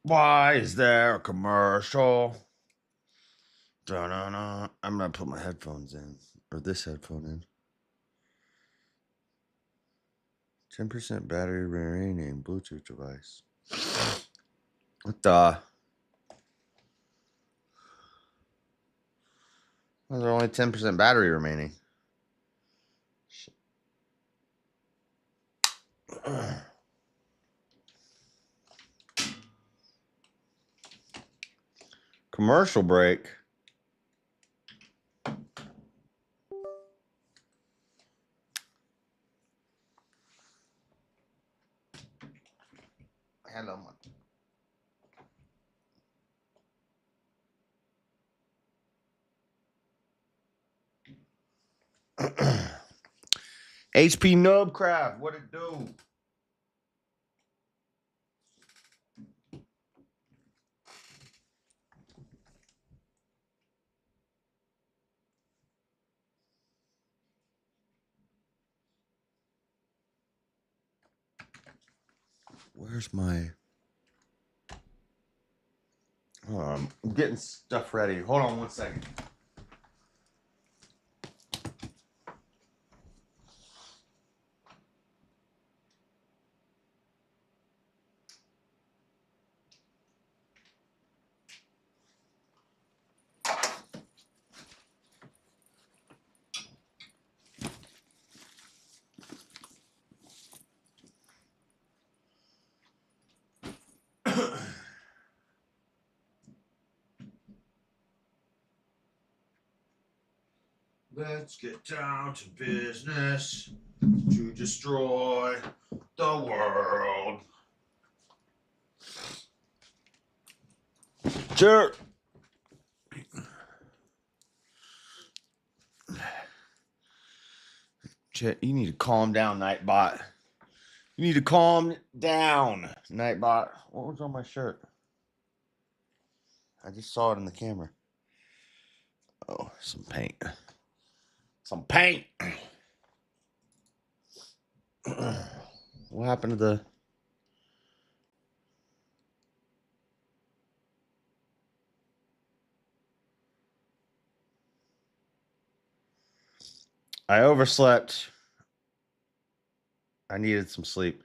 Why is there a commercial? Da-na-na. I'm gonna put my headphones in, or this headphone in. 10% battery remaining. Bluetooth device. What the? There's only 10% battery remaining. Shit. Commercial break. Hello, HP Nubcraft, what it do? Where's my... I'm getting stuff ready. Hold on 1 second. Let's get down to business to destroy the world. Sure. Chet, you need to calm down, Nightbot. You need to calm down, Nightbot. What was on my shirt? I just saw it in the camera. Oh, some paint. Some paint. What happened to the... I overslept. I needed some sleep.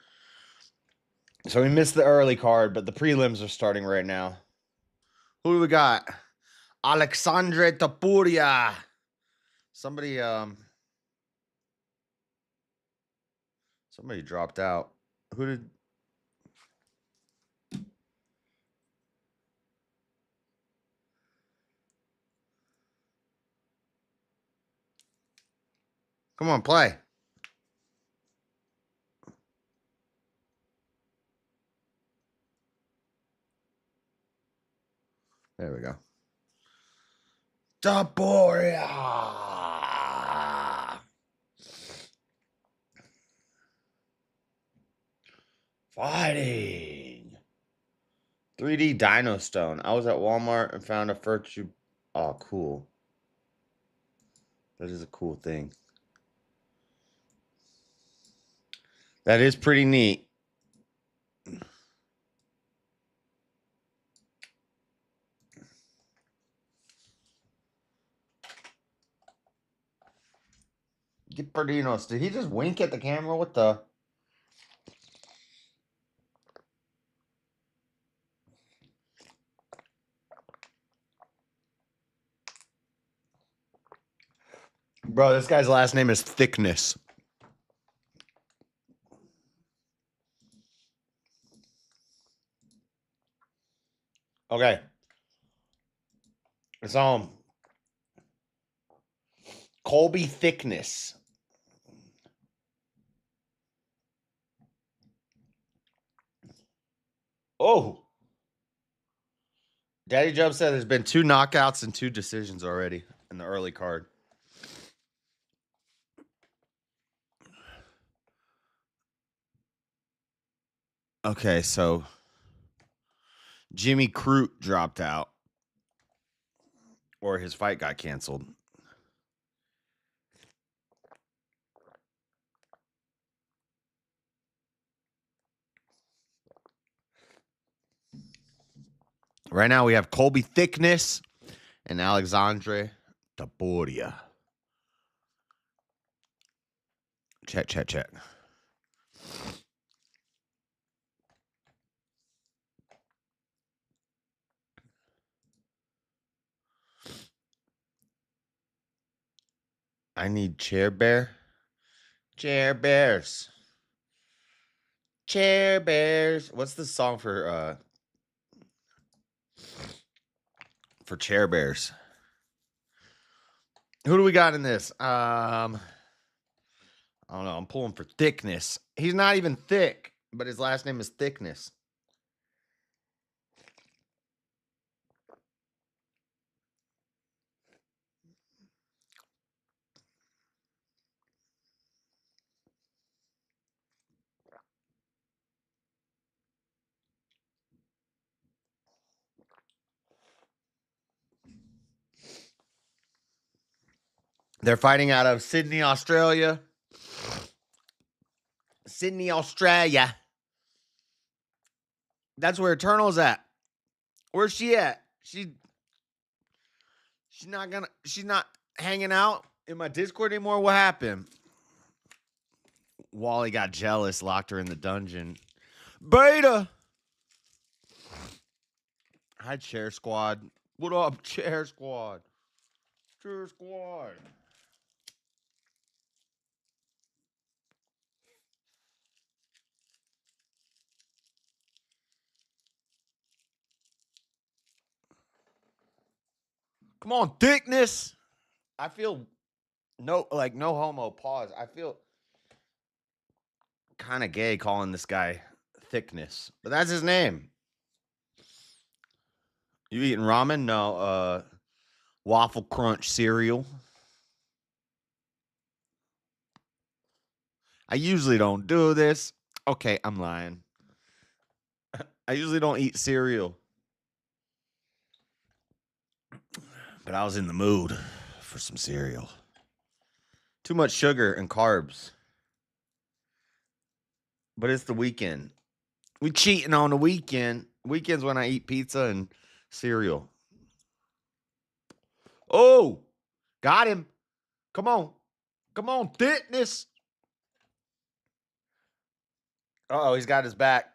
So we missed the early card, but the prelims are starting right now. Who do we got? Alexandre Tapuria. Somebody dropped out. Who did... Come on, play. There we go. Tapuria. Fighting. 3D Dino Stone. I was at Walmart and found a virtue. Oh, cool. That is a cool thing. That is pretty neat. Gipperdinos. Did he just wink at the camera? What the? Bro, this guy's last name is Thickness. Okay. It's Colby Thickness. Oh. Daddy Job said there's been 2 knockouts and 2 decisions already in the early card. Okay, so Jimmy Crute dropped out, or his fight got canceled. Right now we have Colby Thickness and Alexandre Tapuria. Check. I need Chair Bear. Chair Bears. Chair Bears. What's the song for Chair Bears? Who do we got in this? I don't know. I'm pulling for Thickness. He's not even thick, but his last name is Thickness. They're fighting out of Sydney, Australia. Sydney, Australia. That's where Eternal's at. Where's she at? She's not hanging out in my Discord anymore. What happened? Wally got jealous, locked her in the dungeon. Beta. Hi, Chair Squad. What up, Chair Squad? Chair Squad. Come on, Thickness. I feel no homo. Pause. I feel kind of gay calling this guy Thickness, but that's his name. You eating ramen? No. Waffle Crunch cereal. I usually don't do this. Okay, I'm lying. I usually don't eat cereal. But I was in the mood for some cereal. Too much sugar and carbs. But it's the weekend. We cheating on the weekend. Weekends when I eat pizza and cereal. Oh, got him. Come on. Come on, Thickness. Uh-oh, he's got his back.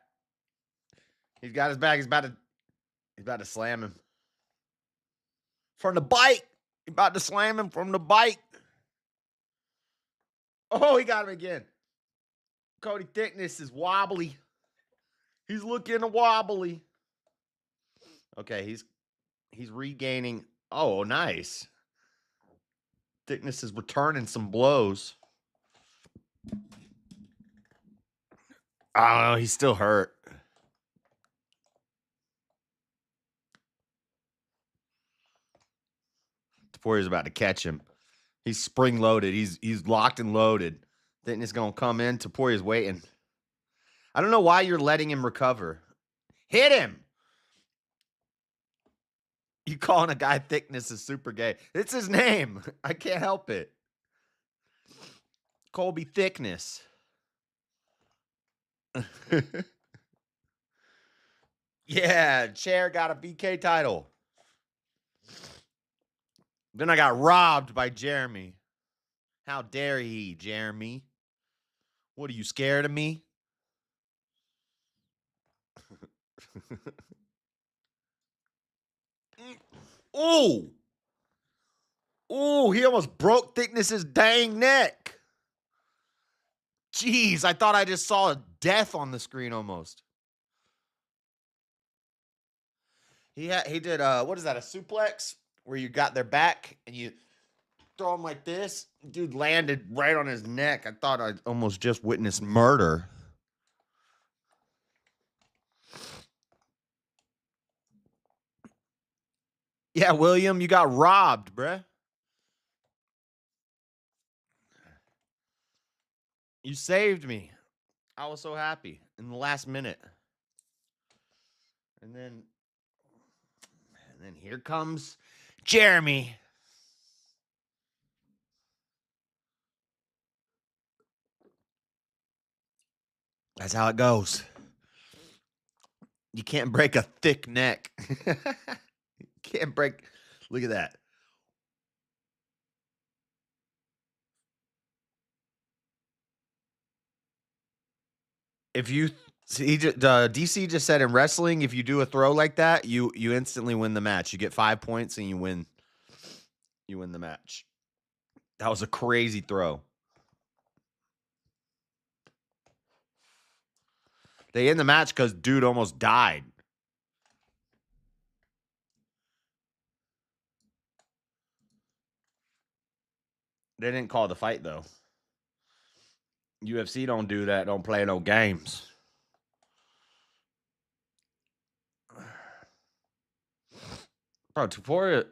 He's got his back. He's about to slam him. From the bike. He's about to slam him from the bike. Oh, he got him again. Cody Thickness is wobbly. He's looking wobbly. Okay, he's regaining. Oh, nice. Thickness is returning some blows. I don't know. He's still hurt. Taporia's about to catch him. He's spring loaded. He's locked and loaded. Thickness gonna come in. Taporia's waiting. I don't know why you're letting him recover. Hit him. You calling a guy Thickness is super gay. It's his name. I can't help it. Colby Thickness. Yeah, Chair got a BK title. Then I got robbed by Jeremy. How dare he, Jeremy? What, are you scared of me? Oh! Oh, he almost broke Thickness's dang neck. Jeez, I thought I just saw a death on the screen almost. He did what is that, a suplex? Where you got their back and you throw him like this. Dude landed right on his neck. I thought I almost just witnessed murder. Yeah, William, you got robbed, bruh. You saved me. I was so happy in the last minute. And then here comes Jeremy. That's how it goes. You can't break a thick neck. Can't break. Look at that. If you see, DC just said in wrestling, if you do a throw like that, you instantly win the match. You get 5 points and you win. You win the match. That was a crazy throw. They end the match because dude almost died. They didn't call the fight though. UFC don't do that. Don't play no games. Bro, Topuria.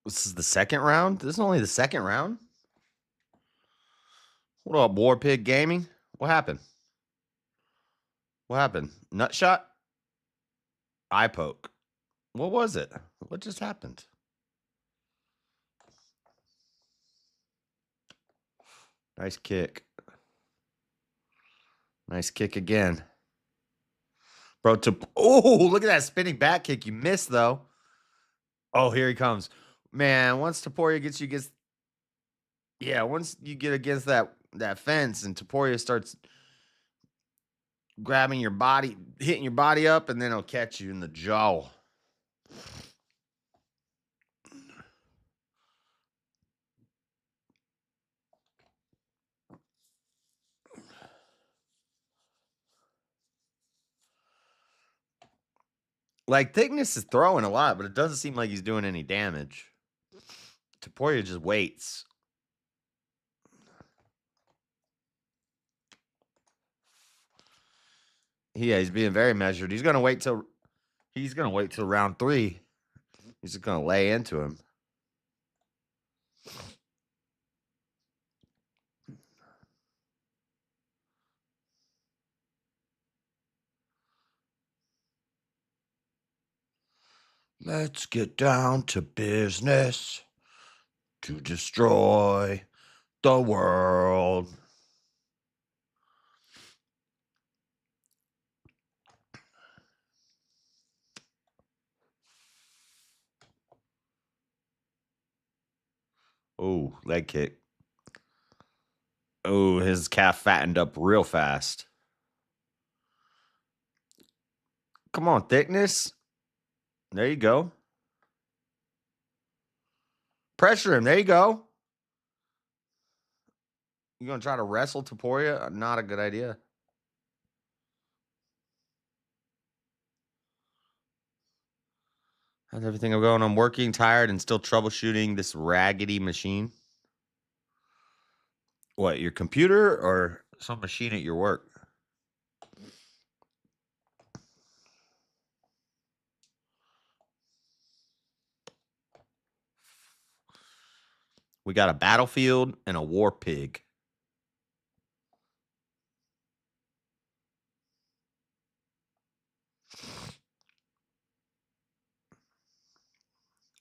This is the second round? This is only the second round? What up, War Pig Gaming? What happened? What happened? Nut shot? Eye poke. What was it? What just happened? Nice kick. Nice kick again. Bro, oh, look at that spinning back kick. You missed, though. Oh, here he comes. Man, once Topuria gets you against... Yeah, once you get against that fence and Topuria starts grabbing your body, hitting your body up, and then he'll catch you in the jaw. Like, Thickness is throwing a lot, but it doesn't seem like he's doing any damage. Topuria just waits. Yeah, he's being very measured. He's gonna wait till round 3. He's just gonna lay into him. Let's get down to business to destroy the world. Oh, leg kick. Oh, his calf fattened up real fast. Come on, Thickness. There you go. Pressure him. There you go. You gonna try to wrestle Topuria? Not a good idea. How's everything going? I'm working, tired, and still troubleshooting this raggedy machine. What, your computer or some machine at your work? We got a battlefield and a war pig.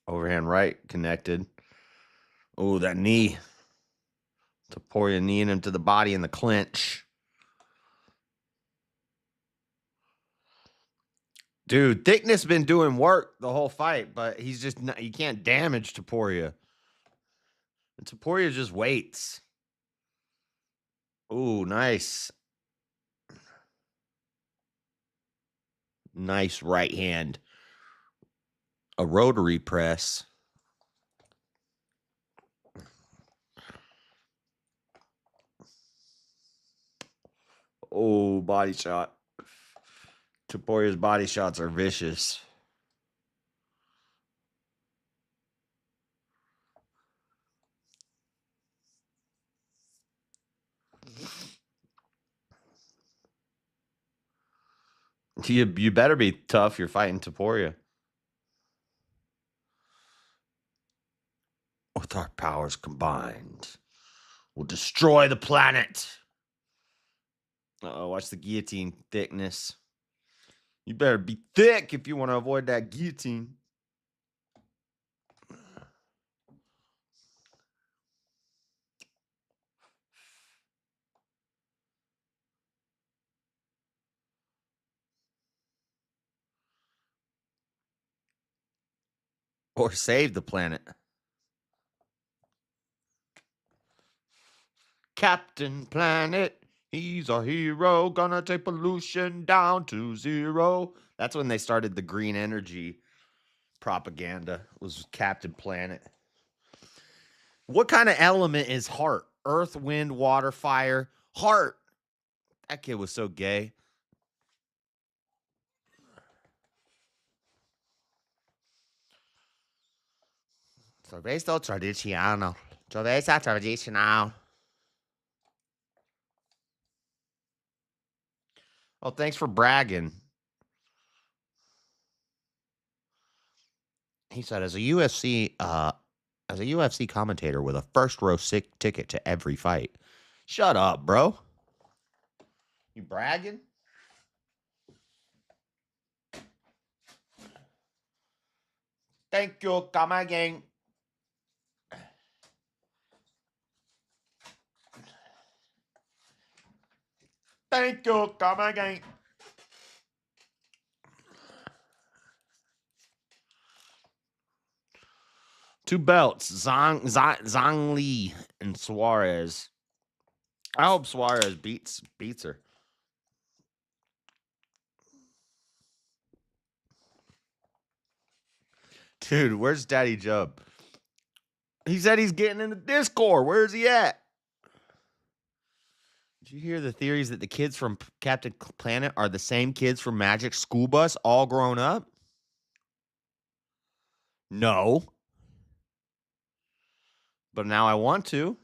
Overhand right, connected. Oh, that knee. Topuria kneeing him to the body in the clinch. Dude, Thickness been doing work the whole fight, but he's just not, you can't damage Topuria. And Topuria just waits. Ooh, nice. Nice right hand. A rotary press. Oh, body shot. Topuria's body shots are vicious. You better be tough. You're fighting Topuria. With our powers combined, we'll destroy the planet. Uh-oh, watch the guillotine, Thickness. You better be thick if you want to avoid that guillotine. Or save the planet. Captain Planet, he's our hero, gonna take pollution down to 0. That's when they started the green energy propaganda, was Captain Planet. What kind of element is heart? Earth, wind, water, fire. Heart. That kid was so gay. Cerveza tradicional. Cerveza tradicional. Oh, thanks for bragging. He said, as a UFC commentator with a first row sick ticket to every fight. Shut up, bro. You bragging? Thank you, come again. Thank you, come again. Two belts, Zhang Li and Suarez. I hope Suarez beats her. Dude, where's Daddy Jub? He said he's getting in the Discord. Where's he at? Did you hear the theories that the kids from Captain Planet are the same kids from Magic School Bus, all grown up? No. But now I want to.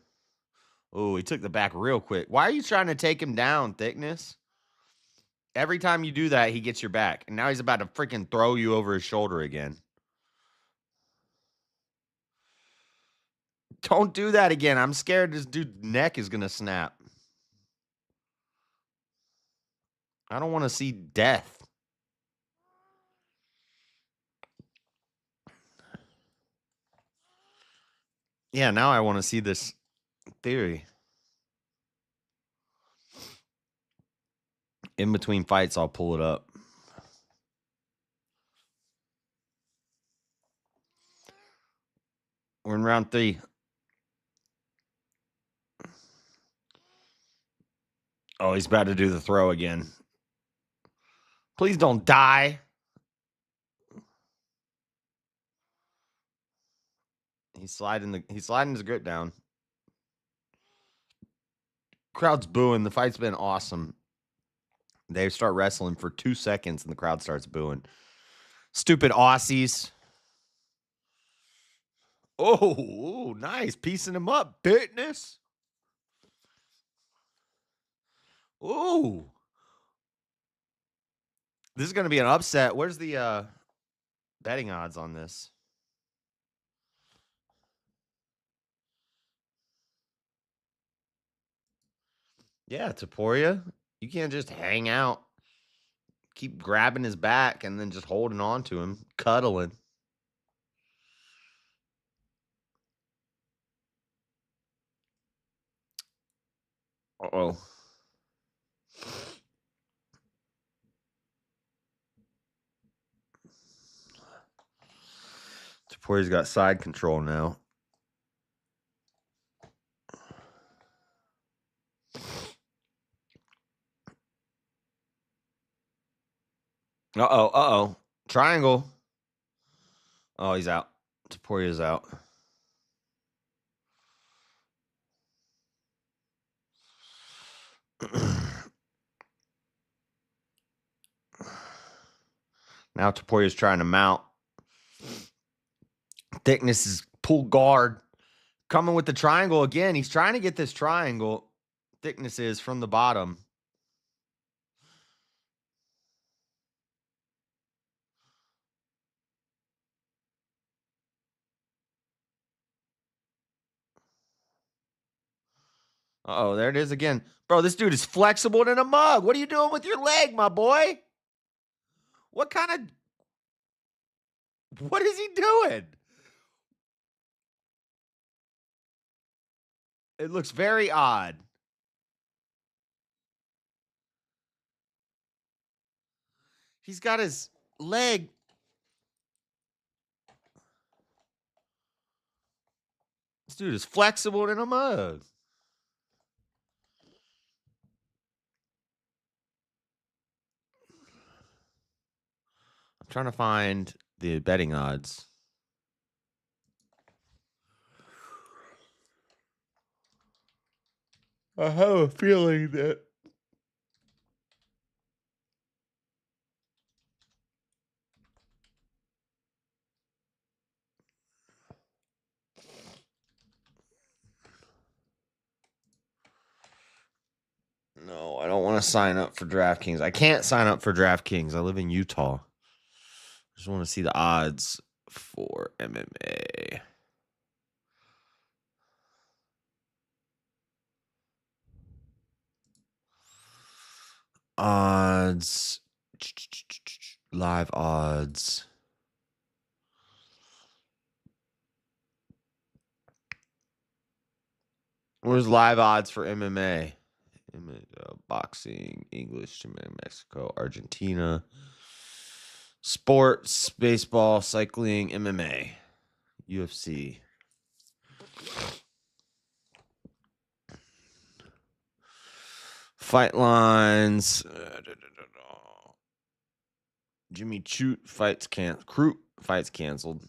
Oh, he took the back real quick. Why are you trying to take him down, Thickness? Every time you do that, he gets your back. And now he's about to freaking throw you over his shoulder again. Don't do that again. I'm scared this dude's neck is going to snap. I don't want to see death. Yeah, now I want to see this theory. In between fights, I'll pull it up. We're in round 3. Oh, he's about to do the throw again. Please don't die. He's sliding his grip down. Crowd's booing. The fight's been awesome. They start wrestling for 2 seconds and the crowd starts booing. Stupid Aussies. Oh, nice. Piecing him up. Fitness. Ooh. This is going to be an upset. Where's the betting odds on this? Yeah, Taporia. You can't just hang out. Keep grabbing his back and then just holding on to him. Cuddling. Uh-oh. Taporia's got side control now. Uh-oh. Triangle. Oh, he's out. Taporia's out. Now Taporia's trying to mount. Thickness is pull guard. Coming with the triangle again. He's trying to get this triangle. Thickness is from the bottom. Uh-oh, there it is again. Bro, this dude is flexible than a mug. What are you doing with your leg, my boy? What is he doing? It looks very odd. He's got his leg. This dude is flexible in a mug. I'm trying to find the betting odds. I have a feeling that no, I don't want to sign up for DraftKings. I can't sign up for DraftKings. I live in Utah. I just want to see the odds for MMA. Odds. Live odds. Where's live odds for MMA? Boxing, English, Mexico, Argentina. Sports, baseball, cycling, MMA, UFC. Fight lines. Jimmy Chute fights canceled.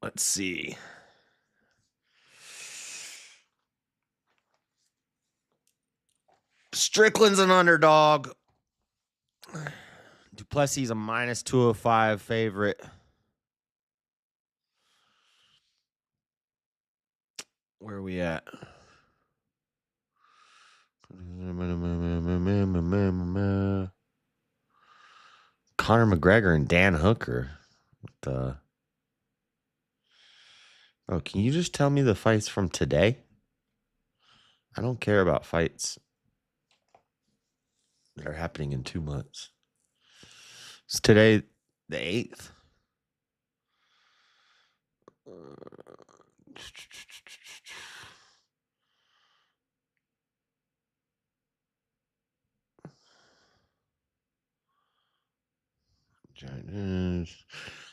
Let's see. Strickland's an underdog. Plessis a minus 205 favorite. Where are we at? Conor McGregor and Dan Hooker. Oh, can you just tell me the fights from today? I don't care about fights that are happening in 2 months. It's today the 8th.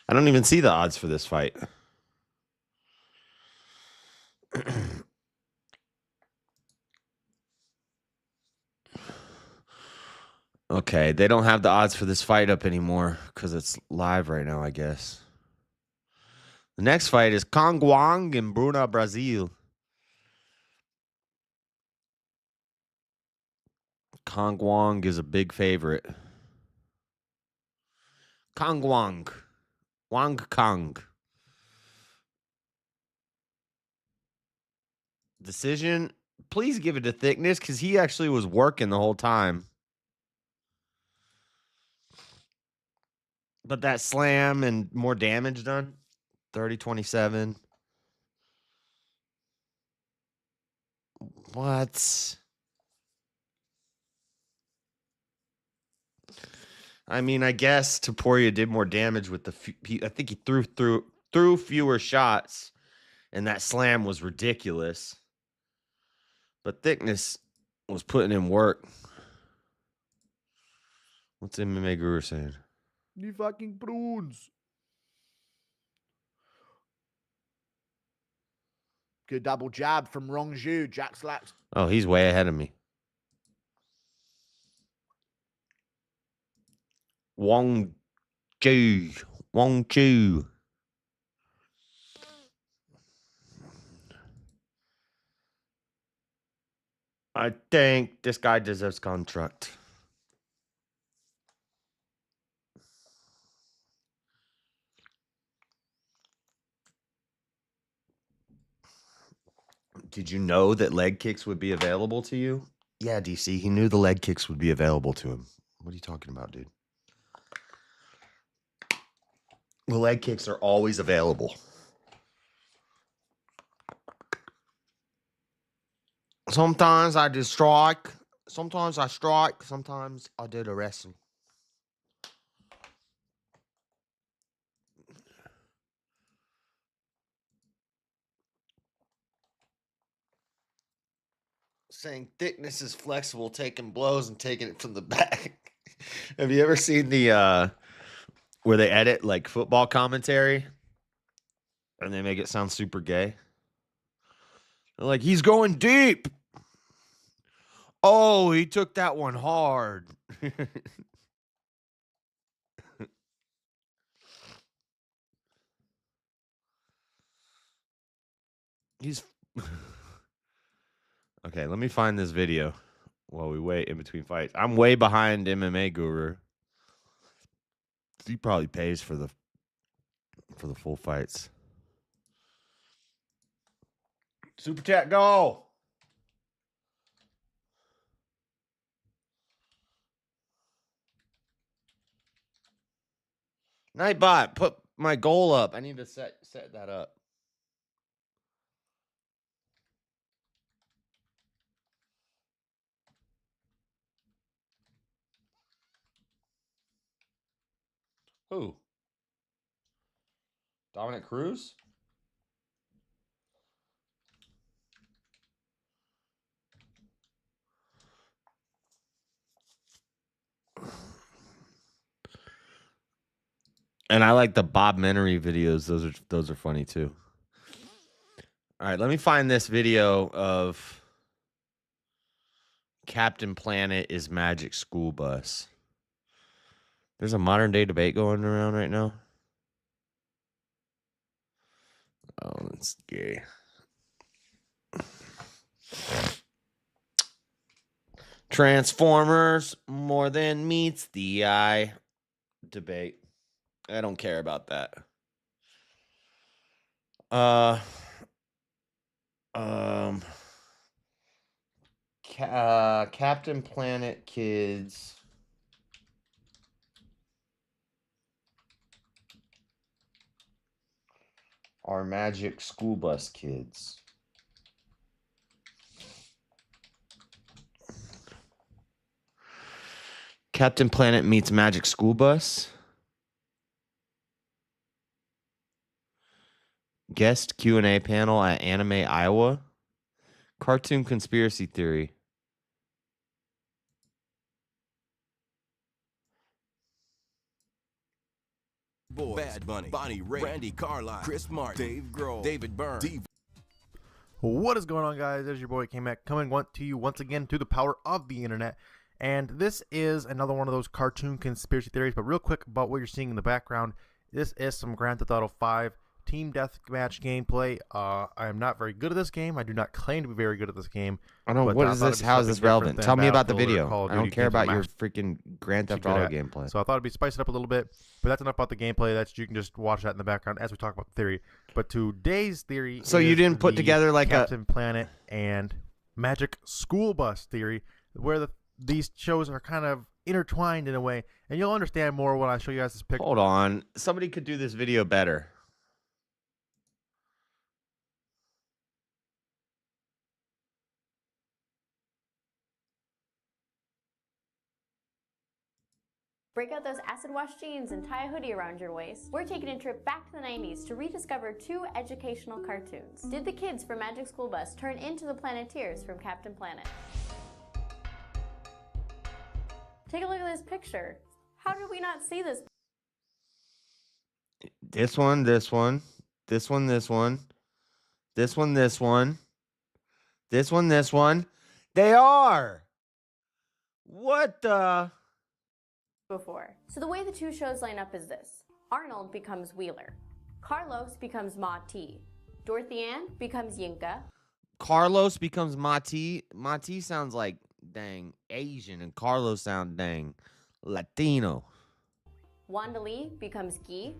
I don't even see the odds for this fight. Okay, they don't have the odds for this fight up anymore because it's live right now, I guess. The next fight is Kong Wang in Bruna, Brazil. Kong Wang is a big favorite. Kong Wang. Wang Kong. Decision. Please give it to Thickness because he actually was working the whole time. But that slam and more damage done. 30-27. What? I mean, I guess Topuria did more damage with I think he threw fewer shots, and that slam was ridiculous. But Thickness was putting in work. What's MMA Guru saying? You fucking prunes. Good double jab from Rongju. Jack slaps. Oh, he's way ahead of me. Wong Chu. I think this guy deserves contract. Did you know that leg kicks would be available to you? Yeah, DC. He knew the leg kicks would be available to him. What are you talking about, dude? The leg kicks are always available. Sometimes I just strike. Sometimes I strike. Sometimes I do the wrestling. Saying Thickness is flexible, taking blows and taking it from the back. Have you ever seen the where they edit like football commentary? And they make it sound super gay. They're like, he's going deep. Oh, he took that one hard. He's okay. Let me find this video while we wait in between fights. I'm way behind MMA Guru. He probably pays for the full fights. Super chat, go. Nightbot, put my goal up. I need to set that up. Who? Dominic Cruz? And I like the Bob Menery videos. Those are funny too. All right, let me find this video of Captain Planet is Magic School Bus. There's a modern day debate going around right now. Oh, that's gay. Transformers more than meets the eye debate. I don't care about that. Captain Planet kids are Magic School Bus kids. Captain Planet meets Magic School Bus. Guest Q&A panel at Anime Iowa. Cartoon conspiracy theory. Boys, Bad Bunny, Bonnie Raitt, Randy Carlisle, Chris Martin, Dave Grohl, David Byrne. What is going on, guys? There's your boy K-Mac coming to you once again to the power of the internet. And this is another one of those cartoon conspiracy theories. But real quick about what you're seeing in the background. This is some Grand Theft Auto 5 team deathmatch gameplay. I am not very good at this game. I do not claim to be very good at this game. I don't know. What is this? How is this relevant? Tell me about the video. I don't care about your freaking Grand Theft Auto gameplay. So I thought it'd be spiced up a little bit. But that's enough about the gameplay. You can just watch that in the background as we talk about the theory. But today's theory So you didn't put together like Captain Planet and Magic School Bus theory, where these shows are kind of intertwined in a way. And you'll understand more when I show you guys this picture. Hold on. Somebody could do this video better. Break out those acid wash jeans and tie a hoodie around your waist. We're taking a trip back to the 90s to rediscover two educational cartoons. Did the kids from Magic School Bus turn into the Planeteers from Captain Planet? Take a look at this picture. How did we not see this? This one, this one, this one, this one, this one, this one, this one, this one. They are. What the? Before. So the way the two shows line up is this. Arnold becomes Wheeler. Carlos becomes Ma T. Dorothy Ann becomes Yinka. Carlos becomes Mati. Mati sounds like dang Asian, and Carlos sounds dang Latino. Wanda Lee becomes Guy.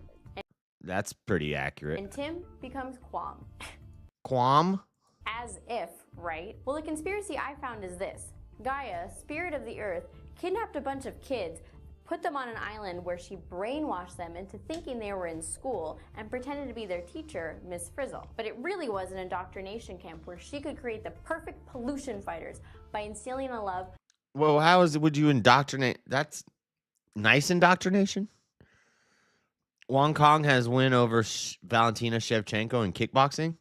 That's pretty accurate. And Tim becomes Quam. Quam? As if, right? Well, the conspiracy I found is this. Gaia, spirit of the earth, kidnapped a bunch of kids, put them on an island where she brainwashed them into thinking they were in school and pretended to be their teacher, Miss Frizzle. But it really was an indoctrination camp where she could create the perfect pollution fighters by instilling a love. Well, would you indoctrinate? That's nice indoctrination. Wong Kong has win over Valentina Shevchenko in kickboxing.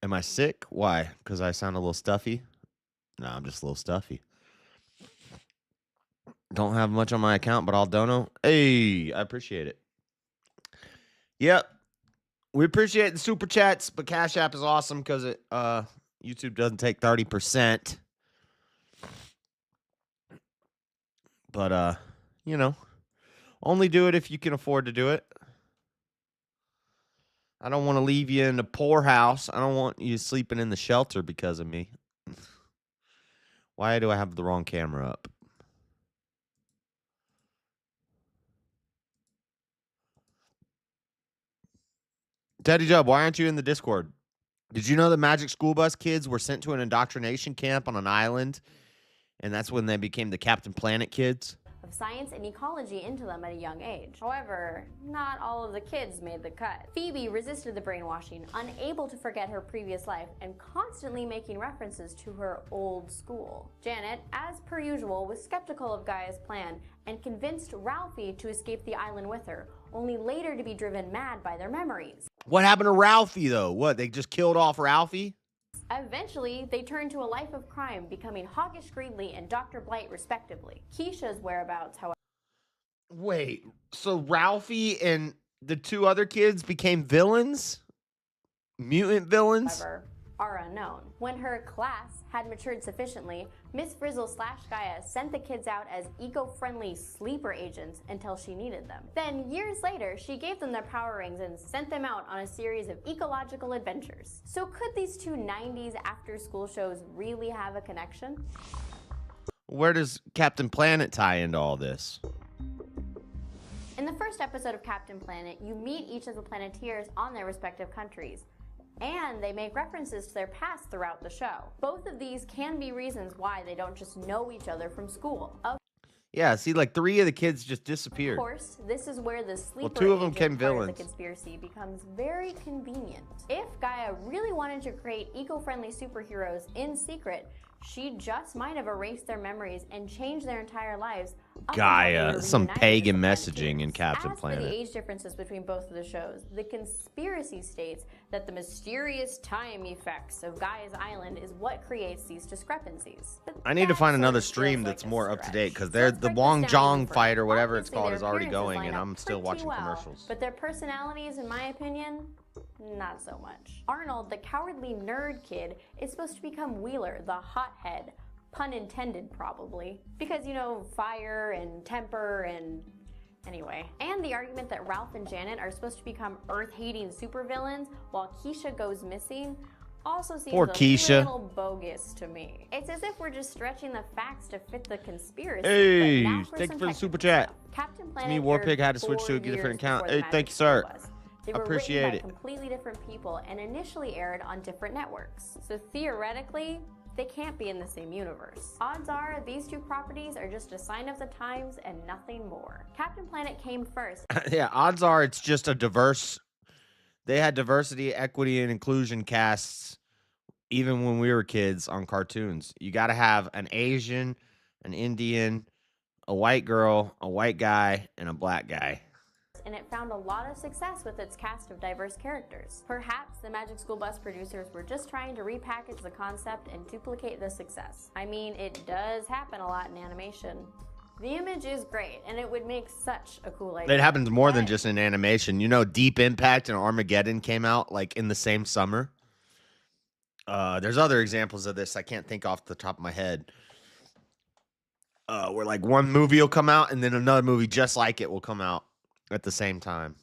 Am I sick? Why? Because I sound a little stuffy? No, I'm just a little stuffy. Don't have much on my account, but I'll dono. Hey, I appreciate it. Yep. We appreciate the super chats, but Cash App is awesome because it YouTube doesn't take 30%. But you know, only do it if you can afford to do it. I don't want to leave you in the poorhouse. I don't want you sleeping in the shelter because of me. Why do I have the wrong camera up? Teddy Jub, why aren't you in the Discord? Did you know the Magic School Bus kids were sent to an indoctrination camp on an island? And that's when they became the Captain Planet kids? Of science and ecology into them at a young age. However, not all of the kids made the cut. Phoebe resisted the brainwashing, unable to forget her previous life and constantly making references to her old school. Janet, as per usual, was skeptical of Gaia's plan and convinced Ralphie to escape the island with her, only later to be driven mad by their memories. What happened to Ralphie, though? What, they just killed off Ralphie? Eventually, they turned to a life of crime, becoming Hawkish Greedley and Dr. Blight, respectively. Keisha's whereabouts, however... Wait, so Ralphie and the two other kids became villains? Mutant villains? Are unknown. When her class had matured sufficiently, Miss Frizzle / Gaia sent the kids out as eco-friendly sleeper agents until she needed them. Then, years later, she gave them their power rings and sent them out on a series of ecological adventures. So could these two 90s after-school shows really have a connection? Where does Captain Planet tie into all this? In the first episode of Captain Planet, you meet each of the Planeteers on their respective countries. And they make references to their past throughout the show. Both of these can be reasons why they don't just know each other from school. Yeah, see, like 3 of the kids just disappeared. Of course, this is where the sleeper 2 of them agent became part of villains. the conspiracy becomes very convenient. If Gaia really wanted to create eco-friendly superheroes in secret, she just might have erased their memories and changed their entire lives. Gaia, some pagan messaging in Captain Planet. As for the age differences between both of the shows, the conspiracy states that the mysterious time effects of Gaia's island is what creates these discrepancies. But I need to find that another sort of stream feels that's like a more up to stretch. date because So they're let's the break Wong this down Jong even further. fight or whatever it's Obviously, called their is already appearances going, line and up I'm still pretty watching well, commercials. But their personalities, in my opinion, not so much. Arnold, the cowardly nerd kid, is supposed to become Wheeler, the hothead. Pun intended, probably. Because, you know, fire and temper and... Anyway. And the argument that Ralph and Janet are supposed to become Earth-hating supervillains while Keisha goes missing also seems Poor a Keisha. little bogus to me. It's as if we're just stretching the facts to fit the conspiracy. Hey, but now thank some you for the super technical chat. stuff. Captain Planet me, Warpig, aired had to switch to a 4 different years account. before the Hey, thank you, Magic sir. School Bus. They were Appreciate written it. by completely different people and initially aired on different networks. So theoretically, they can't be in the same universe. Odds are these two properties are just a sign of the times and nothing more. Captain Planet came first. Yeah, odds are it's just a diverse. They had diversity, equity, and inclusion casts even when we were kids on cartoons. You got to have an Asian, an Indian, a white girl, a white guy, and a black guy. And it found a lot of success with its cast of diverse characters. Perhaps the Magic School Bus producers were just trying to repackage the concept and duplicate the success. I mean, it does happen a lot in animation. The image is great, and it would make such a cool idea. It happens more than But just in animation. You know, Deep Impact and Armageddon came out like in the same summer. There's other examples of this I can't think off the top of my head. Where like one movie will come out and then another movie just like it will come out at the same time.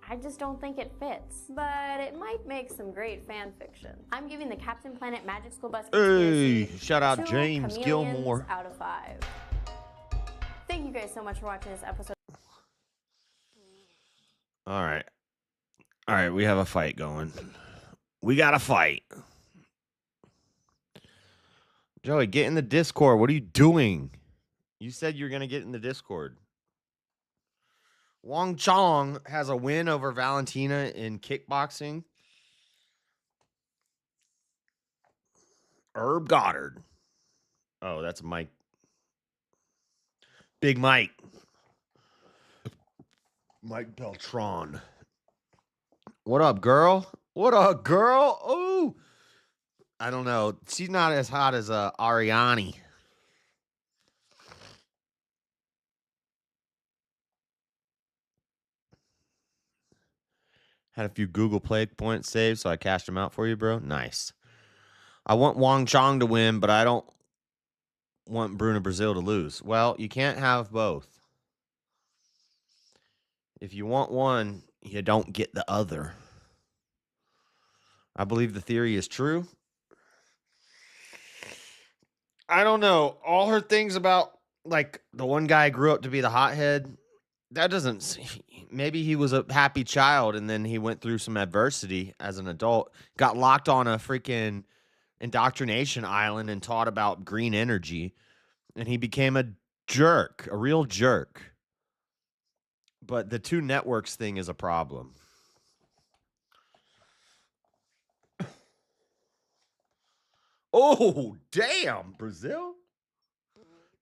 I just don't think it fits, but it might make some great fan fiction. I'm giving the Captain Planet Magic School Bus Hey, conspiracy shout out 2 James chameleons Gilmore. out of 5. Thank you guys so much for watching this episode. All right, we have a fight going. We got a fight. Joey, get in the Discord. What are you doing? You said you were going to get in the Discord. Wong Chong has a win over Valentina in kickboxing. Herb Goddard. Oh, that's Mike. Big Mike. Mike Beltran. What up, girl? What up, girl? Ooh. I don't know. She's not as hot as Ariani. Had a few Google Play points saved, so I cashed them out for you, bro. Nice. I want Wang Chong to win, but I don't want Bruno Brazil to lose. Well, you can't have both. If you want one, you don't get the other. I believe the theory is true. I don't know. All her things about, like, the one guy grew up to be the hothead, that doesn't... Maybe he was a happy child, and then he went through some adversity as an adult, got locked on a freaking indoctrination island and taught about green energy, and he became a jerk, a real jerk. But the two networks thing is a problem. Oh, damn, Brazil.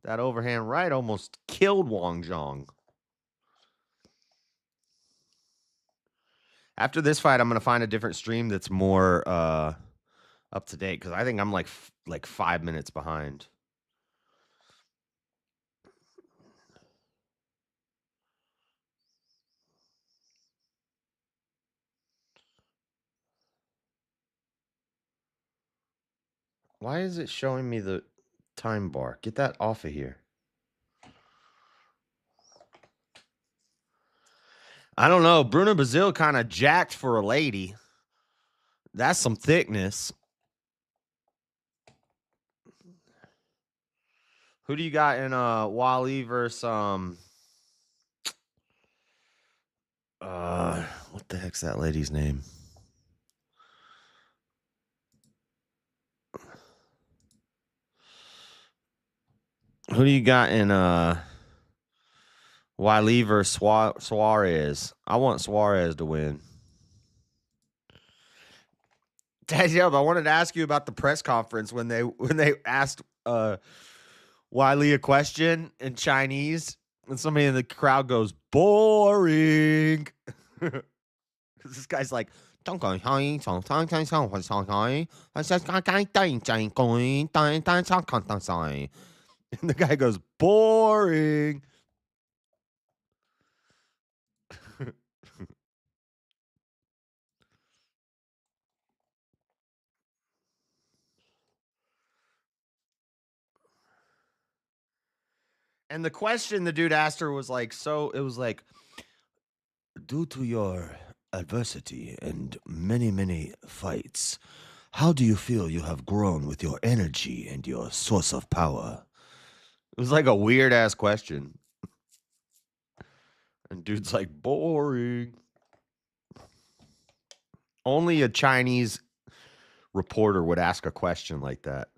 That overhand right almost killed Wang Zhong. After this fight, I'm going to find a different stream that's more up to date, because I think I'm like 5 minutes behind. Why is it showing me the time bar? Get that off of here. I don't know. Bruno Brazil kind of jacked for a lady. That's some thickness. Who do you got in Wally versus what the heck's that lady's name? Who do you got in Wiley versus Suarez? I want Suarez to win. Daddy, I wanted to ask you about the press conference when they asked Wiley a question in Chinese, and somebody in the crowd goes, boring. This guy's like, and the guy goes, boring. And the question the dude asked her was like, so it was like, due to your adversity and many, many fights, how do you feel you have grown with your energy and your source of power? It was like a weird ass question. And dude's like, boring. Only a Chinese reporter would ask a question like that.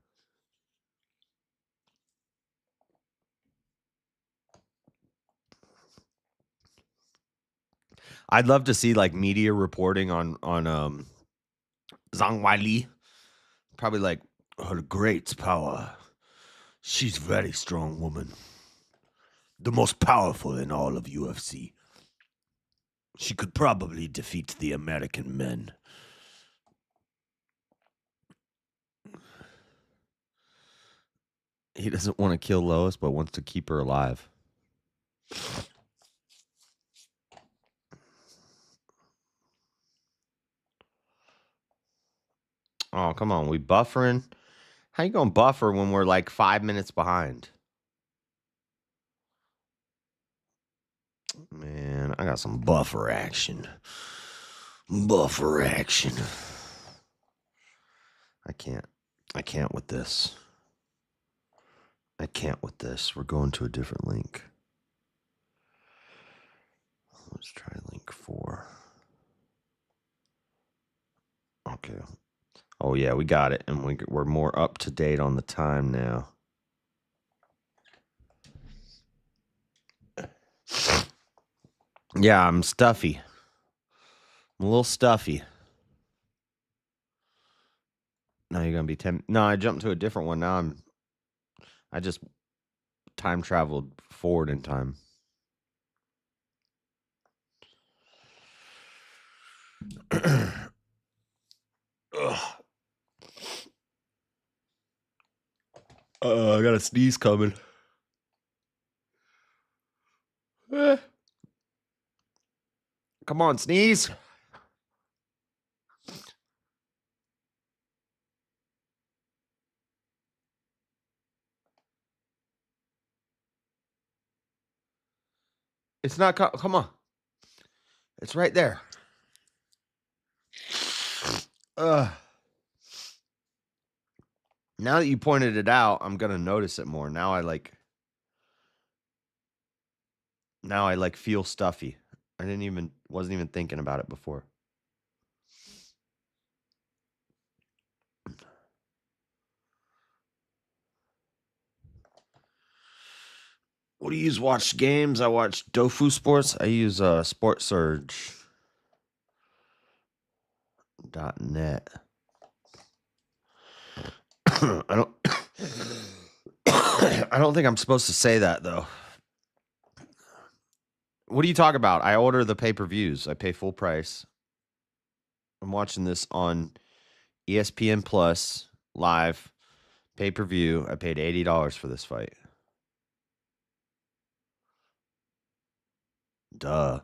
I'd love to see like media reporting on Zhang Weili. Probably like, her great power. She's a very strong woman. The most powerful in all of UFC. She could probably defeat the American men. He doesn't want to kill Lois, but wants to keep her alive. Oh, come on. We buffering? How you going to buffer when we're like 5 minutes behind? Man, I got some buffer action. Buffer action. I can't with this. I can't with this. We're going to a different link. Let's try link 4. Okay. Oh, yeah, we got it. And we're more up to date on the time now. Yeah, I'm stuffy. I'm a little stuffy. Now you're going to be 10. No, I jumped to a different one. Now I just time traveled forward in time. I got a sneeze coming. Come on, sneeze. It's not. Come on. It's right there. Now that you pointed it out, I'm gonna notice it more. Now I feel stuffy. Wasn't even thinking about it before. What do you use? Watch games? I watch Dofu Sports. I use SportSurge.net. I don't I don't think I'm supposed to say that though. What do you talk about? I order the pay-per-views. I pay full price. I'm watching this on ESPN Plus live pay-per-view. I paid $80 for this fight. Duh.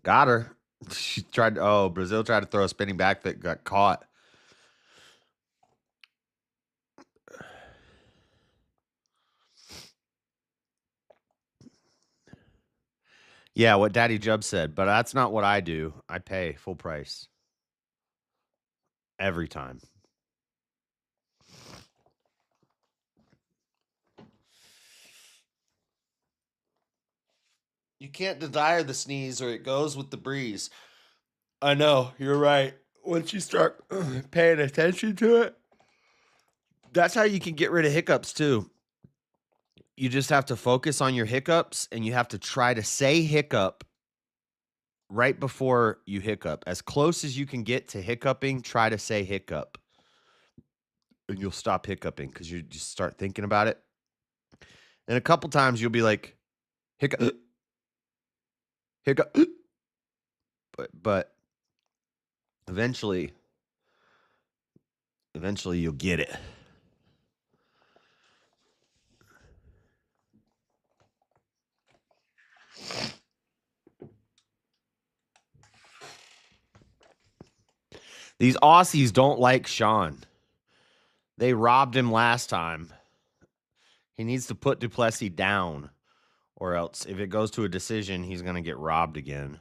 Got her. She tried. Brazil tried to throw a spinning back that got caught. Yeah, what Daddy Jub said, but that's not what I do. I pay full price every time. You can't desire the sneeze or it goes with the breeze. I know, you're right. Once you start paying attention to it, that's how you can get rid of hiccups too. You just have to focus on your hiccups and you have to try to say hiccup right before you hiccup. As close as you can get to hiccuping, try to say hiccup. And you'll stop hiccuping because you just start thinking about it. And a couple times you'll be like, hiccup, hiccup. But eventually you'll get it. These Aussies don't like Sean. They robbed him last time. He needs to put Duplessis down, or else if it goes to a decision, he's going to get robbed again.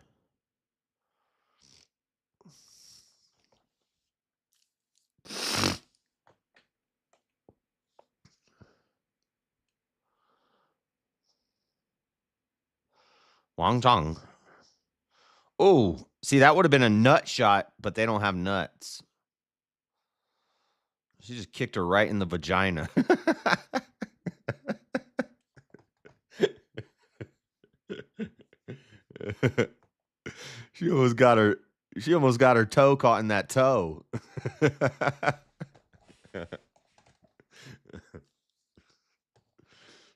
Wang Zhang. Oh, see, that would have been a nut shot, but they don't have nuts. She just kicked her right in the vagina. She almost got her toe caught in that toe.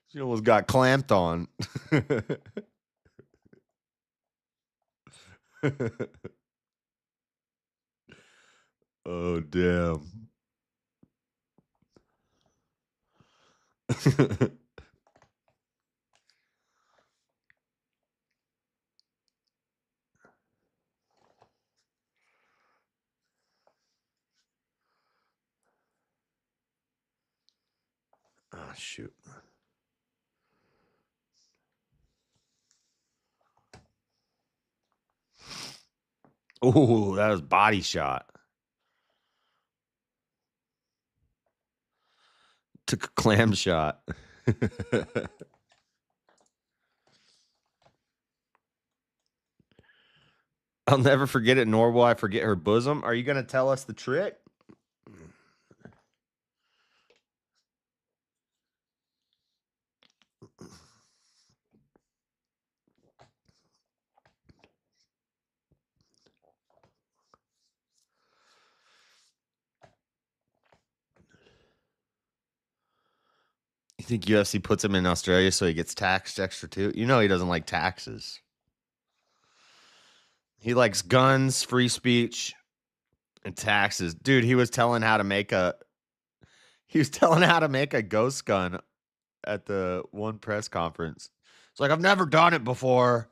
She almost got clamped on. Oh, damn. Oh, shoot. Oh, that was body shot. Took a clam shot. I'll never forget it, nor will I forget her bosom. Are you going to tell us the trick? You think UFC puts him in Australia so he gets taxed extra too? You know he doesn't like taxes. He likes guns, free speech, and taxes. Dude, he was telling how to make a ghost gun at the one press conference. It's like, I've never done it before.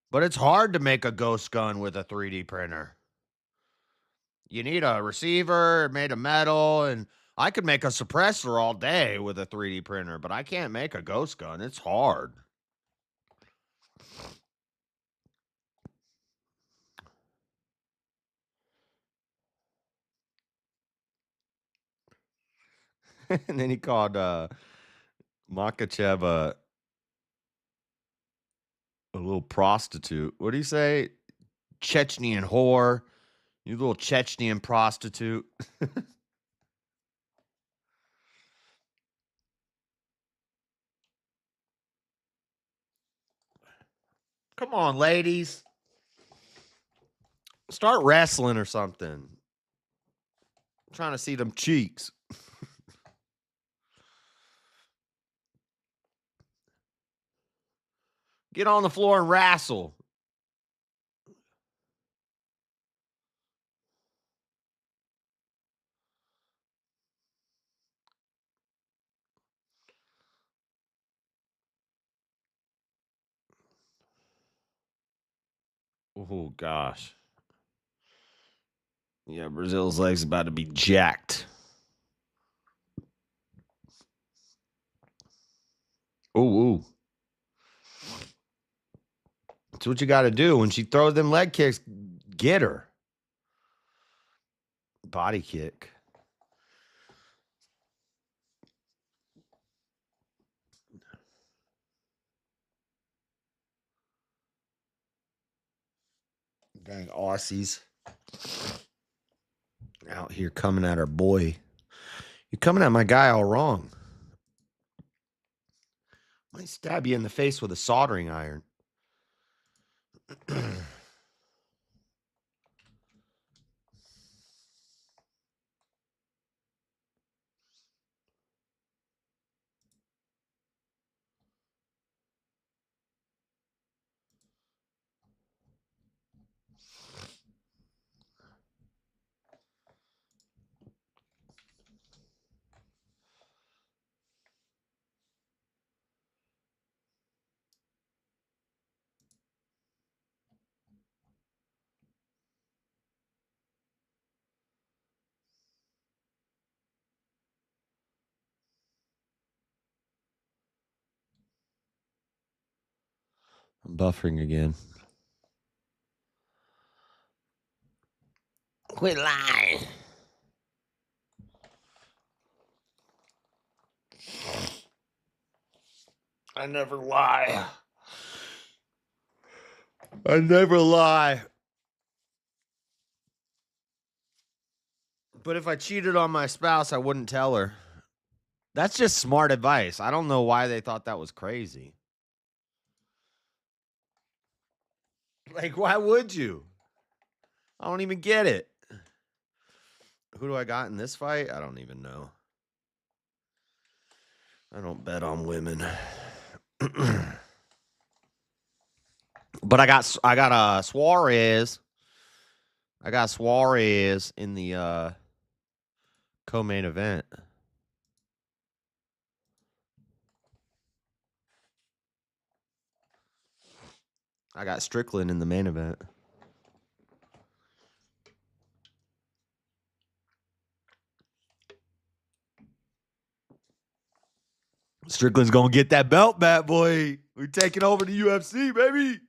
But it's hard to make a ghost gun with a 3D printer. You need a receiver made of metal, and I could make a suppressor all day with a 3D printer, but I can't make a ghost gun. It's hard. And then he called Makachev a little prostitute. What do you say? Chechnyan whore. You little Chechnyan prostitute. Come on, ladies. Start wrestling or something. I'm trying to see them cheeks. Get on the floor and wrestle. Oh, gosh. Yeah, Brazil's leg's about to be jacked. Ooh. That's what you got to do. When she throws them leg kicks, get her. Body kick. Dang Aussies. Out here coming at our boy. You're coming at my guy all wrong. Might stab you in the face with a soldering iron. I'm buffering again. Quit lying. I never lie. I never lie. But if I cheated on my spouse, I wouldn't tell her. That's just smart advice. I don't know why they thought that was crazy. Like, why would you? I don't even get it. Who do I got in this fight? I don't even know. I don't bet on women. But I got Suarez. I got Suarez in the co-main event. I got Strickland in the main event. Strickland's gonna get that belt back, boy. We're taking over the UFC, baby.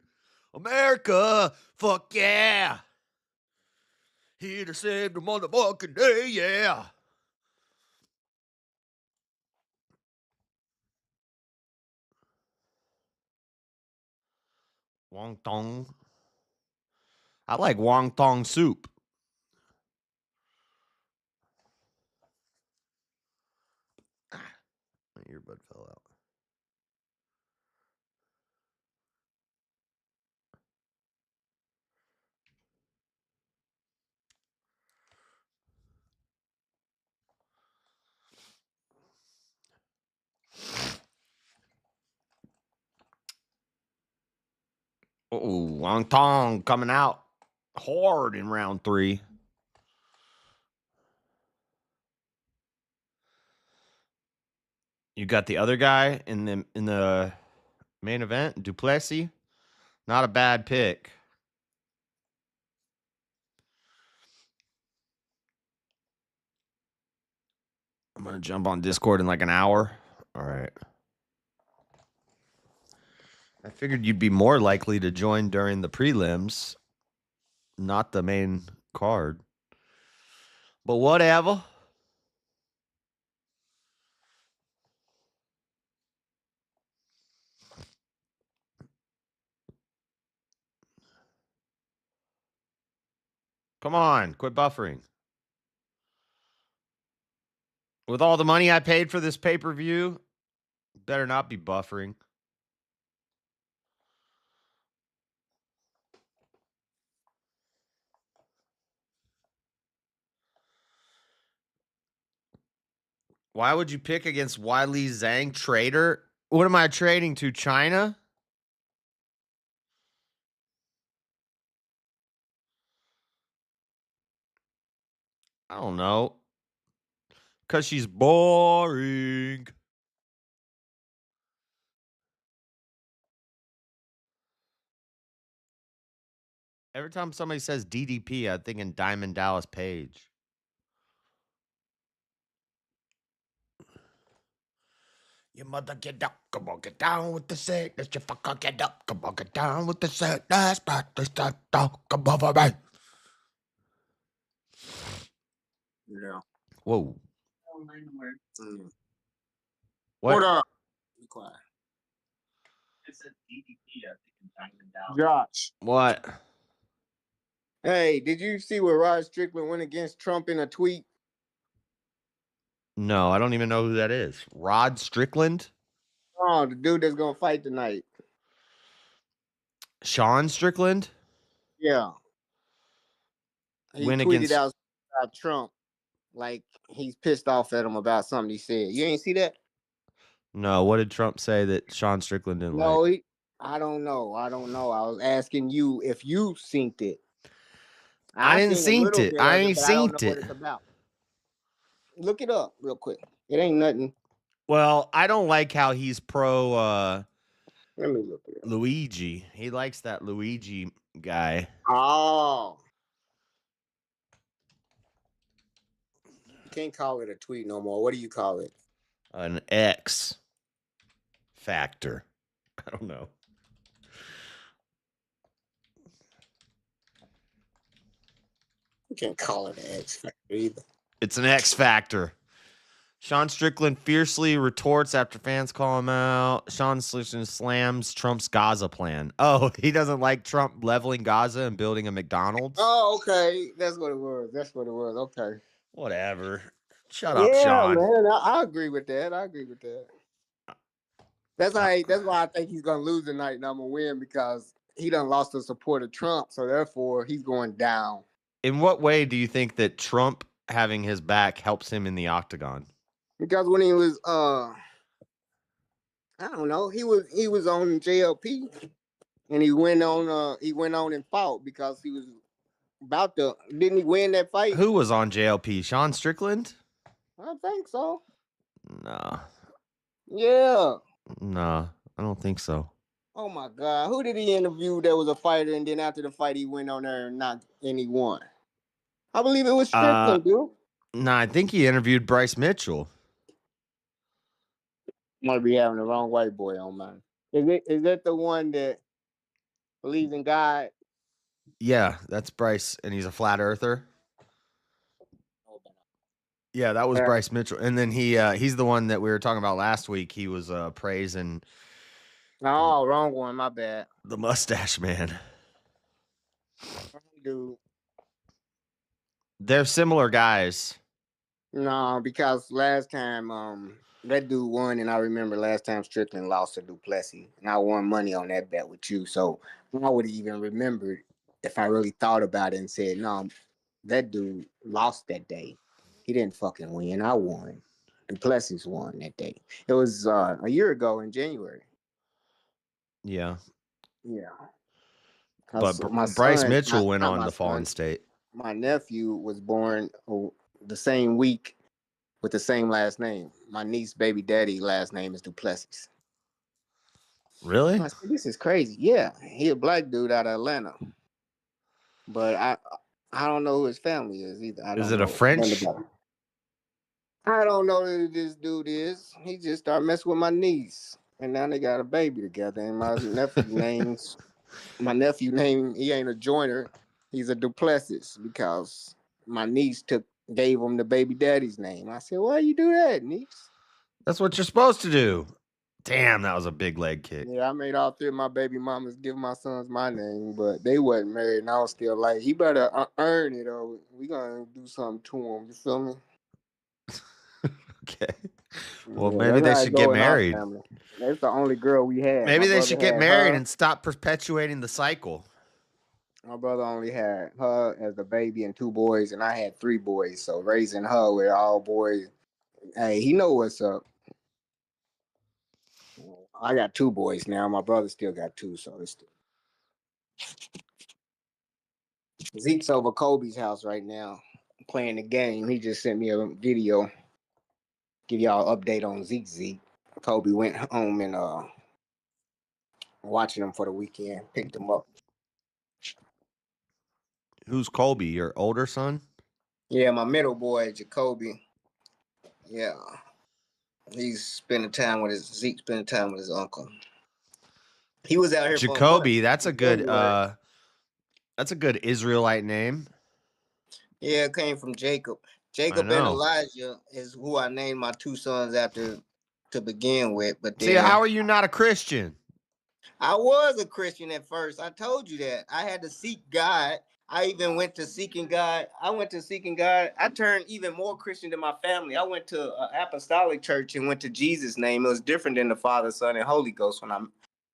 America, fuck yeah. Here to save the motherfucking day, yeah. Wonton. I like wonton soup. My earbud fell out. Oh, wonton coming out hard in round 3. You got the other guy in the main event, Plessis. Not a bad pick. I'm going to jump on Discord in like an hour. All right. I figured you'd be more likely to join during the prelims, not the main card. But whatever. Come on, quit buffering. With all the money I paid for this pay-per-view, better not be buffering. Why would you pick against Wiley Zhang Trader? What am I trading to, China? I don't know. Because she's boring. Every time somebody says DDP, I'm thinking Diamond Dallas Page. Your mother get up, come on, get down with the sickness. You fucker get up, come on, get down with the sickness. But this don't come over me. Yeah. Whoa. Mm. What? Hold on. Be quiet. Josh. What? Hey, did you see where Rod Strickland went against Trump in a tweet? No, I don't even know who that is. Rod Strickland? Oh, the dude that's gonna fight tonight. Sean Strickland? Yeah. He Win tweeted against- out about Trump like he's pissed off at him about something he said. You ain't see that? No, what did Trump say that Sean Strickland didn't No, like? I don't know. I was asking you if you synced it. I didn't seen a little synced it. bit I of ain't but I don't synced know what it. it's about. Look it up real quick. It ain't nothing. Well, I don't like how he's pro Let me look it up. Luigi. He likes that Luigi guy. Oh. You can't call it a tweet no more. What do you call it? An X factor. I don't know. You can't call it an X factor either. It's an X factor. Sean Strickland fiercely retorts after fans call him out. Sean Strickland slams Trump's Gaza plan. Oh, he doesn't like Trump leveling Gaza and building a McDonald's? Oh, okay. That's what it was. Okay. Whatever. Shut up, Yeah, Sean. man. I agree with that. That's why I think he's gonna lose tonight and I'm gonna win because he done lost the support of Trump, so therefore he's going down. In what way do you think that Trump having his back helps him in the octagon? Because when he was I don't know, he was on JLP and he went on and fought because he was about to, didn't he win that fight? Who was on JLP? Sean Strickland? I think so. No. Yeah. No, I don't think so. Oh my God. Who did he interview that was a fighter and then after the fight he went on there and he won? I believe it was Strickland, dude. No, I think he interviewed Bryce Mitchell. Might be having the wrong white boy on mine. Is that the one that believes in God? Yeah, that's Bryce, and he's a flat earther. Yeah, that was Bryce Mitchell. And then he's the one that we were talking about last week. He was praising Oh, wrong one. My bad. the mustache man. Dude. They're similar guys. No, because last time that dude won, and I remember last time Strickland lost to Plessis, and I won money on that bet with you. So I would have even remembered if I really thought about it and said, no, that dude lost that day. He didn't fucking win. I won. And Plessis won that day. It was a year ago in January. Yeah. Yeah. But My Bryce son, Mitchell went not on my to Fallen son, State. my nephew was born the same week with the same last name. My niece, baby daddy, last name is Duplessis. Really? I said, this is crazy. Yeah, he a black dude out of Atlanta, but I don't know who his family is either. I Is don't it a know nothing French? about him. I don't know who this dude is. He just started messing with my niece, and now they got a baby together. And my nephew name. He ain't a Joyner. He's a Duplessis because my niece gave him the baby daddy's name. I said, why you do that, niece? That's what you're supposed to do. Damn, that was a big leg kick. Yeah, I made all three of my baby mamas give my sons my name, but they wasn't married, and I was still like, he better earn it, or we gonna do something to him. You feel me? Okay. Well, Yeah, maybe that's they how it should get go in our married. family. That's the only girl we had. Maybe My they brother should get had married her. and stop perpetuating the cycle. My brother only had her as the baby and 2 boys, and I had 3 boys. So raising her with all boys, hey, he know what's up. I got 2 boys now. My brother still got 2, so it's Zeke's over Kobe's house right now playing the game. He just sent me a video. Give y'all an update on Zeke. Kobe went home and watching him for the weekend. Picked him up. Who's Colby? Your older son? Yeah, my middle boy, Jacoby. Yeah. He's spending time with Zeke spending time with his uncle. He was out here for a month. Jacoby. That's a good February. that's a good Israelite name. Yeah, it came from Jacob. I Jacob and know. Elijah is who I named my 2 sons after to begin with. But See, then how are you not a Christian? I was a Christian at first. I told you that. I had to seek God. I even went to seeking God. I turned even more Christian than my family. I went to an apostolic church and went to Jesus' name. It was different than the Father, Son, and Holy Ghost when I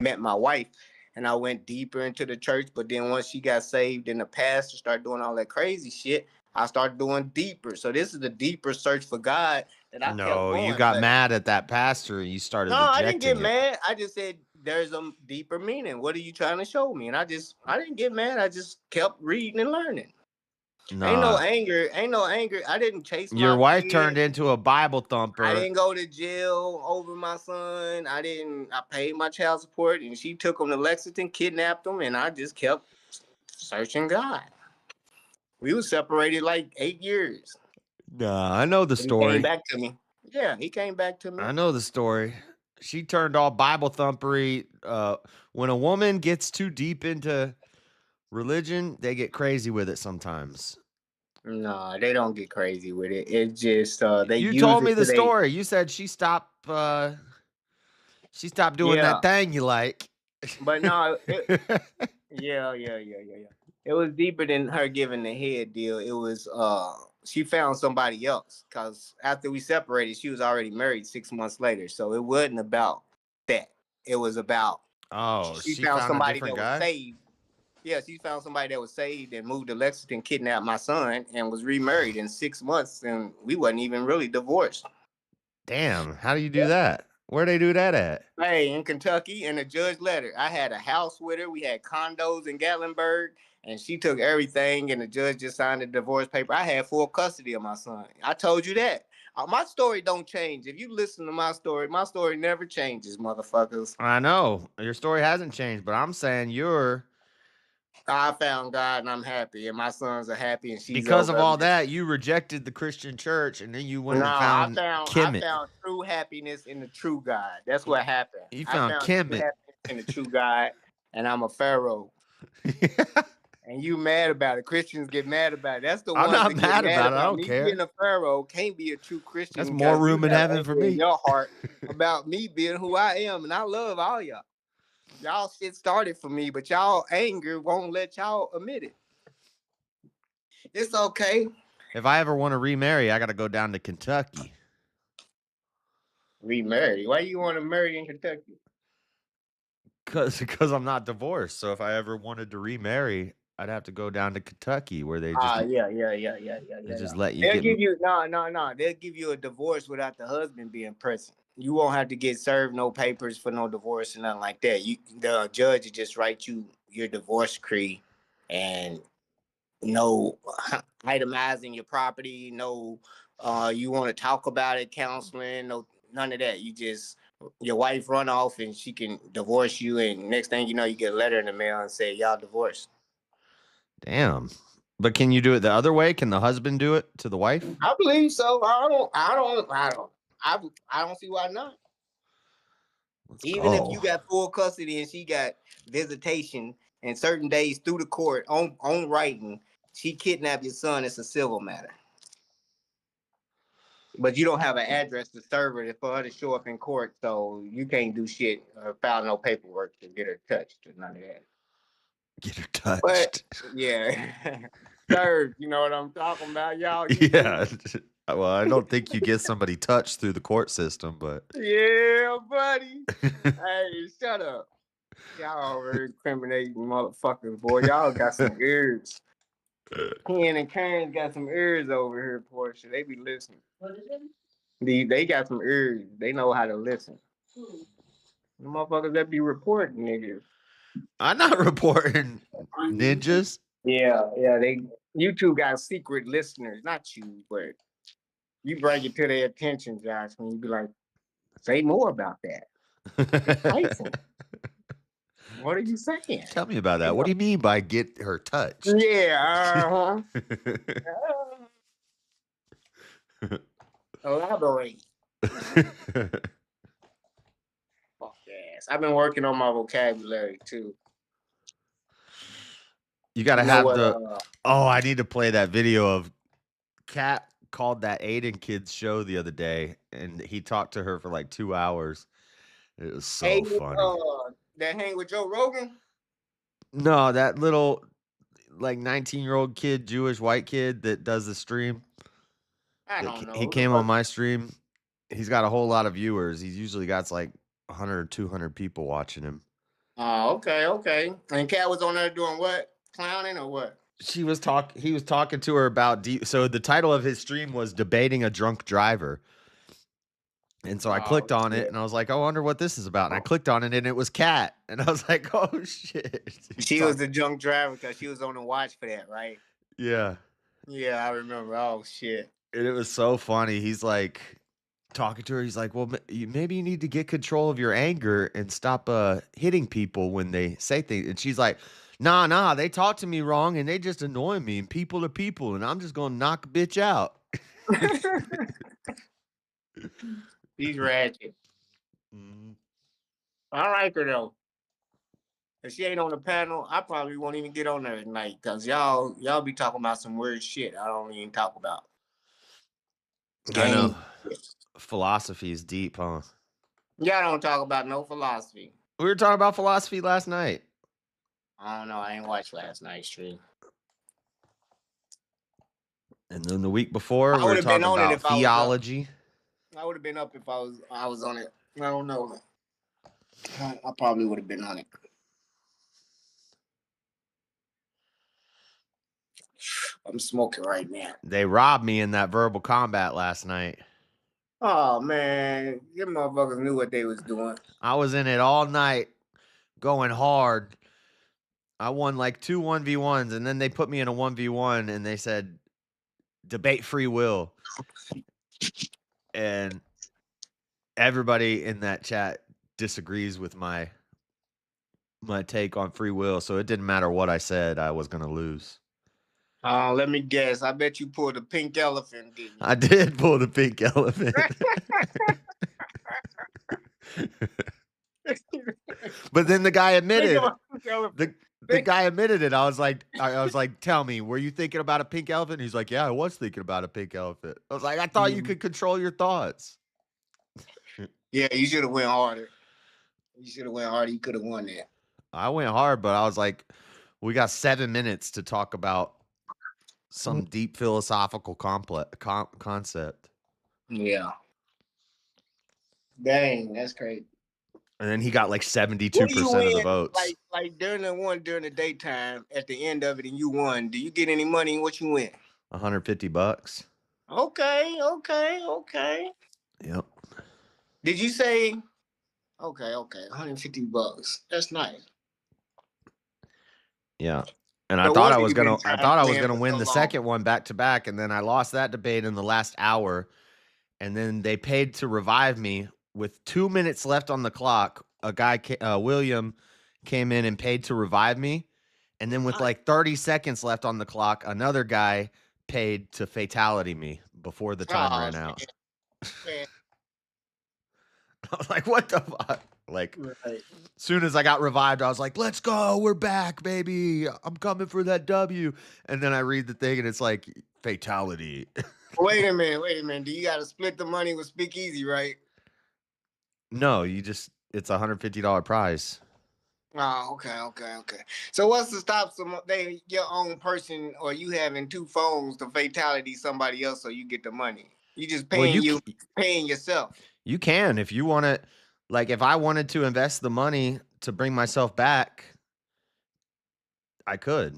met my wife. And I went deeper into the church. But then once she got saved and the pastor started doing all that crazy shit, I started doing deeper. So this is the deeper search for God that I kept No, going. you got But mad at that pastor and you started no, I didn't get rejecting it. mad. I just said there's a deeper meaning. What are you trying to show me? And I didn't get mad. I just kept reading and learning. Ain't no No. anger. I didn't chase Your my wife kid. turned into a Bible thumper. I didn't go to jail over my son. I paid my child support, and she took him to Lexington, kidnapped him, and I just kept searching God. We were separated like 8 years. Nah, I know the But he came story. back to me. Yeah, he came back to me. I know the story. She turned all Bible thumpery. When a woman gets too deep into religion, they get crazy with it sometimes. No, they don't get crazy with it. It's just they You use told it me the today. story. You said she stopped doing that thing you like. But no, yeah. It was deeper than her giving the head deal. It was she found somebody else because after we separated, she was already married 6 months later. So it wasn't about that. It was about she found found a somebody different that was guy? saved. Yeah, she found somebody that was saved and moved to Lexington, kidnapped my son, and was remarried in 6 months, and we wasn't even really divorced. Damn, how do you do that? Where they do that at? Hey, in Kentucky, and the judge let her. I had a house with her. We had condos in Gatlinburg, and she took everything, and the judge just signed the divorce paper. I had full custody of my son. I told you that. My story don't change. If you listen to my story never changes, motherfuckers. I know. Your story hasn't changed, but I'm saying I found God, and I'm happy, and my sons are happy, and she's because of over. all that, you rejected the Christian church and then you went No, and found I Kemet. found true happiness in the true God. That's what happened. You I found found true Kemet. happiness in the true God, and I'm a Pharaoh. And you mad about it. Christians get mad about it. That's the I'm ones not that get mad mad about it. I don't me care. being a Pharaoh can't be a true Christian. That's more because room you in have heaven for anger in me. your heart about me being who I am, and I love all y'all. Y'all shit started for me, but y'all anger won't let y'all admit it. It's okay. If I ever want to remarry, I got to go down to Kentucky. Remarry? Why you want to marry in Kentucky? Because I'm not divorced. So if I ever wanted to remarry, I'd have to go down to Kentucky where they just Yeah. they just let you They'll get give you no. They'll give you a divorce without the husband being present. You won't have to get served no papers for no divorce or nothing like that. The judge will just write you your divorce decree, and no itemizing your property. No, you want to talk about it, counseling. No, none of that. You just your wife run off and she can divorce you, and next thing you know, you get a letter in the mail and say y'all divorced. Damn. But can you do it the other way? Can the husband do it to the wife? I believe so. I don't see why not. Even if you got full custody and she got visitation and certain days through the court on writing, she kidnapped your son, it's a civil matter. But you don't have an address to serve her for her to show up in court, so you can't do shit or file no paperwork to get her touched or none of that. Get her touched. But, yeah. Served, you know what I'm talking about, y'all? Yeah. Well, I don't think you get somebody touched through the court system, but Yeah, buddy. Hey, shut up. Y'all are incriminating motherfuckers, boy. Y'all got some ears. Ken and Karen got some ears over here, Portia. They be listening. What is it? They got some ears. They know how to listen. The motherfuckers that be reporting niggas. I'm not reporting ninjas. Yeah. You two got secret listeners, not you, but you bring it to their attention, Josh, when you be like, say more about that. What are you saying? Tell me about that. What do you mean by get her touched? Yeah, elaborate. Fuck yes. I've been working on my vocabulary too. You gotta have I need to play that video of Kat called that Aiden kid's show the other day, and he talked to her for like 2 hours. It was so funny. That hang with Joe Rogan? No, that little like 19-year-old kid, Jewish white kid that does the stream. I don't know. He came on my stream. He's got a whole lot of viewers. He's usually got like 100 or 200 people watching him. Oh, okay. And Kat was on there doing what? Clowning or what? He was talking to her about so the title of his stream was Debating a Drunk Driver. And so I clicked on it and I was like, I wonder what this is about. And I clicked on it and it was Kat. And I was like, oh shit. She was the drunk driver because she was on the watch for that, right? Yeah. Yeah, I remember. Oh shit. And it was so funny. He's like talking to her. He's like, well, maybe you need to get control of your anger and stop hitting people when they say things. And she's like, nah, they talk to me wrong and they just annoy me, and people are people, and I'm just gonna knock a bitch out. He's ratchet. I like her though. If she ain't on the panel, I probably won't even get on there at night because y'all be talking about some weird shit I don't even talk about. I know. Philosophy is deep, huh? Y'all don't talk about no philosophy. We were talking about philosophy last night. I don't know. I ain't watched last night's stream. And then the week before, we were talking about theology. I would have been up if I was on it. I don't know. I probably would have been on it. I'm smoking right now. They robbed me in that verbal combat last night. Oh, man. Them motherfuckers knew what they was doing. I was in it all night, going hard. I won like 2 1v1s, and then they put me in a 1v1, and they said, debate free will. And everybody in that chat disagrees with my take on free will, so it didn't matter what I said, I was going to lose. Let me guess. I bet you pulled a pink elephant, didn't you? I did pull the pink elephant. But then the guy admitted. The guy admitted it. I was like, tell me, were you thinking about a pink elephant? He's like, yeah, I was thinking about a pink elephant. I was like, I thought you could control your thoughts. Yeah, you should have went harder. You could have won that. I went hard, but I was like, we got 7 minutes to talk about some deep philosophical concept. Yeah. Dang, that's crazy. And then he got like 72% of the votes. Like during the daytime, at the end of it, and you won. Do you get any money? What you win? $150. Okay. Yep. Did you say? Okay. $150. That's nice. Yeah. And I thought I was gonna win the second one back to back, and then I lost that debate in the last hour. And then they paid to revive me with 2 minutes left on the clock, a guy, William, came in and paid to revive me. And then with like 30 seconds left on the clock, another guy paid to fatality me before the time ran out. Man. I was like, what the fuck? Like, Right. as soon as I got revived, I was like, let's go. We're back, baby. I'm coming for that W. And then I read the thing and it's like, fatality. Wait a minute. Do you got to split the money with Speakeasy, right? No, it's a $150 prize. Oh, okay. So what's to stop your own person or you having two phones to fatality somebody else so you get the money? You just paying yourself. You can if you want to. Like, if I wanted to invest the money to bring myself back, I could.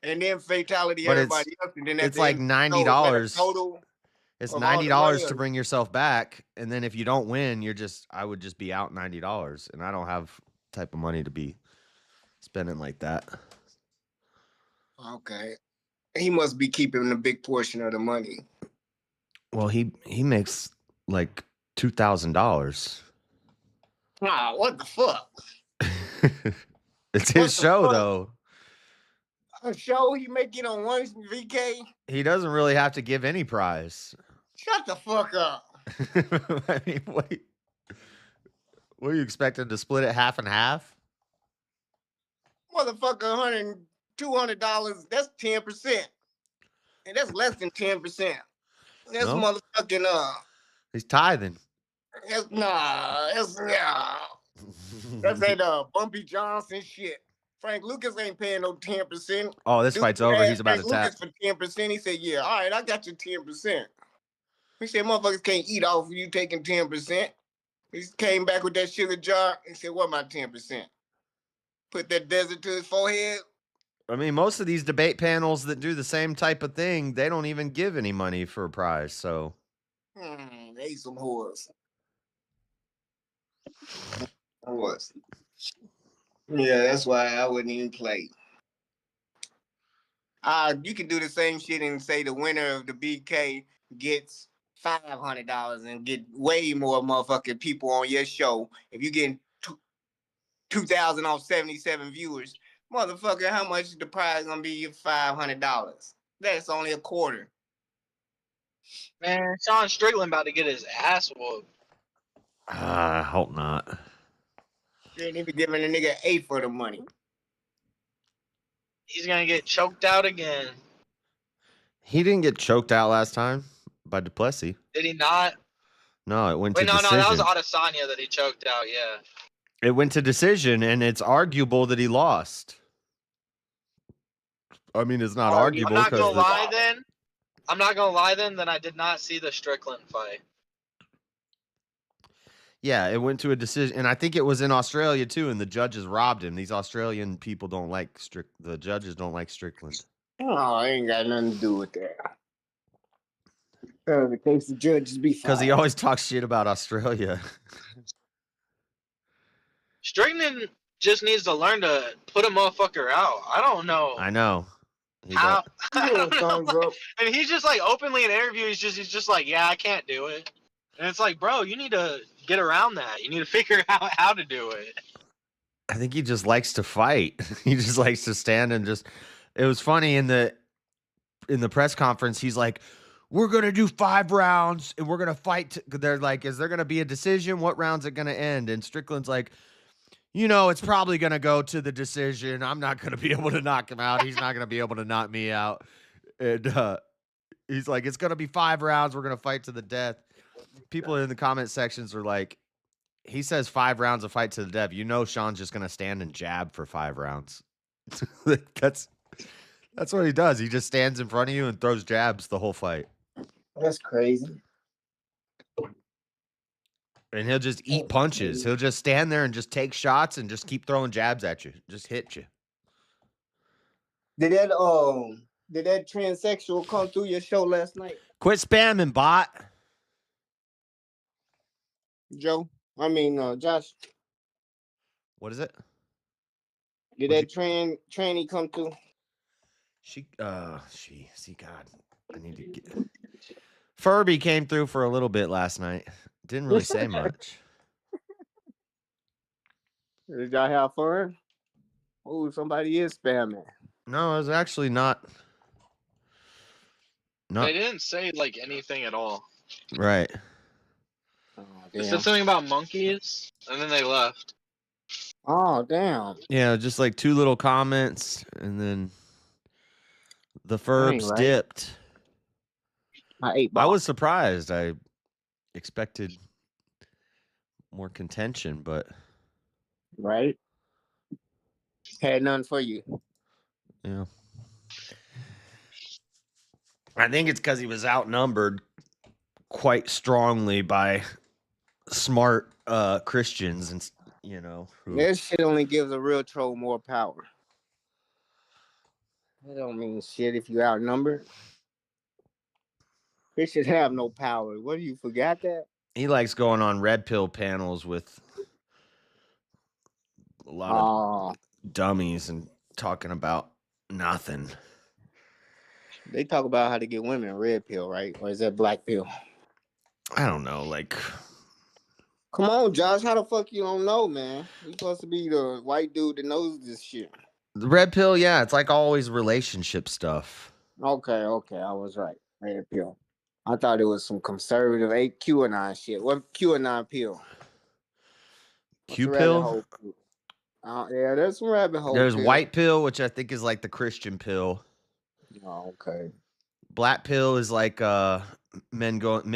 And then fatality But everybody else. And then it's like $90. Total. It's $90 to bring yourself back, and then if you don't win, I would just be out $90, and I don't have type of money to be spending like that. Okay, he must be keeping a big portion of the money. Well, he makes like $2,000. Ah, what the fuck? It's his show, though. A show he make it on one VK? He doesn't really have to give any prize. Shut the fuck up. I mean, wait. What are you expecting to split it half and half? Motherfucker, $200, that's 10%. And that's less than 10%. That's No. motherfucking, He's tithing. that's that Bumpy Johnson shit. Frank Lucas ain't paying no 10%. Oh, this fight's over. He's about to tap. Lucas for 10%. He said, yeah, all right, I got your 10%. He said, motherfuckers can't eat off of you taking 10%. He came back with that sugar jar and said, what my 10%? Put that desert to his forehead. I mean, most of these debate panels that do the same type of thing, they don't even give any money for a prize. So, They some whores. Whores. Yeah, that's why I wouldn't even play. You can do the same shit and say the winner of the BK gets $500 and get way more motherfucking people on your show. If you get 2,000 off 77 viewers, motherfucker, how much is the prize gonna be? $500. That's only a quarter. Man, Sean Strickland about to get his ass whooped. I hope not. You ain't even giving a nigga 8 for the money. He's gonna get choked out again. He didn't get choked out last time by Plessis. Did he not? No, it went to Wait, no, decision. that was Adesanya that he choked out. Yeah. It went to decision, and it's arguable that he lost. I mean, it's not arguable. I'm not gonna lie then. I'm not gonna lie then that I did not see the Strickland fight. Yeah, it went to a decision, and I think it was in Australia too. And the judges robbed him. These Australian people don't like the judges don't like Strickland. Oh, it ain't got nothing to do with that. The case the judges be Because he always talks shit about Australia. Strickland just needs to learn to put a motherfucker out. I don't know. I know. How? I don't know, thumbs up. and he's just like openly in interviews, he's just like, yeah, I can't do it. And it's like, bro, you need to get around that. You need to figure out how to do it. I think he just likes to fight. He just likes to stand and just. It was funny in the press conference. He's like, "We're gonna do 5 rounds and we're gonna fight." They're like, "Is there gonna be a decision? What round's it gonna end?" And Strickland's like, it's probably gonna go to the decision. I'm not gonna be able to knock him out. He's not gonna be able to knock me out. And he's like, "It's gonna be 5 rounds. We're gonna fight to the death." People in the comment sections are like, he says 5 rounds of fight to the death. Sean's just gonna stand and jab for 5 rounds. That's what he does. He just stands in front of you and throws jabs the whole fight. That's crazy. And he'll just eat punches. He'll just stand there and just take shots and just keep throwing jabs at you. Just hit you. Did that transsexual come through your show last night, Quit spamming, bot. Joe? Josh. What is it? Did that tranny come through? God, I need to get. Furby came through for a little bit last night. Didn't really say much. Did y'all have fun? Oh, somebody is spamming. No, it was actually not. They didn't say like anything at all. Right. Oh, They damn. said something about monkeys, and then they left. Oh, damn. Yeah, just like 2 little comments, and then the Furbs right. dipped. My 8 I ball. was surprised. I expected more contention, but Right? Had none for you. yeah. I think it's because he was outnumbered quite strongly by smart Christians, and who, That shit only gives a real troll more power. That don't mean shit if you outnumbered. Christians have no power. What, you forgot that? he likes going on red pill panels with a lot of dummies and talking about nothing. They talk about how to get women red pill, right? Or is that black pill? I don't know, like, Come on, Josh. How the fuck you don't know, man? You supposed to be the white dude that knows this shit. the red pill, yeah, it's like always relationship stuff. Okay, I was right. Red pill. I thought it was some conservative QAnon shit. What QAnon pill? What's Q the rabbit pill? hole? Yeah, there's some rabbit hole. There's pill. white pill, which I think is like the Christian pill. Oh, okay. Black pill is like men going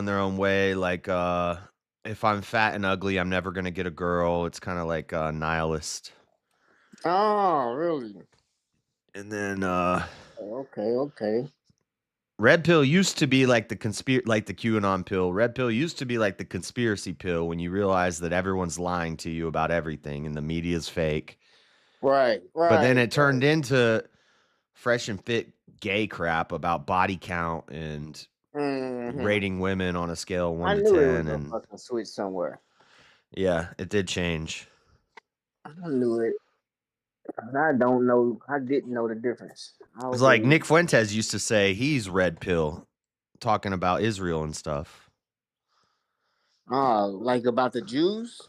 their own way. Like if I'm fat and ugly, I'm never gonna get a girl. It's kind of like nihilist. Oh, really? And then Okay. red pill used to be like the QAnon pill. Red pill used to be like the conspiracy pill when you realize that everyone's lying to you about everything and the media's fake. Right. But then it turned into fresh and fit gay crap about body count and rating women on a scale of 1 to 10. It was And a fucking switch somewhere. yeah, it did change. I knew it. I don't know. I didn't know the difference. It's like Nick Fuentes used to say he's red pill, talking about Israel and stuff. Like about the Jews?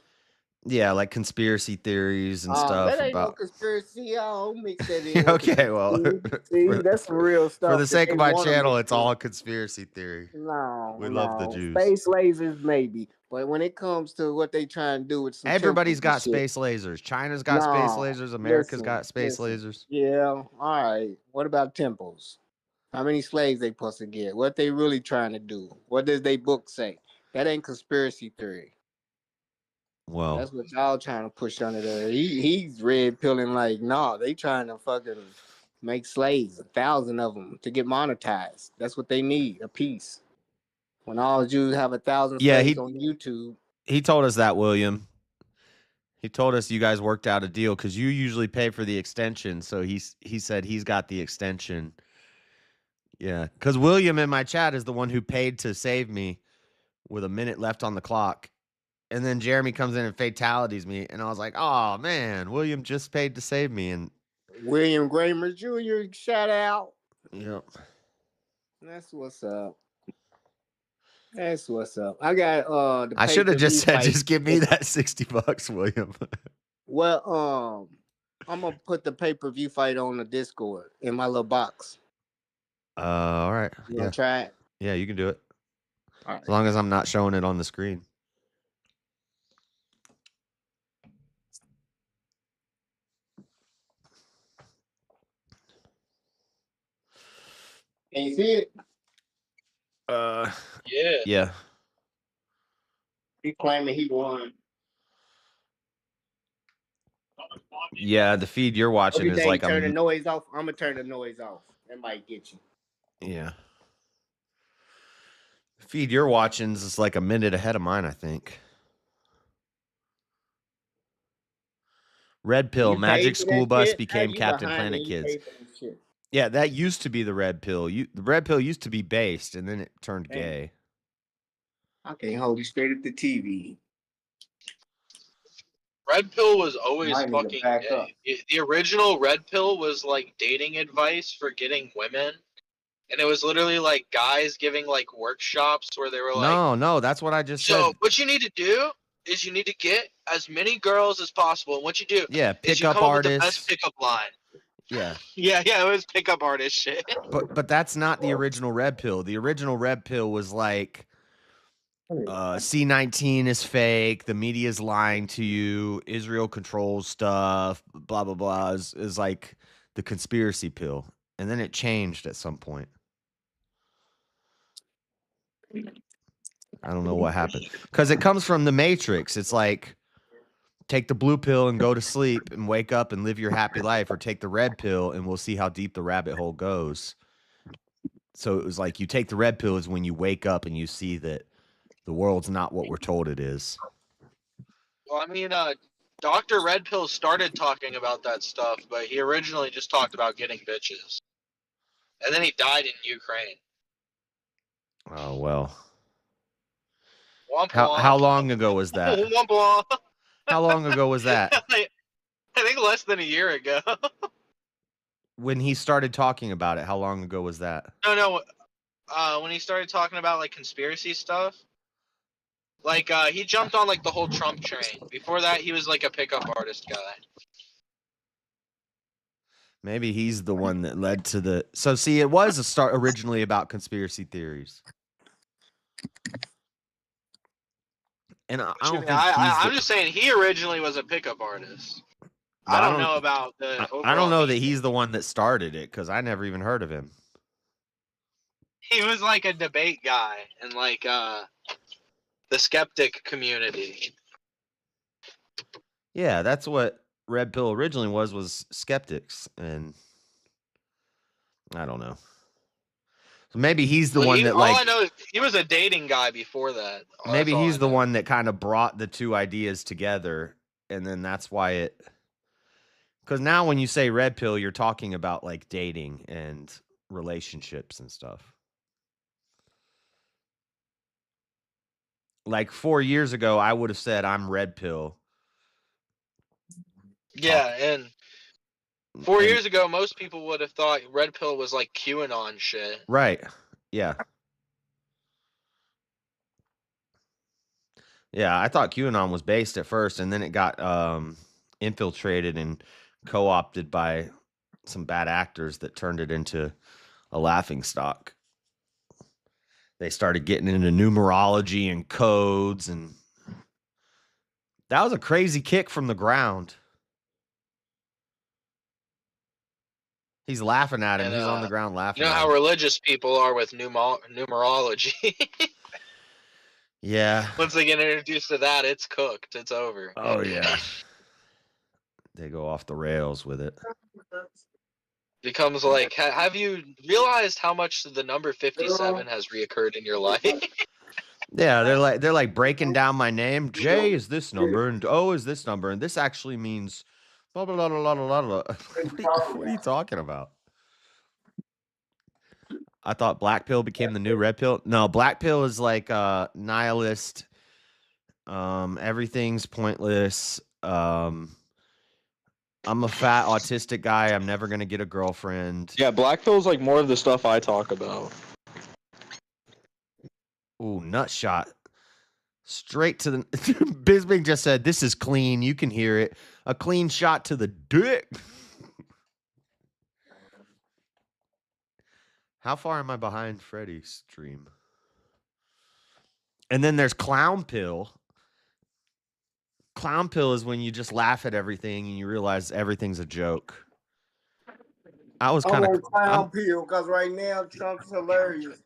Yeah, like conspiracy theories and stuff That ain't no about. conspiracy. I'll mix that in. Okay, well, See, that's some real stuff. For the sake of my channel, it's all conspiracy theory. No, We love the Jews. Space lasers, maybe, but when it comes to what they try and do with some everybody's got shit, space lasers. China's got space lasers. America's got space lasers. Yeah, all right. What about temples? How many slaves they supposed to get? What they really trying to do? What does they book say? That ain't conspiracy theory. Well, that's what y'all trying to push under there. He's red pilling like, no, they trying to fucking make slaves, 1,000 of them to get monetized. That's what they need, a piece. When all Jews have 1,000 slaves on YouTube. He told us that, William. He told us you guys worked out a deal because you usually pay for the extension. So he said he's got the extension. Yeah, because William in my chat is the one who paid to save me with a minute left on the clock. And then Jeremy comes in and fatalities me. And I was like, oh, man, William just paid to save me. And William Gramer Jr., shout out. Yep. That's what's up. That's what's up. I got the I should have just said, fight. just give me that $60, William. Well, I'm gonna put the pay-per-view fight on the Discord in my little box. All right. You wanna try it? Yeah, you can do it. All right. As long as I'm not showing it on the screen. Can you see it? Yeah. Yeah. He claiming he won. Yeah, the feed you're watching is like turn the noise off. I'm gonna turn the noise off. That might get you. Yeah. The feed you're watching is like a minute ahead of mine, I think. Red Pill, Magic School Bus became Captain Planet Kids. Yeah, that used to be the Red Pill. The Red Pill used to be based, and then it turned gay. I can't hold you straight at the TV. Red Pill was always fucking gay. The original Red Pill was like dating advice for getting women, and it was literally like guys giving like workshops where they were like, No, that's what I just said. so what you need to do is you need to get as many girls as possible. And what you do Yeah, is you pickup come up with the artists. best pickup line. Yeah. Yeah, it was pickup artist shit. But that's not the original Red Pill. The original Red Pill was like C-19 is fake, the media's lying to you, Israel controls stuff, blah blah blah is like the conspiracy pill. And then it changed at some point. I don't know what happened. Because it comes from the Matrix. It's like take the blue pill and go to sleep and wake up and live your happy life, or take the red pill and we'll see how deep the rabbit hole goes. So it was like you take the red pill is when you wake up and you see that the world's not what we're told it is. Well, I mean, Dr. Red Pill started talking about that stuff, but he originally just talked about getting bitches. And then he died in Ukraine. Oh, well. Womp How womp. long ago was that? Womp womp. How long ago was that? I think less than a year ago. When he started talking about it, how long ago was that? No. When he started talking about like conspiracy stuff, like he jumped on like the whole Trump train. Before that, he was like a pickup artist guy. Maybe he's the one that led to the. So see, it was a start originally about conspiracy theories. And I don't think I'm just saying he originally was a pickup artist. I don't know about the. I don't know that meaning. he's the one that started it because I never even heard of him. He was like a debate guy in like the skeptic community. Yeah, that's what Red Pill originally was skeptics, and I don't know. So maybe he's the one that like. All I know is he was a dating guy before that. Maybe he's the one that kind of brought the two ideas together, and then that's why it. Because now when you say Red Pill, you're talking about like dating and relationships and stuff. Like 4 years ago, I would have said I'm Red Pill. Yeah, and 4 years ago, most people would have thought Red Pill was like QAnon shit. Right. Yeah. Yeah, I thought QAnon was based at first, and then it got infiltrated and co-opted by some bad actors that turned it into a laughingstock. They started getting into numerology and codes, and that was a crazy kick from the ground. He's laughing at him. And, he's on the ground laughing. You know at how him. religious people are with numerology. Yeah. Once they get introduced to that, it's cooked. It's over. Oh yeah. They go off the rails with it. Becomes like, have you realized how much the number 57 has reoccurred in your life? Yeah, they're like breaking down my name. J is this number, and O is this number, and this actually means blah blah blah blah blah blah. What are you talking about? I thought black pill became the new red pill. No, black pill is like nihilist. Everything's pointless. I'm a fat autistic guy. I'm never gonna get a girlfriend. Yeah, black pill's like more of the stuff I talk about. Ooh, nut shot. Straight to the Bisbing just said, this is clean. You can hear it. A clean shot to the dick. How far am I behind Freddy's stream? And then there's clown pill. Clown pill is when you just laugh at everything and you realize everything's a joke. I was kind of clown pill because right now Trump's hilarious.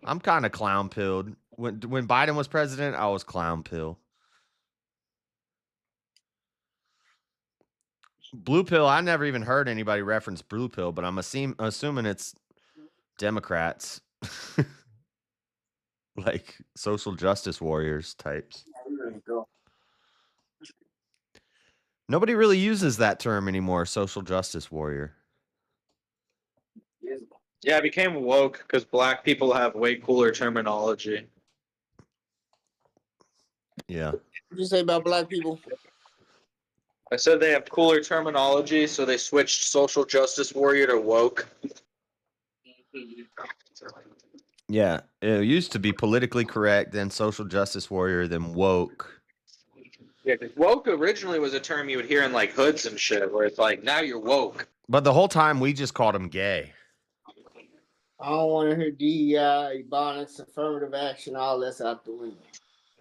I'm kind of clown pilled. When Biden was president, I was clown pill. Blue pill, I never even heard anybody reference blue pill, but I'm assuming it's Democrats. Like social justice warriors types. Nobody really uses that term anymore, social justice warrior. Yeah, it became woke because black people have way cooler terminology. Yeah. What did you say about black people? I said they have cooler terminology, so they switched social justice warrior to woke. Yeah, it used to be politically correct, then social justice warrior, then woke. Yeah, 'cause woke originally was a term you would hear in like hoods and shit, where it's like, now you're woke. But the whole time we just called him gay. I don't want to hear DEI, Ebonics, affirmative action, all that's out the window.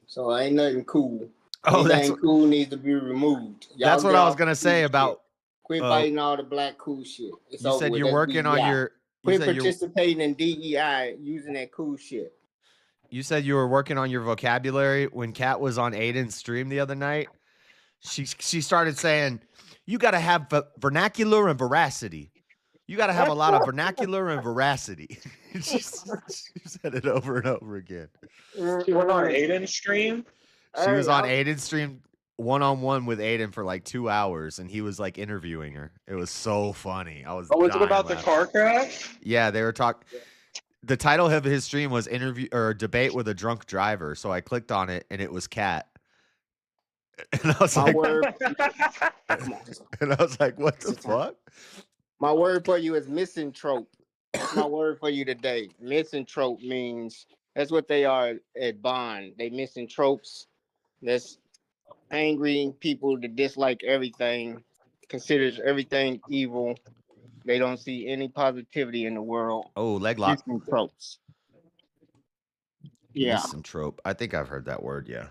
So ain't nothing cool. Oh, Anything cool needs to be removed. That's what get I was off gonna the say cool about. shit. Quit fighting all the black cool shit. It's You over said with. you're That's working on DEI. your. Quit participating in DEI using that cool shit. You said you were working on your vocabulary when Kat was on Aiden's stream the other night. She started saying, "You got to have vernacular and veracity. You got to have a lot of vernacular and veracity." she said it over and over again. She went on Aiden's stream. She was on Aiden's stream one-on-one with Aiden for like 2 hours, and he was like interviewing her. It was so funny. I was. Oh, was it dying about the laughing. car crash? Yeah, they were talking. The title of his stream was "Interview or Debate with a Drunk Driver." So I clicked on it, and it was Kat. And I was My like, word. and I was like, "What the fuck?" My word for you is misanthrope. That's my word for you today. Misanthrope means that's what they are at Bond. They misanthropes. That's angry people that dislike everything, considers everything evil. They don't see any positivity in the world. Oh, leg lock. Misanthropes. Yeah. Misanthrope. I think I've heard that word. Yeah.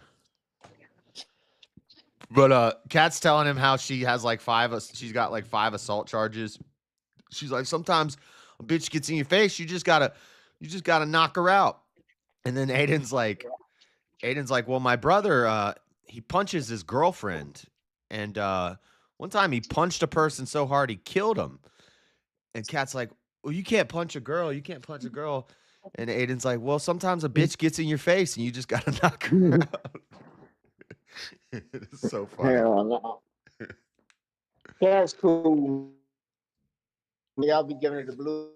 But Kat's telling him how she has like she's got like 5 assault charges. She's like, sometimes a bitch gets in your face, you just gotta knock her out. And then Aiden's like, well, my brother, he punches his girlfriend, and one time he punched a person so hard he killed him. And Kat's like, well, you can't punch a girl. And Aiden's like, well, sometimes a bitch gets in your face and you just gotta knock her out. It's so funny. Hell no. That's cool. Y'all be giving her the blue,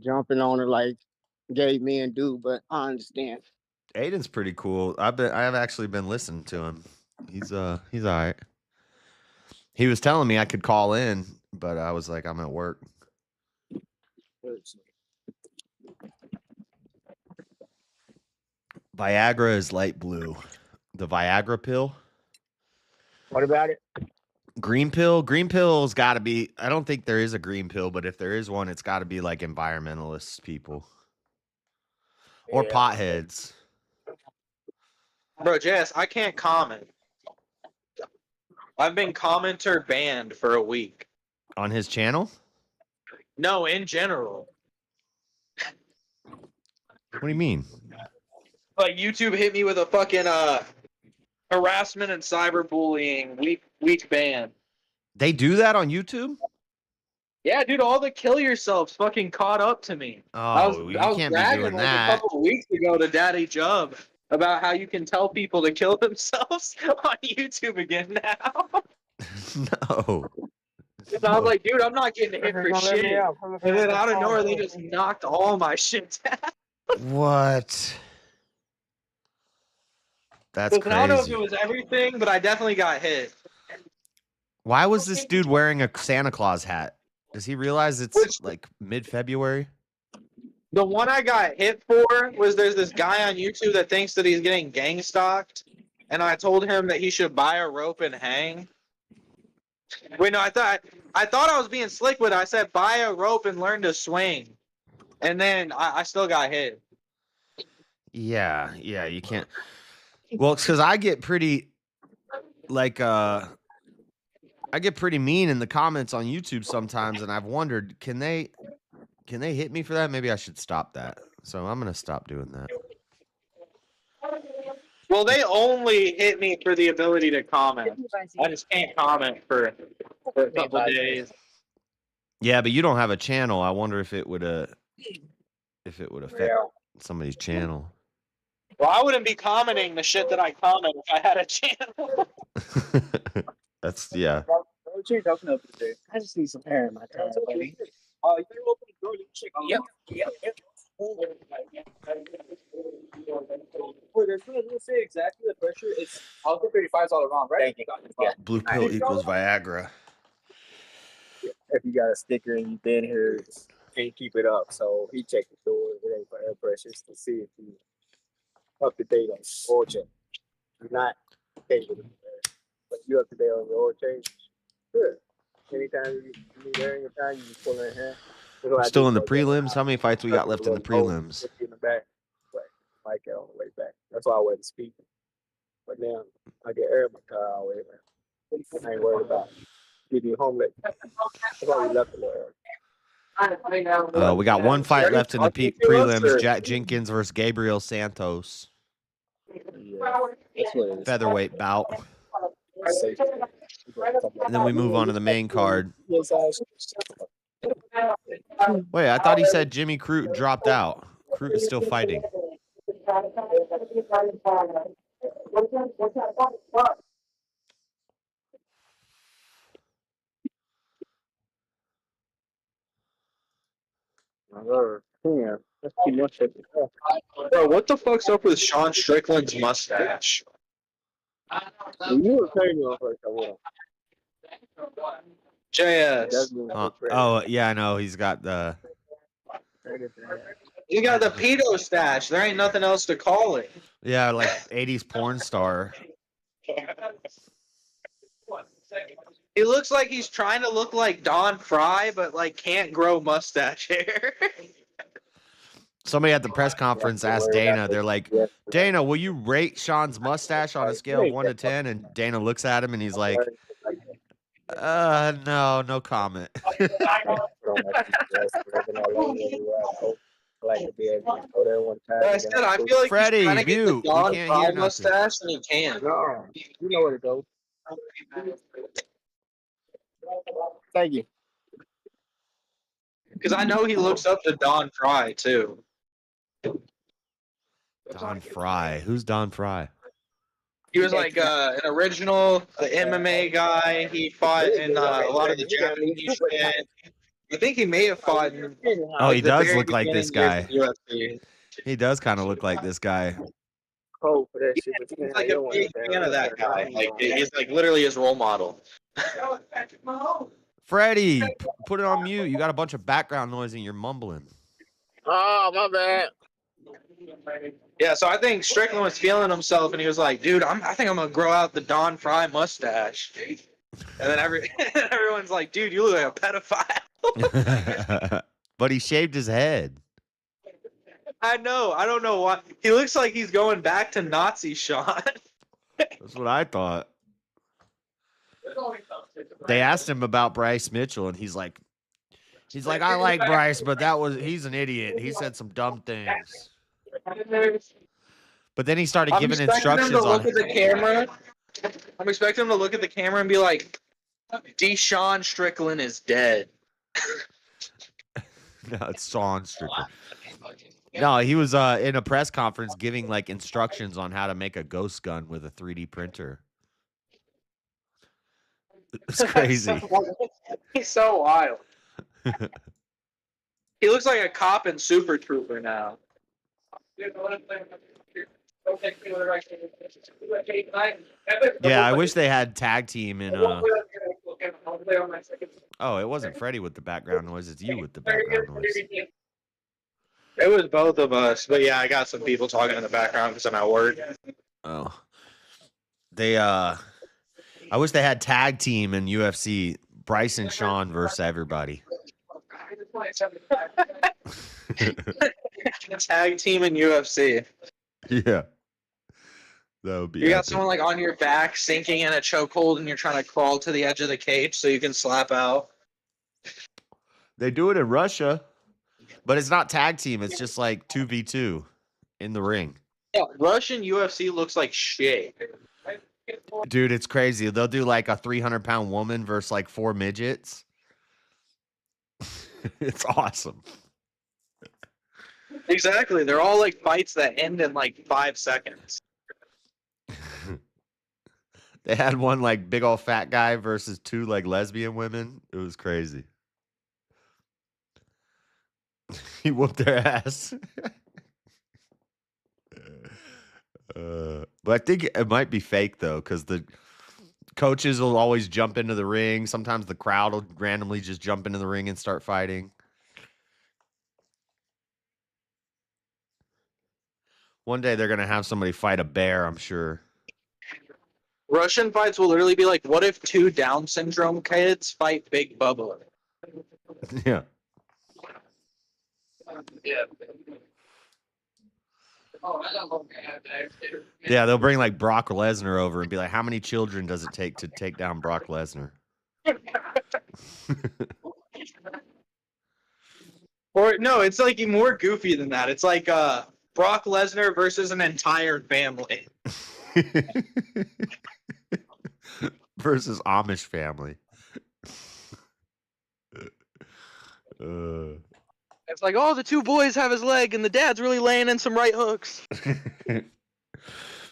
jumping on her like gay men do, but I understand. Aiden's pretty cool. I've actually been listening to him. He's all right. He was telling me I could call in, but I was like, I'm at work. Viagra is light blue. The Viagra pill. What about it? Green pill? Green pill's got to be, I don't think there is a green pill, but if there is one, it's got to be like environmentalist people. Or potheads. Bro, Jess, I can't comment. I've been commenter banned for a week. On his channel? No, in general. What do you mean? Like, YouTube hit me with a fucking harassment and cyberbullying week ban. They do that on YouTube? Yeah, dude, all the kill yourselves fucking caught up to me. Oh, you can't be doing like that. a couple of weeks ago to Daddy Jub about how you can tell people to kill themselves on YouTube again now. No. And I was like, dude, I'm not getting hit for shit. And then out of nowhere, they just knocked all my shit down. What? That's I don't know if crazy. it was everything, but I definitely got hit. Why was this dude wearing a Santa Claus hat? Does he realize it's like mid-February? The one I got hit for was there's this guy on YouTube that thinks that he's getting gang stalked, and I told him that he should buy a rope and hang. Wait, no, I thought I was being slick with it. I said buy a rope and learn to swing, and then I still got hit. Yeah, you can't. Well, it's because I get pretty, like, I get pretty mean in the comments on YouTube sometimes, and I've wondered, can they hit me for that? Maybe I should stop that. So I'm gonna stop doing that. Well, they only hit me for the ability to comment. I just can't comment for a couple days. Yeah, but you don't have a channel. I wonder if it would affect somebody's channel. Well, I wouldn't be commenting the shit that I comment if I had a channel. That's yeah. What you talking about today? I just need some air in my tire, buddy. You better open the door. You check. Yep. Wait, there's no say exactly the pressure. It's Alpha 35s all around, right? Yeah. Blue pill equals Viagra. If you got a sticker and you've been here, can't keep it up. So he checked the door today for air pressures to see if he up to date on oil change. Not okay with it, but you up to date on your oil change. Good. Anytime you need air in your time, you just pull in hand. We're still in the prelims. How many fights we got left in the prelims? In the back, but might get on the way back. That's why I wasn't speaking. But now I get air in my car all the way around. I ain't worried about getting home late. That's why we left the air. We got one fight left in the prelims. Jack Jenkins versus Gabriel Santos. Featherweight bout. And then we move on to the main card. Wait, I thought he said Jimmy Crute dropped out. Crute is still fighting. That's too much. Bro, what the fuck's up with Sean Strickland's mustache? You were paying off like I would. JS. Oh, yeah, I know. He's got the... You got the pedo stash. There ain't nothing else to call it. Yeah, like 80s porn star. He looks like he's trying to look like Don Fry, but like can't grow mustache hair. Somebody at the press conference asked Dana, they're like, Dana, will you rate Sean's mustache on a scale of 1 to 10? And Dana looks at him and he's like, no comment. I said, I feel like Freddie, he's trying to get the mute. Don We can't Fry hear nothing. mustache, and he can't. No, you know where to go. Thank you. Because I know he looks up to Don Fry, too. Don Fry. Who's Don Fry? He was like an original MMA guy. He fought in a lot of the Japanese shit. I think he may have fought in... Oh, he the does very look like this beginning guy. years of UFC. He does kind of look like this guy. Oh, for that shit, but you He's can't like have a one big down. fan of that guy. Like, he's like literally his role model. Freddie, put it on mute. You got a bunch of background noise and you're mumbling. Oh, my bad. Yeah, so I think Strickland was feeling himself, and he was like, "Dude, I think I'm gonna grow out the Don Fry mustache." And then everyone's like, "Dude, you look like a pedophile." But he shaved his head. I know. I don't know why. He looks like he's going back to Nazi Sean. That's what I thought. They asked him about Bryce Mitchell, and he's like, I like Bryce, but he's an idiot. He said some dumb things. But then he started giving instructions on. Look at the camera. I'm expecting him to look at the camera and be like, "Deshaun Strickland is dead." No, it's Sean Strickland. No, he was in a press conference giving like instructions on how to make a ghost gun with a 3D printer. It's crazy. He's so wild. He looks like a cop in Super Trooper now. Yeah, I wish they had tag team in Oh, it wasn't Freddie with the background noise, it's you with the background noise. It was both of us, but yeah, I got some people talking in the background because I'm at work. Oh. I wish they had tag team in UFC. Bryce and Sean versus everybody. Tag team in UFC. Yeah. That would be You got epic. someone like on your back sinking in a chokehold and you're trying to crawl to the edge of the cage so you can slap out. They do it in Russia, but it's not tag team. It's just like 2v2 in the ring. Yeah, Russian UFC looks like shit. Dude, it's crazy. They'll do like a 300-pound woman versus like 4 midgets. It's awesome. Exactly. They're all like fights that end in like 5 seconds. They had one like big old fat guy versus 2 like lesbian women. It was crazy. He whooped their ass. But I think it might be fake though, because the coaches will always jump into the ring. Sometimes the crowd will randomly just jump into the ring and start fighting. One day they're gonna have somebody fight a bear. I'm sure. Russian fights will literally be like, what if 2 Down syndrome kids fight Big Bubba? Yeah. Yeah. Yeah, they'll bring like Brock Lesnar over and be like, "How many children does it take to take down Brock Lesnar?" Or no, it's like more goofy than that. It's like Brock Lesnar versus an entire family. Versus Amish family. It's like, oh, the 2 boys have his leg, and the dad's really laying in some right hooks.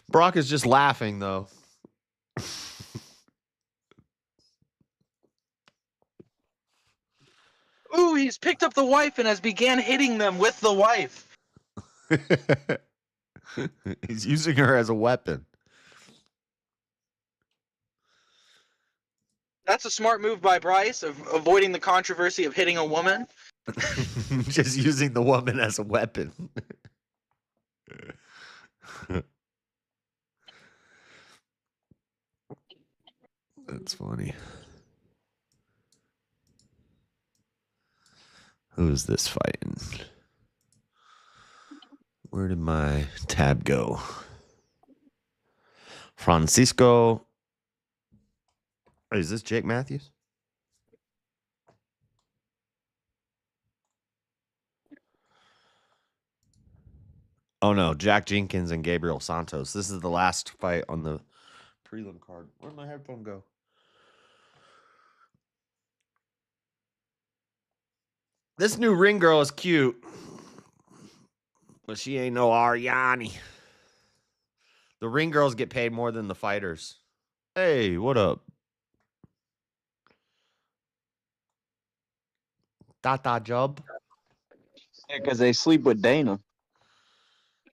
Brock is just laughing though. Ooh, he's picked up the wife and has began hitting them with the wife. He's using her as a weapon. That's a smart move by Bryce of avoiding the controversy of hitting a woman. Just using the woman as a weapon. That's funny. Who is this fighting? Where did my tab go? Francisco. Is this Jake Matthews? Oh no, Jack Jenkins and Gabriel Santos. This is the last fight on the prelim card. Where'd my headphone go? This new ring girl is cute, but she ain't no Ariani. The ring girls get paid more than the fighters. Hey, what up? Tata job. Yeah, because they sleep with Dana.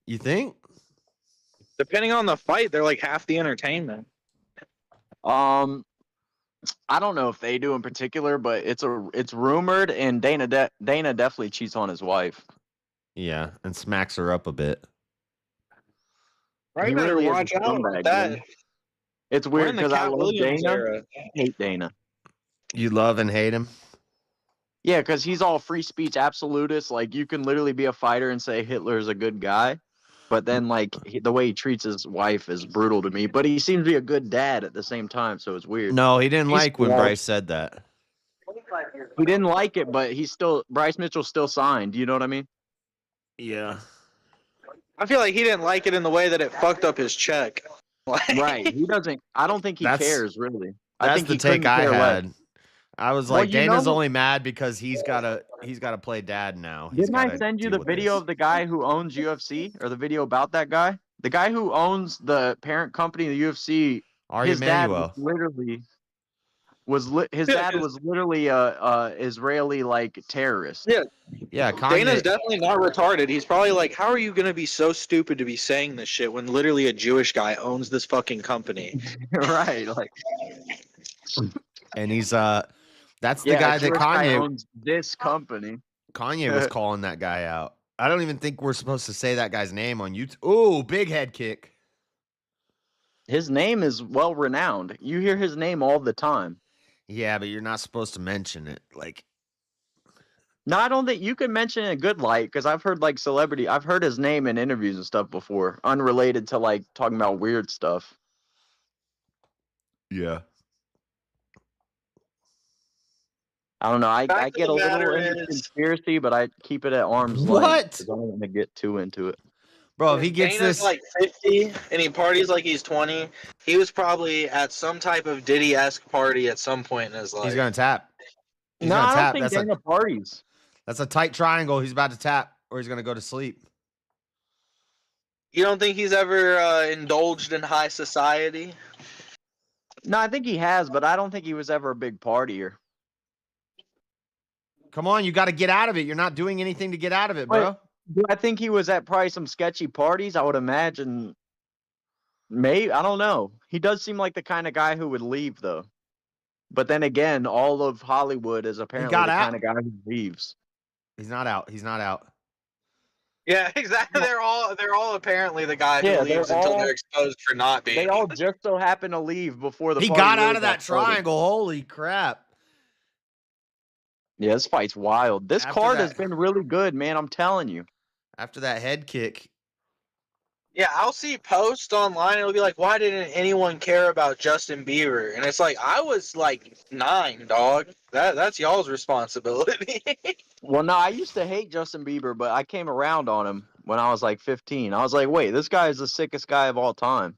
You think? Depending on the fight, they're like half the entertainment. I don't know if they do in particular, but it's rumored, and Dana definitely cheats on his wife. Yeah, and smacks her up a bit. Right, He better really is a watch out scumbag, with that. dude. It's We're weird in the because I Cat love Williams Dana. era. I hate Dana. You love and hate him? Yeah, because he's all free speech absolutist. Like, you can literally be a fighter and say Hitler's a good guy. But then, like, the way he treats his wife is brutal to me. But he seems to be a good dad at the same time, so it's weird. No, he didn't He's like when flawed. Bryce said that. He didn't like it, but Bryce Mitchell still signed. You know what I mean? Yeah. I feel like he didn't like it in the way that it fucked up his check. Right. He doesn't. I don't think he cares, really. I That's think the he take couldn't I care had. less. I was Well, like, you Dana's know- only mad because he's gotta play dad now. He's Didn't I gotta send you deal the with video this. of the guy who owns UFC, or the video about that guy? The guy who owns the parent company of the UFC. Ari His dad Emanuel. his dad was literally a Israeli like terrorist. Yeah. Yeah, Dana's Kanye. definitely not retarded. He's probably like, how are you going to be so stupid to be saying this shit when literally a Jewish guy owns this fucking company? Right. Like, And he's that's the yeah, guy a that Jewish guy Kanye owns this company. was calling that guy out. I don't even think we're supposed to say that guy's name on YouTube. Ooh, big head kick. His name is well renowned. You hear his name all the time. Yeah, but you're not supposed to mention it. Like, No, I don't think you can mention it in a good light, because I've heard like I've heard his name in interviews and stuff before, unrelated to like talking about weird stuff. yeah. I don't know. I Fact of get the a little matter into is- conspiracy, but I keep it at arm's What? length. 'Cause I don't want to get too into it. Bro, if he gets Dana's this like 50 and he parties like he's 20. He was probably at some type of Diddy-esque party at some point in his life. he's gonna tap. He's No, gonna I tap. don't think That's Dana parties. that's a tight triangle. He's about to tap, or he's gonna go to sleep. You don't think he's ever indulged in high society? No, I think he has, but I don't think he was ever a big partier. Come on, you got to get out of it. You're not doing anything to get out of it, bro. Do I think he was at probably some sketchy parties? I would imagine. Maybe, I don't know. He does seem like the kind of guy who would leave, though. But then again, all of Hollywood is apparently the got out. kind of guy who leaves. He's not out. He's not out. Yeah, exactly. They're all apparently the guy who Yeah, leaves until they're exposed for not being. They all just so happen to leave before the He party got out really of that started. triangle. Holy crap. Yeah, this fight's wild. This After card that- has been really good, man. I'm telling you. After that head kick. Yeah, I'll see posts online. It'll be like, "Why didn't anyone care about Justin Bieber?" And it's like, I was like 9, dog. That's y'all's responsibility. Well, no, I used to hate Justin Bieber, but I came around on him when I was like 15. I was like, wait, this guy is the sickest guy of all time.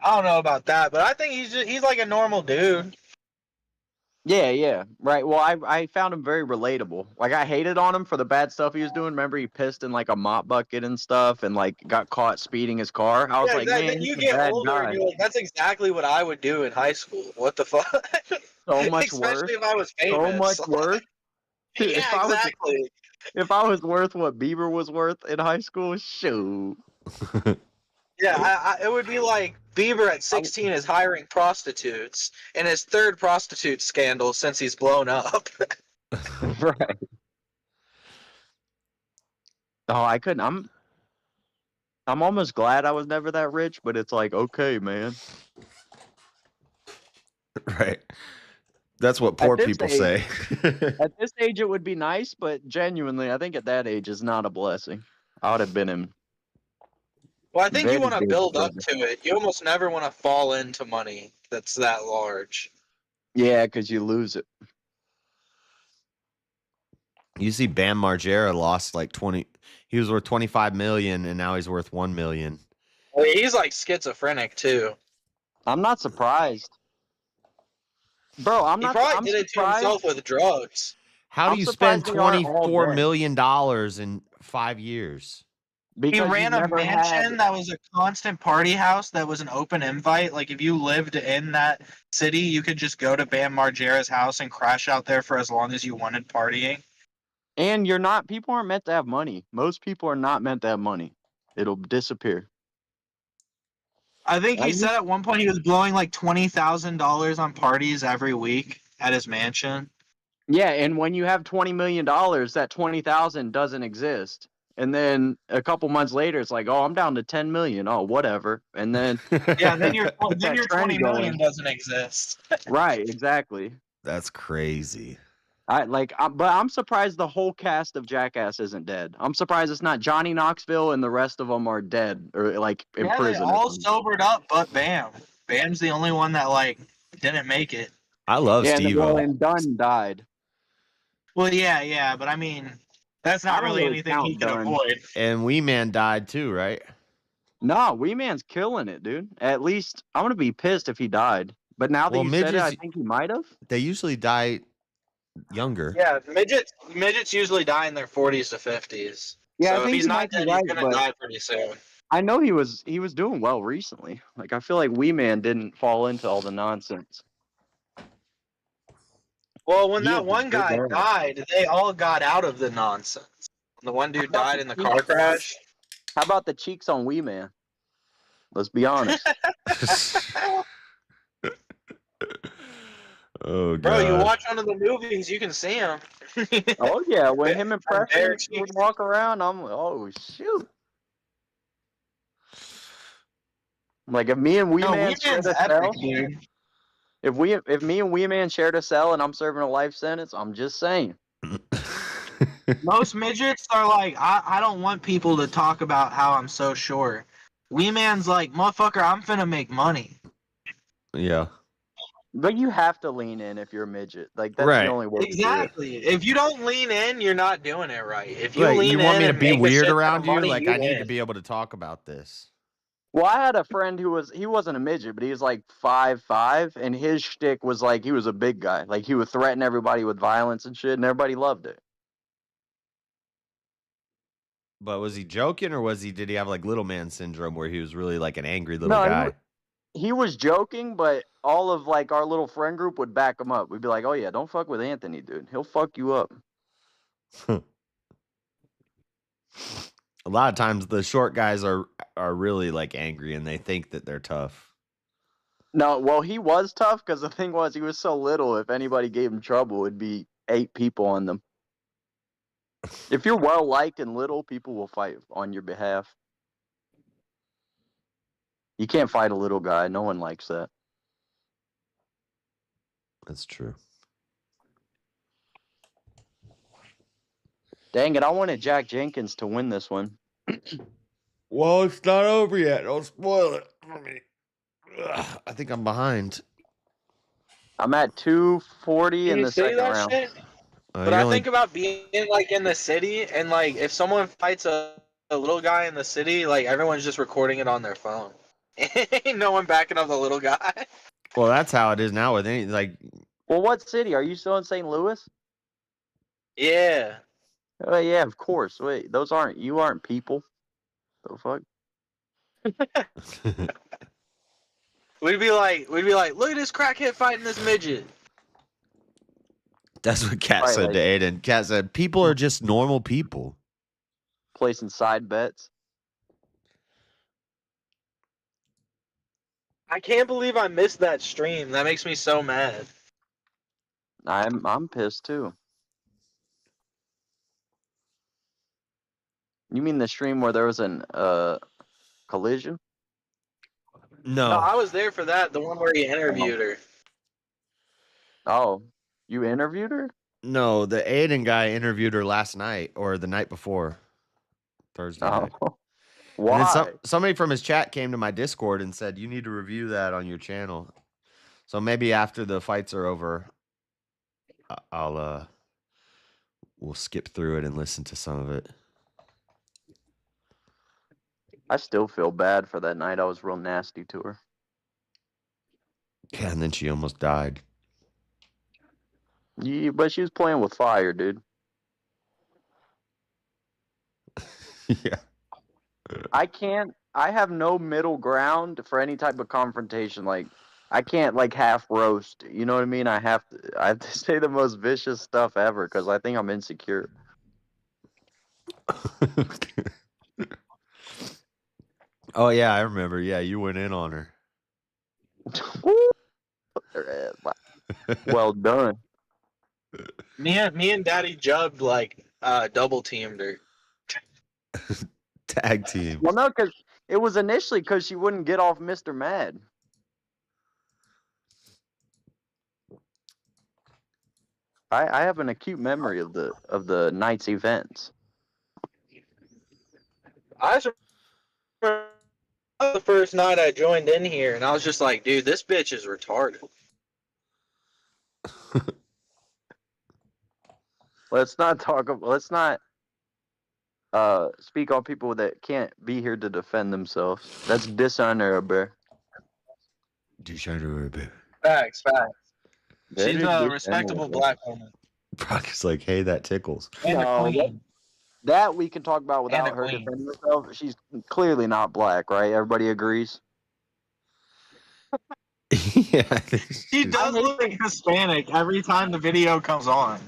I don't know about that, but I think he's like a normal dude. Yeah, right. Well, I found him very relatable. Like, I hated on him for the bad stuff he was doing. Remember, he pissed in like a mop bucket and stuff, and like got caught speeding his car. I was Yeah, like, exactly. man, Then you he's a get bad older guy. and you're like, that's exactly what I would do in high school. What the fuck? So much worse. Especially if I was famous. So much worse. Dude, Yeah, if I was- exactly. If I was worth what Bieber was worth in high school, shoot. Yeah, it would be like Bieber at 16 is hiring prostitutes, and his third prostitute scandal since he's blown up. Right. Oh, I couldn't. I'm almost glad I was never that rich, but it's like, okay, man. Right. That's what poor this people age- say. At this age, it would be nice, but genuinely, I think at that age is not a blessing. I would have been him. Well, I think Very you want to big build up brother. to it. You almost never want to fall into money that's that large. Yeah, because you lose it. You see Bam Margera lost like 20. He was worth 25 million and now he's worth 1 million. Well, he's like schizophrenic too. I'm not surprised. Bro, I'm He not probably I'm did it to surprised. himself with drugs. How do I'm you spend surprised they aren't all $24 dead. million in 5 years? Because He you ran a never mansion had- that was a constant party house that was an open invite. Like if you lived in that city, you could just go to Bam Margera's house and crash out there for as long as you wanted partying. And people aren't meant to have money. Most people are not meant to have money. It'll disappear. I think he said at one point he was blowing like $20,000 on parties every week at his mansion. Yeah, and when you have $20 million, that 20,000 doesn't exist. And then a couple months later, it's like, oh, I'm down to 10 million. Oh, whatever. And then Yeah, then your that trend 20 million going. doesn't exist. Right, exactly. That's crazy. But I'm surprised the whole cast of Jackass isn't dead. I'm surprised it's not Johnny Knoxville and the rest of them are dead or like in Yeah, they prison. or all something. sobered up, but Bam. Bam's the only one that like didn't make it. I love Yeah, Steve-O. and Dunn died. Well, yeah, but I mean, that's I not don't really really anything count he could Dunn. avoid. And Wee Man died too, right? No, Wee Man's killing it, dude. At least I'm gonna be pissed if he died. But now that Well, you said it, I midgets- think he might have. They usually die younger. Yeah, midgets usually die in their 40s to 50s. Yeah, I So if think he's you not might be dead, right, he's gonna but- die pretty soon. I know he was doing well recently. Like I feel like Wee Man didn't fall into all the nonsense. Well, when He that has a one good guy arm. died, they all got out of the nonsense. The one dude died in the car crash. How about the cheeks on Wee Man? Let's be honest. Oh god. Bro, you watch one of the movies, you can see him. Oh yeah, when him and Bare Preston cheeks. would walk around, oh shoot. Like if me and Wee No, Man Wee shared Man's a cell, epic, dude. if me and Wee Man shared a cell and I'm serving a life sentence, I'm just saying. Most midgets are like, I don't want people to talk about how I'm so short. Wee Man's like, motherfucker, I'm finna make money. Yeah. But you have to lean in if you're a midget. Like that's Right. the only way. to do it. Exactly. If you don't lean in, you're not doing it right. If you Like, lean you in want me to and be make a weird shit ton around of you? money, Like you I need to win. be able to talk about this. Well, I had a friend he wasn't a midget, but he was like 5'5", and his shtick was like he was a big guy. Like he would threaten everybody with violence and shit, and everybody loved it. But was he joking or did he have like little man syndrome where he was really like an angry little No, guy? He was joking, but all of like our little friend group would back him up. We'd be like, "Oh yeah, don't fuck with Anthony, dude. He'll fuck you up." A lot of times the short guys are really like angry and they think that they're tough. No, well, he was tough because the thing was he was so little. If anybody gave him trouble, it'd be 8 people on them. If you're well liked and little, people will fight on your behalf. You can't fight a little guy. No one likes that. That's true. Dang it! I wanted Jack Jenkins to win this one. Well, it's not over yet. Don't spoil it for me. Ugh, I think I'm behind. I'm at 240 Can in you the see second that round. shit? But you're I only- think about being like in the city and like if someone fights a little guy in the city, like everyone's just recording it on their phone. Ain't no one backing up the little guy. Well, that's how it is now with any like. Well, what city? Are you still in St. Louis? Yeah. Oh yeah, of course. Wait, you aren't people. The fuck? We'd be like, look at this crackhead fighting this midget. That's what Kat Right, said like- to Aiden. Kat said, "People are just normal people." Placing side bets. I can't believe I missed that stream. That makes me so mad. I'm pissed too. You mean the stream where there was an collision? No, I was there for that. The one where he interviewed her. Oh, you interviewed her? No, the Aiden guy interviewed her last night or the night before, Thursday night. Oh, And why? then somebody from his chat came to my Discord and said, "You need to review that on your channel." So maybe after the fights are over, we'll skip through it and listen to some of it. I still feel bad for that night. I was real nasty to her. Yeah, and then she almost died. Yeah, but she was playing with fire, dude. Yeah. I have no middle ground for any type of confrontation. Like, I can't like half roast. You know what I mean? I have to say the most vicious stuff ever because I think I'm insecure. Oh yeah, I remember. Yeah, you went in on her. Well done. Me and Daddy Jubbed like double teamed her. Tag team. Well, no, because it was initially because she wouldn't get off Mr. Mad. I have an acute memory of the night's events. I just remember the first night I joined in here, and I was just like, dude, this bitch is retarded. Let's not speak on people that can't be here to defend themselves. That's dishonorable. Facts. That She's is a respectable dishonorable. black woman. Brock is like, "Hey, that tickles." And a No, queen. That we can talk about without a her queen. defending herself. She's clearly not black, right? Everybody agrees. Yeah, I think She she's- does look like Hispanic every time the video comes on.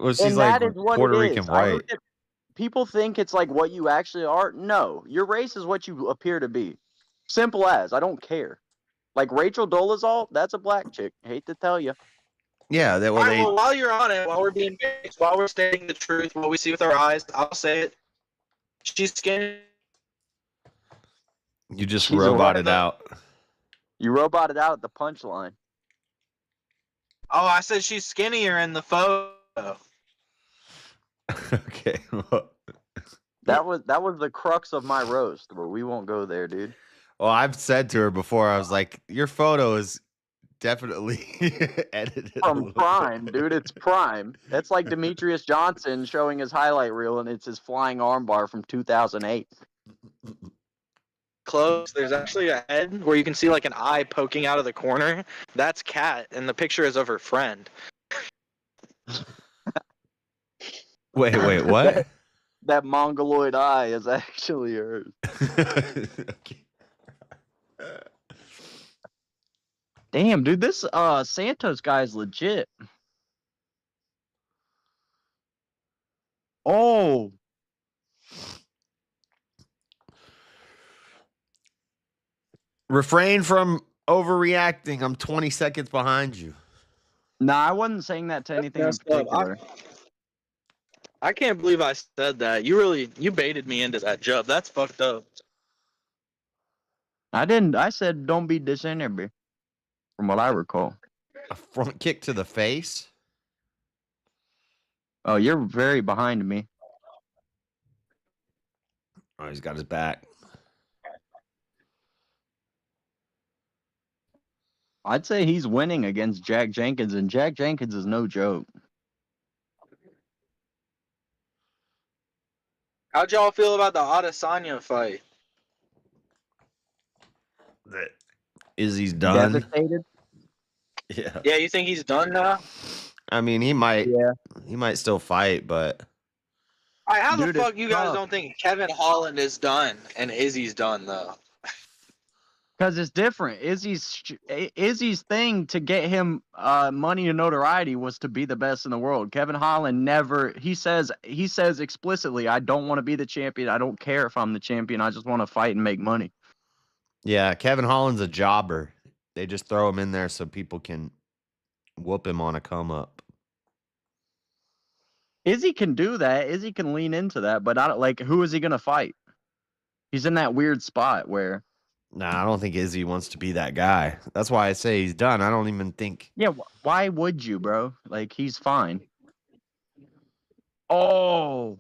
well, she's And like that is what Puerto it Rican is. I white. look at- people think it's like what you actually are. No, your race is what you appear to be. Simple as. I don't care. Like Rachel Dolezal, that's a black chick. Hate to tell you. Yeah, All right, well, while you're on it, while we're being based, while we're stating the truth, what we see with our eyes, I'll say it. She's skinny. you just She's a roboted what? out. You roboted out at the punchline. Oh, I said she's skinnier in the photo. Okay. Well, That was the crux of my roast, but we won't go there, dude. I've said to her before, I was like, "Your photo is definitely edited a From little Prime, bit." dude. It's Prime. That's like Demetrius Johnson showing his highlight reel, and it's his flying armbar from 2008. Close. There's actually a head where you can see like an eye poking out of the corner. That's Kat, and the picture is of her friend. Wait, what? That mongoloid eye is actually hers. Okay. Damn, dude, this Santos guy is legit. Oh, Refrain from overreacting. I'm 20 seconds behind you. nah, I wasn't saying that to anything in messed up. particular. I can't believe I said that. You baited me into that job. That's fucked up. I didn't. I said don't be disinterested, from what I recall. A front kick to the face? Oh, you're very behind me. Oh, he's got his back. I'd say he's winning against Jack Jenkins, and Jack Jenkins is no joke. How'd y'all feel about the Adesanya fight? Izzy's done. Devastated? Yeah. Yeah, you think he's done now? I mean, he might. Yeah. He might still fight, but All right, how Dude, the fuck it's you guys tough. don't think Kevin Holland is done and Izzy's done though? Because it's different. Izzy's thing to get him money and notoriety was to be the best in the world. Kevin Holland never. He says explicitly, "I don't want to be the champion. I don't care if I'm the champion. I just want to fight and make money." yeah, Kevin Holland's a jobber. They just throw him in there so people can whoop him on a come up. Izzy can do that. Izzy can lean into that, but I don't like. Who is he gonna fight? He's in that weird spot where. Nah, I don't think Izzy wants to be that guy. That's why I say he's done. I don't even think. Yeah, why would you, bro? Like, he's fine. Oh.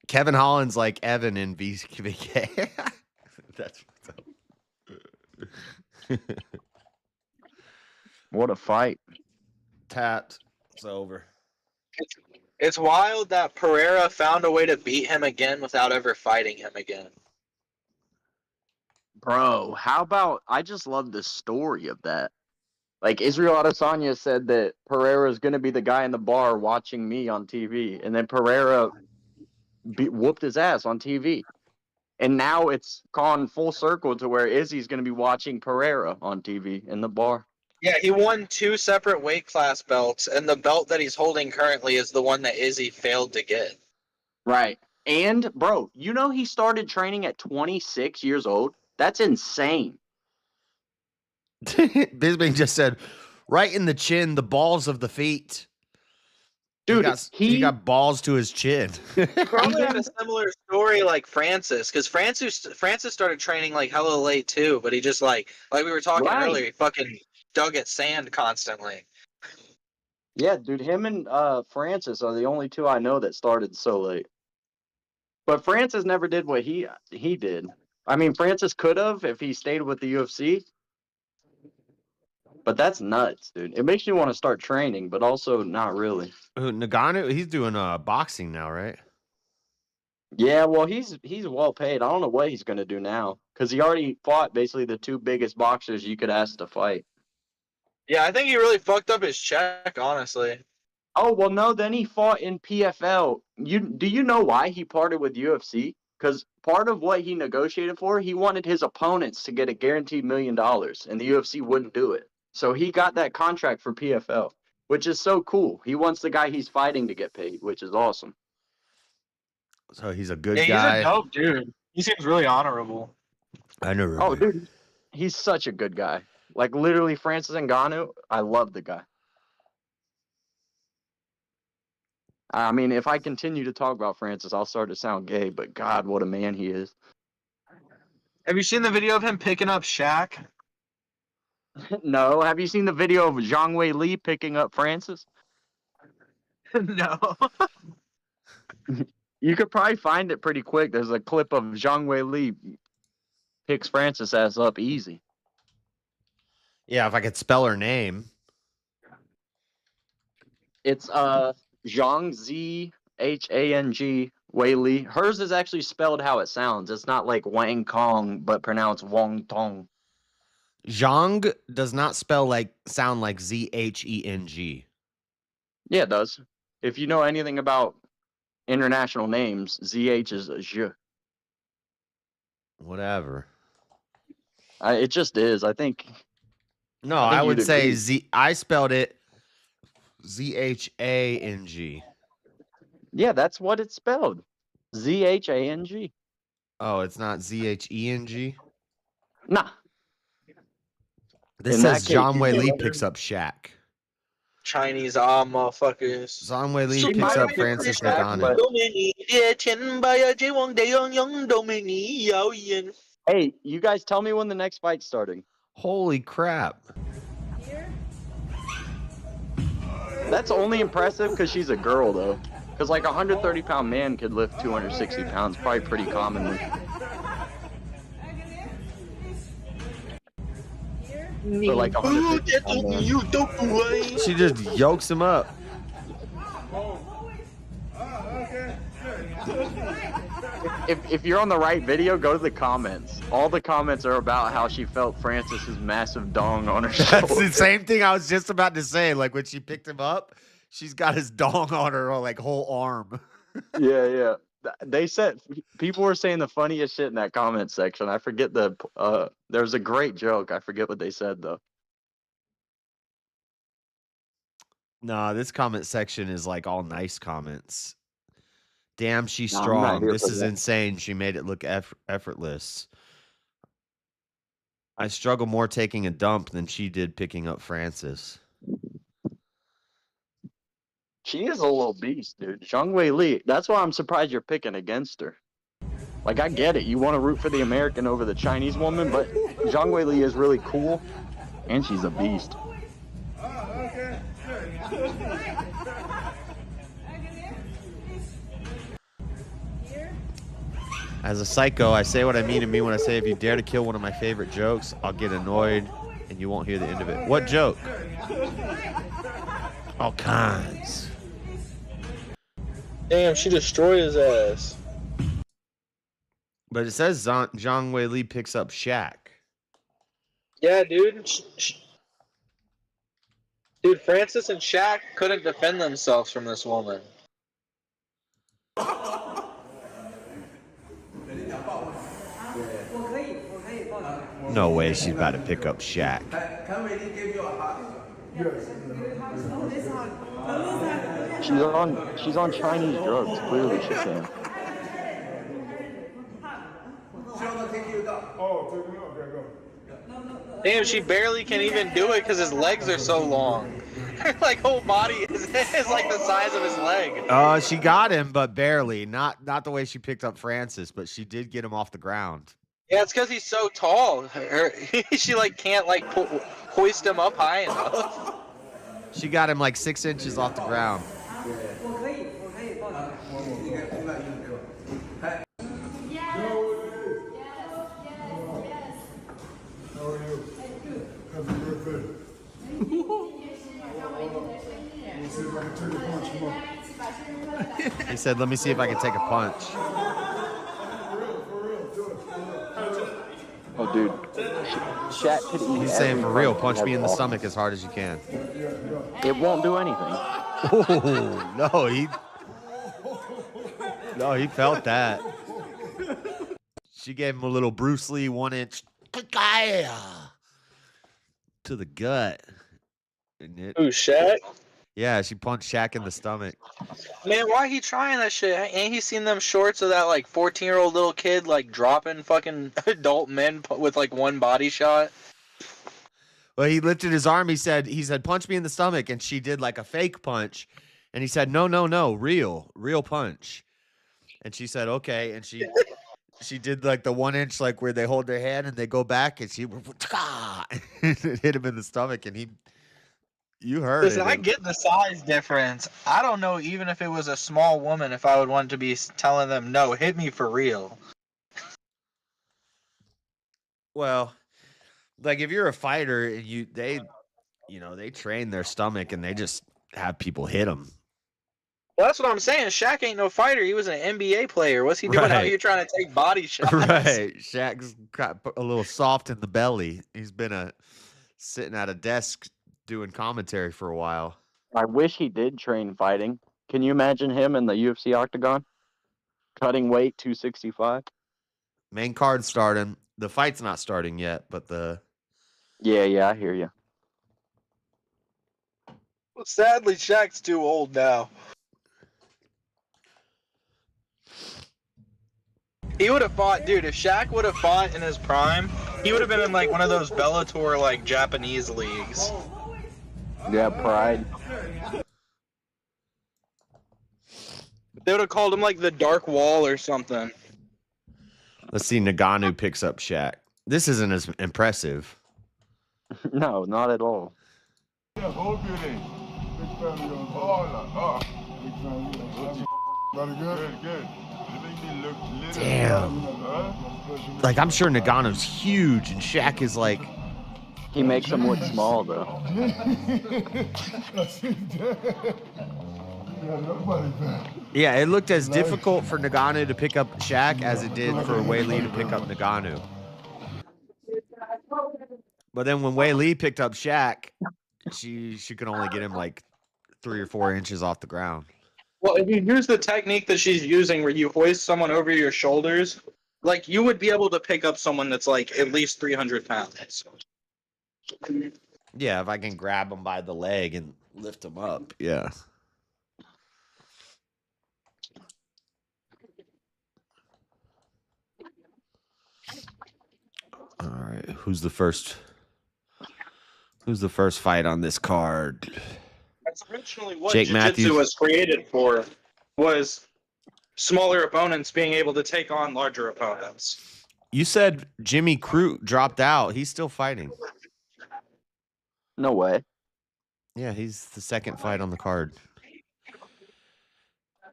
Kevin Holland's like Evan in VK. That's what's up. What a fight. Tapped. It's over. It's wild that Pereira found a way to beat him again without ever fighting him again. Bro, how about I just love the story of that. Like, Israel Adesanya said that Pereira is going to be the guy in the bar watching me on TV, and then Pereira whooped his ass on TV. And now it's gone full circle to where Izzy's going to be watching Pereira on TV in the bar. Yeah, he won 2 separate weight class belts, and the belt that he's holding currently is the one that Izzy failed to get. Right. And, bro, you know he started training at 26 years old? That's insane. Bisbee just said, right in the chin, the balls of the feet. Dude, he got balls to his chin. Probably had a similar story like Francis, because Francis started training like hella late too, but he just like we were talking earlier, he fucking dug at sand constantly. Yeah, dude, him and Francis are the only two I know that started so late. But Francis never did what he did. I mean, Francis could have if he stayed with the UFC. But that's nuts, dude. It makes you want to start training, but also not really. Nagano, he's doing boxing now, right? Yeah, well, he's well paid. I don't know what he's gonna do now because he already fought basically the 2 biggest boxers you could ask to fight. Yeah, I think he really fucked up his check, honestly. Oh well, no. Then he fought in PFL. Do you know why he parted with UFC? Because part of what he negotiated for, he wanted his opponents to get a guaranteed $1 million, and the UFC wouldn't do it. So he got that contract for PFL, which is so cool. He wants the guy he's fighting to get paid, which is awesome. So he's a good Yeah, guy. he's a dope dude. He seems really honorable. I know. Oh, dude, he's such a good guy. Like, literally, Francis Ngannou, I love the guy. I mean, if I continue to talk about Francis, I'll start to sound gay, but God, what a man he is. Have you seen the video of him picking up Shaq? No. Have you seen the video of Zhang Wei Li picking up Francis? No. You could probably find it pretty quick. There's a clip of Zhang Wei Li picks Francis ass up easy. Yeah, if I could spell her name. It's Zhang, Z-H-A-N-G, Wei Li. Hers is actually spelled how it sounds. It's not like Wang Kong, but pronounced Wong Tong. Zhang does not sound like Z-H-E-N-G. Yeah, it does. If you know anything about international names, ZH is Zh. Whatever. It just is. I think. No, I think I would you'd say agree. Z. I spelled it Z-H-A-N-G. Yeah, that's what it's spelled. Z-H-A-N-G. Oh, it's not Z-H-E-N-G? Nah. This In says that case, Zhang you Wei can Li wonder- picks up Shaq. Chinese motherfuckers. Zhang Wei Li She picks might up be Francis pretty Shaq, Ngannou. but- Hey, you guys tell me when the next fight's starting. Holy crap. That's only impressive because she's a girl, though. Because like a 130-pound man could lift 260 pounds, probably pretty commonly. But like 150-pound man. She just yokes him up. If you're on the right video, go to the comments. All the comments are about how she felt Francis's massive dong on her That's shoulder. the same thing I was just about to say. Like when she picked him up, she's got his dong on her like whole arm. Yeah. They said people were saying the funniest shit in that comment section. I forget there was a great joke. I forget what they said though. Nah, this comment section is like all nice comments. Damn, she's No, I'm not strong. here This for is that. insane. She made it look effortless. I struggle more taking a dump than she did picking up Francis. She is a little beast, dude. Zhang Wei Li. That's why I'm surprised you're picking against her. Like I get it. You want to root for the American over the Chinese woman, but Zhang Wei Li is really cool, and she's a beast. As a psycho, I say what I mean and mean when I say if you dare to kill one of my favorite jokes, I'll get annoyed and you won't hear the end of it. What joke? All kinds. Damn, she destroyed his ass. But it says Zhang Wei Li picks up Shaq. Yeah, dude. Dude, Francis and Shaq couldn't defend themselves from this woman. No way she's about to pick up Shaq. She's on Chinese drugs. Clearly she can. Damn, she barely can even do it because his legs are so long. Her like whole body is like the size of his leg. She got him, but barely. Not the way she picked up Francis, but she did get him off the ground. Yeah, it's because he's so tall. She like can't like hoist him up high enough. She got him like 6 inches off the ground. He said, let me see if I can take a punch. Oh, dude. Shaq could eat. He's saying, every for real, punch punch me in the off. stomach as hard as you can. It won't do anything. Oh, no, he felt that. She gave him a little Bruce Lee 1 inch to the gut. Ooh, Shaq? Yeah, she punched Shaq in the stomach. Man, why he trying that shit? Ain't he seen them shorts of that like 14-year-old little kid like dropping fucking adult men with like one body shot? Well, he lifted his arm. He said, punch me in the stomach. And she did like a fake punch. And he said, no, real punch. And she said, okay. And she did like the 1 inch, like where they hold their hand and they go back and she hit him in the stomach. And you heard Listen, it. I get the size difference. I don't know, even if it was a small woman, if I would want to be telling them, no, hit me for real. Well, like if you're a fighter and they train their stomach and they just have people hit them. Well, that's what I'm saying. Shaq ain't no fighter. He was an NBA player. What's he doing out Right. here trying to take body shots? Right. Shaq's got a little soft in the belly. He's been sitting at a desk doing commentary for a while. I wish he did train fighting. Can you imagine him in the UFC octagon? Cutting weight, 265? Main card starting. The fight's not starting yet, but Yeah, I hear you. Well, sadly, Shaq's too old now. He would have fought, dude. If Shaq would have fought in his prime, He would have been in like one of those Bellator like Japanese leagues. Yeah, Pride. They would have called him like the Dark Wall or something. Let's see. Nagano picks up Shaq. This isn't as impressive. No, not at all. Damn. Like, I'm sure Nagano's huge, and Shaq is like... He makes him look small, though. Yeah, it looked as difficult for Nagano to pick up Shaq as it did for Wei Li to pick up Nagano. But then when Wei Li picked up Shaq, she could only get him like 3 or 4 inches off the ground. Well, if you use the technique that she's using where you hoist someone over your shoulders, like you would be able to pick up someone that's like at least 300 pounds. Yeah, if I can grab him by the leg and lift him up. Yeah. All right, who's the first fight on this card? That's originally what Jake jiu-jitsu Matthews. was created for, was smaller opponents being able to take on larger opponents. You said Jimmy Crute dropped out. He's still fighting. No way. Yeah, he's the second fight on the card.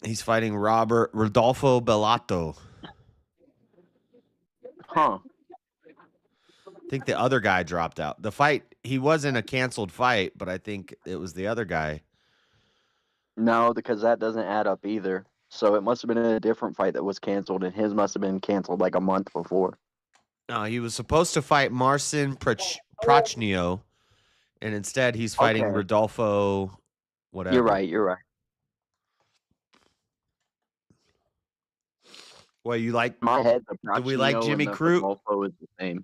He's fighting Rodolfo Bellato. Huh. I think the other guy dropped out. The fight, he wasn't a canceled fight, but I think it was the other guy. No, because that doesn't add up either. So it must have been a different fight that was canceled, and his must have been canceled like a month before. No, he was supposed to fight Marcin Prochnio, and instead he's fighting Okay. Rodolfo whatever. You're right. You're right. Well, you like... My head, the Do we like Prochnio Jimmy and the Crute? Rodolfo is the same.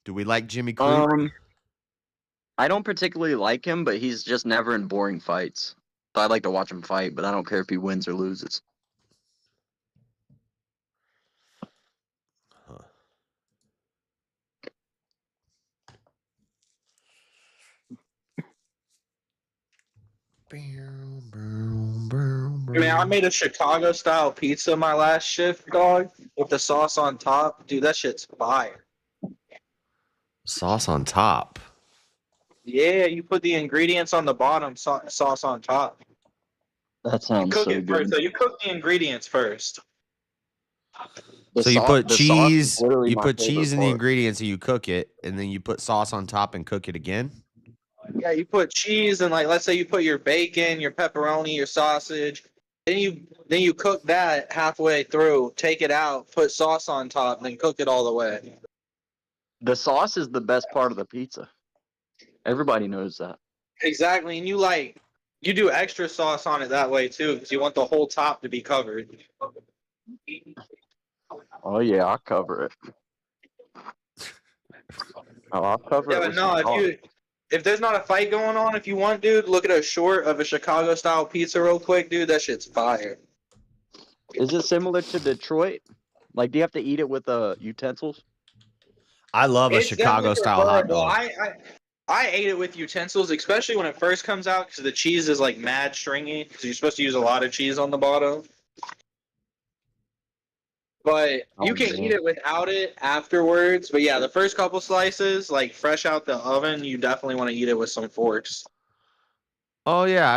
Do we like Jimmy Crute? I don't particularly like him, but he's just never in boring fights. So I like to watch him fight, but I don't care if he wins or loses. Huh. Man, I made a Chicago style pizza my last shift, dog, with the sauce on top. Dude, that shit's fire. Sauce on top. Yeah, you put the ingredients on the bottom, sauce on top. That You sounds cook so it good. first. So you cook the ingredients first. So you put the sauce is cheese, literally you my put cheese favorite in the part. ingredients and you cook it, and then you put sauce on top and cook it again. Yeah, you put cheese and like let's say you put your bacon, your pepperoni, your sausage. Then you cook that halfway through, take it out, put sauce on top, then cook it all the way. The sauce is the best part of the pizza. Everybody knows that. Exactly, and you do extra sauce on it that way too, because you want the whole top to be covered. Oh yeah, I'll cover it. Oh, I'll cover Yeah, it. but with no, some sauce. if there's not a fight going on, if you want, dude, look at a short of a Chicago style pizza real quick, dude. That shit's fire. Is it similar to Detroit? Like, do you have to eat it with utensils? I love a It's Chicago definitely style hot preferable. dog. I ate it with utensils, especially when it first comes out, because the cheese is like mad stringy. Because you're supposed to use a lot of cheese on the bottom. But you can eat it without it afterwards. But yeah, the first couple slices, like fresh out the oven, you definitely want to eat it with some forks. Oh yeah,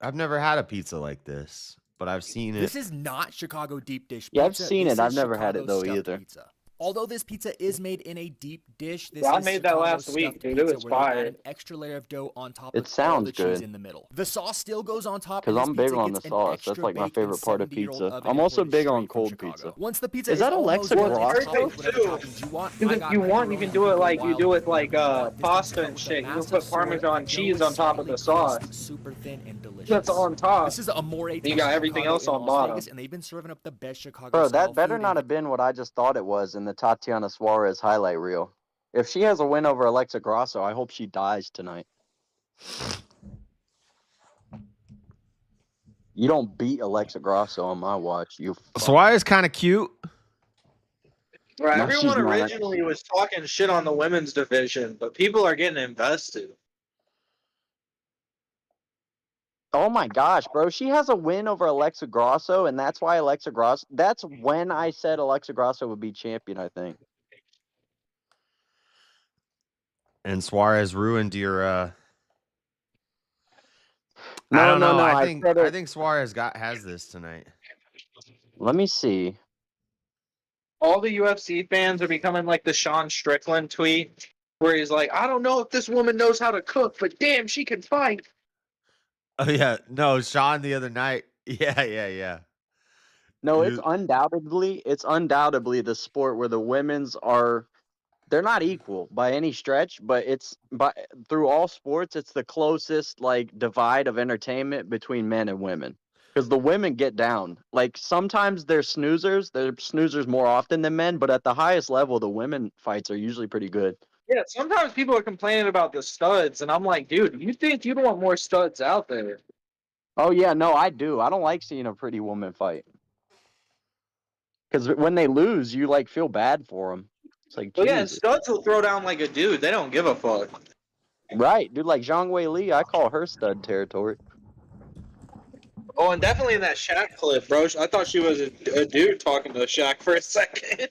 I've never had a pizza like this, but I've seen it. This is not Chicago deep dish pizza. Yeah, I've seen This it. I've is never had it, Chicago though, stuffed either. Pizza. Although this pizza is made in a deep dish, this Yeah, I is made that Chicago last week, stuffed dude. It pizza was where they add fire. an extra layer of dough on top It with all sounds the cheese good. in the middle. The sauce still goes on top. Because and this I'm big pizza on the gets an sauce. That's extra like my bake in favorite part of 70-year-old pizza. oven I'm also imported big on straight from cold Chicago. pizza. Once the pizza Is that almost Alexa done, it's Grasso? topped with whatever toppings you want. Because I if got you want, you pepperoni, can do it like you wild do with pepper, like but this pasta pizza and with a shit. You can massive put sword, Parmesan dough cheese is on top of solidly the sauce. pressed, super thin and delicious. That's on top. This is Amore And you got everything else on Las bottom. Vegas, and they've been serving up the best Chicago Bro, style that better food not in have been what I just thought it was in the Tatiana Suarez highlight reel. If she has a win over Alexa Grasso, I hope she dies tonight. You don't beat Alexa Grasso on my watch. You Suarez is kind of cute. Right, No, she's everyone not. originally was talking shit on the women's division, but people are getting invested. Oh my gosh, bro. She has a win over Alexa Grasso, and that's why Alexa Grasso. That's when I said Alexa Grasso would be champion, I think. And Suarez ruined your. I No, don't no, know. no. I I think said I it. think Suarez has this tonight. Let me see. All the UFC fans are becoming like the Sean Strickland tweet, where he's like, I don't know if this woman knows how to cook, but damn, she can fight. Oh yeah, no, Sean the other night. Yeah. No, You- it's undoubtedly the sport where the women's are. They're not equal by any stretch, but through all sports, it's the closest like divide of entertainment between men and women. Because the women get down. Like sometimes they're snoozers more often than men, but at the highest level, the women fights are usually pretty good. Yeah, sometimes people are complaining about the studs, and I'm like, dude, you think you don't want more studs out there? Oh yeah, no, I do. I don't like seeing a pretty woman fight. Because when they lose, you like feel bad for them. It's like But yeah, Jesus. studs will throw down like a dude. They don't give a fuck. Right, dude, like Zhang Wei Li, I call her stud territory. Oh, and definitely in that Shaq clip, bro. I thought she was a dude talking to Shaq for a second.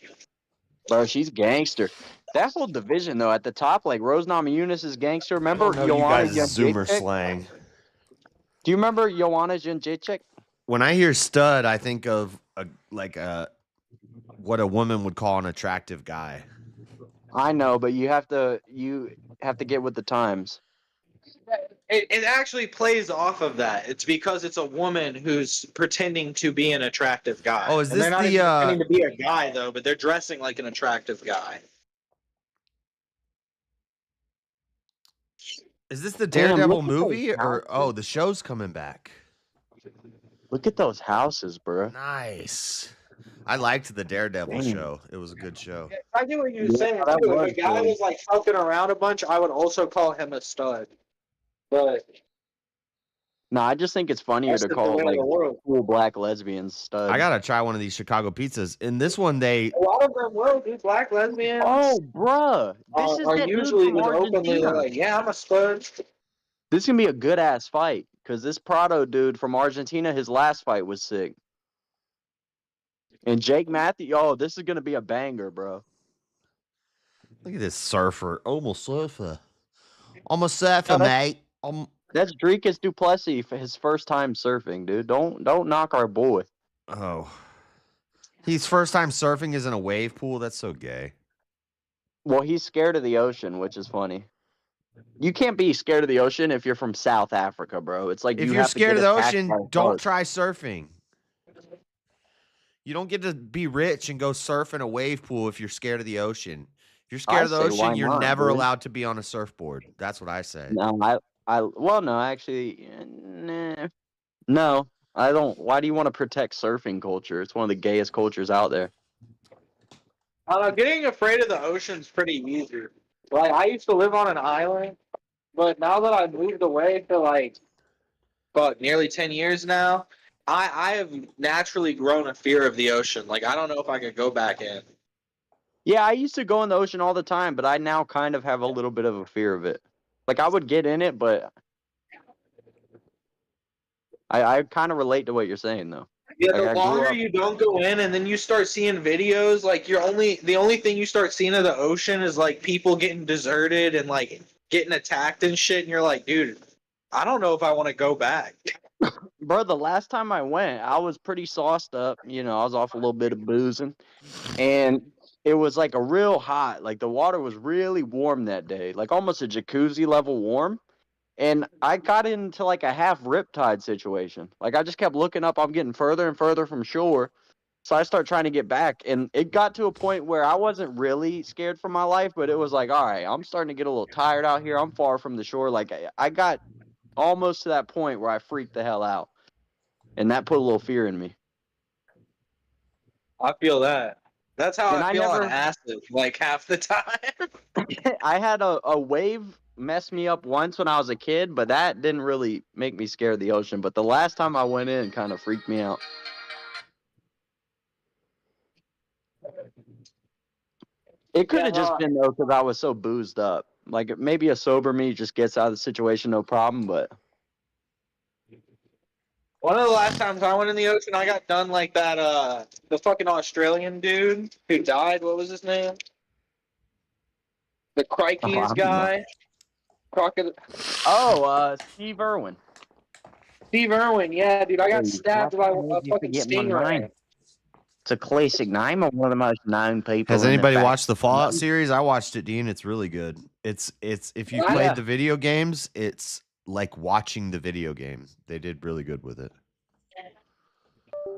Bro, she's gangster. That whole division, though, at the top, like Rose Namajunas is gangster. I Remember don't know you Joanna guys Zoomer Jędrzejczyk? slang. Do you remember Joanna Jędrzejczyk? When I hear stud, I think of what a woman would call an attractive guy. I know, but you have to get with the times. It actually plays off of that. It's because it's a woman who's pretending to be an attractive guy. Oh, is And they're this not the, even pretending to be a guy though, but they're dressing like an attractive guy. Is this the Damn, Daredevil look at those movie or houses. the show's coming back? Look at those houses, bro. Nice. I liked the Daredevil Damn. show. It was a good show. Yeah, I get what you're Yeah, saying that too. was If a guy good. was like fucking around a bunch, I would also call him a stud. But No, I just think it's funnier that's to the call way of like the world. cool black lesbians studs. I gotta try one of these Chicago pizzas. In this one, they A lot of them will, dude. Black lesbians Oh, bruh. This is are that dude usually from just openly Argentina. like, yeah, I'm a stud. This is gonna be a good ass fight because this Prado dude from Argentina, his last fight was sick. And Jake Matthew, oh, this is gonna be a banger, bro. look at this surfer. Almost surfer. Almost surfer, No, that's- mate. That's Dricus Duplessis for his first time surfing, dude. Don't knock our boy. Oh. He's first time surfing is in a wave pool. That's so gay. Well, he's scared of the ocean, which is funny. You can't be scared of the ocean if you're from South Africa, bro. It's like If you you're have to scared get of the attacked ocean, by a don't shark. try surfing. You don't get to be rich and go surf in a wave pool if you're scared of the ocean. If you're scared I of the say, ocean, why you're not, never dude? allowed to be on a surfboard. That's what I say. No, well, no, actually, nah. No, I don't. Why do you want to protect surfing culture? It's one of the gayest cultures out there. I don't know, getting afraid of the ocean's pretty easy. Like, I used to live on an island, but now that I moved away for like, about nearly 10 years now, I have naturally grown a fear of the ocean. Like, I don't know if I could go back in. Yeah, I used to go in the ocean all the time, but I now kind of have a little bit of a fear of it. Like, I would get in it, but I kind of relate to what you're saying, though. Yeah, Like, the I grew longer up- you don't go in, and then you start seeing videos, like the only thing you start seeing of the ocean is like people getting deserted and like getting attacked and shit, and you're like, dude, I don't know if I want to go back. Bro, the last time I went, I was pretty sauced up. You know, I was off a little bit of boozing. And it was like a real hot, like the water was really warm that day, like almost a jacuzzi level warm. And I got into like a half riptide situation. Like I just kept looking up, I'm getting further and further from shore. So I start trying to get back. And it got to a point where I wasn't really scared for my life, but it was like, all right, I'm starting to get a little tired out here. I'm far from the shore. Like I got almost to that point where I freaked the hell out. And that put a little fear in me. I feel that. That's how And I I feel never- on acid, like half the time. I had a wave mess me up once when I was a kid, but that didn't really make me scared of the ocean. But the last time I went in kind of freaked me out. It could have just been though because I was so boozed up. Like maybe a sober me just gets out of the situation no problem, but One of the last times I went in the ocean, I got done like that. The fucking Australian dude who died. What was his name? The Crikey's I don't know. guy. Crocodile. Steve Irwin. Steve Irwin. Yeah, dude. I got Hey, stabbed by a fucking stingray. It's a classic name. I'm one of the most known people. Has in anybody fact- watched the Fallout series? I watched it, Dean. It's really good. It's if you played the video games, it's like watching the video game. They did really good with it. A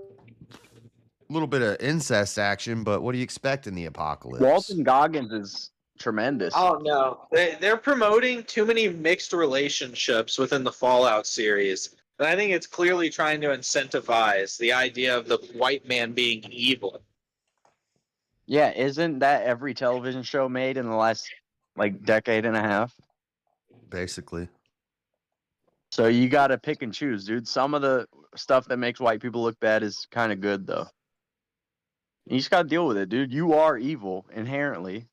little bit of incest action, but what do you expect in the apocalypse? Walton Goggins is tremendous. Oh no, they're promoting too many mixed relationships within the Fallout series, and I think it's clearly trying to incentivize the idea of the white man being evil. Yeah, isn't that every television show made in the last like decade and a half? Basically. So you got to pick and choose, dude. Some of the stuff that makes white people look bad is kind of good, though. You just got to deal with it, dude. You are evil inherently.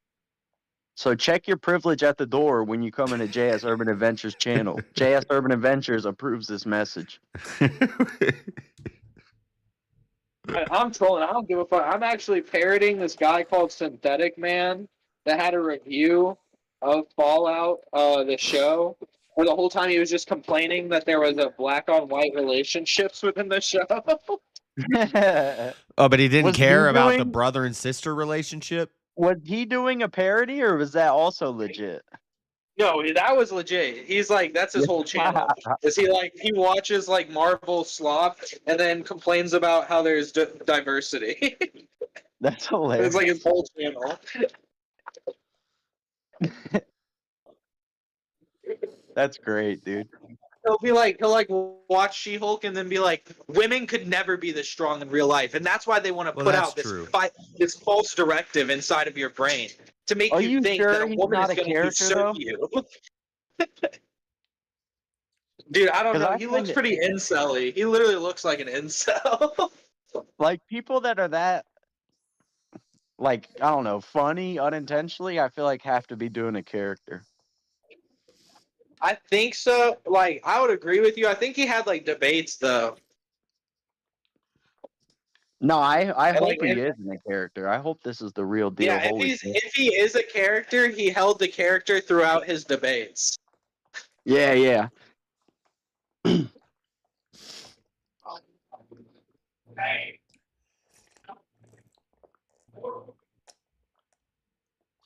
So check your privilege at the door when you come into JS Urban Adventures channel. JS Urban Adventures approves this message. I'm trolling. I don't give a fuck. I'm actually parroting this guy called Synthetic Man that had a review of Fallout, the show, where the whole time he was just complaining that there was a black on white relationships within the show. Oh, but he didn't Was care he about the doing- brother and sister relationship? Was he doing a parody or was that also legit? No, that was legit. He's like, that's his whole channel. Is he watches like Marvel slop and then complains about how there's diversity. That's hilarious. It's like his whole channel. That's great, dude. He'll watch She-Hulk and then be like, women could never be this strong in real life, and that's why they want to Well, put that's out this true. this false directive inside of your brain to make Are you you think sure that a he's woman not is a going to character, usurp though? you. Dude, I don't 'Cause know. I He find looks it- pretty incel-y. He literally looks like an incel. Like people that are that, like I don't know, funny unintentionally, I feel like have to be doing a character. I think so. Like, I would agree with you. I think he had like debates though. No, I hope like, he if- is in a character. I hope this is the real deal. Yeah, Holy shit. if he is a character, he held the character throughout his debates. Yeah, yeah.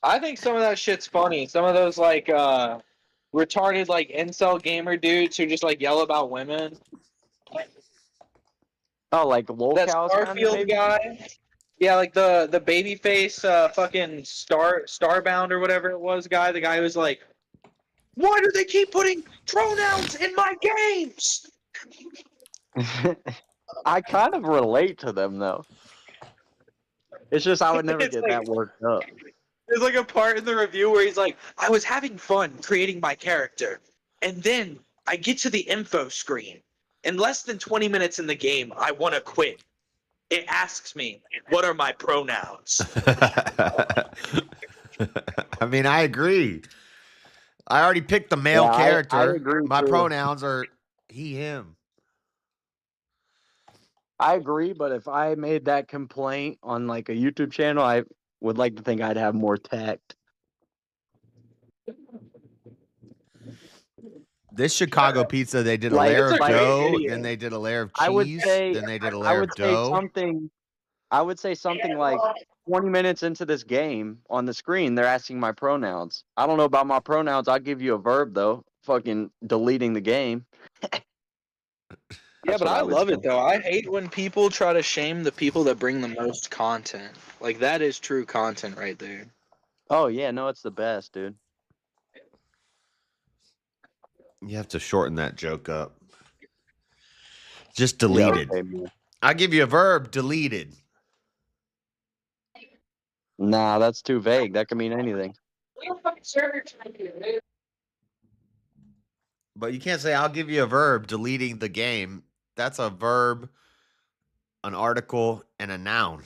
I think some of that shit's funny. Some of those like retarded like incel gamer dudes who just like yell about women. Oh, like That locals kind of Starfield maybe? guy. Yeah, like the baby face fucking Starbound or whatever it was guy. The guy who was like, why do they keep putting pronouns in my games? I kind of relate to them though. It's just I would never It's get like- that worked up. There's like a part in the review where he's like, I was having fun creating my character, and then I get to the info screen. In less than 20 minutes in the game, I want to quit. It asks me, what are my pronouns? I mean, I agree. I already picked the male Yeah, I character. agree, My too. pronouns are he, him. I agree, but if I made that complaint on like a YouTube channel, I would like to think I'd have more tact. This Chicago pizza, they did a Like, layer it's of a great dough, video. then they did a layer of I would cheese, say then they did a I layer would of say dough. something. I would say something like 20 minutes into this game on the screen, they're asking my pronouns. I don't know about my pronouns. I'll give you a verb though. Fucking deleting the game. Yeah, That's but what I would love say. it though. I hate when people try to shame the people that bring the most content. Like that is true content right there. Oh yeah, no, it's the best, dude. You have to shorten that joke up. Just Yeah, deleted. okay, man. I give you a verb, deleted. Nah, that's too vague. That could mean anything. But you can't say I'll give you a verb, deleting the game. That's a verb, an article, and a noun.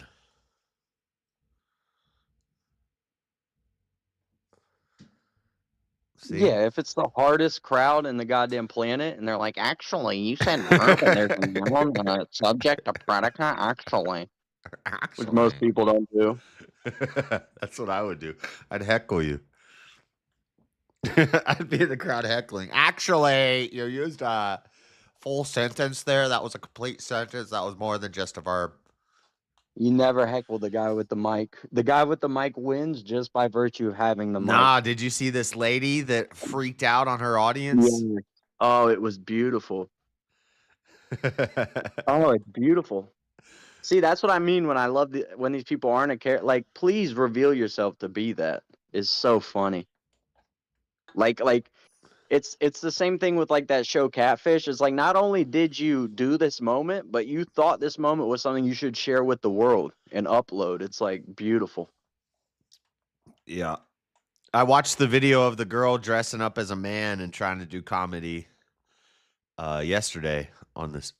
See? Yeah, if it's the hardest crowd in the goddamn planet, and they're like, actually, you said verb, and there's a noun and a subject, a predicate, actually, which most Actually. people don't do. That's what I would do. I'd heckle you. I'd be in the crowd heckling. Actually, you used a full sentence there. That was a complete sentence. That was more than just a verb. You never heckle the guy with the mic. The guy with the mic wins just by virtue of having the Nah, did you see this lady that freaked out on her audience? mic. Yeah. Oh, it was beautiful. Oh, it's beautiful. See, that's what I mean when I love when these people aren't a character. Like, please reveal yourself to be that. It's so funny. Like it's the same thing with like that show Catfish. It's like not only did you do this moment, but you thought this moment was something you should share with the world and upload. It's like beautiful. Yeah. I watched the video of the girl dressing up as a man and trying to do comedy yesterday on this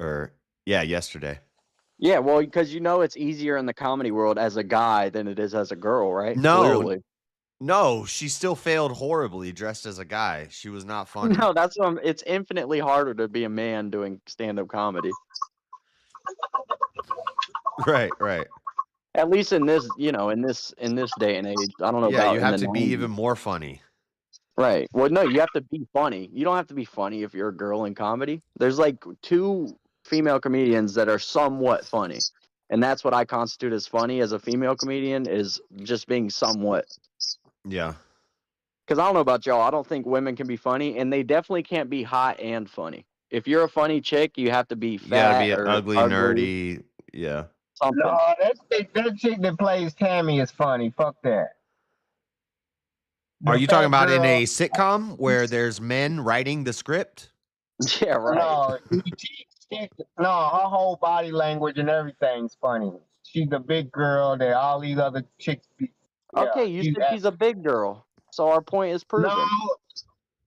yesterday. Yeah, well, because you know it's easier in the comedy world as a guy than it is as a girl, right? No. Clearly. No, she still failed horribly dressed as a guy. She was not funny. No, that's what it's infinitely harder to be a man doing stand-up comedy. Right. At least in this, in this day and age. I don't know Yeah, about you in have the to be 90s. even more funny. Right. Well, no, you have to be funny. You don't have to be funny if you're a girl in comedy. There's like 2 female comedians that are somewhat funny. And that's what I constitute as funny as a female comedian, is just being somewhat. Yeah. Because I don't know about y'all. I don't think women can be funny, and they definitely can't be hot and funny. If you're a funny chick, you have to be You gotta fat be or ugly, nerdy. Yeah. something. No, that chick that plays Tammy is funny. Fuck that. Are The you talking fat about in girl- a sitcom where there's men writing the script? Yeah, right. No, no, her whole body language and everything's funny. She's a big girl that all these other chicks be. Okay, you said she's a big girl, so our point is proven.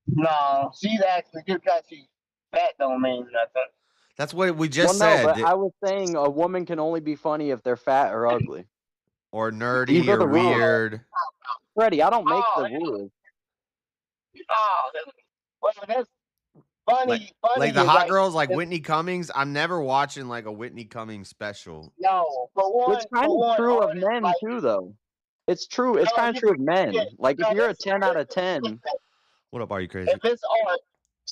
No, she's actually just because she's fat don't mean nothing. That's what we just well, no, said. but I was saying a woman can only be funny if they're fat or ugly. Or nerdy These are or the rules. weird. Freddie, I don't make the rules. Well, that's funny. Like the is hot girls like it's- Whitney Cummings. I'm never watching like a Whitney Cummings special. No, for one, It's kind for of one, true of artists men like- too, though. It's true. It's No, kind of you- true of men. yeah, Like if no, you're a that's- 10 out of 10, What up, are you crazy? If it's art,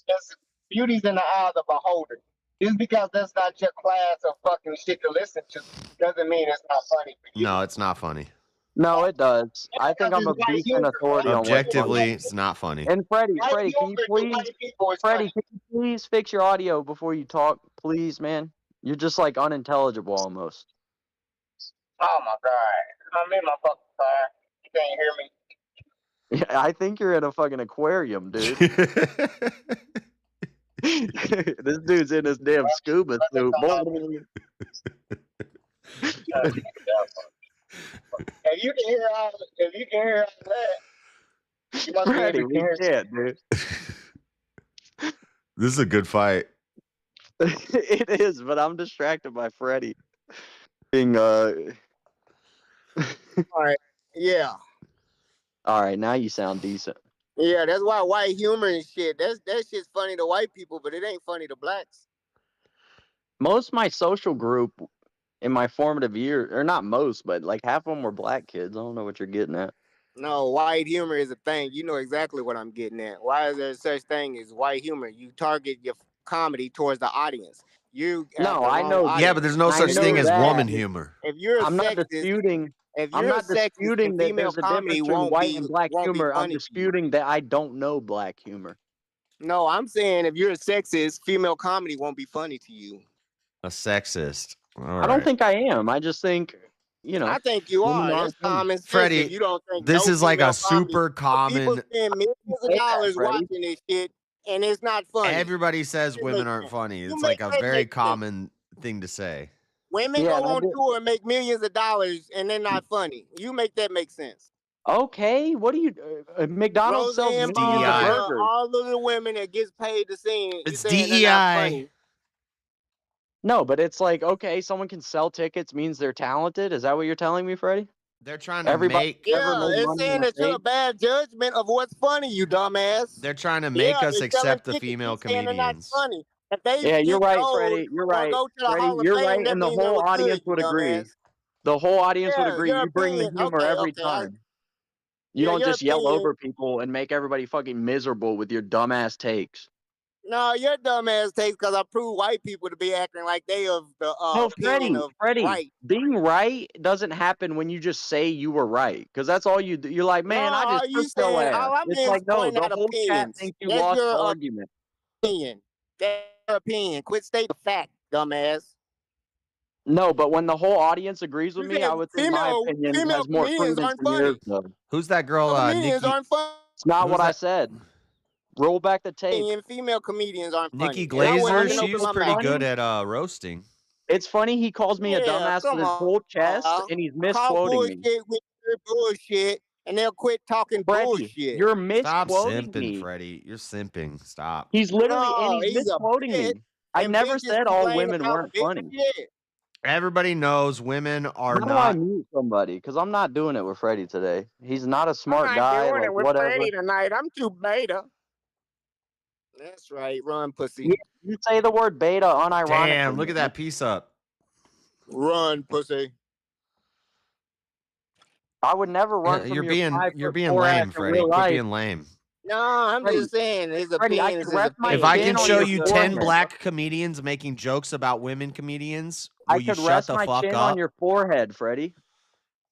it's beauty's in the eye of the beholder. Just because that's not your class of fucking shit to listen to doesn't mean it's not funny for you. No, it's not funny. no, it does. I think I'm a Because it's decent white authority on what's Objectively, funny. it's not funny. And Freddie, White can you humor to please, white people is Freddie, funny. can you please fix your audio before you talk, please, man? You're just like unintelligible almost. Oh my god, I'm in my fucking car. You can't hear me. Yeah, I think you're in a fucking aquarium, dude. This dude's in his damn scuba suit. If you can hear all that, you must be Freddie, able to we hear. can't, dude. This is a good fight. It is, but I'm distracted by Freddie being All right. Yeah. All right, now you sound decent. Yeah, that's why white humor and shit. That shit's funny to white people, but it ain't funny to blacks. Most of my social group in my formative years, or not most, but like half of them were black kids. I don't know what you're getting at. No, white humor is a thing. You know exactly what I'm getting at. Why is there such thing as white humor? You target your comedy towards the audience. You have No, the I wrong know- audience. Yeah, but there's no I such know thing as that. woman humor. If you're a I'm not sexist, disputing. if I'm you're not a sexist, disputing then that female there's a difference comedy between won't white be and black won't be humor. I'm funny to you. disputing that I don't know black humor. No, I'm saying if you're a sexist, female comedy won't be funny to you. A sexist. All I don't right. think I am. I just think, I think you women are. aren't That's funny. common sense. Freddie, If you don't think this no is like a female comedy- super People common. spend millions of Say that, dollars Freddie. watching this shit, and it's not funny. Everybody says It women makes aren't sense. funny. You It's make like a that very make sense. common thing to say. Women Yeah, go and I on did- tour and make millions of dollars, and they're not funny. You make that make sense. Okay, what do you? McDonald's sells Roseanne millions of DEI. Barr, burgers. all of the women that gets paid to sing, you It's saying they're not DEI. funny. No, but it's like, okay, someone can sell tickets means they're talented. Is that what you're telling me, Freddie? They're trying to Everybody make. ever Yeah, made it's money in saying a that you're a fake? bad judgment of what's funny, you dumbass. They're trying to make Yeah, us they're selling accept the tickets female and saying they're not comedians. funny. If they Yeah, you're get right, gold Freddie. You're or right. go to the Freddie, Hall of you're Fame, right, that and the means they whole were audience good, you would agree. dumbass. The whole audience would Yeah, agree. your You bring the opinion. humor Okay, every okay. time. You Yeah, don't your just yell opinion. over people and make everybody fucking miserable with your dumbass takes. No, your dumbass takes because I prove white people to be acting like they of the No, opinion of Freddie, right. being right doesn't happen when you just say you were right, because that's all you do. You're like, No, man, I just all you took your saying, ass. all I'm It's doing is like, no, pointing the out whole chat opinions. thinks you That's lost the your argument. opinion. That's your opinion. Quit stating the fact, dumbass. No, but when the whole audience agrees with You me, I said would think my opinion female has more comedians credence aren't than yours funny. does. Who's that girl? Comedians Nikki. aren't funny. It's not Who's what I that? said. Roll back the tape. And female comedians aren't Nikki funny. And I wasn't Glazer. even funny. She open was my pretty mouth. good at roasting. It's funny he calls me a Yeah, dumbass come with his whole chest, on. and he's Call misquoting me. bullshit with your bullshit, and they'll quit talking Freddie, bullshit. you're Stop misquoting simping, me. Freddie. You're simping. Stop. He's literally, and No, he's he's a misquoting bitch, me. I and never bitches said all complain women about weren't funny. shit. Everybody knows women are How do I not. mute somebody? Because I'm not doing it with Freddie today. He's not a I'm smart not guy. doing Like, it with whatever. Freddie tonight. I'm too beta. That's right. Run, pussy. Yeah, you say the word beta unironically. Damn, look at that piece up. Run, pussy. I would never run from You're your being 5'4" lame, ass in Freddie. real Quit life. being lame. No, I'm Freddie, just saying his Freddie, I opinion is could his rest my If I chin can on show your you 10 forehead. black comedians making jokes about women comedians, I will you could shut rest the my fuck chin up? on your forehead, Freddie.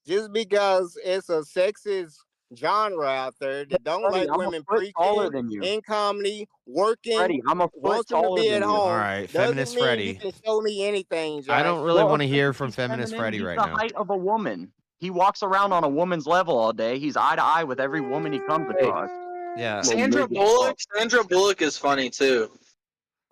Just because it's a sexist genre out there that don't Freddie, like I'm a women foot taller preaching, than you. in comedy, working, Freddie, I'm a foot wants them to taller be than at you. All home, right, doesn't feminist mean Freddie. you can show me anything, Josh. I don't really Well, want to of hear course from he's feminist feminine. Freddie He's right the now. height of a woman. He walks around on a woman's level all day. He's eye to eye with every woman he comes across. Yeah. Sandra Bullock is funny too.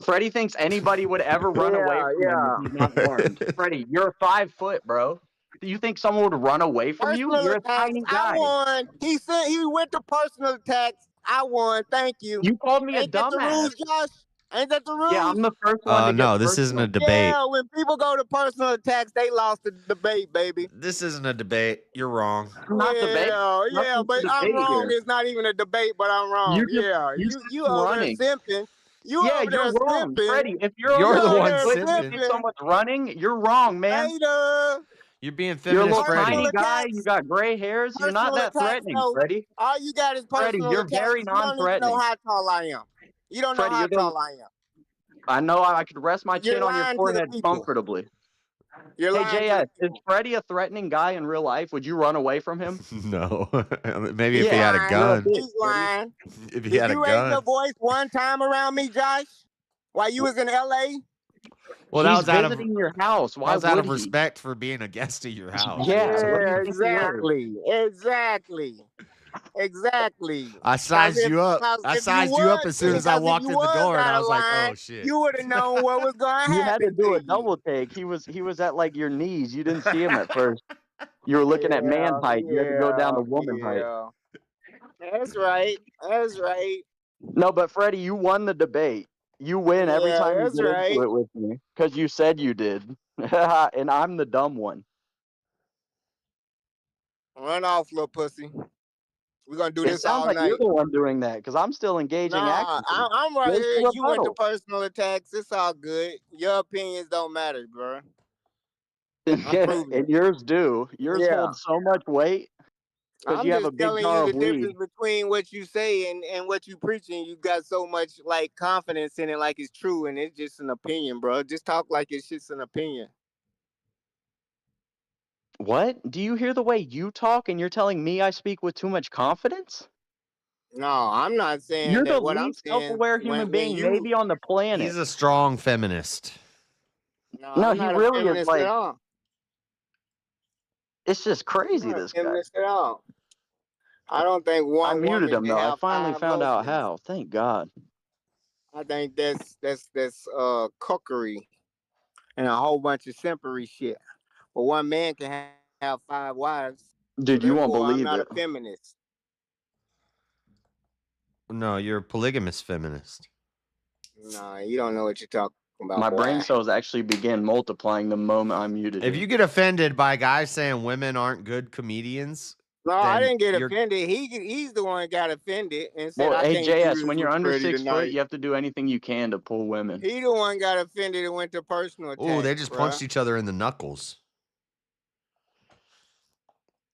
Freddie thinks anybody would ever run away from him if he's not armed. Freddie, you're 5 foot, bro. Do you think someone would run away from you? Personal You're a attacks. tiny I guy. won. He said he went to personal attacks. I won. Thank you. You called me a Ain't that the dumbass. rules, Josh? Ain't that the rules? Yeah, I'm the first one to get No, this isn't a personal. debate. Yeah, when people go to personal attacks, they lost the debate, baby. This isn't a debate. You're wrong. I'm not debating. Yeah, Nothing but to I'm debate wrong. here. It's not even a debate, but I'm wrong. You just, Yeah, you you said over running. there simping. You Yeah, over there you're wrong, simping. Freddie. If you're You're over the there one on Twitch and simping. see someone's running, you're wrong, man. Later. You're being You're a feminist little Freddie. tiny guy. attacks. You got gray hairs. You're not Personal that attacks, threatening, no. Freddie. All you got is Freddie, personal you're attacks. very You don't even know non-threatening. how tall I am. You don't know Freddie, how you're the- tall I am. I know I could rest my You're chin on your lying to the forehead people. comfortably. You're Hey, lying to the JS, is people. Freddie a threatening guy in real life? Would you run away from him? No. Maybe if he Yeah, had a Lying. gun. He's lying. If he Did had a you raise your gun. voice one time around me, Josh? While you was in LA? Well, that He's was out of visiting your house. Why that was out would of he? respect for being a guest of your house. Yeah, So what do Yeah, you think he was? exactly. I sized you up. I sized you up as soon as I walked in the door, and I was like, "Oh shit!" You would have known what was going to You happen. had to do a you. double take. He was at like your knees. You didn't see him at first. You were looking at man height. You had to go down to woman height. That's right. That's right. No, but Freddie, you won the debate. You win every Yeah, time you that's get right. into it with me because you said you did, and I'm the dumb one. Run off, little pussy. We're going to do It this sounds all like night. you're the one doing that because I'm still engaging Nah, actively. I'm right Where's here. the You went to rebuttal? personal attacks. It's all good. Your opinions don't matter, bro. I'm proving And it. yours do. Yours Yeah. hold so much weight because I'm you have just a big telling jar you of the weed. difference between what you say and what you preaching. You got so much like confidence in it, like it's true, and it's just an opinion, bro. Just talk like it's just an opinion. What? Do you hear the way you talk and you're telling me I speak with too much confidence? No, I'm not saying You're that. the What I'm least saying self-aware human when being you maybe on the planet. He's a strong feminist. no, No, I'm he not a really is feminist like, at all. it's just I'm crazy, not a this guy. feminist at all. I don't think I one muted woman him can though. I have finally 5 found out husbands. how. Thank God. I think that's cookery and a whole bunch of simpery shit. But one man can have 5 wives. Dude, So you won't therefore, I'm believe not it. a feminist. No, you're a polygamous feminist. No, you don't know what you're talking My brain cells actually began multiplying the moment I muted If him. you get offended by guys saying women aren't good comedians, No, I then didn't get you're- offended. He's the one that got offended and said, Well, "I hey can't JS, do when this you're with under Freddie 6 foot, tonight." you have to do anything you can to pull women. He the one got offended and went to personal attack. oh, they just bruh. punched each other in the knuckles.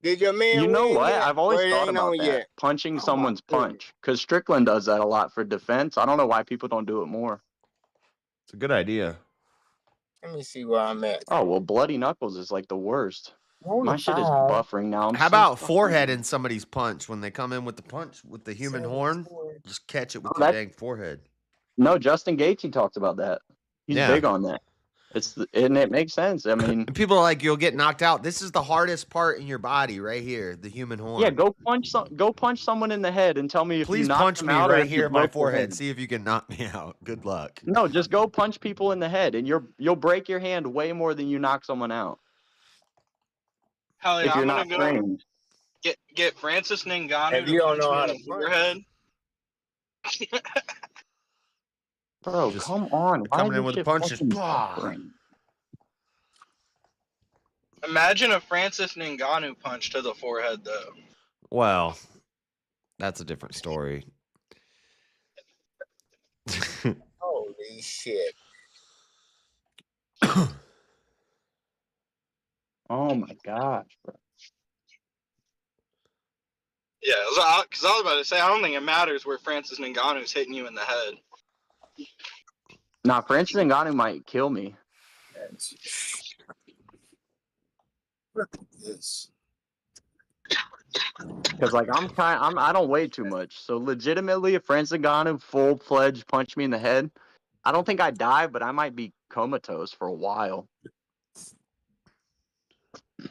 Did your man You know win what? yet? I've always Or it thought ain't about on that. yet? Punching Oh, my someone's goodness. punch. Because Strickland does that a lot for defense. I don't know why people don't do it more. It's a good idea. Let me see where I'm at. Oh, well, bloody knuckles is like the worst. On My the shit is phone. buffering now. I'm How so about fucking- forehead in somebody's punch when they come in with the punch with the human horn? 74. Just catch it with Oh, your that's- dang forehead. No, Justin Gaethje talks about that. He's Yeah. big on that. And it makes sense. I mean, And people are like, you'll get knocked out. This is the hardest part in your body right here, the human horn. yeah, go punch someone in the head and tell me if you Please knock punch them me out or right if you here in my broke their forehead. head. See if you can knock me out. Good luck. No, just go punch people in the head, and you'll break your hand way more than you knock someone out. Hell If yeah, you're I'm not gonna go trained. get Francis Ngannou If to you don't punch know me how in to the punch. forehead. Bro, Just come on. Why coming is in this with shit punches. fucking Blah. buffering? Imagine a Francis Ngannou punch to the forehead, though. Well, that's a different story. Holy shit. Oh my gosh, bro. Yeah, because I was about to say, I don't think it matters where Francis Ngannou's hitting you in the head. Nah, Francis Ngannou might kill me. Look at this. Because like I don't weigh too much. So legitimately, if Francis Ngannou full-fledged punched me in the head, I don't think I'd die, but I might be comatose for a while.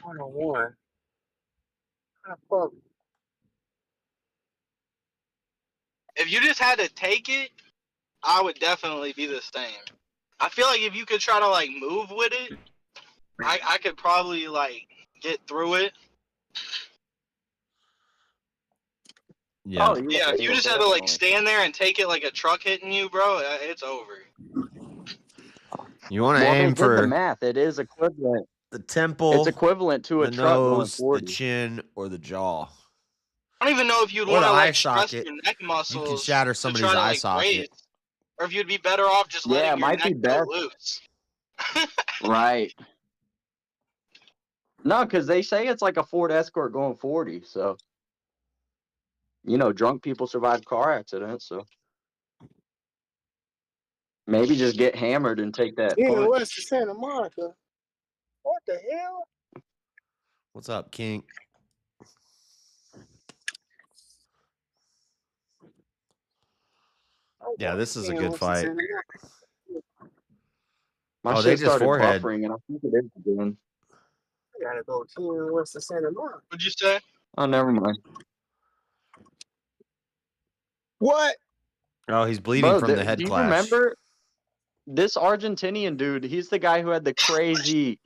101. How the fuck? If you just had to take it, I would definitely be the same. I feel like if you could try to like move with it, I could probably like get through it. Yeah. Oh, Yeah, if you just had to like stand there and take it like a truck hitting you, bro, it's over. You want to Well, they aim did the for math. It is equivalent. the temple, It's equivalent to a the truck going nose, the 40. chin, or the jaw. I don't even know if you'd Or want the to eye like stress socket. your neck muscles. You can shatter to somebody's try to, eye like, socket. brace, or if you'd be better off just Yeah, letting it your might be neck go best. loose. Right. No, because they say it's like a Ford Escort going 40. So, you know, drunk people survive car accidents. So maybe just get hammered and take that Yeah, punch. what's the Santa Monica? What the hell? What's up, King? Yeah, this is a good fight. My Oh, shit they just started forehead. buffering, and I think it is again. I gotta go to what's the Santa Monica? What'd you say? Oh, never mind. What? Oh, he's bleeding from the head do you clash. remember this Argentinian dude? He's the guy who had the crazy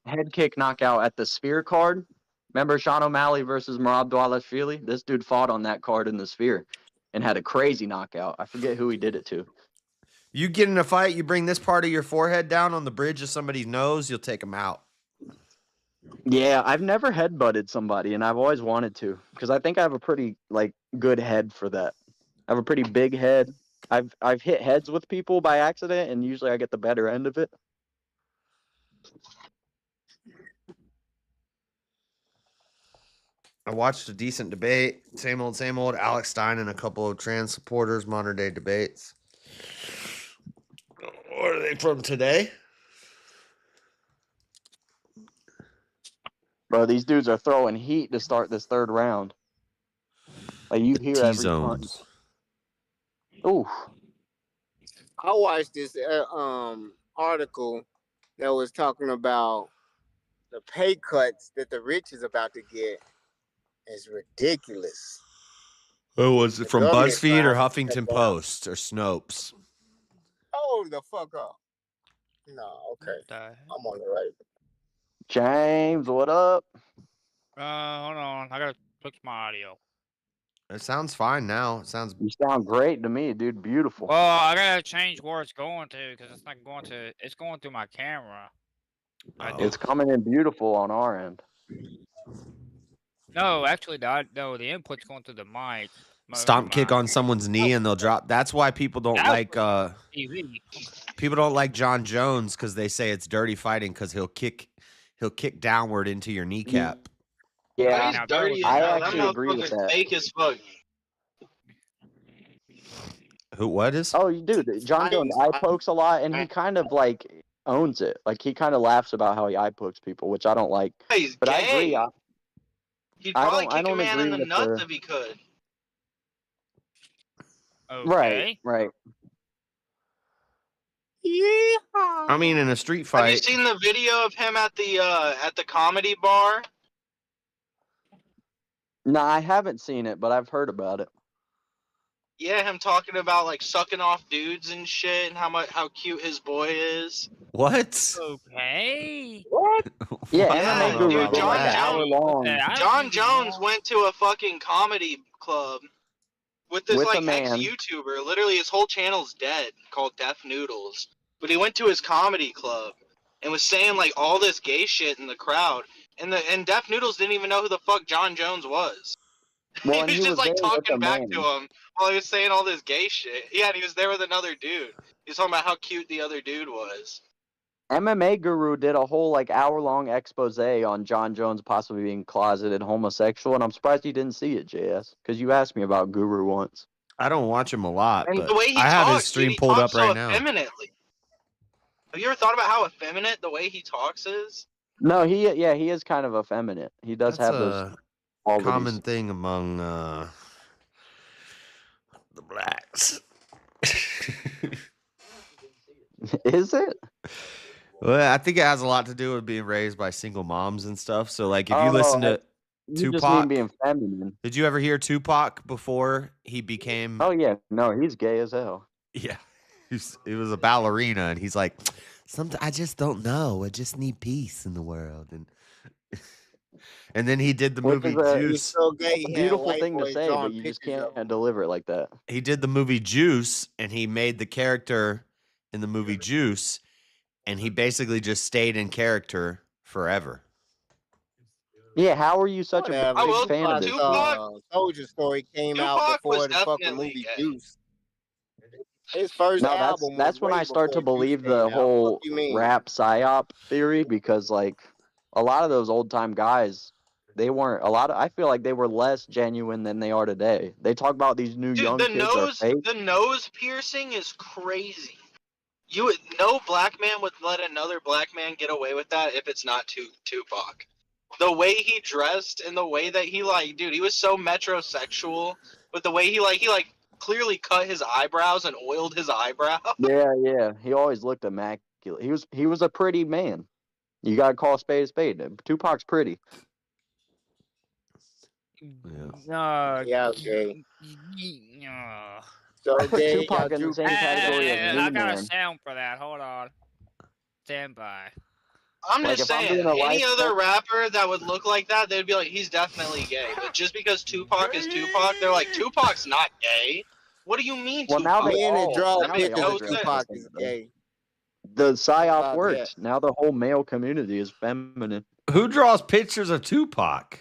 head kick knockout at the Sphere card. Remember Sean O'Malley versus Merab Dvalishvili? This dude fought on that card in the Sphere and had a crazy knockout. I forget who he did it to. You get in a fight, you bring this part of your forehead down on the bridge of somebody's nose, you'll take them out. Yeah, I've never headbutted somebody, and I've always wanted to because I think I have a pretty good head for that. I have a pretty big head. I've hit heads with people by accident, and usually I get the better end of it. I watched a decent debate. Same old, same old. Alex Stein and a couple of trans supporters, modern day debates. What are they from today? Bro, these dudes are throwing heat to start this third round. Like you hear every punch. T-zones. Ooh. I watched this article that was talking about the pay cuts that the rich is about to get. Is ridiculous. Oh, was it from government BuzzFeed or trying to Huffington cut down. Post or Snopes? Hold the fuck up. No, okay. I'm on the right. James, what up? Hold on. I gotta fix my audio. It sounds fine now. It sounds. You sound great to me, dude. Beautiful. Well, I gotta change where it's going to because it's not going to. It's going through my camera. Oh. It's coming in beautiful on our end. No, actually, the input's going through the mic. Stomp kick on someone's knee and they'll drop. That's why people don't like TV. people don't like John Jones because they say it's dirty fighting because he'll kick downward into your kneecap. Yeah, He's dirty. I That actually agree with motherfucker's that. fake as fuck. Who? What is? Oh, dude, John Jones eye pokes a lot, and he kind of like owns it. Like he kind of laughs about how he eye pokes people, which I don't like. He's But gay. I agree. He'd probably I kick a don't man in agree the with nuts the- if he could. Okay. Right. I mean, in a street Have you fight. seen the video of him at the comedy bar? No, I haven't seen it, but I've heard about it. Yeah, him talking about like sucking off dudes and shit, and how cute his boy is. What? Okay. What? Yeah, Yeah, MMA Guru dude, did like John an hour Jones. long I don't John even Jones know. went to a fucking comedy club with this With a like man. ex-YouTuber. Literally, his whole channel's dead, called Deaf Noodles. But he went to his comedy club and was saying like all this gay shit in the crowd, and Deaf Noodles didn't even know who the fuck John Jones was. Well, and he was just like there with talking a back man. to him while he was saying all this gay shit. Yeah, and he was there with another dude. He was talking about how cute the other dude was. MMA Guru did a whole like hour-long expose on John Jones possibly being closeted homosexual, and I'm surprised you didn't see it, JS, because you asked me about Guru once. I don't watch him a lot, And but the way he I have talks, his stream dude, he pulled talks up right so now. effeminately. Have you ever thought about how effeminate the way he talks is? No, he is kind of effeminate. He does That's have those a qualities. common thing among the blacks. Is it? Well, I think it has a lot to do with being raised by single moms and stuff. So, like, if you listen to You just mean Tupac, being feminine. did you ever hear Tupac before he became? Oh yeah, no, he's gay as hell. Yeah, he was a ballerina, and he's like, sometimes I just don't know. I just need peace in the world, and then he did the Which movie is a- He's Juice. so gay. A He had beautiful white thing to boys say, drawing but you just pictures of can't deliver it like that. He did the movie Juice, and he made the character in the movie Juice, and he basically just stayed in character forever. Yeah, how are you such Whatever. a I will- big fan of this? Tupac- Soldier Story came out Tupac before was the fucking definitely movie gay. Juice. His first No, album. that's when was way I start to before Juice believe came the out. whole Fuck you mean? rap psyop theory, because like a lot of those old time guys, they weren't I feel like they were less genuine than they are today. They talk about these new Dude, young the kids are fake. nose piercing is crazy. No black man would let another black man get away with that if it's not Tupac. The way he dressed and the way that he dude, he was so metrosexual. But the way he clearly cut his eyebrows and oiled his eyebrow. Yeah. He always looked immaculate. He was a pretty man. You gotta call a spade a spade. Tupac's pretty. No. Yeah, okay. No. So gay. Tupac in the same category as I New got a Man. sound for that. Hold on. Stand by. I'm Like, just if I'm saying, doing a any live other show- rapper that would look like that, they'd be like, he's definitely gay. But just because Tupac is Tupac, they're like, Tupac's not gay. What do you mean, Well, now Tupac? they Men that all draw now they pictures all of dress Tupac the is same. gay. The psyop About works. that. Now the whole male community is feminine. Who draws pictures of Tupac?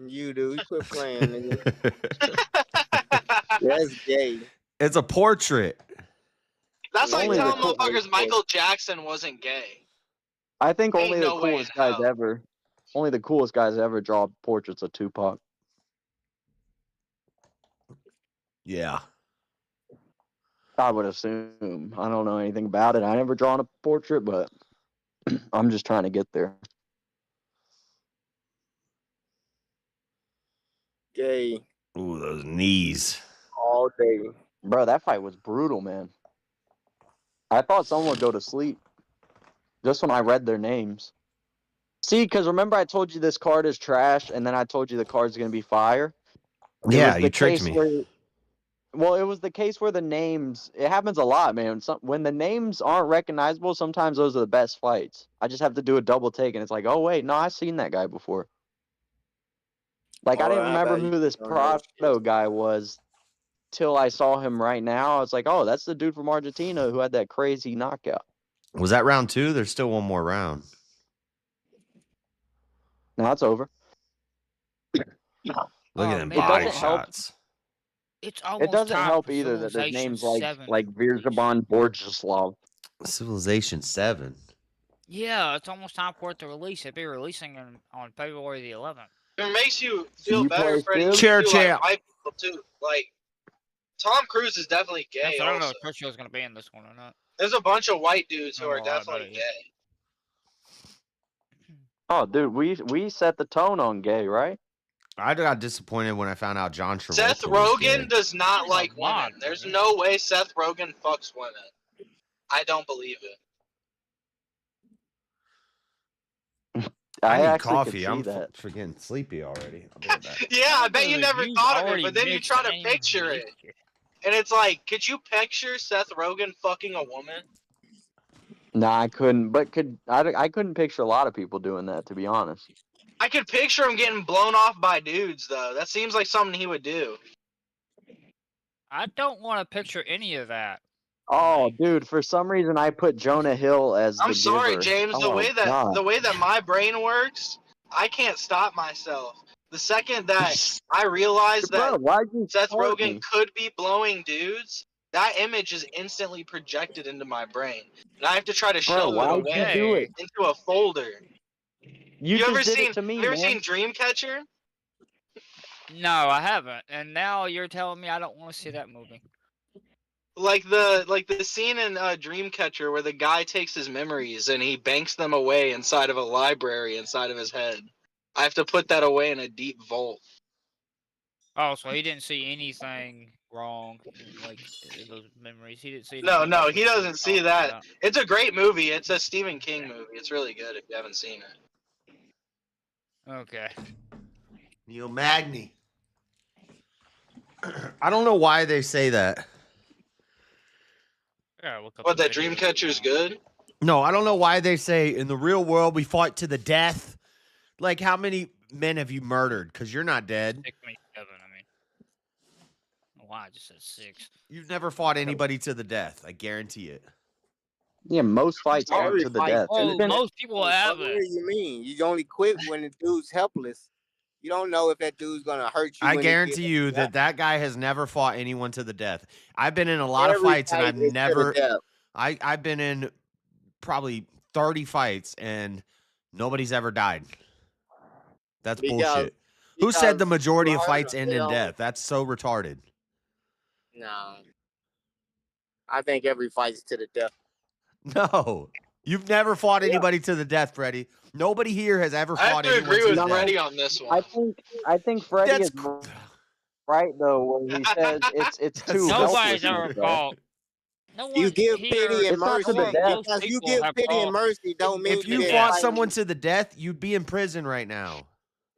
You do. You quit playing, nigga. That's gay. It's a portrait. That's like Only the telling cool- motherfuckers Michael Jackson wasn't gay. I think Ain't only the no way coolest in guys hell. ever. Only the coolest guys ever draw portraits of Tupac. Yeah. I would assume. I don't know anything about it. I never drawn a portrait, but I'm just trying to get there. Gay Ooh, those knees. all day. Bro, that fight was brutal, man. I thought someone would go to sleep just when I read their names. See, because remember I told you this card is trash, and then I told you the card's going to be fire? It Yeah, was the you tricked case me. where- well, it was the case where the names, it happens a lot, man. When the names aren't recognizable, sometimes those are the best fights. I just have to do a double take, and it's like, oh, wait, no, I've seen that guy before. Like, I All didn't right, how remember about you? who this On that Prado shit. guy was till I saw him right now. I was like, oh, that's the dude from Argentina who had that crazy knockout. Was that round 2? There's still one more round. Now it's over. Look at them man, body doesn't help. shots. It's It almost doesn't time help for either that there's Civilization names 7. like Virzaban Borgislav. Civilization 7. Yeah, it's almost time for it to release. It'll be releasing on February the 11th. It makes you Do feel you better, play Freddie. Civ? You Chair do, champ. like white people too. Like Tom Cruise is definitely gay. Yes, I don't know Also, if Churchill's going to be in this one or not. there's a bunch of white dudes I who don't are know a lot about definitely it yet. gay. Oh, dude, we set the tone on gay, right? I got disappointed when I found out John Travolta Seth was gay. Rogen does not There's a like women. lot, There's man. no way Seth Rogen fucks women. I don't believe it. I need actually coffee. could see I'm that. getting sleepy already. I'll be right back. Yeah, I bet you Dude, never you thought of it, already but then you mixed try to and you picture it. mixed it. And it's like, could you picture Seth Rogen fucking a woman? Nah, I couldn't. But I couldn't picture a lot of people doing that, to be honest. I could picture him getting blown off by dudes, though. That seems like something he would do. I don't want to picture any of that. Oh, dude, for some reason I put Jonah Hill as the I'm sorry, giver. James. Oh, God. The way that my brain works, I can't stop myself. The second that I realize Bro, that why'd you Seth fart Rogen me? could be blowing dudes, that image is instantly projected into my brain, and I have to try to Bro, shove it why'd away you do it? into a folder. You ever just did seen? it to me, Have you ever man. seen Dreamcatcher? No, I haven't. And now you're telling me I don't want to see that movie. Like the scene in Dreamcatcher where the guy takes his memories and he banks them away inside of a library inside of his head. I have to put that away in a deep vault. Oh, so he didn't see anything wrong, like those memories. He didn't see. No, anything no, like he what you're doesn't see talking that. about. It's a great movie. It's a Stephen King movie. It's really good if you haven't seen it. Okay. Neil Magny. I don't know why they say that. Yeah, look up What, the that video Dreamcatcher's now. good? No, I don't know why they say in the real world we fight to the death. Like, how many men have you murdered? Because you're not dead. 6, 7, I mean. Why? I just said 6. You've never fought anybody to the death. I guarantee it. Yeah, most fights aren't Every to the fight death. Oh, Even most people What have do it. you mean? You only quit when the dude's helpless. You don't know if that dude's gonna hurt you. I when he guarantee gets you shot. that guy has never fought anyone to the death. I've been in a lot of Every fights and fight I've is to the never. death. I've been in probably 30 fights and nobody's ever died. That's Because- bullshit. Who said the because majority you of hurt fights them, end they in don't- death? That's so retarded. No. I think every fight's to the death. No. You've never fought anybody to the death, Freddie. Nobody here has ever I have fought to anyone agree to with the death. Freddie on this one. I think Freddie That's is right though when he says it's too Nobody's helpless. ever fought. No one You give here, pity and It's not to mercy. the death. Because you people give have pity and fought. mercy don't mean If you they're fought fighting someone you. to the death, you'd be in prison right now.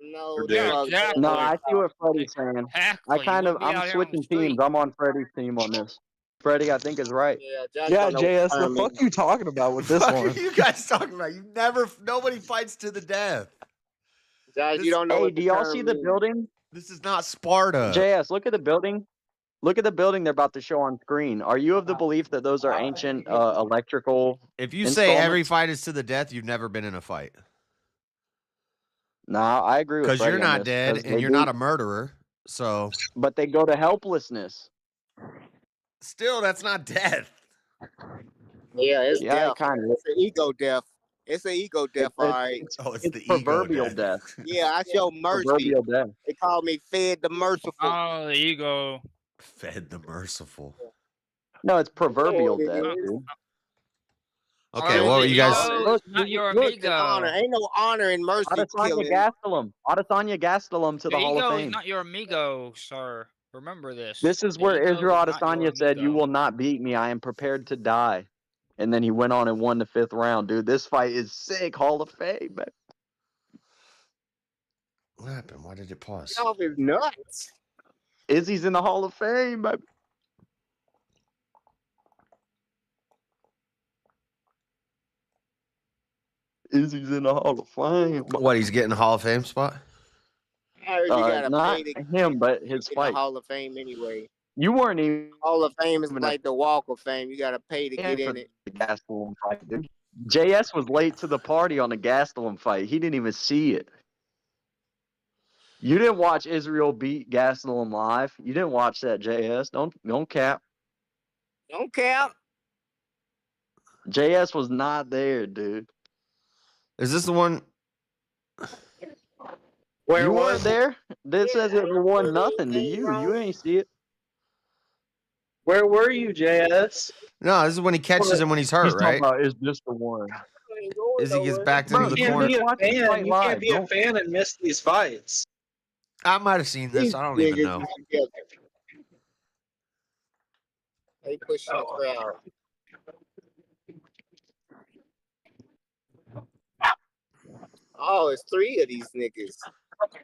No, Yeah, fuck exactly. No, I see what Freddie's saying. Exactly. I You kind of wouldn't be out I'm here on the switching street. teams. I'm on Freddie's team on this. Freddie, I think is right. Yeah, Josh Yeah, don't know what JS, the time fuck is. you talking about with this What one? are you guys talking about? Nobody fights to the death. Josh, This- you don't know Hey, what do the y'all term see the means. building? This is not Sparta. JS, look at the building. Look at the building they're about to show on screen. Are you of the belief that those are ancient electrical? If you say every installments? fight is to the death, you've never been in a fight. Nah, I agree with Because Freddie you're on not this, dead 'cause and they you're do- not a murderer. So But they go to helplessness. still, that's not death. Yeah, it's Yeah, death. it kind of. It's an ego death. It's an ego death, all right. Oh, it's It's the ego proverbial death. death. Yeah, I show mercy. Proverbial death. They call me Fed the Merciful. Oh, the ego. Fed the merciful. No, it's proverbial it death, is. dude. Okay, Oh, what were the you guys? ego Look, is not your look, It's an honor. amigo. Ain't no honor in mercy Adesanya killing. Gastelum. Adesanya Gastelum to The the Hall ego of is Fame. not your amigo, sir. Remember this. This is The where ego Israel is not your Adesanya said, "You amigo. will not beat me. I am prepared to die." And then he went on and won the 5th round, dude. This fight is sick. Hall of Fame, man. What happened? Why did it pause? Get off his nuts. Izzy's in the Hall of Fame, man. Izzy's in the Hall of Fame. What? He's getting a Hall of Fame spot? heard you gotta Not pay to him, but his get in the fight. Hall of Fame anyway. You weren't even Hall of Fame is a like the Walk of Fame. You gotta pay to fan get for in it. the Gastelum fight, dude. JS was late to the party on the Gastelum fight. He didn't even see it. You didn't watch Israel beat Gastelum live. You didn't watch that, JS. Don't cap. Don't cap. JS was not there, dude. Is this the one? Where You was weren't there. This says it won nothing to Ain't you. wrong. You ain't see it. Where were you, JS? No, this is when he catches him when he's hurt, He's talking right? about is this the one? Ain't going As he gets nowhere. backed Bro, into the you corner. didn't watch the fight You live. can't be a Don't- fan and miss these fights. I might have seen this. These I don't even niggas know. together. They pushing the crowd. Oh, it's 3 of these niggas.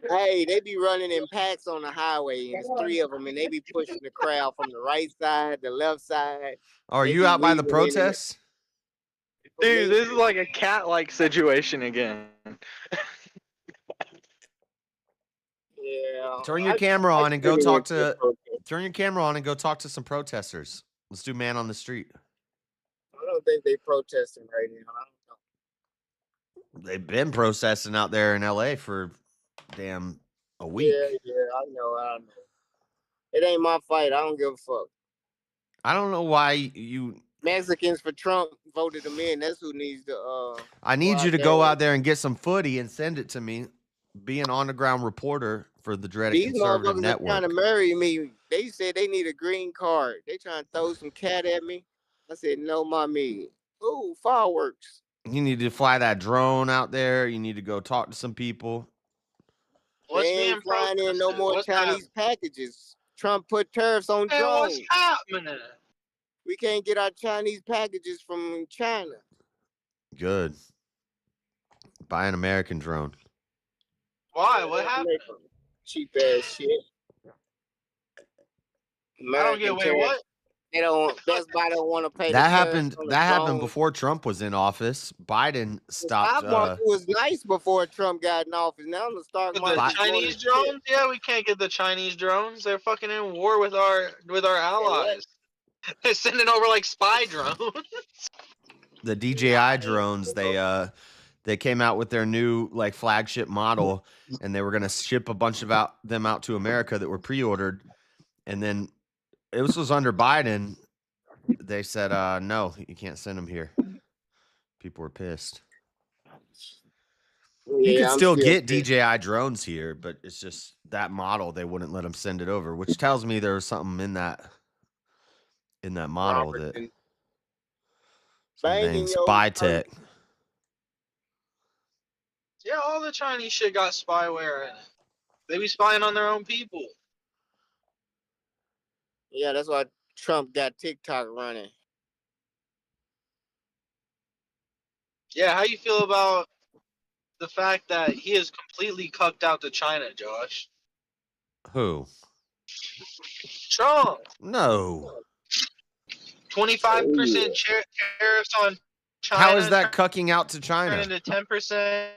Hey, they be running in packs on the highway, and it's 3 of them, and they be pushing the crowd from the right side, the left side. Oh, are They you be out by the weaving in and- protests? Dude, this is like a cat-like situation again. Yeah. Turn your I- camera I on and go really talk went the to. protest. Turn your camera on and go talk to some protesters. Let's do man on the street. I don't think they protesting right now. I don't know. They've been protesting out there in LA for damn a week. Yeah, I know. It ain't my fight. I don't give a fuck. I don't know why you. Mexicans for Trump voted him in. That's who needs to. I need go you out to go there. out there and get some footy and send it to me. Be an on the ground reporter for the Dreaded These Conservative motherfuckers are trying to Network. marry me. They said they need a green card. They trying to throw some cat at me. I said, no, mommy. Ooh, fireworks. You need to fly that drone out there. You need to go talk to some people. What's They ain't being flying in no protested? more What's Chinese packages. Trump put tariffs on Hey, what's drones. happening? We can't get our Chinese packages from China. Good. Buy an American drone. Why? What happened? Cheap ass shit. I don't get. Wait, tariffs. what? They don't. Best Buy don't want to pay. That the tariffs happened. on the That happened drones. before Trump was in office. Biden The stopped. stock market was nice before Trump got in office. Now the stock The market. Chinese drones? Yeah, we can't get the Chinese drones. They're fucking in war with our allies. They're sending over like spy drones. the DJI drones. They came out with their new like flagship model, and they were gonna ship a bunch of them out to America that were pre-ordered, and then this was under Biden. They said, no, you can't send them here. People were pissed. You could I'm still get pissed. DJI drones here, but it's just that model. They wouldn't let them send it over, which tells me there was something in that model that Robertson. some Banging dang your spy person. tech. Yeah, all the Chinese shit got spyware in it. They be spying on their own people. Yeah, that's why Trump got TikTok running. Yeah, how you feel about the fact that he is completely cucked out to China, Josh? Who? Trump. No. 25% tariffs on China. How is that cucking out to Turn China? into 10%.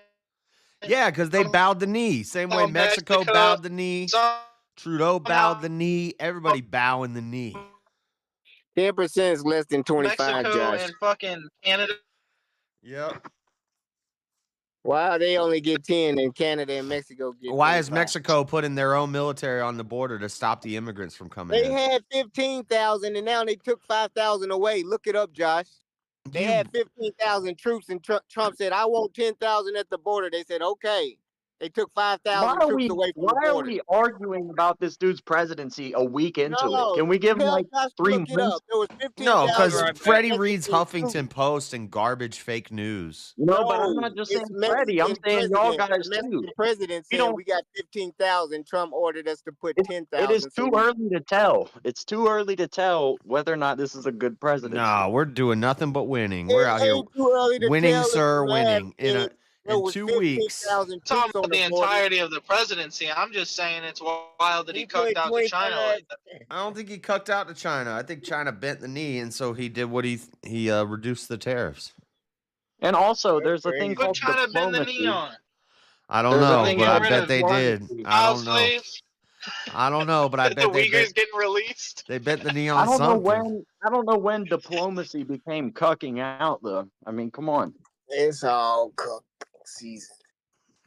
Yeah, because they bowed the knee. Same way Oh, Mexico Mexico. bowed the knee. So, Trudeau bowed the knee. Everybody bowing the knee. 10% is less than 25, Mexico Josh. and fucking Canada. Yep. Why they only get 10 and Canada and Mexico get Why is 25? Mexico putting their own military on the border to stop the immigrants from coming They in? had 15,000 and now they took 5,000 away. Look it up, Josh. They had 15,000 troops and Trump said, I want 10,000 at the border. They said, okay. They took 5,000 troops away from the Why are border. we arguing about this dude's presidency a week into No, it? Can we give him tell like Josh to 3 look it months? up. There was 15,000. No, because Right back. Freddie reads Mexican Huffington Post and garbage fake news. No, but I'm not just saying it's Freddie. I'm Mexican saying y'all president. guys The Mexican too. president You said don't- we got 15,000. Trump ordered us to put 10,000. It is too early to tell. It's too early to tell whether or not this is a good presidency. No, we're doing nothing but winning. We're out here Too early to winning, tell if sir, you winning. have In was 2 weeks. 15,000 Talking troops on about the the border. entirety of the presidency. I'm just saying it's wild that he cucked out to China like that. I don't think he cucked out to China. I think China bent the knee, and so he did what he reduced the tariffs. And also, there's a thing Put called China bend the knee diplomacy. on. I don't There's a know, thing but called I bet they did. diplomacy. I Child don't know. slaves. I don't know, but I The bet they Uyghurs bet getting released. they bet the I neon don't know something. when diplomacy became cucking out though. I mean, come on. It's all cooked season.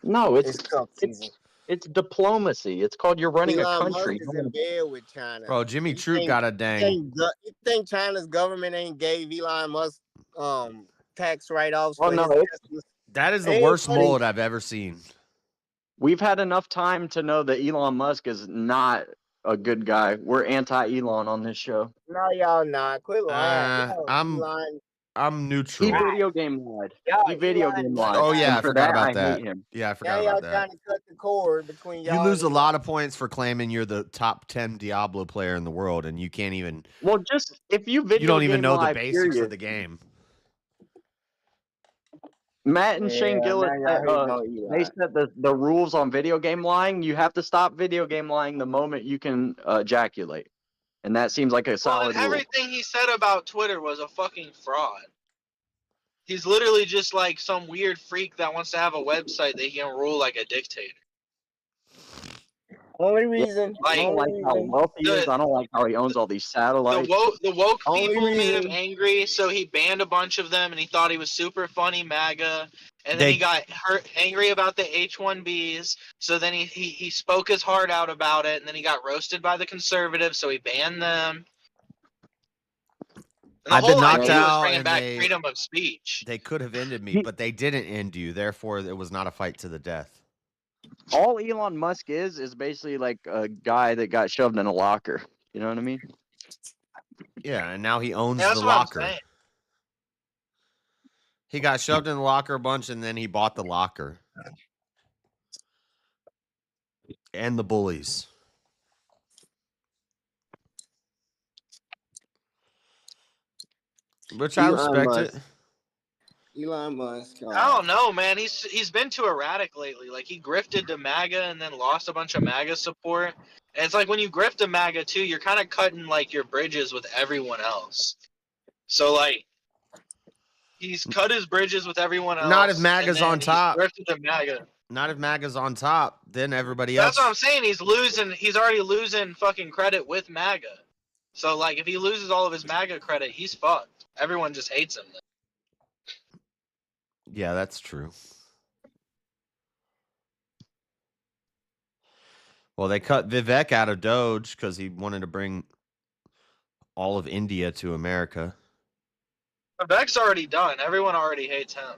No, It's cooked season. it's diplomacy. It's called you're running a Elon Musk country. is in bed with China. Bro, Jimmy You Troop think- got a You dang. think China's government ain't gave Elon Musk tax write-offs Well, for no, his it's- Teslas? That is the Hey, worst buddy. mullet I've ever seen. We've had enough time to know that Elon Musk is not a good guy. We're anti-Elon on this show. No, y'all not. Quit lying. I'm He neutral. video game lied. Y'all- He video Elon game Musk- lied. Oh yeah, And I for forgot that, about I that. hate him. Yeah, I Now forgot y'all about that. trying to cut the cord between y'all. You lose a and lot of points for claiming you're the top 10 Diablo player in the world, and you can't even. Well, just if you video You don't even game know the live, basics period. of the game. Matt and Shane Yeah, Gillis, now y'all hating on they Eli. said the rules on video game lying. You have to stop video game lying the moment you can ejaculate, and that seems like a Well, solid and rule. everything he said about Twitter was a fucking fraud. He's literally just like some weird freak that wants to have a website that he can rule like a dictator. Only reason. I don't like how wealthy he is. I don't like how he owns all these satellites. The woke Only people made him reason- angry, so he banned a bunch of them, and he thought he was super funny MAGA. And then They- he got angry about the H-1Bs, so then he spoke his heart out about it, and then he got roasted by the conservatives, so he banned them. And the I've been whole knocked idea was out, bringing and back they- freedom of speech. They could have ended me, but they didn't end you. Therefore, it was not a fight to the death. All Elon Musk is basically like a guy that got shoved in a locker. You know what I mean? Yeah, and now he owns Yeah, that's the what I'm locker. saying. He got shoved in the locker a bunch, and then he bought the locker. And the bullies. Which I Elon respect Musk. it. Elon Musk. I don't know, man. He's been too erratic lately. Like he grifted to MAGA and then lost a bunch of MAGA support. And it's like when you grift to MAGA too, you're kind of cutting like your bridges with everyone else. So like he's cut his bridges with everyone else. Not if and MAGA's then on he's top. grifted to MAGA. Not if MAGA's on top, then everybody else. That's what I'm saying. He's losing. He's already losing fucking credit with MAGA. So like if he loses all of his MAGA credit, he's fucked. Everyone just hates him. Yeah, that's true. Well, they cut Vivek out of Doge because he wanted to bring all of India to America. Vivek's already done. Everyone already hates him.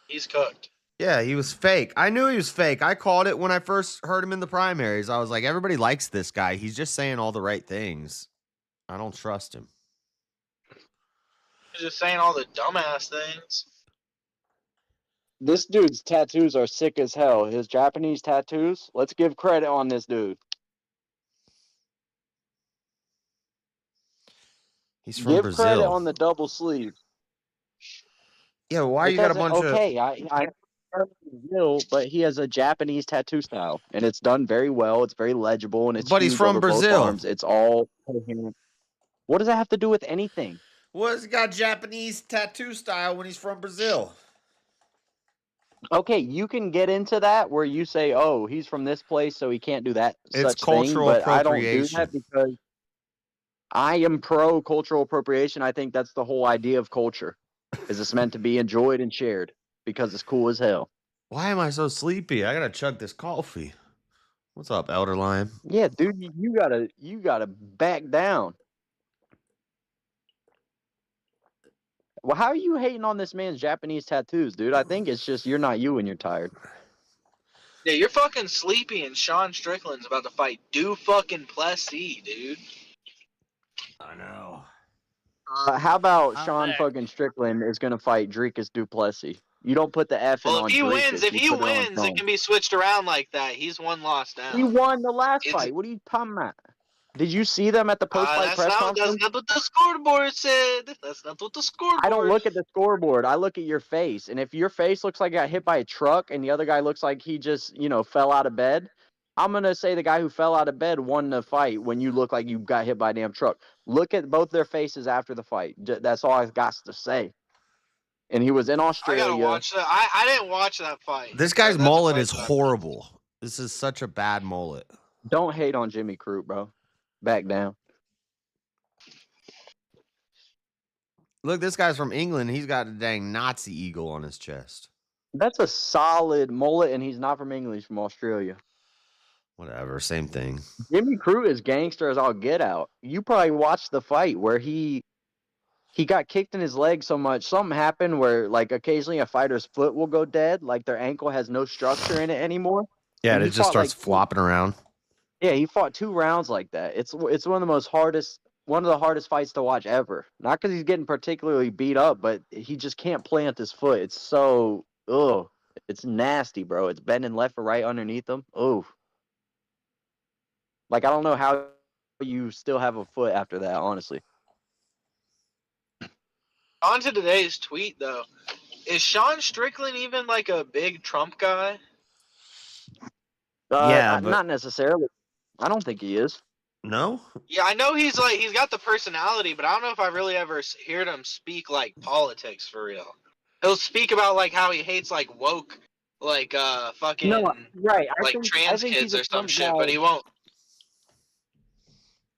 He's cooked. Yeah, he was fake. I knew he was fake. I called it when I first heard him in the primaries. I was like, everybody likes this guy. He's just saying all the right things. I don't trust him. He's just saying all the dumbass things. This dude's tattoos are sick as hell. His Japanese tattoos. Let's give credit on this dude. He's from Give Brazil. credit on the double sleeve. Yeah, why you got a Because, bunch okay, of... I Brazil, but he has a Japanese tattoo style, and it's done very well. It's very legible, and it's But he's huge from over both Brazil. arms. It's all coherent. What does that have to do with anything? Well, he's got Japanese tattoo style when he's from Brazil. Okay, you can get into that where you say, "Oh, he's from this place, so he can't do that." It's such cultural thing, but I don't do appropriation. that because I am pro cultural appropriation. I think that's the whole idea of culture, is it's meant to be enjoyed and shared because it's cool as hell. Why am I so sleepy? I gotta chug this coffee. What's up, Elder Lion? Yeah, dude, you gotta back down. Well, how are you hating on this man's Japanese tattoos, dude? I think it's just you're not you when you're tired. Yeah, you're fucking sleepy, and Sean Strickland's about to fight fucking Plessis, dude. I know. How about I'm Sean back. fucking Strickland is gonna fight Dricus Duplessis? You don't put the F in Well, on if he wins, Dricus, if you he put it on wins, Sean. it can be switched around like that. He's one loss down. He won the last It's- fight. What are you talking about? Did you see them at the post-fight that's press not conference? what the scoreboard said. That's not what the scoreboard. I don't look at the scoreboard. I look at your face. And if your face looks like it got hit by a truck and the other guy looks like he just, fell out of bed, I'm going to say the guy who fell out of bed won the fight when you look like you got hit by a damn truck. Look at both their faces after the fight. That's all I've got to say. and he was in I Australia. gotta watch that. I didn't watch that fight. This guy's That's a mullet fight is that I- horrible. This is such a bad mullet. Don't hate on Jimmy Crute, bro. Back down. Look, this guy's from England. He's got a dang Nazi eagle on his chest. That's a solid mullet, and he's not from England. He's from Australia. Whatever, same thing. Jimmy Crute is gangster as all get out. You probably watched the fight where he got kicked in his leg so much. Something happened where, like, occasionally a fighter's foot will go dead, like their ankle has no structure in it anymore. Yeah, And it he just fought, starts like, flopping around. Yeah, he fought 2 rounds like that. It's one of the hardest fights to watch ever. Not because he's getting particularly beat up, but he just can't plant his foot. It's so it's nasty, bro. It's bending left or right underneath him. Oh, like I don't know how you still have a foot after that. Honestly, On to today's tweet though. Is Sean Strickland even like a big Trump guy? Yeah, but- not necessarily. I don't think he is. No? Yeah, I know he's got the personality, but I don't know if I really ever heard him speak like politics for real. He'll speak about like how he hates like woke, like fucking right. like trans kids or some shit, but he won't.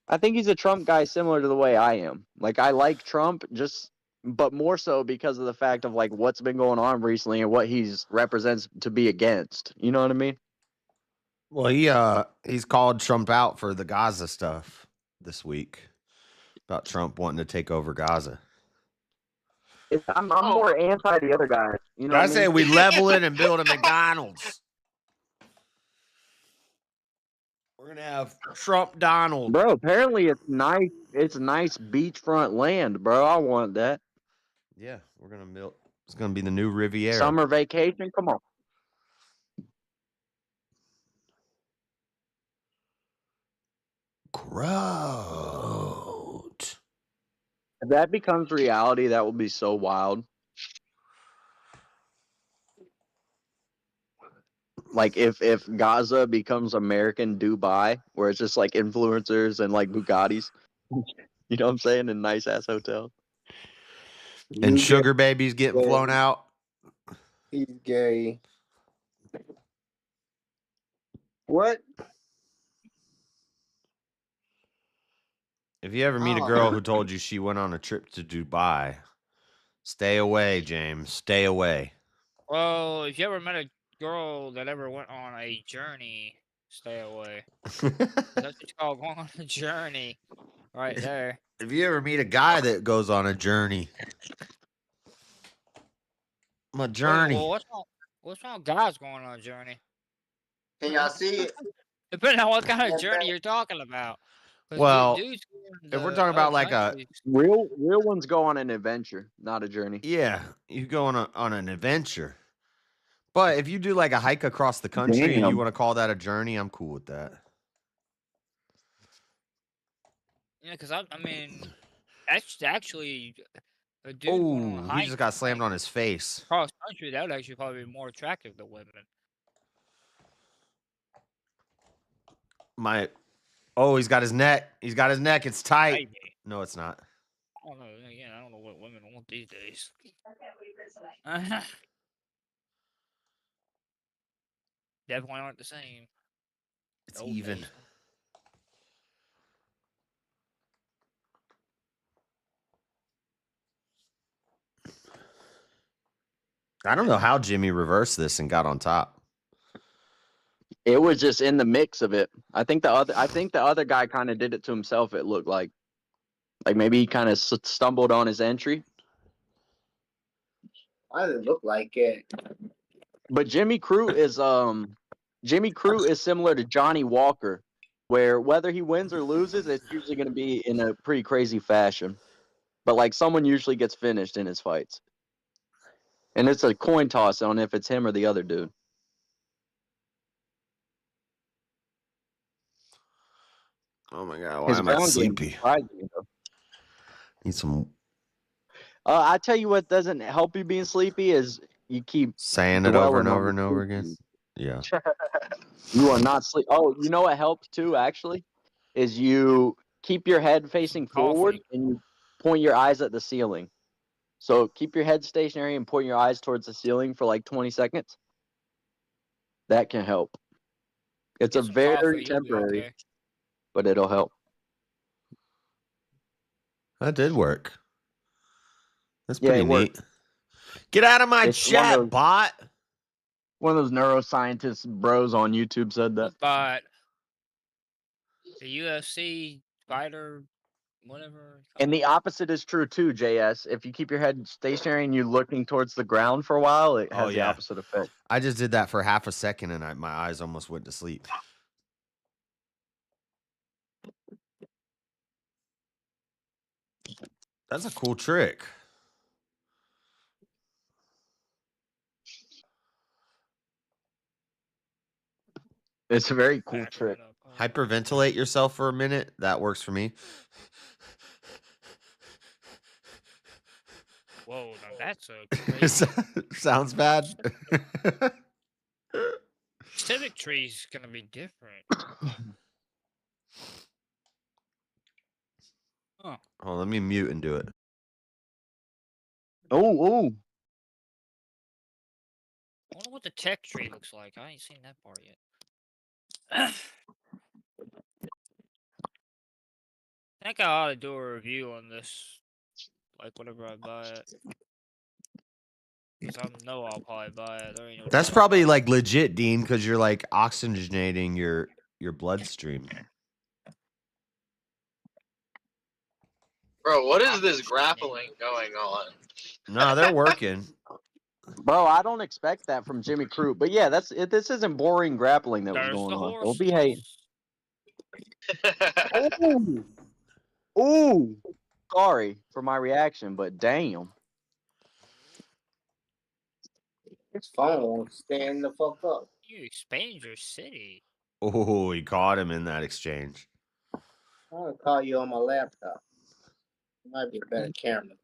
I think he's a Trump guy similar to the way I am. Like I like Trump but more so because of the fact of like what's been going on recently and what he's represents to be against. You know what I mean? Well, he's called Trump out for the Gaza stuff this week about Trump wanting to take over Gaza. I'm more anti the other guy. You know I what say mean? we level it and build a McDonald's. We're gonna have Trump Donald. Bro, apparently it's nice. It's nice beachfront land, bro. I want that. Yeah, we're gonna build. It's gonna be the new Riviera. Summer vacation. Come on. Groot. If that becomes reality, that will be so wild. Like if Gaza becomes American Dubai, where it's just like influencers and like Bugattis, you know what I'm saying, in nice ass hotels. And sugar babies getting flown out. He's gay. What? If you ever meet a girl who told you she went on a trip to Dubai, stay away, James. Stay away. Well, if you ever met a girl that ever went on a journey, stay away. That's what you call going on a journey, right there. If you ever meet a guy that goes on a journey, a journey. Well, what's wrong with guys going on a journey? Can y'all see it? Depending on what kind of journey you're talking about. 'Cause Well, dudes going if we're to talking about other like countries- Real ones go on an adventure, not a journey. yeah, you go on an adventure. But if you do like a hike across the country and Damn. you want to call that a journey, I'm cool with that. Yeah, because I mean, that's actually a dude going on a Oh, he hike just got slammed on his face. across country. That would actually probably be more attractive to women. He's got his neck. He's got his neck. It's tight. Maybe. No, it's not. I don't know. Again, I don't know what women want these days. Definitely aren't the same. It's Old even. days. I don't know how Jimmy reversed this and got on top. It was just in the mix of it. I think the other guy kind of did it to himself. It looked like maybe he kind of stumbled on his entry. Why does it look like it? But Jimmy Crute is similar to Johnny Walker, where whether he wins or loses, it's usually going to be in a pretty crazy fashion. But like someone usually gets finished in his fights, and it's a coin toss on if it's him or the other dude. Oh my god, why His am I ground game sleepy? surprised me, though. Need some I tell you what doesn't help you being sleepy is you keep saying it over and dwelling on over and the over sleep. again. Yeah. You are not sleep. Oh, you know what helps too, actually, is you keep your head facing forward Coffee. and you point your eyes at the ceiling. So keep your head stationary and point your eyes towards the ceiling for like 20 seconds. That can help. It's Get a some very coffee, you'll be temporary, okay. but it'll help. That did work. That's Yeah, pretty it neat. worked. Get out of my It's chat, bot. One of those neuroscientist bros on YouTube said that. But the UFC fighter, whatever. And the opposite is true too, JS. If you keep your head stationary and you're looking towards the ground for a while, it has the opposite effect. I just did that for half a second and my eyes almost went to sleep. That's a cool trick. It's a very cool trick. Hyperventilate yourself for a minute. That works for me. Whoa, now that's a crazy. Sounds bad. Civic tree's gonna be different. Huh. Oh, let me mute and do it. Oh. I wonder what the tech tree looks like. I ain't seen that part yet. I think I ought to do a review on this, like whenever I buy it. Because I know I'll probably buy it. There ain't no That's doubt. probably like legit, Dean, because you're like oxygenating your bloodstream. Bro, what is this grappling going on? No, they're working. Bro, I don't expect that from Jimmy Crute. But yeah, this isn't boring grappling that was There's going the on. horse. Don't be hating. Ooh. Sorry for my reaction, but damn. His phone won't stand the fuck up. You expand your city. Oh, he caught him in that exchange. I'm gonna call you on my laptop. It might be a better camera.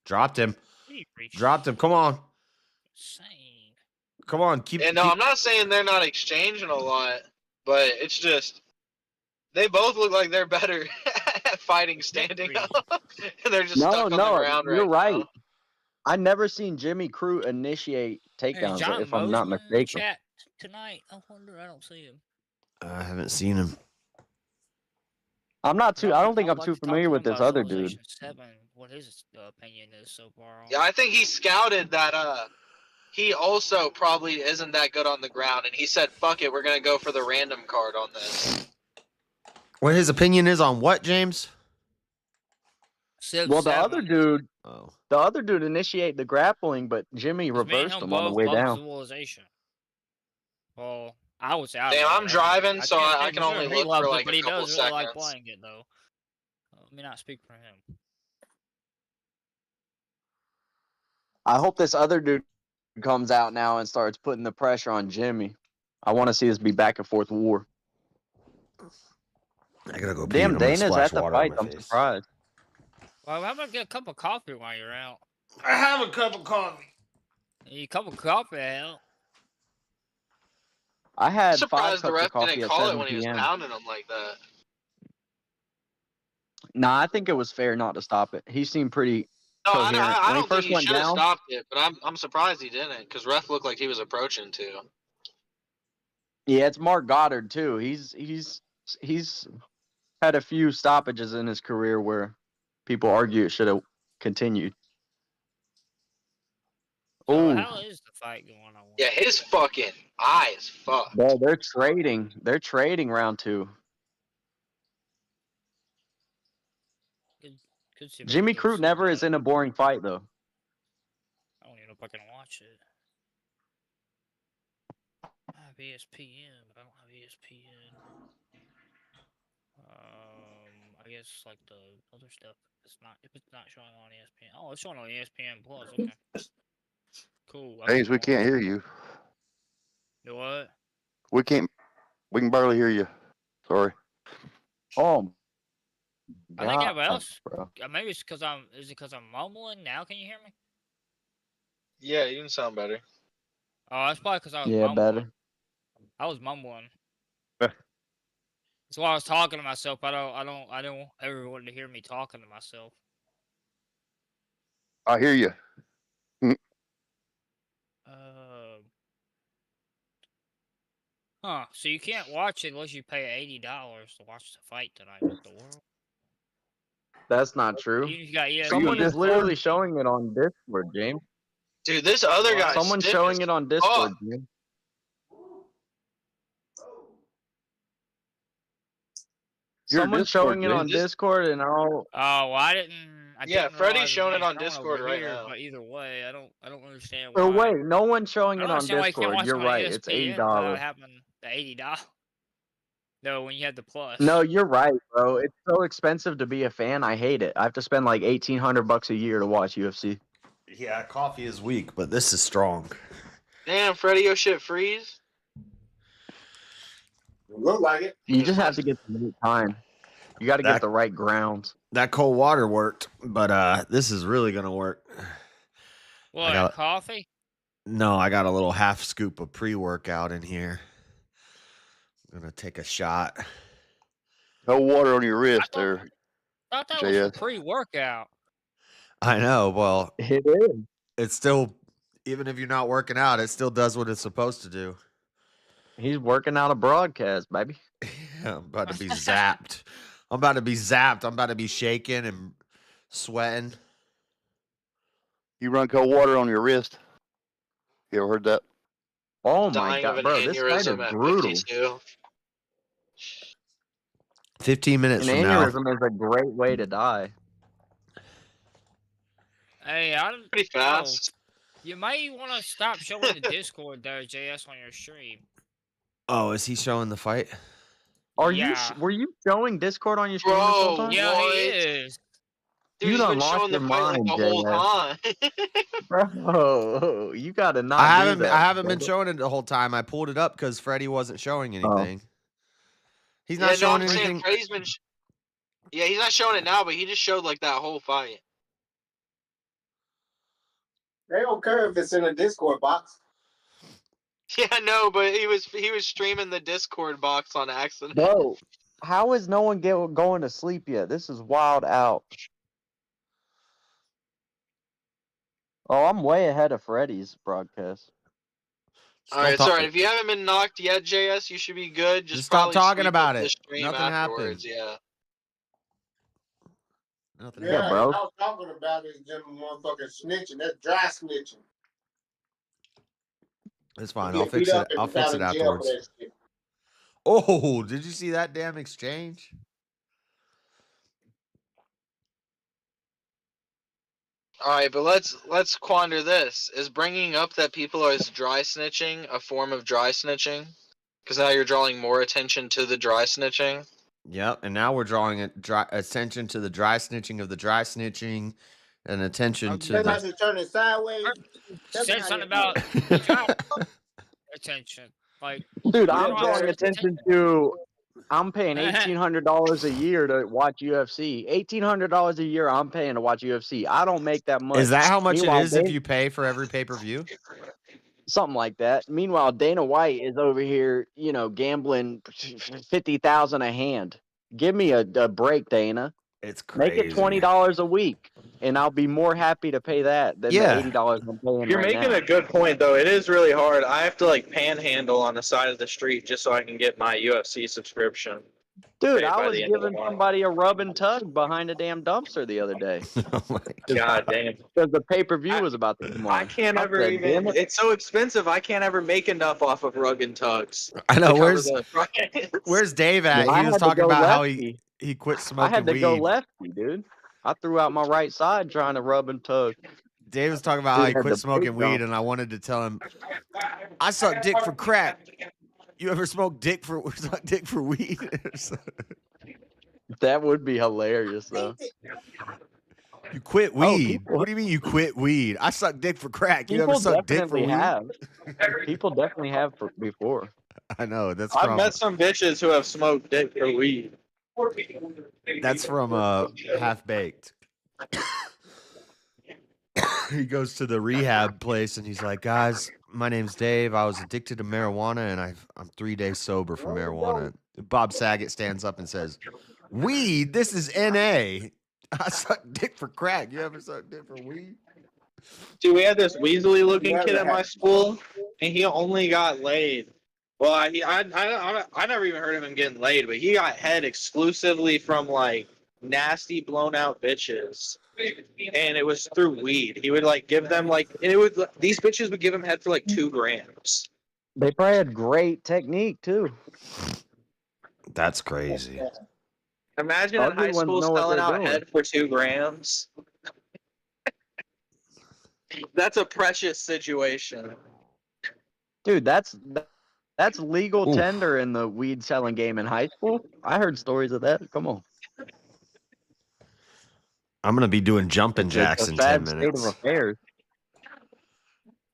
Dropped him. You reach Dropped him. Come on. insane. Come on. Keep. And no, I'm not saying they're not exchanging a lot, but it's just they both look like they're better at fighting standing up, and they're just stuck on the ground you're right right. now. I never seen Jimmy Crute initiate Hey, takedowns, John if I'm not Bozeman in the mistaken. chat tonight. I wonder. I don't see him. I haven't seen him. I'm not too. I don't think I'm I'd too like to talk familiar to with him this about other dude. Civilization 7. What his opinion is so far on. Yeah, I think he scouted that. He also probably isn't that good on the ground, and he said, "Fuck it, we're gonna go for the random card on this." What his opinion is on what, James? Civ Well, the 7. other dude initiated the grappling, but Jimmy reversed him on the way down. Civilization. Well, I would say I Damn, love I'm it. driving, so can't I say can for only sure he look loves for it, like but a he couple does really like seconds. playing it though. Let me not speak for him. I hope this other dude comes out now and starts putting the pressure on Jimmy. I want to see this be back and forth war. I gotta go pee. Damn, And I'm gonna Dana's splash at the water on fight. my I'm face. surprised. Well, how about get a cup of coffee while you're out? I have a cup of coffee. A cup of coffee, hell. I I'm had 5 surprised the cups of ref coffee didn't at call it 7 when he was p.m. pounding him like that. Nah, I think it was fair not to stop it. He seemed pretty No, coherent. I When he don't think first he went should have down, stopped it, but I'm surprised he didn't, because ref looked like he was approaching too. yeah, it's Mark Goddard too. He's had a few stoppages in his career where people argue it should have continued. So Oh, how is the fight going on? Yeah, his fucking eyes fucked. bro, they're trading. They're trading round 2. Could see if I Jimmy can go Crute see never that. is in a boring fight though. I don't even know if I can watch it. I have ESPN, but I don't have ESPN. I guess like the other stuff. If it's not showing on ESPN. Oh, it's showing on ESPN Plus. Okay. Cool. James, we can't hear you. You what? We can barely hear you. Sorry. Oh, I think everybody God, else. bro. Maybe it's because Is it because I'm mumbling now? Can you hear me? Yeah, you can sound better. Oh, that's probably because I was Yeah, mumbling. better. I was mumbling. That's why I was talking to myself. I don't ever want to hear me talking to myself. I hear you. So you can't watch it unless you pay $80 to watch the fight tonight. What the world? That's not true. You got ESPN. Someone is literally showing it on Discord, James. Dude, this other guy. Someone's showing it on Discord, James. Someone's showing it on Discord, and I'll. Oh, well, I didn't. Yeah, didn't Freddie's realize showing it being on shown Discord over right here, now. But either way, I don't understand why. Oh wait, no one's showing I it don't on understand why you can't Discord. watch You're it on right. ESPN It's $80. without having the $80. No, when you had the plus. No, you're right, bro. It's so expensive to be a fan. I hate it. I have to spend like $1,800 a year to watch UFC. Yeah, coffee is weak, but this is strong. Damn, Freddie, your shit freeze. Look like it. You just have to get the right time. You got to get the right grounds. That cold water worked, but this is really gonna work. What, coffee? No, I got a little half scoop of pre-workout in here. I'm gonna take a shot. Cold water on your wrist there. I thought that was JS. for pre-workout. I know. Well, it is. It's still, even if you're not working out, it still does what it's supposed to do. He's working out a broadcast, baby. Yeah, I'm about to be zapped. I'm about to be zapped. I'm about to be shaking and sweating. You run cold water on your wrist. You ever heard that? Oh Dying my of god, an bro, this fight is aneurysm at brutal. 52. 15 minutes An from now. aneurysm is a great way to die. Hey, I'm pretty fast. You might want to stop showing the Discord there, JS, on your stream. Oh, is he showing the fight? Are Yeah. you? Were you showing Discord on your stream this whole time? Yeah, he is. Dude, You he's done been lost showing the your fight like mind, the whole JS. time. Bro, you gotta not. I do haven't. that, I haven't been brother. showing it the whole time. I pulled it up because Freddie wasn't showing Oh. anything. He's not Yeah, no, showing I'm saying anything. Freddie's been. Yeah, he's not showing it now, but he just showed like that whole fight. They don't care if it's in a Discord box. Yeah, no, but he was streaming the Discord box on accident. Bro, how is no one going to sleep yet? This is wild out. Oh, I'm way ahead of Freddy's broadcast. All right, it's all right. If you haven't been knocked yet, JS, you should be good. Just stop probably talking sleep about with the it. stream Nothing afterwards, happened. Yeah. Nothing Yeah, bro. I was talking about this gentleman motherfucking snitching. That's dry snitching. It's fine. You I'll get fix beat it. up if I'll you fix got it in jail for afterwards. that shit. Oh, did you see that damn exchange? All right, but let's quander this. Is bringing up that people are dry snitching a form of dry snitching? Because now you're drawing more attention to the dry snitching. Yep, and now we're drawing attention to the dry snitching of the dry snitching, and attention to That's how the. you turn it sideways. That's Said how something you- about the job attention. Like, Dude, you're I'm drawing attention to. I'm paying $1,800 a year to watch UFC. $1,800 a year I'm paying to watch UFC. I don't make that much. Is that how much Meanwhile, it is if you pay for every pay-per-view? Something like that. Meanwhile, Dana White is over here, gambling 50,000 a hand. Give me a break, Dana. It's crazy. Make it $20 a week, and I'll be more happy to pay that than Yeah. the $80 I'm paying You're right making now. a good point, though. It is really hard. I have to like panhandle on the side of the street just so I can get my UFC subscription. Dude, paid I by was the end of the giving month. somebody a rub and tug behind a damn dumpster the other day Oh my God damn. because the pay-per-view was about to come on. I can't I ever said, even. "Damn it." It's so expensive. I can't ever make enough off of rug and tugs. I know. to cover Where's the price. Where's Dave at? Well, I He was had to talking go about how lefty. he quit I smoking had to go weed. lefty, dude. I threw out my right side trying to rub and tug. Dave was talking about how Dude he had quit the smoking big weed, dump. and I wanted to tell him, I suck dick for crack. You ever smoke dick for suck dick for weed? That would be hilarious, though. You quit Oh, weed. people- What do you mean you quit weed? I suck dick for crack. You ever People suck dick for definitely weed? have. People definitely have before. I know. That's I've from met some bitches who have smoked dick for weed. Half Baked. He goes to the rehab place and he's like, guys, my name's Dave. I was addicted to marijuana and I'm 3 days sober from marijuana. Bob Saget stands up and says, weed? This is NA. I suck dick for crack. You ever suck dick for weed? Dude, we had this Weasley-looking kid at my school, and he only got laid. Well, I never even heard of him getting laid, but he got head exclusively from like nasty, blown-out bitches, and it was through weed. He would like give them like, and it would these bitches would give him head for like 2 grams. They probably had great technique too. That's crazy. Imagine in Ugly high ones school know what selling they're out doing. head for 2 grams. That's a precious situation. Dude, that's legal Oof. tender in the weed selling game in high school. I heard stories of that. Come on. I'm gonna be doing jumping It's jacks a in sad 10 state minutes. of affairs.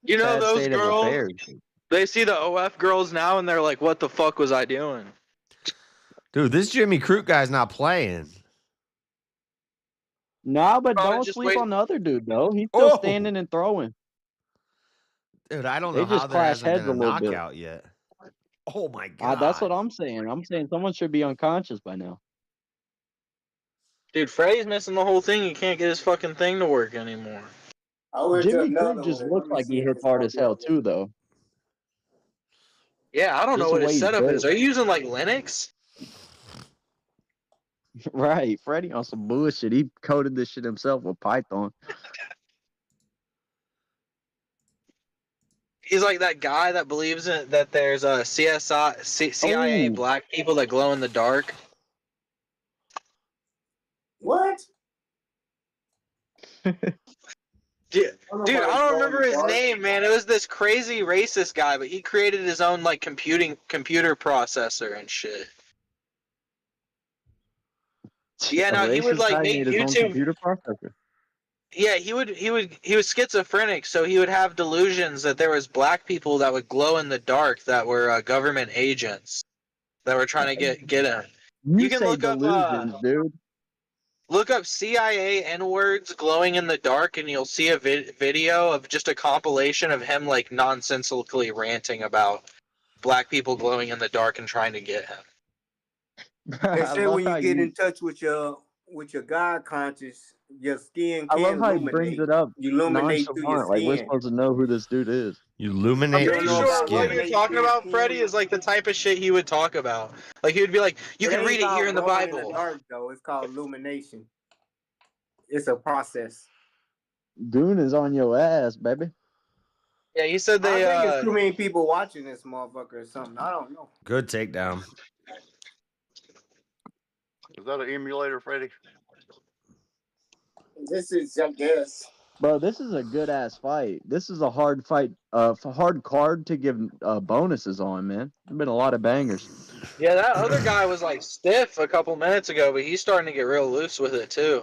You know Sad those state of girls? affairs. They see the OF girls now, and they're like, "What the fuck was I doing?" Dude, this Jimmy Crute guy's not playing. Nah, but Probably don't just sleep wait. on the other dude though. He's still Oh! standing and throwing. Dude, I don't They know just how there clash hasn't been heads a a little bit. knockout yet. Oh my god. That's what I'm saying. I'm saying someone should be unconscious by now. Dude, Freddy's missing the whole thing. He can't get his fucking thing to work anymore. I went to Jimmy another Crute just one. looks Let me like see he if hits it's hard gonna as be hell okay. too, though. Yeah, I don't Just know the what way his he's setup built. is. Are you using like Linux? Right, Freddy on some bullshit. He coded this shit himself with Python. He's like that guy that believes in that there's a CIA Oh. black people that glow in the dark. What? Dude, I don't remember his name, man. It was this crazy racist guy, but he created his own like computer processor and shit. Yeah, A no, he would racist like guy make made his own YouTube. computer processor. Yeah, he was schizophrenic, so he would have delusions that there was black people that would glow in the dark that were government agents that were trying to get him. You can say look up delusions, dude. Look up CIA N-words glowing in the dark, and you'll see a video of just a compilation of him like nonsensically ranting about black people glowing in the dark and trying to get him. They I say love when how you get in touch with your God conscious, your skin I can love how he brings illuminate. it up You illuminate through your nonchalant, like we're skin. supposed to know who this dude is. You I'm illuminate pretty through your sure what skin. you're talking about, Freddie, is like the type of shit he would talk about. Like he would be like, "You can read it here in the Bible." In the dark, though. It's called illumination. It's a process. Dune is on your ass, baby. Yeah, he said I they. think it's too many people watching this motherfucker or something. I don't know. Good takedown. Is that an emulator, Freddy? This is, I guess. Bro, this is a good ass fight. This is a hard fight, hard card to give bonuses on, man. There's been a lot of bangers. Yeah, that other guy was like stiff a couple minutes ago, but he's starting to get real loose with it too.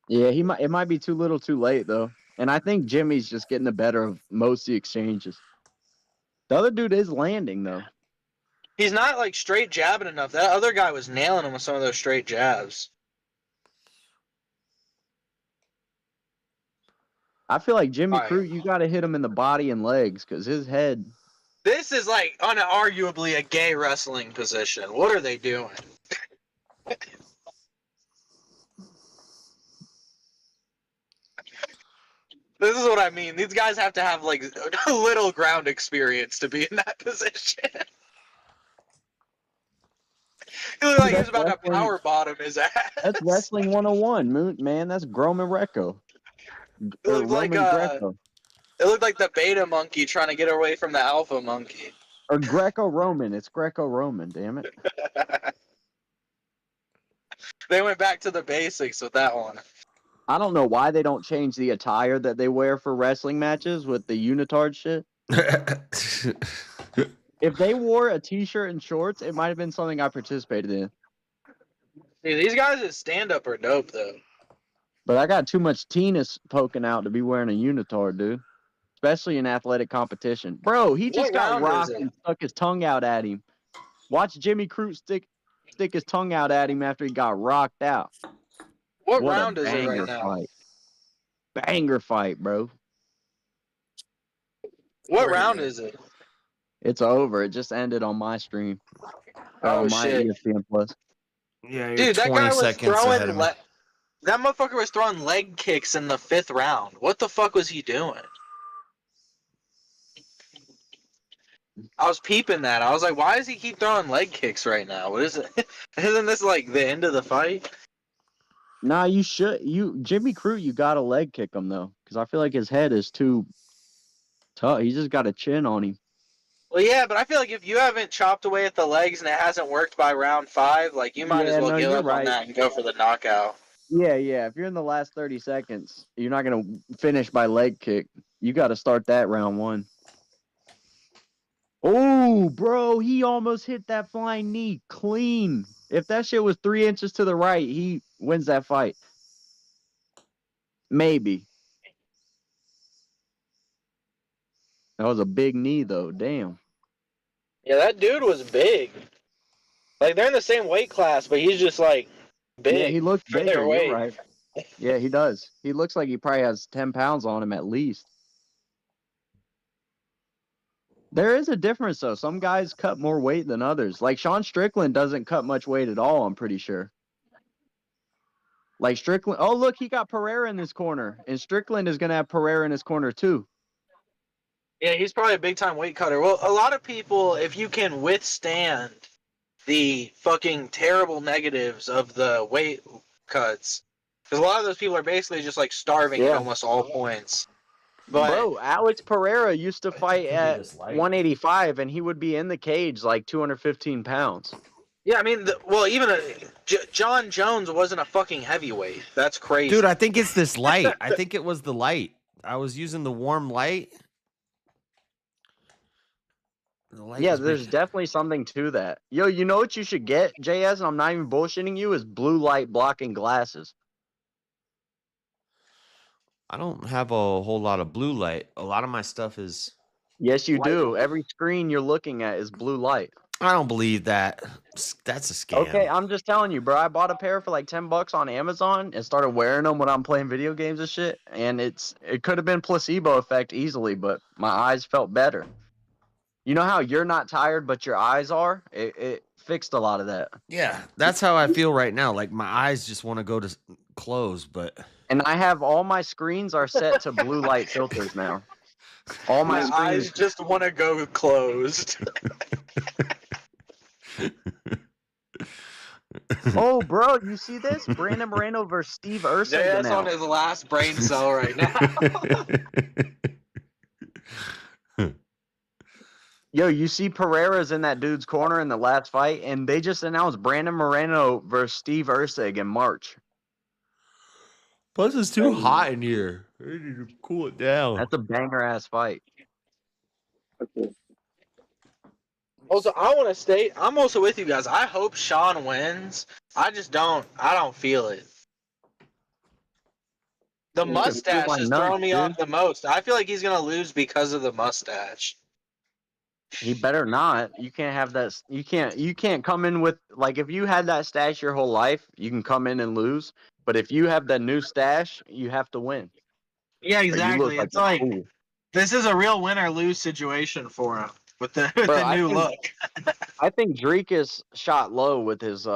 Yeah, it might be too little, too late though. And I think Jimmy's just getting the better of most of the exchanges. The other dude is landing though. He's not like straight jabbing enough. That other guy was nailing him with some of those straight jabs. I feel like Jimmy All right. Crute, you got to hit him in the body and legs because his head. This is like unarguably a gay wrestling position. What are they doing? This is what I mean. These guys have to have like a little ground experience to be in that position. He looked like he was about to power bottom his ass. That's wrestling 101, man. That's Groman Greco. It looked like Greco. It looked like the beta monkey trying to get away from the alpha monkey. Or Greco-Roman. It's Greco-Roman, damn it. They went back to the basics with that one. I don't know why they don't change the attire that they wear for wrestling matches with the unitard shit. If they wore a t-shirt and shorts, it might have been something I participated in. Dude, these guys at stand-up are dope, though. But I got too much tennis poking out to be wearing a unitard, dude. Especially in athletic competition. Bro, he just got rocked and stuck his tongue out at him. Watch Jimmy Crute stick his tongue out at him after he got rocked out. What round is it right now? Fight. Banger fight, bro. What round is it? It's over. It just ended on my stream. Oh, on my shit. ESPN Plus. Yeah, dude, that guy was throwing That motherfucker was throwing leg kicks in the 5th round. What the fuck was he doing? I was peeping that. I was like, why does he keep throwing leg kicks right now? What is it? Isn't this like the end of the fight? Nah, you should. Jimmy Crute, you gotta leg kick him though, because I feel like his head is too tough. He just got a chin on him. Well, yeah, but I feel like if you haven't chopped away at the legs and it hasn't worked by round 5, like you might as well give up on that and go for the knockout. Yeah, yeah. If you're in the last 30 seconds, you're not gonna finish by leg kick. You got to start that round 1. Oh, bro, he almost hit that flying knee clean. If that shit was 3 inches to the right, he wins that fight. Maybe. That was a big knee, though. Damn. Yeah, that dude was big. Like, they're in the same weight class, but he's just, like, big. Yeah, he looks for bigger. their weight. You're right. Yeah, he does. He looks like he probably has 10 pounds on him at least. There is a difference, though. Some guys cut more weight than others. Like, Sean Strickland doesn't cut much weight at all, I'm pretty sure. Like, Strickland... Oh, look, he got Pereira in this corner. And Strickland is going to have Pereira in his corner, too. Yeah, he's probably a big-time weight cutter. Well, a lot of people, if you can withstand the fucking terrible negatives of the weight cuts, because a lot of those people are basically just, like, starving at almost all points. But, bro, Alex Pereira used to fight at 185, and he would be in the cage like 215 pounds. yeah, I mean, even John Jones wasn't a fucking heavyweight. That's crazy. Dude, I think it's this light. I think it was the light. I was using the warm light. Yeah, there's definitely something to that. Yo, you know what you should get, JS, and I'm not even bullshitting you, is blue light blocking glasses. I don't have a whole lot of blue light. A lot of my stuff is... Yes, you do. Every screen you're looking at is blue light. I don't believe that. That's a scam. Okay, I'm just telling you, bro. I bought a pair for like $10 on Amazon and started wearing them when I'm playing video games and shit. And it could have been placebo effect easily, but my eyes felt better. You know how you're not tired, but your eyes are? It fixed a lot of that. Yeah, that's how I feel right now. Like, my eyes just want to go to close, but... And I have all my screens are set to blue light filters now. All my screens... eyes just want to go closed. Oh, bro, you see this? Brandon Moreno versus Steve Ursa. That's on his last brain cell right now. Yo, you see Pereira's in that dude's corner in the last fight, and they just announced Brandon Moreno versus Steve Ursig in March. Plus, it's too hot in here. I need to cool it down. That's a banger-ass fight. Also, I want to state, I'm also with you guys. I hope Sean wins. I don't feel it. The mustache is throwing me off the most. I feel like he's going to lose because of the mustache. He better not. You can't have that. You can't come in with, like, if you had that stash your whole life, you can come in and lose. But if you have that new stash, you have to win. Yeah, exactly. It's like, this is a real win or lose situation for him with the new look. I think Drake is shot low with his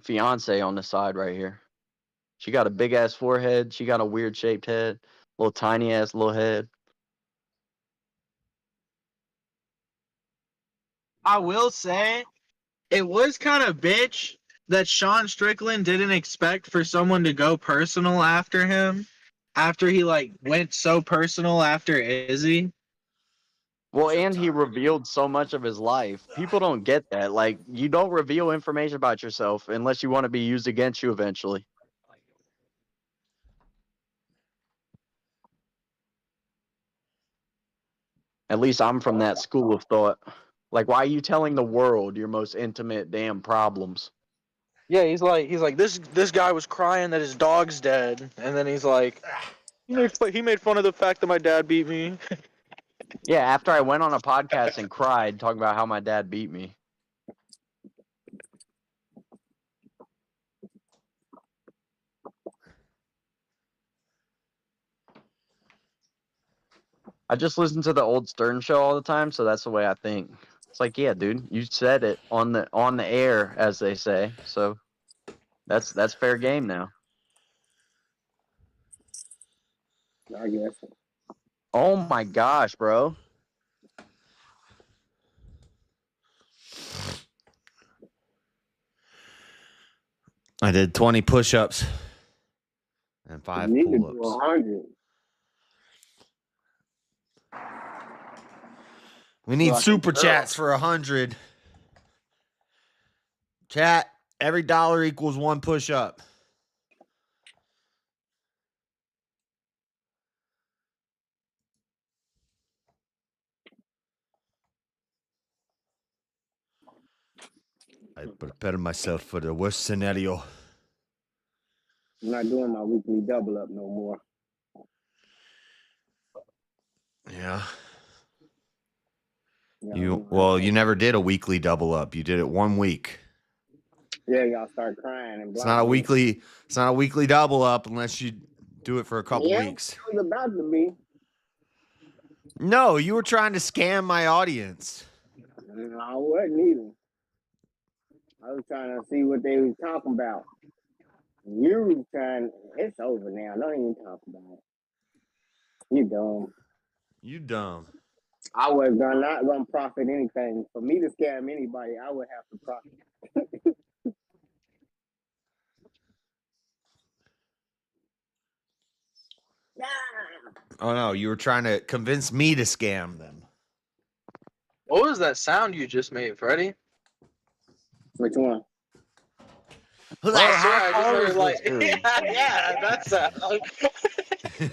fiance on the side right here. She got a big ass forehead. She got a weird shaped head, little tiny ass little head. I will say, it was kind of bitch that Sean Strickland didn't expect for someone to go personal after him, after he like went so personal after Izzy. Well, and he revealed so much of his life. People don't get that. Like, you don't reveal information about yourself unless you want to be used against you eventually. At least I'm from that school of thought. Like, why are you telling the world your most intimate damn problems? Yeah, he's like this guy was crying that his dog's dead, and then he's like, he made fun of the fact that my dad beat me. Yeah, after I went on a podcast and cried talking about how my dad beat me. I just listen to the old Stern show all the time, so that's the way I think. It's like, yeah, dude, you said it on the air, as they say. So that's fair game now. I guess. Oh my gosh, bro. I did 20 push-ups and 5 You need to do pull-ups. 100. We need Like a super girl. chats for 100. Chat, every dollar equals 1 push-up. I prepare myself for the worst scenario. I'm not doing my weekly double up no more. Yeah. Yeah, You never did a weekly double up. You did it 1 week. Yeah, y'all start crying and It's not a weekly double up unless you do it for a couple weeks. It was about to be. No, you were trying to scam my audience. No, I wasn't either. I was trying to see what they was talking about. You was trying. It's over now. Don't even talk about it. You dumb. You dumb. I was not gonna profit anything. For me to scam anybody, I would have to profit. Oh no, you were trying to convince me to scam them. What was that sound you just made, Freddie? Which one? Bro, I how swear, I just tall heard is like, this dude? yeah, that sound.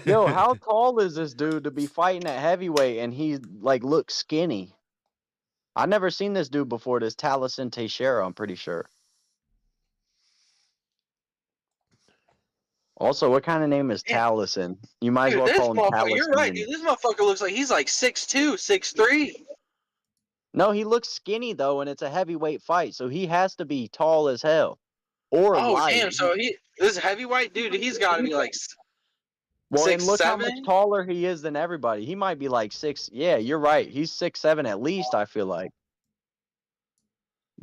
Yo, how tall is this dude to be fighting at heavyweight and he like looks skinny? I've never seen this dude before. This Taliesin Teixeira, I'm pretty sure. Also, what kind of name is Taliesin? You might as Dude, well this call him motherfucker, you're right, Taliesin. dude. This motherfucker looks like he's like 6'2", 6'3". No, he looks skinny though, and it's a heavyweight fight, so he has to be tall as hell or Oh light. damn! So this heavyweight dude, he's got to be like Well, and 6'7". look how much taller he is than everybody. He might be like 6. Yeah, you're right. He's 6'7" at least. I feel like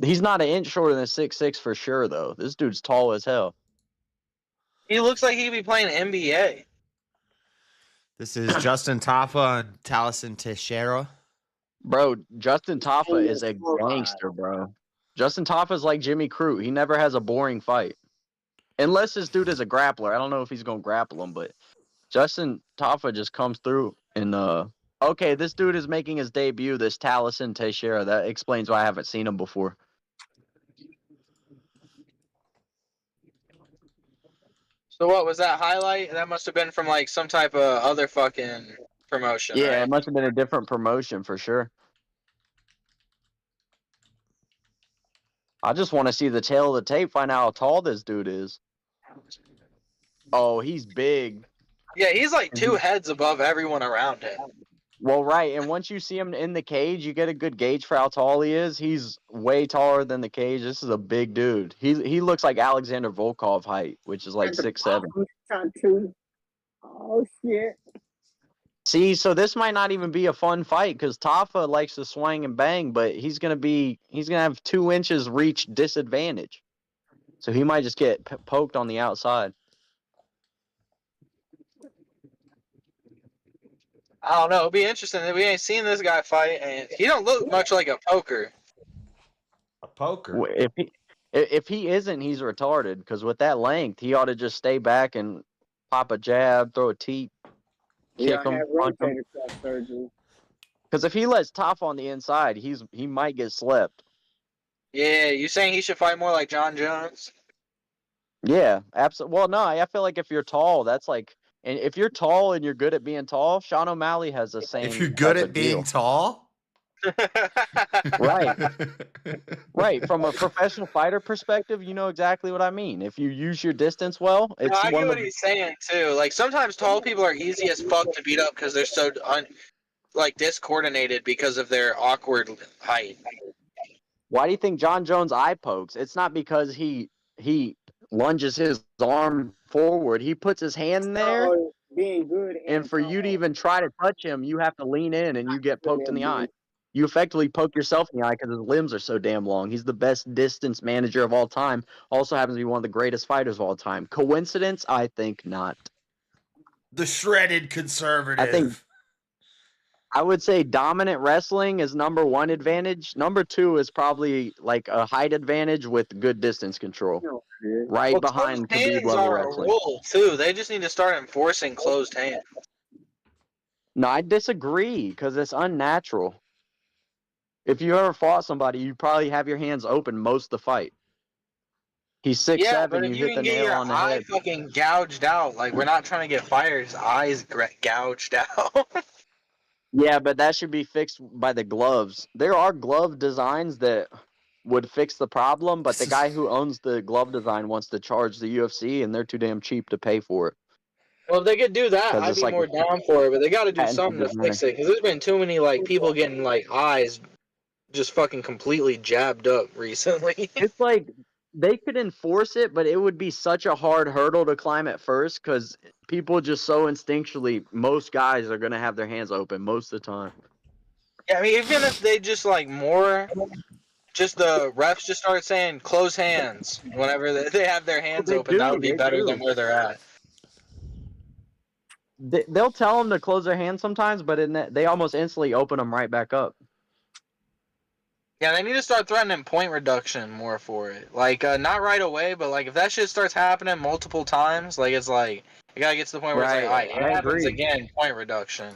he's not an inch shorter than 6'6" for sure, though. This dude's tall as hell. He looks like he'd be playing NBA. This is Justin Taffa and Taliesin Teixeira. Bro, Justin Taffa is a gangster, bro. Justin Taffa is like Jimmy Crute. He never has a boring fight. Unless this dude is a grappler. I don't know if he's going to grapple him, but Justin Taffa just comes through and okay, this dude is making his debut, this Taliesin Teixeira. That explains why I haven't seen him before. So what was that highlight? That must have been from like some type of other fucking promotion, Yeah, right? it must have been a different promotion for sure. I just want to see the tail of the tape, find out how tall this dude is. Oh, he's big. Yeah, he's like 2 heads above everyone around him. Well, right, and once you see him in the cage, you get a good gauge for how tall he is. He's way taller than the cage. This is a big dude. He looks like Alexander Volkov height, which is like 6'7". Oh shit! See, so this might not even be a fun fight because Taffa likes to swing and bang, but he's gonna have 2 inches reach disadvantage, so he might just get poked on the outside. I don't know. It'll be interesting. We ain't seen this guy fight, and he don't look much like a poker. A poker? If he isn't, he's retarded. Because with that length, he ought to just stay back and pop a jab, throw a teep, kick him, punch him. Because if he lets Taffa on the inside, he might get slipped. Yeah, you saying he should fight more like John Jones? Yeah, absolutely. Well, no, I feel like if you're tall, that's like. And if you're tall and you're good at being tall, Sean O'Malley has the same. If you're good at being tall, right, right. From a professional fighter perspective, you know exactly what I mean. If you use your distance well, it's No, I one get of what the. he's saying too. Like sometimes tall people are easy as fuck to beat up because they're so discoordinated because of their awkward height. Why do you think John Jones eye pokes? It's not because he lunges his arm forward. He puts his hand there. Being good And for you to even try to touch him, you have to lean in and you get poked in the eye. You effectively poke yourself in the eye because his limbs are so damn long. He's the best distance manager of all time. Also happens to be one of the greatest fighters of all time. Coincidence? I think not. The shredded conservative. I think I would say dominant wrestling is number 1 advantage. Number 2 is probably like a height advantage with good distance control. Right Well, behind closed Khabib hands level are a wrestling. rule too. They just need to start enforcing closed hands. No, I disagree because it's unnatural. If you ever fought somebody, you probably have your hands open most of the fight. He's 6'7", Yeah, but if you you hit the can get nail your on the eye head. fucking gouged out, like we're not trying to get fighters' eyes gouged out. Yeah, but that should be fixed by the gloves. There are glove designs that would fix the problem, but the guy who owns the glove design wants to charge the UFC, and they're too damn cheap to pay for it. Well, if they could do that, 'Cause I'd it's be like more down for it. But they got to do patented something to design. fix it because there's been too many like people getting like eyes just fucking completely jabbed up recently. It's like they could enforce it, but it would be such a hard hurdle to climb at first because people just so instinctually, most guys are going to have their hands open most of the time. Yeah, I mean, even if they just like more, just the refs just start saying close hands whenever they have their hands open, that would be better than where they're at. They'll tell them to close their hands sometimes, but they almost instantly open them right back up. Yeah, they need to start threatening point reduction more for it. Like, not right away, but like if that shit starts happening multiple times, like it's like you gotta get to the point where it's like, all right, it happens again, point reduction.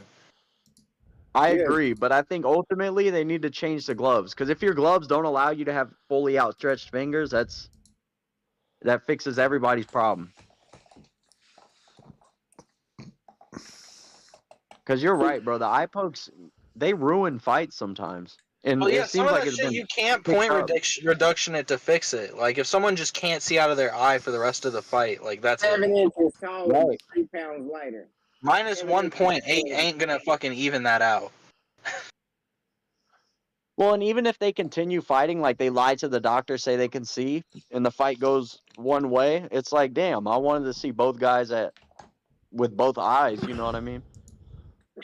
I agree, but I think ultimately they need to change the gloves because if your gloves don't allow you to have fully outstretched fingers, that fixes everybody's problem. Because you're right, bro. The eye pokes, they ruin fights sometimes. And Well, yeah, it some seems of like that it's shit been you can't picked point up. reduction it to fix it. Like if someone just can't see out of their eye for the rest of the fight, like that's 7 it. inches taller, but 3 pounds lighter. Minus 1.8 ain't gonna fucking even that out. Well, and even if they continue fighting, like they lie to the doctor, say they can see, and the fight goes one way, it's like, damn, I wanted to see both guys with both eyes. You know what I mean?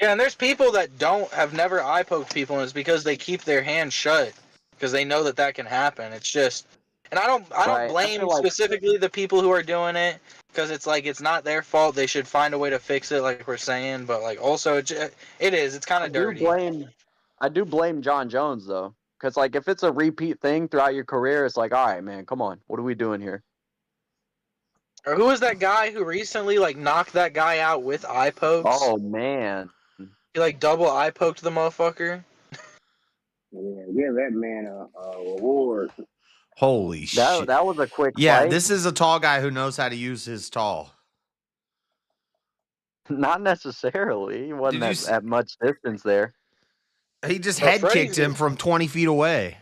Yeah, and there's people that have never eye poked people, and it's because they keep their hands shut because they know that can happen. It's just, and I don't blame specifically the people who are doing it because it's like it's not their fault. They should find a way to fix it, like we're saying. But like also, it's kind of dirty. I do blame John Jones though, because like if it's a repeat thing throughout your career, it's like, all right, man, come on, what are we doing here? Or who was that guy who recently like knocked that guy out with eye pokes? Oh man, he like double eye poked the motherfucker. Yeah, give that man a reward. Holy shit. That was a quick fight. fight. This is a tall guy who knows how to use his tall. Not necessarily. He wasn't at much distance there. He just head kicked him from 20 feet away.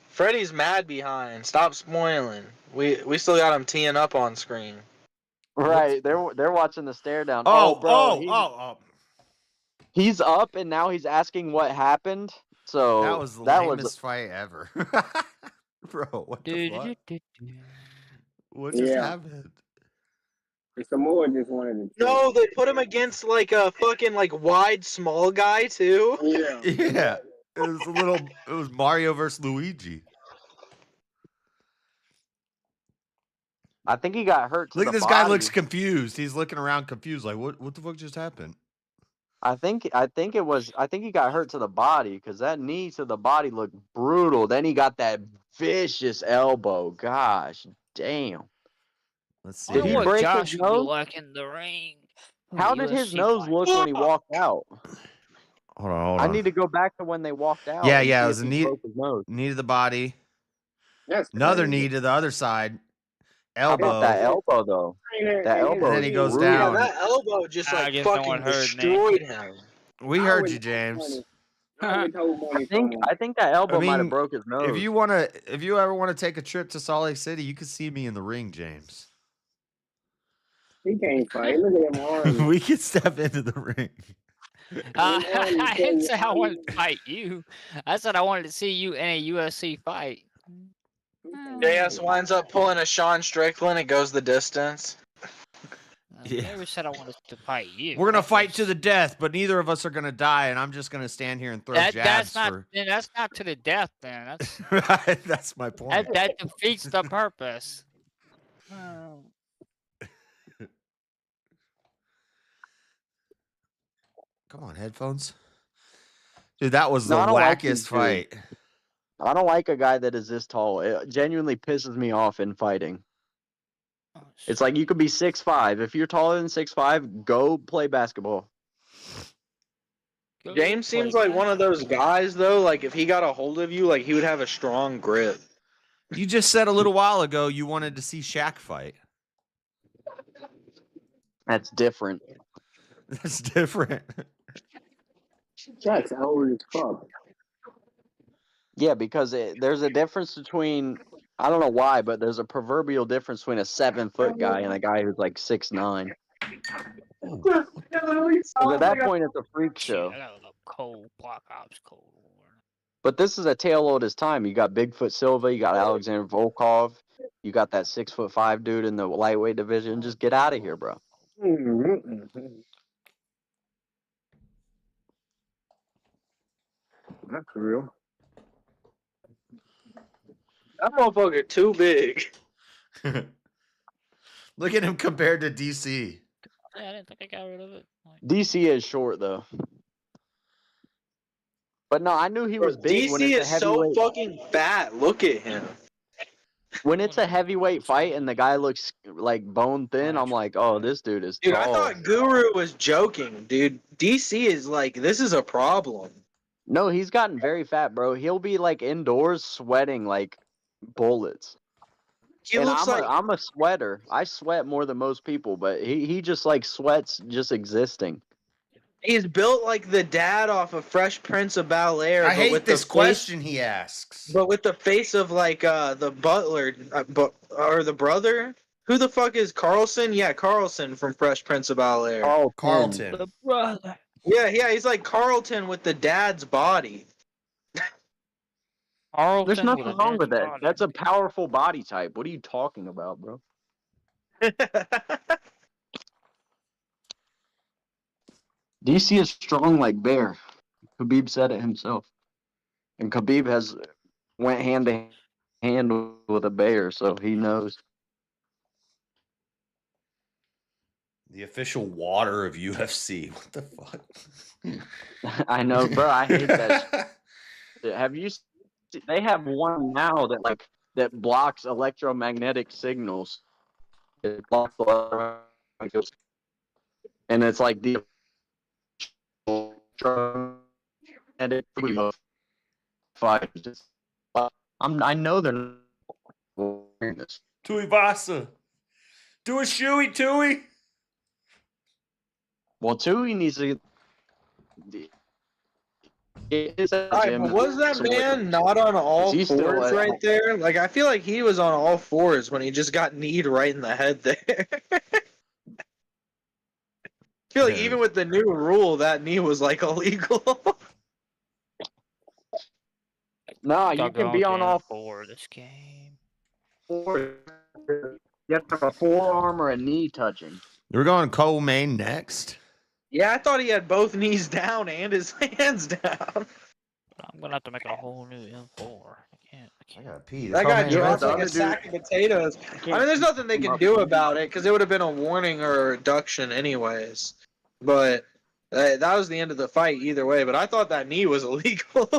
Freddy's mad behind. Stop spoiling. We still got him teeing up on screen. Right, they're watching the stare down. Oh. He's up and now he's asking what happened. So that was the lamest fight ever. Bro, what the fuck? What just happened? Samoa just wanted to. No, they put him against like a fucking like wide small guy too. Yeah. It was Mario versus Luigi. I think he got hurt to Look the at this body. guy looks confused. He's looking around confused like what the fuck just happened? I think he got hurt to the body because that knee to the body looked brutal. Then he got that vicious elbow. Gosh, damn. Let's see. Did he break Josh his would be nose? like in the ring. How did his nose look when he walked out? Hold on. I need to go back to when they walked out. Yeah, and it see was if a he knee, broke his nose. knee to the body. That's another crazy. knee to the other side. How Elbow. about that elbow though? That elbow. And then he goes brutal. down. Yeah, that elbow just I like guess no fucking one heard me. destroyed him. We heard you, James. I think that elbow might have broke his nose. If you ever want to take a trip to Salt Lake City, you can see me in the ring, James. He can't fight. Look at him arms. We can step into the ring. I didn't say I wanted to fight you. I said I wanted to see you in a UFC fight. JS winds up pulling a Sean Strickland. It goes the distance. I never said I wanted to fight you. We're gonna fight to the death, but neither of us are gonna die, and I'm just gonna stand here and throw jabs. That's not to the death, then. That's that's my point. that defeats the purpose. Come on, headphones. Dude, that was No, the I don't like these wackiest fight. I don't like a guy that is this tall. It genuinely pisses me off in fighting. It's like you could be 6'5". If you're taller than 6'5", go play basketball. James seems like one of those guys, though. Like if he got a hold of you, like he would have a strong grip. You just said a little while ago you wanted to see Shaq fight. That's different. That's different. Jack's old as fuck. Yeah, because there's a difference between, I don't know why, but there's a proverbial difference between a 7-foot guy and a guy who's like 6'9". At that point, it's a freak show. I got a cold Black Ops Cold War. But this is a tale of his time. You got Bigfoot Silva, you got Alexander Volkov, you got that 6'5" dude in the lightweight division. Just get out of here, bro. That's real. That motherfucker too big. Look at him compared to DC. Yeah, I didn't think I got rid of it. DC is short though. But no, I knew he was big when DC it's a is so heavyweight. fucking fat. Look at him. When it's a heavyweight fight and the guy looks like bone thin, I'm like, oh, this dude is Dude, tall. I thought Guru was joking, dude. DC is like, this is a problem. No, he's gotten very fat, bro. He'll be like indoors sweating like bullets. He And looks like I'm a sweater. I sweat more than most people, but he just like sweats just existing. he's built like the dad off of Fresh Prince of Bel-Air. I but hate with this the question he asks. But with the face of like the butler, or the brother. Who the fuck is Carlson? Yeah, Carlson from Fresh Prince of Bel-Air. Oh, Carlton. The brother. Yeah, he's like Carlton with the dad's body. Carlton There's nothing with a wrong with dad's that. body. That's a powerful body type. What are you talking about, bro? DC is strong like bear. Khabib said it himself. And Khabib went hand to hand with a bear, so he knows. The official water of UFC. What the fuck? I know, bro. I hate that shit. Have you seen, they have one now that blocks electromagnetic signals. It blocks the electromagnetic, and it's like the fighters. I know they're not doing this. Tui Vasa. Do a shoey, Tui. Well, Tui needs to. Alright, but was that man not on all He's still fours like- right there? Like, I feel like he was on all fours when he just got kneed right in the head there. I feel like Yeah. even with the new rule, that knee was like illegal. No, you can be on all for this game. fours. You have to have a forearm or a knee touching. We're going co-main next. Yeah, I thought he had both knees down and his hands down. I'm gonna have to make a whole new M4. I I can't. gotta pee. That guy dropped the like other a dude- sack of potatoes. I mean, there's nothing they can do about it because it would have been a warning or a reduction anyways. But that was the end of the fight either way. But I thought that knee was illegal.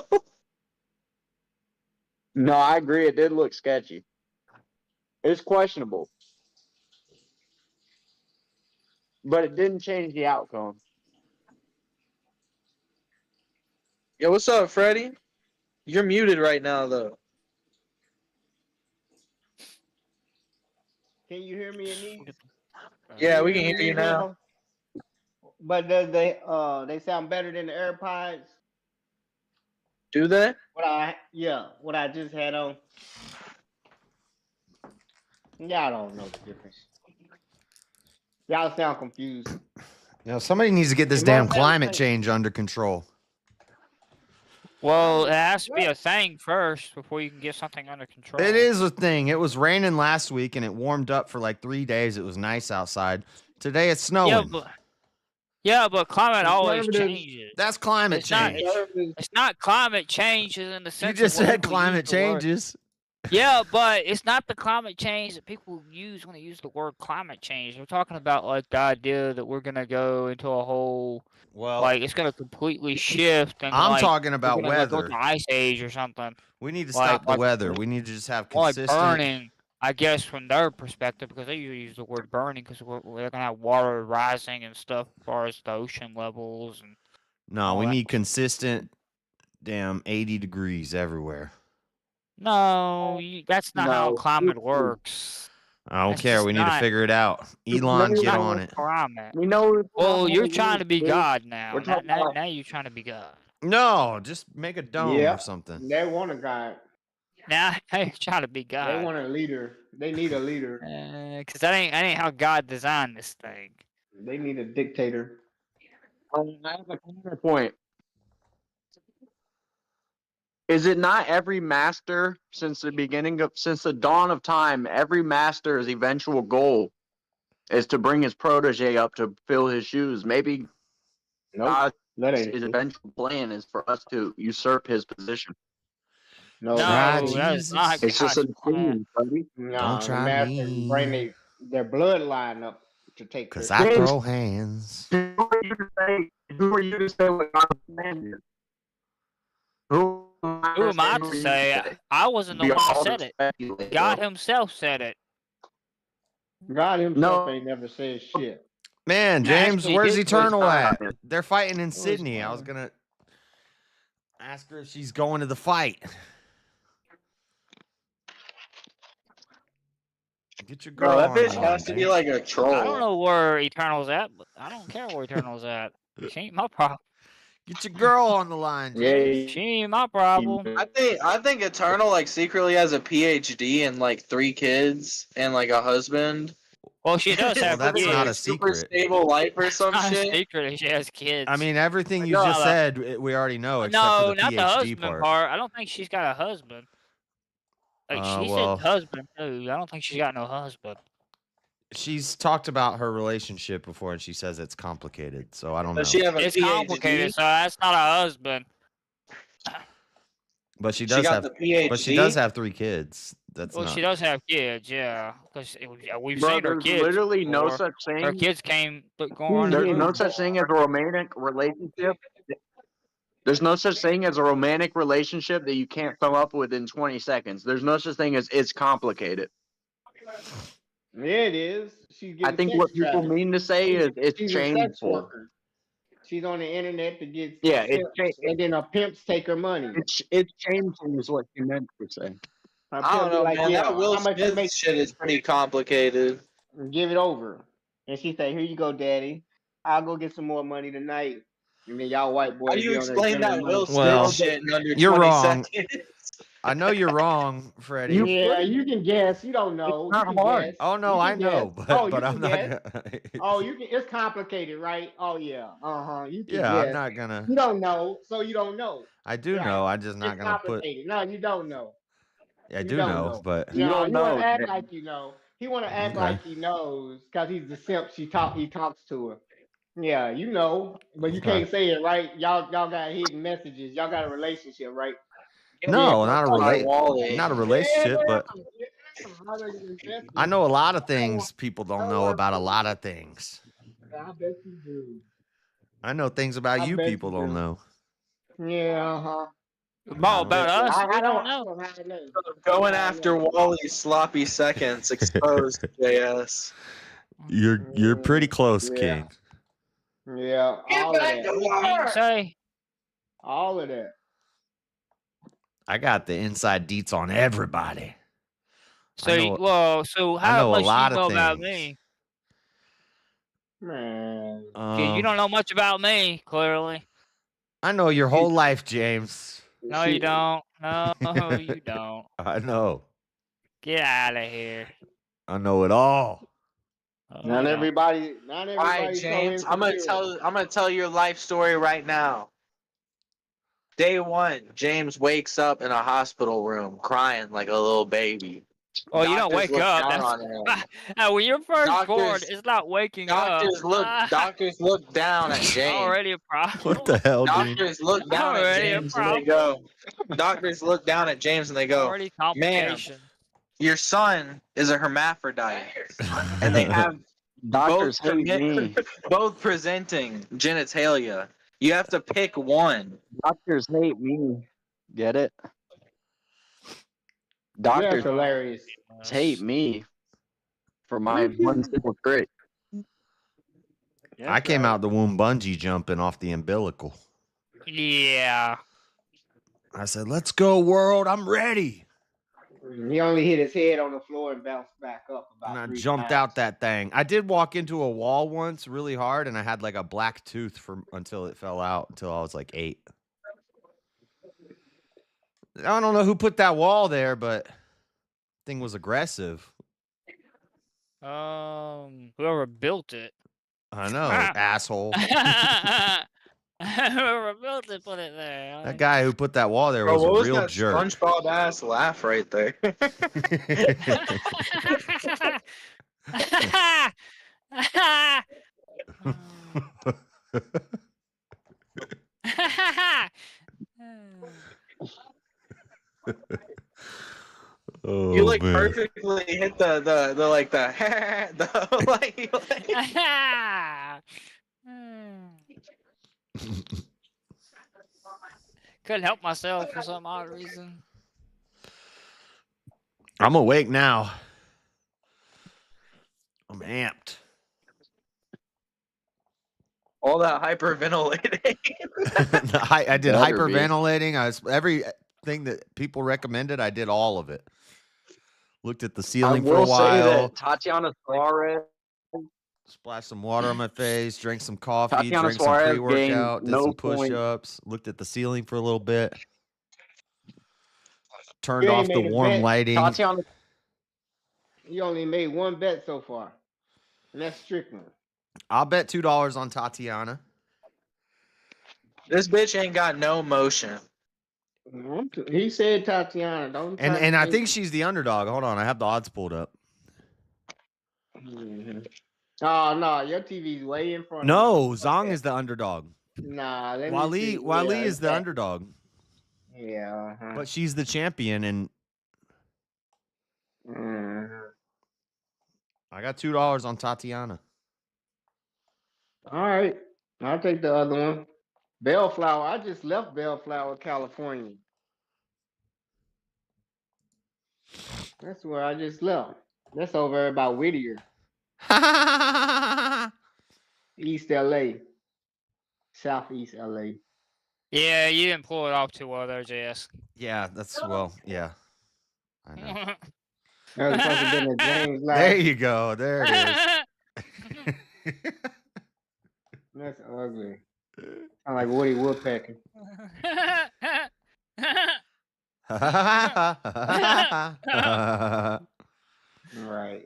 No, I agree. It did look sketchy. It's questionable. But it didn't change the outcome. Yo, what's up, Freddie? You're muted right now, though. Can you hear me, Anise? Yeah, we can hear you now. But does they sound better than the AirPods? Do they? What I just had on. Y'all don't know the difference. Y'all sound confused. You know, somebody needs to get this It damn won't sound climate like- change under control. Well, it has to be a thing first before you can get something under control. It is a thing. It was raining last week and it warmed up for like 3 days. It was nice outside. Today it's snowing. Yeah, but climate always Conservatives- changes. That's climate It's not- change. It's not climate changes in the sense. You just of what said people climate use the word. changes. Yeah, but it's not the climate change that people use when they use the word climate change. They're talking about like the idea that we're gonna go into a whole, Well, like it's gonna completely shift and I'm like talking we're about gonna like go weather. to ice age or something. We need to Like stop the weather. We need to just have like consistent. burning. I guess from their perspective, because they usually use the word burning, because we're gonna have water rising and stuff as far as the ocean levels and No, all we that. need consistent. Damn, 80 degrees everywhere. No, that's not how No. climate works. I don't That's care. just We need to not. figure it out. No, Elon, That's get not on it. climate. We know. Well, you're trying to be dude. God now. We're talking Now, about. now you're trying to be God. No, just make a dome or Yeah, something. they want a guy. Now you're trying to be They God. want a leader. They need a leader. Because that ain't how God designed this thing. They need a dictator. I have a counterpoint. Is it not every master since the dawn of time? Every master's eventual goal is to bring his protege up to fill his shoes. Maybe Nope, God's that ain't his true. eventual plan is for us to usurp his position. No, Try No, that is not Jesus. It's just God's an plan. opinion, buddy. nah, Don't the try master bring me. their bloodline up to take Because their I James, throw hands. Who are you to say what God's plan is? Who Who am I to say? I wasn't the We one that all said it. speculate, God though. himself said it. God himself No. ain't never said shit. Man, James, Actually, where's his Eternal time. at? They're fighting in was Sydney. I was mine. going to ask her if she's going to the fight. Get your girl Bro, that on the bitch line, has to be James. like a troll. I don't know where Eternal's at, but I don't care where Eternal's at. She ain't my problem. Get your girl on the line, James. She ain't my problem. I think Eternal like secretly has a PhD and like 3 kids and like a husband. Well, she does Well, have that's kids. not a Super secret. stable life or some It's not a shit. secret that she has kids. I mean, everything you No, just no. said, we already know, except No, for the not the PhD husband part. part. I don't think she's got a husband. Like she Well, said husband too. I don't think she's got no husband. she's talked about her relationship before, and she says it's complicated. So I don't know. Does she have a It's PhD? complicated, so that's not a husband. But she She does got have. the PhD. But she does have 3 kids. That's Well, not. she does have kids, yeah. Because we've Bro, seen her there's kids. literally no before. such Her thing. kids came going There's through. no such thing as a romantic relationship. There's no such thing as a romantic relationship that you can't come up with in 20 seconds. There's no such thing as it's complicated. Yeah, it is. She's getting I think sex what people trafficked. mean to say is it's She's a sex shameful. worker. She's on the internet to get Yeah, it's pimps, and then her pimps take her money. it's shameful is what she meant to say. Her I pimp don't be know, like, man. yeah, That Will how much you Smith make? shit is pretty complicated. Give it over. And she say, here you go, daddy. I'll go get some more money tonight. And then y'all white How boys do you be on there explain giving that her Will money. Well, Smith shit in under you're 20 wrong. seconds? I know you're wrong, Freddie. Yeah, you can guess. You don't know. It's not You can hard. guess. Oh no, You I can know, guess. but Oh, you I'm can not guess. gonna. Oh, you can. It's complicated, right? Oh yeah. You can Yeah, I'm guess. not gonna. You don't know, so you don't know. I do Right. know. I'm just not It's gonna put. complicated. No, you don't know. I You do don't know, know. but You No, don't you want know. to act man. like you know. He want to act Okay. like he knows because he's the simp. He talks to her. Yeah, you know, but you Okay. can't say it, right? Y'all got hidden messages. Y'all got a relationship, right? No, Yeah. not a not a relationship, but Yeah. I know a lot of things people don't know about a lot of things. I bet you do. I know things about I you bet people you don't do. know. Yeah, About us, I we don't don't know. Going after Wally's sloppy seconds exposed JS. You're pretty close, Yeah. King. Yeah, all of that. What can you say? All of that. I got the inside deets on everybody. So, I know, so I how know a much do lot you of know about things. me? Man. 'Cause you don't know much about me, clearly. I know your whole life, James. No, you don't. No, you don't. I know. Get out of here. I know it all. Not you don't. everybody All right, so James. I'm insecure. gonna tell your life story right now. Day 1, James wakes up in a hospital room crying like a little baby. Oh, you don't Doctors wake look up. down That's on him. when you're first born. Doctors, It's not waking up. doctors look down at James. Already a problem. What the hell, dude? Doctors look down at Already a James and they go. problem. Doctors look down at James and they go, Already "Man, complications. your son is a hermaphrodite," and they have Doctors hate me. both presenting genitalia. You have to pick one. Doctors hate me. Get it? That's Doctors hilarious. hate me for my one simple trick. I came out the womb bungee jumping off the umbilical. Yeah. I said, "Let's go, world. I'm ready." He only hit his head on the floor and bounced back up about And I 3 jumped times. out that thing. I did walk into a wall once really hard, and I had like a black tooth until it fell out until I was like 8. I don't know who put that wall there, but thing was aggressive. Whoever built it. I know, asshole. Whoever built it put it there. That guy who put that wall there Bro, was what a was real that jerk. SpongeBob ass laugh right there? Oh, You like man. perfectly hit the like the like Couldn't help myself for some odd reason. I'm awake now. I'm amped. all that hyperventilating. I did Better be. hyperventilating. Everything that people recommended, I did all of it. Looked at the I ceiling for a will say while. that Tatiana Suarez, Splashed some water on my face, drank some coffee, Tatiana drank some Suarez pre-workout, gained did no some points. push-ups, looked at the ceiling for a little bit, turned You ain't off the made a warm bet. lighting. Tatiana, You only made one bet so far, and that's Strickland. I'll bet $2 on Tatiana. This bitch ain't got no motion. He said Tatiana. Don't. And I think she's the underdog. Hold on, I have the odds pulled up. Oh no, your TV's way in front. No, of Zong is the underdog. Nah, let me see. Wally Yeah, is the that- underdog, Yeah. Uh-huh. but she's the champion, and I got $2 on Tatiana. All right, I'll take the other one. Bellflower. I just left Bellflower, California. That's where I just left. That's over about Whittier, East LA, Southeast LA. Yeah, you didn't pull it off too well there, JS. Yeah, yeah. I know. That was supposed to have been a James There last. you go. There it is. That's ugly. I like Woody Woodpecker. Right.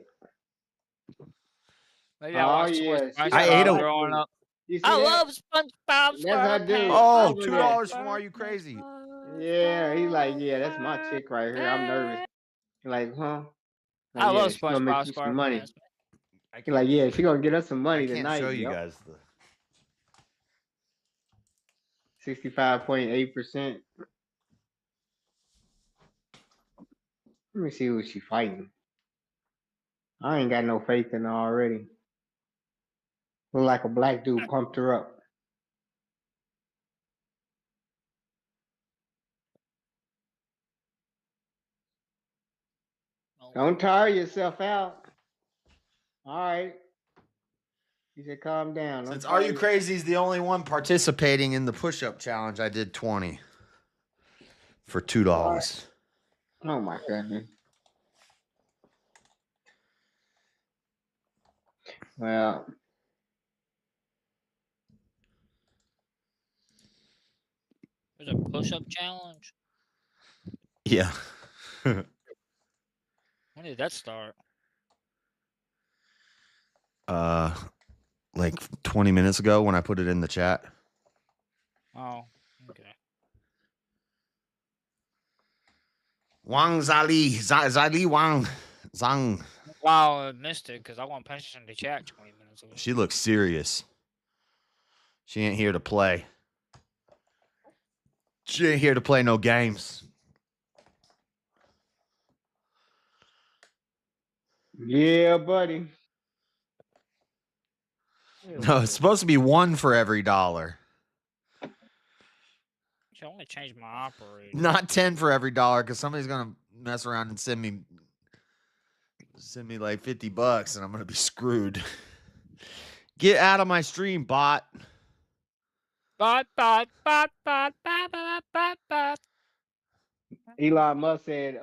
Maybe I Oh, watched too much yeah, SpongeBob I ate a- growing up. You see I that? love SpongeBob. That's how I do. Oh, Look at $2 that. from Are You Crazy? Yeah, he's like, yeah, that's my chick right here. I'm nervous. Like, huh? Like, I yeah, love she gonna make SpongeBob you some money. SquarePants. He's like, yeah, she gonna get us some I money can't tonight. show you Yep. guys the. 65.8%. Let me see who she fighting. I ain't got no faith in her already. Look like a black dude pumped her up. Don't tire yourself out. All right. You said calm down. Don't Since tire Are You yourself- Crazy is the only one participating in the push-up challenge, I did 20 for $2. Oh my goodness. Well, There's a push-up challenge. Yeah. When did that start? Like 20 minutes ago when I put it in the chat. Oh, okay. Wang Zali. Zali Wang. Zhang. Wow, I missed it because I want punches in the chat 20 minutes ago. She looks serious. She ain't here to play. She ain't here to play no games. Yeah, buddy. No, it's supposed to be one for every $1. Should only change my operator. Not 10 for every $1, because somebody's gonna mess around and send me like $50 and I'm gonna be screwed. Get out of my stream, bot. Bot. Elon Musk said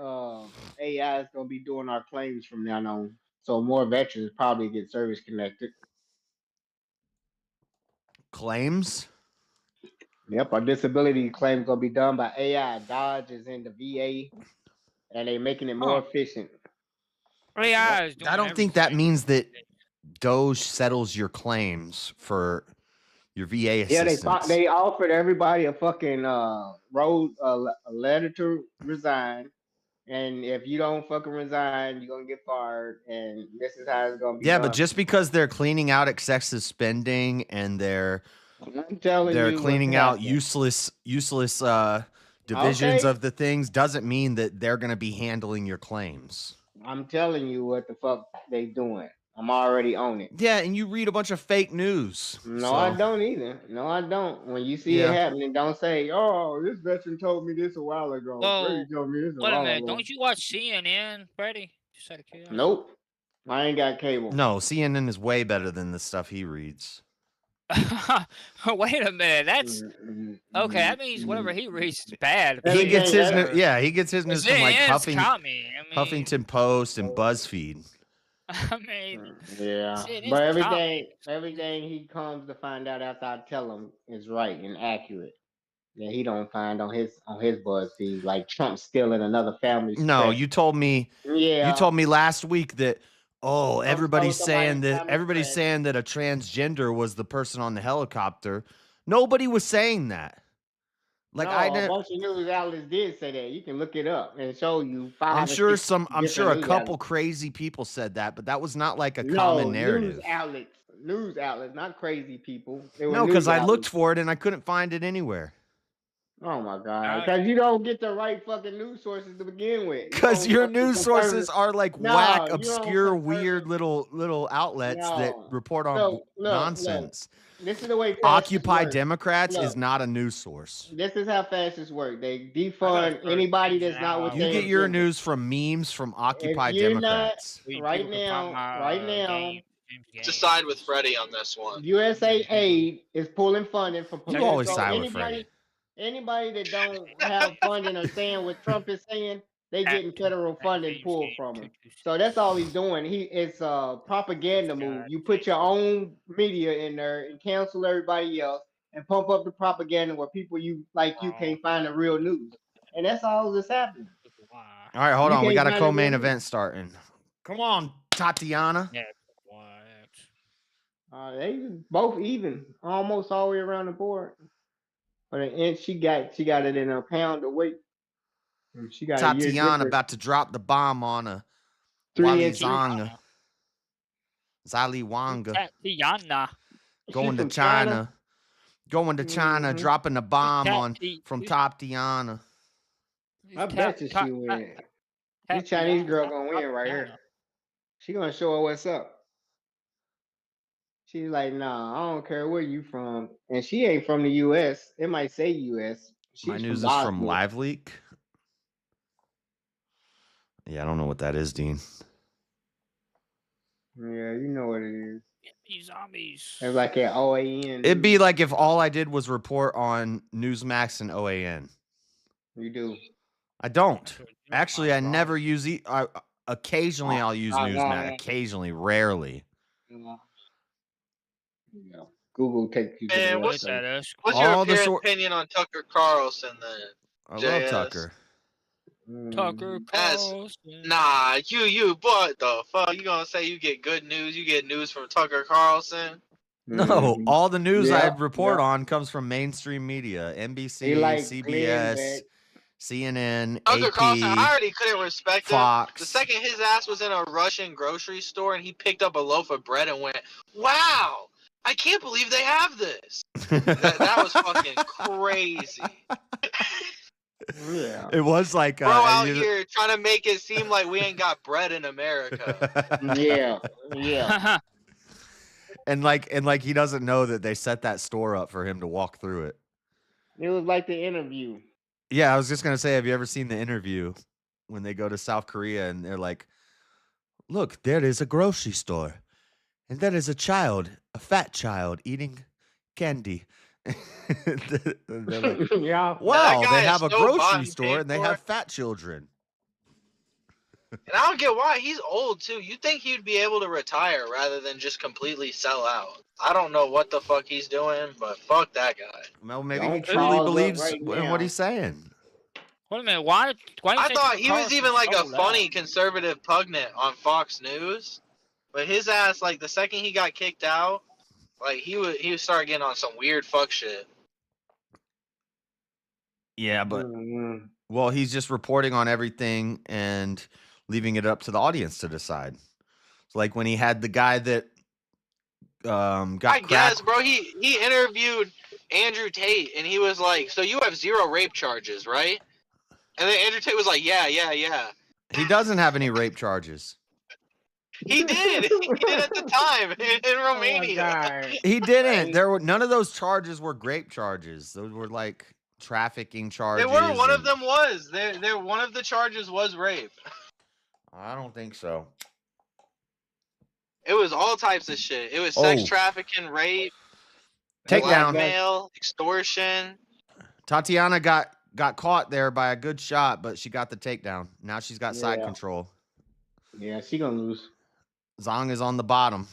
AI is gonna be doing our claims from now on. So more veterans probably get service connected. Claims? Yep, our disability claims gonna be done by AI. Dodge is in the VA, and they making it more efficient. AI is doing I don't think that means that Doge settles your claims for your VA assistance. Yeah, they offered everybody a fucking a letter to resign, and if you don't fucking resign, you're gonna get fired, and this is how it's gonna be. Yeah, but just because they're cleaning out excessive spending and they're cleaning out useless divisions of the things doesn't mean that they're going to be handling your claims. I'm telling you what the fuck they doing. I'm already on it. Yeah, and you read a bunch of fake news. No, I don't either. No, I don't. When you see it happening, don't say, "Oh, this veteran told me this a while ago." Well, told me this wait a minute. Don't you watch CNN, Freddie? Just out of curiosity. Nope. I ain't got cable. No, CNN is way better than the stuff he reads. Wait a minute. That's okay. That means whatever he reads is bad. He gets his he gets his news from like Huffington Post and BuzzFeed. I mean, yeah, but everything he comes to find out after I tell him is right and accurate. That he don't find on his BuzzFeed, like Trump stealing another family's. No, you told me. Yeah, you told me last week that. Oh, everybody's saying that a transgender was the person on the helicopter. Nobody was saying that. Like a bunch of news outlets did say that. You can look it up and show you. I'm sure a couple crazy people said that, but that was not like a common narrative. News outlets, not crazy people. No, because I looked for it and I couldn't find it anywhere. Oh my god! Because you don't get the right fucking news sources to begin with. Because your news sources are like whack, obscure, weird little outlets that report on nonsense. This is the way Occupy Democrats is not a news source. This is how fascists work. They defund anybody that's not with. You get your news from memes from Occupy Democrats. Right now. To side with Freddie on this one. USAID is pulling funding for. You always side with Freddie. Anybody that don't have funding or saying what Trump is saying, they getting federal funding pulled from him. So that's all he's doing. It's a propaganda move. You put your own media in there and cancel everybody else and pump up the propaganda where people you can't find the real news. And that's all that's happening. All right, hold on. We got a co-main event starting. Come on, Tatiana. Yeah. They both even, almost all the way around the board. But an inch, she got it in a pound of weight. She got Tatiana about to drop the bomb on a 3 inch Zali Wanga. Tatiana going to China. Going to China, dropping the bomb from Tatiana. I bet you she win. This Chinese girl gonna win right here. She gonna show her what's up. She's like, nah, I don't care where you from. And she ain't from the U.S. It might say U.S. My news is from LiveLeak. Yeah, I don't know what that is, Dean. Yeah, you know what it is. These zombies. It's like at OAN. It'd be like if all I did was report on Newsmax and OAN. You do. I don't. Actually, I never use occasionally I'll use Newsmax. Occasionally, rarely. Yeah. Google takes you. Man, what's your opinion on Tucker Carlson then? I love Tucker. Tucker Carlson. Nah, you, what the fuck? You gonna say you get good news? You get news from Tucker Carlson? No, all the news I report on comes from mainstream media, NBC, CBS, CNN, Tucker Carlson, I AP, already couldn't respect him. Fox. The second his ass was in a Russian grocery store and he picked up a loaf of bread and went, "Wow, I can't believe they have this." That was fucking crazy. Yeah. It was like Bro out here trying to make it seem like we ain't got bread in America. Yeah. Yeah. and like he doesn't know that they set that store up for him to walk through it. It was like the interview. Yeah, I was just gonna say, have you ever seen the interview when they go to South Korea and they're like, "Look, there is a grocery store, and there is a child, a fat child, eating candy." They're like, Yeah. wow, guy they have is a so grocery bought and store paid and they for. have fat children. And I don't get why. He's old too. You'd think he'd be able to retire rather than just completely sell out. I don't know what the fuck he's doing, but fuck that guy. Well, maybe he Don't truly pause up believes right in now. what he's saying. Wait a minute. Why you I say thought Tucker he was Carlson's even like a sold funny out? conservative pundit on Fox News, but his ass, like the second he got kicked out, like he would start getting on some weird fuck shit. Yeah, but Mhm. well, he's just reporting on everything and leaving it up to the audience to decide. It's like when he had the guy that got I cracked. guess, bro. He interviewed Andrew Tate, and he was like, "So you have 0 rape charges, right?" And then Andrew Tate was like, "Yeah." He doesn't have any rape charges. He did. He did at the time in Oh my Romania. God. He didn't. There were none of those charges were rape charges. Those were like trafficking charges. They were. One of and- them was. There. One of the charges was rape. I don't think so. It was all types of shit. It was sex Oh. trafficking, rape, Takedown. blackmail, extortion. Tatiana got caught there by a good shot, but she got the takedown. Now she's got side Yeah. control. Yeah, she gonna lose. Zong is on the bottom.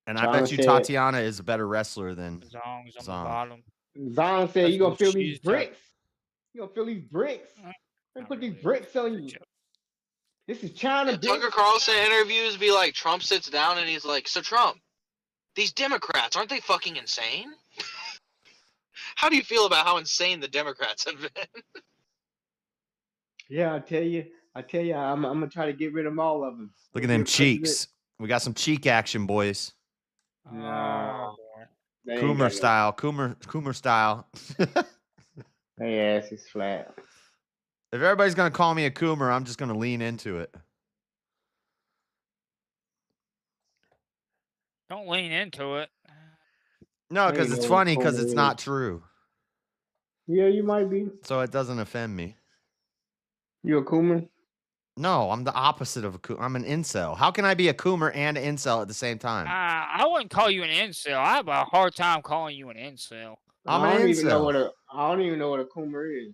And I China bet you said- Tatiana is a better wrestler than Zong's on the Zong. bottom. Zong said, "You gonna That's feel what these she's bricks? You gonna feel these bricks? Not They put these really. bricks on you. This is China, And bitch." Tucker Carlson interviews be like, Trump sits down and he's like, "So Trump, these Democrats, aren't they fucking insane?" How do you feel about how insane the Democrats have been? Yeah, I tell you, I'm gonna try to get rid of all of them. Look at them cheeks. We got some cheek action, boys. Nah, Oh, boy. they ain't Coomer got style. Coomer style. no- Their ass is flat. If everybody's gonna call me a Coomer, I'm just gonna lean into it. Don't lean into it. No, I because ain't it's know what funny because Coomer it's is. not true. Yeah, you might be. So it doesn't offend me. You a Coomer? No, I'm the opposite of a Coomer. I'm an incel. How can I be a Coomer and an incel at the same time? I wouldn't call you an incel. I have a hard time calling you an incel. I'm I an don't even know incel. I don't even know what a Coomer is.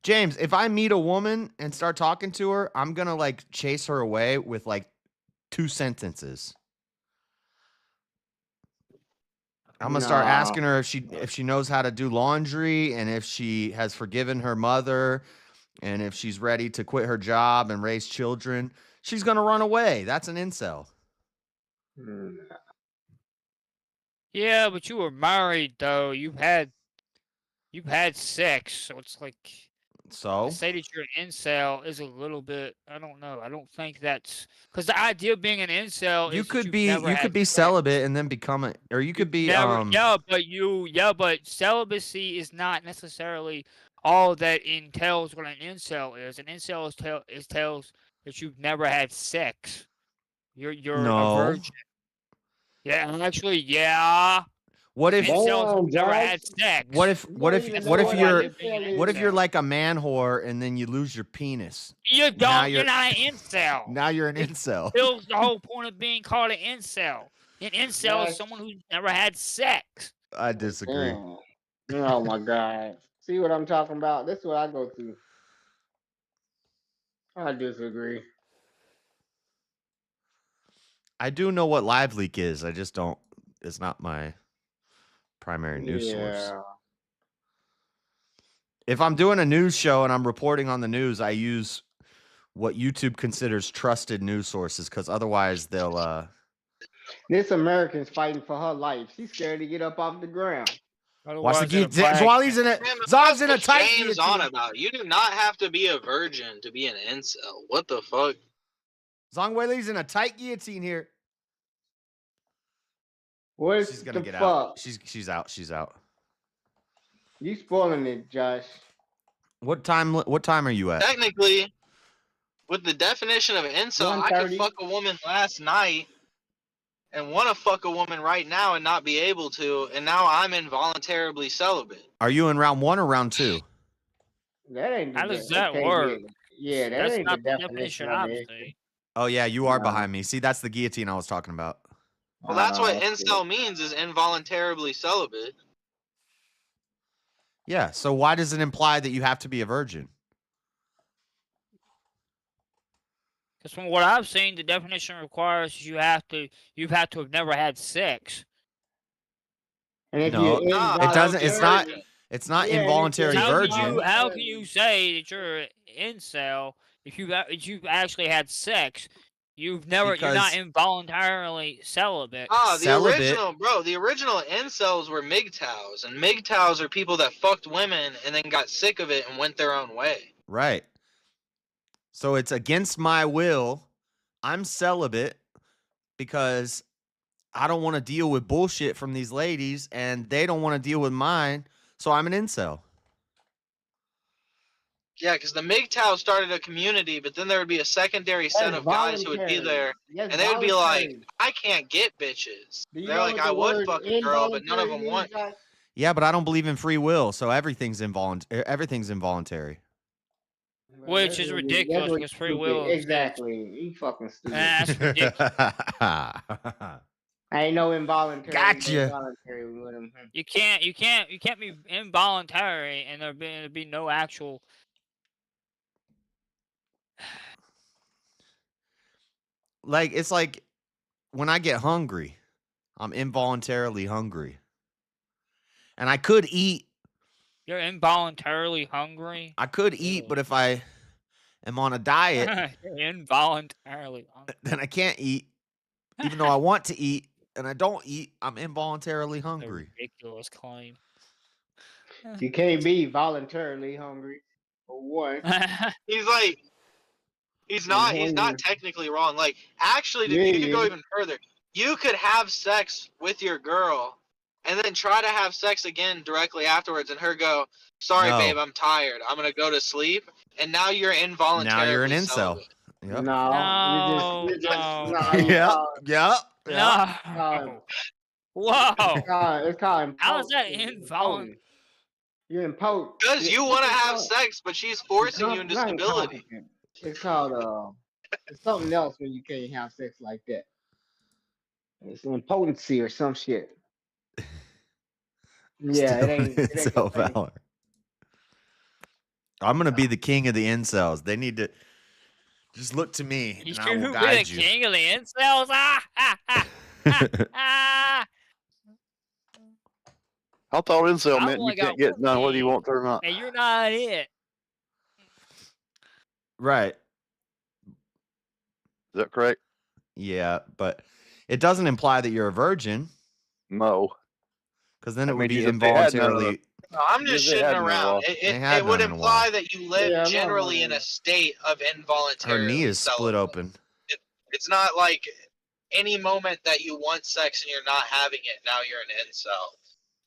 James, if I meet a woman and start talking to her, I'm gonna like chase her away with like 2 sentences. I'm gonna start Nah. asking her if she knows how to do laundry and if she has forgiven her mother and if she's ready to quit her job and raise children. She's gonna run away. That's an incel. Hmm. Yeah, but you were married though. You've had sex, so it's like So to say that you're an incel is a little bit. I don't know. I don't think that's because the idea of being an incel you is that could you've be never had sex. celibate and then become a, or you could be Never, but celibacy is not necessarily all that entails what an incel is. An incel tells that you've never had sex. You're a No. virgin. Yeah, actually, yeah. What if Incels Damn, have never had Josh. sex. what if You don't even know what you're an incel what if is. you're like a man whore and then you lose your penis? You Now don't. you're- You're not an incel. Now you're an incel. Kills the whole point of being called an incel. An incel Josh. is someone who's never had sex. I disagree. Damn. Oh my God. See what I'm talking about? That's what I go through. I disagree. I do know what Live Leak is. I just don't. It's not my primary news source. Yeah. If I'm doing a news show and I'm reporting on the news, I use what YouTube considers trusted news sources because otherwise they'll. This American's fighting for her life. She's scared to get up off the ground. Watch the Otherwise, it'll guillotine. While he's in it, Man, what Zog's in a is tight James on guillotine. about? You do not have to be a virgin to be an incel. What the fuck? Zhang Weili's in a tight guillotine here. What She's the gonna get fuck? out. She's out. She's out. You spoiling it, Josh. What time are you at? Technically, with the definition of incel, I could 1:30. fuck a woman last night and want to fuck a woman right now and not be able to, and now I'm involuntarily celibate. Are you in round 1 or round 2? That ain't the How does de- that can't work? be- Yeah, that That's ain't not the the definition definition of I'm it. saying. Oh yeah, you are No. behind me. See, that's the guillotine I was talking about. Well, that's what Oh, incel means, is involuntarily celibate. Yeah. So why does it imply that you have to be a virgin? Because from what I've seen, the definition requires you've had to have never had sex. And if No, you're it doesn't. It's not. virgin. It's not Yeah, and if involuntary you're virgin. How can you say that you're an incel if you've actually had sex? You're not Because- involuntarily celibate. Ah, the Celibate. original incels were MGTOWs, and MGTOWs are people that fucked women and then got sick of it and went their own way. Right. So it's against my will. I'm celibate because I don't want to deal with bullshit from these ladies, and they don't want to deal with mine. So I'm an incel. Yeah, because the MGTOWs started a community, but then there would be a secondary set of guys who would be there, That's and they would be like, voluntary. I can't get bitches. Do you They're know like, what I the would word fuck a girl, but none of them involuntary want. means, Josh? Yeah, but I don't believe in free will, so everything's involuntary. Everything's involuntary. Well, Which that's is what you- ridiculous that's what because free stupid. will exists. Exactly. You fucking stupid. That's ridiculous. I ain't no involuntary. Gotcha. Involuntary with him. You can't be involuntary and there'd be no actual. Like, it's like when I get hungry, I'm involuntarily hungry. And I could eat. You're involuntarily hungry. I could eat, but if I am on a diet, You're involuntarily hungry. then I can't eat. Even though I want to eat and I don't eat, I'm involuntarily A hungry. ridiculous claim. You can't be voluntarily hungry. For one. He's like, he's not technically wrong. Like, actually, dude, Yeah, you could go yeah. even further. You could have sex with your girl and then try to have sex again directly afterwards, and her go, sorry, No. babe, I'm tired. I'm going to go to sleep. And now you're involuntarily Now you're an incel. celibate. Yep. No. No, You just, no. no, you Yep. call- Yep. No. Whoa. It's called How is that impotent. involuntary? You're impotent. Because you want to have It's sex, but she's forcing not- you into not stability. incompetent. It's called it's something else when you can't have sex like that. It's impotency or some shit. Yeah, it ain't. It ain't Incel the same. valor. I'm gonna be the king of the incels. They need to just look to me, You and I should will be the guide you. king of the incels. Ah, ah, ah, ah, ah. I thought incel I've meant you only got can't get one none whether you king, want to or not. and you're not it. Right? Is that correct? Yeah, but it doesn't imply that you're a virgin, No. because then I it would mean, be if they had none of involuntarily. No, I'm just They had shitting no around. law. It, They it, had it would none in a imply while. that you live Yeah, I'm not generally in a wondering. state of Her involuntary. knee is split celibate. open. It's not like any moment that you want sex and you're not having it, now you're an incel.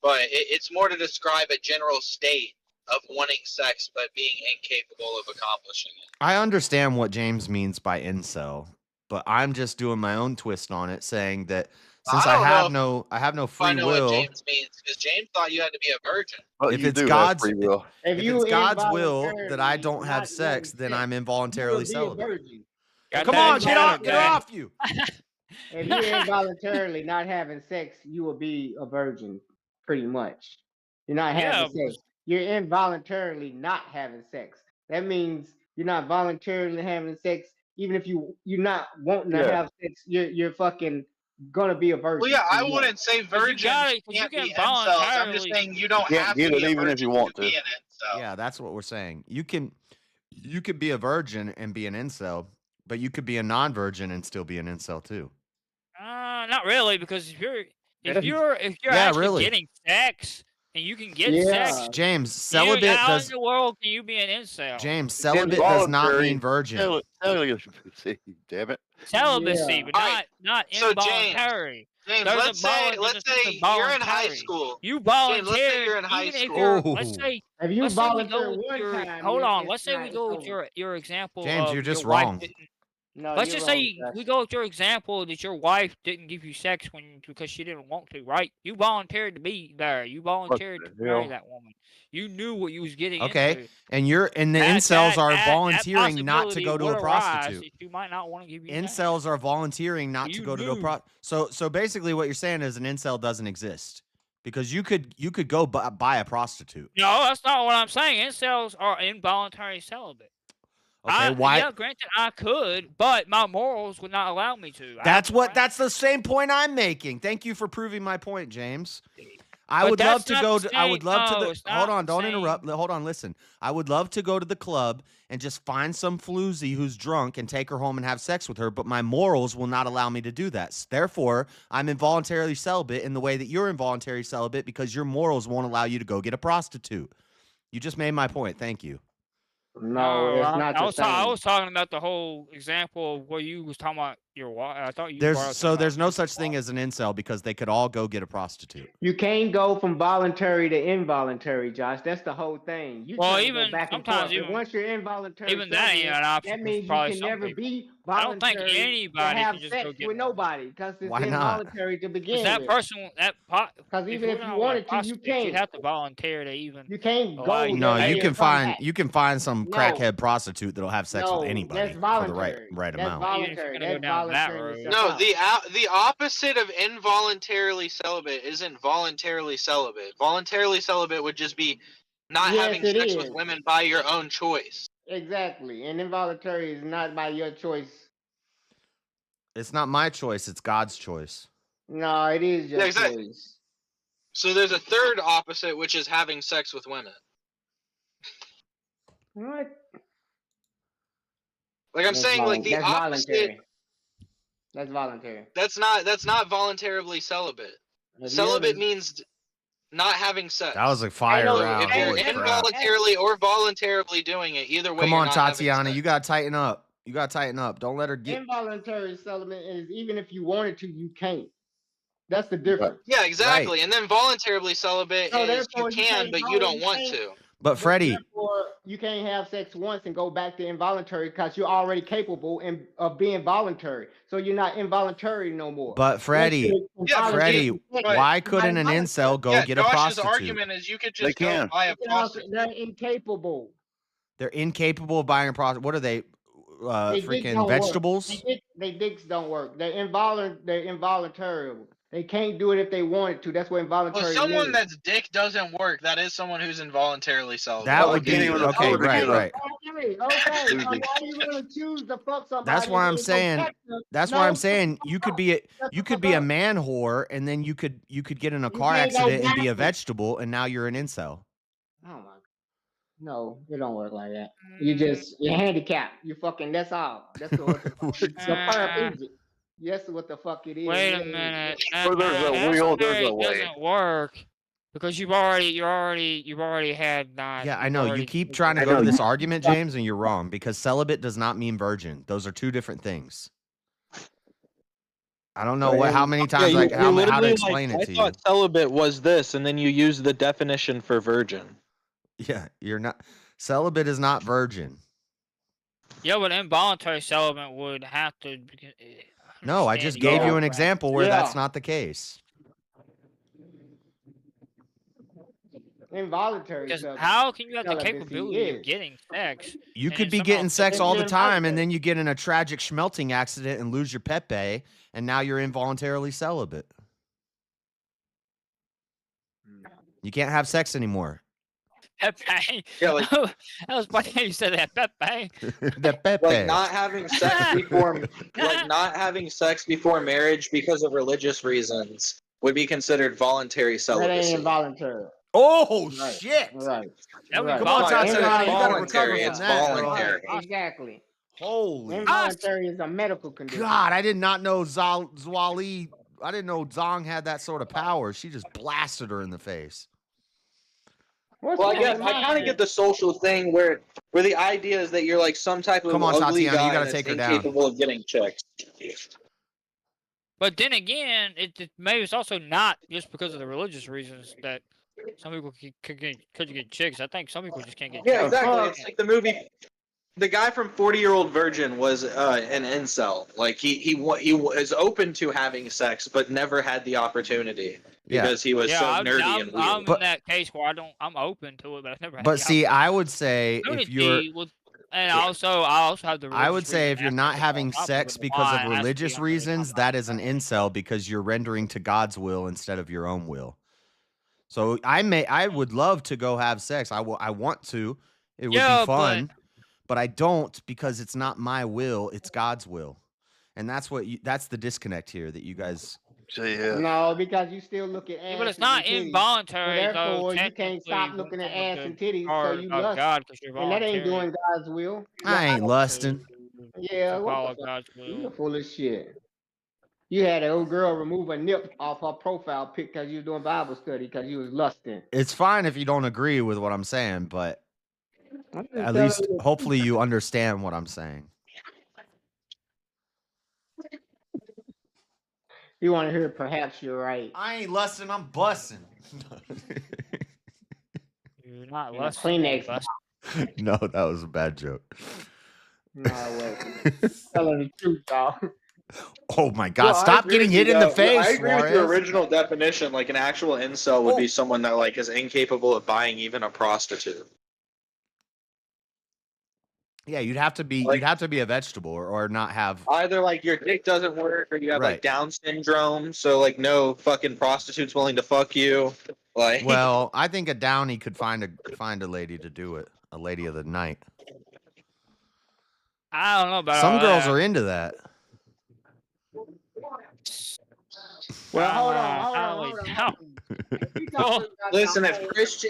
But it's more to describe a general state of wanting sex but being incapable of accomplishing it. I understand what James means by incel, but I'm just doing my own twist on it, saying that since I I don't have know no, I have no If I free know what will. James means, because James thought you had to be a virgin. But If you it's do God's- have free will. If If you it's God's will that I involuntarily don't have not sex, having then sex, I'm you involuntarily will be a celibate. virgin. Got Come that on, in get Canada, off, get guy. off you. If you're involuntarily not having sex, you will be a virgin, pretty much. You're not Yeah, having sex. You're involuntarily not having sex. That means you're not voluntarily having sex. Even if you're not wanting to Yeah. have sex, you're fucking gonna be a virgin. Well, yeah, I pretty much. wouldn't say virgins gotta- 'cause you can't can be incels. I'm just voluntarily- saying you don't You can't have get to be it a even if virgin you want be to. an incel. Yeah, that's what we're saying. You could be a virgin and be an incel, but you could be a non-virgin and still be an incel too. Not really, because if you're Yeah, actually really. getting sex, and you can get sex. Yeah. James, celibate How in does. the world can you be an incel? James, celibate does not mean virgin. Celibacy, damn it. Celibacy, Yeah. but Alright, not so James, involuntary. James, There's let's say something you're in high voluntary. school. You James, let's say volunteered, you're in high even if school. you're, Oh. let's say If you we volunteer go with one your, time, hold on, it's let's say we not go with over. your example James, of you're just your wife wrong. didn't. No, Let's you're just wrong, say Josh. we go with your example that your wife didn't give you sex because she didn't want to, right? You volunteered to be there. You volunteered to the marry hell? that woman. You knew what you was getting Okay, into. and the incels are volunteering not to go to a prostitute. You might not want to give you Incels are volunteering not to You go to a knew. So basically, what you're saying is an incel doesn't exist because you could go buy a prostitute. No, that's not what I'm saying. Incels are involuntary celibate. Okay, why? Yeah, granted, I could, but my morals would not allow me to. That's the same point I'm making. Thank you for proving my point, James. I would love to go to. I would love to. Hold on, don't interrupt. Hold on, listen. I would love to go to the club and just find some floozy who's drunk and take her home and have sex with her. But my morals will not allow me to do that. Therefore, I'm involuntarily celibate in the way that you're involuntary celibate because your morals won't allow you to go get a prostitute. You just made my point. Thank you. No, it's not the same. I was talking about the whole example of where you was talking about your wife. I thought you. There's no such thing as an incel because they could all go get a prostitute. You can't go from voluntary to involuntary, Josh. That's the whole thing. You Well, can't even go back and sometimes forth. even And once you're involuntary, even that ain't an option. that means you probably can some never people. be I don't think voluntary to anybody have can just sex go get with one. nobody because it's Why not? involuntary to begin That with. person, Because even if you wanted to, you can't. You'd have to volunteer to even. You can't allow go. you No, to you pay can her. find some No. crackhead prostitute that'll have sex No, with anybody that's for the voluntary. right That's amount. voluntary. Even if you're That's gonna go down that voluntary. road. No, the opposite of involuntarily celibate isn't voluntarily celibate. Voluntarily celibate would just be not Yes, having it sex is. with women by your own choice. Exactly. And involuntary is not by your choice. It's not my choice, it's God's choice. No, it is your Yeah, exactly. choice. So there's a third opposite, which is having sex with women. What? Like I'm saying, like the that's opposite. voluntary. That's voluntary. That's not voluntarily celibate. Celibate means not having sex. That was a fire So round. if you're Holy crap. involuntarily or voluntarily doing it, either way. Come you're on, not having Tatiana, sex. you gotta tighten up. You gotta tighten up. Don't let her get. Involuntary celibate is even if you wanted to, you can't. That's the difference. Yeah, exactly. And then voluntarily celibate So is you therefore, can, can't but go- you don't want can't- to. But Freddie, Therefore, you can't have sex once and go back to involuntary because you're already capable of being voluntary. So you're not involuntary no more. but Freddie, why couldn't an incel go get a Josh's prostitute? argument is you could just They go can. buy a prostitute. They're incapable. They're incapable of buying a prostitute. What are they? They dicks Freaking don't vegetables? Work. They dicks don't work. They're involuntary. They can't do it if they wanted to. That's what involuntary Well, someone means. that's dick doesn't work. That is someone who's involuntarily celibate. That would be okay. Right. Okay. So why are you gonna choose to fuck somebody? That's why I'm and go saying. text them? That's No, why I'm saying you could be a man whore, and then you could get in a car can't go accident and be a backwards. vegetable, and now you're an incel. Oh my. No, it don't work like that. You're handicapped. You fucking. That's all. That's what the paraplegic. That's what the fuck it is. Wait a minute. Well, there's a wheel, there's a way. Doesn't work because you've already had nine. Yeah, I know. You keep trying to go to this argument, James, and you're wrong because celibate does not mean virgin. Those are two different things. I don't know how many times how to explain it to you. I thought celibate was this, and then you use the definition for virgin. Yeah, you're not. Celibate is not virgin. Yeah, but involuntary celibate would have to. No, I just gave you an example where that's not the case. Involuntary. Because how can you have the celibacy capability of is. getting sex? You and could then be somehow getting sex all the It's time, and then you get in a tragic schmelting accident and lose your Pepe, and now you're involuntarily celibate. You can't have sex anymore. Pepe. Yeah, like that was funny how you said that, Pepe. The Pepe. Like not having sex before marriage because of religious reasons would be considered voluntary That ain't celibacy. involuntary. Oh Right. shit! Right. That Right. was Come on, voluntary. Tatiana, you gotta recover voluntary. from It's that. voluntary. Exactly. Holy Involuntary is a medical condition. God! I did not know Zwali. I didn't know Zong had that sort of power. She just blasted her in the face. What's Well, I wrong guess with I kind of mine? get the social thing where the idea is that you're like some type of Come on, ugly Tatiana, you guy gotta that's take her down. incapable of getting chicks. But then again, maybe it's also not just because of the religious reasons that some people could get chicks. I think some people just can't get Yeah, chicks. exactly. It's like the movie. The guy from 40-Year-Old Virgin was an incel. Like he was open to having sex, but never had the opportunity because he was so nerdy and weird. I'm in that case where I'm open to it, but I've never had But the see, I would say if you're, opportunity with, and I also have the. I would religious say reason if you're aspect not of it on having top of sex it, because why of it has to be religious under the reasons, that is an incel because you're rendering to God's will instead of your own will. So I would love to go have sex. I want to. It would be fun, but I don't because it's not my will. It's God's will, and that's the disconnect here that you guys. No, because you still look at ass but it's and not titties. involuntary, So though. therefore, you can't stop Technically, looking when at it comes ass to and titties, so part you of lust. God, 'cause you're And that ain't voluntary. doing God's will. I ain't lusting. Yeah, To what follow the fuck? God's will. You're full of shit. You had an old girl remove a nip off her profile pic because you was doing Bible study because you was lusting. It's fine if you don't agree with what I'm saying, but I'm just at telling least you. hopefully you understand what I'm saying. You want to hear? Perhaps you're right. I ain't lusting. I'm busting. You're not And a lusting. Kleenex. No, that was a bad joke. No, I wasn't. Telling the truth, dog. Oh my God! Well, I Stop agree getting with hit you, in the though. face, I agree with your Suarez. original definition. Like an actual incel would be someone that like is incapable of buying even a prostitute. Yeah, you'd have to be a vegetable or not have. Either like your dick doesn't work or you have Right. like Down syndrome, so like no fucking prostitute's willing to fuck you. Like Well, I think a Downey could find a lady to do it, a lady of the night. I don't know about Some all girls that. are into that. Well, hold on. Listen, if Chris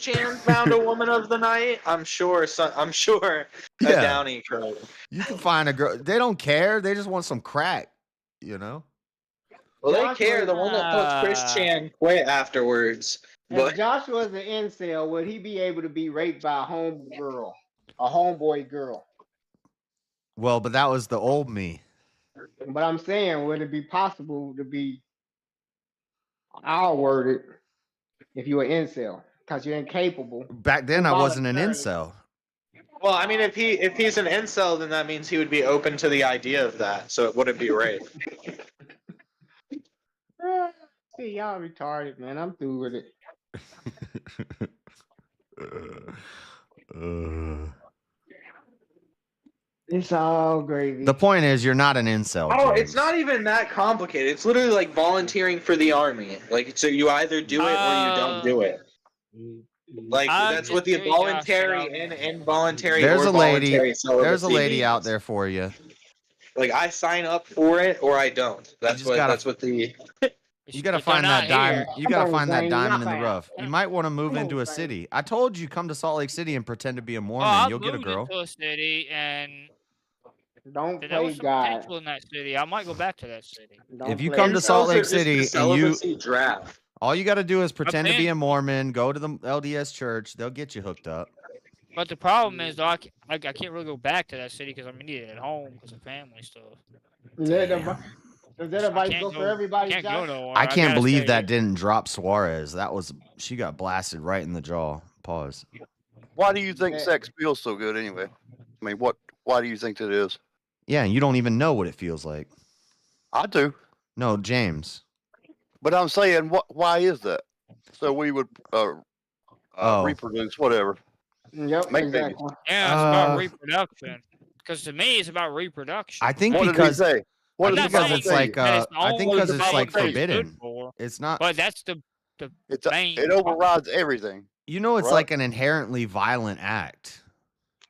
Chan found a woman of the night, I'm sure a Yeah. Downey could. You can find a girl. They don't care. They just want some crack, you know? Well, they care. The one that fucked Chris Chan quit afterwards. If But Joshua's an incel, would he be able to be raped by a homeboy girl? Well, but that was the old me. But I'm saying, would it be possible to be worded if you were incel? Because you're incapable. Back then, I wasn't an incel. well, I mean, if he's an incel, then that means he would be open to the idea of that, so it wouldn't be rape. See, y'all retarded, man. I'm through with it. It's all gravy. The point is, you're not an incel. Oh, James. it's not even that complicated. It's literally like volunteering for the army. Like, so you either do it or you don't do it. Like that's what the voluntary and involuntary. There's or a lady. voluntary celibacy There's a lady means. out there for you. Like I sign up for it or I don't. That's what. That's what the. You gotta find that diamond. You gotta find that diamond in the rough. You might want to move into a city. I told you, come to Salt Lake City and pretend to be a Mormon. You'll get a girl. To a city and don't there play was some God. potential in that city. I might go back to that city. If you come to Salt Lake City and you, draft. all you got to do is pretend to be a Mormon. Go to the LDS church. They'll get you hooked up. But the problem is, though, I can't really go back to that city because I'm needed at home because of family stuff. Does that advice go for everybody, Can't Josh? go nowhere. I can't gotta believe stay that didn't drop Suarez. She got blasted right in the jaw. Pause. Why do you think sex feels so good anyway? I mean, why do you think that is? Yeah, and you don't even know what it feels like. I do. No, James. But I'm saying, why is that? So we would reproduce, whatever. Yep, Make exactly. babies. Yeah, it's about reproduction. Because to me, it's about reproduction. I think What because did he say? What did he because say? it's like that I think only because it's like the forbidden. for. It's not. But that's the main. It overrides everything. You know, it's Right. like an inherently violent act.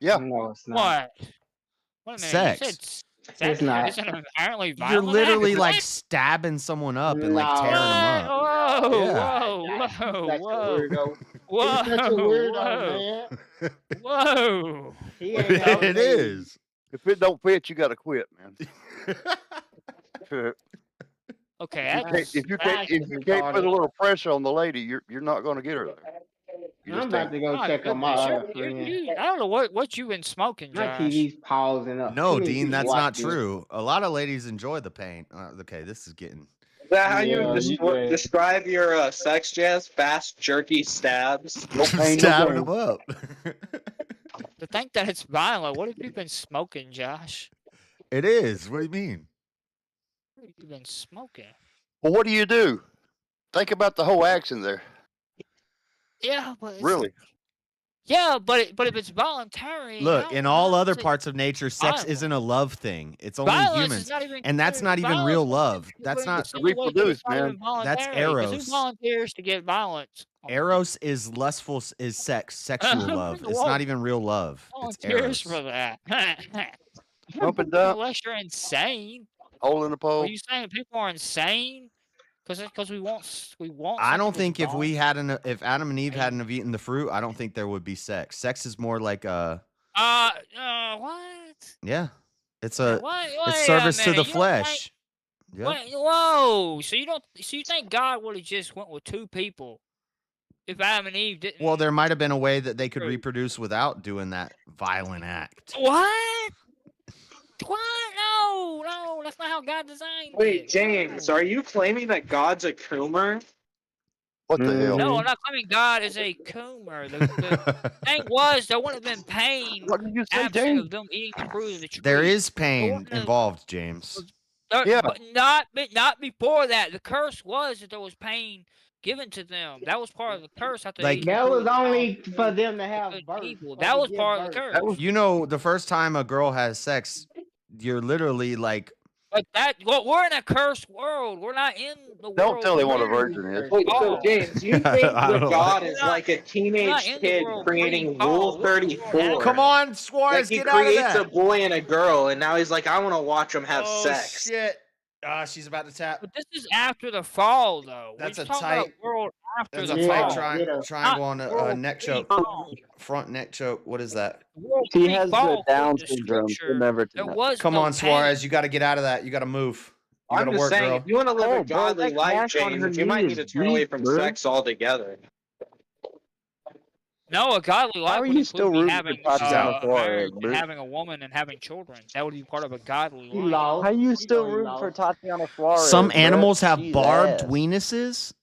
Yeah. No, it's not. What? Wait a minute. Sex. You said It's sex not. isn't apparently violent. You're literally act? like What? stabbing someone up and like No. tearing them up. Whoa, Yeah. whoa, Such a whoa, weirdo. whoa, He's such a weirdo, whoa, man. whoa. He ain't never It made- is. If it don't fit, you got to quit, man. Okay, if you can't put a little pressure on the lady, you're not going to get her there. You I'm just about think. to go My check on my goodness, other friend. I don't know what you've been smoking, My Josh. TV's pausing up. No, Too many Dean, people that's not watching this. true. A lot of ladies enjoy the pain. Okay, this is getting. Is that how Yeah, you describe your sex jazz? Fast, jerky stabs? No pain, no Stabbing gain. them up. To think that it's violent, what have you been smoking, Josh? It is. What do you mean? What have you been smoking? Well, what do you do? Think about the whole action there. Yeah, but it's, Really? yeah, but if it's voluntary, Look, in all other parts of nature, sex violent. isn't a love thing. It's only Violence humans. is not even And that's not even real love. That's not. To reproduce, man. That's Who eros. volunteers to get violence? Eros is lustful, is sex, sexual love. It's not even real love. It's Volunteers eros. for that. Pump and dump. Unless you're insane. Hole in the pole. Are you saying people are insane? Because we want I don't sexual think if we bond? hadn't, if Adam and Eve hadn't have eaten the fruit, I don't think there would be sex. Sex is more like a, What? yeah, it's a, Wait it's a service to the minute, you don't flesh. think- Yeah. Wait, whoa! So you think God would have just went with two people if Adam and Eve didn't? Well, there might have been a way that they could reproduce without doing that violent act. What? What? No, that's not how God designed Wait, it. James, are you claiming that God's a coomer? What the hell? No, I'm not claiming God is a coomer. The thing was, there wouldn't have been pain What did you say, absent James? of them eating the fruit of the tree. There is pain wouldn't have- involved, James. Yeah. But not before that. The curse was that there was pain given to them. That was part of the curse. After Like- they ate the That fruit was of the only knowledge for of them to have good and birth. evil. or That to was give part of the birth. curse. You know, the first time a girl has sex, you're literally like, But we're in a cursed world. We're not in the world. Don't tell him what a where- virgin is. Wait, Oh. so James, you think I that don't know. God is We're not- like a we're teenage not in the kid world creating pre-fall. Rule 34? come on, Like Suarez, he get out of creates a that. boy and a girl, and now he's like, I want to watch them have Oh, sex. shit. She's about to tap. But this is after the fall, though. That's We're a talking tight- about world after That's the a fall. tight Yeah. triangle on a world neck choke. pre-fall. Front neck choke. What is that? World He has the pre-fall, Down according to syndrome. Scripture, He'll never there tonight. was Come no on, pain. Suarez. You got to get out of that. You got to move. You got I'm to just work, saying, girl. if you want to live Oh, a bro, godly that life, cash on her James, you might need to knees, turn away weak, from bro. sex altogether. No, a godly life are would you include still me rooting for having Tatiana a Flores, marriage and bro? having a woman and having children. That would be part of a godly He life. lost. How you still know he rooting for lost. Tatiana Flores? Some bro? animals have She's barbed ass. weenuses.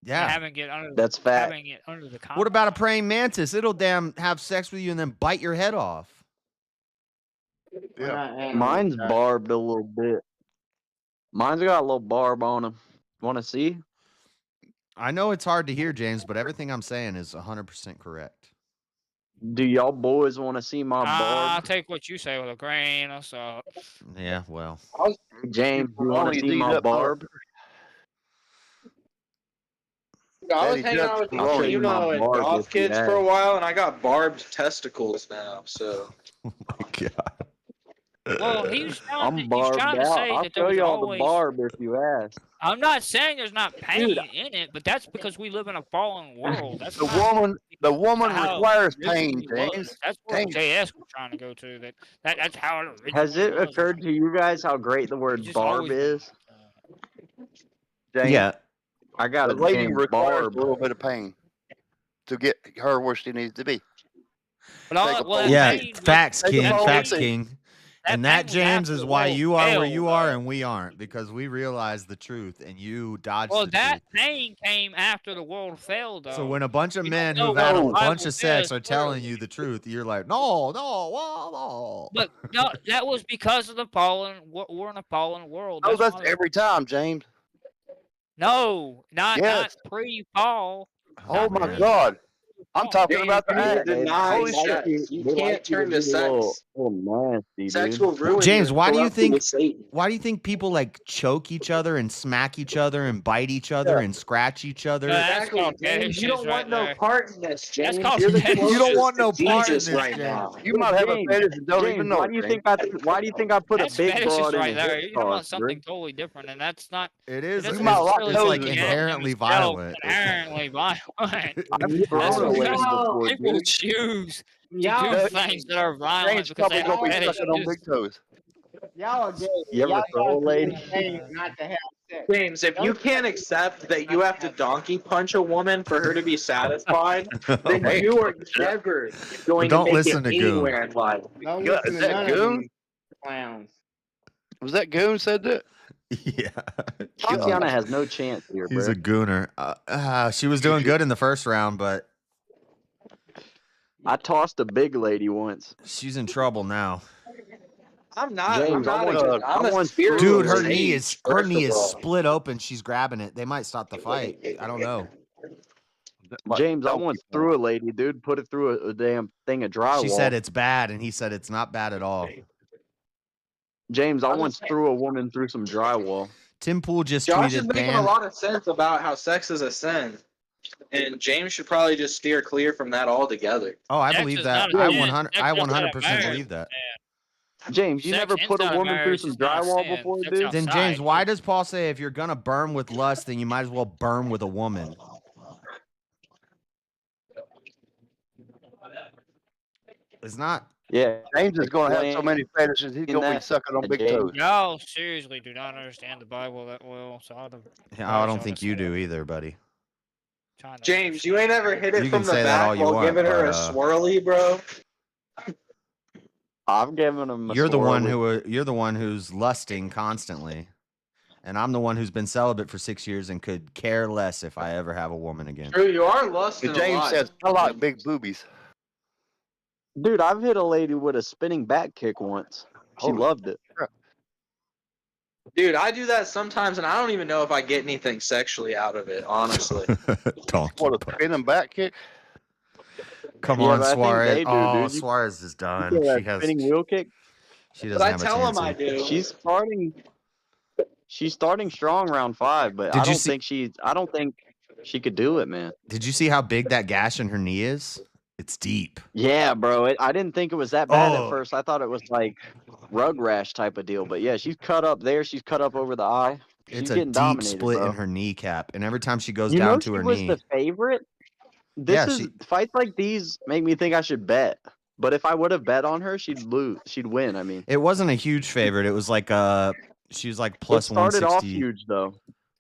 And Yeah. having it under That's fact. having it under the What about a compromise. praying mantis? It'll damn have sex with you and then bite your head off. We're not animals, Mine's Josh. barbed a little bit. Mine's got a little barb on him. Want to see? I know it's hard to hear, James, but everything I'm saying is 100% correct. Do y'all boys want to see my I'll barb? take what you say with a grain of salt. Yeah, well. James, you want to see my barb? I was Daddy hanging out with Judge I'll show these, you you my know, and barb goth if you kids for a ask. while, and I got barbed testicles now. So Oh my God. Well, he's trying I'm to, he's barbed trying to out. say I'll that there show was y'all the always. barb if you ask. I'm not saying there's not pain Dude. in it, but that's because we live in a fallen world. That's The not woman how it requires pain, originally James. was. That's what James. JS was trying to go to. That's how it originally Has it was. occurred to you guys how great the word just barb always been is? James, Yeah. I got The a lady damn requires barb. a little bit of pain to get her where she needs to be. But all Take a that, well, pole. Yeah, that pain was- facts, Take a King. pole. Facts, That King. And pain that, was James, after is the why world you are where fell, you are though. and we aren't, because we realize the truth and you dodged Well, the that truth. pain came after the world fell, though. So when a bunch of You men don't who've know had a what the bunch Bible of sex says are telling clearly. you the truth, you're like, no, no. But no, that was because of the fallen. We're in a fallen world. Oh, that's why- every time, James. No, not Yes. pre-fall. Oh my God. I'm talking James, about the you need to act. deny Holy sex. shit. You They can't like you turn to to be a little, sex. nasty, Sex dude. will ruin James, you. why do you Corrupt you think with Satan. why do you think people like choke each other and smack each other and bite each other and scratch each other? That's Exactly, called James. You don't fetishes want right no there. part in this, James. That's called You're the fetishes. You don't want no closest to part in Jesus this, right James. now. You might have a James, fetish and don't James, even know why it, do you James. think why do you think I put That's a big fetishes broad in right a there. hip You're talking about toss, bro? something totally different, and that's not. It is. It It's, doesn't might like necessarily it's those like mean in inherently itself violent. Inherently violent. I've That's thrown a lady because before, people dude. choose to Y'all, do things that are violent James because they probably have gonna be sucking on fetishes. big toes. y'all are gay. You ever Y'all throw a trying to lady? do things not to have sex. James, if you can't accept that you have to donkey punch a woman for her to be satisfied, then Hey, you are never going Don't to make listen it to Goon. anywhere in life. Don't God, listen is to that none of Goon? these clowns. Was that Goon said that? Yeah. Tatiana has no chance here, He's bro. a gooner. She was doing good in the first round, but I tossed a big lady once. she's in trouble now. I'm not. James, I'm I not. want- I'm I a want spiritual Dude, her sage, knee is first of all. split open. She's grabbing it. They might stop the fight. I don't know. James, I once threw a lady, dude. Put it through a damn thing of drywall. She said it's bad, and he said it's not bad at all. James, I once threw a woman through some drywall. Tim Pool just Josh is tweeted making a ban. lot of sense about how sex is a sin, and James should probably just steer clear from that altogether. Oh, I Sex believe is that. not a I sin. 100. Sex I is not a 100% marriage, believe that. James, you Sex never put a inside a woman through marriage some is not a drywall sin. before, Sex dude? Then outside. James, why does Paul say if you're gonna burn with lust, then you might as well burn with a woman? It's not. Yeah. James is going to have so many fetishes, he's going to be sucking on big toes. Y'all seriously do not understand the Bible that well, so I don't think you do either, buddy. James, you ain't ever hit it You from can the say that all back you while want, giving her a but, swirly, bro. I've given him. You're the one who's lusting constantly, and I'm the one who's been celibate for 6 years and could care less if I ever have a woman again. True, you are lusting a James lot. says, I like big boobies. Dude, I've hit a lady with a spinning back kick once. She loved it. Dude, I do that sometimes, and I don't even know if I get anything sexually out of it, honestly. What, a spinning back kick? Come Yeah, on, but I think Suarez. they do, Oh, dude. Suarez is You done. get She that has. spinning wheel kick. She But doesn't I have a tell chance. him I do. She's starting strong round 5, but Did I you don't see- think I don't think she could do it, man. Did you see how big that gash in her knee is? It's deep. Yeah, bro. I didn't think it was that bad Oh. at first. I thought it was like rug rash type of deal. But yeah, she's cut up there. She's cut up over the eye. She's It's a getting deep dominated, split bro. in her kneecap, and every time she goes You know down she to her was knee, the favorite. Yeah, Fights like these make me think I should bet. But if I would have bet on her, she'd lose. She'd win. I mean, it wasn't a huge favorite. It was like she was like it plus started 160. off huge though.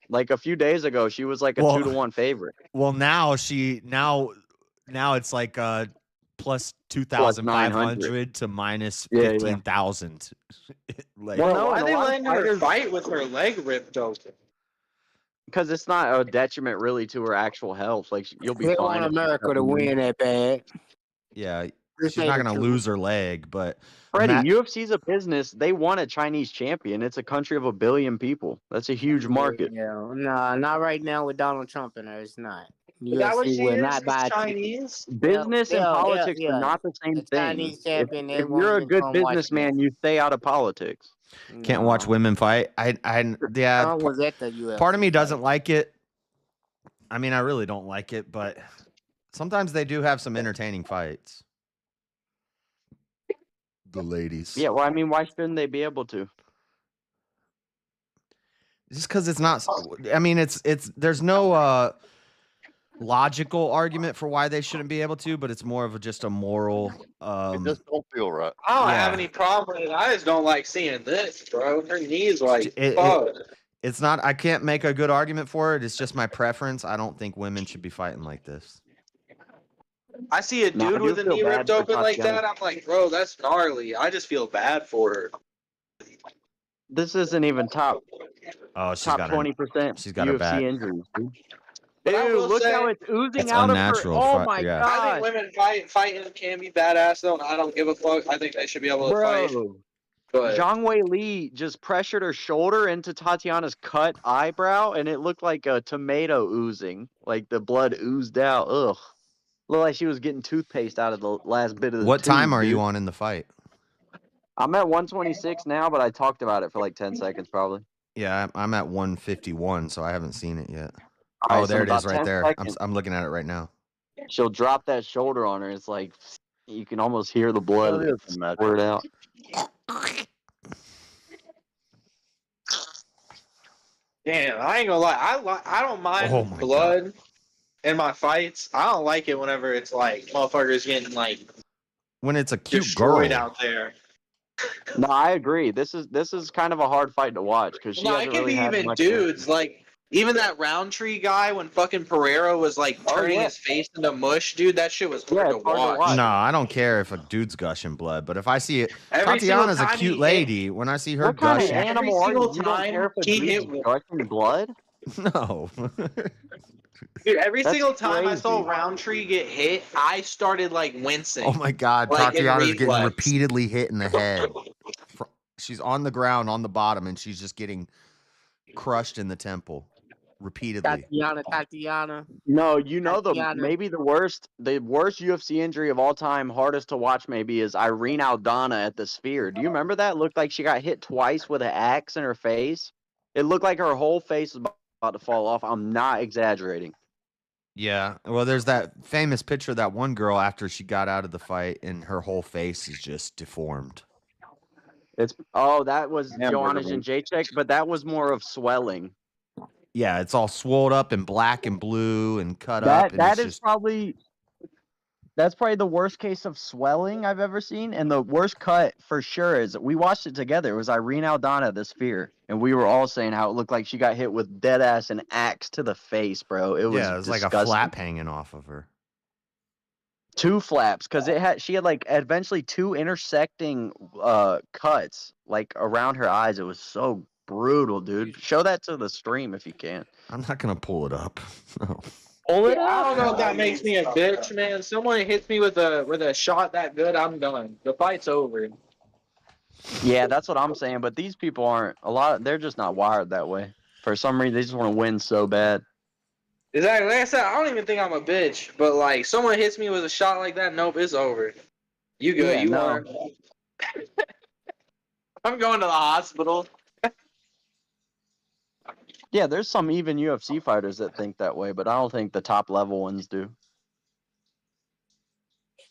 Like a few days ago, she was like a Well- 2-1 favorite. Well, now it's like plus 2,500 to minus Yeah, yeah. 15,000. Like, Well, Bro, no, why and they a lot of letting her fighters- fight with her leg ripped open? Because it's not a detriment really to her actual health. Like you'll be They fine. want if you America cut to the knee. win that bad. yeah, This she's ain't not the gonna truth. lose her leg, but Freddie, Matt- UFC's a business. They want a Chinese champion. It's a country of 1 billion people. That's a huge market. Yeah, nah, not right now with Donald Trump in there. It's not. Is that what UFC she will is? not She's buy a ticket. Chinese? Business and Yeah, politics yeah. are not the same The thing. Chinese champion, they If won't you're a even good come watch businessman, you stay out of politics. can't watch women fight. Yeah, I was at the UFC. part of me doesn't like it. I mean, I really don't like it, but sometimes they do have some entertaining fights. The ladies. Yeah, well, I mean, why shouldn't they be able to? Just because it's not. I mean, it's. There's no logical argument for why they shouldn't be able to, but it's more of just a moral. It just don't feel right. I don't Yeah. have any problem with it. I just don't like seeing this, bro. Her knees like It- fuck. It's not. I can't make a good argument for it. It's just my preference. I don't think women should be fighting like this. I see a No, I dude do with a feel knee bad ripped for open like Tatiana. that. I'm like, bro, that's gnarly. I just feel bad for her. This isn't even top Oh, she's top got her. 20% she's got her UFC back. injuries. Dude, But I will look say- how it's oozing It's out unnatural, of her. Oh fi- my yeah. I gosh, think women fighting can be badass though, and I don't give a fuck. I think they should be able to fight. bro. But Zhang Wei Li just pressured her shoulder into Tatiana's cut eyebrow, and it looked like a tomato oozing. Like the blood oozed out. Ugh. Looked like she was getting toothpaste out of the last bit of the What time tube, are you dude. on in the fight? I'm at 126 now, but I talked about it for like 10 seconds probably. Yeah, I'm at 151, so I haven't seen it yet. All right, Oh, so there in it is, about right 10 there. seconds, I'm looking at it right now. she'll drop that shoulder on her. It's like you can almost hear the blood That is a magic. squirt out. damn, I ain't gonna lie. I don't mind Oh my blood in my fights. I don't like it whenever it's like motherfuckers getting like When it's a cute girl. destroyed out there. No, I agree. This is kind of a hard fight to watch because she No, it hasn't could really be had even much. dudes. Like, even that Roundtree guy when fucking Pereira was like turning his face into mush, dude, that shit was hard, to, watch. No, I don't care if a dude's gushing blood, but if I see it, Every single Tatiana's a time cute he lady. When I see her What kind of gushing, animal are you? single You don't care if a time he dude's hit- gushing blood? no. Dude, every That's single time I saw crazy. Roundtree get hit, I started like wincing. Oh my God, Like, in Tatiana's getting reflex. repeatedly hit in the head. She's on the ground on the bottom, and she's just getting crushed in the temple repeatedly. Tatiana. No, you know Tatiana. maybe the worst UFC injury of all time, hardest to watch maybe is Irene Aldana at the Sphere. Do you remember that? It looked like she got hit twice with an axe in her face. It looked like her whole face was about to fall off. I'm not exaggerating. Yeah. Well, there's that famous picture of that one girl after she got out of the fight, and her whole face is just deformed. That was Hamburger Joanna meat. Jędrzejczyk, but that was more of swelling. Yeah, it's all swelled up and black and blue and cut up. And That's just, probably the worst case of swelling I've ever seen, and the worst cut for sure is we watched it together. It was Irene Aldana, the Sphere, and we were all saying how it looked like she got hit with dead ass an axe to the face, bro. It was like a disgusting. flap hanging off of her. 2 flaps because she had like eventually 2 intersecting cuts like around her eyes. It was so brutal, dude. Show that to the stream if you can. I'm not gonna pull it up. No. Pull it I up. don't know if that makes me a bitch, man. Someone hits me with a shot that good, I'm done. The fight's over. Yeah, that's what I'm saying. But these people aren't they're just not wired that way. For some reason, they just want to win so bad. Exactly. Like I said, I don't even think I'm a bitch, but like someone hits me with a shot like that, nope, it's over. You go, Yeah, you no. are. I'm going to the hospital. Yeah, there's some even UFC fighters that think that way, but I don't think the top level ones do.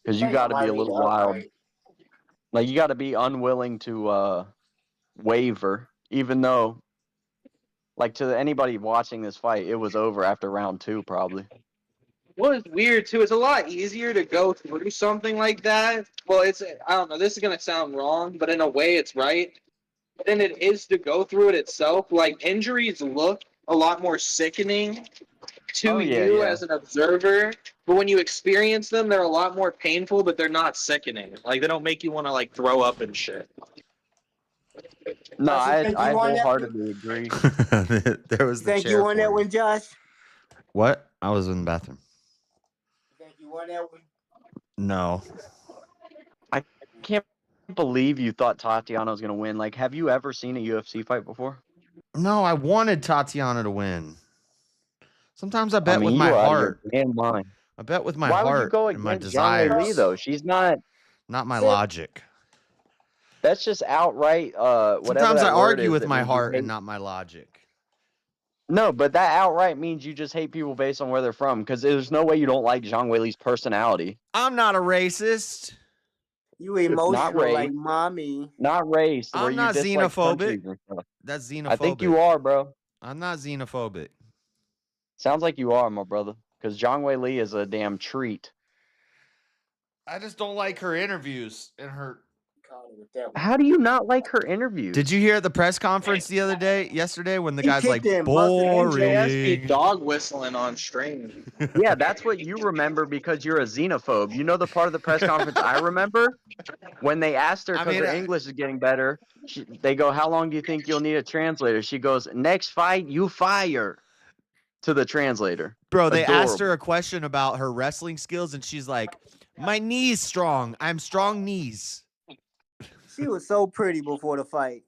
Because you got to be a little wild. Like you got to be unwilling to waver, even though, like to anybody watching this fight, it was over after round 2 probably. What is weird too, it's a lot easier to go through something like that. Well, I don't know, this is gonna sound wrong, but in a way it's right. Than it is to go through it itself. Like injuries look a lot more sickening to you as an observer, but when you experience them, they're a lot more painful, but they're not sickening. Like they don't make you want to like throw up and shit. No, I wholeheartedly agree. There was the Think chair you won for that me. one, Josh? What? I was in the bathroom. Think you won that one? No. I can't believe you thought Tatiana was going to win. Like, have you ever seen a UFC fight before? No, I wanted Tatiana to win. Sometimes I bet with you my are out of heart. your damn mind. I bet with my Why would you heart go and my against Zhang Wei Li, desires. though? She's not. Not my logic. That's just outright. Whatever Sometimes that I word argue is, with that my means you heart hate- and not my logic. No, but that outright means you just hate people based on where they're from. Because there's no way you don't like Zhang Wei Li's personality. I'm not a racist. You Not emotional race. like mommy. Not race. I'm where you not dislike xenophobic. countries and stuff. That's xenophobic. I think you are, bro. I'm not xenophobic. Sounds like you are, my brother. Because Zhang Wei Li is a damn treat. I just don't like her interviews and her. How do you not like her interviews? Did you hear at the press conference yesterday, when the He guy's like, kicked in, busted boring? Dog whistling on stream. Yeah, that's what you remember because you're a xenophobe. You know the part of the press conference I remember? When they asked her, because her English is getting better, they go, how long do you think you'll need a translator? She goes, next fight, you fire. To the translator. Bro, they asked Adorable. her a question about her wrestling skills, and she's like, my knee's strong. I'm strong knees. She was so pretty before the fight.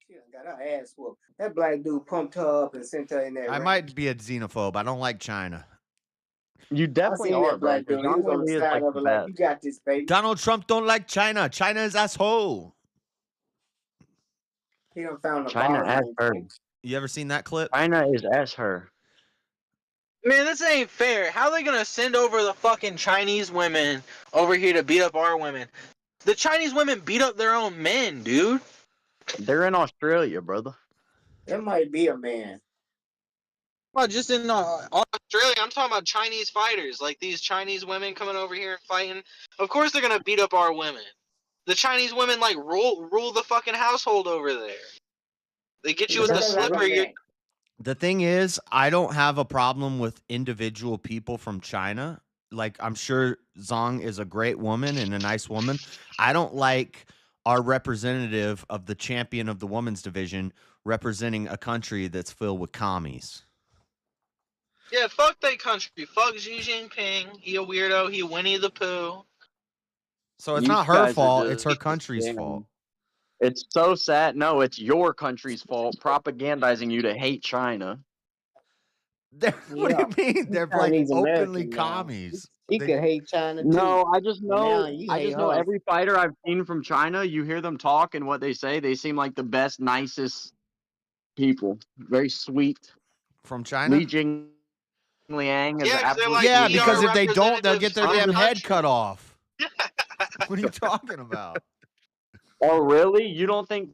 She done got her ass whooped. That black dude pumped her up and sent her in there. I might be a xenophobe. I don't like China. You definitely seen are, that bro. black dude. He was on the side of her like, you got this, baby. Donald Trump don't like China. China is asshole. He done found a China bar as name. her. You ever seen that clip? China is as her. Man, this ain't fair. How are they gonna send over the fucking Chinese women over here to beat up our women? The Chinese women beat up their own men, dude. They're in Australia, brother. That might be a man. Well, just in Australia. I'm talking about Chinese fighters. Like these Chinese women coming over here and fighting. Of course they're gonna beat up our women. The Chinese women like rule the fucking household over there. They get you with the slipper. The thing is, I don't have a problem with individual people from China. Like, I'm sure Zhang is a great woman and a nice woman. I don't like our representative of the champion of the women's division representing a country that's filled with commies. Yeah, fuck that country. Fuck Xi Jinping. He a weirdo. He Winnie the Pooh. So it's You not her guys are fault. just- It's her country's damn. fault. It's so sad. No, it's your country's fault propagandizing you to hate China. What do you mean? They're like Chinese openly American now. commies. He They- could hate China too. No, I just Now know. you I hate just know her. every fighter I've seen from China. You hear them talk and what they say. They seem like the best, nicest people. Very sweet. From China? Li Jing Liang is Yeah, 'cause they're absolutely. like, Yeah, we because are if they don't, they'll get their damn representatives head cut off. What are you talking about? Oh, really? You don't think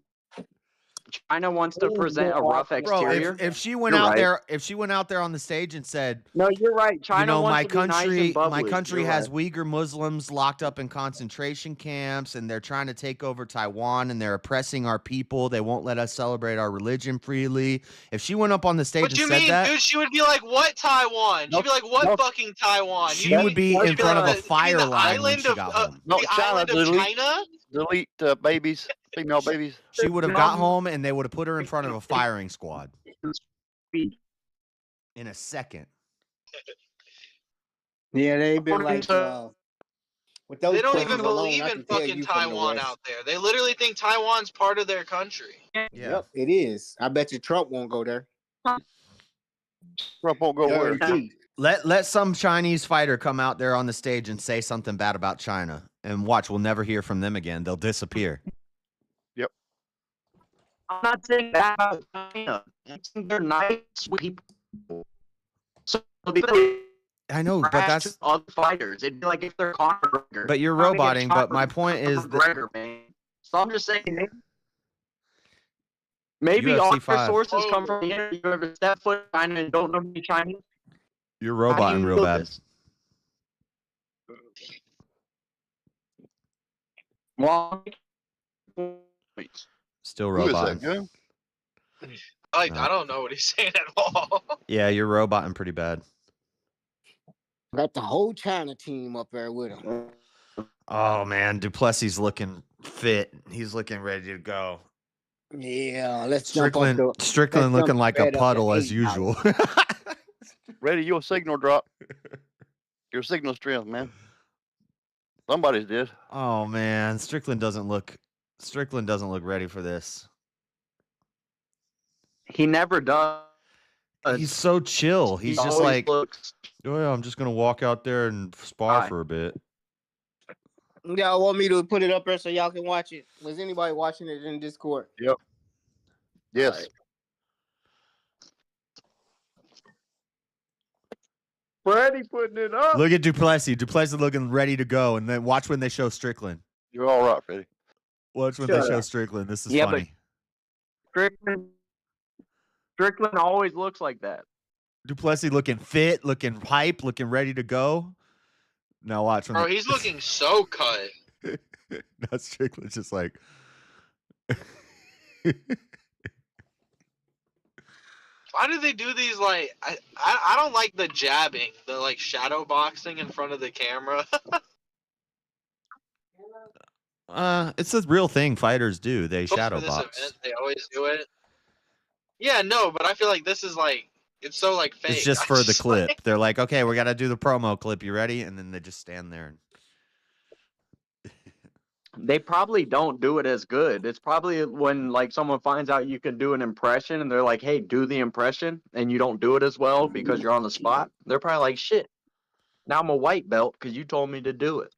China wants to present a rough Bro, exterior? if she went You're out right. there, if she went out there on the stage and said, No, you're right. China you know, wants my to be nice country, and bubbly. my country You're has right. Uyghur Muslims locked up in concentration camps, and they're trying to take over Taiwan, and they're oppressing our people. They won't let us celebrate our religion freely. If she went up on the stage What and you said mean, that, dude? She would be like, "What Taiwan?" She'd be like, "What fucking Taiwan?" she would be in front of a fire the line when island she of got home. No, the China, island of delete, China. delete babies, female babies. She would have got home, and they would have put her in front of a firing squad in a second. Yeah, they've been like, with those They don't questions even alone, believe I in can tell fucking you from the Taiwan West. out there. They literally think Taiwan's part of their country. Yep, it is. I bet you Trump won't go there. Trump won't go where? Guaranteed. Let some Chinese fighter come out there on the stage and say something bad about China, and watch, we'll never hear from them again. They'll disappear. Yep. I'm not saying that about China. I'm saying they're nice people. So I know, but that's other fighters. It'd be like if they're Conor McGregor. But you're trying to get roboting. But my Conor point is that McGregor, man. So I'm just saying, maybe all UFC your 5. sources come from the internet. You ever step foot in China and don't know any Chinese? You're How do roboting you real know bad. this? Well, Still Who is that, roboting. Jim? Like, No. I don't know what he's saying at all. Yeah, you're roboting pretty bad. Got the whole China team up there with him. Oh man, Duplessis looking fit. He's looking ready to go. Yeah, let's Strickland, jump up Strickland let's looking jump like a right up to puddle as $8. usual. Ready, your signal drop. Your signal strength, man. Somebody's did. Oh man, Strickland doesn't look ready for this. he never does. He's so chill. He's He just always like, looks oh yeah, I'm just gonna walk out there and spar Hi. for a bit. Y'all want me to put it up there so y'all can watch it? Was anybody watching it in Discord? Yep. Yes. Alright. Freddie putting it up. Look at Duplessis. Duplessis looking ready to go, and then watch when they show Strickland. You're all right, Freddie. Watch when Shut they show up. Strickland. This is Yeah, but- funny. Strickland always looks like that. Duplessis looking fit, looking hype, looking ready to go. Now watch when Bro, they- he's looking so cut. now Strickland's just like Why do they do these? Like, I don't like the jabbing, the like shadow boxing in front of the camera. it's a real thing fighters do. They For shadow this box. event, they always do it. Yeah, no, but I feel like this is like it's so like fake. It's just I for the just, clip. like- They're like, okay, we got to do the promo clip. You ready? And then they just stand there. They probably don't do it as good. It's probably when like someone finds out you can do an impression and they're like, "Hey, do the impression," and you don't do it as well because you're on the spot. They're probably like, "Shit, now I'm a white belt because you told me to do it."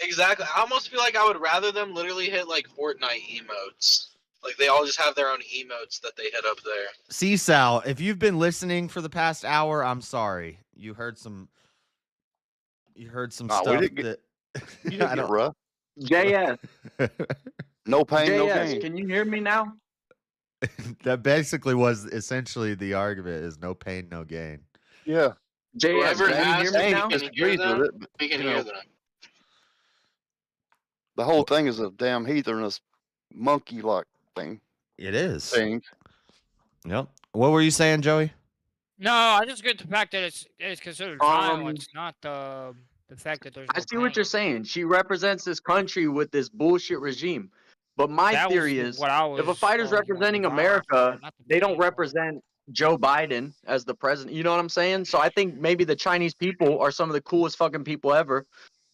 Exactly. I almost feel like I would rather them literally hit like Fortnite emotes. Like they all just have their own emotes that they hit up there. See, Sal, if you've been listening for the past hour, I'm sorry. You heard some Nah, we stuff didn't get- that You didn't I get don't. rough. JS, No pain, no JS, gain. can you hear me now? That basically was essentially the argument: is no pain, no gain. Yeah. JS, Whoever can you hear asked me if now? we can hear Disagrees them, with it, but, we can you hear know, them. the whole thing is a damn heathenness monkey-like thing. It is. Thing. Yep. What were you saying, Joey? No, I just get the fact that it's considered violence, not the fact that there's I no see what you're pain. saying. She represents this country with this bullshit regime. But my That was theory is, what I if a was fighter's arguing, the representing violence America, part, not the they don't pain part. represent Joe Biden as the president. You know what I'm saying? So I think maybe the Chinese people are some of the coolest fucking people ever.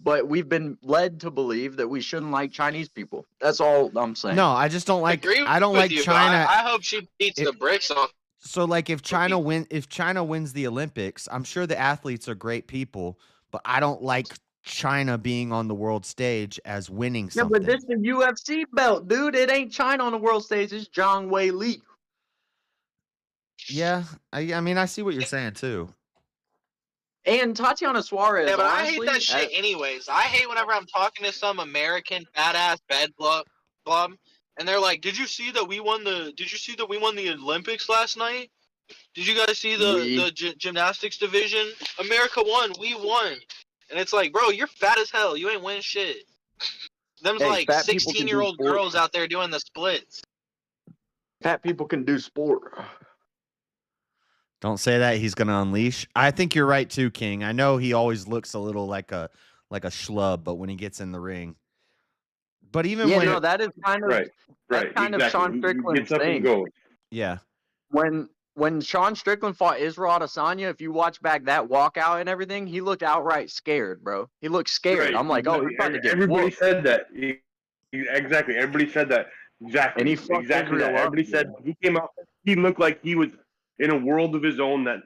But we've been led to believe that we shouldn't like Chinese people. That's all I'm saying. No, I just don't like. Agree I don't with like you. China. I hope she beats the bricks off. So, like, if China wins the Olympics, I'm sure the athletes are great people, but I don't like China being on the world stage as winning Yeah, something. but this is the UFC belt, dude. It ain't China on the world stage. It's Zhang Wei Li. Yeah, I mean, I see what you're saying too. And Tatiana Suarez. Yeah, but honestly, I hate that shit anyways. I hate whenever I'm talking to some American badass blub, and they're like, "Did you see that we won the? Did you see that we won the Olympics last night? Did you guys see the gymnastics division? America won. We won." And it's like, bro, you're fat as hell. You ain't winning shit. Them's Hey, like fat people can do 16-year-old sport. girls out there doing the splits. Fat people can do sport. Don't say that. He's going to unleash. I think you're right too, King. I know he always looks a little like a schlub, but when he gets in the ring. But even when that is kind of that's kind of Sean Strickland's thing. Yeah. When Sean Strickland fought Israel Adesanya, if you watch back that walkout and everything, he looked outright scared, bro. He looked scared. Right. I'm like, oh, he's about to get Everybody whooped. said that. Exactly. Everybody said that. Exactly. And he fucked exactly that. Israel up, Everybody said he came out. He looked like he was in a world of his own, that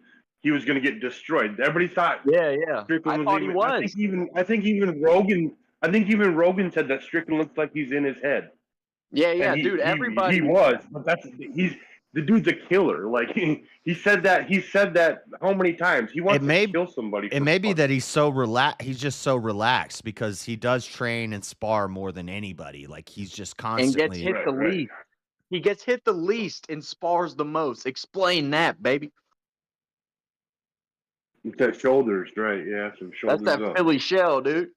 he was going to get destroyed. Everybody thought. Yeah. Strickland I thought he was. I think even Rogan said that Strickland looks like he's in his head. Yeah, dude. Everybody. He was, but the dude's a killer. Like he said that. He said that how many times? He wants to kill somebody. It may be that he's so relaxed. He's just so relaxed because he does train and spar more than anybody. Like he's just constantly And gets hit the least. He gets hit the least and spars the most. Explain that, baby. It's that shoulders, right? Yeah, some shoulders. That's that up. Philly shell, dude.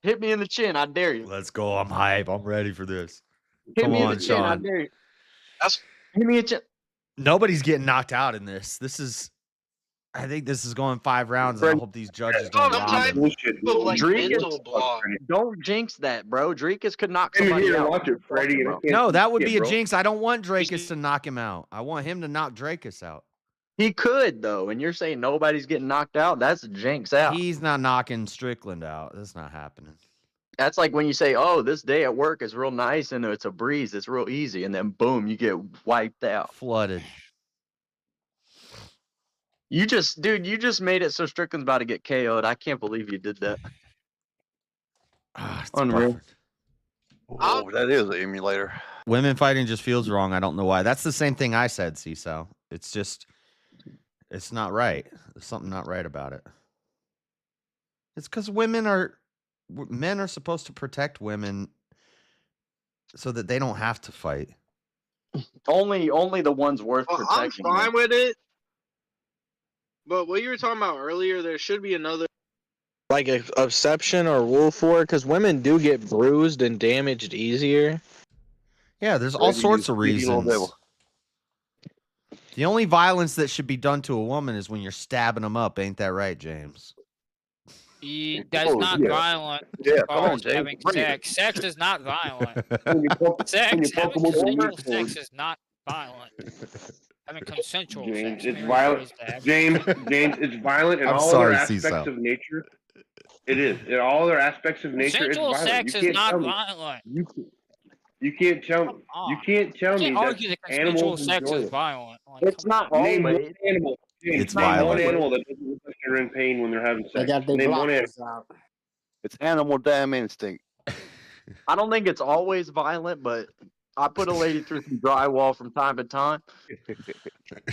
Hit me in the chin, I dare you. Let's go. I'm hype. I'm ready for this. Hit Come me in on, the chin, I Sean. dare you. Hit me in the chin. Nobody's getting knocked out in this. I think this is going 5 rounds, and I hope these judges don't rob him. Don't jinx that, bro. Drakus could knock Come somebody here and out. watch it, Freddie. No, that would be a jinx. I don't want Drakus to knock him out. I want him to knock Drakus out. He could, though, and you're saying nobody's getting knocked out? That's a jinx out. He's not knocking Strickland out. That's not happening. That's like when you say, oh, this day at work is real nice and it's a breeze. It's real easy. And then, boom, you get wiped out. Flooded. You just made it so Strickland's about to get KO'd. I can't believe you did that. Unreal. Oh, that is an emulator. Women fighting just feels wrong. I don't know why. That's the same thing I said, Cecil. It's not right. There's something not right about it. It's because men are supposed to protect women so that they don't have to fight. Only the ones worth protecting. I'm fine with it. But what you were talking about earlier, there should be another like a exception or rule for it, because women do get bruised and damaged easier. Yeah, there's all sorts of reasons. The only violence that should be done to a woman is when you're stabbing them up. Ain't that right, James? That's not violent. Yeah, as come far on, as James. having Bring it. sex. Sex is not violent. When you poke Having them over the consensual knees sex forward. is not violent. Having consensual James, sex. it's violent. James, it's violent in I'm all sorry, other aspects Cecil. of nature. It is. In all other aspects of nature, it's Consensual violent. sex You is can't not tell me. violent. You can't tell me. You can't tell me You that can't argue that consensual animals sex enjoy is it. violent. Like, It's not Name one always. animal. James, It's name violent. one animal that doesn't look like they're in pain when they're having They sex. got their Name one animal. blockers out. It's animal damn instinct. I don't think it's always violent, but I put a lady through some drywall from time to time.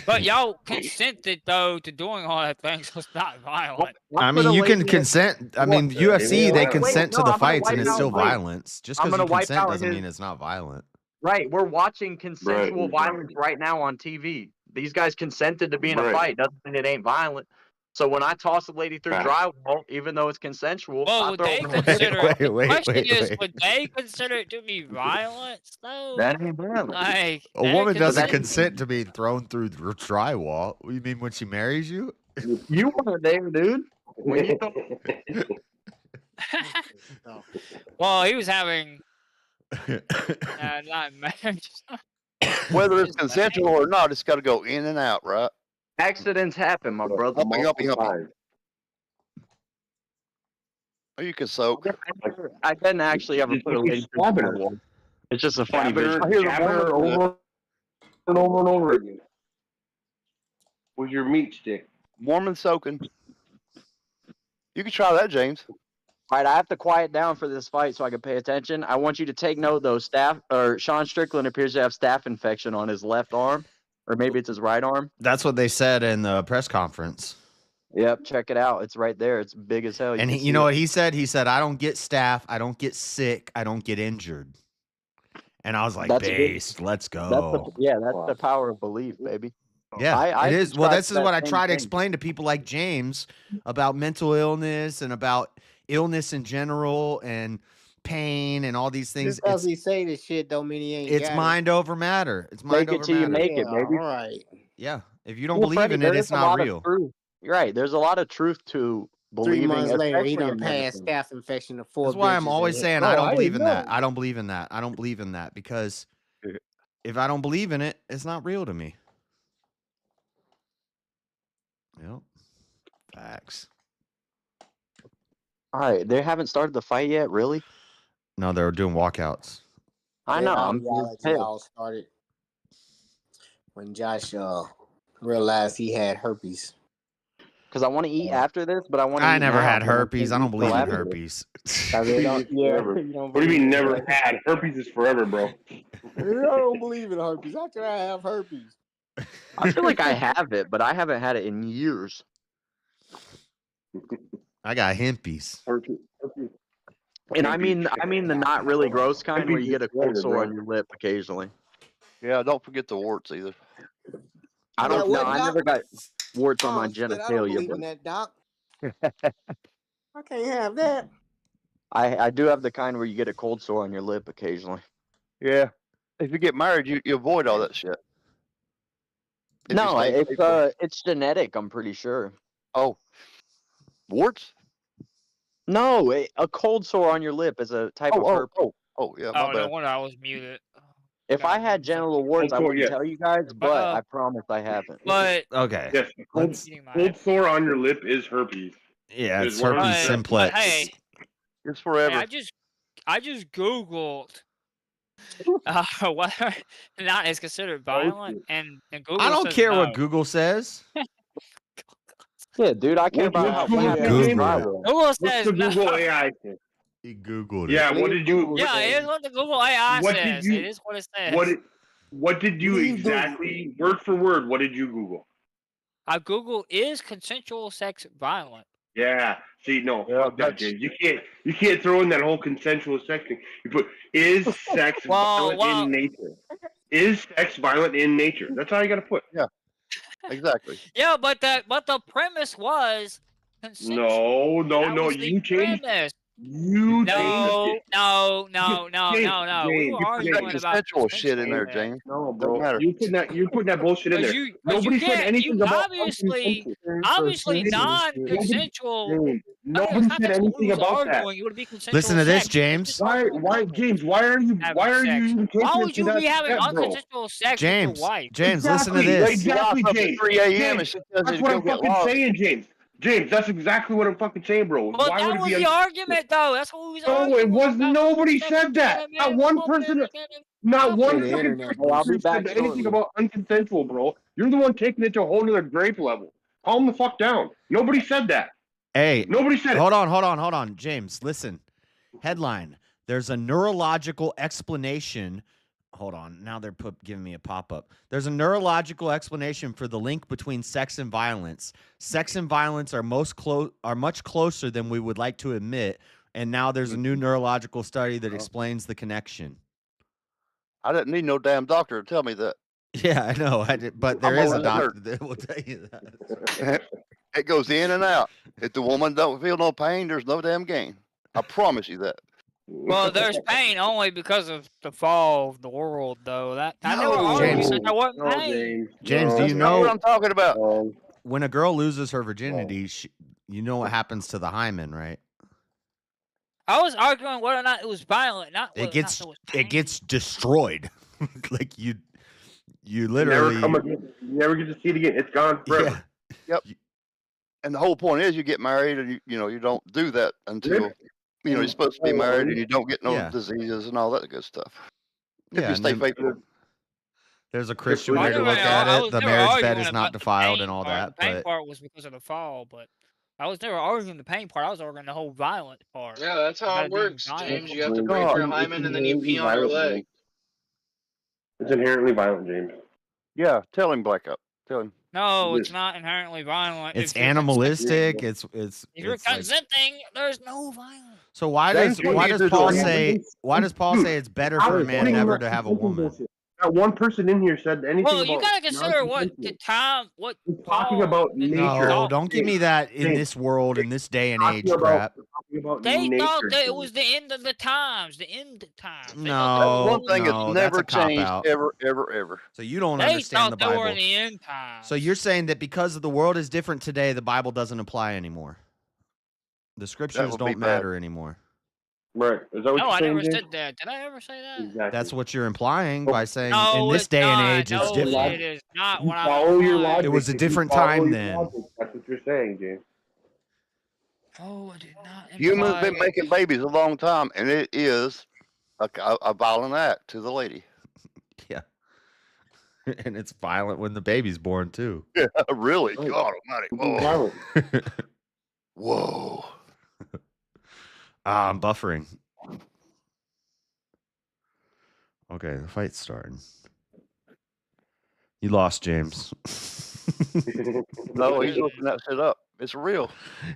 But y'all consented though to doing all that things, so it's not violent. I mean, you can consent. I mean, UFC, they consent to the I'm gonna fights, and wipe it's out- still wait. violence. Just I'm because gonna you wipe consent out doesn't his- mean it's not violent. Right, we're watching consensual Right. violence right now on TV. these guys consented to be in a Right. fight. Doesn't mean it ain't violent. So when I toss a lady through drywall, even though it's consensual, Well, I would throw they her consider wait, the wait, question wait, is, wait. would they consider it to be violence though? That ain't violent. Like A they woman doesn't consider- consent to being thrown through the drywall. What do you mean when she marries you? You weren't there, dude. When you Well, he was having not marriage. Whether it's consensual or not, it's got to go in and out, right? Accidents happen, my brother. Help me. Or you can soak. I didn't actually ever put a lady through the drywall. It's just a funny vision. Jabbing her over and over and over again with your meat stick. Mormon soaking. You can try that, James. All right, I have to quiet down for this fight so I can pay attention. I want you to take note, though. Sean Strickland appears to have staph infection on his left arm, or maybe it's his right arm. That's what they said in the press conference. Yep, check it out. It's right there. It's big as hell. And you know what he said? He said, "I don't get staph. I don't get sick. I don't get injured." And I was like, "Based, let's go." That's the power of belief, baby. Yeah, it is. Well, this is what I try to thing. explain to people like James about mental illness and about illness in general and pain and all these things. Just because he say this shit don't mean he ain't It's got mind over matter. It's mind Make it over till you matter. make it, baby. All right. Yeah. If you don't Well, believe Freddie, in there it, is it's a not lot of real. truth. You're right. There's a lot of truth to 3 believing. months later, he especially done in passed medicine. staph infection to 4 That's why I'm bitches always and- saying Oh, I don't didn't believe in know. that. I don't believe in that. I don't believe in that because if I don't believe in it, it's not real to me. Yep. Facts. All right, they haven't started the fight yet, really? No, they're doing walkouts. I know. I'm Reality all started when Josh realized he had herpes. because I want to eat after this, but I want to. I never had herpes. I don't believe in herpes. I mean, Forever. you don't What do you mean believe never in had? Herpes is forever, bro. I don't believe in herpes. How can I have herpes? I feel like I have it, but I haven't had it in years. I got hempies. And I mean the not really gross kind where you get a cold sore on your lip occasionally. Yeah, don't forget the warts either. I don't Yeah, know. what, I Doc? never got warts on my Oh, shit, I don't genitalia, believe in but that, Doc. I can't have that. I do have the kind where you get a cold sore on your lip occasionally. Yeah. If you get married, you avoid all that shit. If you No, stay faithful. it's genetic. I'm pretty sure. Oh, warts? No, a cold sore on your lip is a type of herpes. Yeah, Oh, no wonder I was muted. If I had genital warts, I sore, wouldn't yes. tell you guys, but I promise I haven't. But Okay. Yes, cold sore on your lip is herpes. Yeah, It it's is 100%. herpes simplex. hey, It's forever. I just Googled whether or not it's considered violent, and Google I don't says care no. what Google says. Yeah, dude, I care about how Google happens Google in it. drywall. Google What's says the no. Google AI thing? He Googled it. Yeah, what did you? Yeah, it is what the Google AI What did says. you- It is what it says. What did you exactly, word for word, what did you Google? I Google is consensual sex violent. Yeah. See, no, fuck that, James. You can't throw in that whole consensual sex thing. You put is sex violent in nature? Is sex violent in nature? That's all you got to put. Yeah. Exactly. Yeah, but the premise was consensual. No. was the You changed. premise. You No. We were arguing about consensual shit in there, consensual. James. No, Don't bro. matter. You're putting that bullshit in there. Nobody said anything about obviously unconsensual. non-consensual. Nobody said anything about that. It would be consensual Listen to this, sex. James. Why, James? Why are you Having even taking Why it would to you that be having step, bro? unconsensual sex James, with your wife? James, listen to this. Exactly, Up at James. 3 a.m. and James, she tells you that's to what go I'm get fucking lost. saying, James. James, that's exactly what I'm fucking saying, bro. But Why that would it was be the argument, though. That's what we was No, arguing it wasn't. about. Nobody said that. Not one person. Not one the fucking internet. person I'll be back said anything shortly. about unconsensual, bro. You're the one taking it to a whole nother grape level. Calm the fuck down. Nobody said that. Hey, Nobody said it. hold on. James, listen. Headline. There's a neurological explanation. Hold on. Now they're giving me a pop-up. There's a neurological explanation for the link between sex and violence. Sex and violence are much closer than we would like to admit, and now there's a new neurological study that explains the connection. I didn't need no damn doctor to tell me that. Yeah, I know. But there I'm is a a lizard. doctor that will tell you that. It goes in and out. If the woman don't feel no pain, there's no damn gain. I promise you that. Well, there's pain only because of the fall of the world, though. That I never argued James. that there wasn't No, pain. James, do That's you not what know I'm talking about. when a girl loses her virginity, you know what happens to the hymen, right? I was arguing whether or not it was violent, not whether or not there was pain. It gets destroyed. Like you Never literally come again. You never get to see it again. It's gone forever. Yep. And the whole point is you get married and you don't do that until you're supposed to be married and you don't get no diseases and all that good stuff. If you and stay then faithful. there's a Christian way to look at it. The marriage bed is not defiled and all that. The pain But part was because of the fall, but I was never arguing the pain part. I was arguing the whole violent part. Yeah, that's how it About being works, violent. James. You have to break your hymen and then you pee on your leg. It's inherently violent, James. Yeah, tell him, Black Up. Tell him. No, it's not inherently violent. it's If you're animalistic. It's If you're it's like- consenting, there's no violence. so why does Paul say it's better for a man never to have a woman? Not one person in here said anything Well, about you gotta consider what the time, what talking about nature. No, don't give me that in this world, in this day and age crap. They thought that it was the end of the times, the end of times. They No, thought One thing no, that's that's never a cop changed out. ever. So you don't they understand thought the they were Bible. in the end times. So you're saying that because the world is different today, the Bible doesn't apply anymore. The scriptures would be don't matter anymore. Right. Is that what No, you're I saying, never James? said that. Did I ever say that? Exactly. That's what you're implying by saying No, in this it's day and not. age it's No, different. it is not what I'm Follow your implying. logic. It was a If you different follow time your then. logic, that's what you're saying, James. Oh, I did not Humans imply been making babies a long time, and it is a violent act to the lady. Yeah. And it's violent when the baby's born too. Yeah, really. God almighty. Whoa. Whoa. I'm buffering. Okay, the fight's starting. You lost, James. No, he's looking that shit up. It's real.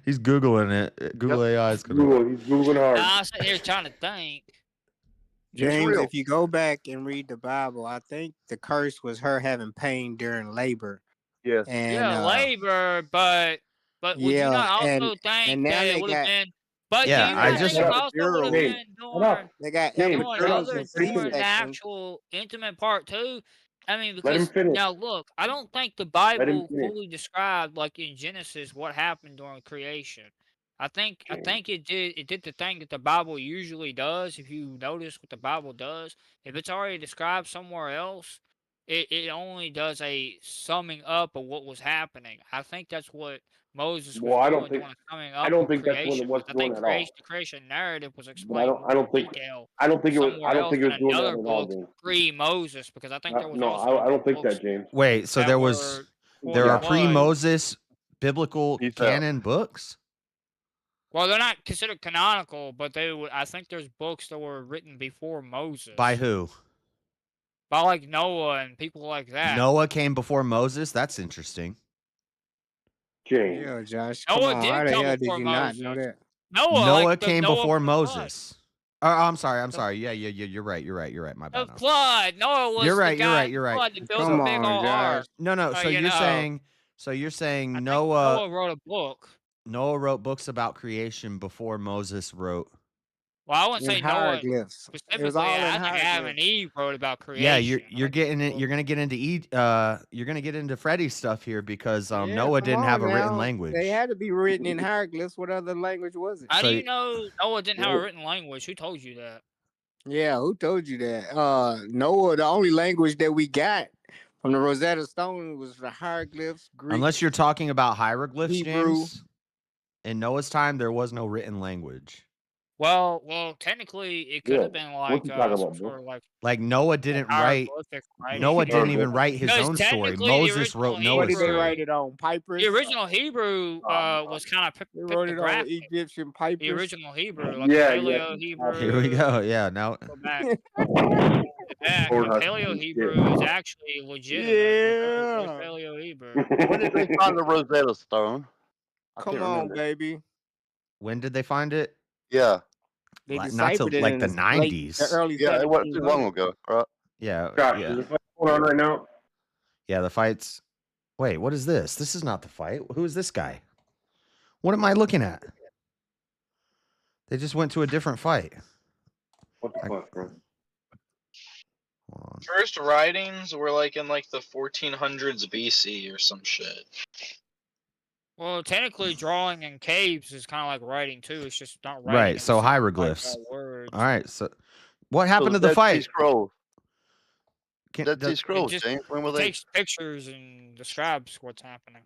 He's Googling it. Google AI is gonna. He's Googling hard. I'm sitting here trying to think. James, real. if you go back and read the Bible, I think the curse was her having pain during labor. Yes. And Yeah, labor, but would you yeah, not also and think now that they it would have got- been? But Yeah, do you I not just- think it also would have James, been hold up. they got James, doing shut up. other Let him during the finish. actual intimate part too? I mean, Let him because finish. now look, I don't think the him Bible finish. fully described like in Genesis what happened during creation. I think it did the thing that the Bible usually does. If you notice what the Bible does, if it's already described somewhere else, it only does a summing up of what was happening. I think that's what Moses was Well, I don't doing think- during the summing up I don't of think that's what creation. it was I think doing at all. the creation narrative was But explained I don't in think detail I don't think it was somewhere else in doing that another at all, book James. pre-Moses, because I think there was No, also I don't think books that, James. Wait, so that there was were there are flood. pre-Moses biblical He's out. canon books? Well, they're not considered canonical, but they would. I think there's books that were written before Moses By who? by like Noah and people like that. Noah came before Moses? That's interesting. James. Yeah, Josh. Noah Come on. did How the come hell did before you not know Moses. that? Noah came Noah before from the flood. Moses. Oh, I'm sorry. Yeah, you're right. My bad. The now. flood. Noah was You're right, the you're guy right, in the you're right. flood that built Come a big on, old ark. Josh. No, so you you're know. saying I think Noah Noah wrote a book. wrote books about creation before Moses wrote. Well, I wouldn't In say Noah hieroglyphs. It was specifically. all in I think Adam hieroglyphs. and Eve wrote about creation. Yeah, I you're think gonna get into Freddie's stuff here because Yeah, Noah come didn't have a on written now. language. They had to be written in hieroglyphs. What other language was it? How So- do you know Noah didn't have a written language? Who told you that? Yeah, who told you that? Noah, the only language that we got from the Rosetta Stone was the hieroglyphs, Greek. Unless you're talking about hieroglyphs, Hebrew. James. In Noah's time, there was no written language. Well, technically, it could Yeah. have been What like you talking some about, sort of like Like Noah didn't write. hieroglyphic writing. Noah didn't even Hieroglyph. write his Because own story. technically, the Moses wrote original What Noah's did they Hebrew- story. write it on? Papyrus? The original Hebrew was kind of They wrote it on pictographic. Egyptian The papyrus. original Hebrew, like Yeah, Paleo yeah. Hebrew. Here we go. Yeah, now Go back. Back. Lord, how Paleo stupid. Hebrew is actually legitimate. Yeah. Paleo Hebrew. When did they find the Rosetta Stone? I Come can't on, remember. baby. when did they find it? Yeah. They Not till, deciphered it like, in the the 90s. early Yeah, it wasn't too long 1700s. ago, right? Yeah, Josh, yeah. is it going on right now? Yeah, the fight's. Wait, what is this? This is not the fight. Who is this guy? What am I looking at? They just went to a different fight. What the fuck, bro? Hold on. First writings were like in like the 1400s BC or some shit. Well, technically, drawing in caves is kind of like writing too. It's just not writing. Right, so hieroglyphs. Words. All right, so what happened to the Dead Sea fight? Scrolls. Can- Dead Sea does- Scrolls, just James. When were they? Takes pictures and describes what's happening.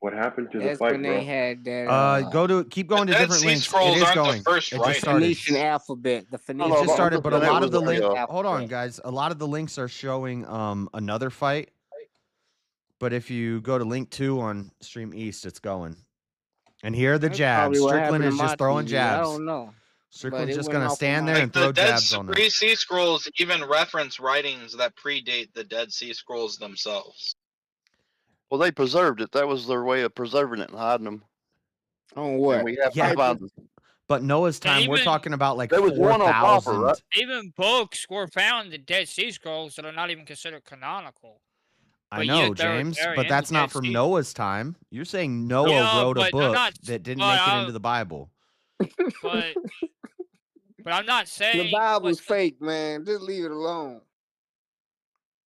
What happened to the That's fight, when bro? they had that. keep going to Dead different Sea links. Scrolls It is aren't the going. first It writing. just started. Phoenician alphabet. The It Phoenician. just started, but a that lot was of the like, links. uh, Hold on, guys. A lot of the links are showing another fight. But if you go to link 2 on Stream East, it's going. And here are the That's jabs. probably what Strickland happened is to just my throwing TV. jabs. I don't know. Strickland's it just went gonna off of stand my- there Like and the throw Dead jabs on them. Sea Scrolls even reference writings that predate the Dead Sea Scrolls themselves. Well, they preserved it. That was their way of preserving it and hiding them. On what? And we have Yeah, to find them. But Noah's time, we're even- talking about like There was one on copper, 4,000. right? Even books were found in the Dead Sea Scrolls that are not even considered canonical. I But know, yet they're James, in but the that's not Dead from Sea. Noah's time. You're saying Noah Yeah, wrote a but I'm book not- that didn't but make it I'm- into the Bible. But I'm not saying The Bible's fake, man. Just leave it alone.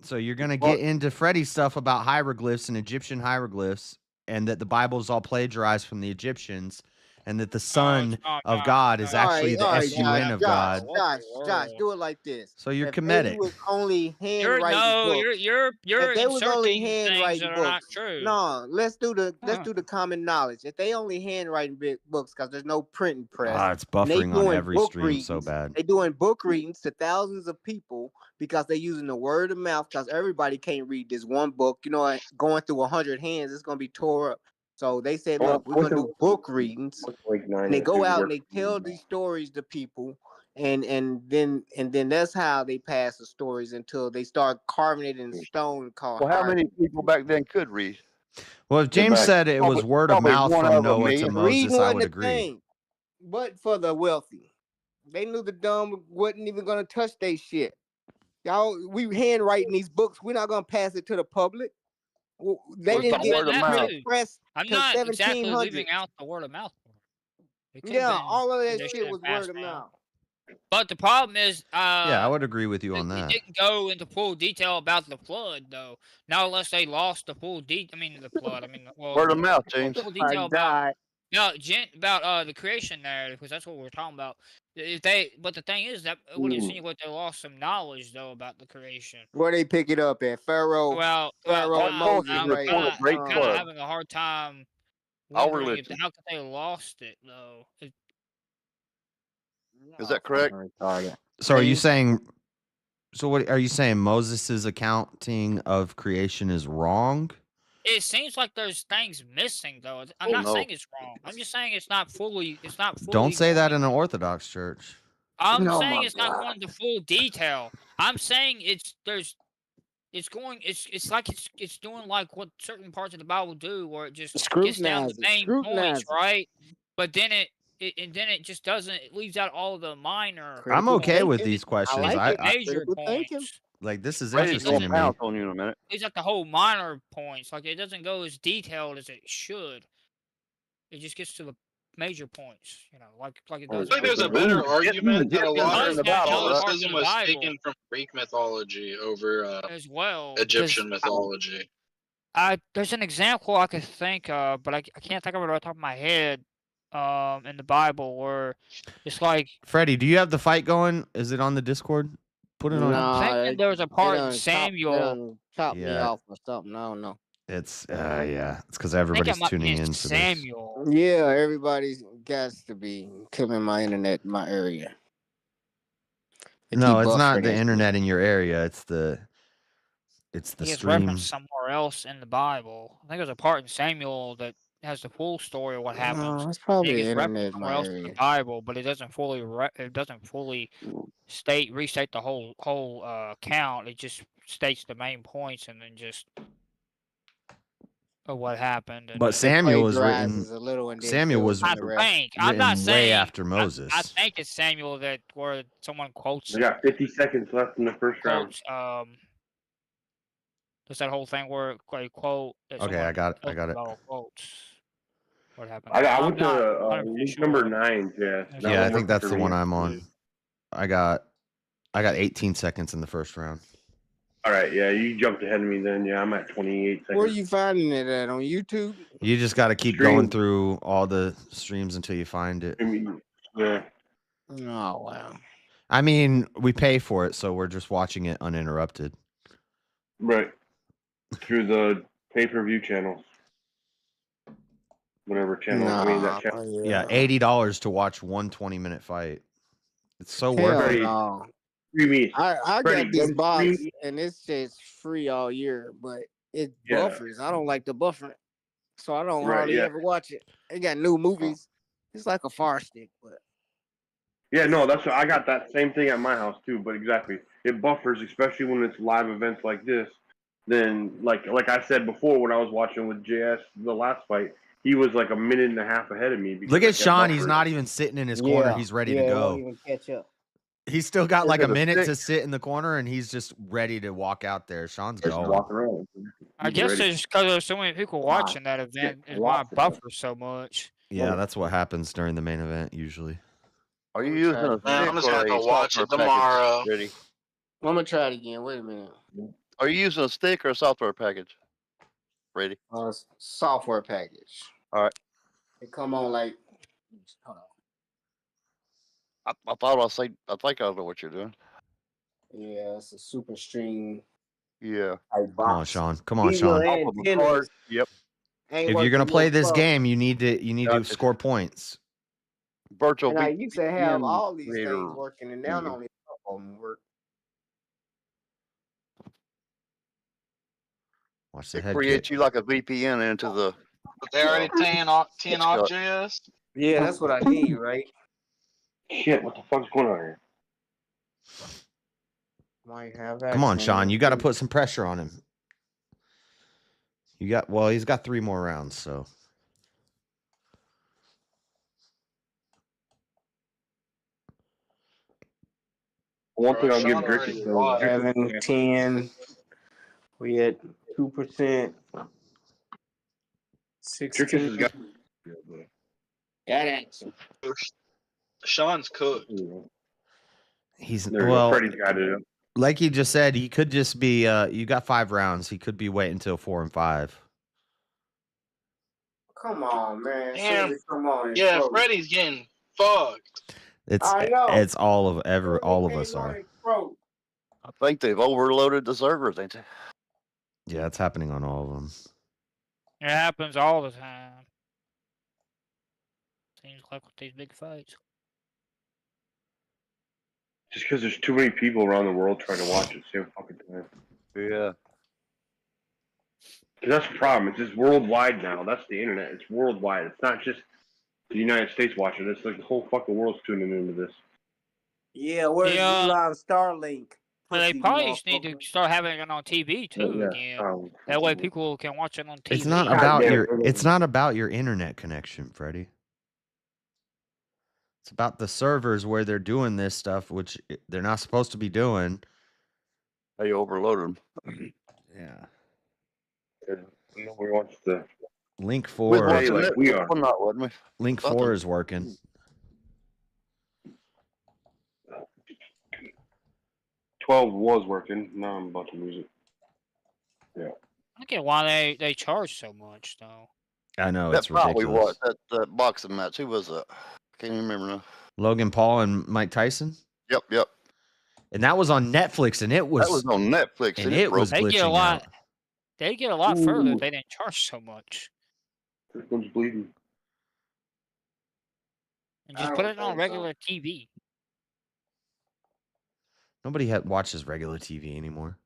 So you're gonna get into Freddie's stuff about hieroglyphs and Egyptian hieroglyphs, and that the Bible's all plagiarized from the Egyptians, and that the Son of God is actually the S-U-N of God. Josh, do it like this. So you're If they comedic. was only You're handwriting books. you're If they was only inserting things handwriting that are books, not true. no, let's do the common knowledge. If they only handwriting books, because there's no printing press, It's and they buffering on doing every book stream so readings, bad. They doing book readings to thousands of people because they using the word of mouth. Because everybody can't read this one book. You know, going through 100 hands, it's gonna be tore up. So they said, look, we're gonna do book readings. And they go out and they tell these stories to people, and then that's how they pass the stories until they start carving it in stone. Called Well, how many people back then could read? Well, if James said it was word of probably mouth one from of them Noah made to it. Moses, Reading I wasn't would a agree. thing, but for the wealthy, they knew the dumb wasn't even gonna touch their shit. Y'all, we handwriting these books. We're not gonna pass it to the public. Well, they We're didn't talking get about that printed too. press I'm till not exactly 1700. leaving out the word of mouth. It could've Yeah, been all of that conditioned shit and was passed word of down. mouth. But the problem is, Yeah, I would agree with you on it that. didn't go into full detail about the flood, though. Not unless they lost the full the flood. Word of mouth, James. Full detail about the creation narrative, because that's what we're talking about. But the thing is that it would insinuate they lost some knowledge though about the creation. Where they pick it up at? Pharaoh and Moses. I'm Right? kind of having a hard time All wondering if religion. how could they lost it though. Is that correct? So are you saying? So what are you saying? Moses' accounting of creation is wrong? It seems like there's things missing though. I'm Oh, not no. saying it's wrong. I'm just saying it's not fully. Don't say that in an Orthodox church. I'm Oh saying my it's not God. going into full detail. I'm saying it's doing like what certain parts of the Bible do, where it just gets down to the main points, right? But then it just doesn't. It leaves out all the minor. I'm okay with these questions. Major points. Like this is Brady's interesting to gonna me. pounce on you in a minute. Leaves out the whole minor points. Like it doesn't go as detailed as it should. It just gets to the major points, like it I does. think there's a better argument that a lot of Catholicism was Bible. taken from Greek mythology over as well Egyptian mythology. There's an example I could think of, but I can't think of it off the top of my head. In the Bible, where it's like Freddie, do you have the fight going? Is it on the Discord? Put it on. I'm thinking there was a part in Samuel. Chop me Yeah. off or something. I don't know. It's yeah. It's because I everybody's might be tuning in in for this. Samuel. Yeah, everybody's got to be killing my internet in my area. They No, keep it's not buffering the it. internet in your area. It's the It's stream. referenced somewhere else in the Bible. I think there's a part in Samuel that has the full story of what happens. No, it's probably And it the gets internet referenced in somewhere my else in the area. Bible, but it doesn't fully restate the whole count. It just states the main points and then just of what happened. And But Samuel was written. Plagiarizes a little and then Samuel fills was in I the rest. think I'm written not way saying after Moses. I think it's Samuel that where someone quotes We got 50 seconds left in the first round. Just that whole thing where like quote. That Okay, I got someone it. all quotes. What happened? I I'm went to not 100% link sure. number 9, Jess. That Yeah, I one think worked that's for the me. one I'm on. I got 18 seconds in the first round. All right, yeah, you jumped ahead of me then. Yeah, I'm at 28 seconds. Where are you finding it at? On YouTube? You just got to keep Stream. going through all the streams until you find it. Yeah. Oh wow. I mean, we pay for it, so we're just watching it uninterrupted. Right. Through the pay-per-view channels. Whatever channel. I mean, that channel. Yeah, $80 to watch one 20-minute fight. It's so Hell worth it. no. Me. I Freddie, got this go box stream. and it's just free all year, but it Yeah. buffers. I don't like the buffering, so I don't Right, hardly yeah. ever watch it. They got new movies. It's like a Fire Stick, but Yeah, no, that's I got that same thing at my house too. But exactly, it buffers, especially when it's live events like this. Then, like I said before, when I was watching with JS the last fight, he was like a minute and a half ahead of me. Because Look I at kept Sean. He's buffering. not even sitting in his corner. He's ready to It won't go. even catch up. He's still got Look like a at the minute stick. to sit in the corner, and he's just ready to walk out there. Sean's Just going. walk around. I He's guess ready. it's because there's so many people watching that event. Is why it buffers so much. Yeah, that's what happens during the main event usually. Are you using a Man, I'm stick just or gonna a go watch software it tomorrow. package? Ready? I'm gonna try it again. Wait a minute. Are you using a stick or a software package? Ready? Software package. All right. It come on like. Hold on. I thought I'll say. I think I know what you're doing. Yeah, it's a super stream. Yeah. Type Come on, box. Sean. Come on, These Sean. little Off of a antennas card. Yep. ain't If you're gonna working play no this fuck. game, you need to Gotcha. score points. Virtual And I used to have VPN all these creator. things working, and now only a couple of them work. Watch the It head creates kick. you like a VPN into the. But they already teeing off Scott. JS. Yeah, that's what I need, right? Shit, what the fuck's going on here? Might have Come on, accent. Sean. You got to put some pressure on him. He's got 3 more rounds, so. One thing I'll Sean give already Drickett though. lost. 7, 10. We at 2%. Drickett 16. has got. Got action. Sean's cooked. He's There you well, go. Freddie's got it. like he just said, he could just be. You got 5 rounds. He could be waiting until 4 and 5. Come on, man. Damn. Seriously, come on. Yeah, Bro. Freddie's getting fucked. I know. It's all of us are. Bro. I think they've overloaded the servers, ain't they? Yeah, it's happening on all of them. It happens all the time. Seems like with these big fights. Just because there's too many people around the world trying to watch it at the same fucking time. Yeah. 'Cause that's the problem. It's just worldwide now. That's the internet. It's worldwide. It's not just the United States watching. It's like the whole fucking world's tuning into this. Yeah, where's Yeah. Live Starlink? Well, they Pussy probably just need to motherfucker. start having it on TV too Yeah. again. That way people can watch it on TV. It's not God about damn your. it. It's not about your internet connection, Freddie. It's about the servers where they're doing this stuff, which they're not supposed to be doing. They overloaded them. Yeah. Nobody wants to. Link We 4. was Hey, watching like it. we are. Well, not, wasn't we? Link Nothing. 4 is working. 12 was working. Now I'm about to lose it. Yeah. I don't get why they charge so much though. I know That it's probably ridiculous. was that boxing match. Who was that? Can't even remember now. Logan Paul and Mike Tyson, Yep. and that was on Netflix, and it was That was on Netflix, and it was They get a glitching lot. out. They get a lot further Ooh. if they didn't charge so much. This one's bleeding. And I just don't put it on think so. regular TV. Nobody watches regular TV anymore.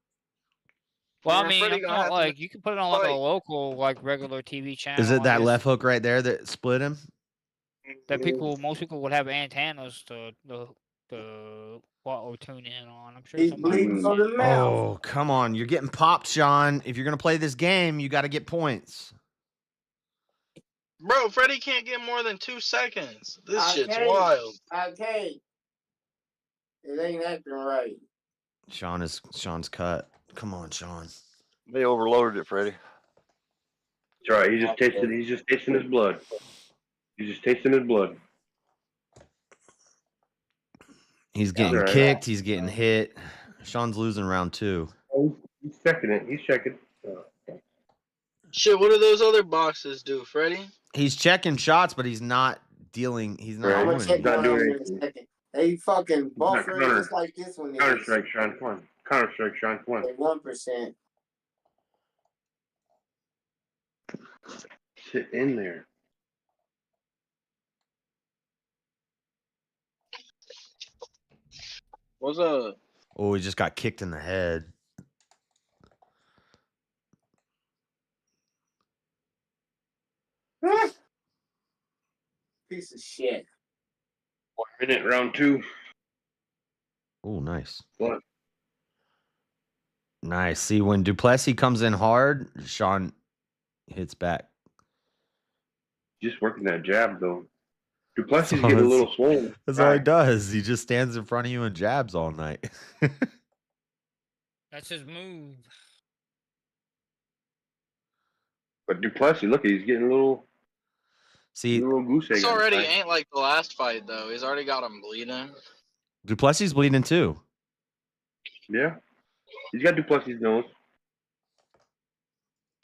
Well, Yeah, I mean, Freddie I'm gonna not have to like you can put it on like a fight. local, like regular TV channel. Is it I that guess, left hook right there that split him? that most people would have antennas to tune in on. I'm sure He's somebody. bleeding from the mouth. Oh, come on. You're getting popped, Sean. If you're going to play this game, you got to get points. Bro, Freddie can't get more than 2 seconds. This I shit's can't. wild. I can't. It ain't acting right. Sean's cut. Come on, Sean. They overloaded it, Freddie. That's right. He's just tasting his blood. He's just tasting his blood. He's getting All right. kicked. He's getting hit. Sean's losing round 2. Oh, he's checking it. He's checking. Shit, what do those other boxes do, Freddie? He's checking shots, but he's not dealing. He's not I'm doing gonna check anything. one of them in a second. They fucking buffering Counter- just like this one. Counter Strike, Sean. Come on. Counter Strike, Sean. Come on. 1%. Sit in there. What's up? Oh, he just got kicked in the head. Piece of shit. 1 minute, round 2. Oh, nice. What? Nice. See, when Duplessis comes in hard, Sean hits back. Just working that jab, though. Duplessis getting a little swollen. That's all he does. He just stands in front of you and jabs all night. That's his move. But Duplessis, look, he's getting a little. See, a little goose egg. This on his already back. ain't like the last fight though. He's already got him bleeding. Duplessis bleeding too. Yeah. He's got Duplessis' nose.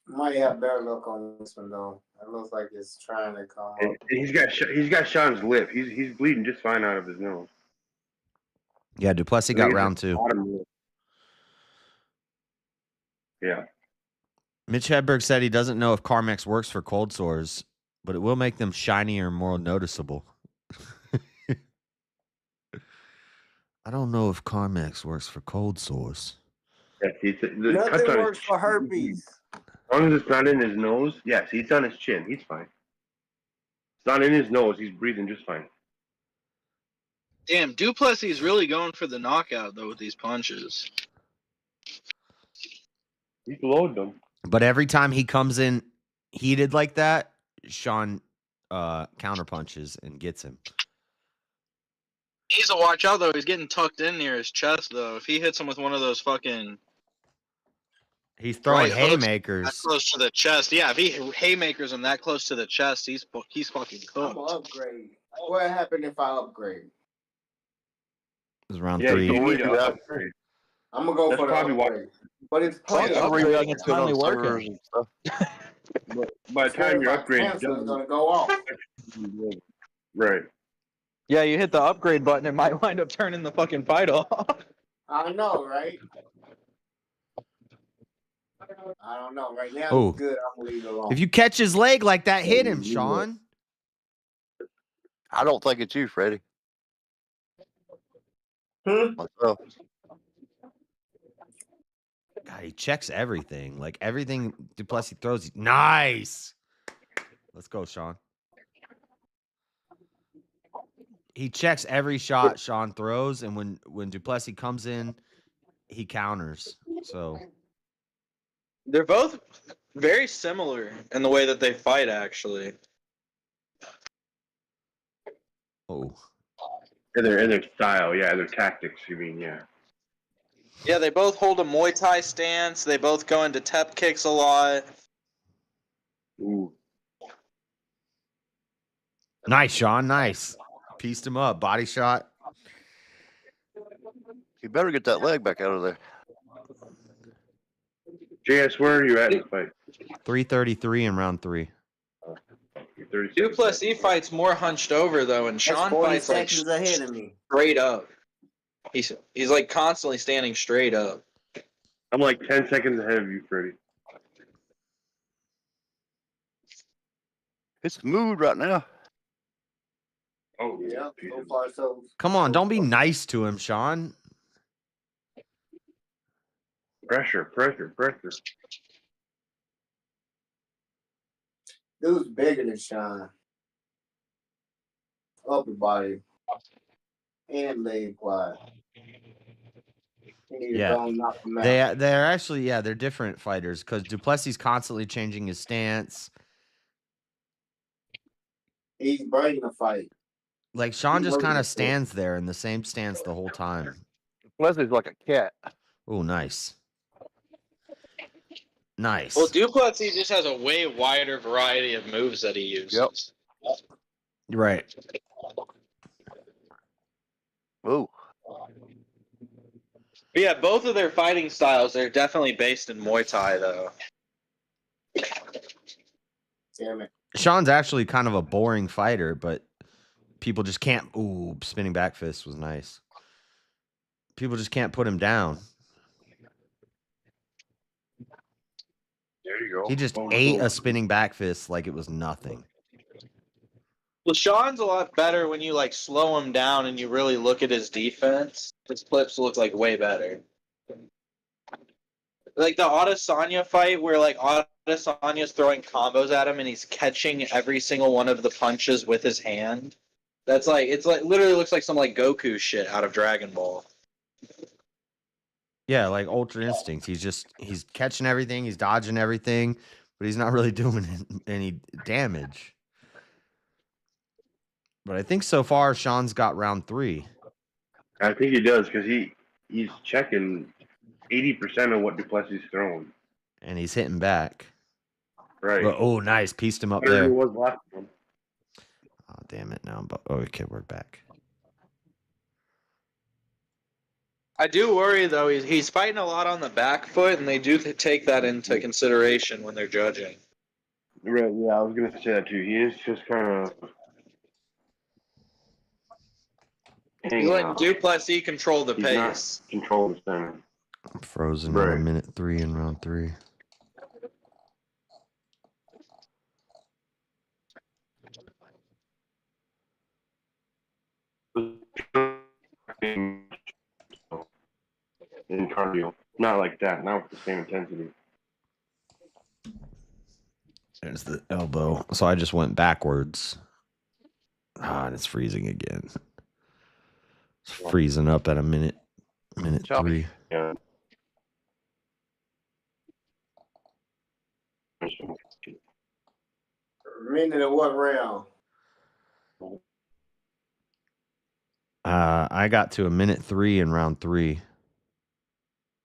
Might have better luck on this one though. It looks like it's trying to come And up. he's got Sean's lip. He's bleeding just fine out of his nose. Yeah, Duplessis I got think it's round the 2. bottom lip. Yeah. Mitch Hedberg said he doesn't know if Carmex works for cold sores, but it will make them shinier and more noticeable. I don't know if Carmex works for cold sores. Yeah, the Nothing cuts on works his, for herpes. as long as it's not in his nose. Yes, it's on his chin. He's fine. It's not in his nose. He's breathing just fine. Damn, Duplessis is really going for the knockout though with these punches. He's loaded them. But every time he comes in heated like that, Sean counterpunches and gets him. He needs to watch out though. He's getting tucked in near his chest though. If he hits him with one of those fucking He's throwing right hooks haymakers. that close to the chest, yeah. If he haymakers him that close to the chest, he's fucking I'm cooked. gonna upgrade. What happened if I upgrade? It was round Yeah, 3. you need to upgrade. I'm gonna go That's for the probably why. upgrade. But it's Plus, plenty of upgrading upgrades. it's finally working. And stuff. By the time you're My upgrading, cancer's gonna go off. right. Yeah, you hit the upgrade button, it might wind up turning the fucking fight off. I know, right? I don't know. Right now, Oh. it's good. I'm gonna leave it alone. If you catch his leg like that, hit him, Sean. I don't think it's you, Freddie. Myself. God, he checks everything. Like everything Duplessis throws. Nice. Let's go, Sean. He checks every shot Sean throws, and when Duplessis comes in, he counters. So They're both very similar in the way that they fight, actually. oh. In their style, yeah, their tactics. You mean, yeah. Yeah, they both hold a Muay Thai stance. They both go into tep kicks a lot. Ooh. Nice, Sean. Nice. Pieced him up. Body shot. You better get that leg back out of there. JS, where are you at in the fight? 333 in round 3. Duplessis fights more hunched over though, and That's Sean 40 fights like seconds ahead of me. straight up. He's like constantly standing straight up. I'm like 10 seconds ahead of you, Freddie. It's smooth right now. Oh, Yeah, so far so. Come on, don't be nice to him, Sean. Pressure. Dude's bigger than Sean. Upper body. And leg wide. He need to Yeah. go and knock him out. They're actually, yeah, they're different fighters because Duplessis constantly changing his stance. He's bringing the fight. Like Sean He's just working kind the of stands there in the same stance the whole time. Leslie's like a cat. Oh, nice. Nice. Well, Duplessis just has a way wider variety of moves that he uses. Yep. Right. Ooh. But yeah, both of their fighting styles, they're definitely based in Muay Thai, though. Damn it. Sean's actually kind of a boring fighter, but people just can't. Ooh, spinning back fist was nice. People just can't put him down. There you go. He just ate a spinning back fist like it was nothing. Well, Sean's a lot better when you like slow him down and you really look at his defense. His flips look like way better. Like the Adesanya fight where like Adesanya's throwing combos at him and he's catching every single one of the punches with his hand. That's like it's like literally looks like some like Goku shit out of Dragon Ball. Yeah, like Ultra Instinct. He's catching everything, he's dodging everything, but he's not really doing any damage. But I think so far Sean's got round 3. I think he does because he's checking 80% of what Duplessis is throwing. And he's hitting back. Right. But, oh, nice. Pieced him up Better than there. he was last one. Oh, damn it. Now okay, we're back. I do worry though. He's fighting a lot on the back foot, and they do take that into consideration when they're judging. Right, yeah, I was gonna say that too. He is just kind of. You let Duplessis control the pace. Control the center. I'm frozen on a minute 3 in round 3. In cardio, not like that. Not with the same intensity. There's the elbow. So I just went backwards. Ah, and it's freezing again. It's freezing up at a minute 3. Yeah. Minute of what round? I got to a minute 3 in round 3.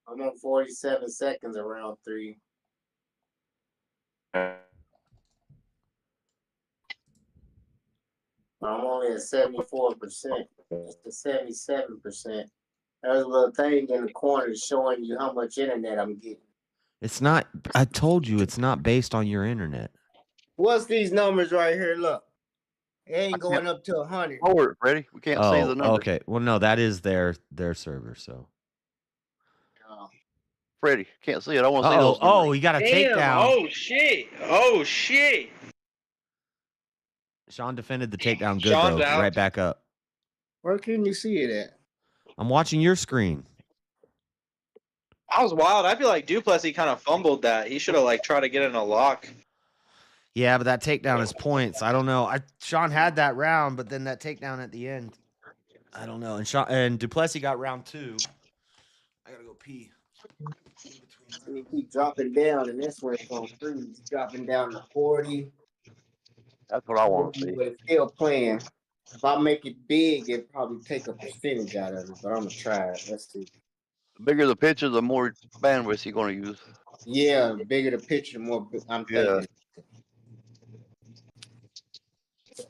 I'm on 47 seconds of round 3. I'm only at 74%. It's at 77%. There's a little thing in the corner showing you how much internet I'm getting. It's not. I told you it's not based on your internet. What's these numbers right here? Look. It ain't going up to 100. Hold it, Freddie. We can't see the numbers. Okay. Well, no, that is their server. So. Freddie, can't see it. I want to see those numbers. Oh, you got a takedown. Oh shit! Oh shit! Sean defended the takedown good Sean's though. out. Right back up. Where can you see it at? I'm watching your screen. That was wild. I feel like Duplessis kind of fumbled that. He should have like tried to get in a lock. Yeah, but that takedown is points. I don't know. Sean had that round, but then that takedown at the end, I don't know. And Duplessis got round 2. I gotta go pee. You keep dropping down, and this one's going to freeze. Dropping down to 40. That's what I want to see. But it's still playing. If I make it big, it'd probably take a percentage out of it. But I'm going to try it. Let's see. The bigger the picture, the more bandwidth you're going to use. Yeah, the bigger the picture, the more I'm thinking.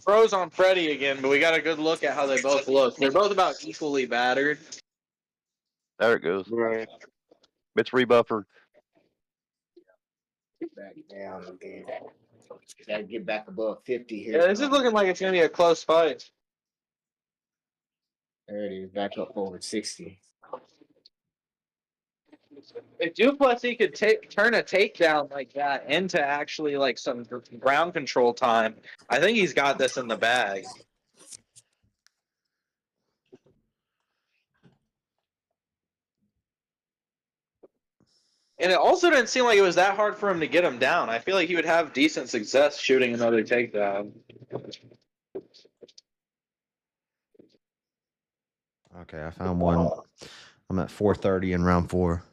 Froze on Freddie again, but we got a good look at how they both look. They're both about equally battered. There it goes. Right. It's rebuffered. Back down again. Gotta get back above 50 here. Yeah, this is looking like it's gonna be a close fight. There it is, back up over 60. If Duplessis could turn a takedown like that into actually like some ground control time, I think he's got this in the bag. And it also didn't seem like it was that hard for him to get him down. I feel like he would have decent success shooting another takedown. Okay, I found one. I'm at 4:30 in round 4.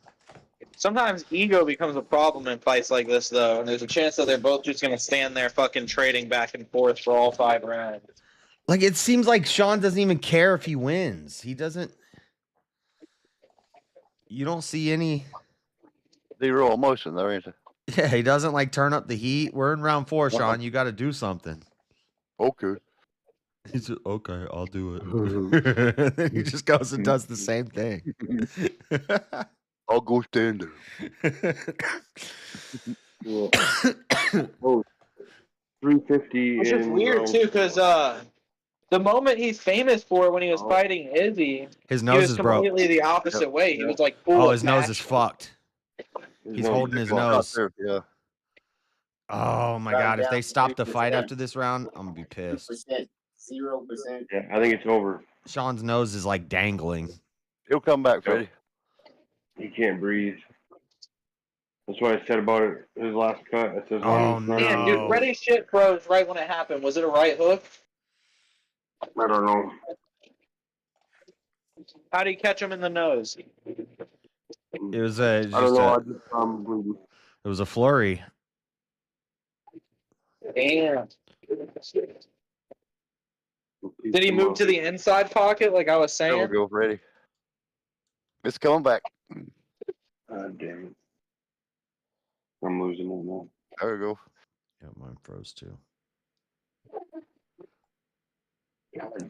Sometimes ego becomes a problem in fights like this, though, and there's a chance that they're both just going to stand there fucking trading back and forth for all 5 rounds. Like, it seems like Sean doesn't even care if he wins. He doesn't. You don't see any. Zero emotion there, ain't it? Yeah, he doesn't like turn up the heat. We're in round 4, Sean. You got to do something. Okay. He said, "Okay, I'll do it." Then he just goes and does the same thing. I'll go stand there. Oh, 350. Which is weird too, because the moment he's famous for when he was fighting Izzy, His he nose was is broke. completely the opposite way. He was like full Oh, of his nose is passion. fucked. He's holding his nose. Yeah. Oh my god! If they stop the fight after this round, I'm gonna be pissed. 0%. Yeah, I think it's over. Sean's nose is like dangling. He'll come back, Freddie. He can't breathe. That's what I said about it. His last cut. It says, Oh Man, dude, Freddie's shit froze right when it happened. Was it a right hook? I don't know. How do you catch him in the nose? It was a. I don't know. It was a flurry. Damn. Did he move to the inside pocket like I was saying? There we go, Freddie. It's coming back. God damn it. I'm losing it now. There we go. Yeah, mine froze too.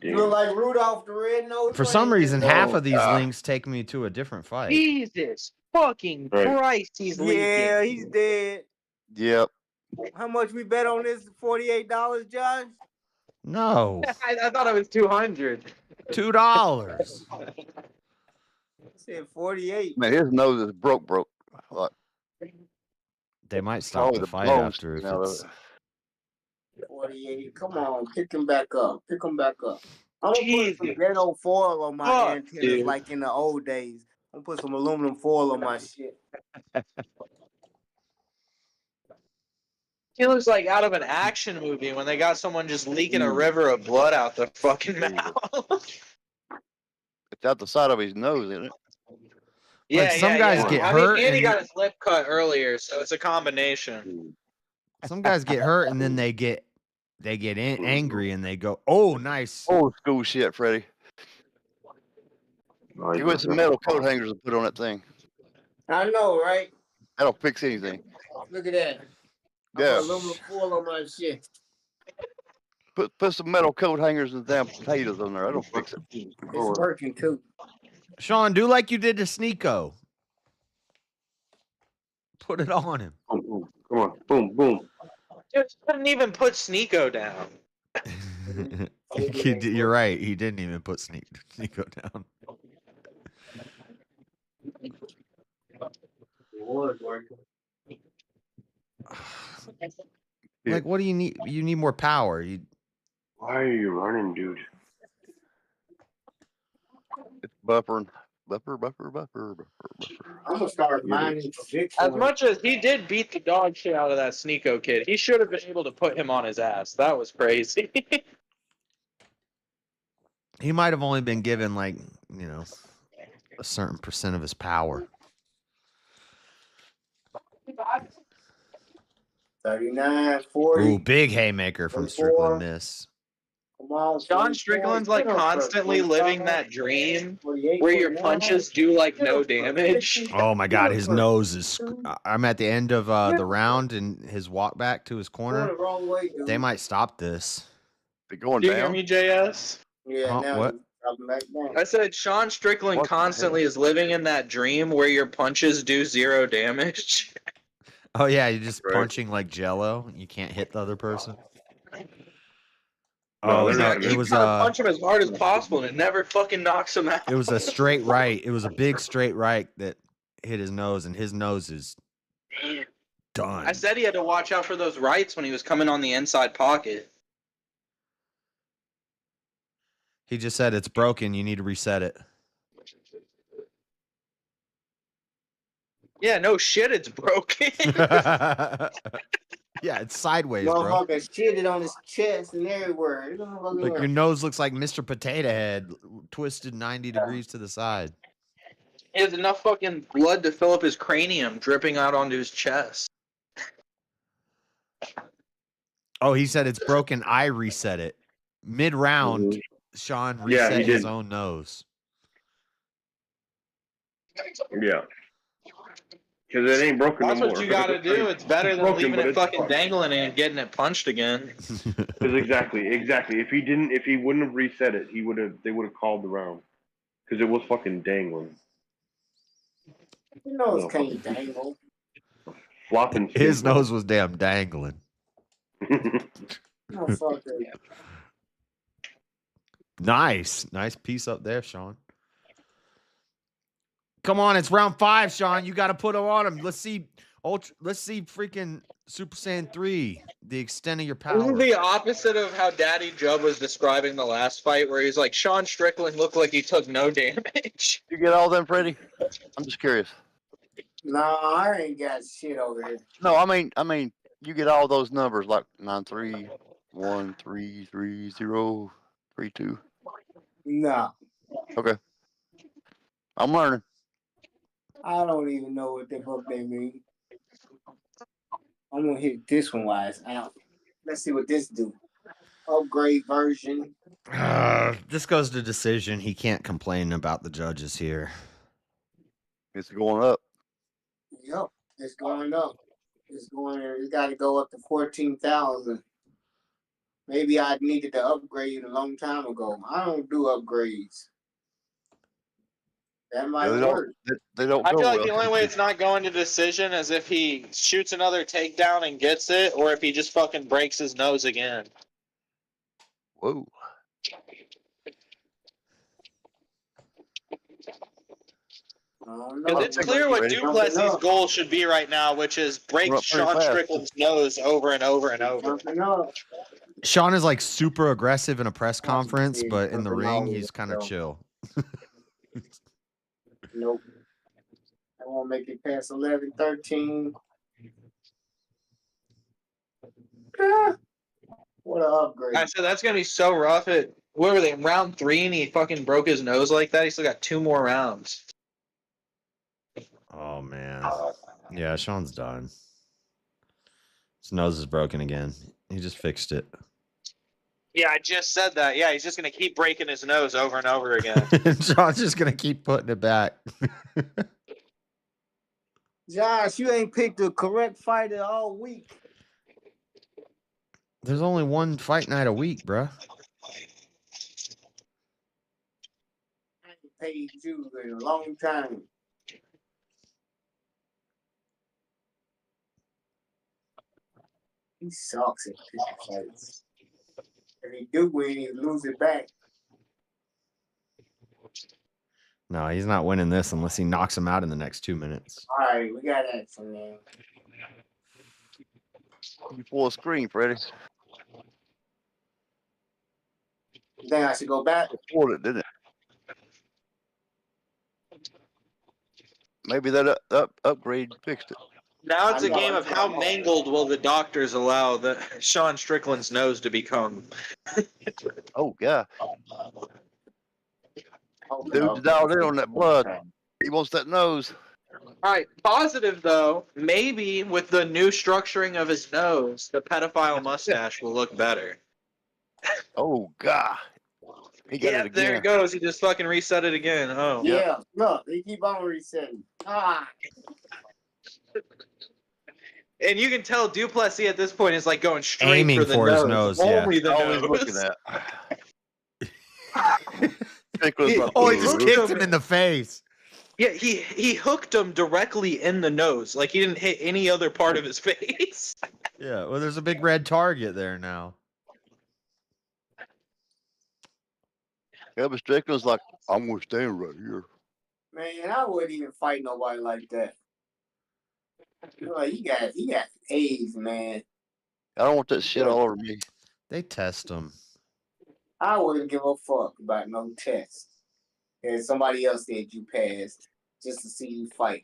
You look like Rudolph the Red-Nosed For some Reindeer. reason, half of these links take me to a different fight. Jesus fucking Right. Christ, he's leaking. Yeah, he's dead. Yep. How much we bet on this? $48, Josh? No, I thought it was 200. $2. I said 48. Man, his nose is broke. Like, They might stop the fight bones after if now, it's. 48. Come on, pick him back up. Pick him back up. I'm gonna put some ghetto foil on my antennas dude. like in the old days. I'm gonna put some aluminum foil on my shit. He looks like out of an action movie when they got someone just leaking a river of blood out the fucking mouth. it's out the side of his nose, isn't it? Yeah, some guys get hurt and he and- got his lip cut earlier, so it's a combination. Some guys get hurt and then they get angry and they go, "Oh, nice." Old school shit, Freddie. You want some metal coat hangers to put on that thing. I know, right? That'll fix anything. Look at that. I Yeah. put aluminum foil on my shit. Put some metal coat hangers and damn potatoes on there. That'll fix it. It's working too. Sean, do like you did to Sneeko. Put it on him. Come on. Boom, boom. Just couldn't even put Sneeko down. You're right. He didn't even put Sneeko down. Like, what do you need? You need more power. Why are you running, dude? It's buffering. Buffer. I'm gonna start mining As much as he did beat the dog shit out of that Sneeko kid, he should have been able to put him on his ass. That was crazy. He might have only been given like, a certain percent of his power. 39, 40. Ooh, big haymaker from Strickland miss. Come on, John Strickland's like constantly living that dream where your punches do like no damage. Oh my God, his nose is. I'm at the end of the round and his walk back to his corner. They might stop this. They're going Do you down. hear me, JS? Yeah, now what? I said Sean Strickland constantly is living in that dream where your punches do 0 damage. Oh yeah, you're just punching like Jello. You can't hit the other person. Oh no, it was punch him as hard as possible and it never fucking knocks him out. It was a straight right. It was a big straight right that hit his nose, and his nose is done. I said he had to watch out for those rights when he was coming on the inside pocket. He just said it's broken. You need to reset it. Yeah, no shit, it's broken. Yeah, it's sideways, bro. Motherfucker shitted on his chest and everywhere. Look, your nose looks like Mr. Potato Head, twisted 90 degrees to the side. He has enough fucking blood to fill up his cranium, dripping out onto his chest. Oh, he said it's broken. I reset it. Mid-round, Sean reset his own nose. Yeah. Because it ain't broken That's no more. what you got to do. It's better than broken, leaving but it it's fucking fucked. dangling and getting it punched again. Because exactly. If he wouldn't have reset it, they would have called the round. Because it was fucking dangling. Your nose can't dangle. Flopping. His nose was damn dangling. No, fuck that. Nice piece up there, Sean. Come on, it's round 5, Sean. You got to put him on him. Let's see freaking Super Saiyan 3, the extent of your This is power. the opposite of how Daddy Jub was describing the last fight, where he's like, Sean Strickland looked like he took no damage. You get all them, Freddie? I'm just curious. No, I ain't got shit over here. No, I mean, you get all those numbers like 931333032. No, Okay. I'm learning. I don't even know what the fuck they mean. I'm gonna hit this one wise out. Let's see what this do. Upgrade version. This goes to decision. He can't complain about the judges here. It's going up. Yep, it's going up. It's got to go up to 14,000. Maybe I needed to upgrade a long time ago. I don't do upgrades. That might work. They don't. I go feel like well. the only way it's not going to decision is if he shoots another takedown and gets it, or if he just fucking breaks his nose again. Whoa. Because it's clear what Duplessis' goal should be right now, which is break Sean Strickland's nose over and over and over. Sean is like super aggressive in a press conference, but in the ring, he's kind of chill. Nope. I won't make it past 11, 13. What an upgrade. I said that's going to be so rough. What were they, in round 3 and he fucking broke his nose like that? He still got 2 more rounds. Oh, man. Yeah, Sean's done. His nose is broken again. He just fixed it. Yeah, I just said that. Yeah, he's just going to keep breaking his nose over and over again. Sean's just going to keep putting it back. Josh, you ain't picked the correct fighter all week. There's only one fight night a week, bruh. I ain't paid you in a long time. He sucks at picking fights. If he do win, he lose it back. No, he's not winning this unless he knocks him out in the next 2 minutes. All right, we got action, man. You full screen, Freddie. You think I should go back? It pulled it, didn't it? Maybe that upgrade fixed it. Now it's a game of how mangled will the doctors allow Sean Strickland's nose to become. Oh, yeah. Dude's dialed in on that blood. He wants that nose. All right, positive though, maybe with the new structuring of his nose, the pedophile mustache will look better. Oh, God. He got it again. There it goes. He just fucking reset it again. Oh. Yeah, look, he keep on resetting. And you can tell Duplessis at this point is like going straight Aiming for the for nose. his nose, yeah. Only the Always nose. looking at. He just kicked him in the face. Yeah, he hooked him directly in the nose. Like he didn't hit any other part of his face. Yeah, well, there's a big red target there now. Yeah, but Strickland's like, I'm going to stand right here. Man, I wouldn't even fight nobody like that. Like, he got AIDS, man. I don't want that shit all over me. They test him. I wouldn't give a fuck about no test. And somebody else said you passed just to see you fight.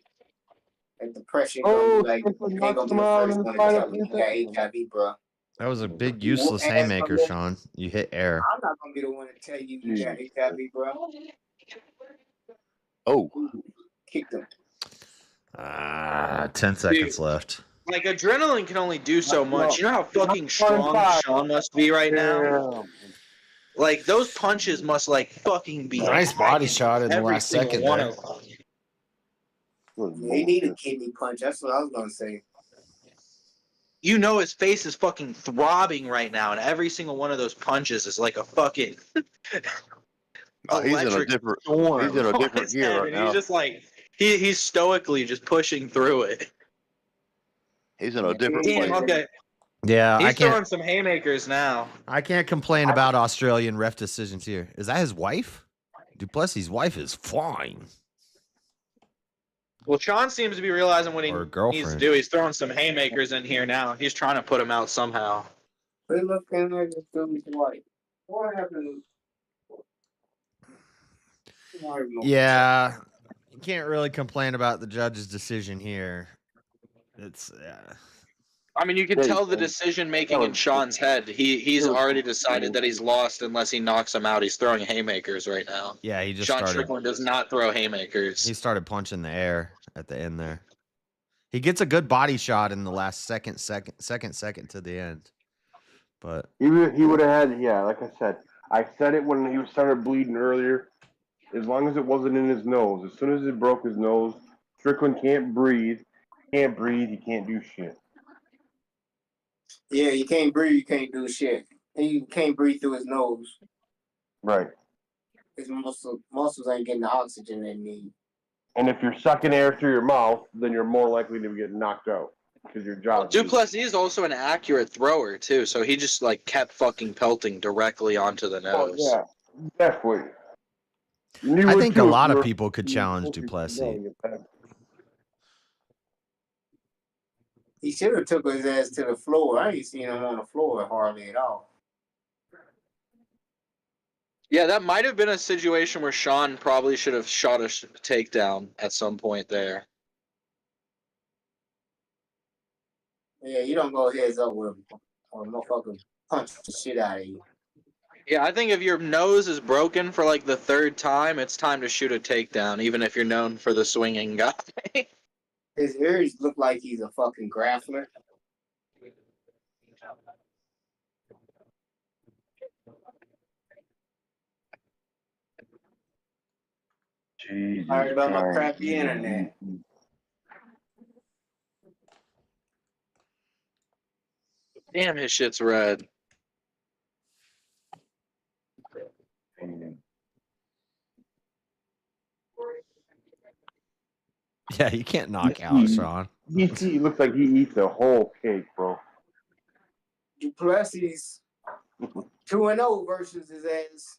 And the pressure gonna be like, you ain't gonna be the first one to tell me you got HIV, bro. That was a big useless haymaker, Sean. You hit air. I'm not gonna be the one to tell you you got HIV, bro. Oh. Kick them. 10 seconds left. Like adrenaline can only do so much. You know how fucking strong Sean must be right now? Like those punches must like fucking be Nice body shot in the every last single second one there. of them. He need a kidney punch. That's what I was gonna say. You know his face is fucking throbbing right now, and every single one of those punches is like a fucking He's in a electric different. storm He's in a on different his gear head, right and now. he's just like he's stoically just pushing through it. He's in a different Damn. place. Okay. Yeah, I He's can't. throwing some haymakers now. I can't complain about Australian ref decisions here. Is that his wife? Duplessis' wife is fine. Well, Sean seems to be realizing what he Or needs to girlfriend. do. He's throwing some haymakers in here now. He's trying to put him out somehow. They looking like this dude's wife. What happened? Yeah, you can't really complain about the judge's decision here. It's I mean, you can tell the decision making in Sean's head. He's already decided that he's lost unless he knocks him out. He's throwing haymakers right now. yeah. He just Sean started. Strickland does not throw haymakers. He started punching the air at the end there. He gets a good body shot in the last second to the end. But He would have had, yeah, like I said it when he started bleeding earlier. As long as it wasn't in his nose. As soon as it broke his nose, Strickland can't breathe. He can't do shit. Yeah, you can't breathe, you can't do shit. He can't breathe through his nose. Right. His muscles ain't getting the oxygen they need. And if you're sucking air through your mouth, then you're more likely to get knocked out because your jaw. Duplessis is also an accurate thrower too, so he just like kept fucking pelting directly onto the nose. Oh, yeah, definitely. I think a lot of people could challenge Duplessis. He should have took his ass to the floor. I ain't seen him on the floor hardly at all. Yeah, that might have been a situation where Sean probably should have shot a takedown at some point there. Yeah, you don't go heads up with him or motherfucker punch the shit out of you. Yeah, I think if your nose is broken for like the third time, it's time to shoot a takedown, even if you're known for the swinging guy. His ears look like he's a fucking grappler. Jesus Sorry about my Christ. crappy internet. Damn, his shit's red. Yeah, you can't knock out Sean. He looks like he eats a whole cake, bro. Duplessis 2-0 versus his ass.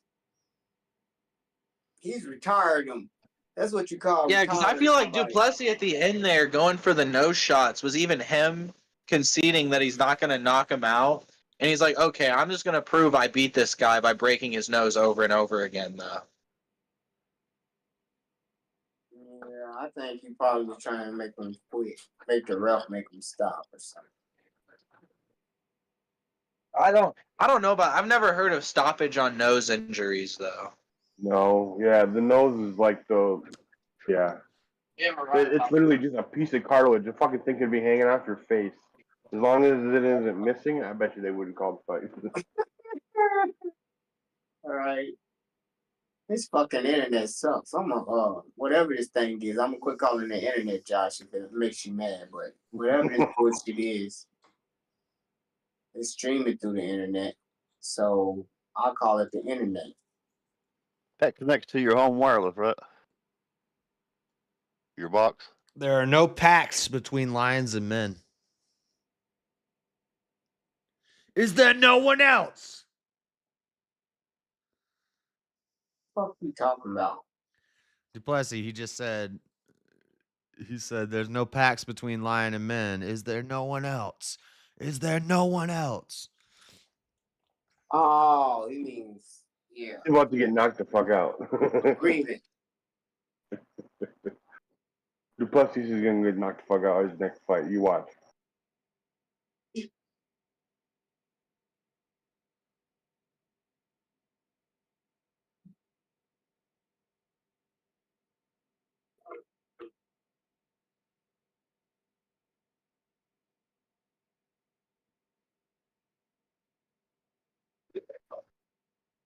He's retired him. That's what you call. Yeah, because I feel like somebody. Duplessis at the end there going for the nose shots was even him conceding that he's not going to knock him out. And he's like, okay, I'm just going to prove I beat this guy by breaking his nose over and over again, though. Yeah, I think he probably was trying to make him quit. Make the ref make him stop or something. I don't know about. I've never heard of stoppage on nose injuries though. No, yeah, the nose is like yeah. It's literally just a piece of cartilage. The fucking thing could be hanging off your face. As long as it isn't missing, I bet you they wouldn't call the fight. All right. This fucking internet sucks. I'm gonna whatever this thing is, I'm gonna quit calling it internet, Josh, if it makes you mad. But whatever this bullshit is, it's streaming through the internet. So I'll call it the internet. That connects to your home wireless, right? Your box. There are no pacts between lions and men. Is there no one else? What are you talking about? Duplessis, he just said, there's no pacts between lion and men. Is there no one else? Is there no one else? Oh, he means, yeah. He's about to get knocked the fuck out. Agreement. Duplessis is gonna get knocked the fuck out his next fight. You watch.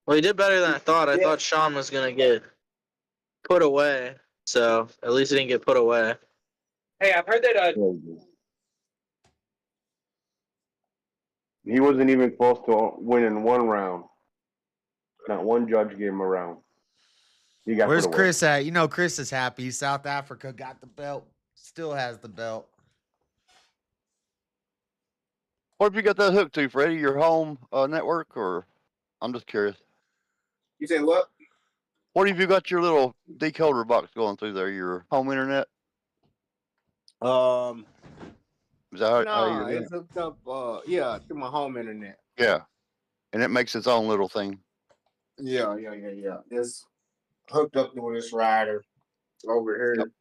Well, he did better than I thought. I thought Sean was gonna get put away, so at least he didn't get put away. Hey, I've heard that. He wasn't even close to winning one round. Not one judge gave him a round. He got Where's put away. Chris at? You know, Chris is happy. South Africa got the belt. Still has the belt. What have you got that hooked to, Freddie? Your home network, or I'm just curious. You said what? What have you got your little decoder box going through there? Your home internet? Is that how No, you're doing it's it? hooked up. Yeah, to my home internet. Yeah, and it makes its own little thing. Yeah. It's hooked up to this rider over here,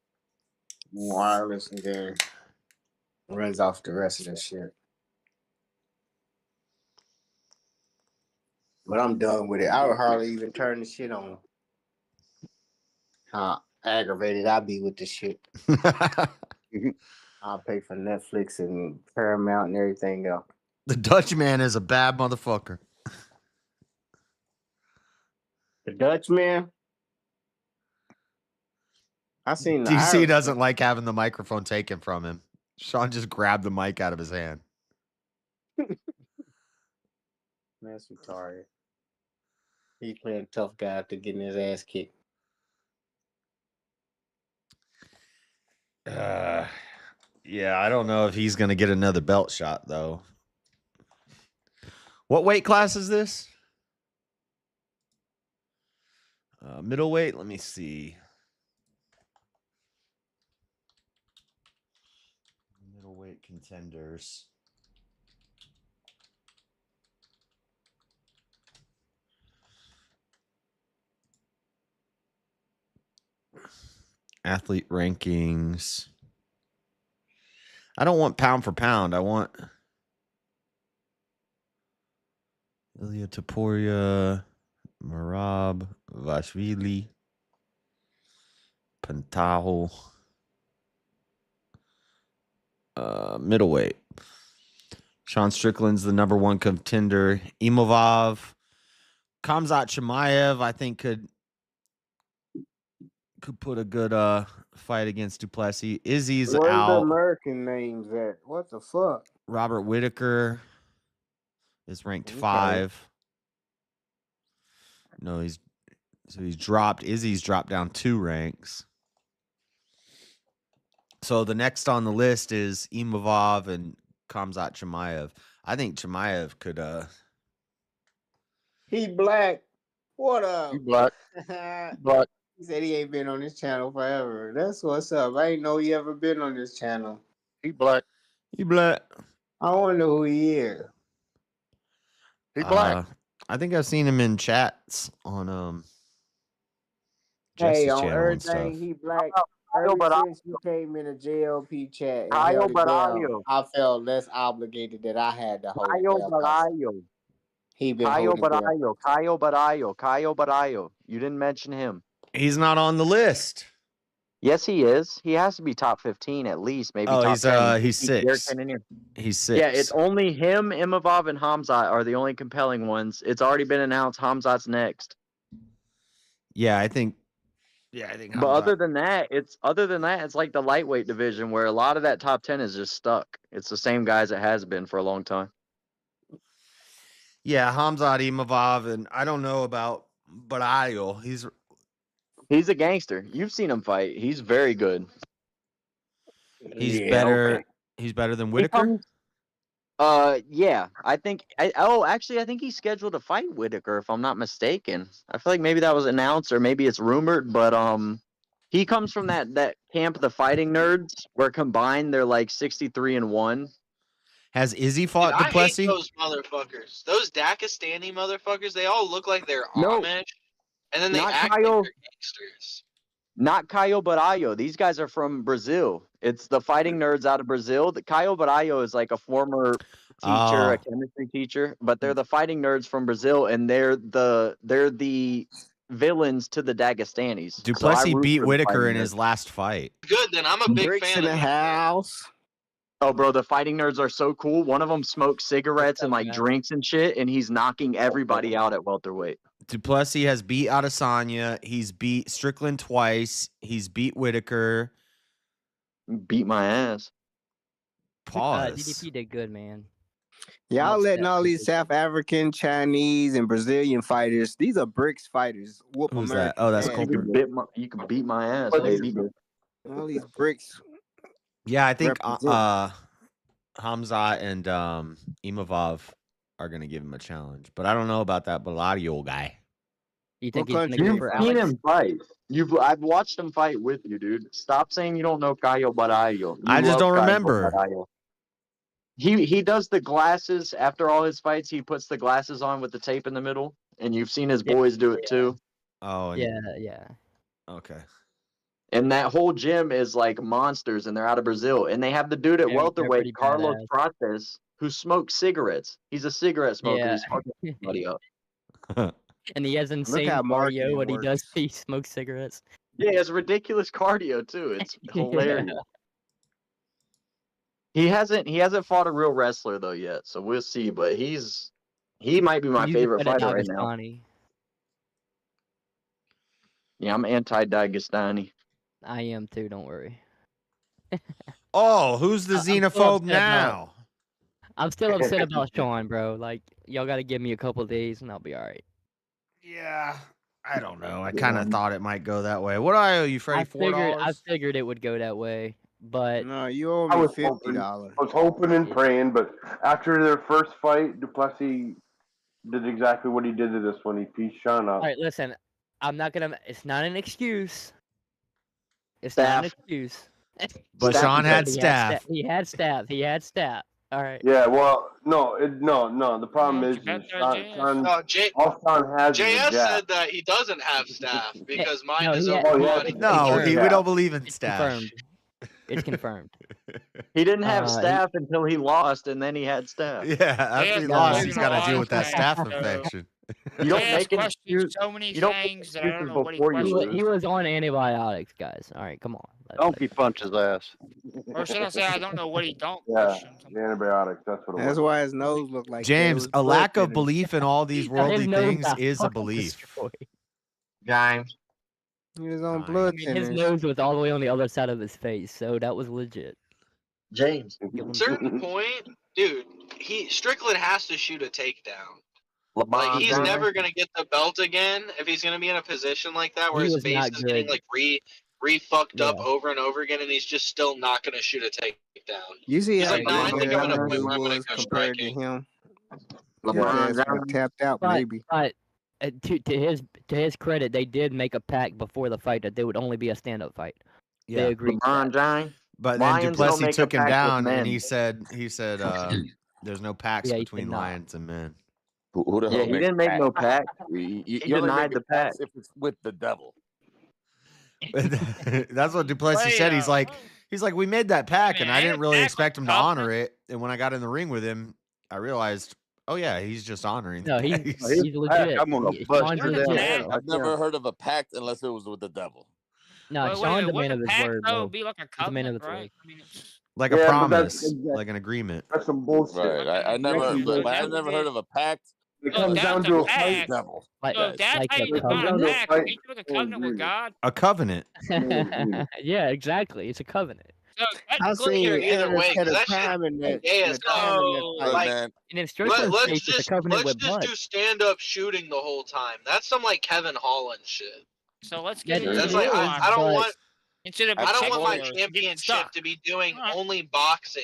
wireless, and then runs off the rest of that shit. But I'm done with it. I would hardly even turn the shit on. How aggravated I be with this shit. I'll pay for Netflix and Paramount and everything else. The Dutchman is a bad motherfucker. The Dutchman? I seen the DC Irish doesn't like having the microphone taken from him. Sean just grabbed the mic out of his hand. That's retarded. He playing tough guy after getting his ass kicked. Yeah, I don't know if he's going to get another belt shot, though. What weight class is this? Middleweight? Let me see. Middleweight contenders. Athlete rankings. I don't want pound for pound. I want Ilya Topuria, Marab, Vashvili, Pantaho. Middleweight. Sean Strickland's the number one contender. Imovov. Khamzat Chimaev, I think, could put a good fight against Duplessis. Izzy's Where's out. the American names at? What the fuck? Robert Whitaker is ranked 5. No, he's dropped. Izzy's dropped down 2 ranks. So the next on the list is Imovov and Khamzat Chimaev. I think Chimaev could He black. What up? He black. Black. He said he ain't been on this channel forever. That's what's up. I ain't know he ever been on this channel. He black. He black. I want to know who he is. He black. I think I've seen him in chats on Jesse's Hey, on channel and stuff. everything, he black. Ever since you came in a JLP chat and Caio held it down, Baralho. I felt less obligated that I had to hold it Caio down. Baralho. He been Caio holding it down. Baralho. Caio Baralho. Caio Baralho. You didn't mention him. He's not on the list. Yes, he is. He has to be top 15 at least, maybe Oh, top 10. he's Keep Derek 6. Penn in here. He's 6. Yeah, it's only him, Imavov, and Hamzat are the only compelling ones. It's already been announced Hamzat's next. Yeah, I think. But other than that, it's like the lightweight division where a lot of that top 10 is just stuck. It's the same guys it has been for a long time. Yeah, Hamzat Imavov, and I don't know about Baralho. He's a gangster. You've seen him fight. He's very good. He's better. Okay. He's better than Whitaker. Yeah. I think he's scheduled to fight Whitaker if I'm not mistaken. I feel like maybe that was announced or maybe it's rumored, but he comes from that camp, the Fighting Nerds, where combined they're like 63-1. Has Izzy fought Dude, Duplessis? I hate those motherfuckers. Those Dagestani motherfuckers, they all look like they're Amish, and then they act like they're gangsters. Not Caio Baralho. These guys are from Brazil. It's the Fighting Nerds out of Brazil. The Caio Baralho is like a former teacher, a chemistry teacher, but they're the Fighting Nerds from Brazil, and they're the villains to the Dagestanis. Duplessis beat Whitaker in his last fight. Good, then I'm a big fan in the house. Oh, bro, the Fighting Nerds are so cool. One of them smokes cigarettes and like drinks and shit, and he's knocking everybody out at welterweight. Duplessis has beat Adesanya. He's beat Strickland twice. He's beat Whitaker. beat my ass. Pause. DDP did good, man. Y'all letting all these Upset. South African, Chinese, and Brazilian fighters, these are BRICS fighters, whoop Who's that? American Oh, that's ass. Colbert. You can beat my ass, But baby. All these BRICS. Yeah, I think represent. Hamza and Imavov are gonna give him a challenge, but I don't know about that Baladio guy. You think What he's country gonna You've go for seen Alex? him fight. I've watched him fight with you, dude. Stop saying you don't know Caio Baralho. I just don't remember. He does the glasses after all his fights. He puts the glasses on with the tape in the middle, and you've seen his boys do it too. Oh, and, Yeah. okay. And that whole gym is like monsters, and they're out of Brazil. And they have the dude at They're welterweight, pretty Carlos badass. Prates, who smokes cigarettes. He's a cigarette smoker. Yeah. He's fucking everybody up. And he has insane how cardio marketing when he does. works. He smokes cigarettes. Yeah, he has ridiculous cardio too. It's Yeah. hilarious. He hasn't fought a real wrestler though yet, so we'll see. But he might be my He's favorite good at fighter right now. Dagestani. Yeah, I'm anti-Dagestani. I am too. Don't worry. Oh, who's the I'm still xenophobe upset now? I'm still upset about Sean, bro. Like, y'all got to give me a couple days and I'll be all right. Yeah, I don't know. I kind of thought it might go that way. What do I owe you, Freddie? I $4? figured it would go that way, but No, you owe I me was $50. I was hoping and praying, but after their first fight, Duplessis did exactly what he did to this one. He pieced Sean up. all right. Listen, I'm not gonna. It's not an excuse. It's not an excuse. But Sean had He staff. He had staff. He had staff. All right. Yeah, well, no. The problem is bet that Sean, No, all Sean has is a JS jab. said that he doesn't have staff because mine No, is he had- over he had- body. No, we confirmed. don't believe in It's staff. confirmed. It's confirmed. He didn't have he- staff until he lost, and then he had staff. Yeah, after he Yeah, lost, no, he's no, got to deal with that no, staff no. infection. You don't He asked make an questions excuse. so many You don't make things that I don't excuses know what he before you questioned. He was on antibiotics, guys. All right, come on. Donkey punch his ass. Or should I say I don't know what he don't Yeah, question. the antibiotics. That's what it That's was. why his nose looked like James, that. It a was lack of busted. belief in all these His worldly nose things got is a fucking belief. destroyed. James. He was on Fine. blood I mean, his thinners. nose was all the way on the other side of his face, so that was legit. James. Certain point, dude, Strickland has to shoot a takedown. Like LeBron he's James. never gonna get the belt again if he's gonna be in a position like that where He his was face not is getting good. like re fucked up Yeah. over and over again, and he's just still not gonna shoot a takedown. You see He's how like, no, I good think I'm gonna Andre quit where I'm gonna was go compared to striking. him. His LeBron ass got James. tapped out, But, maybe. but to his credit, they did make a pact before the fight that they would only be a stand-up fight. They Yeah, agreed. to LeBron that. James. but then Lions don't Duplessis make a took him pact with down, and men. he said, there's no pacts Yeah, he between did not. lions and men. Who the Yeah, hell he makes didn't make pact? no pact. You He only denied make the a pact pact. if it's with the devil. That's what Duplessis Wait, said. He's like, we made that pact, and I ain't didn't a really pact expect with him to honor covenant? it. And when I got in the ring with him, I realized, oh yeah, he's just honoring the No, he's pact. he's legit. I'm gonna bust Sean's your Where's the damn legit. pact? head. I've never heard of a pact unless it was with the devil. No, Wait, Sean's a man wouldn't of a his pact word, though bro. be like a He's a man of covenant, his right? word. I mean, it's, Like a Yeah, but promise, that's like an agreement. That's some bullshit. Right. I never okay, heard, so but that I've would never be heard of a pact. It so if comes down that's to a a fight. pact. Devil. Like So if that's like how a you It comes define a down to covenant. a pact, fight. you do a or covenant with agreement. God. A covenant. Yeah, exactly. It's a covenant. So I technically, seen either Anderson way, had 'cause a that shit time in that gay in as a time in that hell. Look, fight. man. And in Strickland's case, it's a covenant let's with just blood. do stand up shooting the whole time. That's some like Kevin Holland shit. So let's get That into That's the it like is, I don't but want instead of I don't want my particulars, get championship stuck. to be doing Alright. only boxing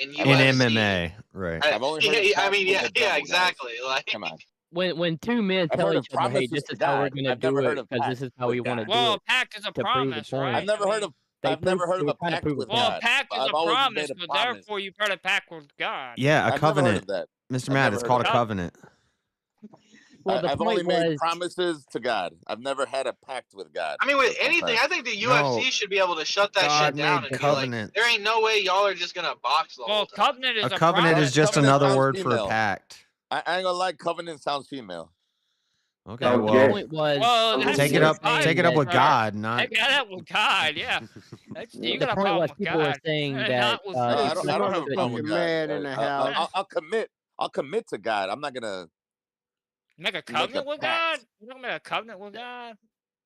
and In UFC. MMA, right. I've only heard of I pacts mean, with yeah, the devil, yeah, guys. exactly. Like, Come on. when two men I've tell heard of each other, "Hey, promises this to is how we're God. gonna I've never do heard it of because pacts this is how we with want to God. do Well, it," a pact is a to prove the promise, point. right? I've never I heard mean, of I've never heard they of were a trying to pact prove a with point. well, a God. pact is I've a always promise, made a but promise. therefore you've heard a pact with God. Yeah, a I've never heard covenant. of that. Mr. I've Matt, never it's heard called of a that. covenant. Well, the I've only point made was, promises to God. I've never had a pact with God. I mean, with That's what I'm anything, saying. I think the UFC No, should be able to shut that God shit down made and be like, covenants. there ain't no way y'all are just gonna box the Well, whole time. covenant is A a covenant promise. is just Covenant another sounds word for a female. pact. I ain't gonna lie, covenant sounds female. Okay, Okay. the well, point was, Well, that's take it people up. were fine. Take it saying up that with God, not. Take that up with God, yeah. That's, you the got a point problem was with people were God. saying that Not with I me. don't The I don't have a problem with motherfucking God. man in the house. I'll commit. I'll commit to God. I'm not gonna Make a make a covenant with God? pact. You're not gonna make a covenant with God?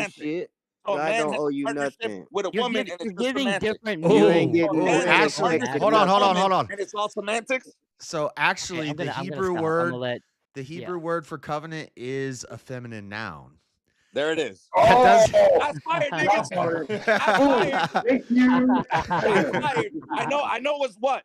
semantics. shit. So a God man don't has owe a you partnership nothing. with a woman, and you're it's just giving semantics. different You ain't meanings. getting. So a man has a actually, partnership hold with on, a hold on, woman, hold on. and it's all semantics. So actually, I'm gonna Hebrew stop. I'm word, gonna let. the Hebrew word for covenant is a feminine noun. There it is. That does. That's fired, nigga. That's fired. Thank you. That's fired. I know what's what.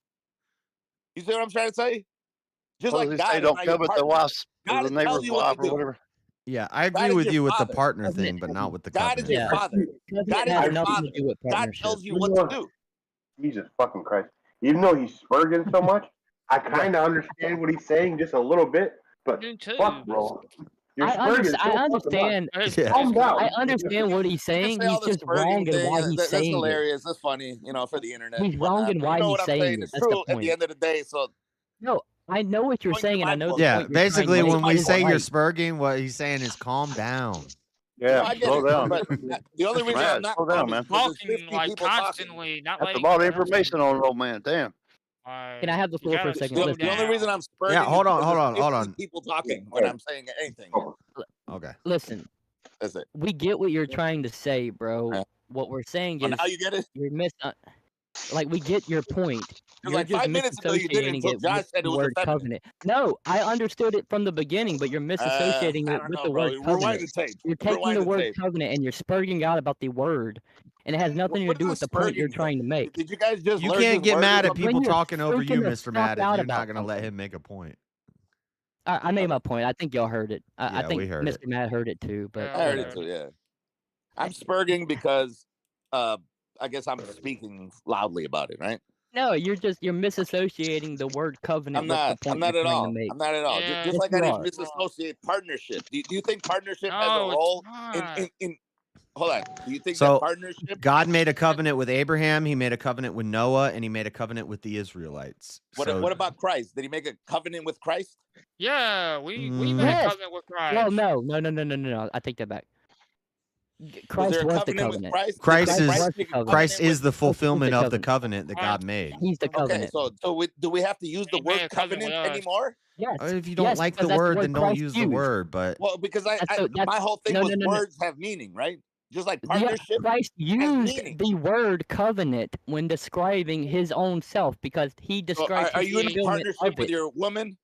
You see what I'm trying to say? Just What like does he God say? is Don't not your covet the partner. wife's or God the is telling neighbor's you what to wife or do. whatever. Yeah, I God agree is with your you with the father. partner thing, but not with the God is covenant. your father. God is has your nothing father. to do with God partnership. tells you what to do. Jesus fucking Christ. Even though he's spurging so much, I kind of understand what he's saying just a little bit, but fuck, bro. You're I spurging so understand. Calm down. I understand what he's You saying. say all He's the just wrong spurging in thing. why he's That's saying it. hilarious. That's funny, for the internet. He's and wrong whatnot. in But why you know he's what I'm saying saying it. is That's the true at point. the end of the day. So No, I know what you're saying, and I know the Yeah, point you're trying to basically, make when we is say you're right. spurging, what he's saying is calm down. Yeah, I get slow it, down. but the only reason I'm not Slow down, calm is man. because there's Talking 50 like people talking. constantly, not That's a letting lot of anyone else information on an old man. Damn. Can I have the floor for a second? The only reason I'm spurting Yeah, hold is on, because hold there's on. 50 people talking when I'm saying anything. Okay. Listen, That's it. we get what you're trying to say, bro. What we're saying Oh, is now you get it? you're like we get your point. Because You're like just 5 minutes ago you didn't misassociating until it Josh with said it the was word effeminate. covenant. No, I understood it from the beginning, but you're misassociating I it don't with know, the bro. word Rewind covenant. the tape. You're taking Rewind the the word tape. covenant and you're spurging out about the word, and it has nothing to What do is with this the point you're spurting trying to make. Did you guys just You learn can't this get word or mad at something? people When you're talking over you, freaking the Mr. fuck Mad, if out you're not about going to let something. him make a point. I made my point. I think y'all heard it. I Yeah, think we heard Mr. it. Matt heard it too. But I heard it too, yeah. I'm spurging because I guess I'm speaking loudly about it, right? no, you're misassociating the word covenant I'm with the not. point I'm not you're at trying to all. make. I'm not at all. Yeah. Just Yes, like you I didn't are. misassociate partnership. Do you think partnership has a No, it's role not. in hold on. Do you think that So, partnership God made a covenant with Abraham, he made a covenant with Noah, and he made a covenant with the Israelites. So, what about Christ? Did he make a covenant with Christ? Yeah, we made a Yes. covenant with Christ. Well, no. I take that back. Was Christ there a was the covenant with covenant. Christ? Christ Did is was the make a covenant. Christ covenant is the with fulfillment of the covenant. covenant that God made. He's the Okay, covenant. so do we have to use the He made word a covenant with covenant us. anymore? Yes. If you don't Yes, like because the that's word, then don't Christ use the used. word. But Well, because That's my whole thing was no. words have meaning, right? Just like Yeah, partnership Christ has used meaning. the word covenant when describing his own self because he So described are his you in a fulfillment of partnership with it. your woman?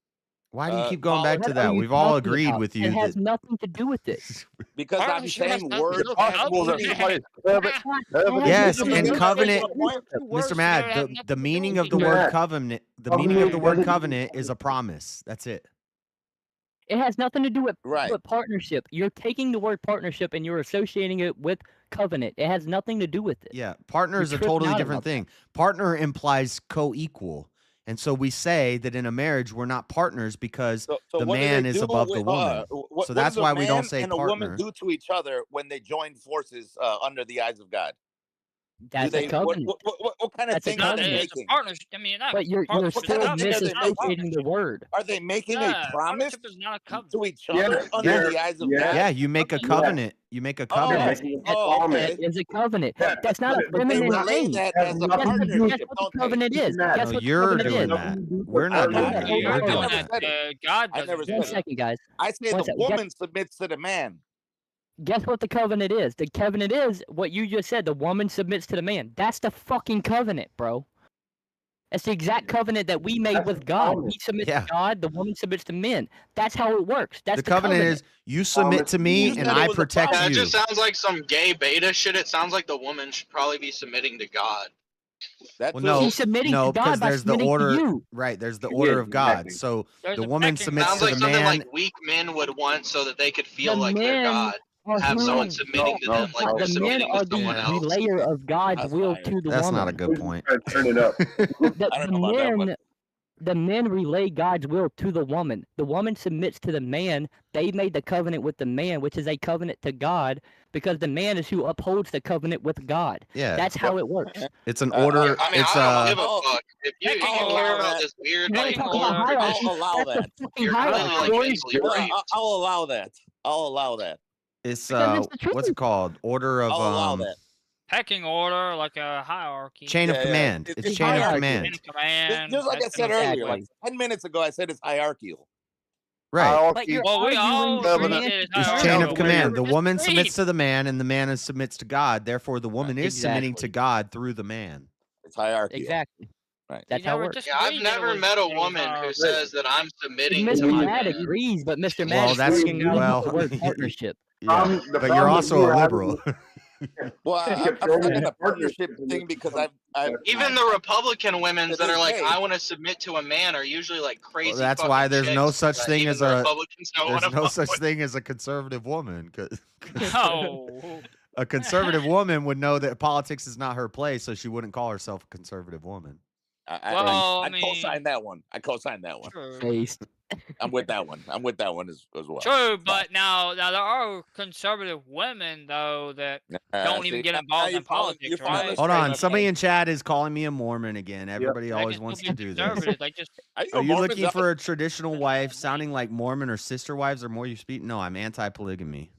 why do you keep going back Caller? to What are that? you We've all talking agreed about? with It you has that nothing to do with it. Because I'm Partnership has saying nothing to words do with have Possible that meaning. somebody's yes, Two and words covenant, together- point? two words Mr. together Mad, have the nothing to do meaning with of the each word other. covenant, the meaning of the word covenant is a promise. That's it. It has nothing to do with Right. partnership. You're taking the word partnership and you're associating it with covenant. It has nothing to do with it. Yeah, partner You're is a tripping totally out different about that. thing. Partner implies co-equal. And so we say that in a marriage, we're not partners because So the what do they man is do above the with, woman. what So does that's a why we don't man say and a woman partner. do to each other when they join forces under the eyes of God? That's a covenant. What kind of That's a thing are they covenant. It's a making? partnership. I mean, not But you're partnership. What still kind of thing are they making? misassociating the word. Are they making Yeah, a promise partnership is not a covenant. to each other under Yeah. the eyes of Yeah. God? Yeah, you make a covenant. You make a covenant. Yes, Oh, that okay. is a covenant. Yeah, That's not a but they feminine relay thing. that has as a Guess nothing to do with partnership, what the don't they? covenant is. Mad. Guess No, what the you're covenant doing is. that. We're not doing that. You're You're doing doing that. that. God I doesn't never do One said that. it. second, guys. I say One the second. woman submits to the man. Guess what the covenant is? The covenant is what you just said. The woman submits to the man. That's the fucking covenant, bro. That's the exact covenant that we made with God. He submits Yeah. to God. The woman submits to men. That's how it works. That's The the covenant is you submit to me and I protect Yeah, it you. just sounds like some gay beta shit. It sounds like the woman should probably be submitting to God. Well, no, She's submitting no, to God because by there's the submitting to order, you. right? There's the order of God. So There's the a woman pecking submits Sounds to like the something man. like weak men would want so that they could feel The like they're men God. are Have who- someone submitting to them like they're The men submitting are to someone the else. relayer of God's That's will fire. to the That's woman. not a good point. Turn it up. I don't know about that one. The men relay God's will to the woman. The woman submits to the man. They made the covenant with the man, which is a covenant to God, because the man is who upholds the covenant with God. Yeah. That's how it works. It's an order. I mean, It's I don't give a fuck. If you Pecking care order. about this weird You want to pecking talk about order, hierarchy? I'll allow That's that. a fucking you're hierarchy. clearly like mentally raped. I'll allow that. I'll allow that. It's Because it's the truth. what's it called? Order of I'll allow that. Pecking order, like a hierarchy. chain of Yeah, yeah. command. It's It's chain of hierarchy. command. Chain of command. Just like I that's said earlier, like Exactly. 10 minutes ago, I said it's hierarchical. Right. But you're Well, we all arguing agree that it's It's hierarchical. chain of We're command. The just woman submits agreed. to the man and the man submits to God. Therefore, the woman is submitting to Exactly. God through the man. It's hierarchical. Exactly. Right. That's how it works. Yeah, I've never met a woman who says that I'm submitting to Mr. my Mad man. agrees, but Mr. Mad Well, is that's bringing out the word partnership. yeah. But you're also a liberal. Well, I'm stuck in the partnership thing because Even the Republican women that are like, I want to submit to a man, are usually like crazy. Well, that's fucking why there's no chicks such that thing even as the a Republicans don't there's wanna no fuck such with. thing as a conservative woman. No. A conservative woman would know that politics is not her place, so she wouldn't call herself a conservative woman. I co-signed that one. I co-signed that one. Based. I'm with that one. I'm with that one as well. True, but now there are conservative women though that don't even get involved in politics. Right? Hold on, somebody in chat is calling me a Mormon again. Everybody always wants to do this. Conservative, like just Are you looking for a traditional wife sounding like Mormon or sister wives or more you speak? No, I'm anti-polygamy.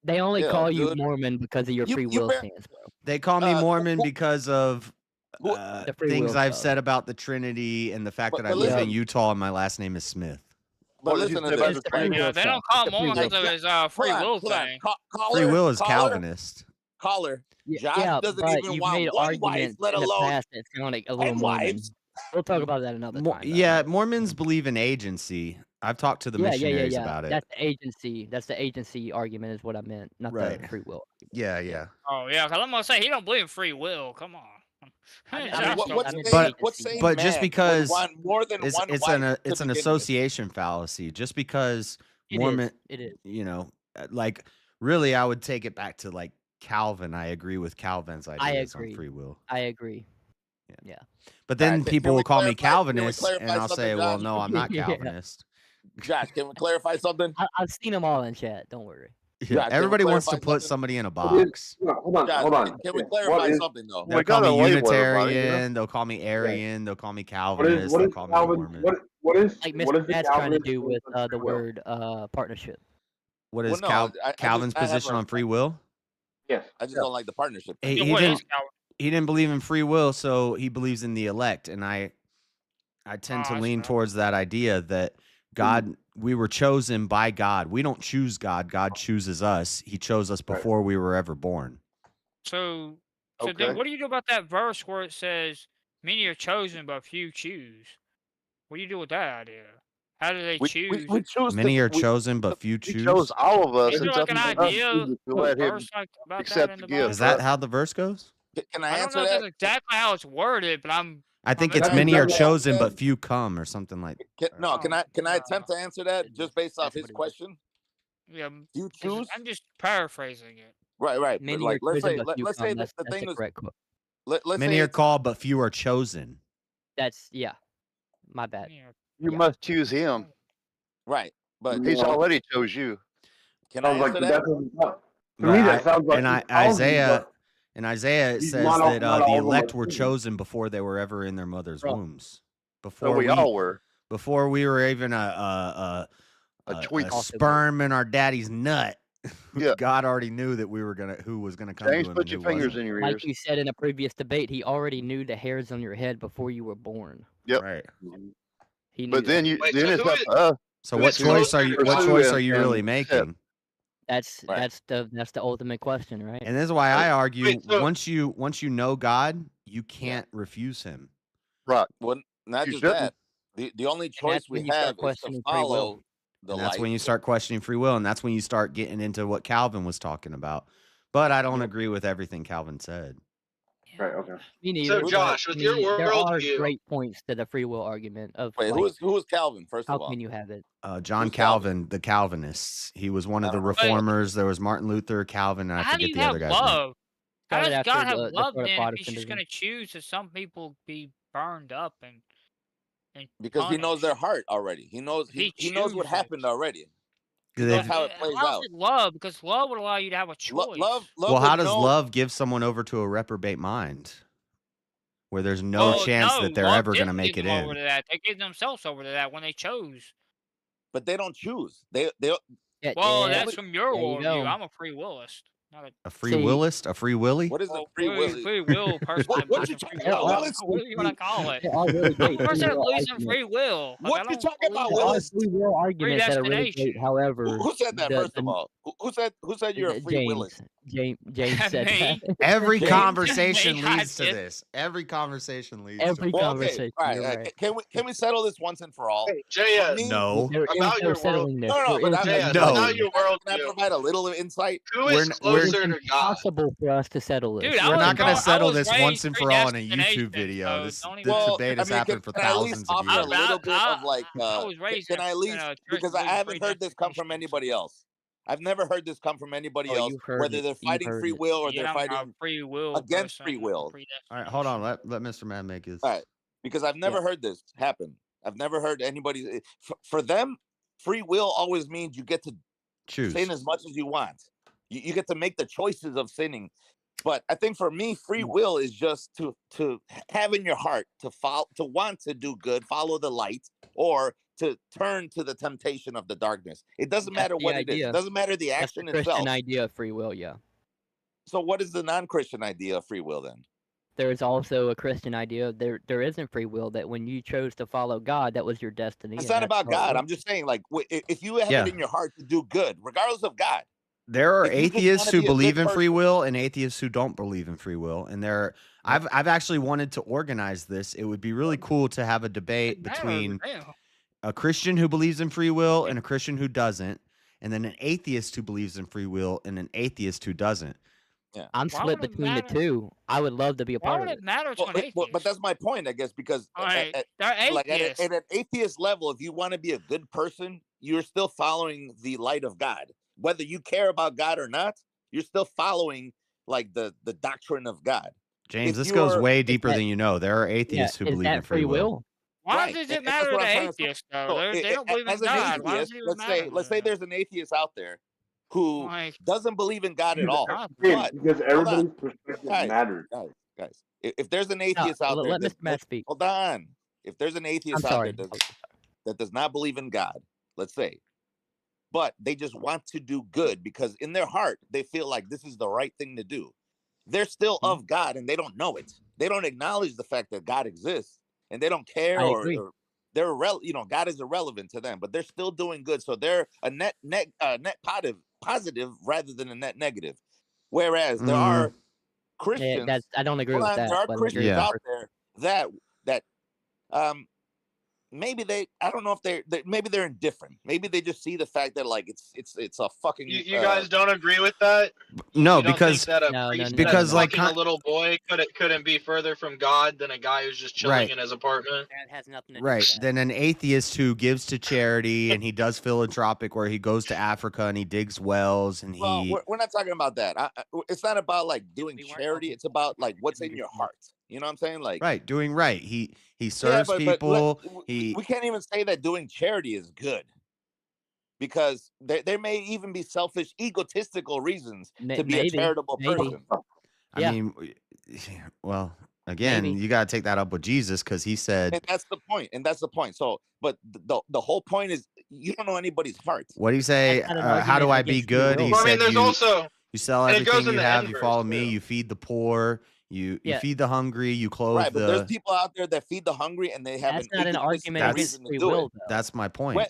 They only Yeah, call you good. Mormon because of your free will stance, bro. They call me Mormon because of The free things will I've stuff. said about the Trinity and the fact that I but live in listen- Utah and my last name is Smith. But listen to this. Yeah, they don't call Mormons as a free will thing. Free will is Calvinist. Caller. Josh Yeah, doesn't but even you've want made one wife, arguments let in the alone past that sound like a little 10 Mormon. wives. We'll talk about that another time. Yeah, Mormons believe in agency. I've talked to the missionaries about it. That's the agency. That's the agency argument, is what I meant, not Right. the free will. Yeah, yeah. Oh yeah, because I'm gonna say he don't believe in free will. Come on. But just because more than it's one it's wife an to it's an begin with. association fallacy. Just because It is, Mormon, it is. you know, like really, I would take it back to like Calvin. I agree with Calvin's ideas on free will. I agree. Yeah. But then Alright, people can we will call me clarify- can we Calvinist, clarify and I'll something, say, well, Josh? no, I'm not Yeah. Calvinist. Josh, can we clarify something? I've seen them all in chat. Don't worry. Yeah, Josh, can we everybody wants to clarify put something? somebody in a box. Hold on, Josh, hold on. Can we What clarify is- something though? They'll call me Unitarian. They'll call me Arian. They'll call me Calvinist. What They'll is call me Calvin? Mormon. What is Like what Mr. is the Pat's trying to Calvinist do with stance on the free will? word partnership. What is Well, no, I just- Calvin's I have position a- on free will? Yes. I just don't like the partnership. He, thing. he didn't. He didn't believe in free will, so he believes in the elect, and I tend to lean towards that idea that God, we were chosen by God. We don't choose God. God chooses us. He chose us before we were ever born. So Okay. then what do you do about that verse where it says, "Many are chosen, but few choose"? What do you do with that idea? How do they choose? We choose Many are chosen, but few He choose. chose all of us. Is there It's like up an to us idea to of let a him verse like about that accept in the the gift. Bible? Is that how the verse goes? Can I I don't answer know if that? that's exactly how it's worded, but I think I'm it's very many are curious. chosen, but few come, or something like. Can I attempt to answer that just based off his question? Yeah, Do you 'cause choose? I'm just paraphrasing it. Right. But Many like, are let's chosen, say, but few let's come. say That's the thing the is, correct quote. let's Many say are it's- called, but few are chosen. That's my bad. You must choose him. right, but He's already chose you. Can I Sounds like answer the that? death of himself. To But me, that sounds like in he's Isaiah, it he's says not that all the of them elect are were chosen. chosen before they were ever in their mother's Right. wombs. Before we all were. Before we were even a tweak. sperm in our daddy's nut. Yeah. God already knew that who was gonna come James, to him put and your who fingers wasn't. in your Like ears. you said in a previous debate, he already knew the hairs on your head before you were born. Yep. Right. He knew But then that. then it's up to us. So to what pursue choice are you really and making? accept. That's the ultimate question, right? And this is why I argue Wait, so- once you know God, you can't refuse him. Right. Well, not You just shouldn't. that. The only choice that's we when you start have is to questioning free will. follow the And that's light. when you start questioning free will, and that's when you start getting into what Calvin was talking about. But I don't agree with everything Calvin said. Right. Okay. Me neither. So but, Josh, with your there are worldview, great points to the free will argument of Wait, like, who is Calvin? First how of all, can you have it? John Who's Calvin, the Calvinists. He was one of the reformers. There was Martin Luther, Calvin, and I How do forget you the have other guy's name. love? How Started does after God have the love start of then if he's just Protestantism. gonna choose that some people be burned up and because he knows punished? their heart already. He knows he knows what chooses. happened already. He 'Cause knows if- how it plays How out. is it love? Because love would allow you to have a choice. Love well, how would does know- love give someone over to a reprobate mind, where there's no Well, chance no, that they're love ever going to didn't make give it them in? over to that. They gave themselves over to that when they chose. But they don't choose. They Well, that's from your there you worldview. go. I'm a free willist. Not A free willist, a free willy. What is a well, free will? free will person. What that you believes in talking free about, will. Willis? What do you want to call it? There are really great A person free that will believes in arguments. free will. Like, What I you don't talking about, believe There are Willis? free will arguments that are really great. Predestination. However, Who said that? the- First the- of all, who said you're a free James, willist? James said Me? that. Every James- conversation James, I leads to did. this. Every conversation leads Every to Well, conversation. okay, all right. You're right. Can we settle this once and for all? hey, JS, Me- No. They're about your settling this. No, They're but inside JS, No. about your Can I worldview. provide a little insight? Who is we're closer closer to God. Impossible for us to settle this. Dude, We're not going to settle was this once raised and for all in a predestination, YouTube video. so This don't even- Well, debate I has mean, happened for can I at least thousands of offer years. a little bit of like, I was raised can I at least, because I haven't heard this come from anybody else. I've never heard this come from anybody else, you've heard whether it. they're You've fighting heard free it. will or Yeah, they're I'm a fighting free will against person, free will. All right, hold on. Let Mr. Man make his. All right, because I've never heard this happen. I've never heard anybody. For them, free will always means you get to choose sin as much as you want. You get to make the choices of sinning. But I think for me, free will is just to have in your heart to want to do good, follow the light, or to turn to the temptation of the darkness. It doesn't matter what it is. It doesn't matter the That's action the Christian itself. idea of free will, yeah. So what is the non-Christian idea of free will then? There's also a Christian idea there isn't free will, that when you chose to follow God, that was your destiny. It's and not that's about how it God. works. I'm just saying, like, if you have Yeah. it in your heart to do good, regardless of God. There are If you just atheists wanna who be a good believe in free person- will and atheists who don't believe in free will. And I've actually wanted to organize this. It would be really cool to have a debate between a Christian who believes in free will and a Christian who doesn't, and then an atheist who believes in free will and an atheist who doesn't. Yeah. I'm Why split would it between the matter? two. I would love to be a Why part would of it it. matter to an atheist? But that's my point, I guess, because Alright, at they're atheists. an atheist level, if you want to be a good person, you're still following the light of God. Whether you care about God or not, you're still following like the doctrine of God. James, If this goes you're- way deeper than you know. There are atheists who is believe in that free free will. will? Why Right, does and it that's matter what to I'm trying to say. atheists, though? So, They don't believe in as an God. Why does atheist, it even matter? let's say there's an atheist out there who Like- doesn't believe in God at all. Yeah, because hold everybody's on. perspective Guys, matters. guys. If there's an atheist out there, let Mr. Matt speak. hold on. If there's an I'm atheist out sorry. there that does not believe in God, let's say, but they just want to do good because in their heart they feel like this is the right thing to do. They're still of God and they don't know it. They don't acknowledge the fact that God exists and they don't care I or agree. they're God is irrelevant to them, but they're still doing good. So they're a net positive rather than a net negative. Whereas there are Christians. I don't agree with that. There are but I agree Christians with out that. there that maybe I don't know if maybe they're indifferent. Maybe they just see the fact that like it's a fucking. You guys don't agree with that? No, You don't because think that a priest because that's like fucking a little boy couldn't be further from God than a guy who's just chilling Right. in his apartment. That has nothing to right, then an atheist who gives to charity and he does philanthropic where he goes to Africa and he digs wells and Well, he we're not talking about that. It's not about like doing charity. It's about like what's in your heart. You know what I'm saying? Like right, doing right. He serves people. we can't even say that doing charity is good because there may even be selfish, egotistical reasons to be a charitable person. I mean, well, again, you got to take that up with Jesus because he said, And that's the point. So, but the whole point is you don't know anybody's heart. "What do you say? That's not an How do argument I be against free good?" will. He Well, I mean, said, there's "You also you sell and it goes everything in you the have, you inverse, follow me, too. you feed the poor, you Yeah. feed the hungry, you clothe Right, but there's the." people out there that feed the hungry and they have That's not an egotistical argument reason against to free do will, it. though. That's my point.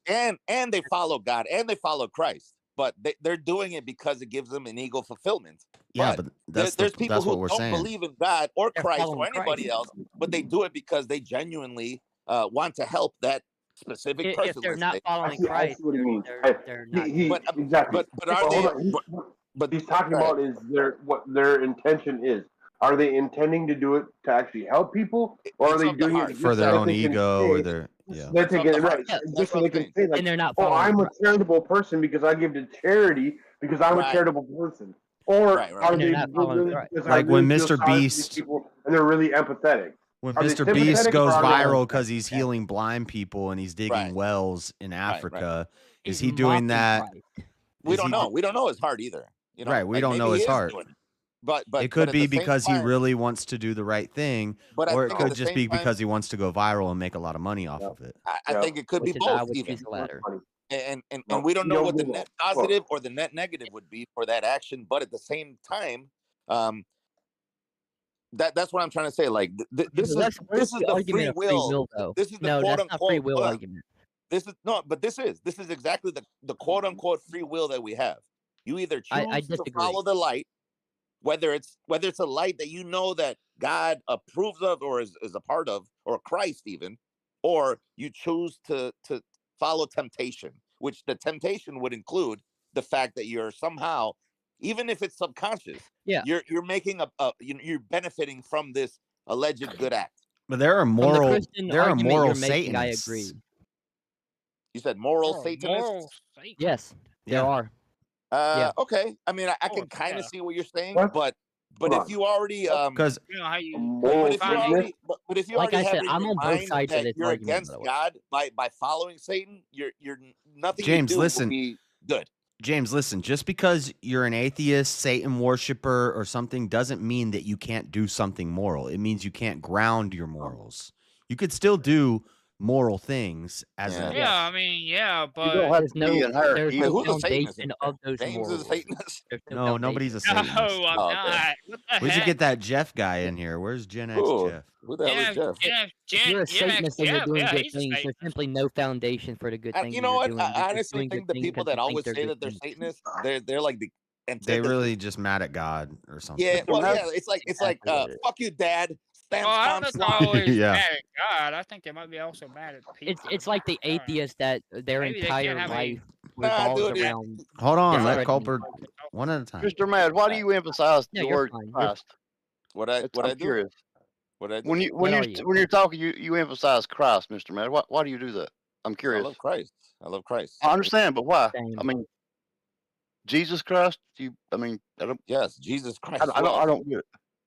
And they follow God and they follow Christ, but they're doing it because it gives them an ego fulfillment. Yeah, but there's people that's who what we're don't saying. believe in God or They're Christ following or anybody Christ. else, but they do it because they genuinely want to help that specific If person. they're let's not say. following I Christ, see what he means. they're not. Exactly. But are Well, they? hold on. But he's talking go ahead. about is what their intention is. Are they intending to do it to actually help people, or are It's they of the doing heart. it For just their so own they can ego or say, their they're It's of taking the it heart. right, That's just what so I'm they can saying. say like, And they're not "Oh, following I'm a Christ. charitable person because I give to charity because I'm a Right. charitable person," or Right, right. are And they're they not following really Christ. because I Like when really feel Mr. sorry for these Beast- people and they're really empathetic? When Are they Mr. Beast sympathetic goes or are they viral empathetic? because he's healing blind people and he's digging Right. wells in right. Africa, is He's he doing mocking that? Christ. We Is don't he know. do- We don't know his heart either. You know, Right, we Like, don't maybe know he his is heart. doing it. But It could at be the same because he time- really wants to do the right thing, But I or it think at could the just same be time- because he wants to go viral and make a lot of money off of it. I think it could be Which is I both would even. choose the latter. And No, we don't you know don't what the do net that. positive or the net negative would be for that action. But at the same time, that's what I'm trying to say. Like this is Where's the the argument free of free will. will, though? This is the No, quote that's not free unquote. will hold on. argument. This is exactly the quote unquote free will that we have. You either I choose to disagree. follow the light, whether it's a light that you know that God approves of or is a part of, or Christ even, or you choose to follow temptation, which the temptation would include the fact that you're somehow even if it's subconscious. Yeah. You're making you're benefiting from this alleged good act. But there are From the moral Christian there are argument moral you're making, I Satanists. agree. You said moral Satanists? Yes, there Yeah. are. Yeah. Okay. I mean, I can kind of see what you're saying, What? but Hold if on. you already Because You know how you Moral if you define it. already but if you Like already I have said, in I'm your on both mind sides of that this you're argument, by against the way. God by following Satan, you're nothing James, you do listen. will be good. James, listen, just because you're an atheist, Satan worshiper, or something doesn't mean that you can't do something moral. It means you can't ground your morals. You could still do moral things as Yeah. a Yeah, I mean, yeah, You but don't have There's to be no inherent there's Wait, no evil. who's a Satanist foundation here? of those James is a morals. Satanist? There's no No, nobody's a foundation. Satanist. no, I'm Oh, okay. not. What the We should heck? get that Jeff guy in here. Where's Gen X Who? Jeff? Who the hell is Jeff? If you're a Satanist and you're Jeff, doing yeah, good he's a things, there's Satanist. simply no foundation for the good things You that know you're what? doing. I You're just honestly doing think good the things people because that you think always they're say good that they're things. Satanists, they're like the They antithesis. really just mad at God or something. Yeah, well, Matt? yeah, it's like fuck you, Dad. Stamp, Oh, I don't stomp, think they're swat. always Yeah. mad at God. I think they might be also mad at people. It's like the atheist that their Maybe they can't entire have life Nah, revolves dude. around Hold on, let discrediting Culper God. one at a time. Mr. Mad, why do you emphasize Yeah, the you're word fine. Christ? What I I'm do? curious. What I do? When What are you? you're talking, you emphasize Christ, Mr. Mad. Why do you do that? I'm 'Cause I curious. love Christ. I love Christ. I understand, but why? Same. I mean, Jesus Christ. I mean, Yes, Jesus Christ. I don't get it.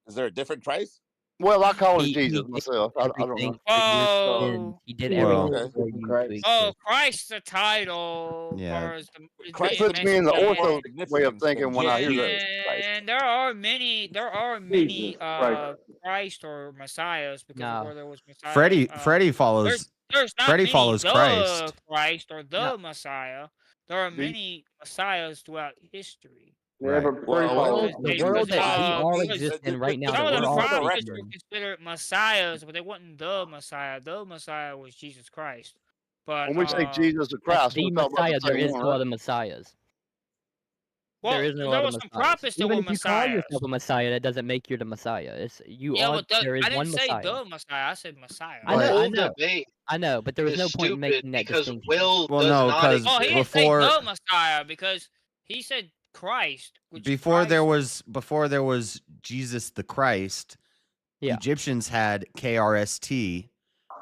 Is there a different Christ? Well, I call him He Jesus did myself. I don't everything know. for your sins. Oh, He did Well- everything Okay. for you to Christ. oh, exist. Christ's the title. Yeah. Or is the Christ It puts me in the has more ortho way of significance than thinking when I hear that. Jesus Christ. And there are many Jesus Christ. Christ or messiahs because No. where there was messiah. Freddie follows There's not Freddie many follows the Christ. Christ or the No. Messiah. There are many messiahs throughout history. Yeah, Right. but Well, Freddie The Because world that we uh, all because exist in right now, some that of we're the all for the prophets facing. were considered messiahs, but they wasn't the Messiah. The Messiah was Jesus Christ. But When we say Jesus the That's Christ, the we're talking about Messiah. the There same is one, no right? other messiahs. well, There is no there other was some messiahs. prophets that Even were if you call messiahs. yourself a messiah, that doesn't make you the messiah. Yeah, but There is I didn't one say messiah. the Messiah. I said Messiah. I know, The I whole know, debate I know, but there is is no point in stupid making that because distinction. will Well, does no, not 'cause Oh, he didn't exist. say before the Messiah because he said Christ, which before there Christ. was Jesus the Christ, Yeah. Egyptians had KRST,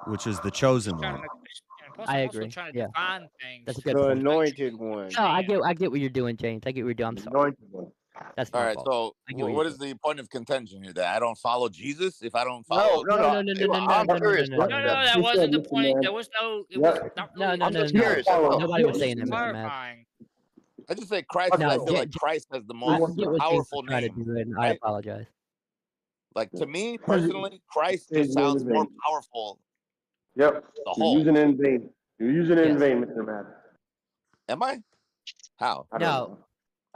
which is the chosen Trying to one. make a distinction. Plus, I I'm also agree. trying to Yeah. define things. That's a good The point. anointed one. No, I get what you're doing, James. I get what you're doing. I'm sorry. anointed one. That's All my right, fault. so I get what what you're is the point of contention here? That I don't follow Jesus? If I don't No, follow, no, No, no. no, no, no, no, no, I'm no, no, curious no, about No, no, no, that. that He wasn't said, the Mr. point. Man. There was no. It Yeah. was not no, really. no, I'm no, just no. curious. Nobody was Just saying that, Mr. Matt. clarifying. I just say Christ because No, I feel like Christ has the I most get what James powerful was trying to name, do, and I right? apologize. Like to me personally, Christ just sounds more powerful. Yep. The You're whole. using it in vain. You're using it in Yes. vain, Mr. Mad. Am I? How? I don't No,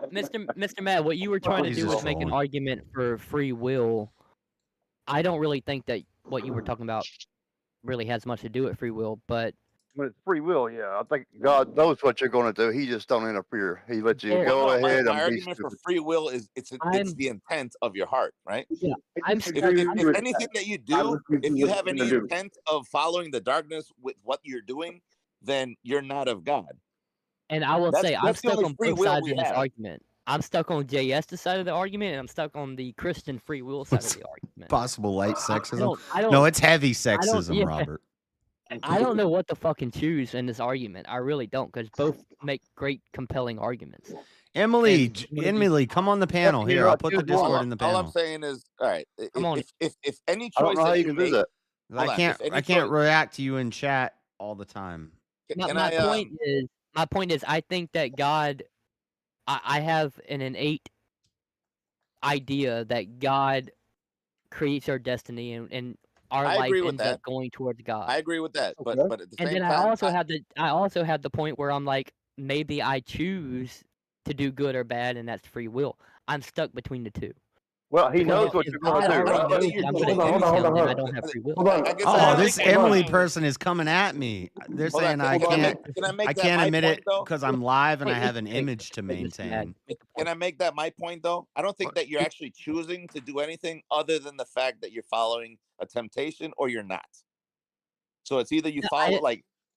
know. Mr. Matt, what you were trying to He's do just was make an trolling. argument for free will. I don't really think that what you were talking about really has much to do with free will, but When it's free will, yeah. I think God knows what you're going to do. He just don't interfere. He lets you There- go Well, no, ahead my and be argument for stupid. free will is it's I'm- the intent of your heart, right? yeah, I'm If stuck. anything that you do, if you have any intent of following the darkness with what you're doing, then you're not of God. And I will say, I'm that's the stuck only on free both will sides we of this have. argument. I'm stuck on JS's side of the argument, and I'm stuck on the Christian free will side of the argument. Possible light sexism. I don't- No, it's heavy I don't- sexism, yeah. Robert. I don't know what to fucking choose in this argument. I really don't, because both make great, compelling arguments. Emily, And what Emily, come on the panel. Here, I'll put the Discord in the All panel. I'm saying is, all right, Come on. if any I don't choice know how that you you can do make, that. hold on, if any I can't choice- react to you in chat all the time. My point is, I think that God, I have an innate idea that God creates our destiny, and our I life agree with ends that. up going towards God. I agree with that, but at the And same then time, I also have the point where I'm like, maybe I choose to do good or bad, and that's free will. I'm stuck between the two. Well, he Because knows what if you're going to God do, already right? knows that I'm gonna do something, I don't have free will. Oh, this Emily person is coming at me. They're Hold on, saying I can I can't. make- can I make I that can't my admit point, it though? because I'm live and I Wait, have an wait, image to wait, Mr. Mad, maintain. Can I make that my point though? I don't think that you're actually choosing to do anything other than the fact that you're following a temptation or you're not. So it's either you No, follow I- like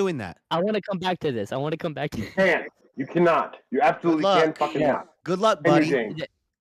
doing that. I want to come back to this. I want to come back to You can't. You cannot. You absolutely luck. can fucking Yeah. not. Good luck, Henry buddy. James.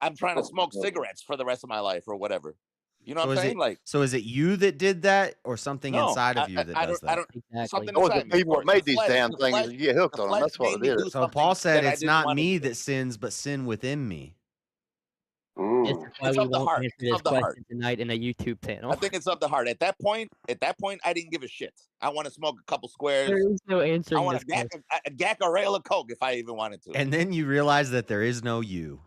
I'm trying to smoke cigarettes for the rest of my life or whatever. You know So what I'm is saying? it Like, so is it you that did that, or something no, inside of you that I does don't. I that? don't. Something It was the inside me. Of people that course, made these damn the things flesh, and get hooked the on them. flesh That's what made it me is. do So something Paul said that I it's didn't not want to me do. that sins, but sin within me. This is why It's we of the won't heart. answer It's this of the heart. question tonight in a YouTube I channel. think it's of the heart. At that point, I didn't give a shit. I want to smoke a couple squares. There is no I answering want this a question. gack or rail of coke if I even wanted to. And then you realize that there is no you.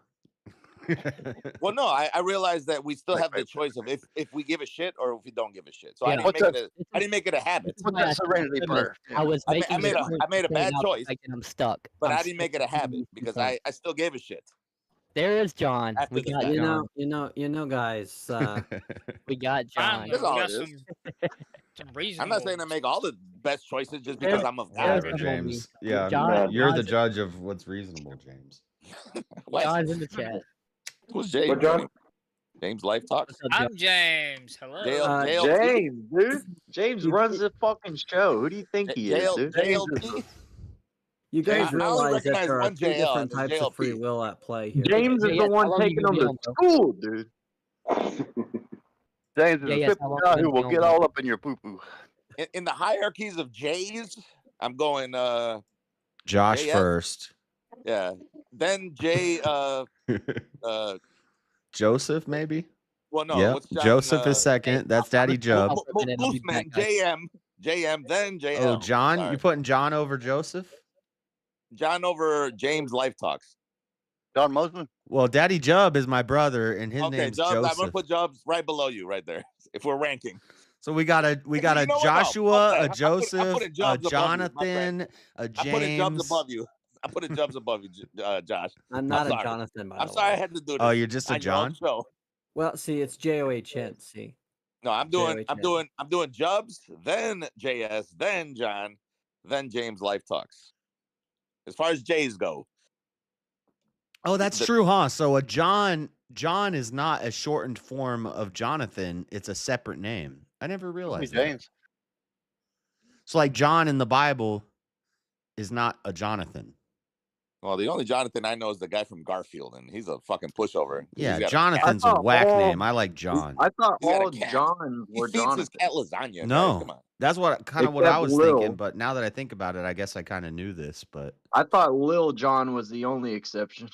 Well, no, I realized that we still have the choice of if we give a shit or if we don't give a shit. So I didn't make it a habit. What's that serenity prayer? I was I making made a bad choice, and I'm stuck. but I'm I didn't make it a habit because I still gave a shit. There is John. After We the got fact. John. Guys. We got John. That's all it is. Some I'm reasonable. not saying to make all the best choices just because I'm of Whatever, God. James. Yeah, John- you're the John's- judge of what's reasonable, James. John's in the chat. Who's James? What, John? James Life Talks. I'm James. Hello. James, dude. James runs the fucking show. Who do you think he is, dude? JLP. You guys I only realize that recognize there are one two JL, different and it's types of free JLP. will at play here. James is the one taking them to school, dude. James is a simple guy who will get all up in your poo poo. In the hierarchies of J's, I'm going Josh JS? first. Yeah. Then J Joseph, maybe? well no, Yep. what's John, Joseph is second. That's Daddy Jub. Mooseman, JM, then JL. Oh, John? Sorry. You putting John over Joseph? John over James Life Talks. John Mosman? Well, Daddy Jub is my brother, and his Okay, name's Jobs, I'm gonna Joseph. put Jobs right below you, right there. If we're ranking. So we got a You know what? No, Joshua, fuck that. a I'm Joseph, putting a Jobs above you, my friend. Jonathan, a I put it Jobs James. above you. I put it Jobs above you, Josh. I'm not a sorry. Jonathan, by I'm the sorry I way. had to do this. Oh, you're just a on your own John? show. Well, see, it's JOHN. See, No, I'm doing JOHN. Jubs, then JS, then John, then James Life Talks. As far as J's go. Oh, that's true, huh? So a John is not a shortened form of Jonathan. It's a separate name. I never realized that. James. So like John in the Bible is not a Jonathan. Well, the only Jonathan I know is the guy from Garfield, and he's a fucking pushover. Yeah, He's got Jonathan's a whack name. I like John. I thought He's got a all cat. Johns He were feeds Jonathan. his cat lasagna. guys. No, Come on. that's what I Except was Lil. thinking. But now that I think about it, I guess I kind of knew this. But I thought Lil John was the only exception.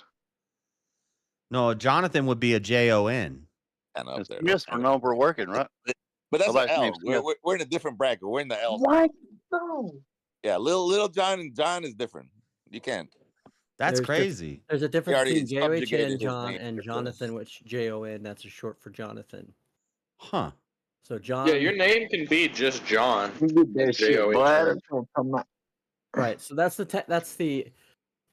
no, Jonathan would be a Jon. And up there. Yes, we're known for working, right? But that's The an last L. name's Smith. We're in a different bracket. We're in the L. What? No. Yeah, little John and John is different. You can't. That's There's crazy. There's a difference already between JOHN subjugated his John name. and Jonathan, which JON, that's a short for Jonathan. Huh. So John. Yeah, your name can be just John. That shit, J-O-H-N. blood. It'll come out. Right. So that's the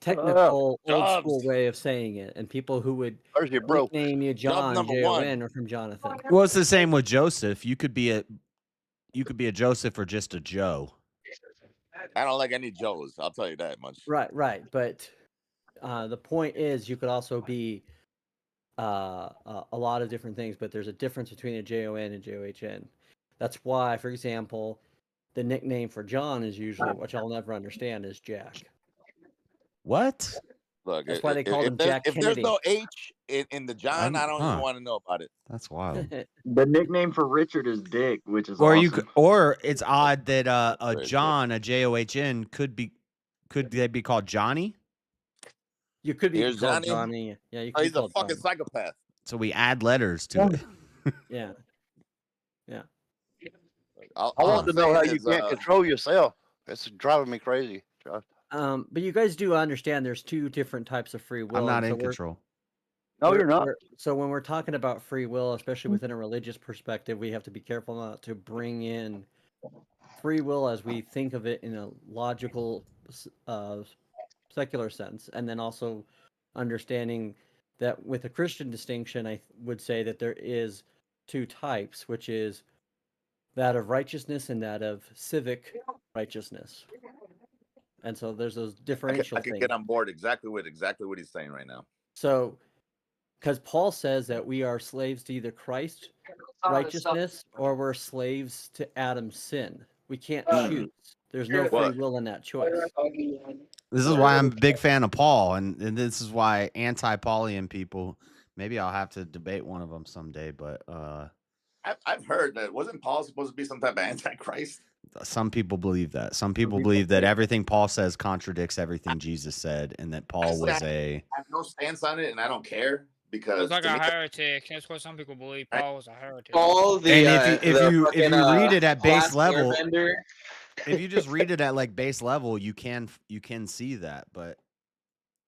technical old Jobs. school way of saying it, and people who would There's your bro. name you John number JON one. are from Jonathan. Well, it's the same with Joseph. You could be a Joseph or just a Joe. I don't like any Joes. I'll tell you that much. Right. But the point is, you could also be a lot of different things, but there's a difference between a JON and JOHN. That's why, for example, the nickname for John is usually, which I'll never understand, is Jack. What? Look, That's why they called him Jack if there's Kennedy. no H in the John, I don't even want to know about it. That's wild. The nickname for Richard is Dick, which is Or awesome. you could, or it's odd that a John, a JOHN, could they be called Johnny? You could be Here's called Johnny. Johnny. Yeah, you Oh, could he's be a called fucking Johnny. psychopath. So we add letters to it. Yeah. All I want to I'm know how saying you is, can't control yourself. It's driving me crazy, Josh. But you guys do understand there's two different types of free will. I'm not and in control. No, you're not. So when we're talking about free will, especially within a religious perspective, we have to be careful not to bring in free will as we think of it in a logical, secular sense, and then also understanding that with a Christian distinction, I would say that there is two types, which is that of righteousness and that of civic righteousness. And so there's those differential I can things. get on board exactly what he's saying right now. So, because Paul says that we are slaves to either Christ righteousness or we're slaves to Adam's sin. We can't choose. There's no free will in that choice. This is why I'm a big fan of Paul, and this is why anti-Paulian people. Maybe I'll have to debate one of them someday, but I've heard that wasn't Paul supposed to be some type of antichrist? some people believe that. Some people believe that everything Paul says contradicts everything Jesus said, and that Paul was a. I have no stance on it, and I don't care because He's like to a me, heretic. That's what some people believe. Paul was a heretic. Paul, the And if you read it at base last level, airbender. if you just read it at like base level, you can see that. But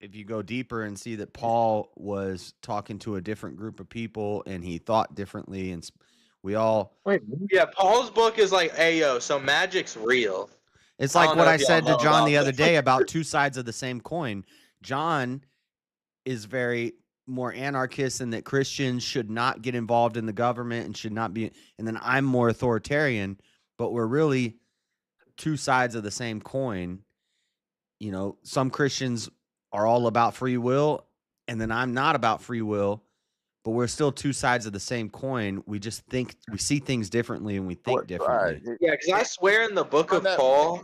if you go deeper and see that Paul was talking to a different group of people and he thought differently, and we all. Wait, yeah, Paul's book is like Ayo, so magic's real. It's I like don't what know I if y'all said to know John the about other that. day about two sides of the same coin. John is very more anarchist and that Christians should not get involved in the government and should not be. And then I'm more authoritarian, but we're really two sides of the same coin. You know, some Christians are all about free will, and then I'm not about free will, but we're still two sides of the same coin. We just think we see things differently and we think differently. Yeah, because I swear in the book of Paul,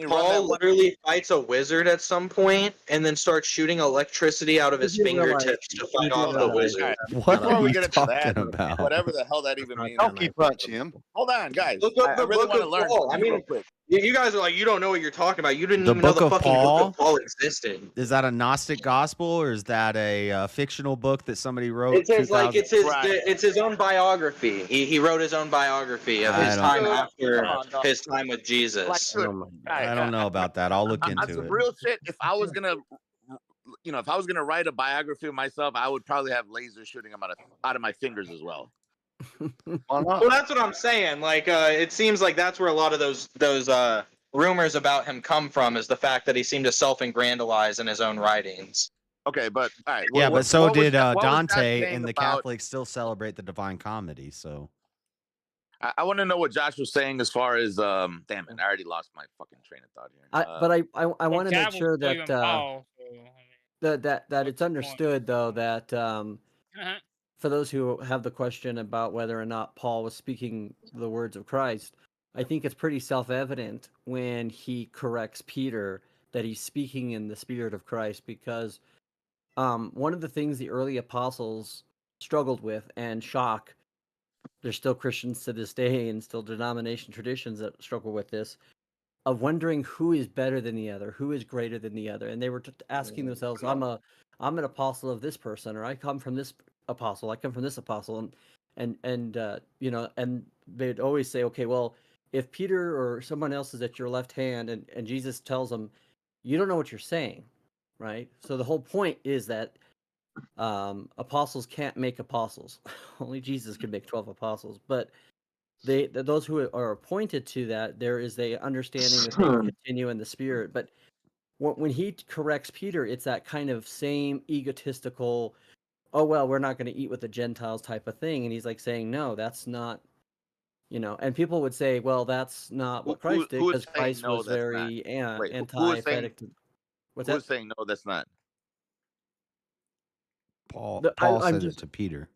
Paul literally fights a wizard at some point and then starts shooting electricity out of his fingertips to fight off the wizard. What Before are we you get into that, talking about? whatever the hell that even means. Donkey punch him. Hold on, guys. Look up I the really book want to of learn Paul. I real mean, quick. you guys are like, you don't know what you're talking about. You didn't The even know book the of fucking book Paul? of Paul existed. Is that a Gnostic gospel or is that a fictional book that somebody wrote? It's his like it's his own biography. He wrote his own biography of his time after his time with Jesus. I don't know about that. I'll look On into some it. real shit, if I was gonna, if I was gonna write a biography of myself, I would probably have lasers shooting them out of my fingers as well. Well, that's what I'm saying. Like, it seems like that's where a lot of those rumors about him come from, is the fact that he seemed to self-aggrandalize in his own writings. Okay, but all right. Yeah, but so did Dante, saying and the about- Catholics still celebrate the Divine Comedy. So I want to know what Josh was saying as far as damn it, I already lost my fucking train of thought here. But I want to make Campbell's sure William that Paul, that it's understood though that for those who have the question about whether or not Paul was speaking the words of Christ, I think it's pretty self-evident when he corrects Peter that he's speaking in the Spirit of Christ, because one of the things the early apostles struggled with and shock, there's still Christians to this day and still denomination traditions that struggle with this, of wondering who is better than the other, who is greater than the other. And they were asking themselves, I'm an apostle of this person, or I come from this apostle, I come from this apostle. And they'd always say, okay, well, if Peter or someone else is at your left hand and Jesus tells them, you don't know what you're saying, right? So the whole point is that apostles can't make apostles. Only Jesus could make 12 apostles. But those who are appointed to that, there is a understanding that they continue in the Spirit. But when he corrects Peter, it's that kind of same egotistical, oh, well, we're not going to eat with the Gentiles type of thing. And he's like saying, no, that's not, and people would say, well, that's not what Christ did, because Christ was very anti-Semitic. What's that? Who's saying no, that's not? Paul I'm said just- it to Peter.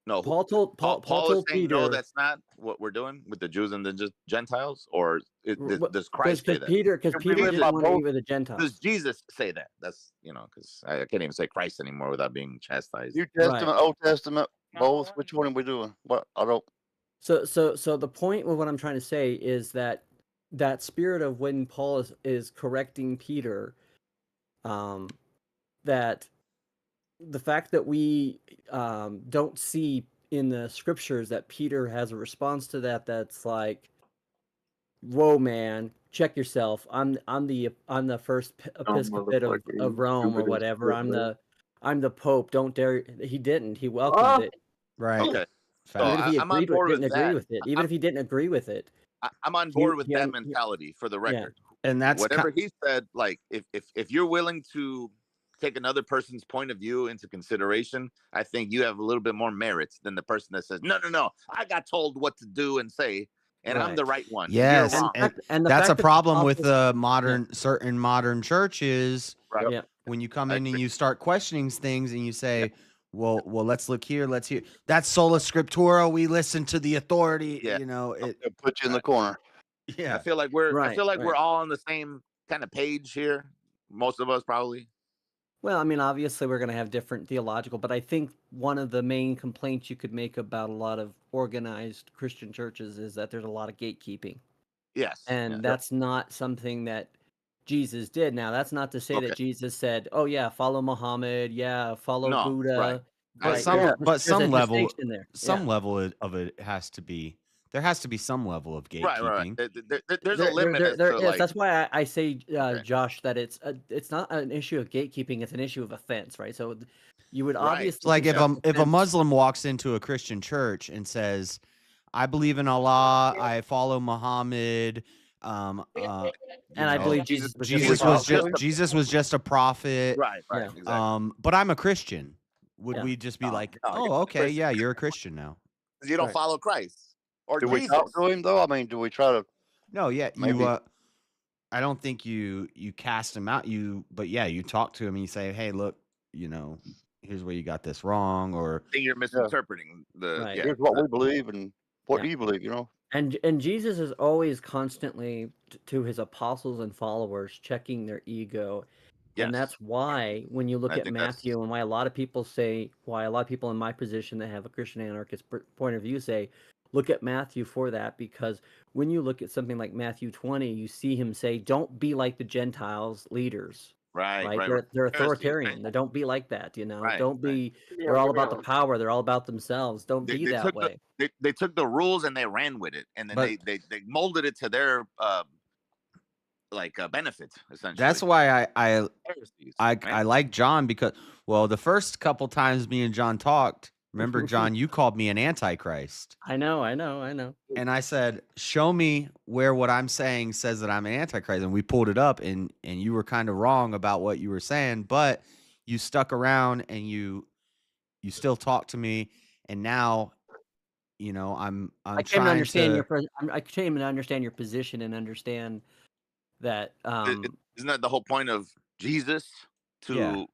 No, Paul told Paul told is saying Peter, no, that's not what we're doing with the Jews and the Gentiles, or does Christ say that? because Peter didn't want to eat with the Gentiles. Does Jesus say that? That's because I can't even say Christ anymore without being chastised. New Testament, Old Testament, both. Which one are we doing? What I don't. So the point of what I'm trying to say is that spirit of when Paul is correcting Peter, that the fact that we don't see in the scriptures that Peter has a response to that's like, whoa, man, check yourself. I'm the first episcopate of Rome or whatever. I'm the Pope. Don't dare. He didn't. He welcomed it. Right. Okay. So Even if he I'm on board with that. even if he didn't agree with it, I'm on board with that mentality for the record. And that's whatever he said. Like, if you're willing to take another person's point of view into consideration, I think you have a little bit more merits than the person that says, no, I got told what to do and say, and I'm the right one. Yes, You're wrong. and that's a problem with the certain modern churches. Right. Yeah. When you come in and you start questioning things and you say, well, let's look here, let's hear. That's sola scriptura. We listen to the authority. Yeah. They'll put you in the corner. Yeah. I feel like we're Right. we're all on the same kind of page here. Most of us probably. well, I mean, obviously we're going to have different theological, but I think one of the main complaints you could make about a lot of organized Christian churches is that there's a lot of gatekeeping. Yes. And that's not something that Jesus did. Now, that's not to say that Jesus said, oh, yeah, follow Muhammad. Yeah, follow Buddha. Right. But some level there. some level of it has to be There has to be some level of Right. gatekeeping. There's a limit as There to is. like. That's why I say, Josh, that it's not an issue of gatekeeping; it's an issue of offense, right? So you would obviously Like if consider a offense- Muslim walks into a Christian church and says, "I believe in Allah, I follow Muhammad, and I believe Jesus was just a prophet, Right. Yeah. Exactly. but I'm a Christian." Would Yeah. we just be like, no, you're "Oh, a okay, Christian. yeah, you're a Christian now"? You don't Right. follow Christ or Do we Jesus. talk to him though? I mean, do we try to? No, yeah, Maybe. I don't think you cast him out. But yeah, you talk to him and you say, "Hey, look, here's where you got this wrong," or I think you're misinterpreting the. Right. Yeah. Here's what we believe, and what Yeah. do you believe? And Jesus is always constantly to his apostles and followers checking their ego. And Yes. that's why when you look I at think that's- Matthew and why a lot of people in my position that have a Christian anarchist point of view say, look at Matthew for that, because when you look at something like Matthew 20, you see him say, don't be like the Gentiles leaders. Right. They're authoritarian. They don't be like that, Right, Don't be. They're all about the power. They're all about themselves. Don't be that took way. They took the rules and they ran with it, and then But- they molded it to their benefits essentially. That's why Pharisees, I right? like John, because the first couple times me and John talked, remember, John, you called me an antichrist. I know. And I said, show me where what I'm saying says that I'm an antichrist. And we pulled it up, and you were kind of wrong about what you were saying, but you stuck around and you still talk to me. And now, I'm I came to trying understand to. I came to understand your position and understand that. Isn't that the whole point of Jesus to Yeah.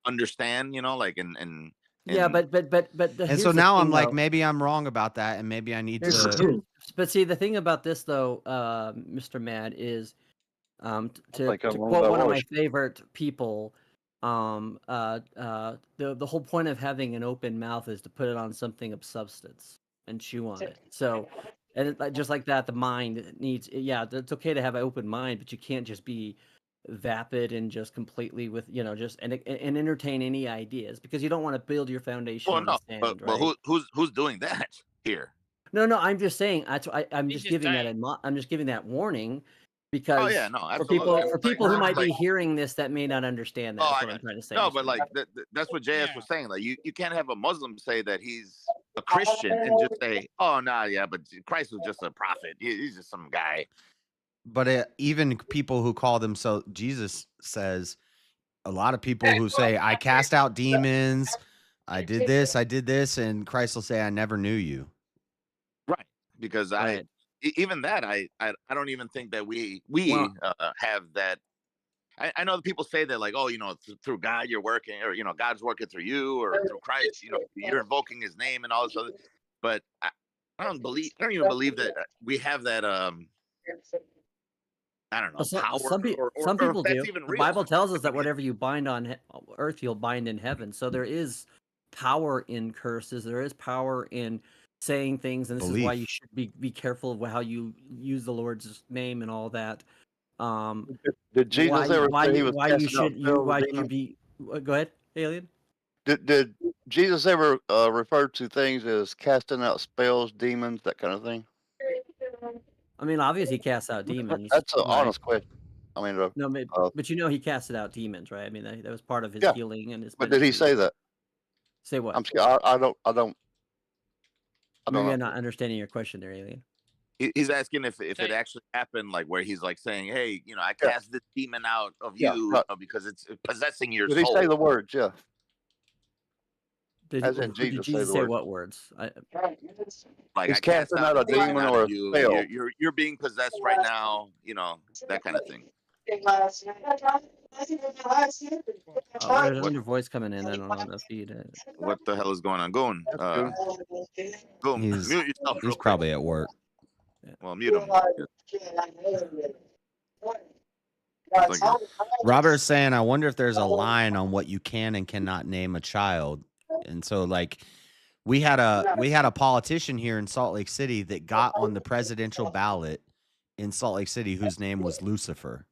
understand? And Yeah, but And so now I'm like, maybe I'm wrong about that, and maybe I need to. But see, the thing about this though, Mr. Mad, is to Like I'm wrong quote about one of what? my favorite people, the whole point of having an open mouth is to put it on something of substance and chew on it. So, and just like that, the mind needs. Yeah, it's okay to have an open mind, but you can't just be vapid and just completely with just and entertain any ideas, because you don't want to build your foundation well, on no, the sand, but right? who's doing that here? No, I'm just saying. I'm He's just just giving saying. I'm just giving that warning, because Oh yeah, no, for absolutely. people who might be Like- hearing this that may not understand that. Oh, That's I what I'm got trying to say. No, Mr. but like Mad. that's what JS was saying. Like you can't have a Muslim say that he's a Christian and just say, "Oh no, yeah, but Christ was just a prophet. He's just some guy." But even people who call themselves, Jesus says, a lot of people who say, I cast out demons, I did this, and Christ will say, I never knew you. Right, because Right. even that I don't even think that we have that. I know that people say that, like, oh, through God you're working, or God's working through you, or through Christ, you're invoking His name and all this other. But I don't even believe that we have that. I don't know, Well, power. some or people if that's do. even The real. Bible tells us that whatever you bind on earth, you'll bind in heaven. So there is power in curses. There is power in saying things, and this is why you should be careful of how you use the Lord's name and all that. Did Jesus ever say he was why you casting out should spells why of you demons? be? Go ahead, Alien. Did Jesus ever refer to things as casting out spells, demons, that kind of thing? I mean, obviously, he casts out demons. That's an right? honest question. I mean, No, but he casted out demons, right? I mean, that was part of his yeah, healing and his. but did he ministry. say that? Say what? I'm scared. I don't Maybe know. I'm not understanding your question there, Alien. He's asking if it actually happened, like where he's like saying, "Hey, I cast this demon out of you because it's possessing your Did he soul." say the words? Yeah. Did Jesus say what words? Like He's I cast casting out a demon out or of a you. spell. You're being possessed right now. That kind of thing. Oh, there's another voice coming in. I don't know on the feed. What the hell is going on? Go He's, mute yourself. he's probably at work. Well, mute him. Robert's saying, I wonder if there's a line on what you can and cannot name a child. And so, like, we had a politician here in Salt Lake City that got on the presidential ballot in Salt Lake City whose name was Lucifer.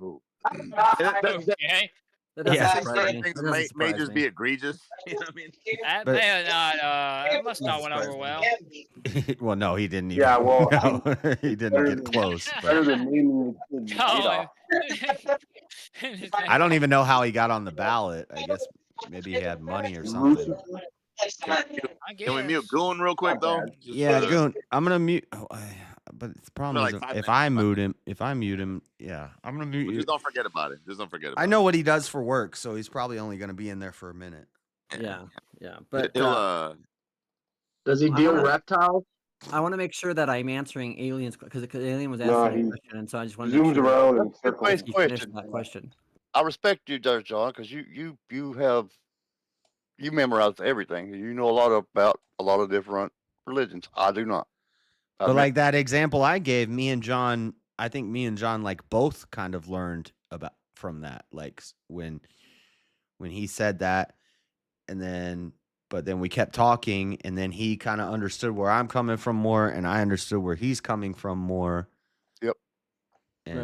Okay. That doesn't Yeah. surprise certain me. things That doesn't may surprise just me. be egregious. You know what I mean? That But- may have not. That must not went over well. Well, no, he didn't even. Yeah, well, no, he didn't get close. better But than naming the kid Oh, Adolf. I don't even know how he got on the ballot. I guess maybe he had money or something. Can we mute Goon real quick though? Just Yeah, for the- Goon, I'm gonna mute. But the problem like is, 5 if minutes, I mute him, yeah, I'm gonna mute But you. just don't forget about it. Just don't forget about I it. know what he does for work, so he's probably only gonna be in there for a minute. Yeah. But He'll, Does he deal reptiles? I want to make sure that I'm answering aliens because Alien was No, asking he a question, and so I just want to make zooms sure around that in circles. he finished that question. I respect you, there, John, because you memorize everything. You know a lot about a lot of different religions. I do not. But like that example I gave, I think me and John like both kind of learned about from that. Like when he said that, but then we kept talking, and then he kind of understood where I'm coming from more, and I understood where he's coming from more. Yep. And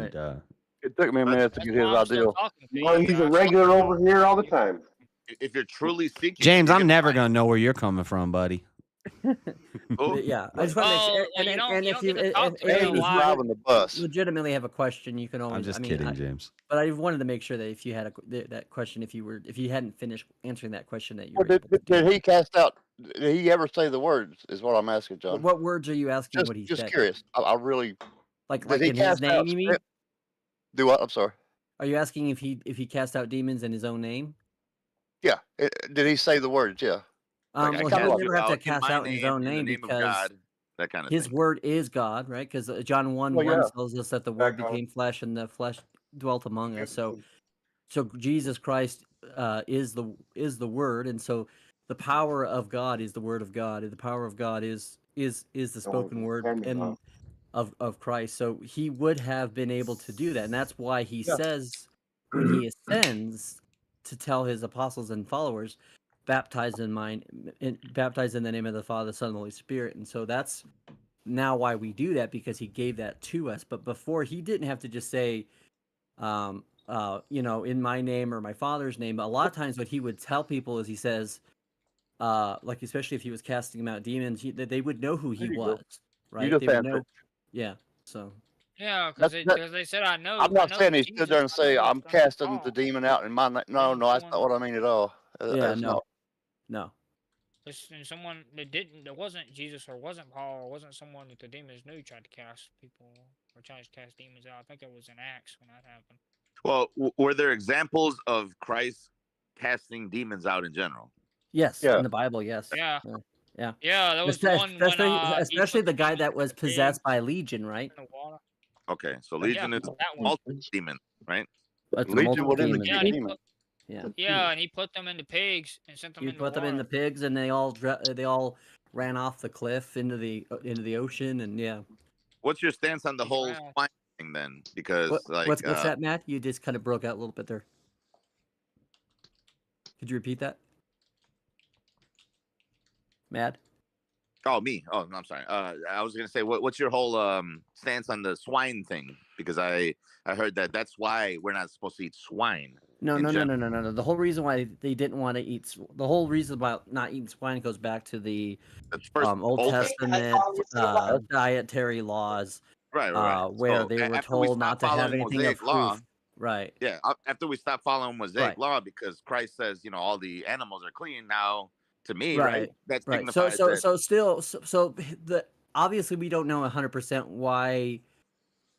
it took me a minute to get his idea. Well, he's a regular over here all the time. If you're truly seeking, James, I'm never gonna know where you're coming from, buddy. Yeah, I just want to make sure. And if you driving the bus, legitimately have a question, you can always. I'm just I mean, kidding, James. But I wanted to make sure that if you had that question, if you hadn't finished answering that question, that you Well, were. did he cast out? Did he ever say the words? Is what I'm asking, John. What words are you asking? What he just said? curious. I really Like did he in his cast name, out you mean? spirit- Do what? I'm sorry. Are you asking if he cast out demons in his own name? Yeah. Did he say the words? Yeah. Well, he would never have to cast out in his own in the name name of because God, that kind of his thing. word is God, right? Because John 1 Well, 1 yeah. tells us that the word became flesh and the flesh dwelt among us. So Jesus Christ is the word, and so the power of God is the word of God, and the power of God is the spoken word and of Christ. So he would have been able to do that, and that's why he says when he ascends to tell his apostles and followers, baptize in the name of the Father, the Son, and the Holy Spirit. And so that's now why we do that, because he gave that to us. But before, he didn't have to just say, in my name or my Father's name. But a lot of times what he would tell people is he says, like, especially if he was casting out demons, they would know who he was, right? You just They would answered. know. Yeah. So. Yeah, because they said I know. I'm not saying he stood there and say, "I'm casting Oh. the demon out in my name." No, that's not what I mean at all. Yeah, That's no. not. And someone that wasn't Jesus or wasn't Paul or wasn't someone that the demons knew tried to cast people or tried to cast demons out. I think it was in Acts when that happened. Well, were there examples of Christ casting demons out in general? Yes, Yeah. in the Bible, yes. Yeah. Yeah. Yeah, there was one Especially the guy that was possessed by Legion, right? Okay, so Yeah, Legion is that one. multiple demon, right? That's Legion multiple within the demons. demon. Yeah, and he put them into pigs and sent them You into put them in the water. pigs, and they all ran off the cliff into the ocean, and yeah. What's your stance on the whole swine thing then? Because What's that, Matt? You just kind of broke out a little bit there. Could you repeat that, Matt? Oh, me. Oh, no, I'm sorry. I was gonna say, what's your whole stance on the swine thing? Because I heard that's why we're not supposed to eat swine. No. in general. No. The whole reason why they didn't want to eat, the whole reason about not eating swine goes back to the Old Testament dietary laws, Right. where So, they were after we told stopped not to have following anything of Mosaic law, proof. Right. Yeah, after we stopped following Mosaic Right. law, because Christ says, all the animals are clean now. To me, right? That Right. signifies So obviously we don't know 100% why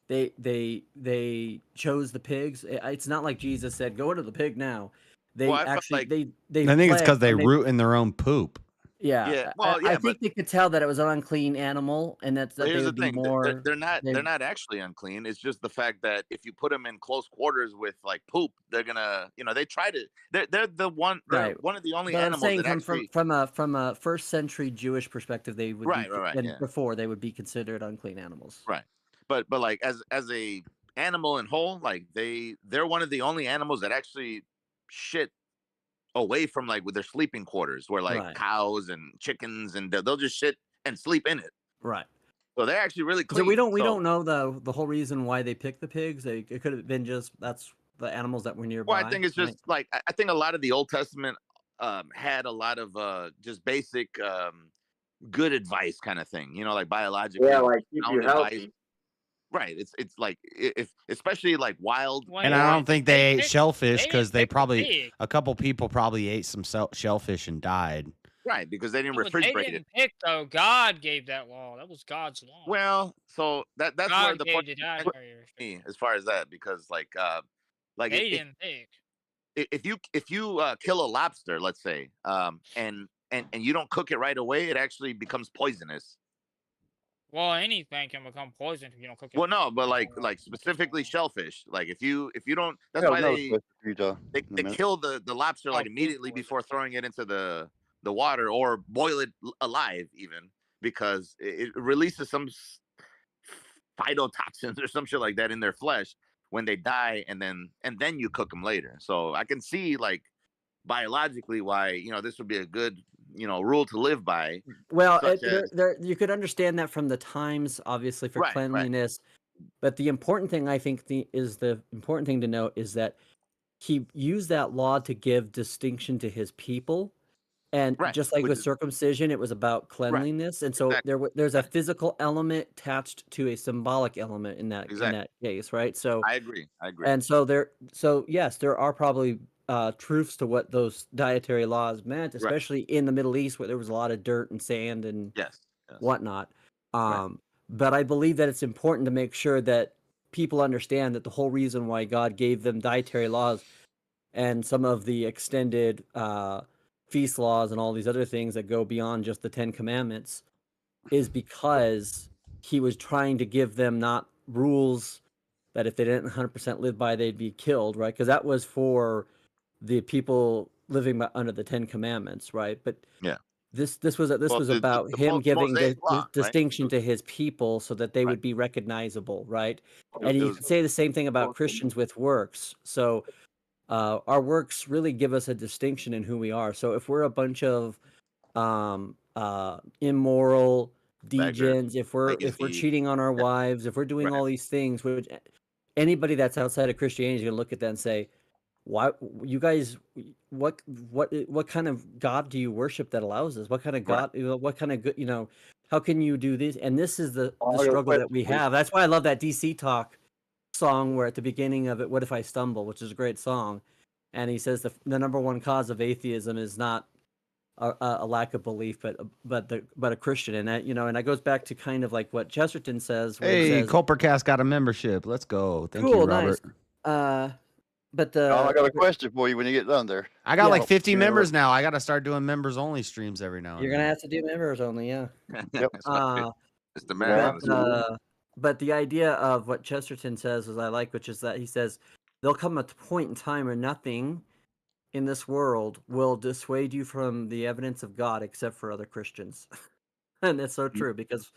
they chose the pigs. It's not like Jesus said, "Go into the pig now." They Well, I felt actually like- they. I think it's fled because they and root in their own poop. Yeah. I think they could tell that it was an unclean animal, and that Well, they here's the would be thing: more. they're not actually unclean. It's just the fact that if you put them in close quarters with like poop, they're gonna, they try to. They're the one. They're Right. one of the only But I'm animals saying that actually. from a first century Jewish perspective, they would Right, be, right, and yeah. before they would be considered unclean animals. Right, but like as a animal in whole, like they're one of the only animals that actually shit away from like with their sleeping quarters, where like Right. cows and chickens and they'll just shit and sleep in it. Right. So they're actually really clean. So we don't know the whole reason why they picked the pigs. It could have been just that's the animals that were nearby. Well, I think it's just like I think a lot of the Old Testament had a lot of just basic good advice kind of thing. You know, like biologically Yeah, like keep you sound advice. healthy. Right. It's like if especially like wild. And I don't think they ate shellfish because they pick the probably pig. a couple people probably ate some shellfish and died. Right, because they didn't But they refrigerate it. didn't pick though. God gave that law. That was God's law. Well, so that's where God the gave point the dietary restriction. as far as that, because like They if, didn't pick. if you kill a lobster, let's say, and you don't cook it right away, it actually becomes poisonous. Well, anything can become poison if you don't cook it. Well, no, but like specifically shellfish. Like if you don't, that's Hell why no, they kill the lobster like immediately before throwing it into the water or boil it alive even, because it releases some phytotoxins or some shit like that in their flesh when they die, and then you cook them later. So I can see like biologically why this would be a good rule to live by. Well, such as, you could understand that from the times, obviously, for Right, cleanliness. But the important thing, I think, the important thing to note is that he used that law to give distinction to his people. And Right, just like which with is- circumcision, it was about cleanliness. And so there's a physical element attached to a symbolic element in that case, right? So I agree. And so yes, there are probably truths to what those dietary laws meant, especially in the Middle East where there was a lot of dirt and sand and whatnot. But I believe that it's important to make sure that people understand that the whole reason why God gave them dietary laws and some of the extended feast laws and all these other things that go beyond just the 10 Commandments is because he was trying to give them not rules that if they didn't 100% live by, they'd be killed, right? Because that was for the people living under the 10 Commandments, right? But this was about him giving the distinction to his people so that they would be recognizable, right? And you can say the same thing about Christians with works. So our works really give us a distinction in who we are. So if we're a bunch of immoral degens, if we're cheating on our wives, if we're doing all these things, which anybody that's outside of Christianity is going to look at that and say, "Why you guys? What kind of God do you worship that allows this? What kind of God? What kind of good? How can you do this?" And this is the struggle that we have. That's why I love that DC Talk song where at the beginning of it, "What if I stumble?" which is a great song, and he says the number one cause of atheism is not a lack of belief, but a Christian, and that and that goes back to kind of like what Chesterton says. Hey, Culpercast got a membership. Let's go. Thank you, Cool, Robert. nice. But I got a question for you when you get done there. I got like 50 members now. I got to start doing members only streams every now and You're then. gonna have to do members only, yeah. Yep. It's the man. But the idea of what Chesterton says is I like, which is that he says there'll come a point in time where nothing in this world will dissuade you from the evidence of God except for other Christians. And it's so true because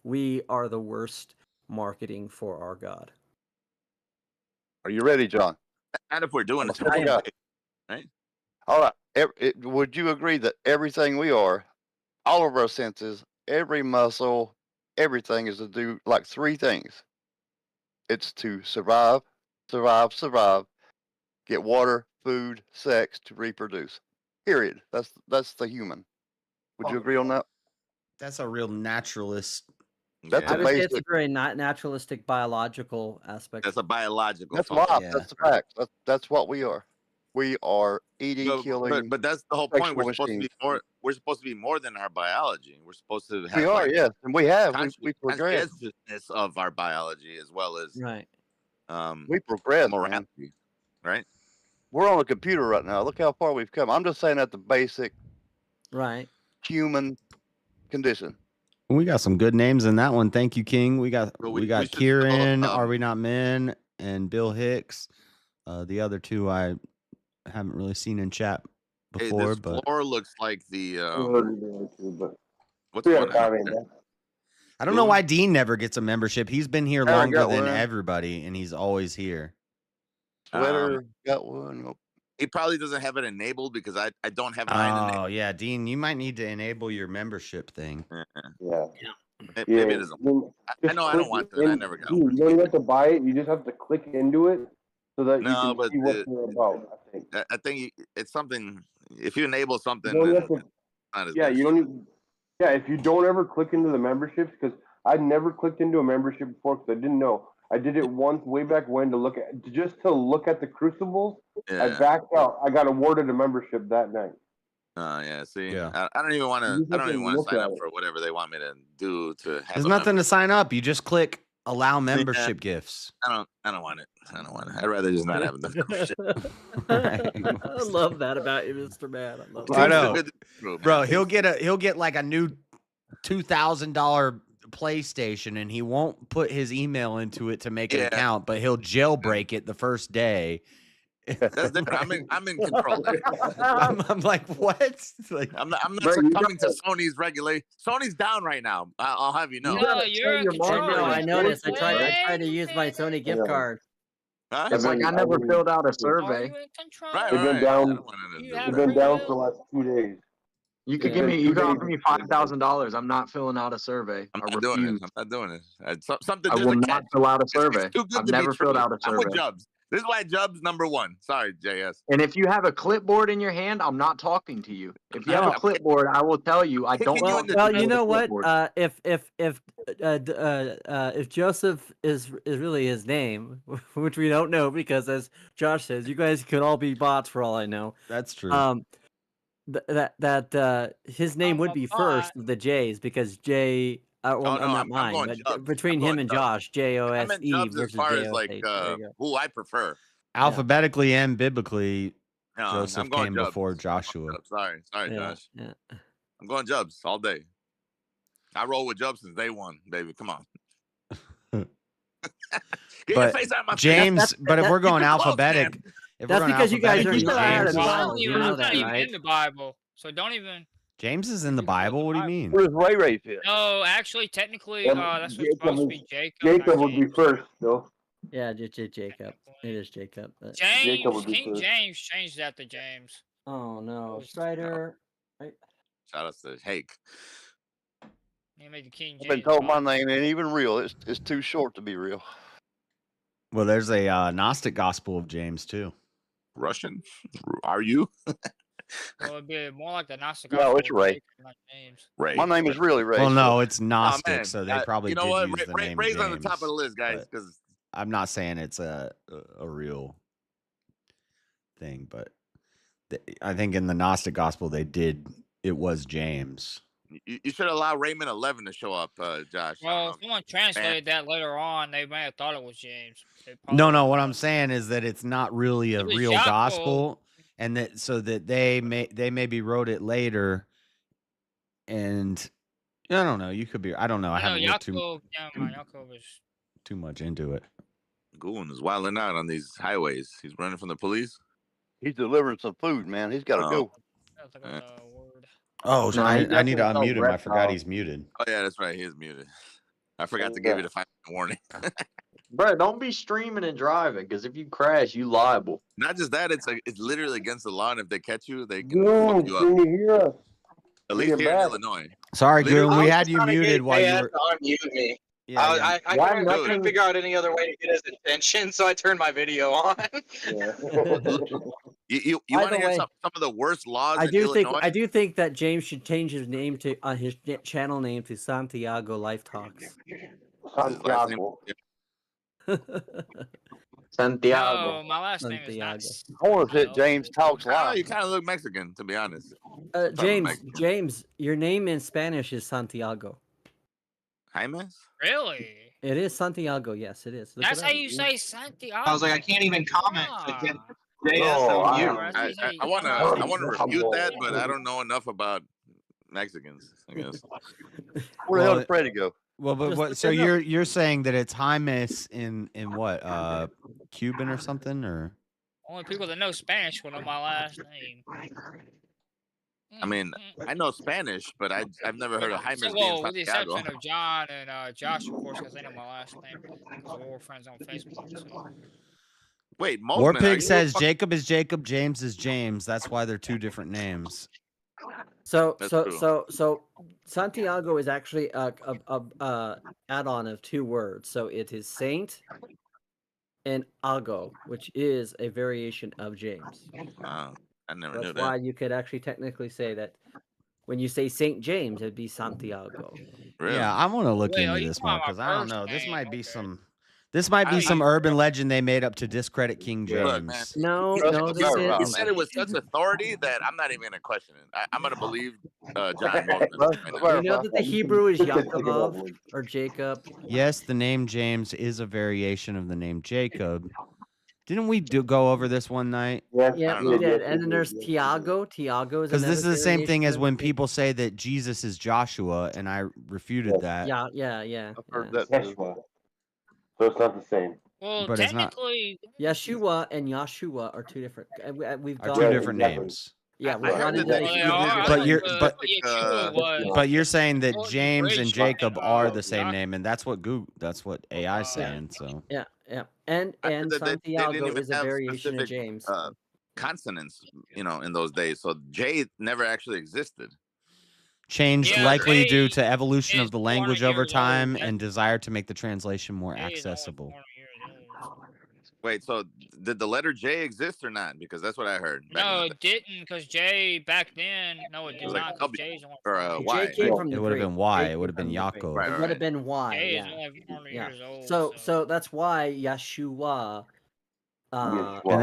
we are the worst marketing for our God. Are you ready, John? And if we're doing it, right? All right. Would you agree that everything we are, all of our senses, every muscle, everything is to do like three things? It's to survive, get water, food, sex, to reproduce. Period. That's the human. Would you agree on that? That's a real naturalist. That's I a would say it's a basic. very naturalistic, biological aspect. That's a biological. That's function. life. That's the fact. That's what we are. We are eating, killing. But that's the whole point. We're sexual supposed to be machines. more. We're supposed to be more than our biology. We're supposed to have. We are, like, yes, and we have. We progress. consciousness of our biology as well as right. We progress, man. morality, right? We're on a computer right now. Look how far we've come. I'm just saying at the basic human condition. We got some good names in that one. Thank you, King. We got Kieran, Are We Not Men, and Bill Hicks. The other two I haven't really seen in chat before, Hey, this but floor looks like the. What's We going got five in on? there. I don't know why Dean never gets a membership. He's been here Aaron longer got than one. everybody, and he's always here. Sweater got one. He probably doesn't have it enabled because I don't have mine enabled. Oh yeah, Dean, you might need to enable your membership thing. Yeah. Maybe it isn't. I know I don't want that. I never got You don't even have to buy it. You just have to click into it. so that you No, can but see what they're about. I think. I think it's something. If you enable something, You don't then have to, it's not as yeah, good. you don't. Yeah, if you don't ever click into the memberships, because I never clicked into a membership before because I didn't know. I did it once way back when to look at the crucibles. I Yeah. backed out. I got awarded a membership that night. Yeah. See, Yeah. I don't even want You to. just I have don't to even want to look sign at up it. for whatever they want me to do to have There's a nothing to membership. sign up. You just click allow membership gifts. I don't want it. I don't want it. I'd rather just not have the membership. I love that about you, Mr. Man. I love I that. know, Bro, bro. He'll get like a new $2,000 PlayStation, and he won't put his email into it to make an account, but he'll jailbreak it the first day. That's different. I'm in control. I'm like, what? Like, I'm not Bro, you succumbing to Sony's regulation. Sony's down right now. I'll have you know. No, you're in I control. know. I noticed. I tried Hey, to use my Sony gift card. Huh? It's like I never filled out a survey. Are you in control? Right, They've been right. down. I don't want to You do have They've that. been down for the last 2 days. You could It's give been me. 2 You could days offer me since they've been $5,000. I'm not filling out a survey. I'm I not doing it. refuse. I'm not doing it. Something I there's will a not catch. fill out a It's survey. too good I've to be never filled true. out a I'm with survey. Jubs. This is why Jubs number one. Sorry, JS. And if you have a clipboard in your hand, I'm not talking to you. If you have No. a clipboard, I will tell you I don't Kicking you talk in to the Well, people you with a know what? clipboard. If Joseph is really his name, which we don't know because, as Josh says, you guys could all be bots for all I know. that's true. His name would be first of the J's because J. Well, Oh, no, not I'm mine, going but Jubs. between I'm him going and Jubs. Josh, JOSE I meant Jubs as versus far as JOSH. like There you go. who I prefer. Alphabetically and biblically, No, Joseph I'm going came Jubs. before Joshua. Sorry, Yeah, Josh. yeah. I'm going Jubs all day. I roll with Jubs since day one, baby. Come on. Get your But face out of my face. James, but if we're going You're close, alphabetic, man. if That's we're going because you guys are alphabetically, in I had a James, I Bible, don't you even, know I'm that, not even right? in the Bible, so don't even. James is in the Bible. What do you mean? Where's Ray Ray fit? No, actually, technically, that's what's supposed to be Jacob. Jacob not would be James. first, though. Yeah, just Jacob. It is Jacob. Jacob James, would be King first. James changed that to James. Oh no, Strider. Right. Shout out to Hake. He made the King I've James. been told Bible. my name ain't even real. It's too short to be real. Well, there's a Gnostic Gospel of James too. Russian? Are you? Well, it'd be more like the Gnostic No, Gospel it's of Ray. Jacob, not James. Ray. My name is really Ray. Well, so- no, it's Oh, Gnostic, man. so they probably you know did what? use the name Ray's James. on the top of the list, guys, but because I'm not saying it's a real thing, but I think in the Gnostic Gospel it was James. you should allow Raymond 11 to show up, Josh. Well, if someone translated that later on, they may have thought it was James. They probably No, wouldn't what have. I'm saying is that it's not really a It was real Jacob. gospel, and that so that they maybe wrote it later, and I don't know. You could be. I don't know. I haven't looked too much into it. Goon is wilding out on these highways. He's running from the police. He's delivering some food, man. He's got to go. Oh, No, I he need to definitely unmute him. I felt forgot left he's muted. Oh yeah, that's right. He is muted. I forgot to give you the final warning. Bro, don't be streaming and driving, because if you crash, you liable. Not just that, it's literally against the law, and if they catch you, they can Goon, fuck you can up. you hear us? At least here in Illinois. Sorry, Literally- Goon. We I had was you trying to muted get while you JS were. to unmute me. Yeah, I Why couldn't nothing- figure out any other way to get his attention, so I turned my video on. You By want to the hear way, some of the worst laws I in do think Illinois? that James should change his name to his channel name to Santiago Life Talks. Santiago. Santiago. No, my last name is Santiago. not. I want to hit James Talks I don't know, Live. you kind of look Mexican, to be honest. James, your name in Spanish is Santiago. Jaime? Really? It is Santiago. Yes, it is. Look That's it how up. you say Santiago. I was like, I can't even comment to get JS No, on mute. I want to refute that, but I don't know enough about Mexicans, I guess. Where the hell did Freddie go? Well, but Just what? look So it up. you're saying that it's Jaimes in what? Cuban or something, or? Only people that know Spanish will know my last name. I mean, I know Spanish, but I've never heard of Jaime's being Well, with the Santiago. exception of John and Josh, of course, because they know my last name. Because we're all friends on Facebook. So. Wait, Moltmann, are Warpig you says fucking- Jacob is Jacob, James is James. That's why they're two different names. So That's so true. so so Santiago is actually a add-on of two words. So it is Saint and Ago, which is a variation of James. Wow, I never That's knew why that. you could actually technically say that when you say Saint James, it'd be Santiago. Really? Yeah, I want to look Wait, into you this talking more about because I don't first know. This name? might be Okay. some. This might be I- some urban legend they made up to discredit King Look, man. James. No, He, no, he this said, he is said it with such authority that I'm not even gonna question it. I'm gonna believe John Mosman right now. You know that the Hebrew is Yaakov or Jacob. Yes, the name James is a variation of the name Jacob. Didn't we go over this one night? Yeah, we did. And then there's Tiago. Tiago is Because another this is the same thing variation as of when Jacob. people say that Jesus is Joshua, and I refuted that. Yeah. So it's not the same. Well, But it's not. technically, Yeshua and Yahshua are two different. We've Are gone two into different this. names. Yeah, I we've heard gone that into the they they Hebrew. are. I But thought you're the Yeshua was. but you're saying that was James and bridged Jacob by, are the same Joshua. name, and that's what that's what AI's saying. So Yeah. And I heard that they didn't Santiago even is a have variation of specific James. consonants, in those days. So J never actually existed. changed Yeah, likely due Jay to evolution is of the 400 language over years old. time That's and desire to make the translation more Jay is only accessible. 400 years old. Wait, so did the letter J exist or not? Because that's what I heard. Back in No, the it didn't, because Jay back then. No, it It did was like not, because W Jay's only or 400 Y. J came from It the would have Greek. been Y. J It would came have been from the Greek. Yaakov. Right, It right, would have right. been Y. Jay Yeah. is only 400 Yeah. years old. So that's why Yeshua, And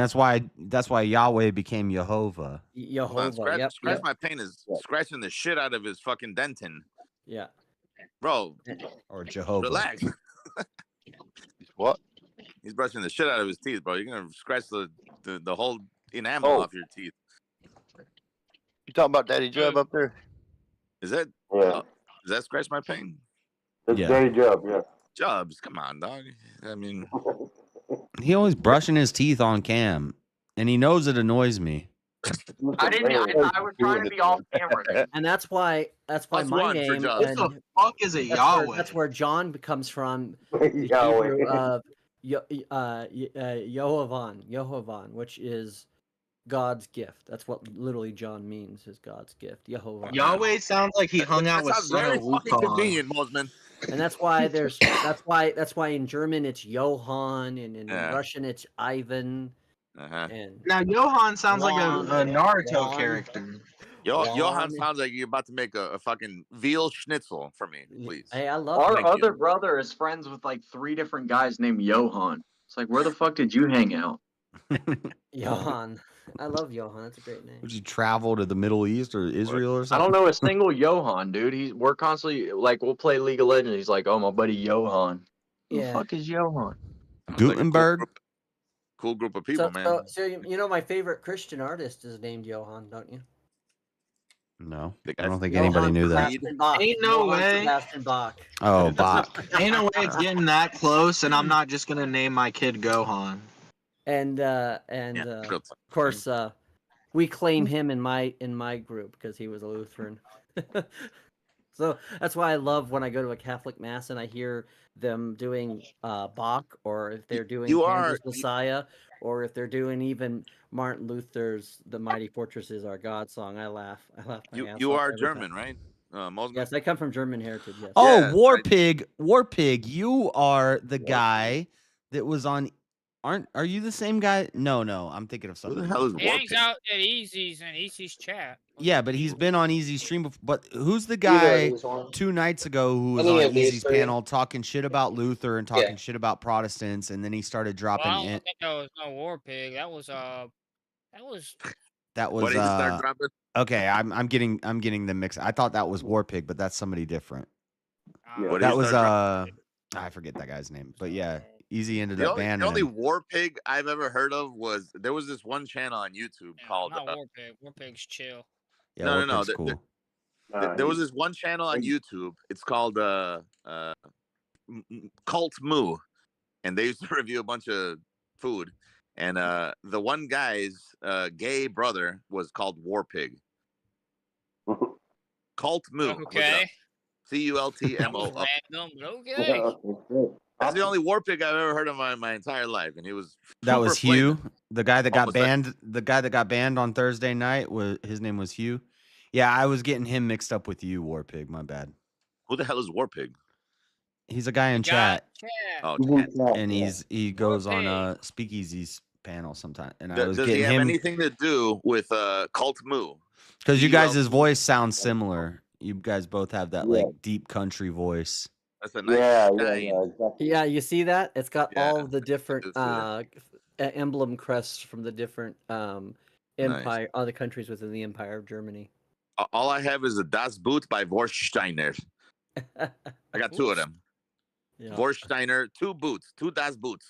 that's why Yahweh became Jehovah. Hold on, Jehovah. scratch my pain is scratching the shit out of his fucking dentin. Yeah. Bro, Or Jehovah. relax. What? He's brushing the shit out of his teeth, bro. You're gonna scratch the whole enamel off your teeth. You talking about Daddy Jub up there? Is that Yeah. does that scratch my pain? It's Yeah. Daddy Jub, yeah. Jubs, come on, dog. I mean, He always brushing his teeth on cam, and he knows it annoys me. I didn't. I was trying to be off camera. And that's why Plus my one for name. Josh. What the fuck is a Yahweh? That's where John comes from. The Yahweh. Hebrew of Yehovan, which is God's gift. That's what literally John means, is God's gift. Yehovah. Yahweh sounds like he hung out That with sounds Son very of fucking Wukong. convenient, Mosman. And that's why that's why in German it's Johann, and in Yeah. Russian it's Ivan. Uh-huh. And Now Johan sounds like a Juan, Naruto Juan. character. Johan Juan. sounds like you're about to make a fucking veal schnitzel for me, please. Hey, I love Our Thank it. other you. brother is friends with like 3 different guys named Johan. It's like, where the fuck did you hang out? Johann. I love Johann. That's a great name. Would you travel to the Middle East or Israel or I something? don't know a single Johan, dude. We're constantly like, we'll play League of Legends. He's like, oh, my buddy Johan. Who the Yeah. fuck is Johan? Sounds like a Gutenberg? cool group of people, man. So you know my favorite Christian artist is named Johann, don't you? No, The I guy- don't think Johann anybody knew that. Sebastian Bach. Ain't no Johann way. Sebastian Bach. Oh, Bach. Ain't no way it's getting that close, and I'm not just gonna name my kid Gohan. And real of talk. course we claim him in my group because he was a Lutheran. So that's why I love when I go to a Catholic mass and I hear them doing Bach, or if they're doing You Kansas are- Messiah, or if they're doing even Martin Luther's "The Mighty Fortress Is Our God" song. I laugh. My ass You off are every German, time. right? Mosman? Yes, I come from German heritage. Yes. Oh, Yes, Warpig, you are the guy that was on. Are you the same guy? No, I'm thinking of Who something. the hell is He hangs Warpig? out at Easy's and Easy's chat. Yeah, but he's been on Easy Stream before. But who's the guy 2 nights ago who was on Easy's panel talking shit about Luther and talking shit about Protestants, and then he started Well, dropping I don't in. think that was no War Pig. That was That What was did he start dropping? okay. I'm getting them mixed. I thought that was Warpig, but that's somebody different. What did That he was start I forget that guy's name, but yeah, Easy ended The up banning only him. War Pig I've ever heard of was there was this one channel on YouTube called not War Pig. War Pig's chill. Yeah, no. Warpig's cool. There was this one channel on YouTube. It's called Cult Moo, and they used to review a bunch of food. And the one guy's gay brother was called War Pig. Cult Moo. Okay. CULTMO. Random, but okay. That's the only War Pig I've ever heard of my entire life, and he was That was super flaming. Hugh, the guy that got Almost like- banned. The guy that got banned on Thursday night his name was Hugh. Yeah, I was getting him mixed up with you, Warpig. My bad. Who the hell is War Pig? He's a guy in Got chat, Oh, and he goes on Speakeasy's panel sometime. And I was does he getting have him anything to do with Cult Moo? because you guys' CULT? voice sounds similar. You guys both have that like deep country voice. That's a nice shine. exactly. Yeah, you see that? It's got Yeah, all the different I do emblem crests from the different empire, other countries within the Empire of Germany. All I have is a Das Boot by Vorsteiner. I got two of them. Yeah. Vorsteiner, two Das Boots.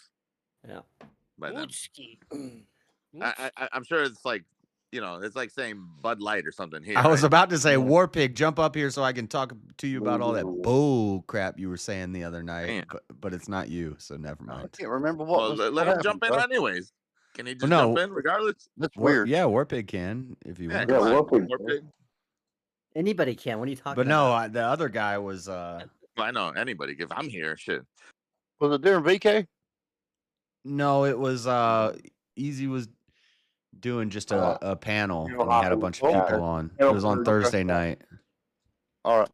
Yeah. By them. Bootski. I'm sure it's like, it's like saying Bud Light or something here. I was right? about to say, Warpig, jump up here so I can talk to you about all that bull crap you were saying the other night. But it's not you, so never mind. I can't remember what. Well, let him jump in anyways. Can he just no. jump in regardless? That's weird. Yeah, Warpig can if you want. come on, Warpig. Anybody can. What are you talking But about? no, the other guy was. Well, I know anybody. If I'm here, shit. Was it during VK? No, it was. Easy was doing just a panel, and he had a bunch of people on. It was on Thursday night. All right.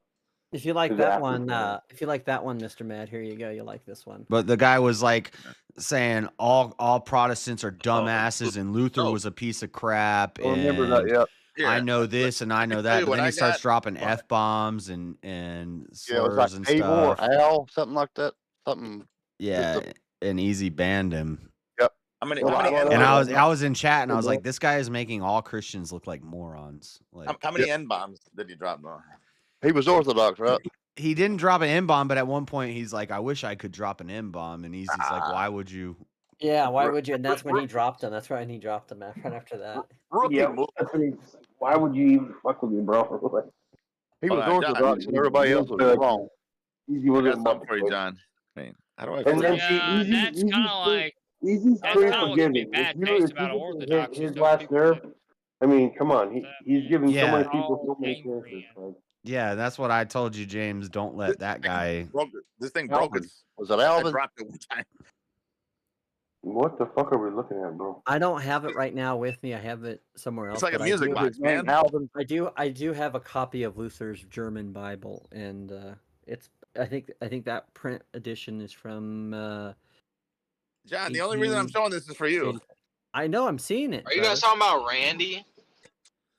If you like that one, Mr. Mad, here you go. You like this one. But the guy was like saying all Protestants are dumbasses, and Luther was a piece of crap. I remember that. Yeah. I know this and I know that, but then he starts dropping F-bombs and slurs it was like and Abel stuff. or Al, something like that. Something. Yeah, and Easy banned him. Yep. And I was in chat and I was like, this guy is making all Christians look like morons. Like, how many N-bombs did he drop though? He was Orthodox, right? He didn't drop an N-bomb, but at one point he's like, I wish I could drop an N-bomb, and Easy's like, why would you? Yeah, why would you? And that's when he dropped him. That's right, and he dropped him right after that. Why would you even fuck with me, bro? He was Orthodox, and everybody else was wrong. Easy I got something for you, John. Man, how do I? And then that's kind of like. Easy's That's pretty kind of what forgiving. bad If taste you about get Orthodox. his last nerve, I mean, come on, he's giving so many Yeah. people so many chances. Like, Yeah, that's what I told you, James. Don't let that guy. This thing broke. Was it I Alvin? dropped it one time. what the fuck are we looking at, bro? I don't have it right now with me. I have it somewhere else. It's like a but music box, man. Alvin. I do have a copy of Luther's German Bible, and it's I think that print edition is from. John, the only reason I'm showing this is for you. I know, I'm seeing it. Are you guys talking about Randy?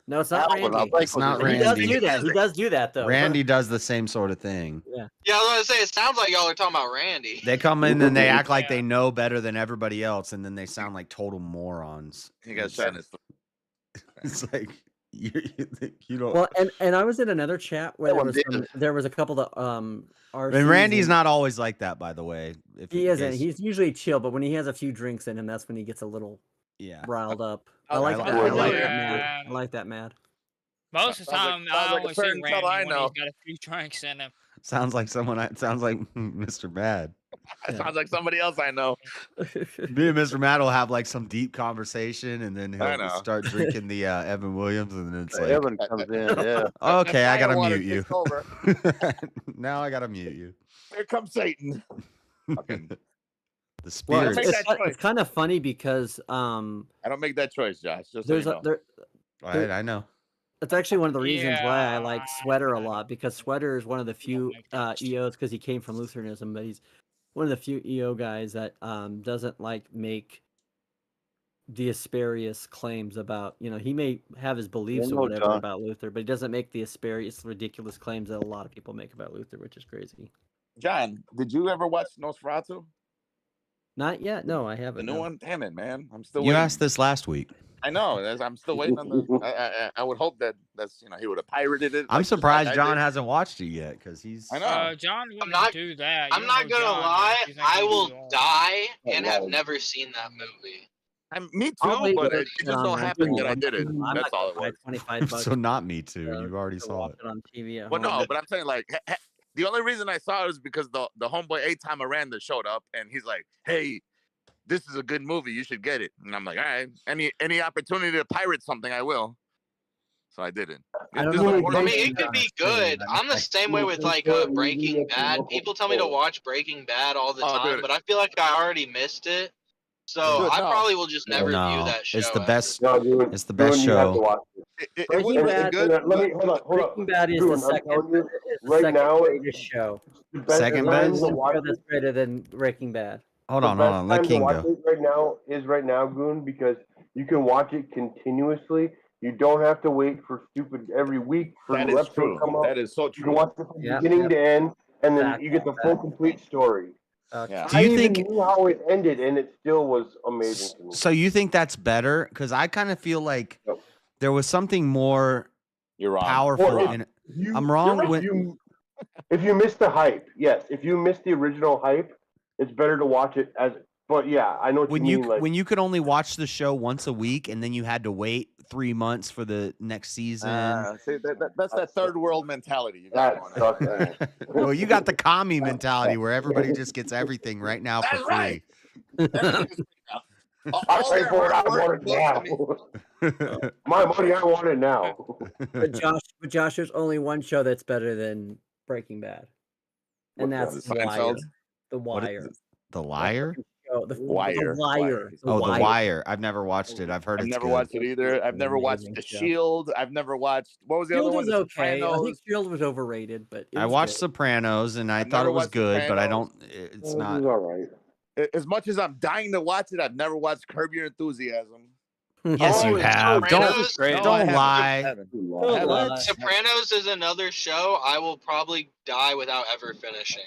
No, it's not Alvin, I Randy. think It's not He does Randy. do that. He does do that though. Randy does the same sort of thing. Yeah. Yeah, I was gonna say it sounds like y'all are talking about Randy. They come in and they act like they know better than everybody else, and then they sound like total morons. You guys shine this. It's like you don't. Well, and I was in another chat where there was a couple of RCs And Randy's and- not always like that, by the way. If He in isn't. case- He's usually chill, but when he has a few drinks in him, that's when he gets a little riled up. I like that. I like that mad. I like that mad. Most of the time, sounds I like a only see certain Randy fella I when know. he's got a few drinks in him. Sounds like someone. Sounds like Mr. Mad. It sounds like somebody else I know. Me and Mr. Mad will have like some deep conversation, and then I he'll know. start drinking the Evan Williams, and then it's like, Evan comes in, yeah. okay, I gotta Firewater mute you. takes over. Now I gotta mute you. Here comes Satan. The Well, spirits. it's kind of funny because I don't make that choice, Josh. Just so there's you a know. there, I know. It's actually one of the reasons why I like Sweater a lot, because Sweater is one of the few EOs, because he came from Lutheranism, but he's one of the few EO guys that doesn't like make the asparious claims about, he may have his beliefs or whatever about Luther, but he doesn't make the asparious, ridiculous claims that a lot of people make about Luther, which is crazy. John, did you ever watch Nosferatu? Not yet. No, I The haven't. new no. one? Damn it, man. I'm still You waiting. asked this last week. I know. I'm still waiting on the. I would hope that's he would have pirated it. I'm like surprised I John did. hasn't watched it yet because he's. I know. John I'm wouldn't not- do that. I'm You not know gonna John, lie. he's not I gonna will do all die Oh, and wow. have never seen that movie. Me too, I'll wait but for it it just so on happened TV. that I did it. I'm not That's all it gonna was. buy 25 bucks. So not me too. You've already to saw watch it. it on TV at Well, home. no, but I'm saying like the only reason I saw it was because the homeboy A-Time Miranda showed up and he's like, "Hey, this is a good movie. You should get it." And I'm like, "All right, any opportunity to pirate something, I will." So I did it. I don't This know is what one I of mean, those- it could be good. I'm the same way with like Breaking Bad. People tell me to watch Breaking Bad all the Oh, time, dude. but I feel like I already missed it. So Dude, I no. probably will just never view No, that show. it's the ever. best. No, dude, It's the best you have to show. watch it. It Breaking wasn't Bad- good. Let me hold up. Breaking Bad is Dude, the I'm second, telling you, is the right second now, greatest show. the best Second time best? to One watch show that's it. better than Breaking Bad. Hold The on, hold best on. Let time to King watch go. it right now, Goon, because you can watch it continuously. You don't have to wait for stupid every week for That new is episodes true. to come out. That is so You can true. watch it from Yep, beginning yep. to end, and then Fact, you get the full complete story. Yeah. Do you I even think- knew how it ended, and it still was amazing to me. So you think that's better? Because I kind of feel like there was something more You're wrong. powerful. Well, In You- I'm wrong. you're- When, if you missed the hype, yes. If you missed the original hype, it's better to watch it as. But yeah, I know what when you you mean. Like, when you could only watch the show once a week, and then you had to wait 3 months for the next season. See, that's that third world mentality. You got that going on. sucks. Well, you got the commie mentality where everybody just gets everything right now for That's right. free. I pay for it. I want it now. My money, I want it now. But Josh, there's only one show that's better than Breaking Bad, and What's that's that? Wire. Seinfeld? The What is Wire. The Liar? The Wire. Wire. Oh, The Wire. I've never watched it. I've heard I've it's never good. watched it either. I've never watched Amazing The show. Shield. I've never watched. What was the Shield other one? was The okay. I think Sopranos. Shield was overrated, but it I was watched good. Sopranos and I I've thought never it was watched good, but I Sopranos. don't. It's It was not. all right. As much as I'm dying to watch it, I've never watched Curb Your Enthusiasm. Yes, you have. Sopranos? Don't No, I haven't. lie. I haven't. Don't lie. Sopranos is another show I will probably die without ever finishing.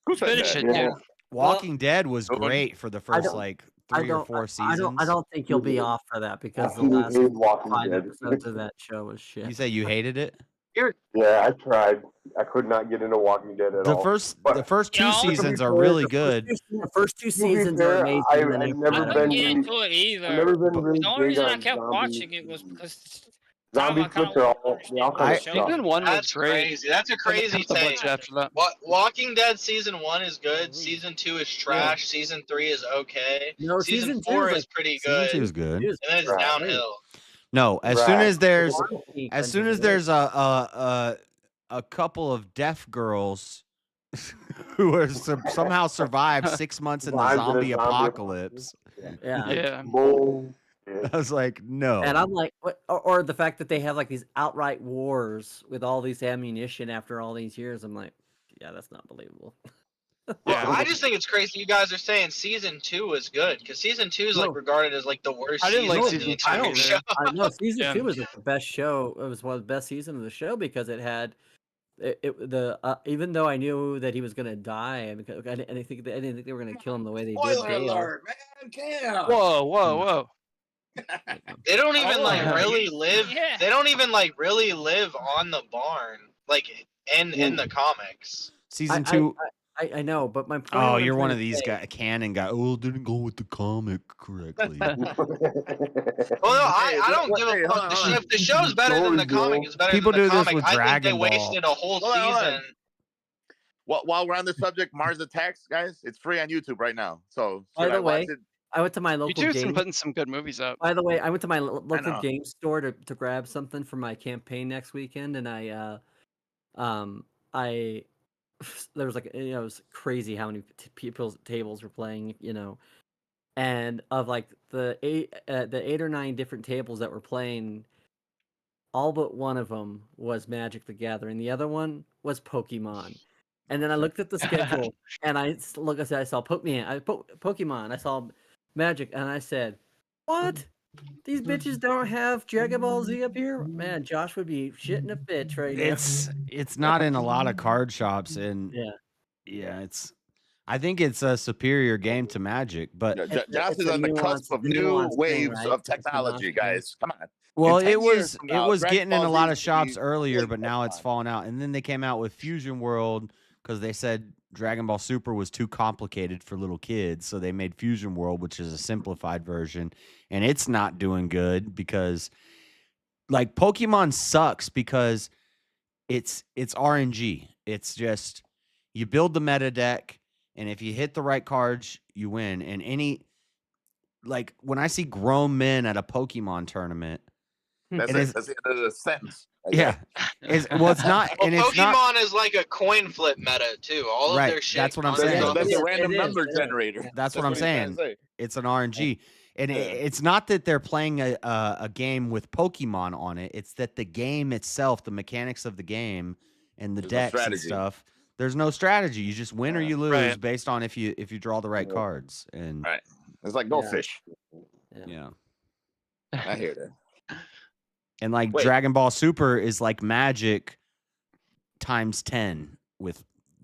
Who said Finish that? it, Yeah. dude. Walking Dead was Owen? great for the first like 3 or 4 seasons. I don't think you'll be off for that because the Absolutely last hated Walking 5 Dead. episodes of that show was shit. You say you hated it? Yeah, I tried. I could not get into Walking Dead at The all. first But the first 2 No. seasons are really good. The first 2 to be seasons fair, are amazing. I've and then never after I that- couldn't been get really- into it either. I've never been really The only big reason I on kept zombie watching it was because zombie flicks are all they all kind of suck. Season 1 was That's great. crazy. That's a crazy A bunch take. after that. Walking Dead season 1 is good. Season 2 is trash. Season 3 is okay. No, season season 2 4 is is pretty Season good. 2 is good. It was And then it's Right. downhill. No, as soon as there's Peak as soon until as there's a couple of deaf girls who are somehow survived 6 months in the Survived in a zombie zombie apocalypse. Yeah. Yeah. Bull. I was like, no. And I'm like, or the fact that they have like these outright wars with all these ammunition after all these years. I'm like, yeah, that's not believable. Well, I just think it's crazy you guys are saying season 2 is good because season 2 is like No. regarded as like the worst I didn't season like of the season two entire either. show. I know season Yeah. 2 was like the best show. It was one of the best seasons of the show because it had even though I knew that he was gonna die, I didn't think they were gonna kill him the way they did. Spoiler Dale. alert, man! Damn. Whoa, whoa, whoa. They don't even like Oh, really live. yeah. They don't even like really live on the barn like in the comics. Season 2. I know, but my point. Oh, what I'm you're one trying of to these say- guy canon guy. Oh, didn't go with the comic correctly. Well, no, I don't give a fuck. If the show's better than the comic, it's better People than the do this comic. with I think Dragon they Ball. wasted a whole Hold on. season. While we're on the subject, Mars Attacks, guys, it's free on YouTube right now. So By should the I watch way, it? I went to my local YouTube's been game. putting some good movies up. By the way, I went to my local know. game store to grab something for my campaign next weekend, and I there was like it was crazy how many people's tables were playing, and of like the 8 or 9 different tables that were playing, all but one of them was Magic the Gathering. The other one was Pokemon. And then I looked at the schedule, and I saw Pokemon, I saw Magic, and I said, "What? These bitches don't have Dragon Ball Z up here? Man, Josh would be shitting a bitch right now." It's not in a lot of card shops, and I think it's a superior game to Magic, but Josh is on the cusp of new waves of technology, guys. Come on. well, In 10 it years was from it now, was Dragon getting in Ball a Z lot is of gonna be shops earlier, but really now it's fun. fallen out. And then they came out with Fusion World because they said Dragon Ball Super was too complicated for little kids, so they made Fusion World, which is a simplified version, and it's not doing good because like Pokemon sucks because it's RNG. It's just you build the meta deck, and if you hit the right cards, you win. And like when I see grown men at a Pokemon tournament, That's And it. it's, That's the end of the sentence. Right yeah, there. it's not, Well, and it's Pokemon not is like a coin flip meta too. All of right. their shit That's what I'm conjures saying. up That's as a a random number It is. generator. That's That's what I'm what he's trying to saying. say. It's an RNG, and Yeah. it's not that they're playing a game with Pokemon on it. It's that the game itself, the mechanics of the game, and the There's no decks and strategy. stuff. There's no strategy. You just win or you lose Right. based on if you draw the right cards. And Right. It's like goldfish. yeah. I hear that. And like Wait. Dragon Ball Super is like Magic times 10 with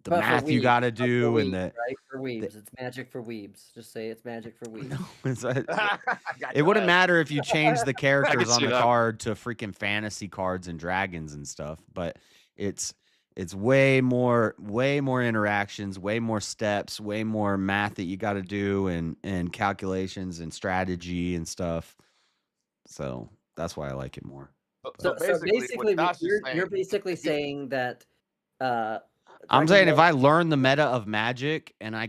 the But for math you weebs, got to but for do and weebs, the right? For weebs, it's magic for weebs. Just say it's magic for weebs. it wouldn't matter if you changed the characters on see the that. card to freaking fantasy cards and dragons and stuff, but it's way more interactions, way more steps, way more math that you got to do and calculations and strategy and stuff. So that's why I like it more. So basically, what Josh is you're saying- basically saying that. I'm Dragon saying if Ball- I learned the meta of Magic and I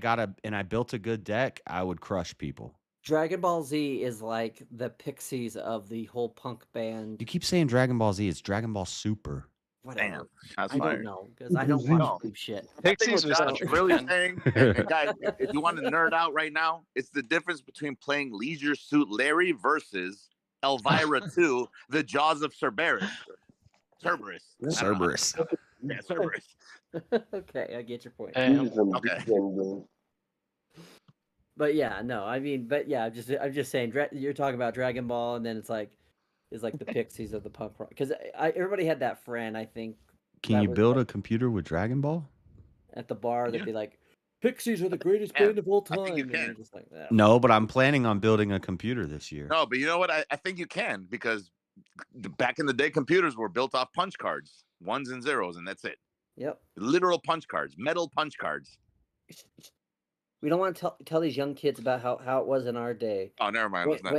built a good deck, I would crush people. Dragon Ball Z is like the Pixies of the whole punk band. You keep saying Dragon Ball Z, it's Dragon Ball Super. Whatever. Shots I don't fired. know because I don't watch No. noob shit. I think Pixies what was Josh the is really man. saying, and guys, if you want to nerd out right now, it's the difference between playing Leisure Suit Larry versus Elvira 2, The Jaws of Cerberus. Cerberus. I don't know. Cerberus. Yeah, Cerberus. Okay, I get your point. Okay. But yeah, no, I mean, but yeah, I'm just saying. You're talking about Dragon Ball, and then it's like the Pixies of the punk rock. Because everybody had that friend, I think. Can that you was, build like, a computer with Dragon Ball? at the bar? They'd be like, "Pixies are the greatest band of all time." I think you and you're can. just like that. No, but I'm planning on building a computer this year. No, but you know what? I think you can because back in the day, computers were built off punch cards, ones and zeros, and that's it. Yep. Literal punch cards, metal punch cards. We don't want to tell these young kids about how it was in our day. Oh, never mind. Let's not.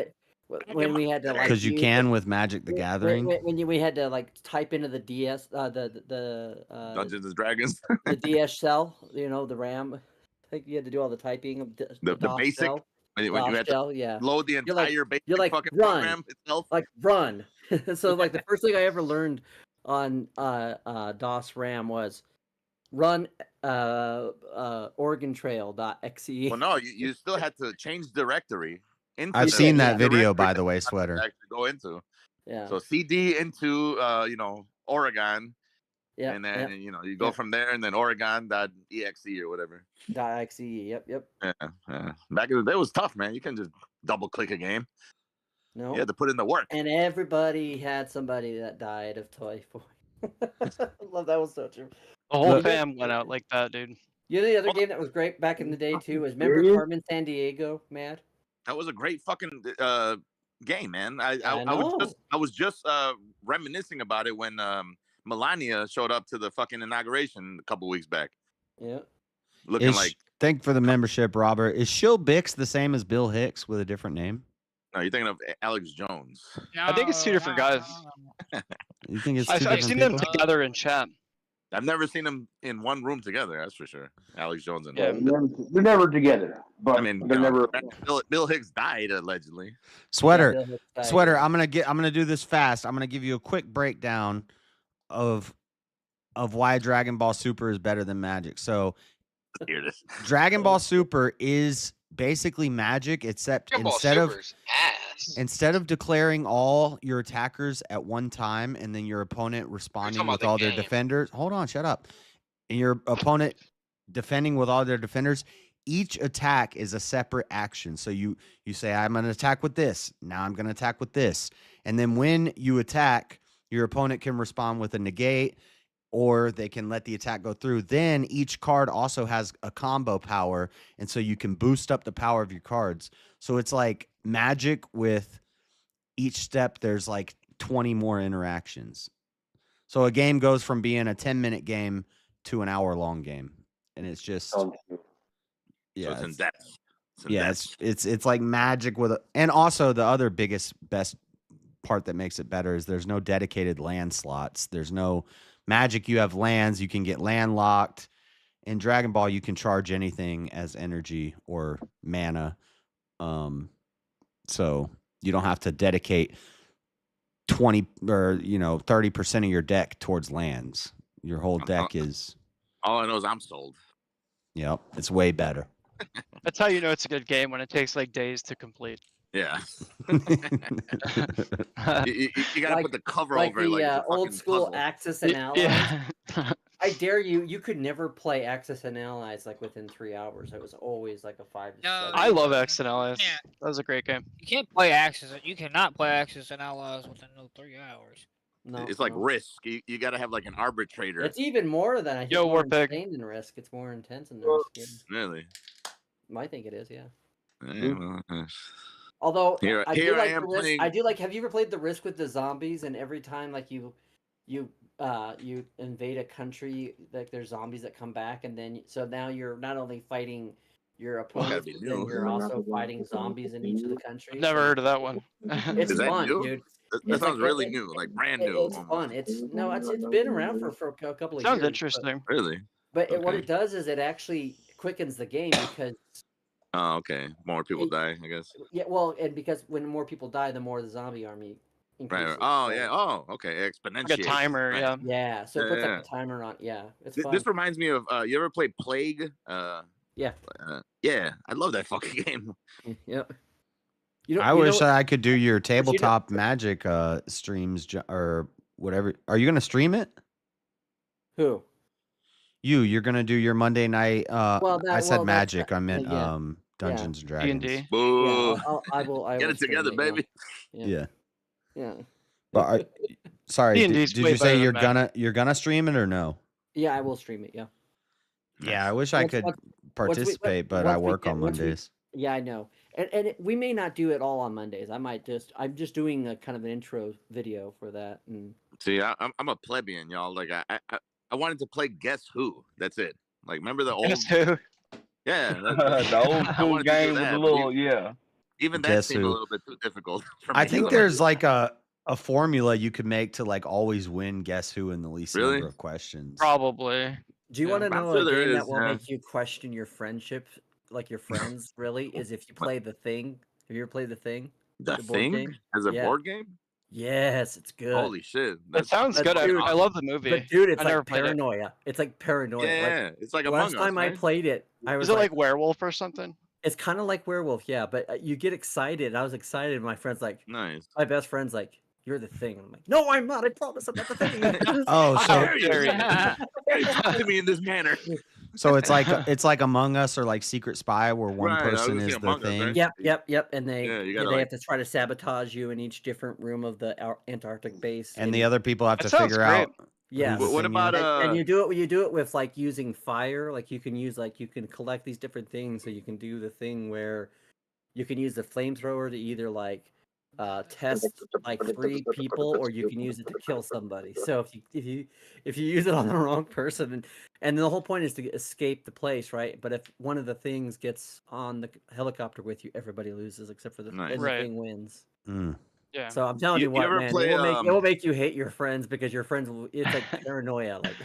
When we had to like Because you use can the- with Magic the Gathering. we had to like type into the DS Dungeons and Dragons. the DS cell, the RAM. I think you had to do all the typing of the DOS basic. shell. When you DOS had shell, to yeah. load the You're like- entire basic you're like, fucking run. program itself. Like run. So like the first thing I ever learned on DOS RAM was run OregonTrail.exe. Well, no, you still had to change directory. Into I've the seen that directory video, by that the way, you had to Sweater. actually go into. Yeah. So CD into Oregon. Yeah. And then you go from there and then Oregon.exe or whatever. .exe. Yep. Yeah. Back in the day it was tough, man. You can just double click a game. No. You had to put in the work. And everybody had somebody that died of typhoid. I love that was so true. The whole fam went out like that, dude. You know the other game that was great back in the day too was remember Carmen San Diego, Mad? That was a great fucking game, man. I know. was just reminiscing about it when Melania showed up to the fucking inauguration a couple weeks back. Yeah. Looking like Thank for the membership, Robert. Is Shill Bix the same as Bill Hicks with a different name? no, you're thinking of Alex Jones. I think it's two different guys. You think it's two I've different seen them people? together in chat. I've never seen them in one room together. That's for sure. Alex Jones and Yeah. They're never together, but I mean, they're never. Bill Hicks died allegedly. Sweater, Bill Hicks died, Sweater. yeah. I'm gonna do this fast. I'm gonna give you a quick breakdown of why Dragon Ball Super is better than Magic. So, Hear this. Dragon Ball Super is basically Magic, except Dragon Ball instead of Super's ass. instead of declaring all your attackers at one time and then your opponent responding about with the all their game. defenders. Hold on, shut up. And your opponent defending with all their defenders, each attack is a separate action. So you say, I'm going to attack with this. Now I'm going to attack with this. And then when you attack, your opponent can respond with a negate or they can let the attack go through. Then each card also has a combo power. And so you can boost up the power of your cards. So it's like Magic with each step, there's like 20 more interactions. So a game goes from being a 10-minute game to an hour-long game. And it's just, yeah, So it's in depth. it's like Magic with and also the other best part that makes it better is there's no dedicated land slots. There's no Magic. You have lands, you can get landlocked. In Dragon Ball, you can charge anything as energy or mana. So you don't have to dedicate 20 or 30% of your deck towards lands. Your whole deck is. All I know is I'm sold. Yep, it's way better. That's how you know it's a good game when it takes like days to complete. Yeah. you gotta put the cover over it like it's a old fucking school puzzle. Axis and Allies. Yeah. I dare you. You could never play Axis and Allies like within 3 hours. It was always like a 5 to 7. I love X and Allies. That was a great game. You can't play Axis. You cannot play Axis and Allies within no 3 hours. No, It's like Risk. You gotta have like an arbitrator. It's even more than I think. Yo, more Warpig. insane than Risk. It's more intense than Risk. Yeah. Really? I think it is. Yeah. Yeah, well, Although Here I do I like am the Risk. playing- I do like. Have you ever played the Risk with the zombies? And every time like you invade a country, like there's zombies that come back, and then so now you're not only fighting your opponents, be but then new. you're also fighting zombies in each of the countries. Never heard of that one. It's Is that fun, new? dude. That It's sounds like- really new, like brand new. It's almost. fun. It's been around for a couple of Sounds years. but- interesting. Really? But what Okay. it does is it actually quickens the game because Oh, okay. More people die, I guess. and because when more people die, the more the zombie army Right. increases. Oh, so- yeah. Oh, okay. Exponentiate. timer, Right. yeah. Yeah, so it puts Yeah. like a timer on. Yeah, it's This, fun. this reminds me of you ever played Plague? Yeah. Yeah, I love that fucking game. Yep. I wish I could do your tabletop magic streams or whatever. Are you gonna stream it? Who? You're gonna do your Monday night. I said that's magic. not- I meant yeah. Dungeons and Dragons. D&D. Boo. I will. I Get will it together, stream baby. Yeah. Yeah. But sorry, did D&D's you way say better than you're gonna stream it or no? Yeah, I will stream it. Yeah. Yeah, I wish I Once- could once- participate, but once I we work get- on once we- Mondays. Yeah, I know, and we may not do it all on Mondays. I'm just doing a kind of an intro video for that, and See, I'm a plebeian, y'all. Like I wanted to play Guess Who. That's it. Like remember the old Guess Who? Yeah, The old I school wanted to do game with that, the but little even that Guess seemed a Who. little bit too difficult. For I me. think there's like a formula you could make to like always win Guess Who in the least Really? number of questions. Probably. do you Yeah. want to I'm know sure a there game is, that will yeah. make you question your friendship, like your friends? Really, is if you play The Thing. Have you ever played The Thing? The board Thing game? as a Yeah. board game. Yes, it's good. Holy shit! It sounds But good. dude- I love the movie. But dude, it's I never like played it. paranoia. It's like paranoia. Yeah, it's like the Among last Us, time I right? played it, I was Is it like werewolf or something? it's kind of like werewolf, yeah. But you get excited. I was excited. My friend's like, Nice. my best friend's like, "You're The Thing." I'm like, "No, I'm not. I promise, I'm not The Thing." Oh, How so dare you? How dare you talk to me in this manner? so it's like Among Us or like Secret Spy where one Right, I was person gonna is say the Among Us, thing. right? Yep. And they Yeah, you they gotta, have like- to try to sabotage you in each different room of the Antarctic base. And the other people have That to sounds figure great. out. Yeah. who the What thing about is. And you do it with like using fire. Like you can collect these different things. So you can do the thing where you can use the flamethrower to either like test like 3 people, or you can use it to kill somebody. So if you use it on the wrong person, and the whole point is to escape the place, right? But if one of the things gets on the helicopter with you, everybody loses except for Nice. and the Right. thing wins. Mm. Yeah. So I'm telling you, You what, ever man, play, it will make you hate your friends because your friends will. It's like paranoia, like.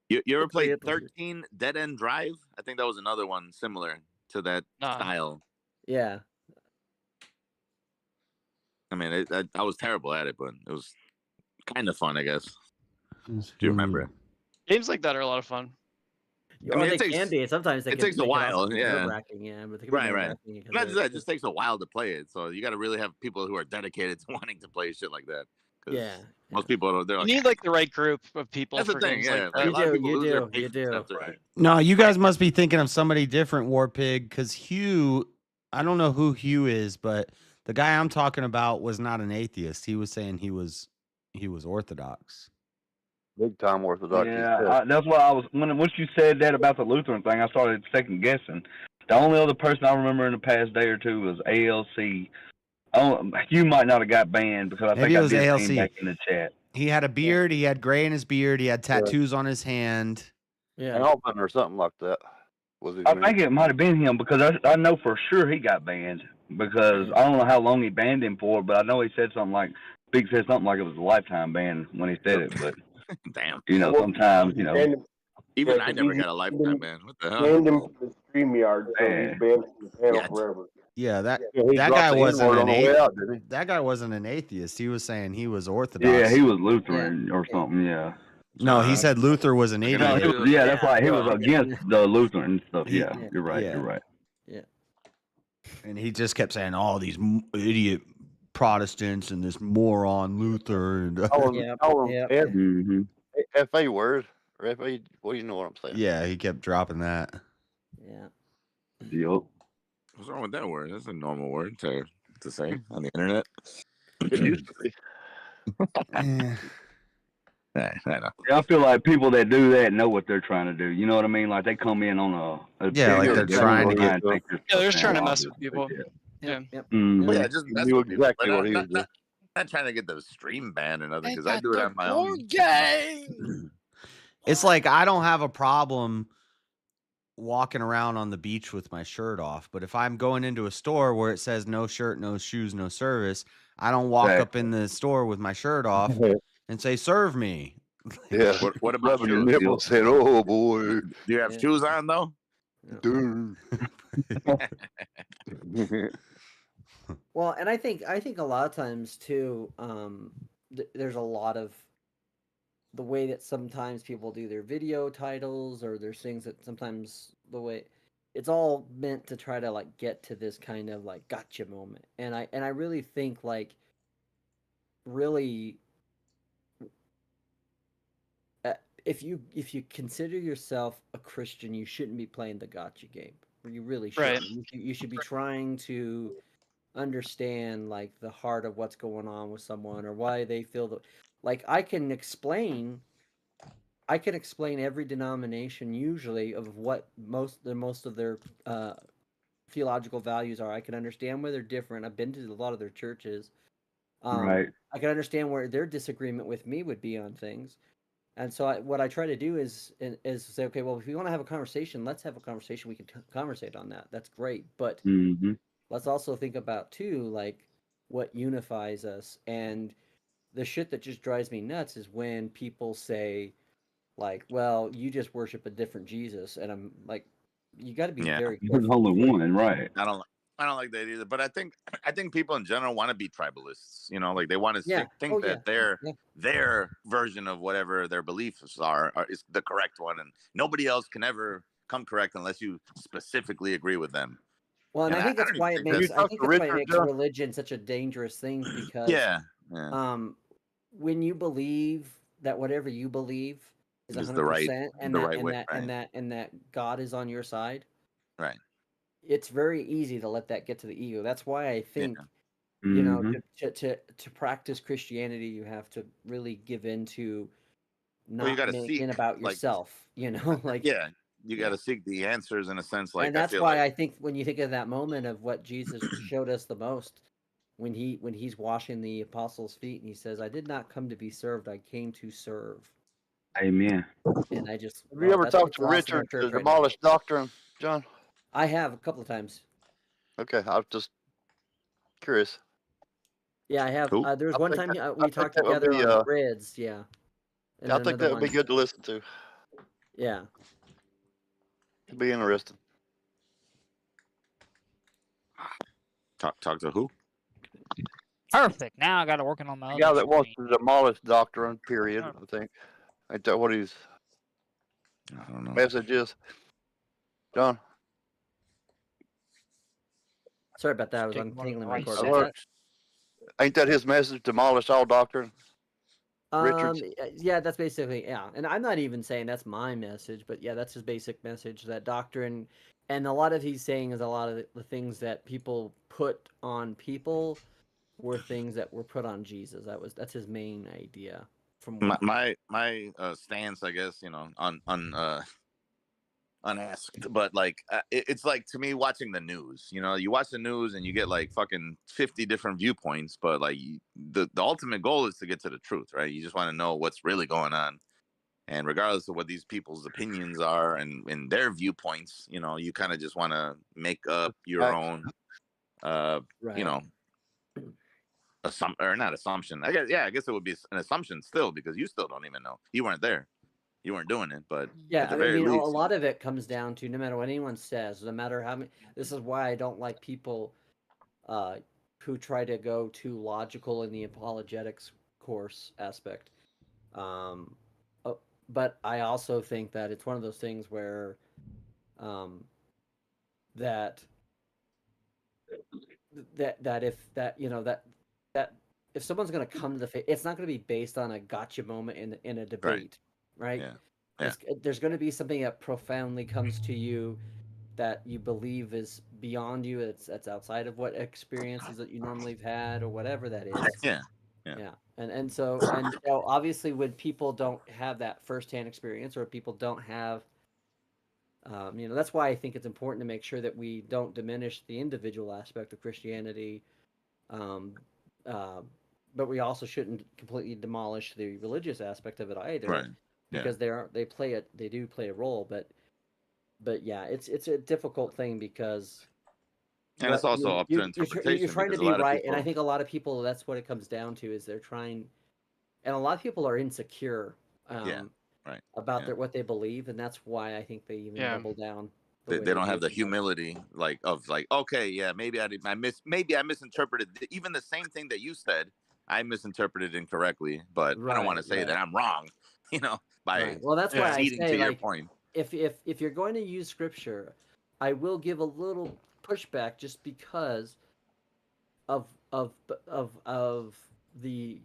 You ever It's weird. played 13 Dead End Drive? I think that was another one similar to that Nah. style. Yeah. I mean, I was terrible at it, but it was kind of fun, I guess. Do you remember it? Games like that are a lot of fun. Or mean, they it takes- can be. Sometimes they it can takes a make while, also be yeah. nerve-wracking, yeah. But they can be Right. nerve-wracking because Not they're- just that, it just takes a while to play it. So you got to really have people who are dedicated to wanting to play shit like that. 'Cause Yeah. most people, they're You like, need like the right group of people that's the for thing, games yeah. like Like, that. a lot of people You lose their do, you patience do. after it. No, you guys must be thinking of somebody different, Warpig, because Hugh, I don't know who Hugh is, but the guy I'm talking about was not an atheist. He was saying he was Orthodox. Big time Orthodox. Yeah, that's what I was. Once you said that about the Lutheran thing, I started second guessing. The only other person I remember in the past day or two was ALC. Oh, you might not have got banned because I Maybe think it I was did see ALC. him back in the chat. He had a beard. He had gray in his beard. He had tattoos on his hand. Yeah. Alvin or something like that. Was his I name? think it might have been him because I know for sure he got banned because I don't know how long he banned him for, but I know he said something like Big said something like it was a lifetime ban when he said it. But damn, sometimes Oh. Even Yeah, I never got a lifetime ban. What the hell? Oh, Banned him from the StreamYard, so he's banned from the panel Yeah. forever. Yeah, that Yeah, he that dropped guy the wasn't N-word an on the way out, atheist. did he? That guy wasn't an atheist. He was saying he was Orthodox. Yeah, he was Lutheran or something. Yeah. No, he said Luther was an No, idiot. yeah, that's right. He was against the Lutheran stuff. He- Yeah, you're right. yeah. You're right. Yeah. And he just kept saying all these idiot Protestants and this moron Luther. And FA word. Or FA, well, you know what I'm saying. yeah, he kept dropping that. Yeah. Yep. What's wrong with that word? That's a normal word to say on the internet. It used to be. I know. Yeah, I feel like people that do that know what they're trying to do. You know what I mean? Like they come in on a Yeah, like they're trying to get. Yeah, they're just trying to mess with people. Yeah. Mm-hmm. Well, yeah, just mess knew with people, exactly but what he was doing. not trying to get the stream banned or nothing They because I got do it the on my porn own. gang. It's like I don't have a problem walking around on the beach with my shirt off, but if I'm going into a store where it says no shirt, no shoes, no service, I don't walk up in the store with my shirt off and say serve me. Yeah. What about Rubbing your shoes? nipples saying, oh, boy. Do you have shoes on though? Dude. Well, and I think a lot of times too, there's a lot of the way that sometimes people do their video titles or there's things that sometimes the way it's all meant to try to like get to this kind of like gotcha moment. And I really think like really if you consider yourself a Christian, you shouldn't be playing the gotcha game. You really shouldn't. Right. You should be trying to understand like the heart of what's going on with someone or why they feel the like I can explain every denomination usually of what most of their theological values are. I can understand where they're different. I've been to a lot of their churches. Right. I can understand where their disagreement with me would be on things. And so what I try to do is say, okay, well, if you want to have a conversation, let's have a conversation. We can conversate on that. That's great. But let's also think about too, like what unifies us. And the shit that just drives me nuts is when people say, like, well, you just worship a different Jesus, and I'm like, you got to be very careful. There's only one, right? I don't like that either. But I think people in general want to be tribalists. You know, like they want to think that their version of whatever their beliefs are is the correct one, and nobody else can ever come correct unless you specifically agree with them. Well, and I think that's why it makes religion such a dangerous thing because when you believe that whatever you believe is 100% and that God is on your side, right? It's very easy to let that get to the ego. That's why I think you know to practice Christianity, you have to really give into not making about yourself. You know, like you got to seek the answers in a sense. Like, and that's why I think when you think of that moment of what Jesus showed us the most, when he's washing the apostles' feet and he says, "I did not come to be served; I came to serve." Amen. And I just have you ever talked to Richard to demolish doctrine, John? I have a couple of times. Okay, I was just curious. Yeah, I have. There was one time we talked together on Grids. Yeah. And I think that would be good to listen to. Yeah. It'd be interesting. Talk to who? Perfect. Now I got to work on my The other guy that wants screen. to demolish doctrine, period, I think. Ain't that what his message is? John? Sorry about that. I was untangling my cord. Ain't that his message? Demolish all doctrine? Richards? Yeah, that's basically, and I'm not even saying that's my message, but yeah, that's his basic message, that doctrine. And a lot of he's saying is a lot of the things that people put on people were things that were put on Jesus. That's his main idea. From my stance, I guess, you know, on unasked, but like it's like, to me, watching the news, you know, you watch the news and you get like fucking 50 different viewpoints, but like the ultimate goal is to get to the truth, right? You just want to know what's really going on, and regardless of what these people's opinions are and their viewpoints, you know, you kind of just want to make up your own you know, not assumption, I guess it would be an assumption still, because you still don't even know, you weren't there, you weren't doing it. But yeah, at the I very mean, least, a lot of it comes down to no matter what anyone says, no matter how many. This is why I don't like people who try to go too logical in the apologetics course aspect. Um, but I also think that it's one of those things where that if that that if someone's going to come to the faith, it's not going to be based on a gotcha moment in a debate, right? Yeah. There's going to be something that profoundly comes to you that you believe is beyond you. That's outside of what experiences that you normally have had or whatever that is. Yeah. And so obviously when people don't have that firsthand experience or people don't have that's why I think it's important to make sure that we don't diminish the individual aspect of Christianity, but we also shouldn't completely demolish the religious aspect of it either, Right. because they do play a role, but yeah, it's a difficult thing because. And it's also up to interpretation. You're trying to because be a lot of right, people, and I think a lot of people, that's what it comes down to, is they're trying, and a lot of people are insecure about what they believe, and that's why I think they even double down. They don't have the humility, okay, yeah, maybe I misinterpreted even the same thing that you said. I misinterpreted incorrectly, but I don't want to say that I'm wrong, by well, that's why I ceding say, to your point. if you're going to use scripture, I will give a little pushback just because of the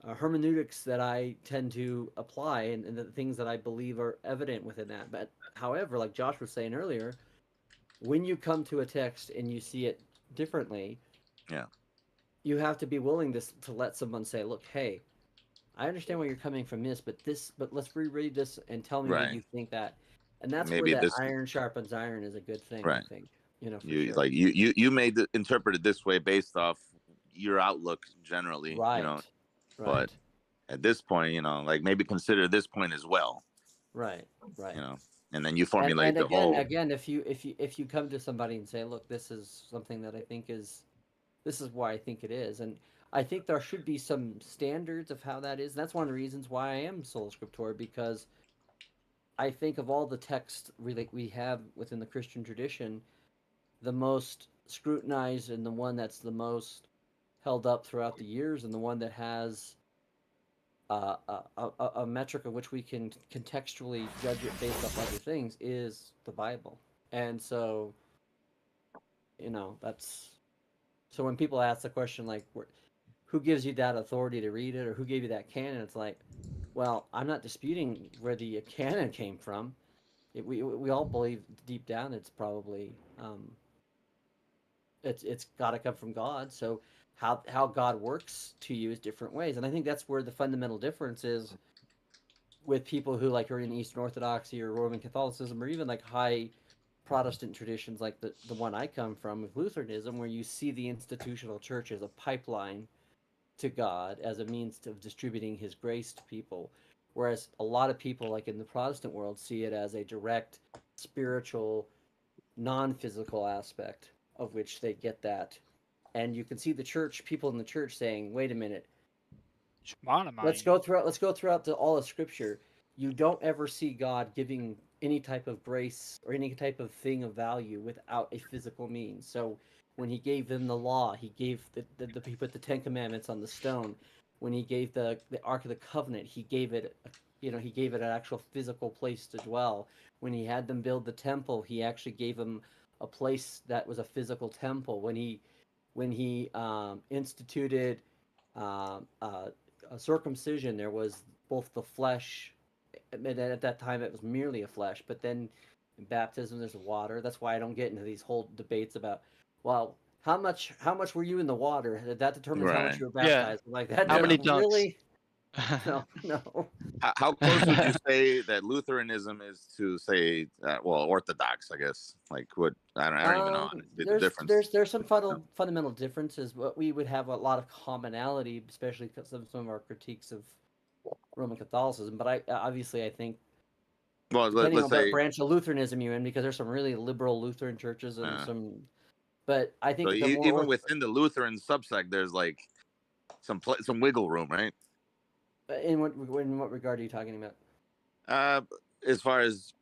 hermeneutics that I tend to apply, and the things that I believe are evident within that. But however, like Josh was saying earlier, when you come to a text and you see it differently, you have to be willing to let someone say, look, hey, I understand where you're coming from but let's reread this and tell me what you think that. And that's Maybe where that this iron sharpens iron is a good thing, Right. I think. For You sure. you interpret it this way based off your outlook generally, Right. But at this point, maybe consider this point as well. Right. And then you formulate and the whole. again, if you come to somebody and say, look, this is something that I think this is why I think it is, and I think there should be some standards of how that is. And that's one of the reasons why I am Sola Scriptura, because I think of all the texts we have within the Christian tradition, the most scrutinized and the one that's the most held up throughout the years, and the one that has a metric of which we can contextually judge it based off other things, is the Bible. And so, that's so when people ask the question like, who gives you that authority to read it, or who gave you that canon? It's like, well, I'm not disputing where the canon came from. We all believe deep down it's probably it's got to come from God. So how God works to you is different ways, and I think that's where the fundamental difference is with people who are in Eastern Orthodoxy or Roman Catholicism, or even like high Protestant traditions like the one I come from with Lutheranism, where you see the institutional church as a pipeline to God, as a means of distributing his grace to people, whereas a lot of people like in the Protestant world see it as a direct spiritual, non-physical aspect of which they get that. And you can see the church, people in the church saying, wait a minute, let's go throughout all of Scripture. You don't ever see God giving any type of grace or any type of thing of value without a physical means. So when he gave them the law, he gave he put the 10 Commandments on the stone. When he gave the Ark of the Covenant, he gave it an actual physical place to dwell. When he had them build the temple, he actually gave them a place that was a physical temple. When he instituted a circumcision, there was both the flesh, and at that time it was merely a flesh, but then in baptism there's water. That's why I don't get into these whole debates about, well, how much were you in the water? That determines how much you were baptized. Like that. How many dunks? Really? No. How close would you say that Lutheranism is to, say, Orthodox? I guess. Like, what? I don't even know the difference. There's some fundamental differences, but we would have a lot of commonality, especially because of some of our critiques of Roman Catholicism. But I think, well, depending let's on say, what branch of Lutheranism you're in, because there's some really liberal Lutheran churches and some. But I think so even within the Lutheran subsect, there's like some wiggle room, right? In what regard are you talking about? As far as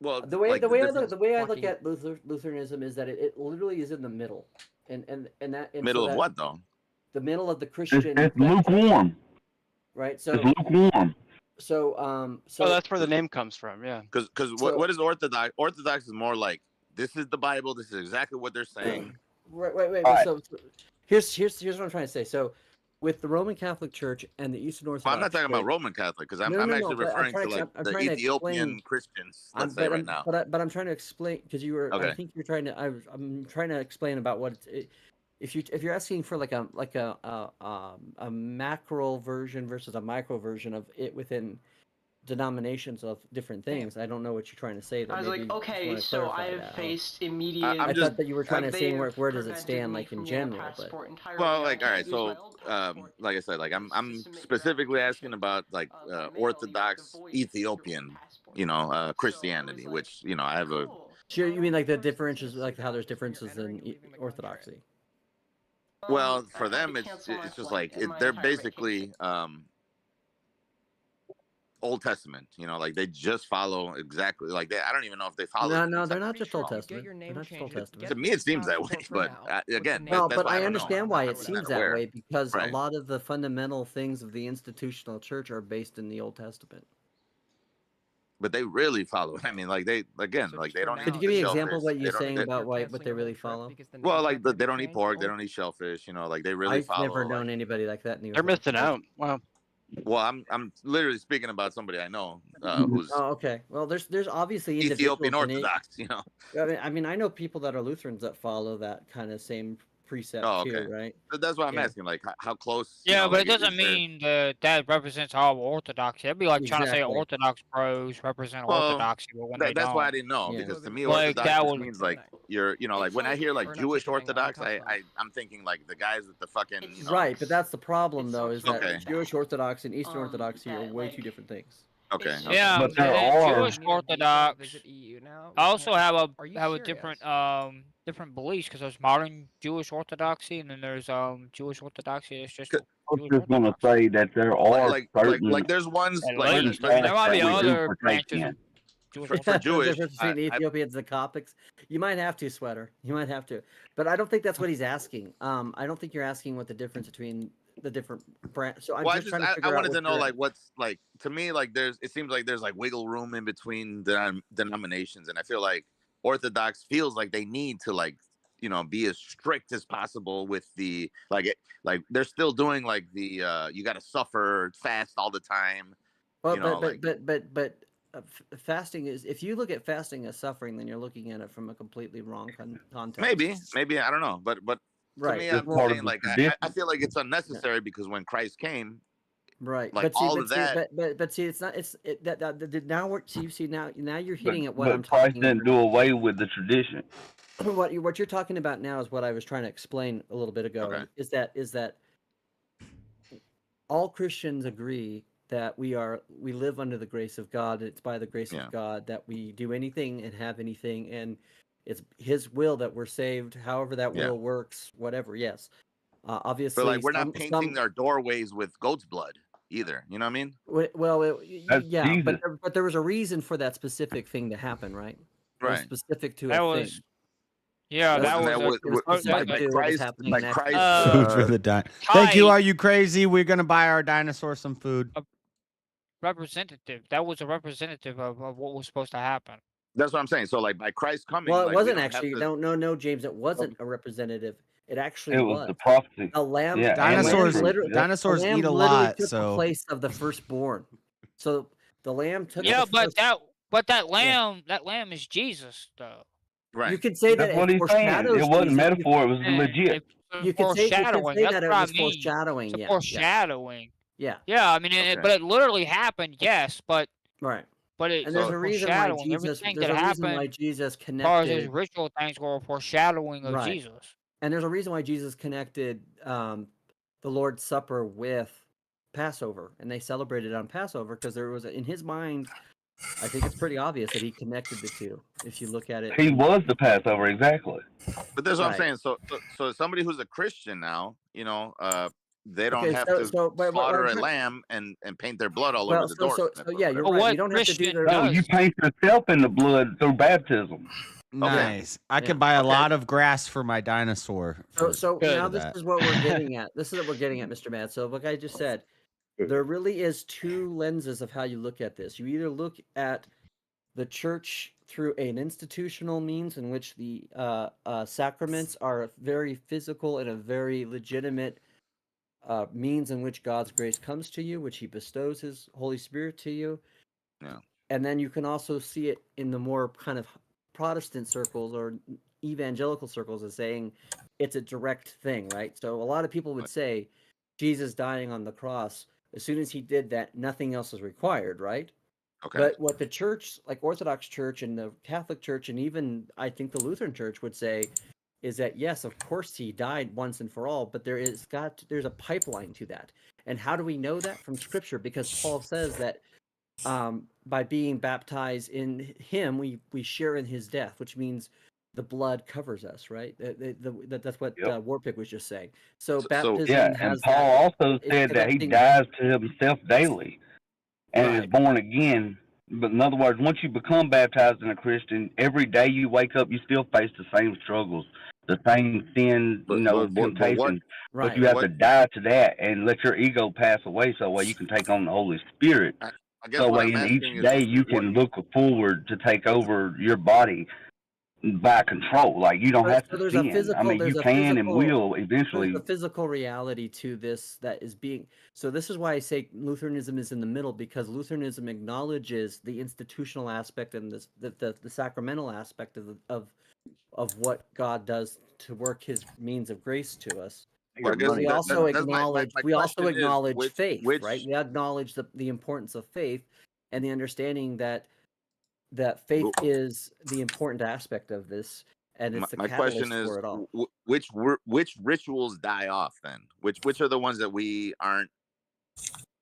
Well, the way like the way I this look is the way I look at Lutheranism is that it literally is in the middle, and middle so of that what though? the middle of the It's, Christian it's spectrum, lukewarm. right? It's So lukewarm. so that's where the name comes from. Yeah. Because So- what is Orthodox? Orthodox is more like this is the Bible. This is exactly what they're saying. Wait. Alright. So here's what I'm trying to say. So with the Roman Catholic Church and the Eastern Well, Orthodox, I'm not talking about Church- Roman Catholic because I'm No, actually but referring to like I'm the trying to Ethiopian explain. Christians. Let's say right now. But I'm trying to explain because you were. I Okay. think you're trying to. I'm trying to explain about what. If you're asking for like a macro version versus a micro version of it within denominations of different things, I don't know what you're trying to say. There. I was Maybe like, you just okay, wanna so clarify I have that. faced immediate. I thought that you were trying to say they've where does it prevented stand, me like in from getting a general, but passport entirely. Well, I like all can't right, use my so old passport. like I said, like I'm specifically asking about like Orthodox Ethiopian, Christianity, which I have a. Sure, you mean like the differences, like how there's differences in Orthodoxy. Well, for them, it's just like they're basically Old Testament. Like they just follow exactly like I don't even know if they follow. No, they're not just Old Testament. They're not just Old Testament. To me, it seems that way, but again, No, that's but why I don't know. understand why I'm it not seems that aware. way because Right. a lot of the fundamental things of the institutional church are based in the Old Testament. But they really follow it. I mean, like they again, like they don't. Could you give me an example of what you're saying about what they really follow? Well, like they don't eat pork, they don't eat shellfish. Like they really I've follow. never known anybody like that in the They're Orthodox missing Church. out. Wow. Well, I'm literally speaking about somebody I know who's Oh, okay. Well, there's obviously Ethiopian individuals in it. Orthodox. I mean, I know people that are Lutherans that follow that kind of same precept Oh, okay. too, right? That's what I'm Yeah. asking. Like how close? Yeah, but like, it doesn't is there- mean that represents all Orthodoxy. That'd be like trying to say Exactly. Orthodox bros represent Well, Orthodoxy, but when they that's don't. why I didn't know Yeah. because to me Like, Orthodox that just would- means like you're like when I hear like Jewish Orthodox, I'm thinking like the guys with the fucking Right, but that's the problem though, is that Okay. Jewish Orthodox and Eastern Orthodoxy are way two different things. Okay. Yeah, But there and are- Jewish Orthodox also have a serious? different beliefs because there's modern Jewish Orthodoxy and then there's Jewish Orthodoxy. It's just I was just gonna say that there are certain there's ones At like least. I mean, there might be that we do other partake branches in. of Jewish For The Jewish, difference between I- Ethiopians and Coptics. You might have to, Sweater. You might have to. But I don't think that's what he's asking. I don't think you're asking what the difference between the different branch. So I'm Well, just trying to figure I out wanted what to know you're- like what's like to me like it seems like there's like wiggle room in between the denominations, and I feel like Orthodox feels like they need to like be as strict as possible with the like they're still doing like the you got to suffer fast all the time. Well, like- but fasting is, if you look at fasting as suffering, then you're looking at it from a completely wrong context. Maybe I don't know, but Right. to me, It's I'm part of saying the like tradition. I feel like it's unnecessary because when Christ came, Right. like but see, all but of see, that. but see, it's not. It's now we're see now you're hitting at what But I'm Christ talking didn't do away with the tradition. what you're talking about now is what I was trying to explain a little bit ago. Okay. Is that all Christians agree that we live under the grace of God. It's by the grace Yeah. of God that we do anything and have anything, and it's His will that we're saved. However that Yeah. will works, whatever. Yes, obviously. But like we're not some- painting our doorways with goat's blood either. You know what I mean? Well, That's yeah, Jesus. but there was a reason for that specific thing to happen, right? It was Right. specific to That a was thing. yeah, It that Wasn't was that a- what- it was what- specific like to what was Christ- happening like next. Christ, Food for the Thank you. Ty- Are you crazy? We're gonna buy our dinosaur some food. representative. That was a representative of what was supposed to happen. That's what I'm saying. So like by Christ coming, Well, it like, we wasn't don't have actually. to- No, James. It wasn't a representative. It actually It was the prophecy. A lamb. Yeah, the lamb Dinosaurs- literally- dinosaurs the lamb eat a literally lot, took so- the place of the firstborn. So the lamb took. Yeah, the but first, that lamb is Jesus though. Right. You could say That's that what it he's saying. foreshadows It wasn't Jesus. metaphor. It was And legit. it's You could say foreshadowing. that That's it what I was mean. foreshadowing. It's a Yeah, foreshadowing. yeah, Yeah, I mean, Okay. but it literally happened. Yes, but right. it, And there's it's a reason why foreshadowing. Jesus. Everything There's that a reason why happened Jesus as far as his connected. ritual things were a foreshadowing of Right. Jesus. And there's a reason why Jesus connected the Lord's Supper with Passover, and they celebrated on Passover because there was in his mind. I think it's pretty obvious that he connected the two. If you look at it, He was the Passover, exactly. But that's what I'm Right. saying. So somebody who's a Christian now, they don't Okay, have so to so but slaughter I'm a trying. lamb and paint their blood all Well, over the so doorstep. yeah, you're But right. what You don't have to do Christian their. No, you does, paint yourself in the blood through baptism. Nice. I Yeah. can buy a Okay. lot of grass for my dinosaur. So Good. now for this that. is what we're getting at. This is what we're getting at, Mr. Mad. So like I just said, there really is two lenses of how you look at this. You either look at the church through an institutional means in which the sacraments are very physical and a very legitimate means in which God's grace comes to you, which He bestows His Holy Spirit to you. Yeah. And then you can also see it in the more kind of Protestant circles or evangelical circles as saying it's a direct thing, right? So a lot of people would say Jesus dying on the cross, as soon as He did that, nothing else is required, right? Okay. But what the church, like Orthodox Church and the Catholic Church, and even I think the Lutheran Church would say, is that yes, of course He died once and for all, but there's a pipeline to that. And how do we know that? From Scripture, because Paul says that by being baptized in Him, we share in His death, which means the blood covers us, right? That's what Warpick was just saying. So baptism Yeah, and has Paul that. also It's said that he connecting. dies to himself daily and is Right. born again. But in other words, once you become baptized in a Christian, every day you wake up, you still face the same struggles, the same sin, But what? temptations. Right. But you have What? to die to that and let your ego pass away, so way you can take on the Holy Spirit. I guess So what way I'm in asking each is day you what? can look forward to take over your body by control. Like you don't have So to there's a sin. I physical, mean, you can and will eventually. there's a physical reality to this that is being. So this is why I say Lutheranism is in the middle, because Lutheranism acknowledges the institutional aspect and the sacramental aspect of what God does to work His means of grace to us. Well, I guess We that, also that's my acknowledge question is faith, which right? We acknowledge the importance of faith and the understanding that faith is the important aspect of this, and it's the my question catalyst is for it all. which rituals die off then? Which are the ones that we aren't?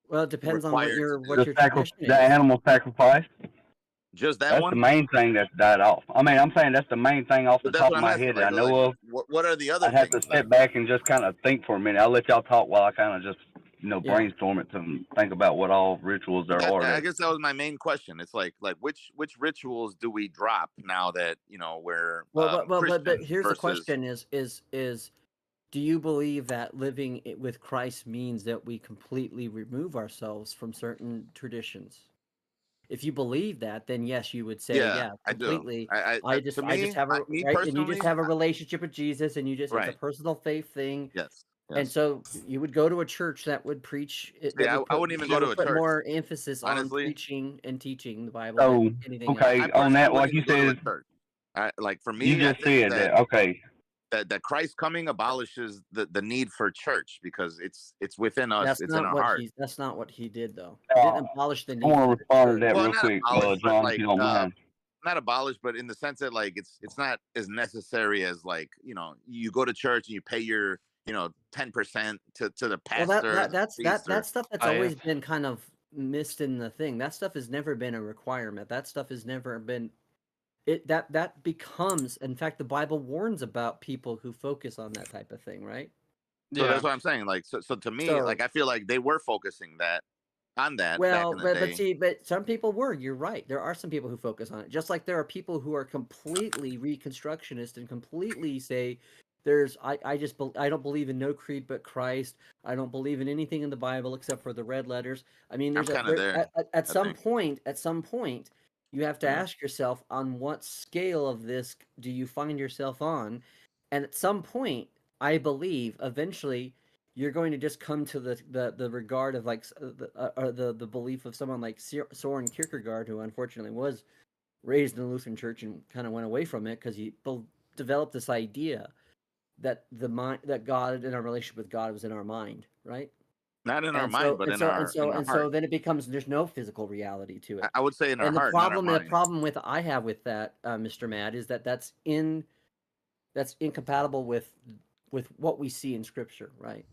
Well, it depends on what your The tradition is. animal sacrifice. Just that That's one? the main thing that's died off. I mean, I'm saying that's the main thing off the But that's top what of I'm my asking. head that I Like, know of. what are the other I'd have things? to step back and just kind of think for a minute. I'll let y'all talk while I kind of just Yeah. brainstorm it to think about what all rituals there are. I guess that was my main question. It's like which rituals do we drop now that we're But Christians here's the versus question: is do you believe that living with Christ means that we completely remove ourselves from certain traditions? If you believe that, then yes, you would say, Yeah, I do. completely. I I to just me, have a me right, and you just personally, have a relationship with Jesus, and it's a right? personal faith thing. Yes. And so you would go to a church that would preach, See, I wouldn't even go to a put church. more emphasis on Honestly, preaching and teaching the Bible So than anything else. okay, I on personally that, wouldn't like you even go to a said, church. Like for you me, I just think said that. Okay, that Christ coming abolishes the need for church because it's within us, it's in our heart. That's not what he did, though. He didn't abolish the I need want for to the respond to church. that Well, real not quick, abolished, but John, if like you don't mind. not abolished, but in the sense that like it's not as necessary as like you go to church and you pay your 10% to the Well, pastor. that's stuff that's I always been kind of missed in the thing. That stuff has never been a requirement. That stuff has never been that becomes. In fact, the Bible warns about people who focus on that type of thing, right? So that's what I'm saying. Like so to me, So- like I feel like they were focusing on that back Well, in the day. but some people were. You're right. There are some people who focus on it. Just like there are people who are completely reconstructionist and completely say, I don't believe in no creed but Christ. I don't believe in anything in the Bible except for the red letters. I mean, I'm kind of there. At some point, you have to ask yourself, on what scale of this do you find yourself on? And at some point, I believe eventually you're going to just come to the regard of like the belief of someone like Soren Kierkegaard, who unfortunately was raised in the Lutheran Church and kind of went away from it because he developed this idea that that God and our relationship with God was in our mind, right? Not in our mind, but in our so heart. then it becomes there's no physical reality to it. I would say in our and heart, the not our mind. problem I have with that, Mr. Mad, is that's incompatible with what we see in Scripture, right?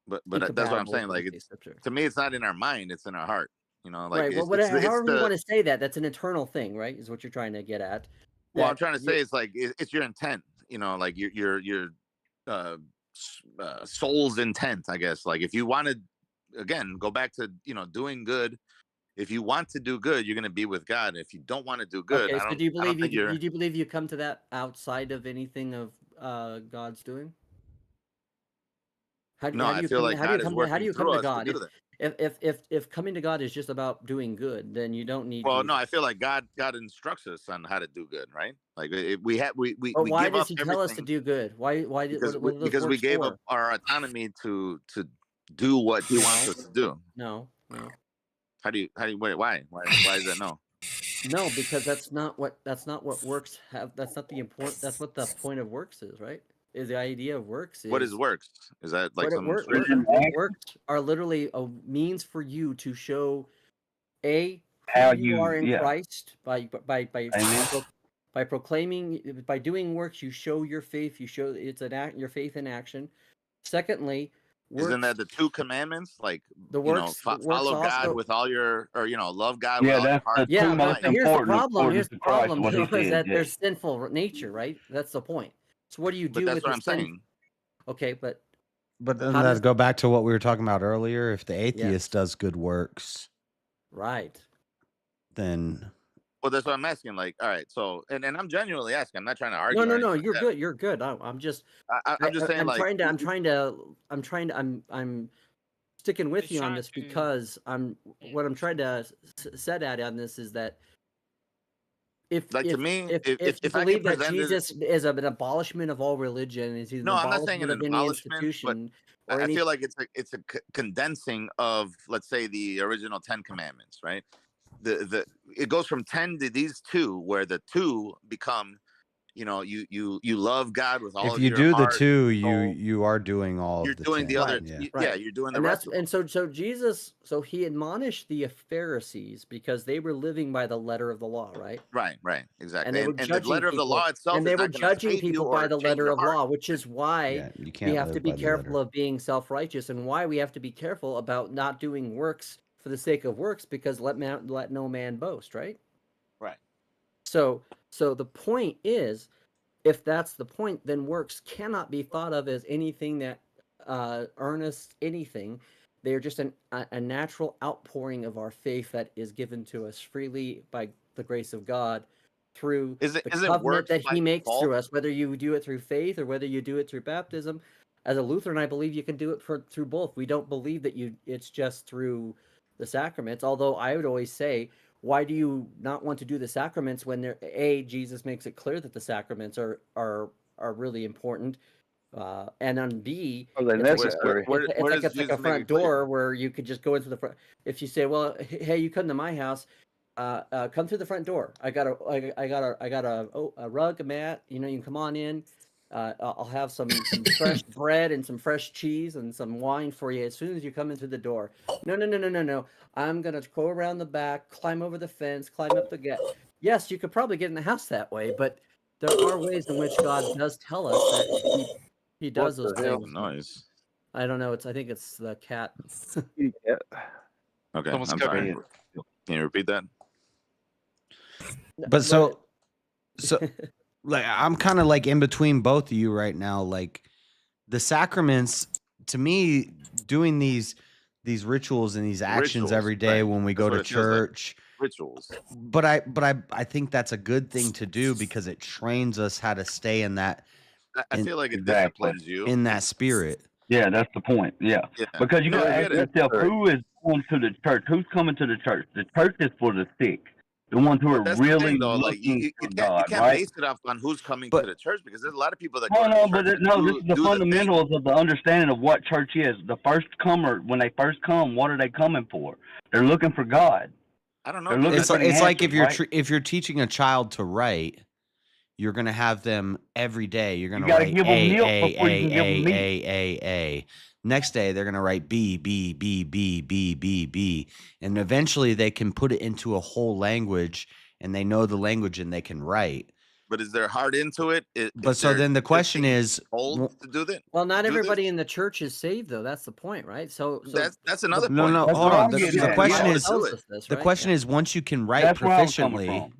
But that's what I'm saying. Like to me, it's not in our mind; it's in our heart. Like right. Well, however you want to say that, that's an eternal thing, right? Is what you're trying to get at. Well, I'm trying to say it's like it's your intent. Like your soul's intent, I guess. Like if you wanted, again, go back to doing good. If you want to do good, you're going to be with God. If you don't want to do good, Okay, I so don't. do you I don't believe think you're. do you believe you come to that outside of anything of God's doing? No, I feel like God is how working do you come through to us to God? do that. If coming to God is just about doing good, then you don't need Well, Jesus. no, I feel like God instructs us on how to do good, right? Like we But why give does up He tell us to everything do good? Why because what are those we works gave up for? our autonomy to do what He wants us to do. No. How do you wait? Why is that no? No, because that's not what works have. That's not the important. That's what the point of works is, right? Is the idea of works What is works? Is that like some spiritual? works are literally a means for you to show who How you are in yeah. Christ by Amen. by proclaiming, by doing works. You show your faith. You show it's your faith in action. Secondly, Isn't works. that the 2 commandments? Like The works follow God also. with all your, or love God with Yeah, all your that's heart. the two Yeah, most but here's the important problem. according Here's to the Christ, problem, what he though, is said. that Yeah. there's sinful nature, right? That's the point. So what do you But do that's with what the I'm sin? saying. Okay, but doesn't how that does go back to what we were talking about earlier? If the atheist Yes. does good works, right? then Well, that's what I'm asking. Like, all right, so and I'm genuinely asking. I'm not trying to No, argue. no, or no. anything like You're that. good. You're good. I'm just. I'm just saying, I'm like, I'm sticking with Just you on trying this to- because what I'm trying to set at on this is that Like, to me, if you if I can believe that present it, Jesus is an abolishment of all religion, is he's an no, I'm not saying abolishment an of any abolishment, but institution or I any. feel like it's a condensing of, let's say, the original 10 commandments, right? It goes from 10 to these 2, where the 2 become, you love God with all if of you your do the heart. 2, you are doing all You're of the doing 10. the other, Yeah. yeah, you're doing the And rest that's of them. and so Jesus, so he admonished the Pharisees because they were living by the letter of the law, right? Right, exactly. And they were the judging letter of the people, law itself and is they were not going to judging save you people by or the change letter your of heart. law, which is why Yeah, you we can't have to live be by the careful letter. of being self-righteous, and why we have to be careful about not doing works for the sake of works, because let no man boast, right? Right. So the point is, if that's the point, then works cannot be thought of as anything that earnest anything. They are just a natural outpouring of our faith that is given to us freely by the grace of God through the covenant works that by He makes default? through us, whether you do it through faith or whether you do it through baptism. As a Lutheran, I believe you can do it through both. We don't believe that it's just through the sacraments, although I would always say, why do you not want to do the sacraments when Jesus makes it clear that the sacraments are really important, and on B, Are they necessary? it's like a front door where you could just go into the front. If you say, well, hey, you come to my house, come through the front door. I got a rug, a mat. You can come on in. I'll have some fresh bread and some fresh cheese and some wine for you as soon as you come in through the door. No. I'm gonna go around the back, climb over the fence, climb up the gate. Yes, you could probably get in the house that way, but there are ways in which God does tell us that He does those things. Noise. I don't know. I think it's the cat. Okay, Almost I'm covered. sorry. Can you repeat that? But so like I'm kind of like in between both of you right now. Like the sacraments, to me, doing these rituals and these actions Rituals, every day right. when we That's go what to it feels like. church. Rituals. But I think that's a good thing to do because it trains us how to stay in that. I feel like it Exactly. disciplines you. In that spirit. Yeah, that's the point. Yeah. Yeah. Because you No, got to I ask get it. yourself, who is going to the church? Who's coming to the church? The church is for the sick, the ones who are That's the really thing, though. Like looking for you God, can't right? base it off on who's coming to the church, because there's a lot of people that go No, to no, the but church. this is the fundamentals of the understanding of what church is. The first comer, when they first come, what are they coming for? They're looking for God. I don't know. They're looking It's for the like if answers, you're right? if you're teaching a child to write, you're gonna have them every day. You're gonna gotta write give 'em A milk A before you can give 'em A meat. A. Next day they're gonna write B B B B B B B, and eventually they can put it into a whole language, and they know the language and they can write. But is their heart into it? But so then the question is, old to do that? Well, not do everybody this? in the church is saved, though. That's the point, right? So That's another no, point. no, That's hold what on. I'm The getting at. question Yeah. is, tells us this, the right? question Yeah. is, once you can write That's where I'm coming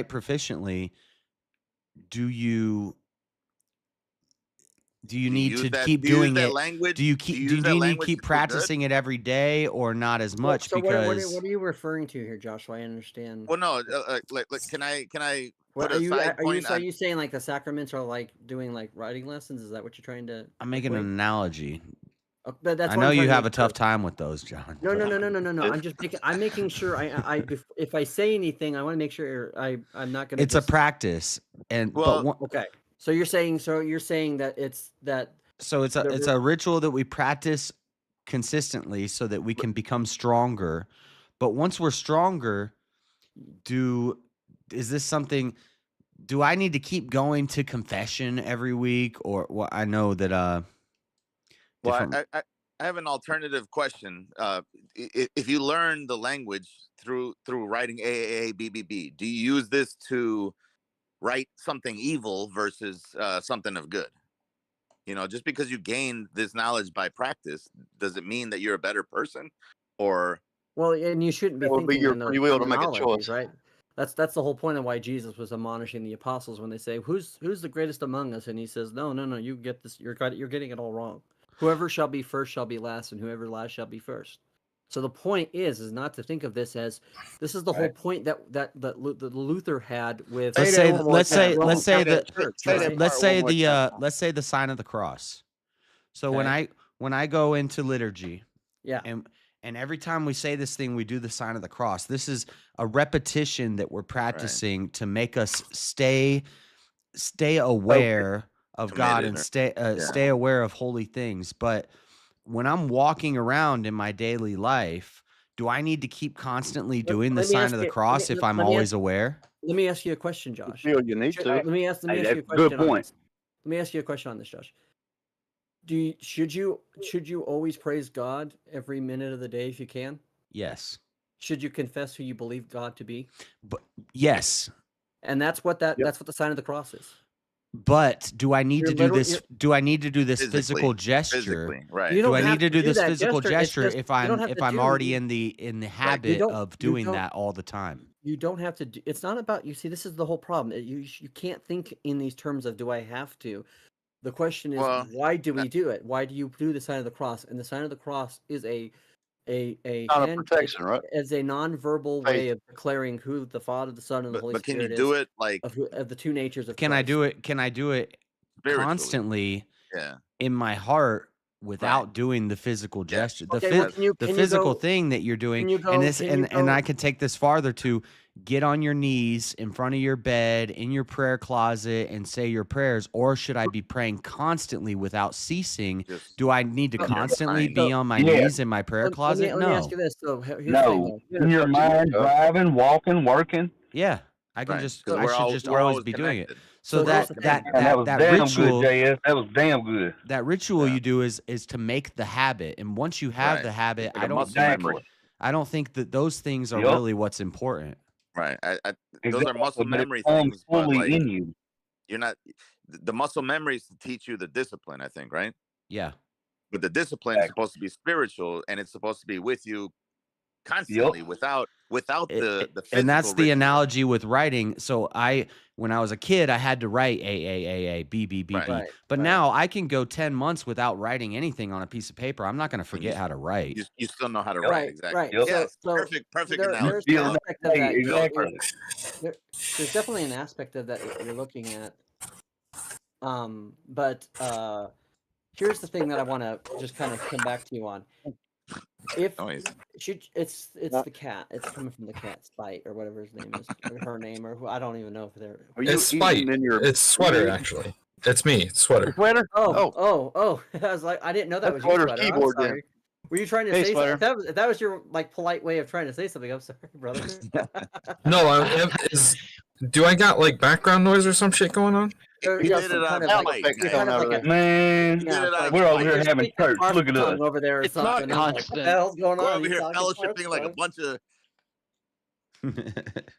proficiently, do Do you Do need use to that- keep do you use doing that it? language- Do you do you keep? use Do that you need to language keep to do good? practicing it every day, or not as much? So Because what are you referring to here, Josh? So I understand. Well, no. Like, can I What put are a you side are you point are on? you saying like the sacraments are like doing like writing lessons? Is that what you're trying to? I'm making an equate? analogy. But that's I what know I'm trying you to have a make sure. tough time with those, John. No. I'm making sure if I say anything, I want to make sure I'm not going to. It's a practice, and okay. So you're saying that it's that. So it's a ritual that we practice consistently so that we can become stronger. But once we're stronger, is this something? Do I need to keep going to confession every week, or well, I know that Well, I have an alternative question. If you learn the language through writing AAA BBB, do you use this to write something evil versus something of good? You know, just because you gain this knowledge by practice, does it mean that you're a better person? Or Well, and you shouldn't be That would be thinking your in those free will to make a terminologies, choice. right? That's the whole point of why Jesus was admonishing the apostles when they say, "Who's the greatest among us?" And he says, "No, you get this. You're getting it all wrong. Whoever shall be first shall be last, and whoever last shall be first." So the point is not to think of this as this is the whole point that Luther had with. let's say the sign of the cross. So when I go into liturgy, yeah, and every time we say this thing, we do the sign of the cross. This is a repetition that we're practicing to make us stay aware of God and stay aware of holy things. But when I'm walking around in my daily life, do I need to keep constantly doing the sign of the cross if I'm always aware? Let me ask you a question, Josh. You feel you need to. Let me ask you a that's a question. good On point. this. Let me ask you a question on this, Josh. Should you always praise God every minute of the day if you can? Yes. Should you confess who you believe God to be? But yes. And that's what that's what the sign of the cross is. But do I need to do this? Do I need to do this physical gesture? Physically, right. Do I need to do this physical gesture if I'm already in the habit of doing that all the time? You don't have to do. It's not about you. See, this is the whole problem. You can't think in these terms of do I have to. The question is, why do we do it? Why do you do the sign of the cross? And the sign of the cross is a Not a protection, right? As a non-verbal way of declaring who the Father, the Son, and the Holy But can Spirit you is. do it like of the two natures of Can Christ. I do it? Can I do it constantly in my heart without doing the physical gesture? The physical thing that you're doing, and I can take this farther to get on your knees in front of your bed in your prayer closet and say your prayers, or should I be praying constantly without ceasing? Do I need to constantly be on my knees in my prayer closet? Let me ask you this. So here's the No, thing, though. in your mind, driving, walking, working. Yeah, I can just. I should just we're always always be doing it. connected. So that was that damn ritual, good, JS. That was damn good. That ritual you do is to make the habit, and once you have the habit, Like a muscle memory. I don't think that those things are really what's important. Right. Those are muscle but it memory comes things, but fully like in you. you're not. The muscle memory is to teach you the discipline, I think, right? Yeah. But the discipline is supposed to be spiritual, and it's supposed to be with you constantly, without the physical. And that's the ritual. analogy with writing. So when I was a kid, I had to write A B B B B. But now I can go 10 months without writing anything on a piece of paper. I'm not going to forget how to write. You still know how to write, exactly. Right. Yes, So perfect there's analogy. an aspect of that. Exactly. There's definitely an aspect of that you're looking at. But here's the thing that I want to just kind of come back to you on. It's the cat. It's coming from the cat, Spite, or whatever his name is, or her name, or who I don't even know if they're. It's Spite. It's Sweater, actually. It's me. It's Sweater. Sweater? Oh! I was like, I didn't know that was you, Sweater's Sweater. I'm keyboard, sorry. Were you trying to Hey, say Sweater. something? If that was your like polite way of trying to say something, I'm sorry, brother. No, do I got like background noise or some shit going on? Man, we're over here having church. Look at us. over there or It's something. not I'm like, what the hell's going We're on? over You here talking fellowshipping like a bunch of.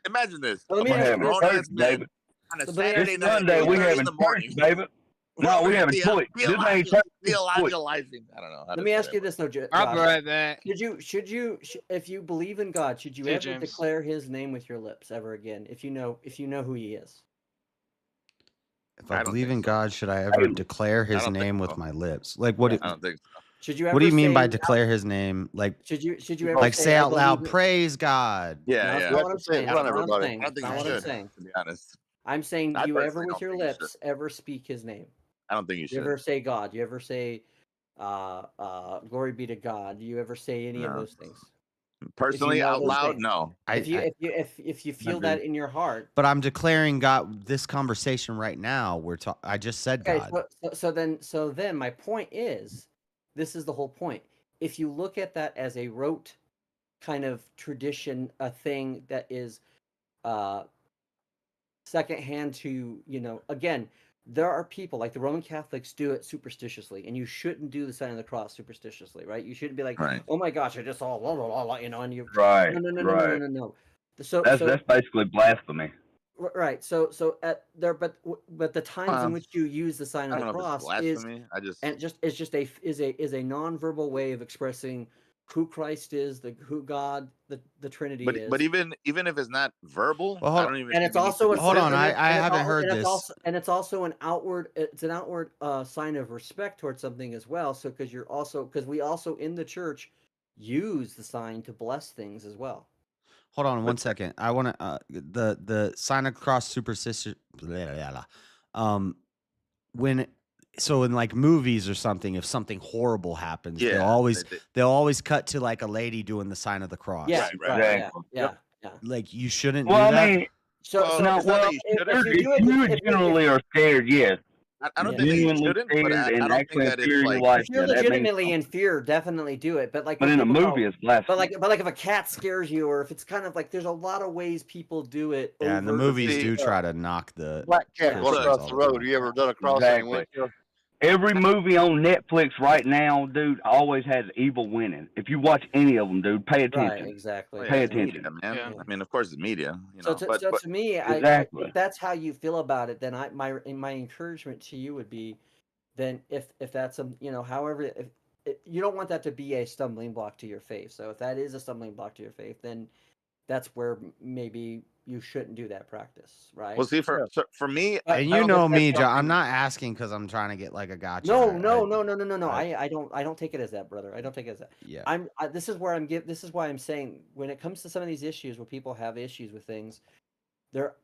Imagine this. Let me A bunch ask of you this. grown-ass men on a This Saturday night, Sunday we 8:30 having in the church, morning. baby. No, we having church. This ain't church. this is church. Theologizing. I don't know. Let me ask you this though, Josh. I'll be right back. If you believe in God, should you Hey, ever James. declare His name with your lips ever again? If you know who He is. If I I don't believe think in so. God, should I ever declare His don't think name with so. my lips? Like what? I don't think so. Should you What do ever you mean by say declare His name? Like should you ever like say say I out loud, believe it? praise God. Yeah, No, that's yeah. not what I'm saying. I That's don't, not what I'm I saying. don't That's think not you what I'm should, saying. to be honest. I'm saying, do I you ever personally with don't your think you should. lips ever speak His name? I don't think you You should. ever say God? You ever say, glory be to God? Do you ever say any of No. those things? If you Personally, know out those loud, things. no. If you feel agree. that in your heart. But I'm declaring God. This conversation right now, I just said Okay, God. so then my point is, this is the whole point. If you look at that as a rote kind of tradition, a thing that is secondhand to, again, there are people like the Roman Catholics do it superstitiously, and you shouldn't do the sign of the cross superstitiously, right? You shouldn't be like, Right. oh my gosh, I just saw blah blah blah, and you Right, no. right. So That's basically blasphemy. right. So at there, but the times in which you use the sign I of don't the know if it's cross is blasphemy. it's just a nonverbal way of expressing who Christ is, who God, the Trinity But is. even if it's not verbal, Well, I don't even. And it's even need to also be hold on. physical. I haven't heard this. And it's also an outward. It's an outward sign of respect towards something as well. So because we also in the church use the sign to bless things as well. Hold on 1 second. I want to the sign of cross superstition. When so in like movies or something, if something horrible happens, Yeah, they'll always cut to like a lady doing the sign of the cross. Yeah, right. Yeah. Like you shouldn't Well, do I that. mean, So Well, no, it's not well, that you shouldn't. if you generally are scared, yes. I don't think that you Genuinely shouldn't, but scared I and don't think actually in that it's fear of your like. life, If you're yeah, that means legitimately in fear, definitely do it. But like, But when in a people movie, it's blasphemy. but like if a cat scares you, or if it's kind of like, there's a lot of ways people do it. Yeah, and the overtly. movies do try to knock the Black cat going Christians across all the the road. time. You ever done a crossing Exactly. windshield? Every movie on Netflix right now, dude, always has evil winning. If you watch any of them, dude, pay attention. Right, exactly. Yeah, Pay it's attention. media, man. I mean, of course, it's media. So But to me, Exactly. if that's how you feel about it, then my encouragement to you would be, then if that's however, if you don't want that to be a stumbling block to your faith. So if that is a stumbling block to your faith, then that's where maybe you shouldn't do that practice, right? Well, see, for me, But- And but you know that's me, John. I'm something- not asking because I'm trying to get like a gotcha. No. I- I don't take it as that, brother. I don't take it as that. Yeah. This is why I'm saying, when it comes to some of these issues where people have issues with things,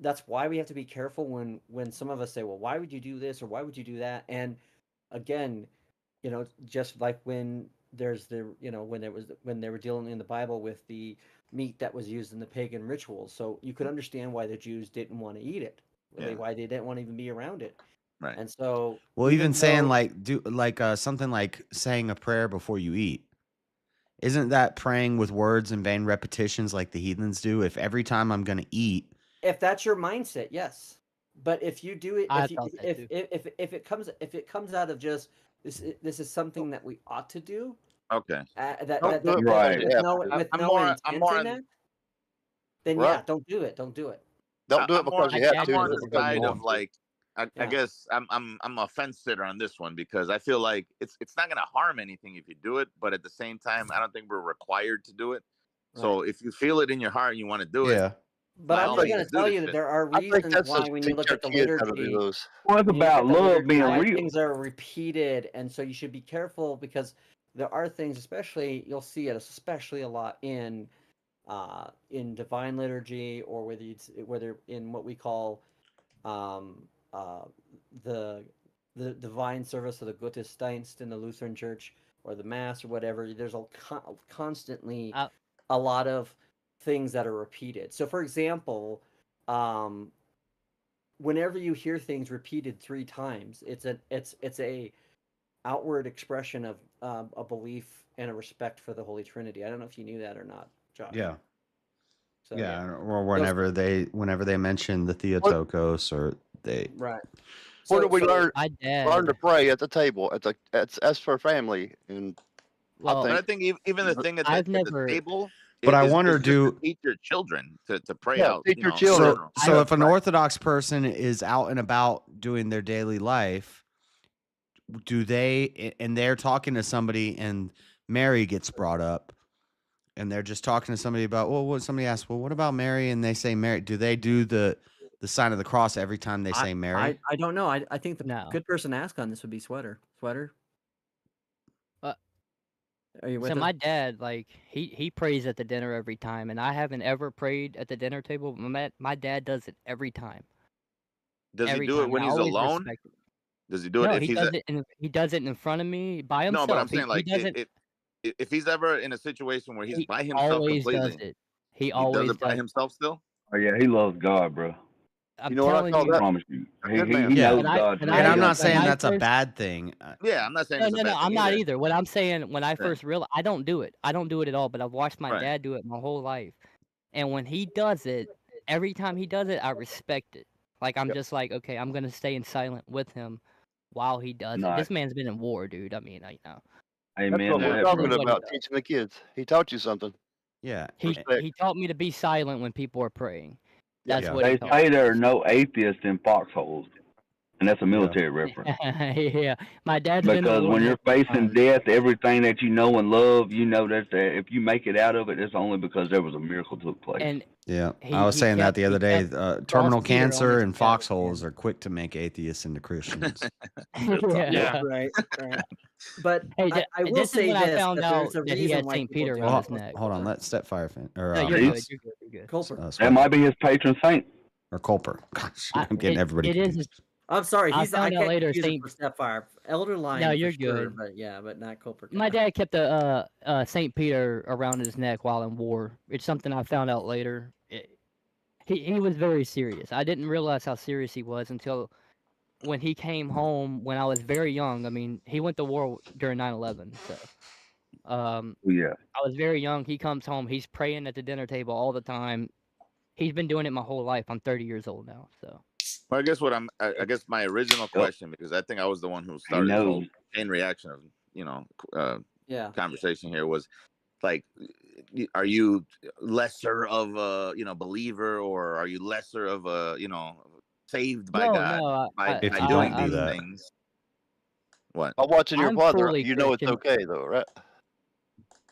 that's why we have to be careful when some of us say, well, why would you do this or why would you do that? And again, just like when there's when they were dealing in the Bible with the meat that was used in the pagan rituals, so you could understand why the Jews didn't want to eat it, why they didn't want to even be around it. Right. And so, Well, even saying though- something like saying a prayer before you eat. Isn't that praying with words and vain repetitions like the heathens do? If every time I'm going to eat, if that's your mindset, yes. But if you do it, I thought that too. if it comes out of just this is something that we ought to do, Okay. with Yeah. no I'm no more- intent I'm more in on- that, then Right. yeah, don't do it. Don't do it. Don't do it I'm more because you on- have I'm to. more on Do it the because you side want of to. like, I Yeah. guess I'm a fence sitter on this one because I feel like it's not gonna harm anything if you do it, but at the same time, I don't think we're required to do it. So if you feel it in your heart and you want to do it, yeah. But by I'm all just means, going to do tell this you that shit. there are I think reasons that's why, just when you teach look your at the kids how to do liturgy, those. Well, it's when you look about at the love liturgy, being why real. things are repeated, and so you should be careful, because there are things, especially you'll see it especially a lot in divine liturgy, or whether in what we call the divine service of the Gottesdienst in the Lutheran Church, or the Mass or whatever. There's constantly a lot of things that are repeated. So, for example, whenever you hear things repeated 3 times, it's a outward expression of a belief and a respect for the Holy Trinity. I don't know if you knew that or not, Josh. Yeah. So, Yeah, or whenever they mention the Theotokos, or they right. Where do we learn My dad. learn to pray at the table? That's for family, and Well, But I think even the thing at I've the never. table, But I is wonder, just to do teach your children to pray Yeah, out. teach your in children. general. so if an Orthodox person is out and about doing their daily life, do they, and they're talking to somebody and Mary gets brought up, and they're just talking to somebody about, well, what somebody asks, well, what about Mary? And they say Mary, do they do the the sign of the cross every time they say Mary? I don't know. I think the good person to ask on this would be Sweater. Sweater. Are you with So us? my dad, like, he prays at the dinner every time, and I haven't ever prayed at the dinner table. But my dad does it every time. Does he Every do it time. when And I he's always alone? respect it. Does he do it No, if he he's does it. He does it in front of me by himself. No, but I'm saying He like doesn't. if he's ever in a situation where he's He by himself always does completely, it. He he does always it by does. himself still. Oh yeah, he loves God, bro. I'm You know what I telling call you. I that? promise you. He Yeah. knows When I God. when And I I'm not when saying I that's a first bad thing. Yeah, I'm not saying no it's a no bad no thing I'm not either. either. What I'm saying when I Yeah. first realized I don't do it. I don't do it at all. But I've watched my Right. dad do it my whole life, and when he does it, every time he does it, I respect it. Like I'm just like, okay, I'm gonna stay in silent with him while he does it. Nice. This man's been in war, dude. I mean, you know. That's Amen what to we're that, talking bro. What he about, does. teaching the kids. He taught you something. Yeah. He taught me to be silent when people are praying. That's what he They taught say me. there are no atheists in foxholes, and that's a military reference. Yeah, my dad's been in Because war when you're multiple facing times. death, everything that you know and love, you know that if you make it out of it, it's only because there was a miracle took place. And Yeah, he I was saying that kept the other day. Ross Terminal Peter on cancer his and chest, foxholes man. are quick to make atheists into Christians. Yeah. Right. Right. But Hey, I will this is say when I this: found that out there's a that he reason had why St. people Peter do around it. his neck. Hold on, let Stepfire fin- or No, you're See? good. You're good. You're good. Culper. That Sweater. might be his patron saint. Or Culper. Gosh, I'm getting everybody It is. confused. I'm sorry. I I found out can't later. confuse it Saint. for Stepfire. Elder Lion No, for you're sure, good. but yeah, but not Culper. My dad kept the St. Peter around his neck while in war. It's something I found out later. He was very serious. I didn't realize how serious he was until when he came home when I was very young. I mean, he went to war during 9/11, so Yeah. I was very young. He comes home, he's praying at the dinner table all the time. He's been doing it my whole life. I'm 30 years old now, so. Well, I guess I guess my original question, because I think I was the one who started this whole chain reaction of conversation here, was like, are you lesser of a believer, or are you lesser of a saved by God by doing these things? What? By watching your I'm father, fully you know it's Christian. okay though, right?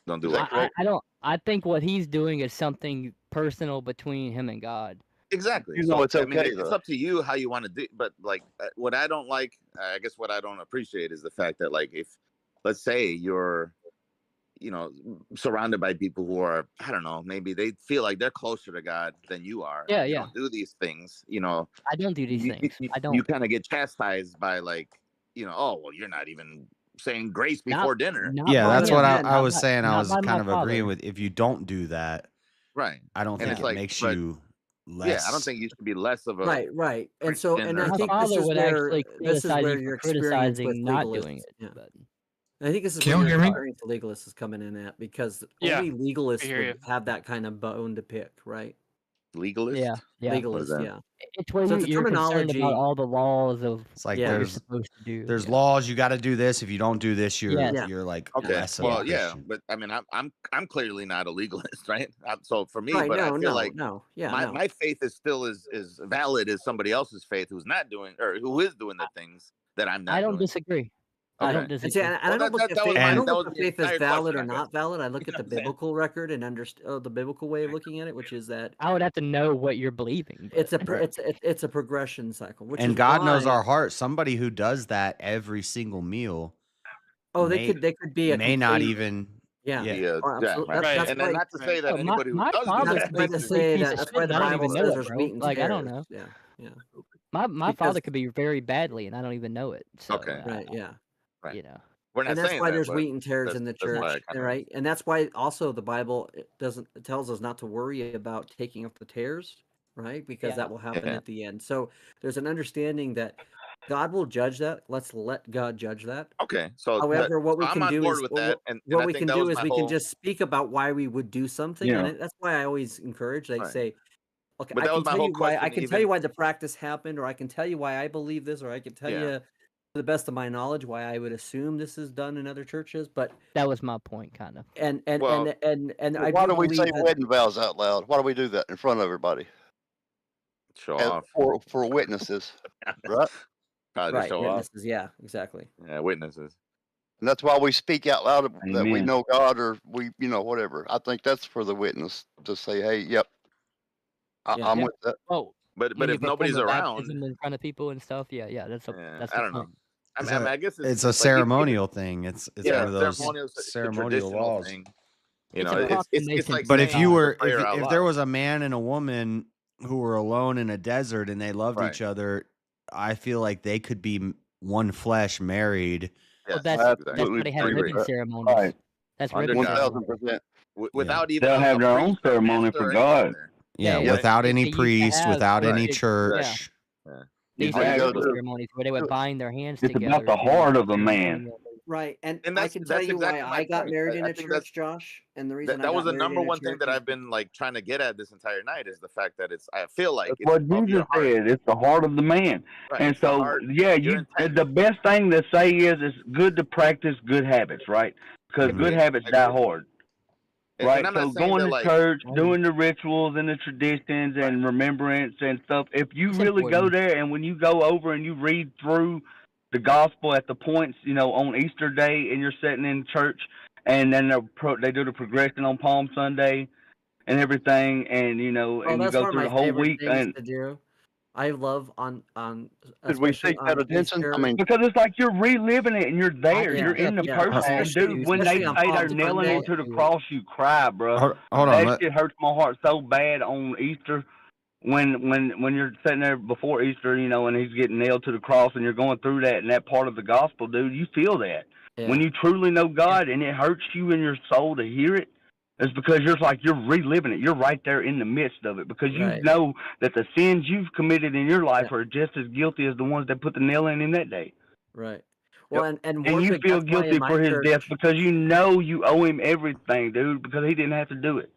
Don't do Is that it. correct? I don't. I think what he's doing is something personal between him and God. Exactly. You know So it's I mean, okay, it's though. up to you how you want to do. But like, what I don't like, I guess, what I don't appreciate is the fact that, like, if let's say you're, surrounded by people who are, I don't know, maybe they feel like they're closer to God than you are. Yeah, and you yeah. don't do these things. I don't do these things. I don't. You kind of get chastised by, like, oh well, you're not even saying grace before dinner. Yeah, that's what I was not- saying. I not was by kind my of agreeing father. with. If you don't do that, Right. I don't And think it's it like, makes but you less. yeah, I don't think you should be less of a Right. And so, Christian and or I My think something. this father is would where actually criticize you your for experience with criticizing not legalists. doing it. Yeah. But I think this is Can where you your hear me? experience with legalists is coming in at, because Yeah, only I legalists hear would you. have that kind of bone to pick, right? Legalist? yeah. What is Legalist, that? yeah. It's where So it's a you're concerned about terminology. all the laws of It's like what you're there's supposed to do. there's Yeah. laws. You got to do this. If you don't do this, Yes. you're like Okay. less of a Well, yeah, Christian. but I mean, I'm clearly not a legalist, right? So for me, Right. but I No. feel No. like No. Yeah. my No. my faith is still as valid as somebody else's faith who's not doing, or who is doing the things that I'm I not don't doing. disagree. I Okay. don't And see, disagree. and Well, I don't look at that was faith. I my don't that look was at the faith as entire valid question, or I guess. not valid. I look You at know the what I'm saying? biblical record and the biblical way of looking at it, which is that I would have to know what you're believing. But it's a progression cycle, which And is God knows why. our heart. Somebody who does that every single meal Oh, may they could be a may not complete. even. Yeah. Yeah. Yeah, Oh, yeah, absolutely. right. That's And why. then not to say that anybody who my does do father That's could that be why a to is complete say piece that. of That's shit why and the I don't Bible even know says it, there's bro. wheat and Like I don't tares. know. Yeah. Yeah. My Because father could be very badly and I don't even know it. So Okay. right. Yeah. Right. you know. We're not And that's saying why that, there's but wheat and tares that's in the why I church, kind of right? And that's why also the Bible it tells us not to worry about taking up the tares, right? Because Yeah. that will happen Yeah. at the end. So there's an understanding that God will judge that. Let's let God judge that. Okay. So However, what we I'm can on do board is with that, and I think that was my we can whole just speak about why we would do something, and Yeah. that's why I always encourage. Like right. say, okay, But I that can was my tell whole you why question. the practice happened, or I can tell you why I believe this, or I can tell Yeah. you to the best of my knowledge why I would assume this is done in other churches. But That was my point kind of. and Well, I Why do do we say believe that wedding vows out loud? Why do we do that in front of everybody? show As off. for witnesses, right? Probably to right show off. witnesses. Yeah, exactly. Yeah, witnesses. And that's why we speak out loud that we Amen. know God, or we, whatever. I think that's for the witness to say, "Hey, yep, Yeah. I'm Yeah. with that." Well, But When you if perform nobody's a around, baptism in front of people and stuff, yeah, that's I the don't know. point. I mean, I guess It's a like, ceremonial thing. It's yeah, one of those ceremonial, it's a ceremonial traditional laws. thing. You It's know, a it's proclamation like But from if you saying God. the were prayer out if there loud. was a man and a woman who were alone in a desert and they loved Right. each other, I feel like they could be one flesh married. Well, Yes, that's exactly. why they have I agree. ribbon ceremonies. Right. That's ribbon ceremonies. 1000%. Without even They'll have a their own priest or a ceremony minister for or anything God. there. Yeah, Yeah, without they any used to priest, have without any big- church. Yeah. They used All to you have gotta ribbon do- ceremonies where they would bind their hands It's together. about the during heart of a ceremony. man. Right, and I that's can tell you why exactly my I got point. married in I a think that's church, Josh, and the reason I that got was the married number in a one thing church that is I've been like trying to get at this entire night is the fact that I feel like That's it's what of Jesus your heart. said. It's the heart of the man. Right. And It's the so, heart. yeah, Your intent. the best thing to say is it's good to practice good habits, right? Because good Agreed. habits die hard. Right, And I'm so not saying going that to like church, doing the rituals and the traditions and remembrance and stuff. If you It's really go important. there and when you go over and you read through the gospel at the points, on Easter Day and you're sitting in church, and then they do the progression on Palm Sunday and everything, and well, and you that's go one of through my the whole favorite week, things and to do. I love on Did we especially seek that on attention? Easter. I mean, because it's like you're reliving it and you're there, Yeah, you're in the yeah, person. And especially dude, when they especially on say they're Palm nailing Sunday. him to the cross, you cry, bro. Hold on. That shit hurts my heart so bad on Easter. When you're sitting there before Easter, and he's getting nailed to the cross, and you're going through that and that part of the gospel, dude, you feel that. Yeah. When you truly know God and it hurts you in your soul to hear it, it's because you're reliving it. You're right there in the midst of it because you Right. know that the sins you've committed in your life are just as guilty as the ones that put the nail in him that day. Right. Well, and And Warpig, you feel that's why guilty in my for his church, death because you know you owe him everything, dude, because he didn't have to do it.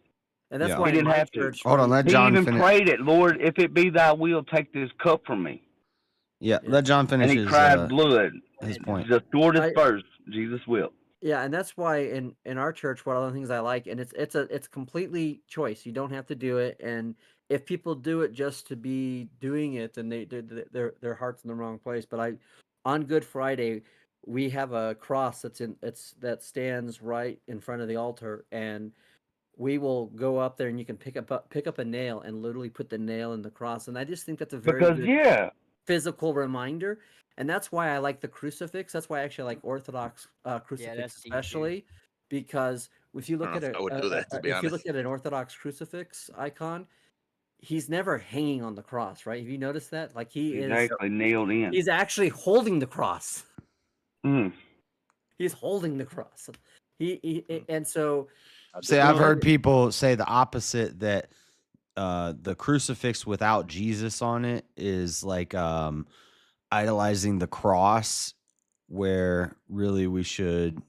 and that's Yeah. why He in didn't my have to. church, Hold on, let He John even finish. prayed it, Lord, if it be thy will, take this cup from me. Yeah, let John And finish he his cried blood. point. The sword is I- first. Jesus will. Yeah, and that's why in our church, one of the things I like, and it's completely choice. You don't have to do it, and if people do it just to be doing it, then their heart's in the wrong place. But on Good Friday, we have a cross that stands right in front of the altar, and we will go up there, and you can pick up a nail and literally put the nail in the cross. And I just think that's a very Because, good yeah. physical reminder. And that's why I like the crucifix. That's why I actually like Orthodox crucifix, that's deep, dude. especially because if you I look don't at know if I would do that, to be if you honest. look at an Orthodox crucifix icon, he's never hanging on the cross, right? Have you noticed that? Like He's actually nailed in. he's actually holding the cross. Mm. He's holding the cross. And so. See, I've heard people say the opposite, that the crucifix without Jesus on it is like idolizing the cross, where really we should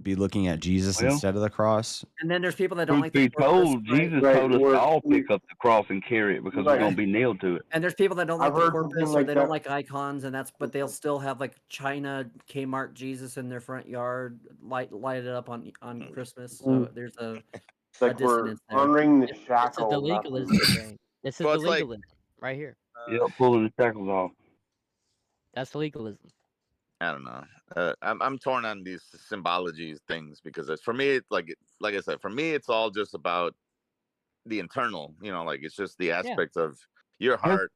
be looking at Jesus Well, instead of the cross. And then there's people that don't Truth like the be told, corpus, right? Jesus told us to all pick up the cross and carry it because we're going to be nailed to it. And there's people that don't I've like the heard something corpus or like they don't that. like icons, and but they'll still have like China Kmart Jesus in their front yard, light it up on Christmas. So there's a It's like we're dissonance there. honoring the This is shackle. the not the- legalism thing. This is Well, the it's like- legalism right here. Yep, pulling the shackles off. That's legalism. I don't know. I'm torn on these symbologies things because for me, it's like I said, for me, it's all just about the internal. Like it's just the aspect of your heart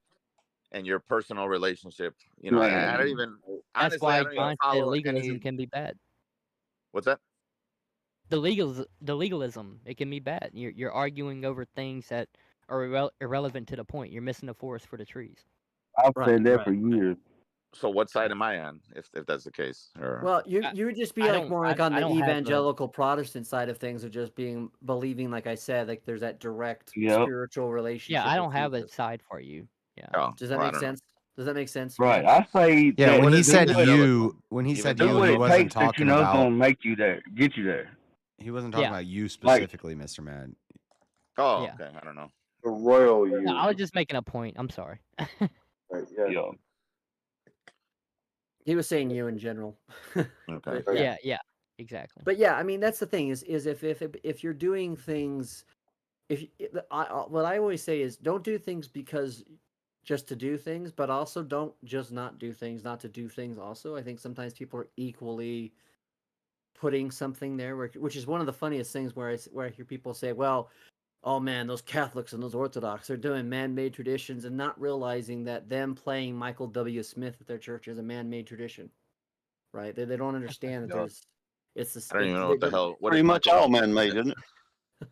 and your personal relationship. I don't even. That's Honestly, why I don't even John said follow legalism any. can be bad. What's that? The legalism, it can be bad. You're arguing over things that are irrelevant to the point. You're missing the forest for the trees. I've Right, said that right. for years. So what side am I on if that's the case? Or Well, you would just be I like don't- more like I- on I the don't have the- evangelical Protestant side of things, of just believing, like I said, like there's that direct Yep. spiritual relationship. Yeah, I don't with have a Jesus. side for you. Yeah. Oh, Does that well, I make don't know. sense? Does that make sense? Right. Matt? I say Yeah, that when he do said what- you, when he Even said do do you, what he it wasn't takes that talking is about. going to make you there, get you there. He wasn't talking Yeah. about you specifically, Mr. Mad. Oh, Yeah. okay. I don't know. The royal you. No, I was just making a point. I'm sorry. Right, yeah. Yeah. He was saying you in general. Okay. But, Yeah, exactly. But yeah, I mean that's the thing is if you're doing things, what I always say is don't do things because just to do things, but also don't just not do things, not to do things. Also, I think sometimes people are equally putting something there, which is one of the funniest things where I hear people say, "Well, oh man, those Catholics and those Orthodox, they're doing man-made traditions and not realizing that them playing Michael W. Smith at their church is a man-made tradition, right? They don't understand that Yeah. it's the I don't even know what the hell. What Pretty is much Michael all W. man-made, Smith? isn't it?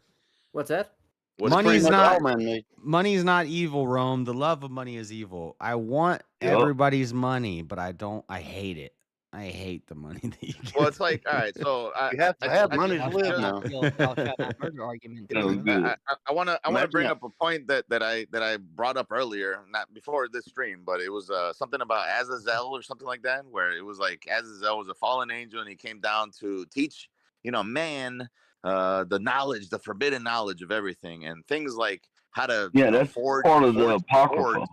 What's that? What is Money's much not all man-made. money's not evil, Rome. The love of money is evil. I want Yup. everybody's money, but I hate it. I hate the money that you get. Well, it's like, all right, so You have to have money to Y'all live shut now. up. Y'all shut that murder argument No too. good. I want to Imagine bring that. up a point that I brought up earlier, not before this stream, but it was something about Azazel or something like that, where it was like Azazel was a fallen angel and he came down to teach, man, the knowledge, the forbidden knowledge of everything, and things like how to Yeah, that's forge part of the forge Apocrypha. swords.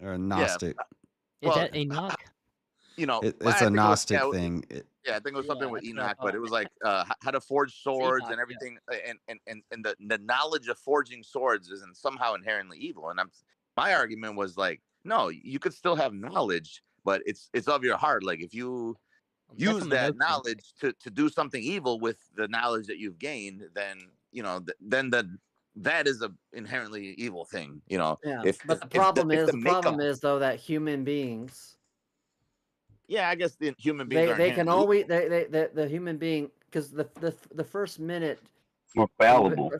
Or Gnostic. Is Well, that Enoch? It's a Gnostic thing. Yeah, I think it was something Yeah, with that's what I Enoch, but it thought. was like how to forge swords Enoch, and yeah. everything, and the knowledge of forging swords isn't somehow inherently evil. And my argument was like, no, you could still have knowledge, but it's of your heart. Like if you That's use from an that open. knowledge to do something evil with the knowledge that you've gained, then that is a inherently evil thing. Yeah, If but the if problem if is the the problem makeup, is though that human beings yeah, I guess the human beings are they can inherently always the human being, because the first minute We're fallible.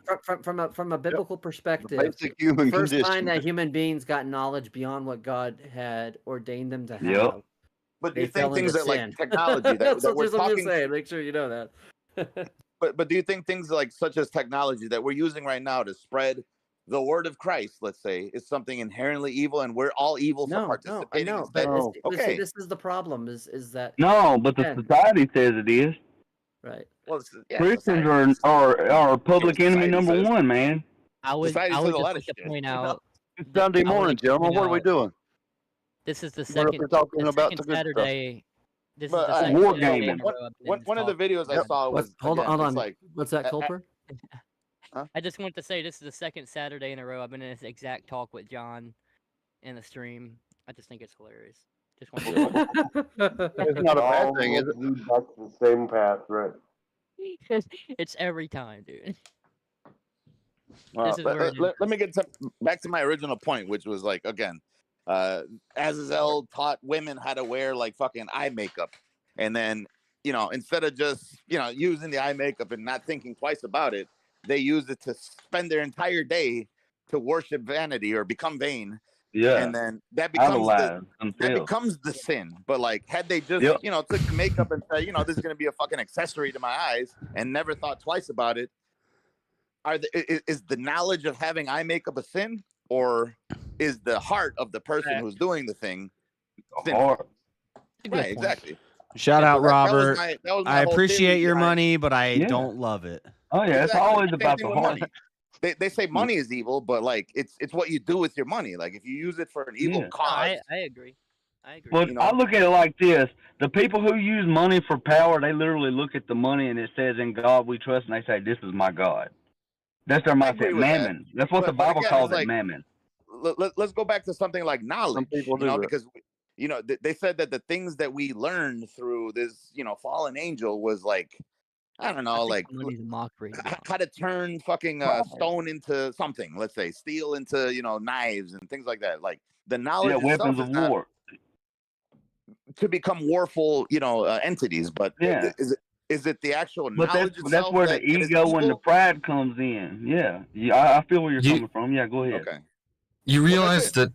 from a biblical The perspective, basic human the first time condition. that human beings got knowledge beyond what God had ordained them to Yep. have, But do they you think fell into things that like sin. technology That's that we're just I'm just talking, saying. Make sure you know that. but do you think things like such as technology that we're using right now to spread the word of Christ, let's say, is something inherently evil, and we're all evil for No, I participating know, instead? but No. but see, Okay, this is the problem is that No, but the again, society says it is. right? well, yeah, Christians society, are public enemy society number says one, man. I would society says a just lot of like to shit. point out It's that Sunday I would morning, like to gentlemen. point What are we out doing? this is the We're up here talking about the good stuff. Saturday. This is But the all right, second War Saturday gaming. in a row I've been one of the talking videos I about saw it. was Hold again, on. it's like What's that, Culper? I just want to say this is the second Saturday in a row I've been in this exact talk with John in the stream. I just think it's hilarious. Just want to It's not a bad All thing, is it? lead back to the same path, right? it's every time, dude. Well, This is where it is. let me get back to my original point, which was like, again, Azazel taught women how to wear like fucking eye makeup, and then instead of just using the eye makeup and not thinking twice about it, they used it to spend their entire day to worship vanity or become vain, Yeah. and then that becomes Idolize themselves. the sin. But like, had they just Yep. took the makeup and said, this is gonna be a fucking accessory to my eyes, and never thought twice about it, is the knowledge of having eye makeup a sin, or is the heart of the person who's doing the thing sinful? Hard. Right, exactly. Shout out, So that was Robert. that was my I whole appreciate theory your behind- money, but I Yeah. don't love it. Oh yeah, it's Exactly. always Same about thing the with heart. money. They say money is evil, but like it's what you do with your money. Like if you use it for an evil Yeah. cause, I agree. I agree. But I look at it like this: the people who use money for power, they literally look at the money and it says, "In God we trust," and they say, "This is my God." That's their I agree mindset. with that. Mammon. That's what the But Bible again, calls it's it. like, Mammon. let's go back to something like knowledge, people do that. because they said that the things that we learned through this fallen angel was like, I don't know, like money's a mockery. how to turn fucking stone into something, let's say steel into knives and things like that. Like the knowledge Yeah, itself weapons is of not war. to become warful entities, but Yeah. is it the actual But knowledge that's itself where the that is ego and the evil? pride comes in. Yeah, I feel where you're coming from. Yeah, go ahead. Okay. You realize that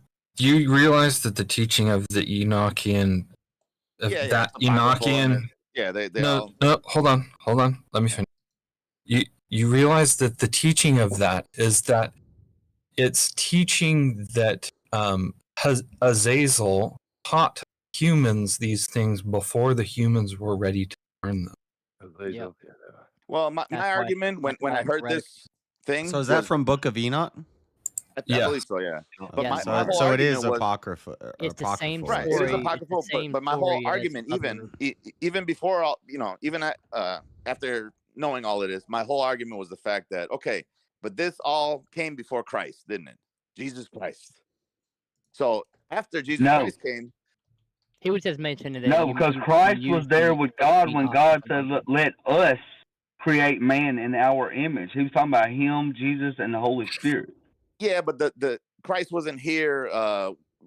the teaching of the Enochian, that it's apocryphal and Enochian. yeah, they No, all hold on. Let me finish. You realize that the teaching of that is that it's teaching that Azazel taught humans these things before the humans were ready to learn them. Yep. Well, my That's why- argument when that's why I it's heard heretical. this thing, So is that was- from Book of Enoch? I Yeah. believe so, yeah. But Yeah, my So, whole so it is argument was, apocrypha. It's the same apocryphal. right, it is story, it's the apocryphal, same but my whole story as argument, other- even before all, even after knowing all of this, my whole argument was the fact that, okay, but this all came before Christ, didn't it? Jesus Christ. So after Jesus No. Christ came, He was just mentioning that. No, you because use- Christ you was use there the with God when Enoch God for said, that. "Let us create man in our image. He was talking about him, Jesus, and the Holy Spirit. Yeah, but the Christ wasn't here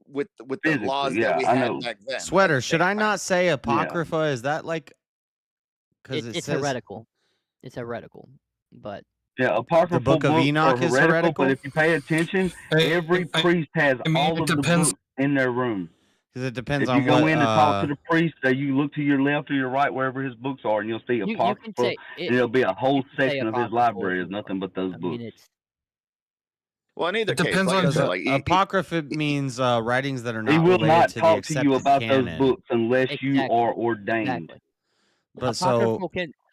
with the laws Physically, that yeah, we I had know. back then. Sweater, should I not say apocrypha? Is that like because It's it says heretical. It's heretical, but Yeah, apocryphal Book of books Enoch are is heretical, but heretical? if you pay attention, every priest has all of the books in their room. Because it depends If on you go what. in and talk to the priest, you look to your left or your right, wherever his books are, and you'll see you can apocrypha, say and there'll be a whole you can say section of his apocryphal library if is you nothing but those I books. mean, it's Well, in either It case, depends like I on said, Because like apocrypha means writings that are He not will related not to the talk to you accepted about those canon. books unless you exactly are ordained. exactly. But so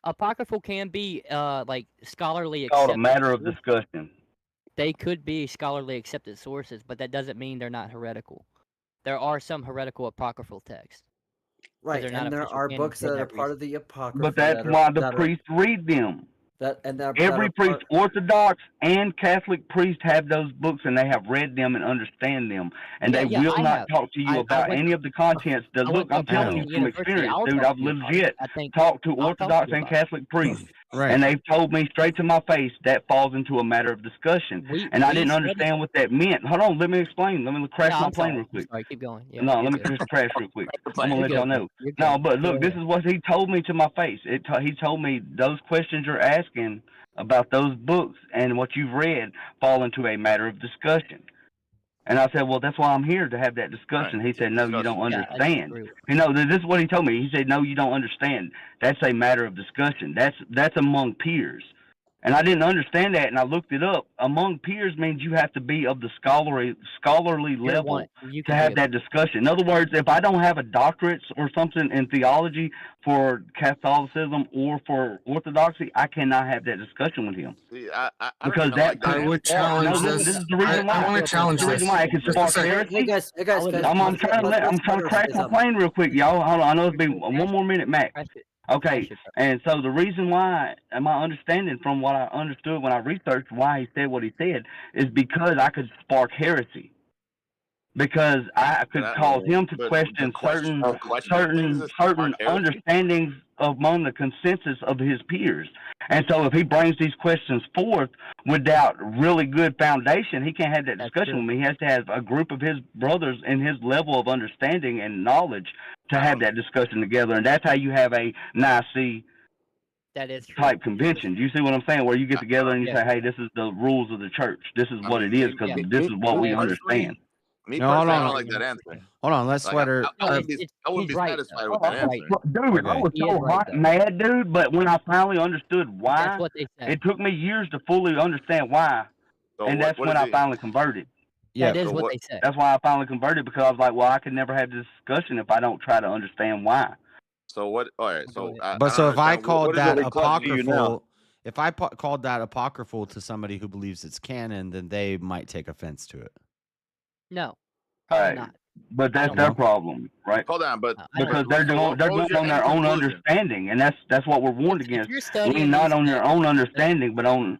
Apocryphal can be like scholarly It's called a accepted matter of sources. discussion. They could be scholarly accepted sources, but that doesn't mean they're not heretical. There are some heretical apocryphal texts. Right, They're not and there official are canon books for that are that part reason. of the apocrypha But that's why the priests read them. that Every are priest, part. Orthodox and Catholic priest, have those books and they have read them and understand them, and Yeah, they yeah, will I not have. talk to you I about went any of the contents. That I look, went to I'm telling you Protestant from University. experience, I'll dude. talk I've to you about it. legit I think talked to I'll talk to Orthodox you and about it. Catholic priests, Right. and they've told me straight to my face that falls into a matter of discussion. And I We didn't studied. understand what that meant. Hold on, let me explain. Let me crash Yeah, my I'm plane sorry. real I'm quick. sorry. Keep going. Yeah, No, you're let me good. just crash real quick. I'm gonna You're let y'all good. know. You're No, good. but Go look, this ahead. is what he told me to my face. He told me those questions you're asking about those books and what you've read fall into a matter of discussion. And I said, well, that's why I'm here, to have that discussion. He said, no, you don't Yeah, I understand. disagree with You know, this is what he told me. He said, no, you don't understand. That's a matter of discussion. That's among peers. And I didn't understand that, and I looked it up. Among peers means you have to be of the scholarly You're level one. You to can be have a that discussion. In other words, if I don't have a doctorate or something in theology for Catholicism or for Orthodoxy, I cannot have that discussion with him. See, I don't Because even that like could that I would answer. challenge this this. is the reason why. I want to This challenge is the reason this. why it could Just a spark second. heresy. Guys, I'm trying to let's crash my plane real quick, y'all. Hold on, I know it's been one more minute max. Crash it. Okay, Crash it, bro. and so the reason why, and my understanding from what I understood when I researched why he said what he said, is because I could spark heresy. Because I could cause him to But question certain things is spark heresy. understandings among the consensus of his peers. And so if he brings these questions forth without really good foundation, he can't have that discussion with me. He has to have a group of his brothers in his level of understanding and knowledge to have that discussion together. And that's how you have a Nicene That is true. type convention. Do you see what I'm saying? Where you get together and you Yeah. say, hey, this is the rules of the church. This is what it is because Yeah. this is what we I understand. Me No, hold personally, I on. don't like that answer. Hold on, let's Like, Sweater. I wouldn't be he's right, satisfied though. with that He's right. answer. Dude, I Okay. was He is so right, hot though. and mad, dude, but when I finally understood That's why, what they said. it took me years to fully understand why. So And that's what when is I it? finally converted. Yeah. That is So what what- they said. That's why I finally converted, because I was like, well, I could never have this discussion if I don't try to understand why. So what? All right. So But so if I understand. called What is that it required to you now? apocryphal, if I called that apocryphal to somebody who believes it's canon, then they might take offense to it. No, All probably right. not. But I that's don't their know. problem, right? Hold on, but Because they're so doing what was your on their end own conclusion? understanding, and that's what we're warned If against. you're studying Lean not these on your things, own understanding, but on,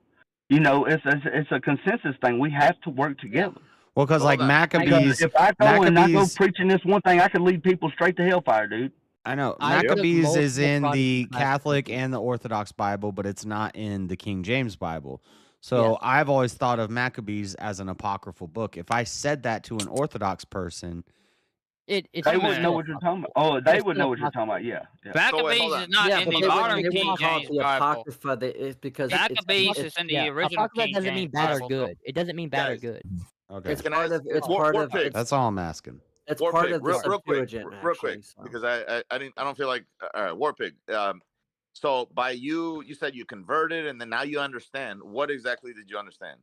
it's a consensus thing. We have to work together. Well, because like Because Maccabees, if I go and I go Maccabees, preaching this one thing, I could lead people straight to hellfire, dude. I know I took Maccabees is multiple in the Protestant classes Catholic from you. and the Orthodox Bible, but it's not in the King James Bible. So Yes. I've always thought of Maccabees as an apocryphal book. If I said that to an Orthodox person, It's They still wouldn't know what you're talking about. Oh, they It's would still know what you're apocryphal. talking about. Yeah. Maccabees is not Yeah, in but the they modern wouldn't King call it James the Bible. apocrypha. It's because Maccabees it's is in the Yeah, original apocrypha King doesn't James mean bad or Bible. good. It doesn't mean bad or Guys. good. okay, it's Can I part ask of it's War part of Pig? it's that's all I'm asking. it's War part Pig, of the real quick, Septuagint real quick, actually. So. because I don't feel like War Pig. So by you said you converted and then now you understand. What exactly did you understand?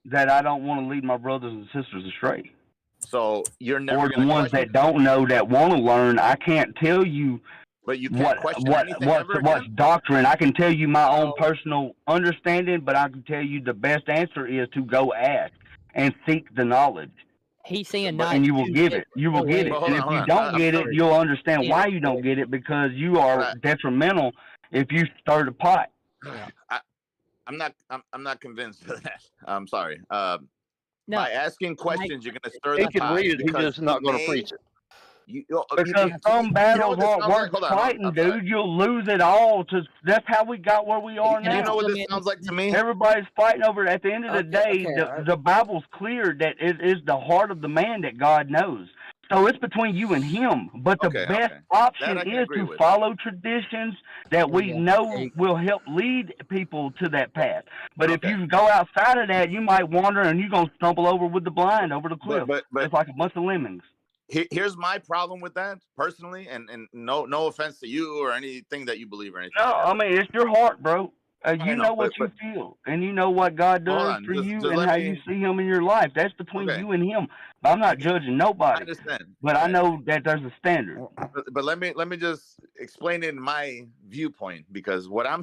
That I don't want to lead my brothers and sisters astray. So you're never Or going the to ones question, that don't know, that want to learn. I can't tell you but you can't question anything ever what's again. doctrine. I can tell you my own personal understanding, but I can tell you the best answer is to go ask and seek the knowledge. He's saying not And you will to give get it. You will away get it. Well, And hold if you on. don't get it, you'll understand why you don't get it, because you But are detrimental if you stir the pot. I'm not convinced of that. I'm sorry. No, By asking questions, you're going to stir He the can pot read it. He's because just not he going to may- preach it. Because some battles aren't worth fighting, dude. You'll lose it all. That's how we got where we are now. You know what this sounds like to me? Everybody's fighting over it. At the end of the day, the Bible's clear that it is the heart of the man that God knows. So it's between you and him. But the best option is to follow traditions that we know will help lead people to that path. But if you go outside of that, you might wander and you're going to stumble over with the blind over the cliff. But it's like a bunch of lemmings. Here's my problem with that personally, and no offense to you or anything that you believe or anything. No, I mean, it's your heart, bro. You know what you feel, and you know what God does for you, and how you see Him in your life. That's between you and Him. I'm not judging nobody. I understand, but I know that there's a standard. But let me just explain it in my viewpoint, because what I'm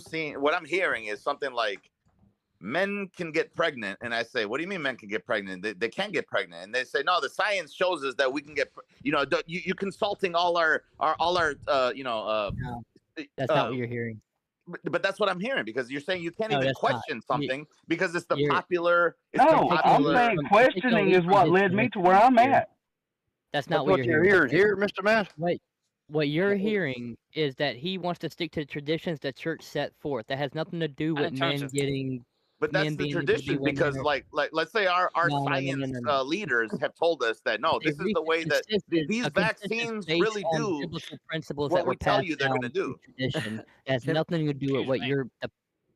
hearing is something like men can get pregnant, and I say, what do you mean men can get pregnant? They can't get pregnant, and they say, no, the science shows us that we can get. You consulting all our No, that's not what you're hearing. But that's what I'm hearing, because you're saying you can't even question something because it's the I'm popular. saying questioning is what led me to where I'm at. That's not what you're hearing here, Mr. Matt. What you're hearing is that he wants to stick to the traditions the church set forth. That has nothing to do with men getting. But that's the tradition, because like let's say our science leaders have told us that no, this is the way that these vaccines really do principles what that were we tell passed you they're going to down do. through tradition. It has nothing to do with what you're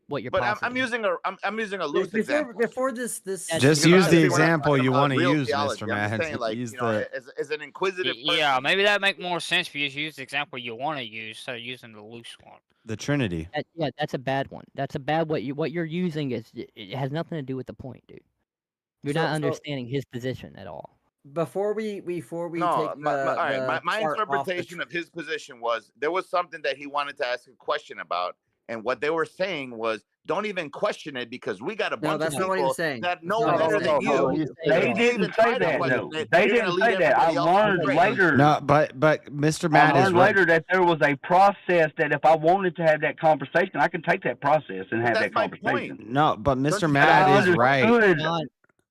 But I'm using a loose example. Before this Just use the example you want to use, Mr. I'm Matt. saying, like, Use you know, the as an inquisitive person. Yeah, maybe that make more sense for you to use the example you want to use instead of using the loose one. the Trinity. Yeah, that's a bad one. That's a bad what you're using is it has nothing to do with the point, dude. You're not understanding his position at all. Before we No, take all right. My part off the interpretation of his position was there was something that he wanted to ask a question about, and what they were saying was, don't even question it, because we got a bunch that's of not what he people was saying. that know That's not better what he than was you. They didn't say that. No, they didn't say that. I learned later. No, but Mr. I Matt is learned right. later that there was a process that if I wanted to have that conversation, I could take that process and have that conversation. No, but Mr. I Matt is right. understood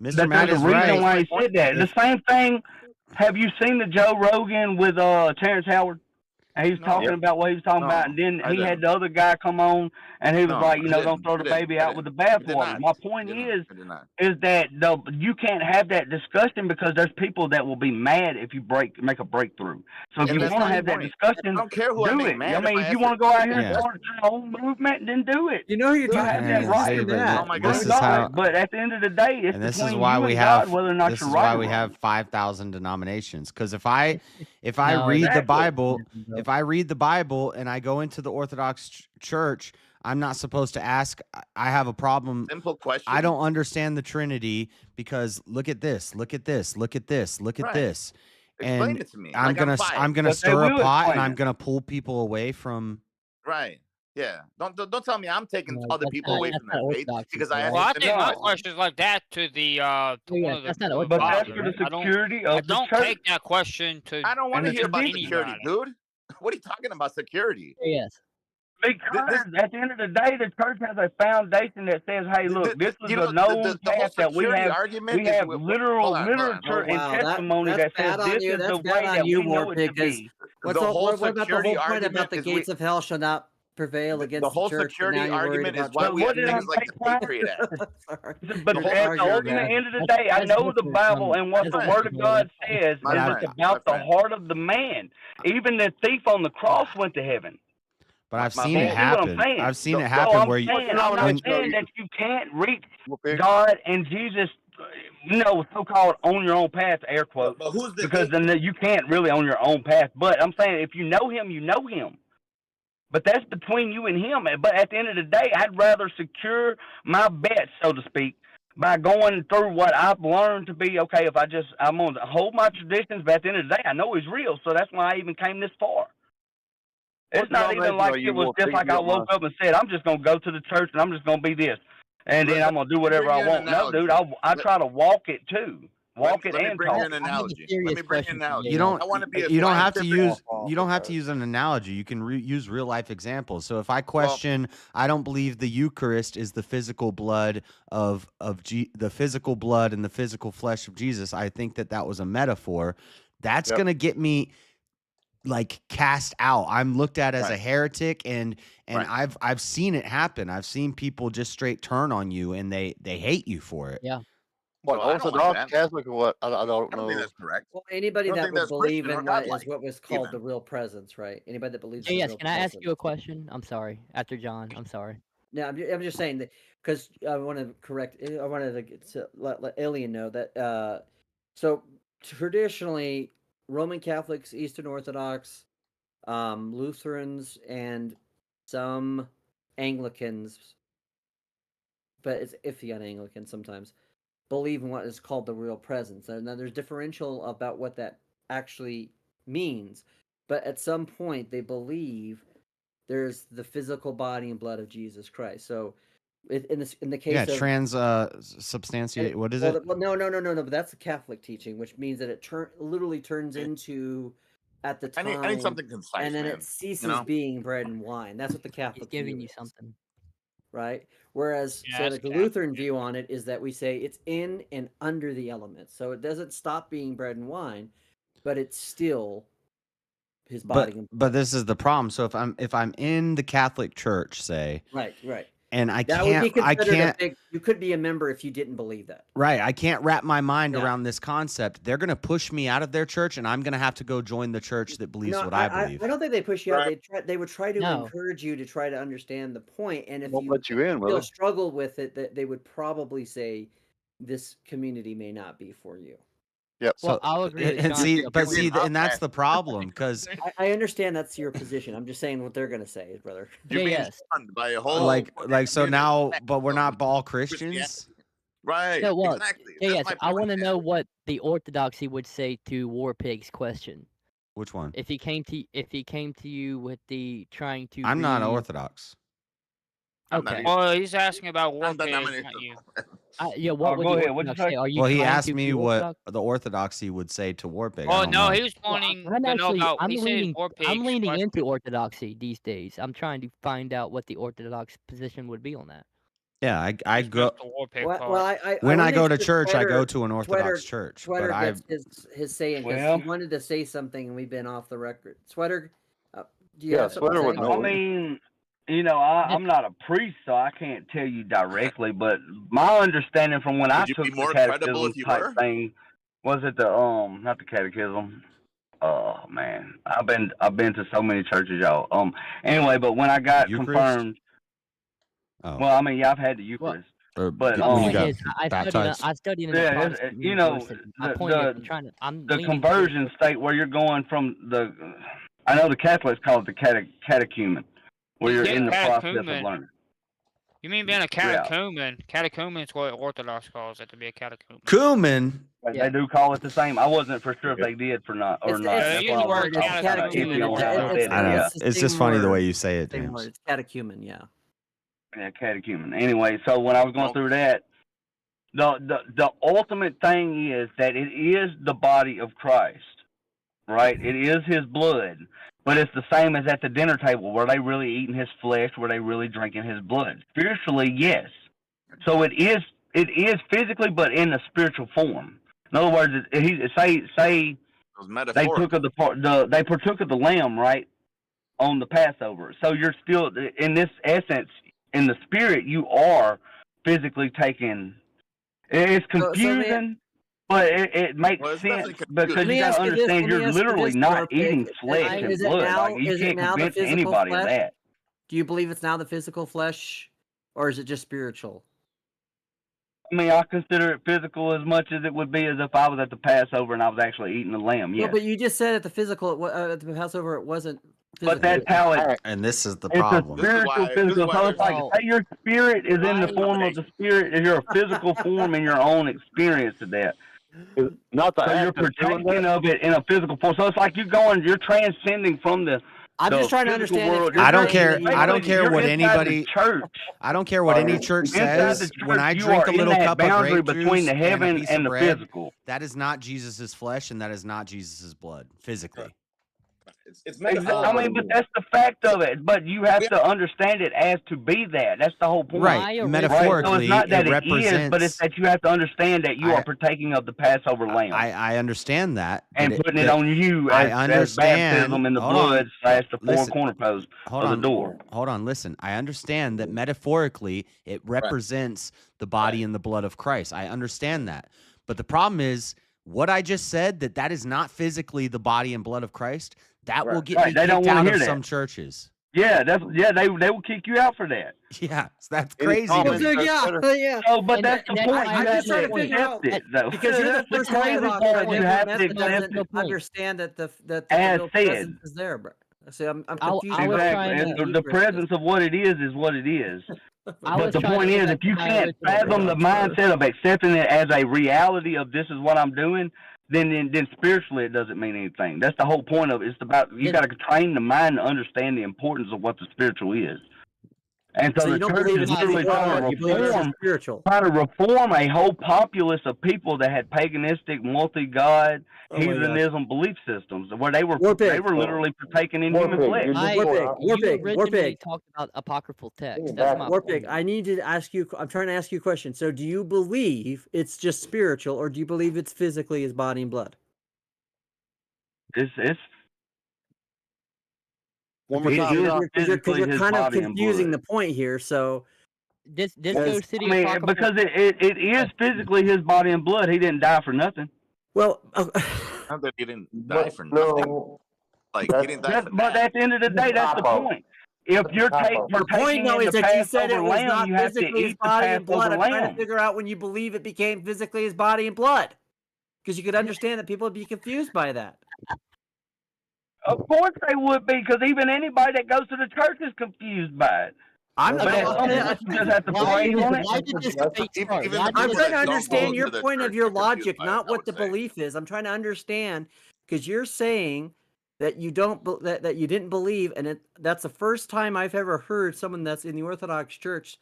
Mr. that Matt there's is a reason right. why he said that. The same thing. Have you seen the Joe Rogan with Terrence Howard? And he's talking about what he was talking about, and then he had the other guy come on, and he was like, don't throw the baby out with the bathwater. My point is that you can't have that discussion because there's people that will be mad if you make a breakthrough. So if you want to have that discussion, I don't care who do I make it. mad I mean, if I if you ask want to go out here Yeah. and start your own movement, then do it. You know who you're You talking have that Yeah, right. see, but Oh my God. this is how. But at the end of the day, it's And this is between why you we and have. God whether or not This you're is right why or we wrong. have 5,000 denominations. Because if I No, read the exactly. Bible, if I read the Bible and I go into the Orthodox church, I'm not supposed to ask. I have a problem. Simple question. I don't understand the Trinity because look at this, look at this, look at this, look at Right. this. Explain And it to me. I'm Like, gonna five. I'm gonna But they stir a will pot and explain I'm it. gonna pull people away from. Right. Yeah. Don't tell me I'm taking No, other that's people not- away that's from not their faith Orthodox because I people, asked Well, I them think my to question is like that to the yeah, one of that's the not But that's fathers. for the I don't security of the church. take that question to I don't want And to the hear about tradition. security, anybody. dude. What are you talking about security? Yes. Because at the end of the day, the church has a foundation that says, "Hey, look, this is You a know, known the whole path that we security have. argument We is have hold on. literature and wow, testimony that's that says bad on this you. is That's the bad way on that you, we know Mort, it to because be." what about the whole point about the gates of hell shall not prevail the against whole the church? security and now you're worried argument is about why church. we have did I things like say, the Brian? Patriot Act. But The at whole the argument, end of the day, I know the Bible and what the Word of God says My is friend, it's about my the friend. heart of the man. Even the thief on the cross went to heaven. But I've My seen You it see what I'm happen. saying? I've seen it So happen I'm where you. saying, I'm not when- saying that you can't reach God and Jesus, so-called on your own path, air quotes, But who's the because gate? then you can't really on your own path. But I'm saying if you know him, you know him. But that's between you and him. But at the end of the day, I'd rather secure my bet, so to speak, by going through what I've learned to be, okay, if I'm going to hold my traditions, but at the end of the day, I know he's real. So that's why I even came this far. It's not even like it was just like I woke up and said, I'm just going to go to the church and I'm just going to be this. And then I'm going to do whatever I want. No, dude, I try to walk it too. Walk it Let me and bring talk you an it. analogy. Let me bring you an analogy. You don't. I want to be. You don't have to use. You don't have to use an analogy. You can use real life examples. So if I question, I don't believe the Eucharist is the physical blood of the physical blood and the physical flesh of Jesus. I think that was a metaphor. That's gonna get me like cast out. I'm looked at as a Right. heretic, and Right. I've seen it happen. I've seen people just straight turn on you, and they hate you for it. Yeah. What, So I don't like Orthodox, that. Catholic, or what? I don't I don't think know. that's correct. Well, I anybody don't that think would that's believe Christian or in what is godlike. what was called Even. the real presence, right? Anybody that believes in the JS, real can I ask presence. you a question? I'm sorry. After John, I'm sorry. No, I'm just saying that because I want to correct. I wanted to let Alien know that. So traditionally, Roman Catholics, Eastern Orthodox, Lutherans, and some Anglicans, but it's iffy on Anglicans sometimes, believe in what is called the real presence. Now, there's differential about what that actually means, but at some point they believe there's the physical body and blood of Jesus Christ. So, in the case Yeah, of substantiate. What is well, it? no. But that's the Catholic teaching, which means that it literally turns into at the I time, need something concise, and then man. it ceases You know. being bread and wine. That's what the He's Catholic giving view you is, something. right? Whereas, Yeah, say, that's like the Catholic. Lutheran view on it is that we say it's in and under the elements, so it doesn't stop being bread and wine, but it's still his body and But this is the problem. So if I'm in the Catholic Church, say, right. and That would be I considered can't a big. You could be a member if you didn't believe that. right, I can't wrap my mind Yeah. around this concept. They're gonna push me out of their church, and I'm gonna have to go join the church that believes No, what I believe. I don't think they push you out. Right. They would try to No. encourage you to try to understand the point, and if Won't you let you in, will still they? struggle with it, that they would probably say this community may not be for you. Yep. Well, So I'll agree with and John. see, to a but point. see, You're being and that's the outcast. problem because I understand that's your position. I'm just saying what they're going to say, brother. You're being JS. shunned by a whole like so community now, of but we're not all Christianity. Christians. Right. No, well, Exactly. That's JS, my I point, want to man. know what the orthodoxy would say to Warpig's question. Which one? If he came to you with the trying to I'm not read. Orthodox. I'm not Okay. either. Well, he's asking about I'm war pigs, denominational. not you. Yeah, what would Go the ahead. What'd you Orthodox say? say? Are you Well, he trying asked to me be what Orthodox? the Orthodoxy would say to Warpig. Oh I don't no, know. he was Well, wanting I'm to know actually about. I'm He said leaning war pigs. I'm leaning question. into Orthodoxy these days. I'm trying to find out what the Orthodox position would be on that. Yeah, I He's go missed the war pig Well, part. when wanna I make go to sure church, I go Twitter- to an Orthodox church. But Sweater I gets his saying because Well- he wanted to say something and we've been off the record. Sweater, do you Yeah, have something to Sweater would say? know. I mean, you know, I'm not a priest, so I can't tell you directly. But my understanding from when I Would you took be the more credible catechism if you type were? thing, was it the not the catechism? Oh man, I've been to so many churches, y'all. Anyway, but when I got Eucharist? confirmed, Oh. well, I mean, yeah, I've had the Eucharist. But my point is, I studied in a yeah, Protestant you know, university. My point is, I'm the leaning conversion state where you're going from the. I know the Catholics call it the catechumen, where you're Yeah, in the process of catechumen. learning. You mean being a catechumen? Catechumen is what Orthodox calls it, to be a catechumen. Cumin. They do call it the same. I wasn't for sure if they did or not. It's That's the why I word. was It's kinda catechumen. iffy on how I said I it. know. Yeah. It's just funny the way you say it, Same James. word. It's catechumen. Yeah. Yeah, catechumen. Anyway, so when I was going through that, the ultimate thing is that it is the body of Christ, right? It is His blood, but it's the same as at the dinner table. Were they really eating His flesh? Were they really drinking His blood? Spiritually, yes. So it is physically, but in a spiritual form. In other words, say they took of they partook of the lamb, right, on the Passover. So you're still in this essence, in the spirit, you are physically taking. It's confusing, but it makes sense because you got to understand you're literally not eating flesh and blood. Like you can't convince anybody of that. Do you believe it's now the physical flesh, or is it just spiritual? I mean, I consider it physical as much as it would be as if I was at the Passover and I was actually eating the lamb. No, Yes. but you just said at the physical at the Passover it wasn't. But that's how it. And this is the It's problem. a spiritual physical. So it's like say your spirit is in the form of the spirit, is your physical form in your own experience of that. Not the So you're act of doing partaking that. of it in a physical form. So it's like you're transcending from the. I'm just trying to physical understand. world. I don't care. Basically, I don't care you're what inside the anybody. church. I don't care what any church Inside the says. church, When I you drink are a in little that cup of boundary grape between juice the heaven and a piece and of the bread, physical. that is not Jesus's flesh, and that is not Jesus's blood physically. It's I metaphorical. mean, but that's the fact of it. But you have to understand it as to be that. That's the whole point. Right. So Metaphorically, it's not that it it is, but it's represents. that you have to understand that you are partaking of the Passover lamb I understand that. and but putting it on you I as understand. baptism in the Hold on. blood / the four Listen. corner posts Hold of on. the door. Hold on. Listen. I understand that metaphorically it represents the body and the blood of Christ. I understand that. But the problem is what I just said, that is not physically the body and blood of Christ. That will get me They don't kicked want out to of hear that. some churches. Yeah, they will kick you out for that. Yeah, that's crazy to me. Yeah. Oh, but And that's the that- point. I'm You just have trying to to figure accept it, though. Because you're the That's first crazy Orthodox part. that You have to doesn't accept it. understand that the As real said. presence is there, bro. See, I'm confused. Exactly. And the presence of what it is what it is. But the point is, if you can't fathom the mindset of accepting it as a reality of this is what I'm doing, then spiritually it doesn't mean anything. That's the whole point of it. It's about you got to train the mind to understand the importance of what the spiritual is. And so So you the don't church believe is it's literally physical, trying to you believe it's just spiritual. reform a whole populace of people that had paganistic, multi-god, Oh my God. heathenism belief systems, where they were Warpig. literally partaking in human flesh. Warpig. originally talked about apocryphal text. That's my Warpig, point. I need to ask you. I'm trying to ask you a question. So, do you believe it's just spiritual, or do you believe it's physically his body and blood? It's One more It time. is Because physically you're his kind of body and confusing blood. the point here. So, This Because- goes to the I mean, apocryphal. because it is physically his body and blood. He didn't die for nothing. well, Not that he didn't die for nothing. Like he didn't die for But at the end of the day, that's the point. If you're the point partaking though in is the that you said it Passover was lamb, not you have to physically his eat the body and blood. Passover I'm trying to lamb. figure out when you believe it became physically his body and blood, because you could understand that people would be confused by that. Of course they would be, because even anybody that goes to the church is confused by it. I'm But at some point you just have to pray on it. Why did this debate start? Even Why the did I'm people this trying to that don't understand go your to the point of church your are confused logic, by it, not I what would the say. belief is. I'm trying to understand because you're saying that you don't that you didn't believe, and that's the first time I've ever heard someone that's in the Orthodox Church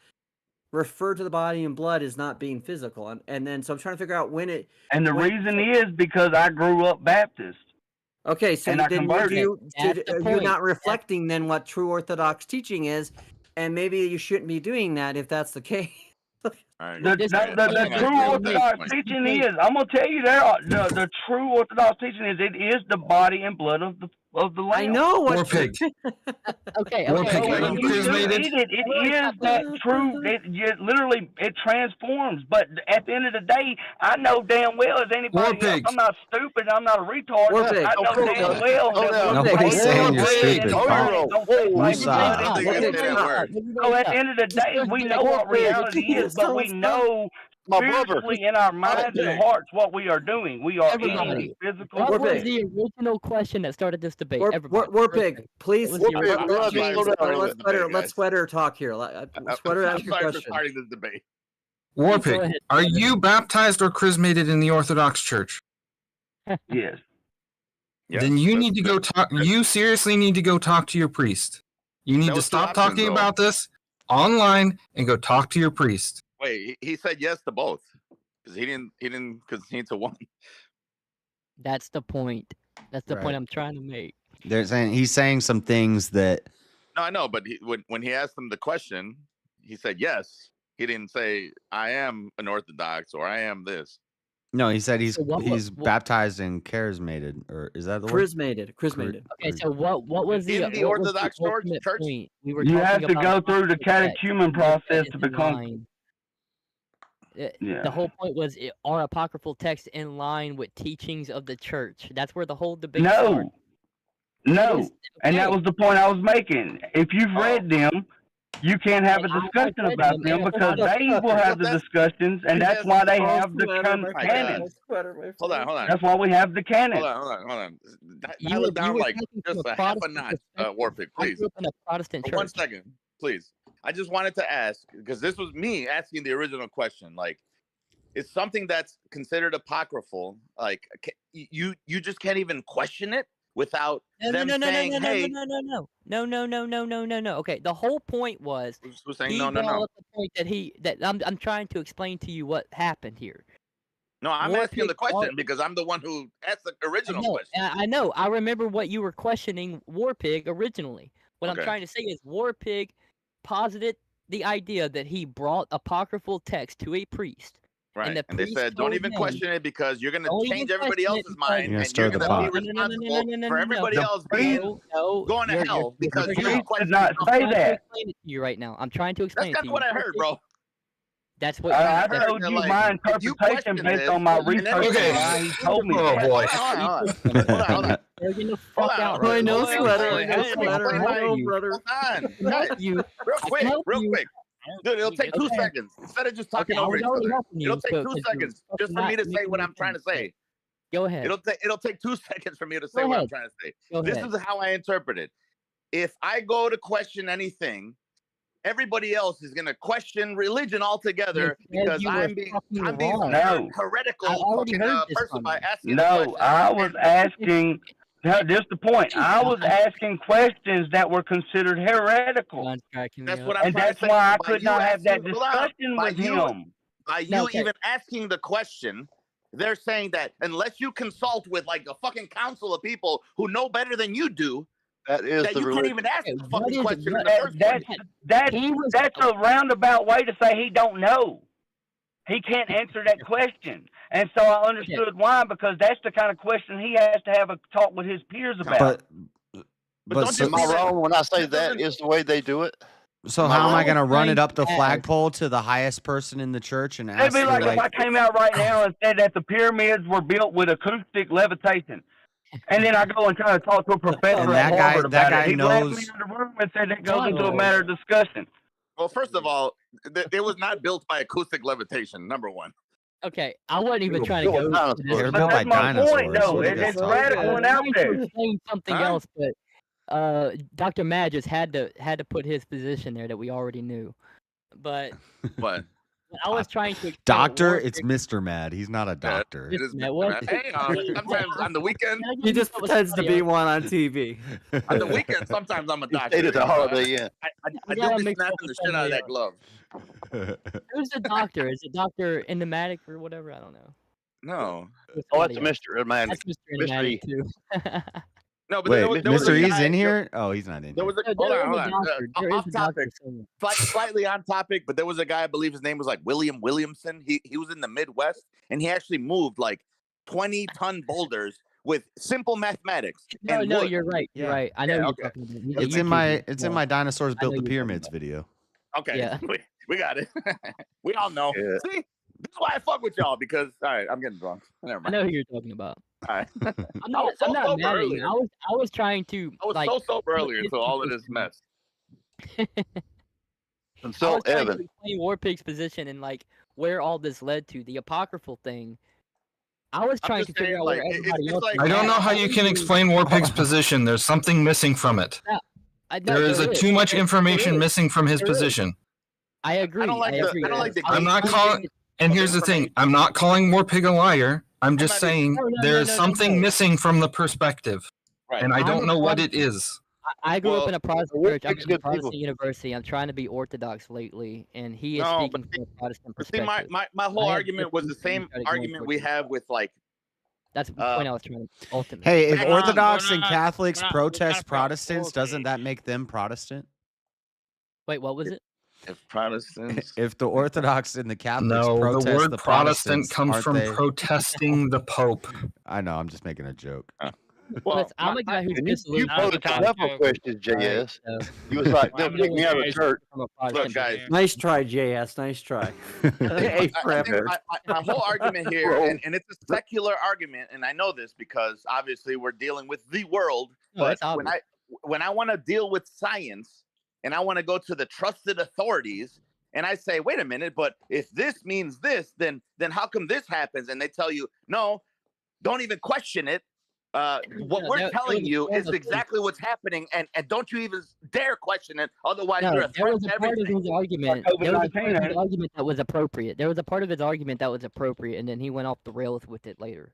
refer to the body and blood as not being physical, and then so I'm trying to figure out when it. And the reason is because I grew up Baptist. Okay, so And I then converted. you're not reflecting then what true Orthodox teaching is, and maybe you shouldn't be doing that if that's the case. The true Orthodox teaching is, I'm gonna tell you, the true Orthodox teaching is it is the body and blood of the Lamb. I know what. So Okay. when you do eat it, it is that true. Literally, it transforms. But at the end of the day, I know damn well as anybody else, I'm not stupid. I'm not a retard. Warpig. I know damn well that Nobody's saying you're stupid, So at the end of the day, we know what reality is, but we know spiritually in our minds and hearts what we are doing. We are Everybody. eating physical What was food. the original question that started this debate? Everybody. Warpig, please. What was the Let's sweater talk here. Sweater, ask your sorry for question. starting this debate. Warpig, are you baptized or chrismated in the Orthodox Church? Yes. Then you need to go talk. You seriously need to go talk to your priest. You need That to was two stop options, talking though. about this online and go talk to your priest. Wait, he said yes to both because he didn't concede to one. That's the point. That's the Right. point I'm trying to make. He's saying some things that No, I know, but when he asked him the question, he said yes. He didn't say I am an Orthodox or I am this. no, he said he's So what- baptized and charismated, or is that the word? Chrismated. Okay, so what was the In the what was Orthodox ultimate Church? point? We were You have talking to about go through the apocryphal text. catechumen You said process it's to in become. line. Yeah. The whole point was, are apocryphal texts in line with teachings of the church? That's where the whole debate started. No, and that okay. was the point I was making. If you've read them, you can't have a discussion read about them, them and because they will have the discussions, and that's why they have the canon. Hold on. That's why we have the canon. Hold on. You Dial were- it down you were like talking just from a a half a Protestant notch, perspective. Warpig, I please. grew up in a Protestant For 1 church. second, please. I just wanted to ask because this was me asking the original question. Like, it's something that's considered apocryphal. Like, you just can't even question it without them saying, "Hey." No. Okay, the whole point was Who's saying he no? brought up the point that I'm trying to explain to you what happened here. No, I'm War asking the pigs are- question because I'm the one who asked the original question. I know. I remember what you were questioning War Pig originally. What I'm Okay. trying to say is War Pig posited the idea that he brought apocryphal text to a priest. Right. And the And they priest said, don't told even him, question it because you're going to "Don't even change everybody question it else's because mind You're gonna and stir you're the going to be pot. responsible for everybody else The being No, going to you're- hell because you're you not- didn't question did not it. say I'm trying to that. explain it to you right now. I'm trying to That's explain it kind to of you. what I heard, bro. That's what I that's told you like, my if you interpretation question based this, on my and then research. Okay. Why he told me Oh that. boy. Hold on. They're gonna Hold fuck on. out. Hold on. no Hold on. sweater, Wait, no let me sweater. explain my. No, brother. Hold on, I can help guys. you. Real I can quick. help Real you. quick. Dude, it'll take 2 Okay. seconds. Instead of just talking Okay, I over was each already other. helping you. It'll take 2 'cause you're seconds just for not me to say making what any I'm trying to sense. say. Go ahead. It'll take 2 seconds for me to say Go what I'm ahead. trying to say. Go This ahead. is how I interpret it. If I go to question anything, everybody else is gonna question religion altogether because you were I'm being fucking wrong. No. heretical I already fucking heard this person from by you. asking the No, question. I was asking. Just the point. I was asking questions that were considered heretical, That's what I'm and trying that's to say. why I By could you not have that asking- hold on. discussion By with you- him. By you even asking the question, they're saying that unless you consult with like a fucking council of people who know better than you do, that is that the you can't religion. even ask the fucking is- question in what- the first place. That's a roundabout way to say he don't know. He can't answer that question, and so I understood why, because that's the kind of question he has to have a talk with his peers about. But Am I wrong when I say that is the way they do it? So Am I how am I wrong? going to run it up the flagpole to the highest person in the church and It'd ask be for, like if I came out right now and said that the pyramids were built with acoustic levitation, and then I go and try to talk to a professor And at that guy- Harvard that about guy it. He left me knows- in the room and said that goes into a matter of discussion. Well, first of all, it was not built by acoustic levitation. Number one. Okay, I wasn't even trying to built go. dinosaurs. to this. They're built by dinosaurs. though. What are you guys It's talking radical about? and out trying there. to explain something Huh? else, but Dr. Magis had to put his position there that we already knew. But what? I was trying to explain what Doctor? War It's Pig- Mr. Mad. He's not a doctor. It is Mr. What? Hey, sometimes on the weekend. He just pretends to be one on TV. On the weekend, sometimes I'm a doctor. stayed at the you know. Holiday Inn. I do be snapping the shit out of that glove. Who's the doctor? Is it Dr. Enigmatic or whatever? I don't know. No. Oh, that's Mr. Romantic. That's Mr. Enigmatic too. No, but Wait, there was a Mr. E's guy- in here? Oh, he's not in There here. was a, No, hold there on, is hold a on. doctor. There Off is a doctor topic. somewhere. Slightly on topic, but there was a guy, I believe his name was like William Williamson. He was in the Midwest, and he actually moved like 20-ton boulders with simple mathematics. No, and no, wood. you're right. You're right. I know Yeah, you're okay. talking about. He's a It's in my YouTuber. it's in my dinosaurs I built know the you're talking pyramids about. video. Okay, Yeah. we got it. We all know. Yeah. See, this is why I fuck with y'all because all right, I'm getting drunk. Never I mind. know who you're talking about. All right. I'm I not. was so I'm not sober mad at you. earlier. I was trying to. I was like, so sober put earlier his to all of this position- mess. I Consult was trying to Evan. explain War Pig's position and like where all this led to the apocryphal thing. I was trying to just figure saying, out like, where it's everybody else. like- I don't know how you can explain War Pig's Hold on. position. There's something missing from it. There is too much information missing from his position. I agree. I don't like agree. the. I'm not calling. And here's the thing: I'm not calling War Pig a liar. I'm just saying there is something missing from the perspective, Right. and I I'm don't a know what Protestant. it is. I grew up Well, in a Protestant War church. I'm Pig's in a good Protestant people. university. I'm trying to be Orthodox lately, and he is No, speaking from a Protestant But see, perspective. my whole I have argument was the different same views trying to go argument towards we it. have with like. That's the point I was trying to ultimately. Hey, if Back on, Orthodox we're and not- Catholics we're not protest about Protestants, War doesn't Pig. that make them Protestant? Wait, what was it? If Protestants, If the Orthodox and the Catholics No, protest the word the Protestant Protestants, comes aren't from they? protesting the Pope. I know. I'm just making a joke. Listen, I'm a guy who's And you disillusioned. posed Not several joke. questions, JS. So, You was like, Well, they'll kick me out of the church. from a look, Protestant guys. Nice try, JS. Nice try. Hey, I think Prepper. my whole argument here, and it's a secular argument, and I know this because obviously we're dealing with the world. No, But it's obvious. when I want to deal with science and I want to go to the trusted authorities, and I say, wait a minute, but if this means this, then how come this happens? And they tell you, no, don't even question it. What Yeah, we're there telling was you a is thing. exactly what's happening, and don't you even dare question it. Otherwise, No, you're a there threat was to a part of everything. his argument. COVID-19, There was a part of ain't his it? argument that was appropriate. There was a part of his argument that was appropriate, and then he went off the rails with it later.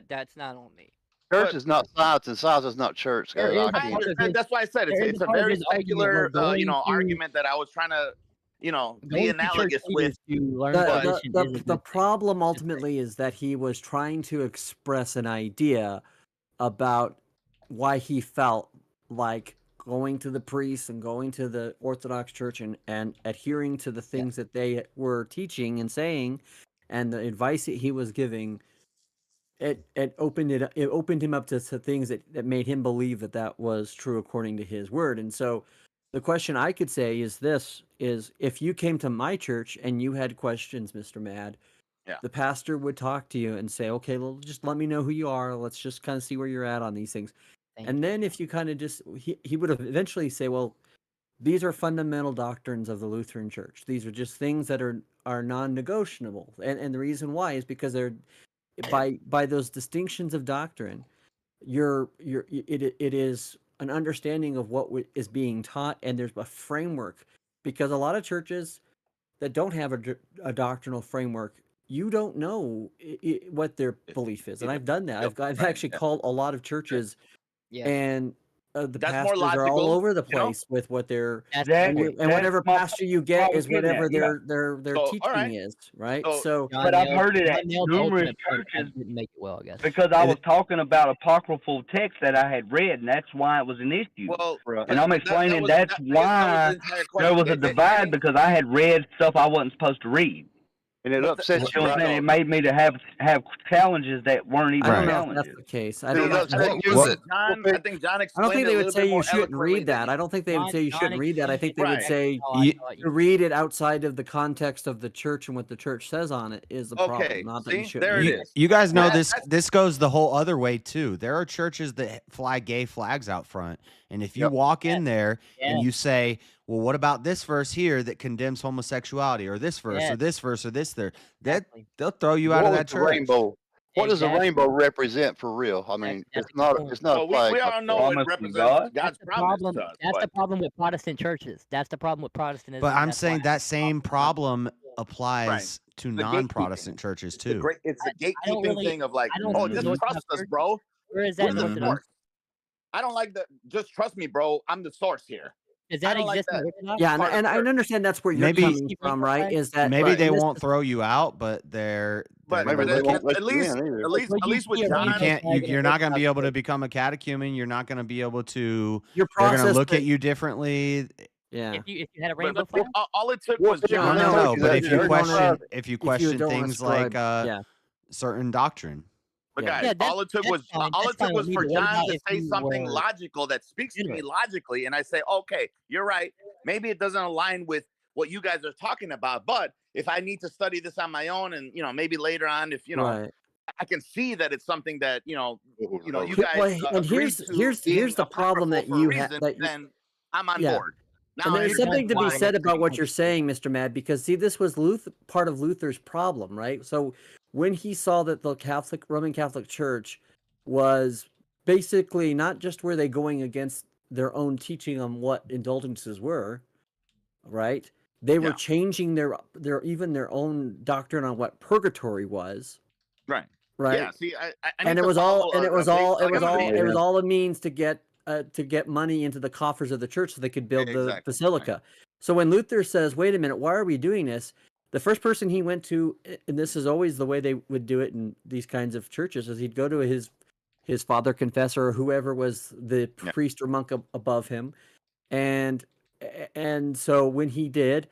That's not on me. Church is not science, and science is not church. There guys. is a I part of understand. his- That's why I said there is it's a a part of very his argument secular, where going to- argument that I was trying to be Going to church analogous with. leaders to learn But- tradition is a The good thing. problem ultimately is that he was trying to express an idea about why he felt like going to the priests and going to the Orthodox Church and adhering to the things that they were teaching and saying, and the advice that he was giving. It opened him up to things that made him believe that was true according to his word. And so the question I could say is this: is if you came to my church and you had questions, Mr. Mad, Yeah. the pastor would talk to you and say, okay, well, just let me know who you are. Let's just kind of see where you're at on these things. And then if you kind of just, he would eventually say, well, these are fundamental doctrines of the Lutheran Church. These are just things that are non-negotiable. And the reason why is because they're, by those distinctions of doctrine, it is an understanding of what is being taught, and there's a framework. Because a lot of churches that don't have a doctrinal framework, you don't know what their belief is. And I've done that. I've actually called a lot of churches, and the That's more pastors are all logical, over the you know? place with what they're Exactly. and whatever That's my pastor you get point is I'm getting whatever at, their So, all teaching right. is, right? So- So, But I've heard it at nailed the numerous ultimate point. I churches didn't make it well, I guess. because I was talking about apocryphal text that I had read, and that's why it was an issue. Well, And I'm explaining that's why there was a divide because I had read stuff I wasn't supposed to read. And it upsets You know what I'm saying? It made me to have challenges that weren't even I don't know if challenges. that's the case. I It don't know. upsets you. I think John I don't explained think it they a would little say bit you more shouldn't eloquently read that. I don't think they would say you shouldn't read that. I think they would Right. say to read it outside of the context of the church and what the church says on it is the problem. Okay, Not that see? you should. There it read is. You guys know That- this goes the whole other way too. There are churches that fly gay flags out front, and if you Yep. walk in there and Yes. you say, "Well, what about this verse here that condemns homosexuality, or this verse, or Yes. this verse, or this there?" That Exactly. they'll throw you out of What that is the church. rainbow? What does the Exactly. rainbow represent for real? I mean, That's it's not. the It's not a point. flag. we all know Promise it from represents God? God's That's the promise problem. to us. That's But the problem with Protestant churches. That's the problem with Protestantism. But I'm That's saying why that same problem applies Right. to The non-Protestant gatekeeping. churches It's the too. great. It's the I don't gatekeeping really. thing of like, I don't oh, see just those trust kind of us, churches. bro. Where is We're that the in Orthodox? source. I don't like the. Just trust me, bro. I'm the source here. Does I that don't like exist in that. Orthodox? Yeah, part of and I church. understand that's where you're Maybe- coming from, right? Is that Maybe Right. they and this won't is- throw you out, but they're But gonna maybe they look won't at. let you in either. Where At you least with see a John. You rainbow can't. flag in You're not going to be Orthodox able to church. become a catechumen. You're not going to be able to. your They're going to process. look at you differently. Yeah. If you had a But, rainbow but flag, all it took was No, John. no, No. no, But if you don't question, wanna- if you if you question don't things like ascribe- yeah. certain doctrine. But Yeah. guys, Yeah, all it took that's was fine. all That's it took fine was with me, for but what John about to if say you something were logical that speaks to me ignorant? logically, and I say, okay, you're right. Maybe it doesn't align with what you guys are talking about, but if I need to study this on my own, and maybe later on, if Right. I can see that it's something that you Here- guys well, and agreed here's being the problem that apocryphal for a you reason, have. then I'm on Yeah. board. And Now, there's if you something to be why- said about what you're saying, Mr. Mad, because see, this was part of Luther's problem, right? So when he saw that the Roman Catholic Church was basically not just were they going against their own teaching on what indulgences were, right? They were changing their even their own doctrine on what purgatory was. Right. Right. Yeah. See, I And need it to was all follow and it a was big all it was all cycle. it was all a means to get money into the coffers of the church so they could build the Exactly. basilica. So when Luther says, "Wait a minute, why are we doing this?" The first person he went to, and this is always the way they would do it in these kinds of churches, is he'd go to his father confessor or whoever was the priest or monk above him, and so when he did,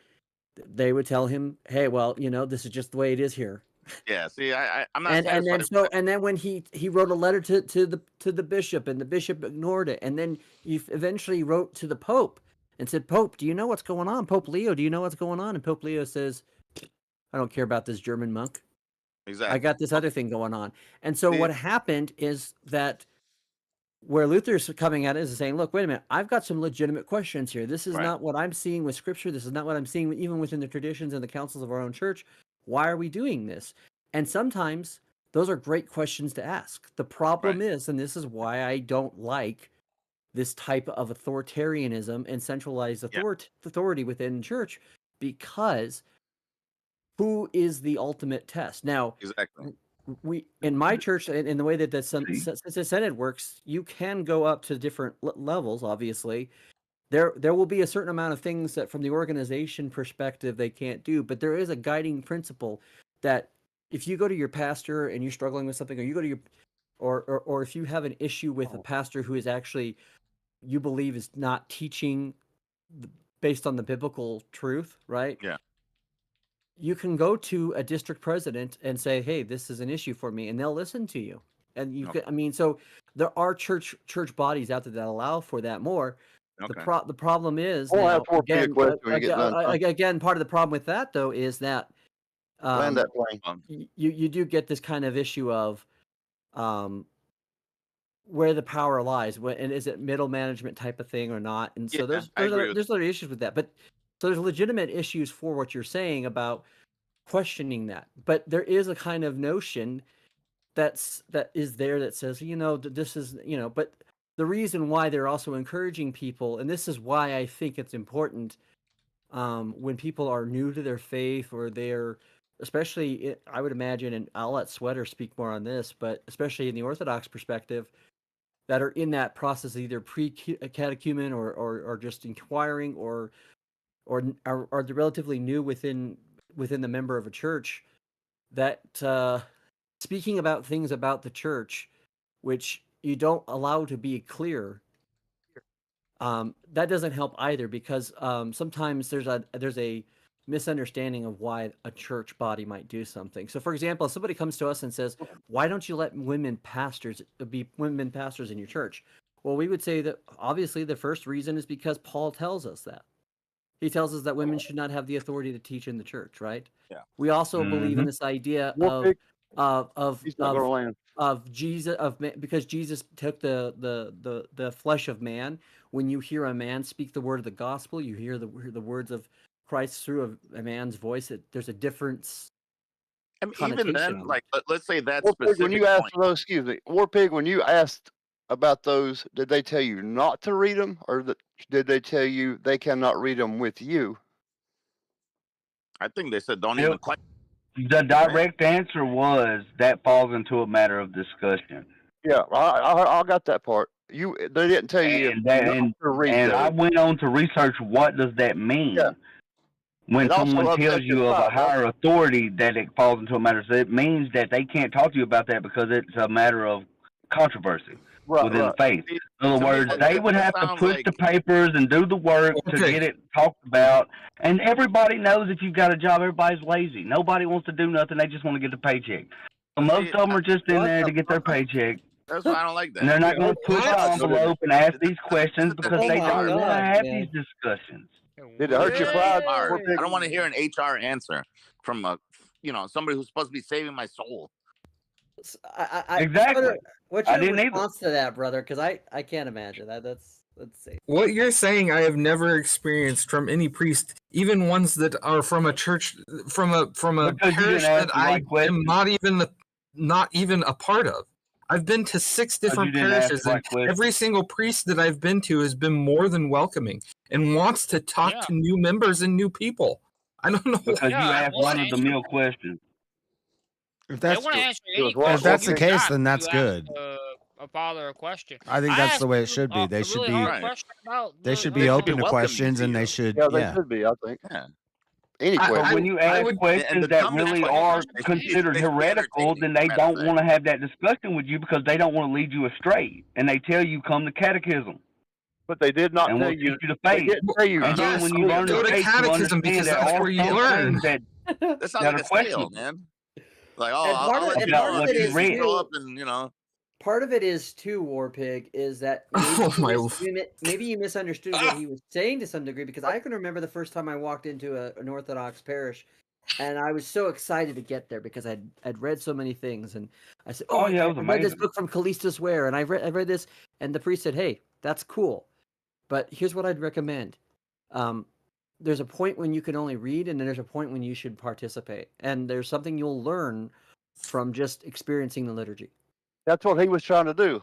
they would tell him, "Hey, well, this is just the way it is here." Yeah. See, I'm not And satisfied. then and then when he wrote a letter to the bishop, and the bishop ignored it, and then he eventually wrote to the Pope and said, "Pope, do you know what's going on? Pope Leo, do you know what's going on?" And Pope Leo says, "I don't care about this German monk. Exactly. I got this other thing going on." And so See- what happened is that where Luther's coming at it is saying, "Look, wait a minute, I've got some legitimate questions here. This is Right. not what I'm seeing with Scripture. This is not what I'm seeing even within the traditions and the councils of our own church. Why are we doing this?" And sometimes those are great questions to ask. The problem is, and this is why I don't like this type of authoritarianism and centralized authority within church, because who is the ultimate test? Now, Exactly. we in my church, in the way that the Synod works, you can go up to different levels, obviously, there will be a certain amount of things that from the organization perspective they can't do, but there is a guiding principle that if you go to your pastor and you're struggling with something, or you go to your or if you have an issue with a pastor who is actually you believe is not teaching based on the biblical truth, right? Yeah. You can go to a district president and say, "Hey, this is an issue for me," and they'll listen to you. And you Okay. can, I mean, so there are church bodies out there that allow for that more. The Okay. the problem is I'll now ask Warpig a again, question when you get done. again, part of the problem with that though is that Land that plane. you do get this kind of issue of where the power lies, and is it middle management type of thing or not? And so Yeah, I agree with there's other issues with that, but so there's legitimate issues for what you're saying about questioning that, but there is a kind of notion that is there that says, this is, but the reason why they're also encouraging people, and this is why I think it's important, when people are new to their faith, or they're especially, I would imagine, and I'll let Sweater speak more on this, but especially in the Orthodox perspective, that are in that process, either pre-catechumen or just inquiring, or are they relatively new within the member of a church, that speaking about things about the church which you don't allow to be clear, that doesn't help either, because sometimes there's a misunderstanding of why a church body might do something. So for example, if somebody comes to us and says, "Why don't you let women pastors in your church?" Well, we would say that obviously the first reason is because Paul tells us that. He tells us that women should not have the authority to teach in the church, right? Yeah. We also believe in this idea He's not gonna land. of Jesus, because Jesus took the flesh of man. When you hear a man speak the word of the gospel, you hear the words of Christ through a man's voice. There's a difference. I mean, even then, like, let's say that Warpig, specific when you asked point. for those, excuse me, Warpig, when you asked about those, did they tell you not to read them, or did they tell you they cannot read them with you? I think they said don't Yep. even question. The direct answer was that falls into a matter of discussion. Yeah, I got that part. They didn't tell you not to read and those. I went on to research what does that mean. Yeah. When It also someone tells upsets your you of a pride, right? higher authority that it falls into a matter, so it means that they can't talk to you about that because it's a matter of controversy within the faith. In other words, they would have to push the papers and do the work to get it talked about. And everybody knows if you've got a job, everybody's lazy. Nobody wants to do nothing. They just want to get the paycheck. So most of them are just in there to get their paycheck. That's why I don't like that. And they're not going to push the envelope and ask these questions because they don't want to have man. these discussions. Did it hurt your pride? I don't want to hear an HR answer from somebody who's supposed to be saving my soul. Exactly. What's your response to that, brother? Because I can't imagine that. Let's see. What you're saying, I have never experienced from any priest, even ones that are from a church, from a parish that I am not even a part of. I've been to 6 different parishes, and every single priest that I've been to has been more than welcoming and wants to talk to new members and new people. I don't know because you asked one of the meal questions. If They that's want to answer any if question that's you the case, got then if that's you good. ask a father a question. I think that's asked the way it you should be. They a should really be hard question about they the should be original- open to questions, and they should they should be. I think. Yeah. Any question. But when you ask questions that really are considered heretical, then they don't want to have that discussion with you because they don't want to lead you astray. And they tell you, come to catechism. But they did not and tell we'll you. teach you the They faith. didn't tell you. And then when you learn go the to faith, you catechism understand because there that's are where you some learn. things That sounds that like are a sale, questionable. man. Like, And part I'll of- let and you part know of if it you is show too- up and Part of it is too, Warpig, is that maybe you misunderstood what he was saying to some degree, because I can remember the first time I walked into an Orthodox parish, and I was so excited to get there because I'd read so many things, and I said, Oh, yeah, it I was read this amazing. book from Callistus Ware, and I read this, and the priest said, "Hey, that's cool, but here's what I'd recommend. There's a point when you can only read, and then there's a point when you should participate, and there's something you'll learn from just experiencing the liturgy." That's what he was trying to do.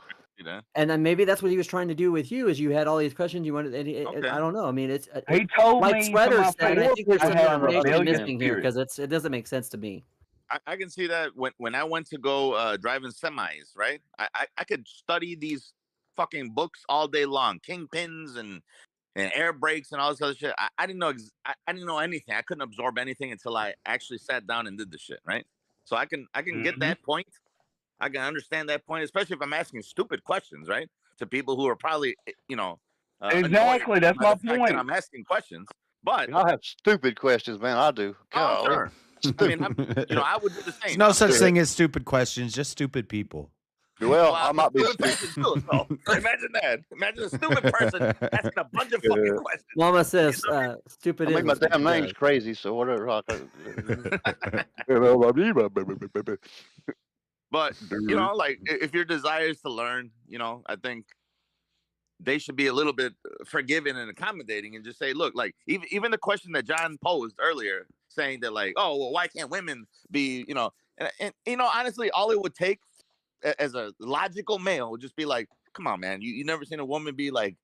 And then maybe that's what he was trying to do with you, is you had all these questions you wanted. And I don't know. I mean, it's He told like me Sweater to my said. I face think there's I some had a information rebellious missing here, spirit. because it doesn't make sense to me. I can see that when I went to go driving semis, right? I could study these fucking books all day long, kingpins and and air brakes and all this other shit. I didn't know. I didn't know anything. I couldn't absorb anything until I actually sat down and did the shit. Right. So I can get that point. I can understand that point, especially if I'm asking stupid questions, right, to people who are probably, Exactly. annoyed That's by my the fact point. that I'm asking questions. But I have stupid questions, man. I do. oh, God. sure. I mean, I would do the There's same. no I'm such sure. thing as stupid questions, just stupid people. Well, I might be stupid stupid. person too. So imagine that. Imagine a stupid person asking a bunch of fucking questions. Mama says, "Stupid I is mean, my what stupid damn name's does." crazy, so whatever. But like if your desire is to learn, I think they should be a little bit forgiving and accommodating and just say, look, like even the question that John posed earlier, saying that like, oh, well, why can't women be, and honestly, all it would take as a logical male would just be like, come on, man, you never seen a woman be like,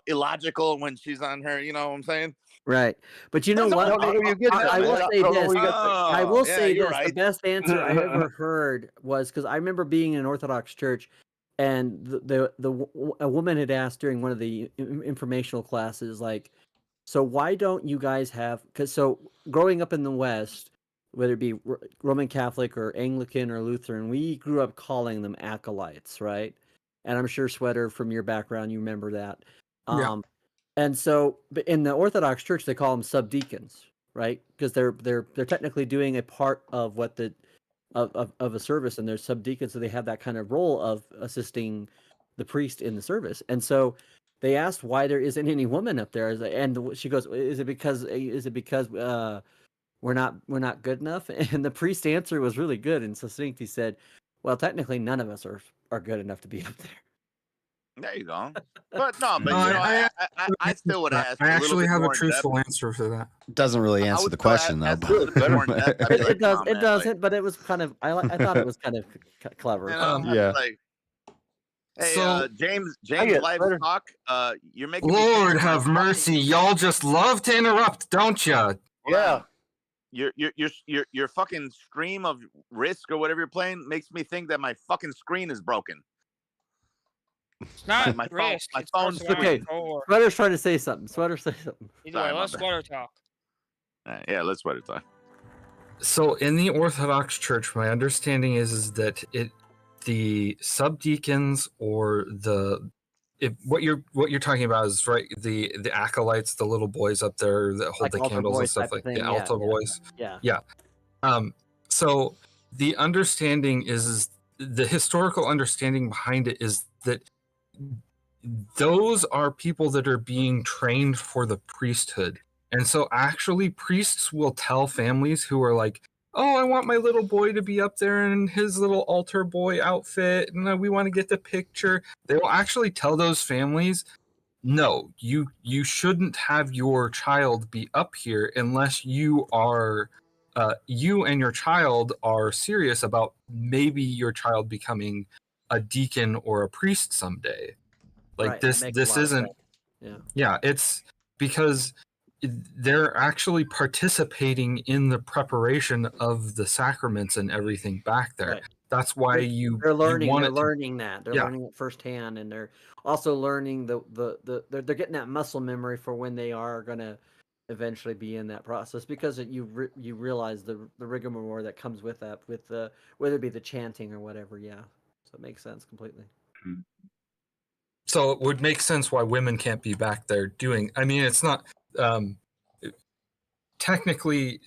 illogical when she's on her, you know what I'm saying? Right, but you know That's what? all it takes. I will say this. I will Yeah, say you're this. The right. best answer I ever heard was because I remember being in an Orthodox church, and a woman had asked during one of the informational classes, like, so why don't you guys have? Because so growing up in the West, whether it be Roman Catholic or Anglican or Lutheran, we grew up calling them acolytes, right? And I'm sure Sweater, from your background, you remember that. Yeah. And so, but in the Orthodox Church, they call them subdeacons, right? Because they're technically doing a part of what of a service, and they're subdeacons, so they have that kind of role of assisting the priest in the service. And so, they asked why there isn't any woman up there, and she goes, "Is it because we're not good enough?" And the priest's answer was really good and succinct. He said, "Well, technically, none of us are good enough to be up there." There you go. But no, but I still would ask. I a little actually bit have a more in depth. truthful answer for that. Doesn't really answer the question though. ask a little bit more in depth. I'd be like, It does. "Come on, It man," doesn't. But it was kind of. I thought it was kind of clever. I'd be Yeah. like, hey, So- James get Livestock, you're making me Lord think have mercy, y'all just love to interrupt, don't ya? Yeah. Your fucking stream of Risk or whatever you're playing makes me think that my fucking screen is broken. It's not my Risk. my It's phone Barcelona screen. Core. Sweater's trying to say something. Sweater, say something. Either way, Sorry, my let's bad. Sweater talk. Yeah, let's sweat it talk. So in the Orthodox Church, my understanding is that the subdeacons or what you're talking about is right, the acolytes, the little boys up there that hold Like the altar candles and boys stuff type of like thing, the yeah, altar yeah, boys. yeah. So the understanding is the historical understanding behind it is that those are people that are being trained for the priesthood. And so actually priests will tell families who are like, oh, I want my little boy to be up there in his little altar boy outfit, and we want to get the picture. They will actually tell those families, no, you shouldn't have your child be up here unless you are you and your child are serious about maybe your child becoming a deacon or a priest someday. Like Right, that makes a this lot of isn't sense. yeah, it's because they're actually participating in the preparation of the sacraments and everything back there. Right. That's why They're learning. want They're it to- learning that. They're Yeah. learning it firsthand, and they're also learning they're getting that muscle memory for when they are going to eventually be in that process, because you realize the rigmarole that comes with that, with the whether it be the chanting or whatever. Yeah, so it makes sense completely. So it would make sense why women can't be back there doing. I mean, it's not technically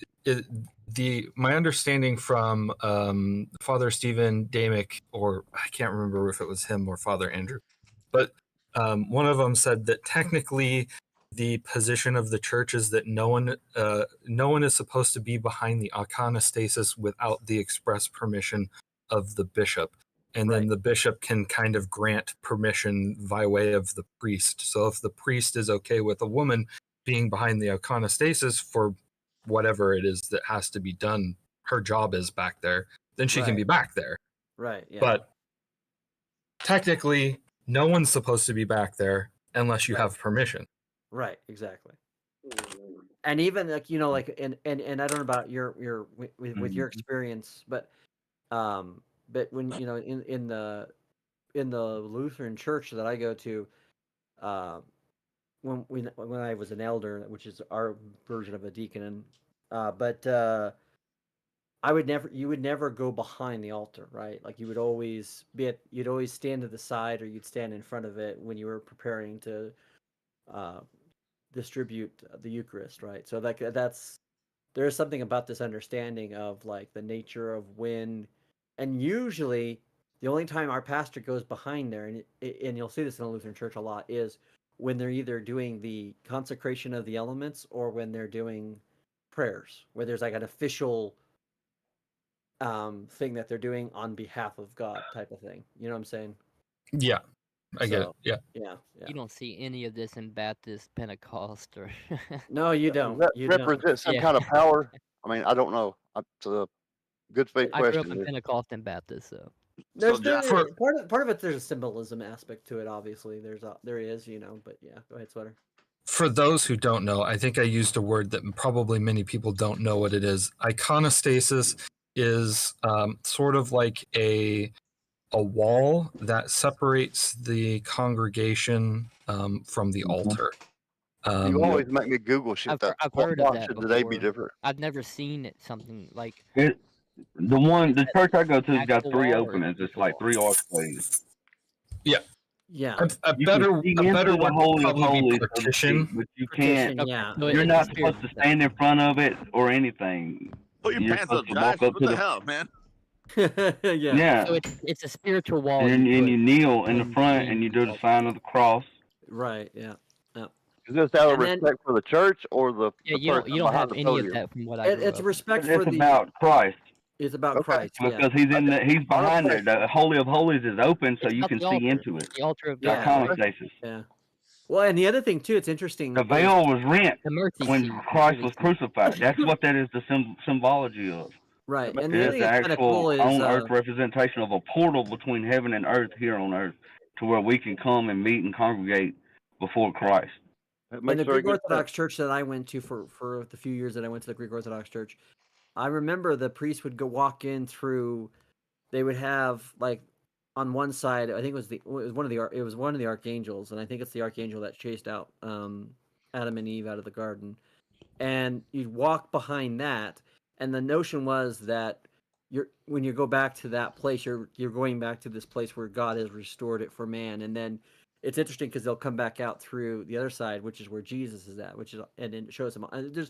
my understanding from Father Stephen Damick, or I can't remember if it was him or Father Andrew, but one of them said that technically the position of the church is that no one is supposed to be behind the iconostasis without the express permission of the bishop. And then the bishop can kind of grant permission by way of the priest. So if the priest is okay with a woman being behind the iconostasis for whatever it is that has to be done, her job is back there, then she can be back there. Right. Yeah. But technically, no one's supposed to be back there unless you have permission. Right. Exactly. And even like and I don't know about your with your experience, but when in the Lutheran church that I go to, when I was an elder, which is our version of a deacon, but you would never go behind the altar, right? Like you'd always stand to the side or you'd stand in front of it when you were preparing to distribute the Eucharist, right? So there's something about this understanding of like the nature of when, and usually the only time our pastor goes behind there, and you'll see this in the Lutheran Church a lot, is when they're either doing the consecration of the elements or when they're doing prayers, where there's like an official thing that they're doing on behalf of God type of thing. You know what I'm saying? Yeah, I get it. Yeah. Yeah. You don't see any of this in Baptist, Pentecost, or No, you don't. Does that You represent don't. some Yeah. kind of power? I mean, I don't know. It's a good faith I grew up question. in Pentecost and Baptist, so There's John- part of it. There's a symbolism aspect to it. Obviously, there is, but yeah. Go ahead, Sweater. For those who don't know, I think I used a word that probably many people don't know what it is. Iconostasis is sort of like a wall that separates the congregation from the altar. You always make me Google shit. I've What heard of why that should before. today be different? I've never seen it something like The church I go to has got actual 3 wall or openings. just It's a like wall? 3 archways. Yeah. Yeah. A You better can see a into better the word would Holy of probably be Holies, so to partition. speak, but you Partition, can't. yeah. So You're it's not a supposed to spirit stand in front of it or anything. Pull your You're pants up, supposed to Josh. walk up What to the the hell, man? Yeah. So it's a spiritual wall. and you you kneel in the in front between and you do the altar. sign of the cross. Right. Yeah. Yeah. Is this out of And then- respect for the church or the Yeah, person you don't behind have the any of podium? that from what I grew It's up. respect It's for the. about Christ. It's about Okay. Christ. Yeah. Because he's he's behind there. The Holy of Holies is open, so It's you not can the see altar. into It's it. the altar of The God. Yeah. iconostasis. Yeah. Well, and the other thing too, it's interesting. The is- veil was rent The mercy when seat. Christ was crucified. That's what that is the symbology of. Right. And It the is other thing the that's kind of actual cool is on earth representation of a portal between heaven and earth here on earth, to where we can come and meet and congregate before Christ. It in makes the very Greek good Orthodox church that I went to for the few years that I went to the Greek Orthodox church, I remember the priest would walk in through. They would have like on one side, I think it was one of the archangels, and I think it's the archangel that chased out Adam and Eve out of the garden. And you'd walk behind that, and the notion was that when you go back to that place, you're going back to this place where God has restored it for man. And then it's interesting because they'll come back out through the other side, which is where Jesus is at, and it shows him. There's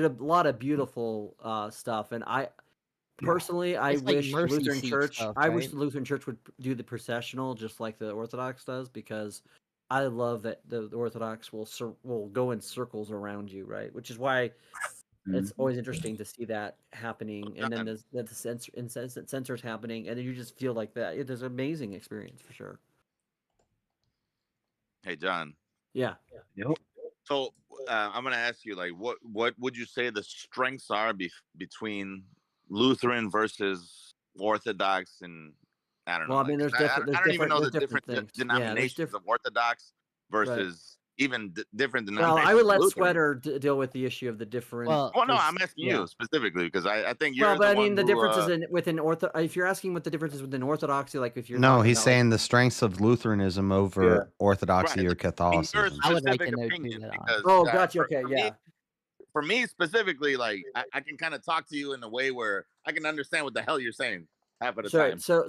a lot of beautiful stuff, and I personally, I It's like wish the mercy Lutheran seat Church. stuff, I wish right? the Lutheran Church would do the processional just like the Orthodox does, because I love that the Orthodox will go in circles around you, right? Which is why it's always interesting to see that happening, and then the censors happening, and then you just feel like that. It is an amazing experience for sure. Hey, John. Yeah. Yep. So I'm gonna ask you, like, what would you say the strengths are between Lutheran versus Orthodox, and I don't know. Well, I mean, like, there's different. I don't even know the there's different things. denominations of Orthodox versus even different Well, denominations. I would of let Lutheran. Sweater deal with the issue of the different. Well, no, I'm asking you specifically because I think you're Well, but the I mean, one the who, differences within If you're asking what the difference is within Orthodoxy, like if you're No, talking he's about, saying the strengths of Lutheranism over Orthodoxy or your Catholicism. I would like specific to know too opinion. that. Because Oh, gotcha. Okay, for yeah. me, for me specifically, like I can kind of talk to you in a way where I can understand what the hell you're saying half of the time. So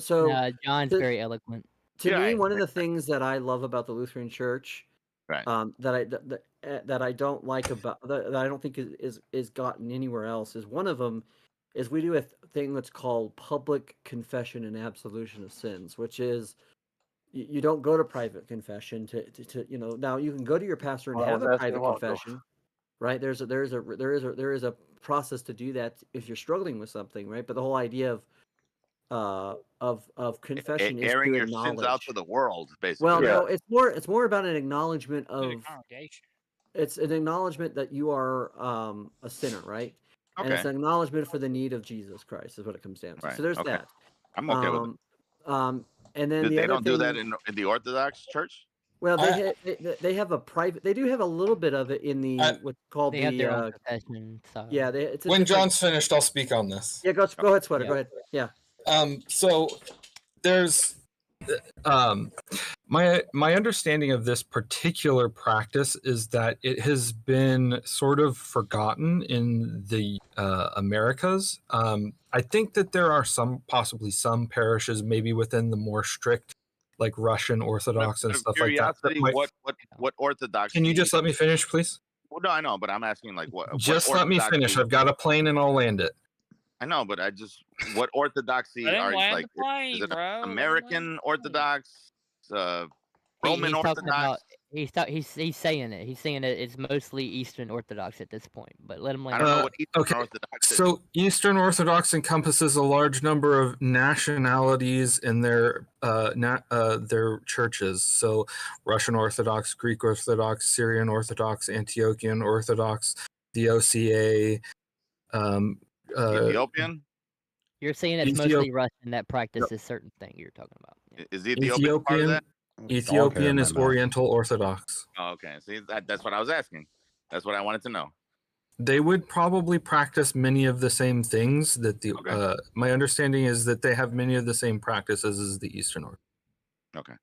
John's to- very eloquent. To Yeah, me, right, one of the things that I love about the Lutheran Church, that I don't like about that I don't think is gotten anywhere else, is one of them is we do a thing that's called public confession and absolution of sins, which is you don't go to private confession to now you can go to your pastor and Well, I have was a asking private a while ago. confession, right? There is a process to do that if you're struggling with something, right? But the whole idea of confession is airing to your sins out acknowledge. to the world, basically. Well, no, it's more about an acknowledgement of Congregation. it's an acknowledgement that you are a sinner, right? And it's Okay. an acknowledgement for the need of Jesus Christ is what it comes down to. Right, So there's okay. that. I'm okay with it. And then the They other don't do thing, that in the Orthodox Church. well, they have a private. They do have a little bit of it in the what's called They the have their own confession style. yeah. It's a When different- John's finished, I'll speak on this. Yeah, go ahead, Sweater. Yeah. Go ahead. Yeah. So there's My understanding of this particular practice is that it has been sort of forgotten in the Americas. I think that there are possibly some parishes, maybe within the more strict, like Russian Orthodox and Out of stuff like that. curiosity, what orthodoxy? Can you just let me finish, please? Well, no, I know, but I'm asking like what Just let me finish. I've got a plane and I'll land it. I know, but what orthodoxy Let him are land like? the plane, Is it bro. Let him land American Orthodox, Roman He's talking about Orthodox? he's saying it. He's saying it. It's mostly Eastern Orthodox at this point. But let him land. I don't know what Eastern Okay, Orthodox is. so Eastern Orthodox encompasses a large number of nationalities in their churches. So Russian Orthodox, Greek Orthodox, Syrian Orthodox, Antiochian Orthodox, the OCA. Ethiopian? You're saying it's mostly Russian that practice this certain thing you're talking about. Is Ethiopian part of that? Ethiopian is Oriental Orthodox. Oh, okay. See, that's what I was asking. That's what I wanted to know. They would probably practice many of the same things that the. My understanding is that they have many of the same practices as the Eastern Orthodox. Okay.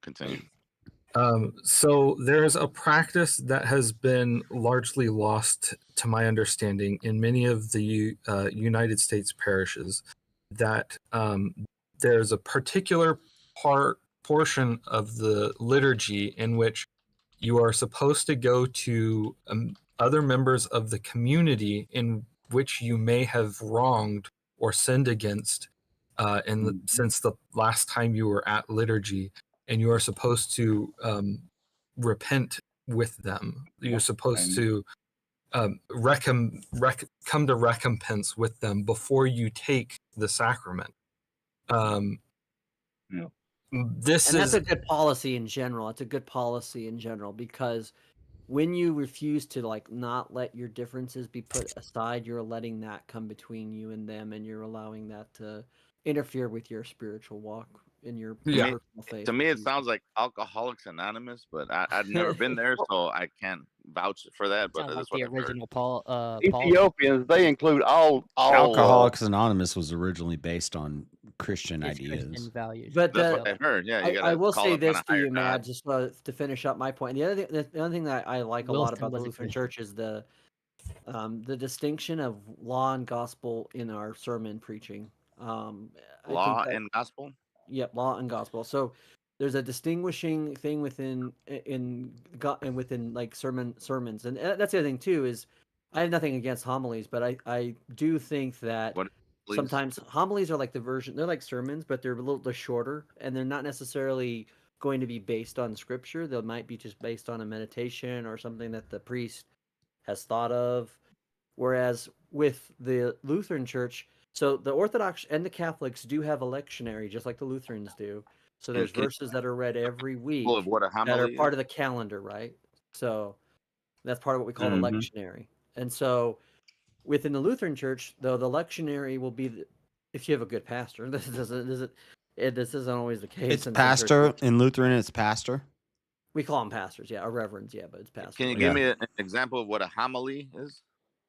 Continue. So there's a practice that has been largely lost, to my understanding, in many of the United States parishes. That there's a particular portion of the liturgy in which you are supposed to go to other members of the community in which you may have wronged or sinned against since the last time you were at liturgy, and you are supposed to repent with them. You're supposed to come to recompense with them before you take the sacrament. This And is that's a good policy in general. It's a good policy in general because when you refuse to like not let your differences be put aside, you're letting that come between you and them, and you're allowing that to interfere with your spiritual walk in your personal faith. To me, it sounds like Alcoholics Anonymous, but I've never been there, so I can't vouch for that. But Sounds like that's what the I've heard. original Paul. Ethiopians, they include all Alcoholics Anonymous was originally based on Christian ideas. Christian values. But That's what I've heard. Yeah, you gotta I will call say upon this a to higher you, Matt, God. just to finish up my point. The other thing that I like a lot Wilson about the was a Lutheran Christian. Church is the distinction of law and gospel in our sermon preaching. I Law think that, and gospel. Yep, law and gospel. So there's a distinguishing thing within like sermons, and that's the other thing too. Is I have nothing against homilies, but I do think that sometimes homilies are like the version. They're like sermons, but they're shorter, and they're not necessarily going to be based on scripture. They might be just based on a meditation or something that the priest has thought of. Whereas with the Lutheran Church, so the Orthodox and the Catholics do have a lectionary, just like the Lutherans do. So there's verses that are read every week of what a that are homily part is? of the calendar, right? So that's part of what we call the Mhm. lectionary. And so within the Lutheran Church, though, the lectionary will be if you have a good pastor. This isn't always the case. It's in some pastor churches. in Lutheran. It's pastor. We call them pastors, yeah, or reverends, yeah, but it's pastor. Can you give me an example of what a homily is?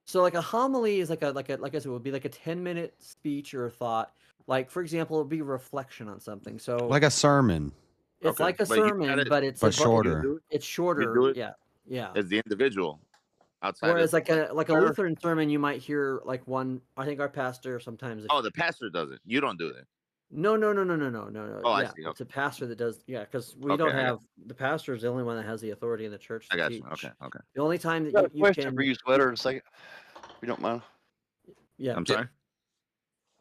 So like a homily is like I said, would be like a 10-minute speech or a thought. Like for example, it would be a reflection on something. So Like a sermon. it's like a sermon, but it's shorter. It's You shorter. do it Yeah. as the individual outside Whereas of like a Lutheran sermon, you might hear like one. I think our pastor sometimes. Oh, the pastor does it. You don't do it. No. Oh, I Yeah, see. it's a pastor that does. Yeah, because we Okay, don't I got have the pastor is the only one that has the authority in the church I to got teach. you. Okay. The only time I got that a you question can. for you, Sweater, in a second, if you don't mind. Yeah. I'm sorry.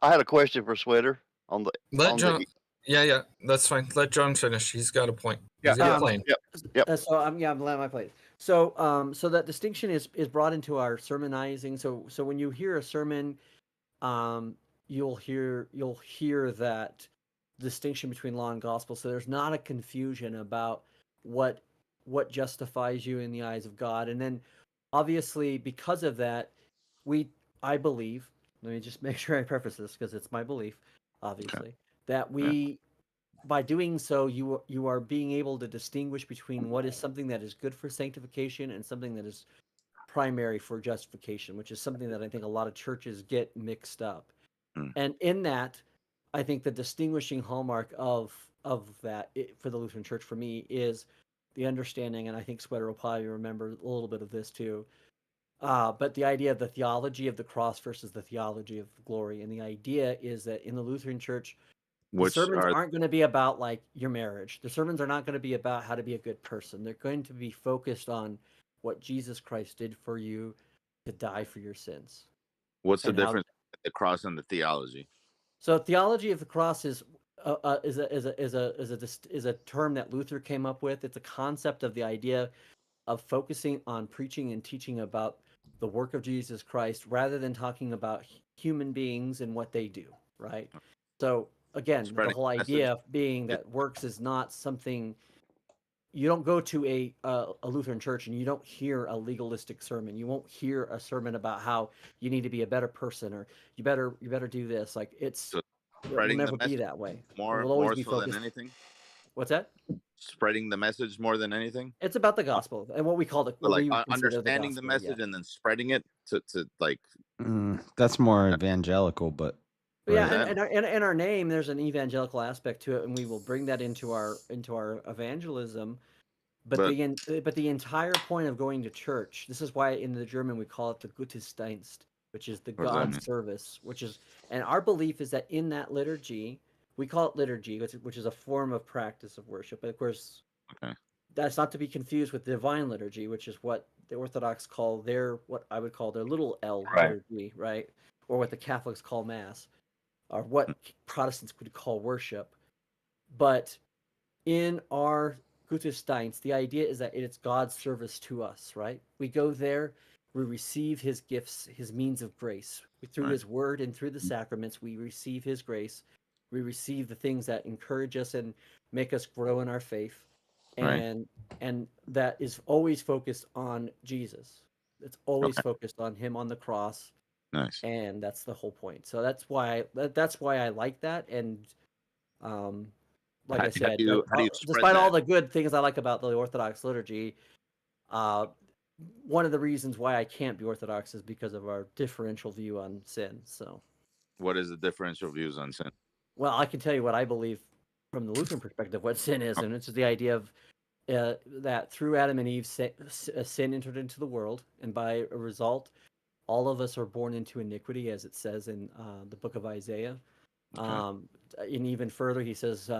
I had a question for Sweater on the. Let John. Yeah, that's fine. Let John finish. He's got a point. He's got a plane. Yep. So I'm laying my plate. So so that distinction is brought into our sermonizing. So when you hear a sermon, you'll hear that distinction between law and gospel. So there's not a confusion about what justifies you in the eyes of God. And then obviously because of that, I believe, let me just make sure I preface this because it's my belief, obviously, that by doing so, you are being able to distinguish between what is something that is good for sanctification and something that is primary for justification, which is something that I think a lot of churches get mixed up. And in that, I think the distinguishing hallmark of of that for the Lutheran Church for me is the understanding, and I think Sweater will probably remember a little bit of this too. But the idea of the theology of the cross versus the theology of glory, and the idea is that in the Lutheran Church, the Which sermons are aren't going to be about like your marriage. The sermons are not going to be about how to be a good person. They're going to be focused on what Jesus Christ did for you to die for your sins. what's the And how difference between the cross and the theology? so theology of the cross is a term that Luther came up with. It's a concept of the idea of focusing on preaching and teaching about the work of Jesus Christ rather than talking about human beings and what they do, right? So again, the Spreading whole the message. idea being that works is not something. You don't go to a Lutheran church and you don't hear a legalistic sermon. You won't hear a sermon about how you need to be a better person or you better do this. Like it So will spreading the never be message that way. It more will always more be so than focused. anything. What's that? Spreading the message more than anything. It's about the gospel and what we call So like we would consider understanding the gospel, message and then spreading it to like. That's more evangelical, but Yeah, right. and in our name, there's an evangelical aspect to it, and we will bring that into our evangelism. But the entire point of going to church, this is why in the German we call it the Gottesdienst, which is the What does that God mean? service, and our belief is that in that liturgy, we call it liturgy, which is a form of practice of worship. But of course, that's not to be confused with divine liturgy, which is what the Orthodox call what I would call their little L liturgy, right? Or what the Catholics call Mass, or what Protestants would call worship. But in our Gottesdienst, the idea is that it's God's service to us, right? We go there, we receive his gifts, his means of grace. Through his word and through the sacraments, we receive his grace. We receive the things that encourage us and make us grow in our faith. And that is always focused on Jesus. It's always focused on him on the cross. Nice. And that's the whole point. So that's why I like that. And like I said, how do you spread despite all that? the good things I like about the Orthodox liturgy, one of the reasons why I can't be Orthodox is because of our differential view on sin. So, What is the differential views on sin? well, I can tell you what I believe from the Lutheran perspective what sin is, and it's the idea of that through Adam and Eve, sin entered into the world, and by a result, all of us are born into iniquity, as it says in the book of Isaiah. And even further, he says,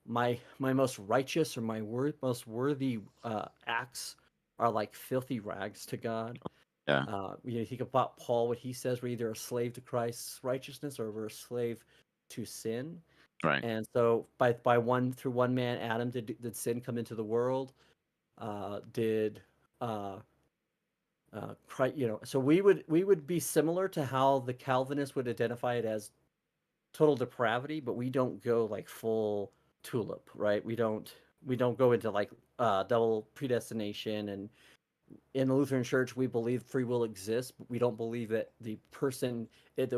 my most righteous or my most worthy acts are like filthy rags to God. Yeah. You think about Paul, what he says, we're either a slave to Christ's righteousness or we're a slave to sin. Right. And so through one man, Adam, did sin come into the world? So we would be similar to how the Calvinists would identify it as total depravity, but we don't go like full tulip, right? We don't go into like double predestination. And in the Lutheran Church, we believe free will exists, but we don't believe that the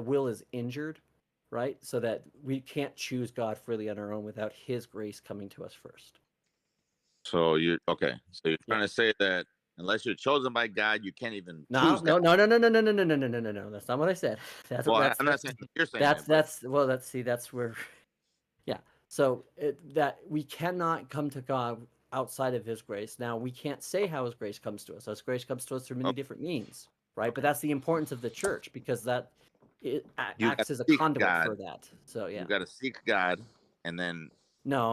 will is injured, right? So that we can't choose God freely on our own without his grace coming to us first. So you're trying to say that unless you're chosen by God, you can't even No. choose God. No. That's not what I said. I'm not saying you're saying that's where, yeah. So that we cannot come to God outside of his grace. Now we can't say how his grace comes to us. His grace comes to us through many different means, right? But that's the importance of the church, because it acts as a conduit for that. So yeah. You got to seek God, and then No.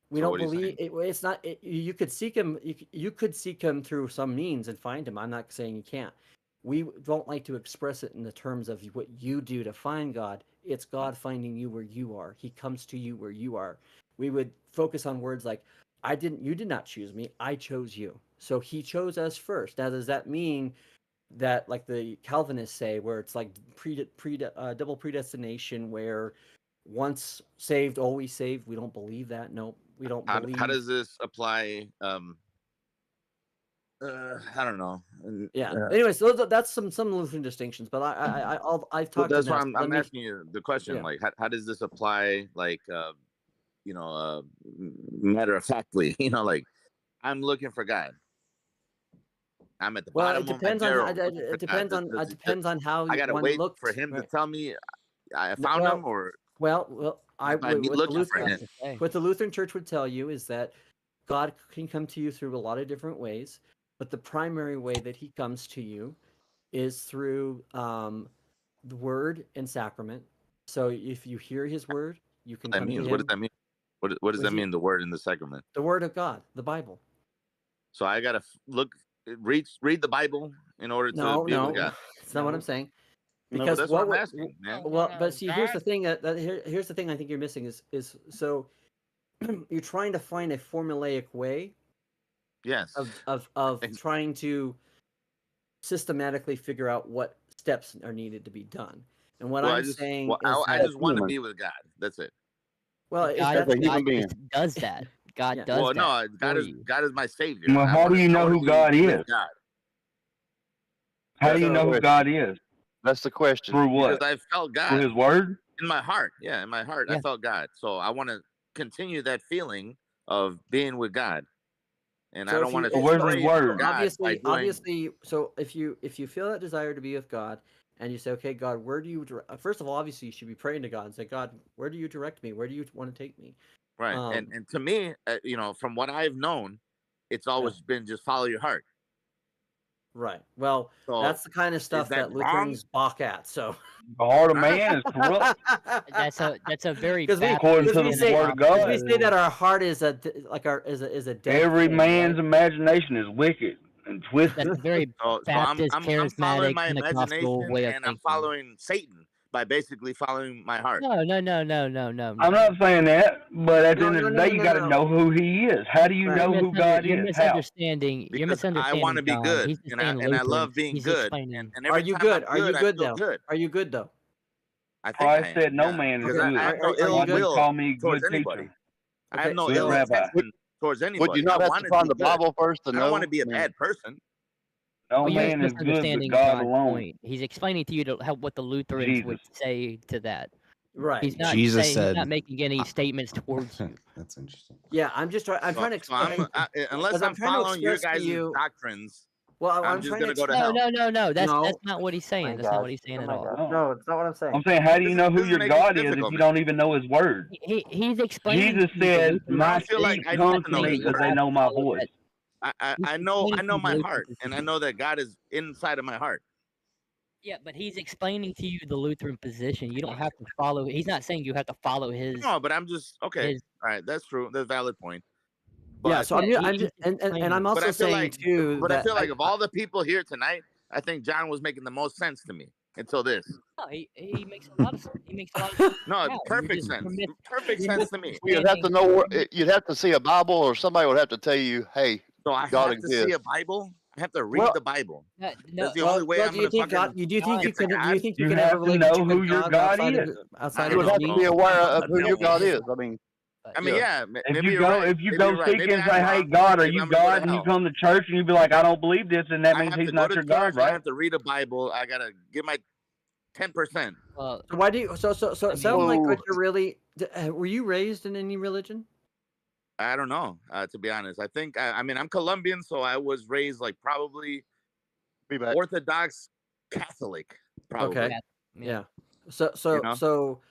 We don't believe it's not. You could seek him. You could seek him through some means and find him. I'm not saying you can't. We don't like to express it in the terms of what you do to find God. It's God finding you where you are. He comes to you where you are. We would focus on words like, you did not choose me. I chose you. So he chose us first. Now, does that mean that, like the Calvinists say, where it's like double predestination, where once saved, always saved? We don't believe that. No, we don't believe. How does this apply? I don't know. Yeah. Anyways, so that's some Lutheran distinctions, but I've talked. That's why I'm asking you the question. Yeah. Like, how does this apply? Like, matter of factly, like, I'm looking for God. I'm at the bottom. It depends on how I gotta one wait looks for him to tell me I found him, or Well, By me looking for him. what the Lutheran Church would tell you is that God can come to you through a lot of different ways, but the primary way that He comes to you is through the Word and sacrament. So if you hear His Word, you can That come to means Him. what does that mean? What does that mean? The word in the sacrament. The Word of God, the Bible. So I gotta read the Bible in order to be with God. It's not what I'm saying. No, but Because that's what I'm asking, man. Well, but see, here's the thing here's the thing I think you're missing is so you're trying to find a formulaic way. Yes. Of trying to systematically figure out what steps are needed to be done. And what I'm saying is I that just want to be with God. That's it. well, God just does that. God does Well, that. no, God is my savior. Well, how do you know who God is? How do you know who God is? That's the question. Through what? Because I felt God. Through His Word? In my heart. Yeah, in my heart, I felt God. So I want to continue that feeling of being with God. And I don't want to. Where's His Word? Obviously, so if you feel that desire to be with God, and you say, okay, God, where do you first of all, obviously, you should be praying to God and say, God, where do you direct me? Where do you want to take me? Right. And to me, from what I've known, it's always been just follow your heart. Right. Well, So, that's the kind of stuff that Lutherans balk at. So the heart of man is corrupt. That's a very because according to the Word of God. we say that our heart is a dead Every thing, man's right? imagination is wicked and twisted. That's a very Baptist, I'm charismatic, following my Pentecostal imagination, way of and I'm thinking. following Satan by basically following my heart. No. I'm not saying that, but at the end of the day, you got to know who He is. How do you know who God You're is? How? misunderstanding. You're Because misunderstanding. I want to be John. good, He's just and saying I love Lutherans. being He's good. explaining. And Are every you time good? I'm Are you I good feel though? good. Are you good though? I think I said no man is because good. I have no Why ill do you will call me towards good anybody. teacher? I have no Good ill rabbi. intention towards anybody. Would you not I have want to to find be the good. Bible first to I know? don't want to be a bad person. No Well, you're man is good but misunderstanding God John's alone. point. He's explaining to you what the Lutherans would say to that. Right. He's not Jesus saying said- he's not making any statements towards you. That's interesting. Yeah, I'm just trying. I'm trying to explain. Unless as I'm trying to following your express to guys' you. doctrines, Well, I'm just gonna go to No, hell. no. That's not what he's saying. That's not what he's saying at all. No, it's not what I'm saying. I'm saying, how do you know who This your is making it God is if difficult, you man. don't even know His Word? He's explaining. Jesus to you the said, Lutheran "My feel like sheep I come need to to know me His because word. they know my voice." I know my heart, and I know that God is inside of my heart. Yeah, but he's explaining to you the Lutheran position. You don't have to follow. He's not saying you have to follow his. No, but I'm just okay. his- All right, that's true. That's a valid point. Yeah, But, so I'm just, and I'm also but I feel saying like, too but I that feel like of all the people here tonight, I think John was making the most sense to me until this. No, he makes a lot of sense. He makes a lot of sense. No, now. perfect sense. Perfect sense to me. You'd have to know. You'd have to see a Bible, or somebody would have to tell you, "Hey, So I God have to see a exists." Bible. I have to read the Bible. No, That's the only way I'm do you gonna think fucking God? Do you think you get to can? Do you God. think you You can have a have to know relationship who with your God God outside is. of outside I You of would his have to meat? be aware I'm of not who your built God like is. I mean, I mean, yeah. If Maybe you you're go, right. if you Maybe go you're right. seek Maybe and I'm say, "Hey, wrong. God, are Maybe you I'm gonna go God?" to and you hell. come to church and you be like, "I don't believe this," and that I means have He's to go not to your church. God, I right? have to read a Bible. I gotta get my 10%. Well, So why do you? So sound like Whoa. what you're really. Were you raised in any religion? I don't know, to be honest. I think I mean I'm Colombian, so I was raised like probably be back. Orthodox Catholic, probably. Okay. Yeah. So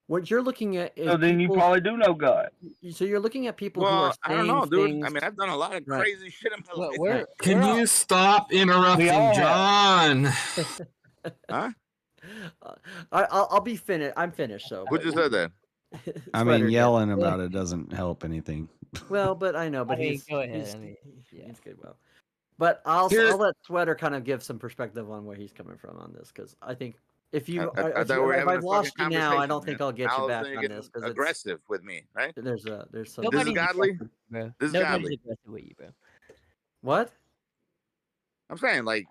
what you're looking at is So then you people- probably do know God. So you're looking at people who Well, are I don't saying know, dude. things. I mean, I've done a lot of Right. crazy shit in my life. we're Can you stop interrupting We all John? Huh? I'll be finished. I'm finished. So. Who just said that? I Sweater mean, did. yelling about it doesn't help anything. Well, but I know. But I mean, he's go ahead. He's, I mean, he's good. Well, but I'll Here's- let Sweater kind of give some perspective on where he's coming from on this, because I think if you I if, thought we you, were if having I've a lost you fucking now, I conversation, don't think man. I'll get All you of a back sudden on you're this getting because aggressive with me, right? there's some. This is nobody's godly. aggressive, bro. This is Nobody's godly. aggressive with you, bro. What? I'm saying, like,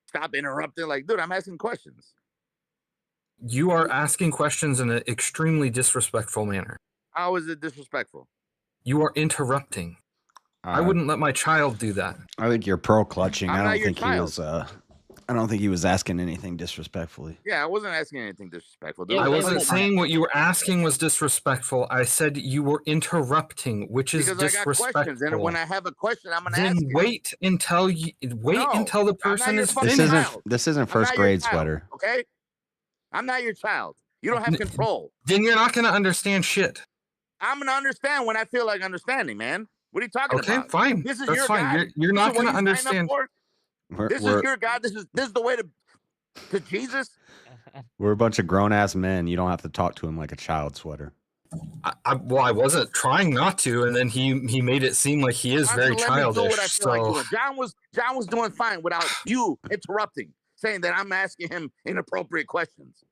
stop interrupting. Like, dude, I'm asking questions. You are asking questions in an extremely disrespectful manner. How is it disrespectful? You are interrupting. I wouldn't let my child do that. I think you're pro clutching. I'm I not don't your think he child. was. I don't think he was asking anything disrespectfully. Yeah, I wasn't asking anything disrespectful, dude. I That's wasn't like- saying what you were asking was disrespectful. I said you were interrupting, which is because I got disrespectful. questions, and when I have a question, I'm gonna Then ask it. wait until the person your is fucking This finished. isn't. child. This isn't I'm first not your grade child, sweater. Okay, I'm not your child. You don't have control. Then you're not going to understand shit. I'm going to understand when I feel like understanding, man. What are you talking Okay, about? fine. This is That's your fine. God. You're This not is what going to you signed up understand. for? This is your God. This is the way to Jesus. We're a bunch of grown ass men. You don't have to talk to him like a child, Sweater. Well, I wasn't trying not to, and then he made it seem like he is Why don't very you let me do what I childish. feel like So doing? John was doing fine without you interrupting, saying that I'm asking him inappropriate questions.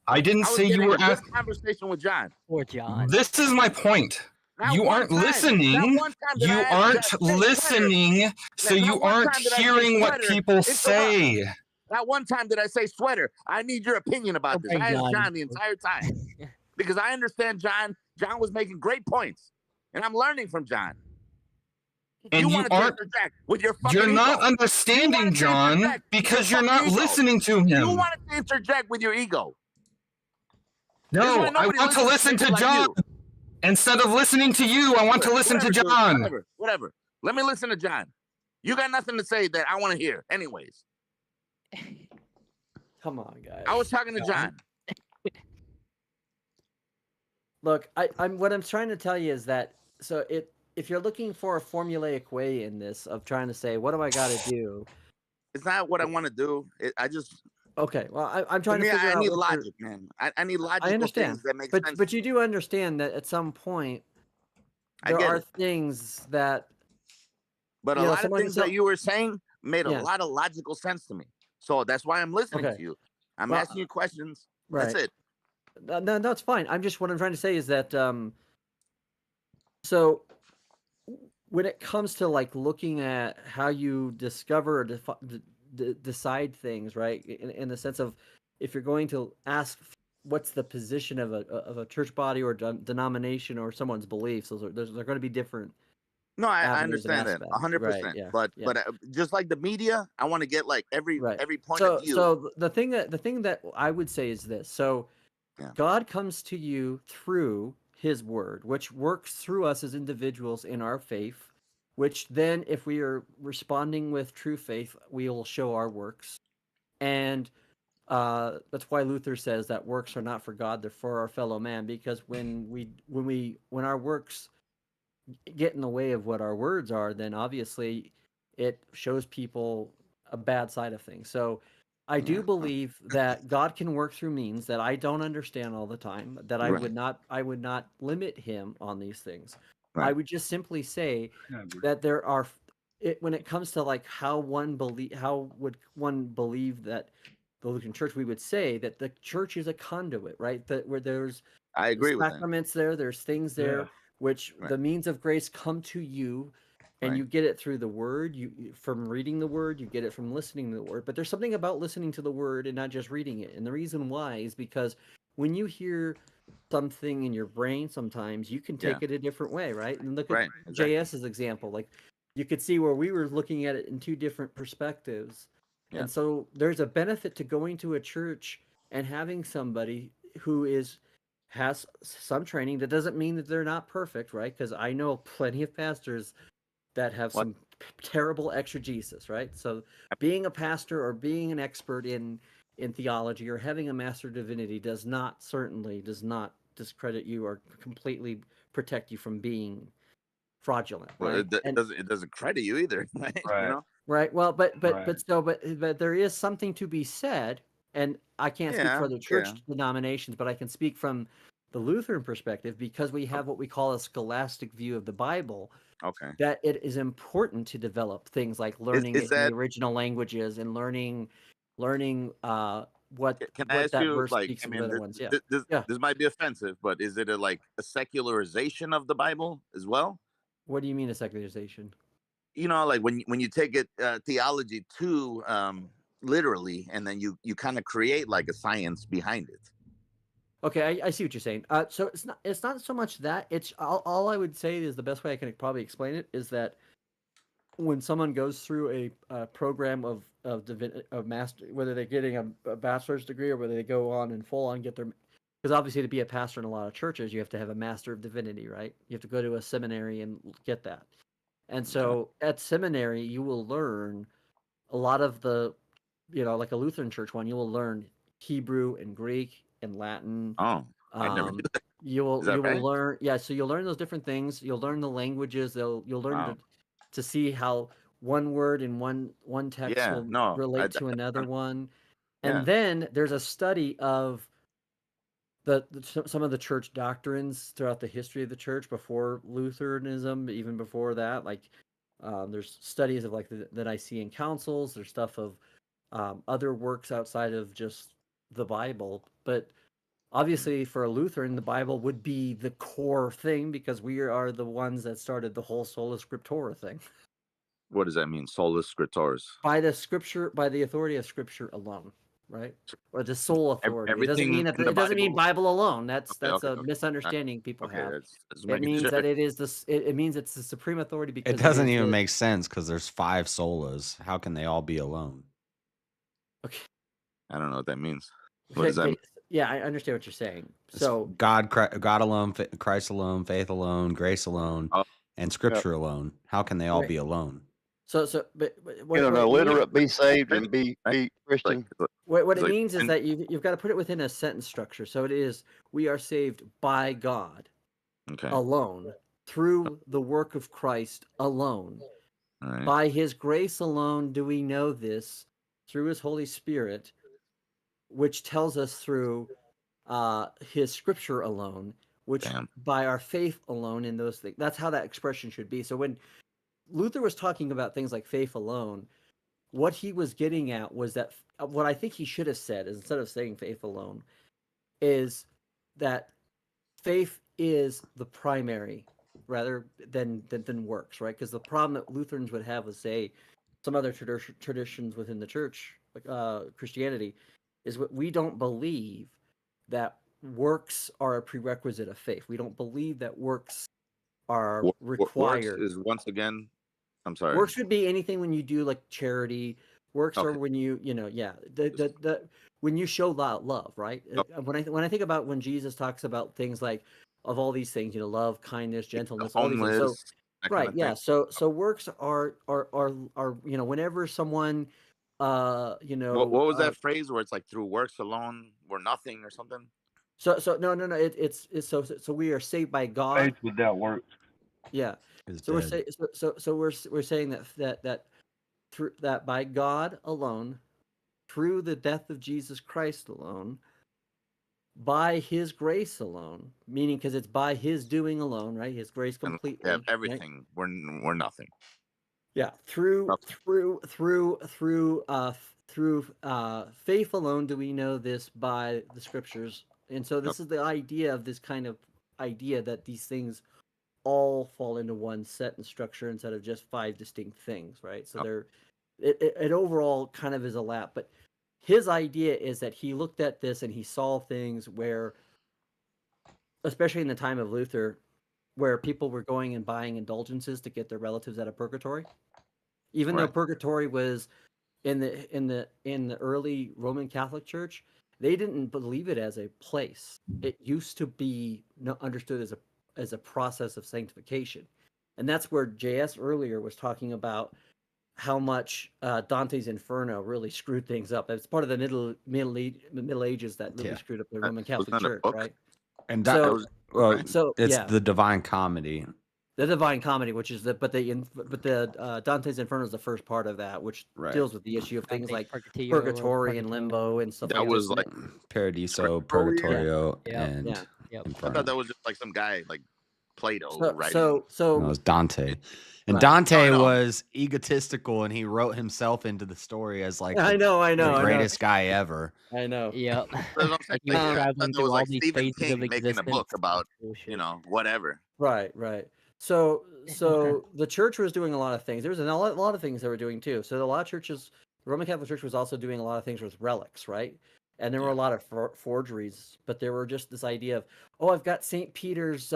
I didn't I was say you getting were a good asking. conversation with John. Poor John. This is my point. Not You one aren't time. Not listening. one time did You I ask aren't John, hey, Sweater, listening, so not you one aren't time did I say, hearing what Sweater, people interrupt. say. Not one time did I say, Sweater, I need your opinion about this. I asked John. John the entire time because I understand John. John was making great points, and I'm learning from John. And you wanted to aren't. interject with your fucking You're not ego. understanding, John, because you're not ego. listening to You him. wanted to interject with your ego. No, I want to listen to John. Instead of listening to you, I want to listen to Dude, John. whatever. Let me listen to John. You got nothing to say that I want to hear, anyways. Come on, guys. I was talking to John. Look, I'm what I'm trying to tell you is that if you're looking for a formulaic way in this of trying to say what do I got to do, it's not what I want to do. I just okay. Well, I'm trying to figure out. I need what logic, man. I need logical I understand, things that make sense. but you do understand that at some point there are things that. But a lot of things that you were saying made a lot of logical sense to me. So that's why I'm listening to you. I'm asking you questions. Right. That's it. No, that's fine. What I'm trying to say is that so when it comes to like looking at how you discover or decide things, right? In the sense of if you're going to ask what's the position of a church body or denomination or someone's beliefs, they're going to be different. No, I understand that 100%. Yeah, but just like the media, I want to get like every point of view. So the thing that I would say is this. So God comes to you through his word, which works through us as individuals in our faith, which then if we are responding with true faith, we will show our works. And that's why Luther says that works are not for God, they're for our fellow man, because when our works get in the way of what our words are, then obviously it shows people a bad side of things. So I do believe that God can work through means that I don't understand all the time, that I would not limit him on these things. Right. I would just simply say that there are when it comes to like how would one believe that the Lutheran Church, we would say that the church is a conduit, right? That where there's sacraments there's things there which the means of grace come to you, and you get it through the word, you from reading the word, you get it from listening to the word. But there's something about listening to the word and not just reading it. And the reason why is because when you hear something in your brain, sometimes you can take it a different way, right? And look at JS's example. Like you could see where we were looking at it in two different perspectives. And so there's a benefit to going to a church and having somebody who has some training. That doesn't mean that they're not perfect, right? Because I know plenty of pastors that have some terrible exegesis, right? So being a pastor or being an expert in theology or having a master of divinity does not discredit you or completely protect you from being fraudulent. Well, right? it doesn't credit you either, right? You know? Right. Well, but there is something to be said, and I can't speak for the church denominations, but I can speak from the Lutheran perspective because we have what we call a scholastic view of the Bible. Okay. That it is important to develop things like learning it in the original languages and learning what Can I ask that you, verse like, speaks I of mean, other ones. this might be offensive, but is it a secularization of the Bible as well? What do you mean a secularization? You know, like when you take it theology too literally, and then you kind of create like a science behind it. Okay, I see what you're saying. So it's not so much that it's all I would say is the best way I can probably explain it is that when someone goes through a program of master, whether they're getting a bachelor's degree or whether they go on and full on get their, because obviously to be a pastor in a lot of churches you have to have a master of divinity, right? You have to go to a seminary and get that. And so at seminary you will learn a lot of the, like a Lutheran church one, you will learn Hebrew and Greek and Latin. Oh, I never knew that. You will Is that right? learn, yeah. So you'll learn those different things. You'll learn the languages. You'll learn Wow. to see how one word in one text Yeah, will no, relate to another one. Yeah. And then there's a study of some of the church doctrines throughout the history of the church before Lutheranism, even before that. Like there's studies of like the Nicene councils. There's stuff of other works outside of just the Bible. But obviously, for a Lutheran, the Bible would be the core thing because we are the ones that started the whole sola scriptura thing. What does that mean? Solus scriptores. By the authority of Scripture alone, right? Or the sole authority. It doesn't mean Everything that in the it doesn't mean Bible? Bible alone. That's Okay. a misunderstanding people Okay, have. that's It making means sure. that it is this. It means it's the supreme authority because It doesn't is even the- make sense because there's 5 solas. How can they all be alone? Okay. I don't know what that means. What does that mean? Yeah, I understand what you're saying. It's So God alone, Christ alone, faith alone, grace alone, and Scripture alone. How can they all Right. be alone? But what, Can an what it means- illiterate be saved and be Christian? What it like- means is that you've got to put it within a sentence structure. So it is, we are saved by God alone, through the work of Christ alone. Right. By his grace alone do we know this, through his Holy Spirit, which tells us through his scripture alone, which by our faith alone in those things. That's how that expression should be. So when Luther was talking about things like faith alone, what he was getting at was that what I think he should have said is, instead of saying faith alone, is that faith is the primary rather than works, right? Because the problem that Lutherans would have with, say, some other traditions within the church, like Christianity, is what we don't believe that works are a prerequisite of faith. We don't believe that works are required. Works is once again. I'm sorry. Works would be anything when you do like charity. Works are when you when you show love, right? When I think about when Jesus talks about things like, of all these things, love, kindness, gentleness, all these things. So Homeless, that kind right, of yeah. thing. So works are whenever someone What was that phrase where it's like, through works alone we're nothing or something? So no. It's so we are saved by God. Faith without works. Yeah. Is So we're dead. saying we're saying that through that by God alone, through the death of Jesus Christ alone, by his grace alone, meaning because it's by his doing alone, right? His grace completely. Yeah, right? everything. We're nothing. Yeah, through faith alone do we know this by the scriptures. And so this is the idea of this kind of idea that these things all fall into one set and structure instead of just 5 distinct things, right? So it overall kind of is a lap. But his idea is that he looked at this and he saw things where, especially in the time of Luther, where people were going and buying indulgences to get their relatives out of purgatory. Even though purgatory was in the early Roman Catholic Church, they didn't believe it as a place. It used to be understood as a process of sanctification. And that's where JS earlier was talking about how much Dante's Inferno really screwed things up. It's part of the Middle Ages that really screwed up the Roman Catholic Church, right? And So it's yeah. the Divine Comedy. The Divine Comedy, which is but the Dante's Inferno is the first part of that, which deals with the issue of things like purgatory and limbo and stuff That like was this. like Paradiso, Purgatorio, and I Inferno. thought that was just like some guy like Plato writing. No, it was Dante. And Dante was egotistical, and he wrote himself into the story as like I know, the greatest guy ever. I know. Yep. That's what I'm saying. Like he was I traveling thought that through was all like these Stephen phases of King making a book existence. about whatever. Right. So the church was doing a lot of things. There was a lot of things they were doing too. So a lot of churches, the Roman Catholic Church was also doing a lot of things with relics, right? And there were a lot of forgeries, but there were just this idea of, I've got St. Peter's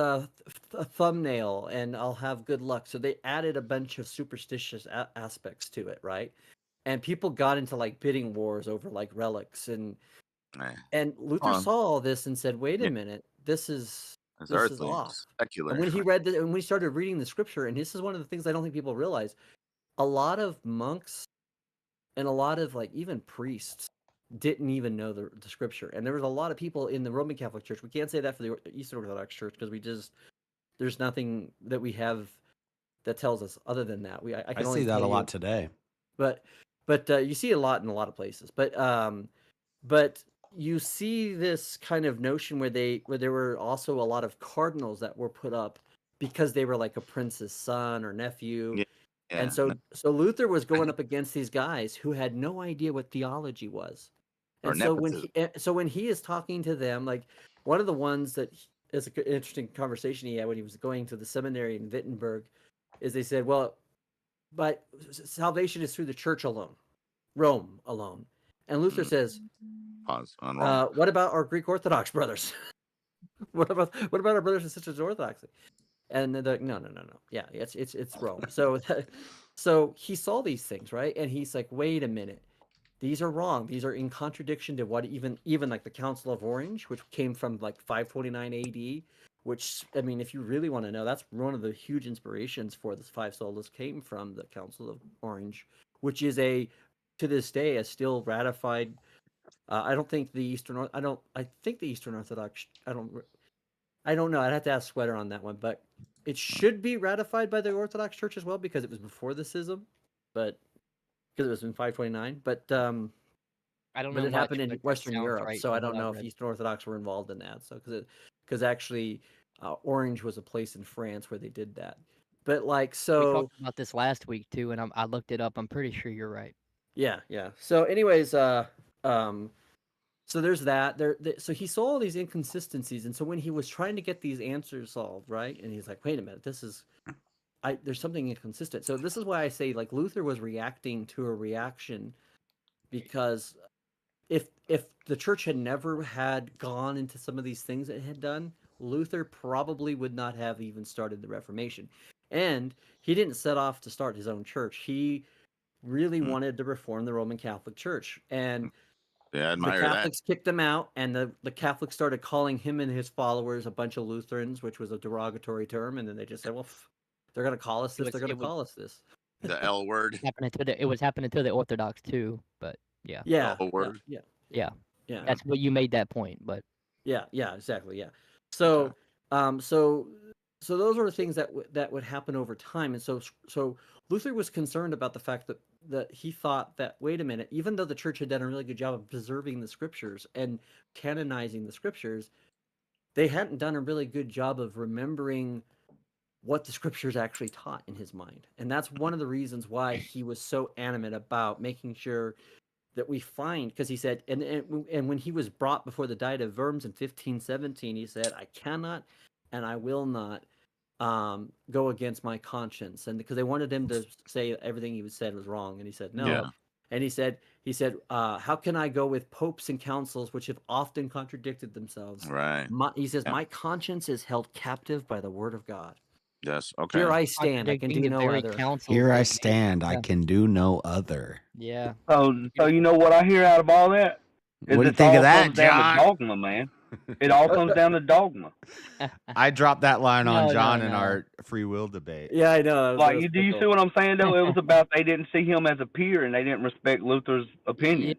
thumbnail and I'll have good luck. So they added a bunch of superstitious aspects to it, right? And people got into like bidding wars over like relics, and Luther saw all this and said, "Wait a minute, this is off." Secular. And when he read and when we started reading the scripture, and this is one of the things I don't think people realize, a lot of monks and a lot of like even priests didn't even know the scripture. And there was a lot of people in the Roman Catholic Church. We can't say that for the Eastern Orthodox Church because there's nothing that we have that tells us other than that. I can only see that tell a lot you, today. but you see a lot in a lot of places. But you see this kind of notion where there were also a lot of cardinals that were put up because they were like a prince's son or nephew. And so Luther was going up against these guys who had no idea what theology was. And so when he is talking to them, like one of the ones that is an interesting conversation he had when he was going to the seminary in Wittenberg, is they said, well, but salvation is through the church alone, Rome alone. And Luther says, Pause on Rome. what about our Greek Orthodox brothers? what about our brothers and sisters in Orthodoxy? And they're like, no. Yeah, it's Rome. So he saw these things, right? And he's like, wait a minute. These are wrong. These are in contradiction to what even like the Council of Orange, which came from like 529 AD, which, I mean, if you really want to know, that's one of the huge inspirations for this five solas came from the Council of Orange, which is to this day, a still ratified. I think the Eastern Orthodox, I don't know. I'd have to ask Sweater on that one, but it should be ratified by the Orthodox Church as well because it was before the schism, but because it was in 529. But I don't but know it much, happened in but that Western sounds Europe, right so from I don't what I've know if read. Eastern Orthodox were involved in that. So because actually, Orange was a place in France where they did that. But like We so. talked about this last week too, and I looked it up. I'm pretty sure you're right. Yeah. So, anyways, so there's that. So he saw all these inconsistencies, and so when he was trying to get these answers solved, right, and he's like, "Wait a minute, there's something inconsistent." So this is why I say like Luther was reacting to a reaction, because if the church had never had gone into some of these things it had done, Luther probably would not have even started the Reformation, and he didn't set off to start his own church. He really wanted to reform the Roman Catholic Church, and I the admire Catholics kicked him out, and the Catholics started calling him and his followers a bunch of Lutherans, which was a derogatory term, and then they just said, well, they're going to call us this, they're going to call us this. that. The L word. It was happening to the Orthodox too, but yeah. Yeah. L word. Yeah. Yeah. That's what you made that point, but Yeah, exactly. Yeah. So, so those are the things that would happen over time. And so Luther was concerned about the fact that he thought that, wait a minute, even though the church had done a really good job of preserving the scriptures and canonizing the scriptures, they hadn't done a really good job of remembering what the scriptures actually taught in his mind. And that's one of the reasons why he was so animate about making sure that we find, because he said, and when he was brought before the Diet of Worms in 1517, he said, I cannot and I will not go against my conscience. And because they wanted him to say everything he said was wrong, and he said no. Yeah. And he said, how can I go with popes and councils which have often contradicted themselves? Right. He says, my conscience is held captive by the word of God. Yes. Okay. Here I stand, I can do no other. Here I stand, I can do no other. Yeah. So you know what I hear out of all that? Is What do you it think all of that, comes down John? to dogma, man. It all comes down to dogma. I dropped that line on No, John no, in no. our free will debate. Yeah, I know. Like, do you see what I'm saying, though? It was about they didn't see him as a peer, and they didn't respect Luther's opinion.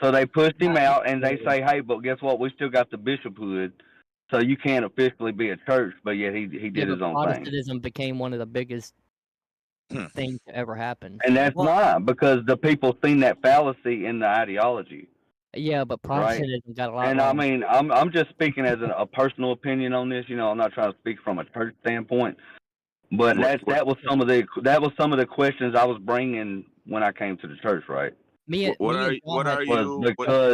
So they pushed him out, and they say, hey, but guess what? We still got the bishophood, so you can't officially be a church, but yet he did his own thing. Protestantism became one of the biggest things to ever happen. And that's why, because the people seen that fallacy in the ideology. Yeah, but Protestantism got a lot And wrong. I mean, I'm just speaking as a personal opinion on this. You know, I'm not trying to speak from a church standpoint, but that was some of the questions I was bringing when I came to the church, right? Because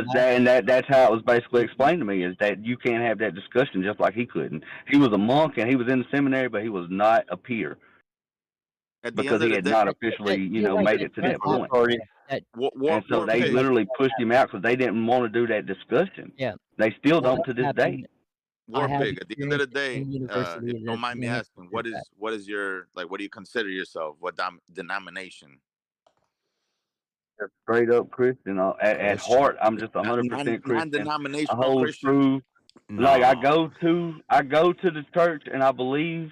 that's how it was basically explained to me, is that you can't have that discussion just like he couldn't. He was a monk and he was in the seminary, but he was not a peer because he had not officially, made it to that point. And so they literally pushed him out because they didn't want to do that discussion. Yeah, they still don't to this day. War Pig. At the end of the day, if don't mind me asking, what is your, like, what do you consider yourself? What denomination? Straight up Christian. At heart, I'm just 100% Christian. I Non-denominational hold Christian. true. Like I go to the church and I believe,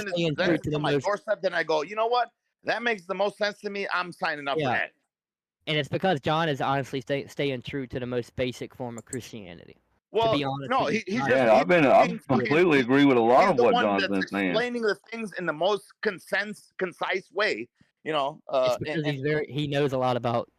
honestly reason it's staying true presented to to the my most. doorstep, then I go, you know what? That makes the most sense to me. I'm signing up for Yeah. that. And it's because John is honestly staying true to the most basic form of Christianity. Well, to be honest no, with you. he's Not- just. Yeah, I being fucking- completely agree with a lot He's of the what one John's that's been saying. explaining the things in the most concise way. You know, It's because and he knows a lot about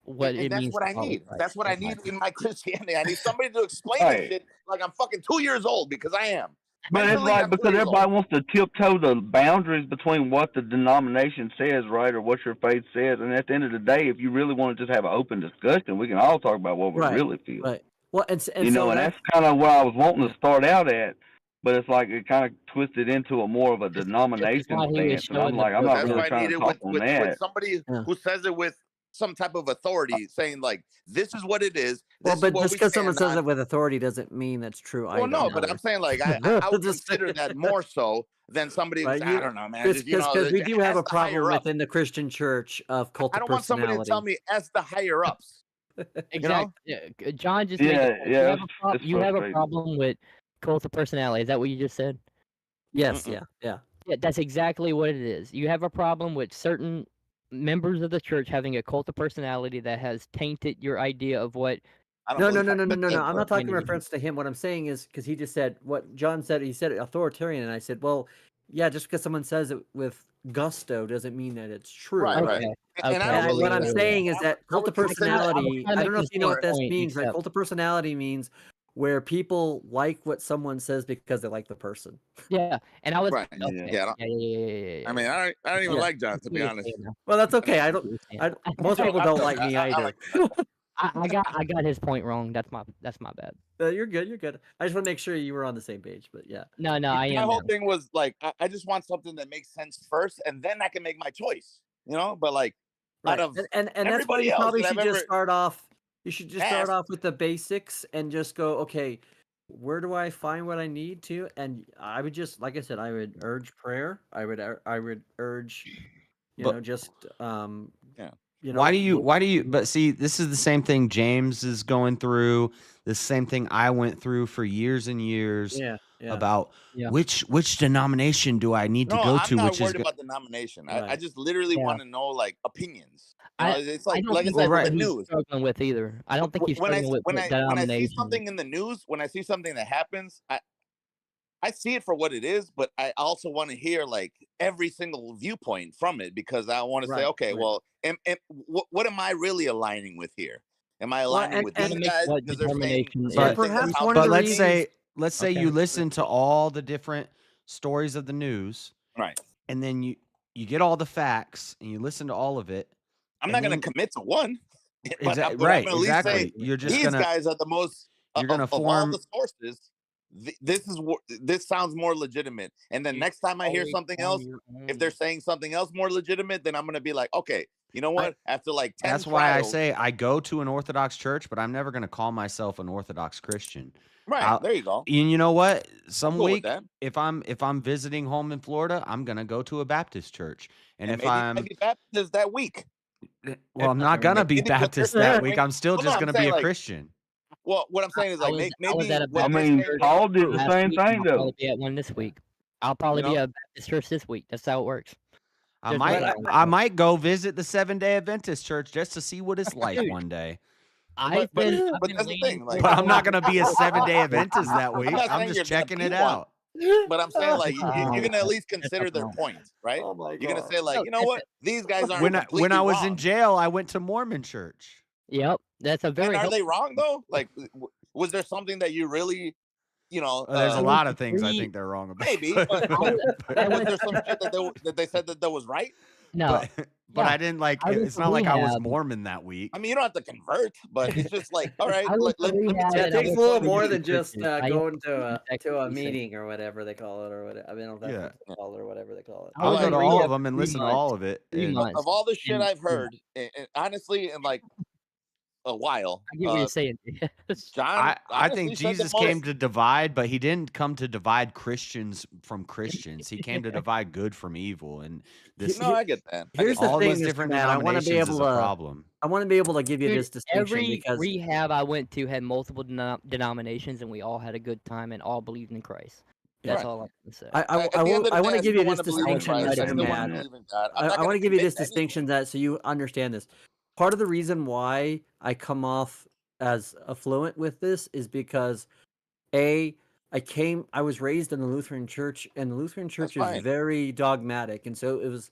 what And it that's means what to I follow need. Christ. That's what I need in my Christianity. I need somebody to explain this Right. shit like I'm fucking 2 years old, because I am. But it's Mentally, like I'm 2 because years old. everybody wants to tiptoe the boundaries between what the denomination says, right, or what your faith says. And at the end of the day, if you really want to just have an open discussion, we can all talk about what we Right. really feel. Right. Well, and You know, so and that's that's kind of what I was wanting to start out at. But it's like it kind of twisted into a more of a denomination why he was stance, and I'm showing the like, I'm not That's really why I trying need to it talk with, on with that. somebody Yeah. who says it with some type of authority, saying like, "This is what it is. well, This is but what just we because someone stand says on." it with authority doesn't mean that's true Well, either. no, but I'm saying like I would Just- consider that more so than somebody who's Right, I don't know, man. Just, you know, because we do have ask a the problem higher ups. within the Christian church of cult I of don't want somebody to tell personality. me ask the higher ups. Exactly. Yeah, John just made the Yeah, point. yeah, it's You have a frustrating. problem with cult of personality. Is that what you just said? Yes, Mm-mm. yeah. Yeah, that's exactly what it is. You have a problem with certain members of the church having a cult of personality that has tainted your idea of what. I don't No, believe no. I'm not talking in Christianity is. reference to him. What I'm saying is because he just said what John said. He said authoritarian, and I said, well, yeah, just because someone says it with gusto doesn't mean that it's true. Right, Okay. right. And I Okay. don't believe What I'm that. saying is I would- that I cult would of consider- personality. trying to I don't know make if you know the what same this point, means, right? except- Cult of personality means where people like what someone says because they like the person. Yeah, and I was Right. okay. Yeah. Yeah. I mean, I don't even Yeah. like John, to be honest. Well, that's okay. I don't. Most people don't like me I either. like I got his point wrong. That's my bad. You're good. You're good. I just want to make sure you were on the same page. But yeah. No, I am. My whole now. thing was like, I just want something that makes sense first, and then I can make my choice. You know, but like, Right. out of And that's why everybody you else probably that should I've just ever start off. You should just start asked. off with the basics and just go, okay, where do I find what I need to? And I would just, like I said, I would urge prayer. I would urge, just yeah. Why do you but see, this is the same thing James is going through, the same thing I went through for years and years about which denomination do I need to No, go I'm to, not which is worried about the nomination. I Right. just literally Yeah. want to know like opinions. You know, it's I like don't I think said that's with what the he's news. struggling with either. I don't think he's When I struggling with when I see denomination. something in the news, when I see something that happens, I see it for what it is, but I also want to hear like every single viewpoint from it, because I want to say, Right, okay, right. well, what am I really aligning with here? Am I Well, aligning with these guys what because they're saying denomination certain is. things that's perhaps how one of but the let's reasons. say Okay. you listen to all the different stories of the news, right, and then you get all the facts and you listen to all of it. I'm and not going then- to commit to one, but I'm right, at least say exactly. You're just these gonna guys are the most you're gonna of all form the sources. This sounds more legitimate, and then next time I hear something else, if they're saying something else more legitimate, then I'm gonna be like, okay, you know what? After like 10 That's why I trials, say I go to an Orthodox church, but I'm never going to call myself an Orthodox Christian. right, there you go. And you know what? Some go with week, that. if I'm visiting home in Florida, I'm going to go to a Baptist church. And if maybe I'm maybe Baptist that week. well, I'm not going to be Maybe what Baptist they're that week. saying- I'm still Well, just no, going to I'm be saying, a like, Christian. Well, what I'm saying is like I maybe was at a what I they're mean, saying- Paul did the last same week, and thing I'll though. probably be at one this week. I'll probably be know? at a Baptist church this week. That's how it works. I There's might nothing wrong with I that. might go visit the Seventh-day Adventist church just to see what it's like Dude. one day. I've but been that's the leaning thing, like, But I'm not towards- going to be a 7-day Adventist that week. I'm not I'm saying just you're gonna checking be it one. out. But I'm saying like you're gonna at least That's consider not their wrong. point, right? Oh my You're gonna God. say like, No, you know that's what? These guys aren't When completely I was wrong. in jail, I went to Mormon church. Yep, that's a And very are they helpful. wrong though? Like, was there something that you really, There's a I lot went of to things I 3 think they're wrong about. maybe, but I was went there some shit that they said that was right? No. But Yeah, I didn't like. I went It's to not like I was rehab. Mormon that week. I mean, you don't have to convert, but it's just like, all right, I went to let me rehab tell It and I you. takes went a little to more three than just churches. I going to exactly a what you said. meeting or whatever they call it, or whatever. I mean, I don't know if Yeah. that's what they call it or whatever they call it. I I'll was go in to all rehab of them and 3 listen to months. all of it. 3 and- months. Of all the shit And I've heard, and honestly, in like a while, I get what you're saying. John, I honestly think said the Jesus most. came to divide, but he didn't come to divide Christians from Christians. He came to divide good from evil, and this No, I get that. Here's the all thing, these Mr. different Matt. I want to be denominations is able a to. problem. I want to be able to give you Dude, this distinction every because rehab I went to had multiple denominations, and we all had a good time and all believed in Christ. That's Right. all I can say. At the end of the I want day, to give you still this wanna believe in distinction, Christ. I Mr. still want to Matt. believe in God. I'm not I gonna want to give you commit this to anything. distinction that so you understand this. Part of the reason why I come off as affluent with this is because I was raised in the Lutheran church, and the Lutheran church is fine. very dogmatic, and so it was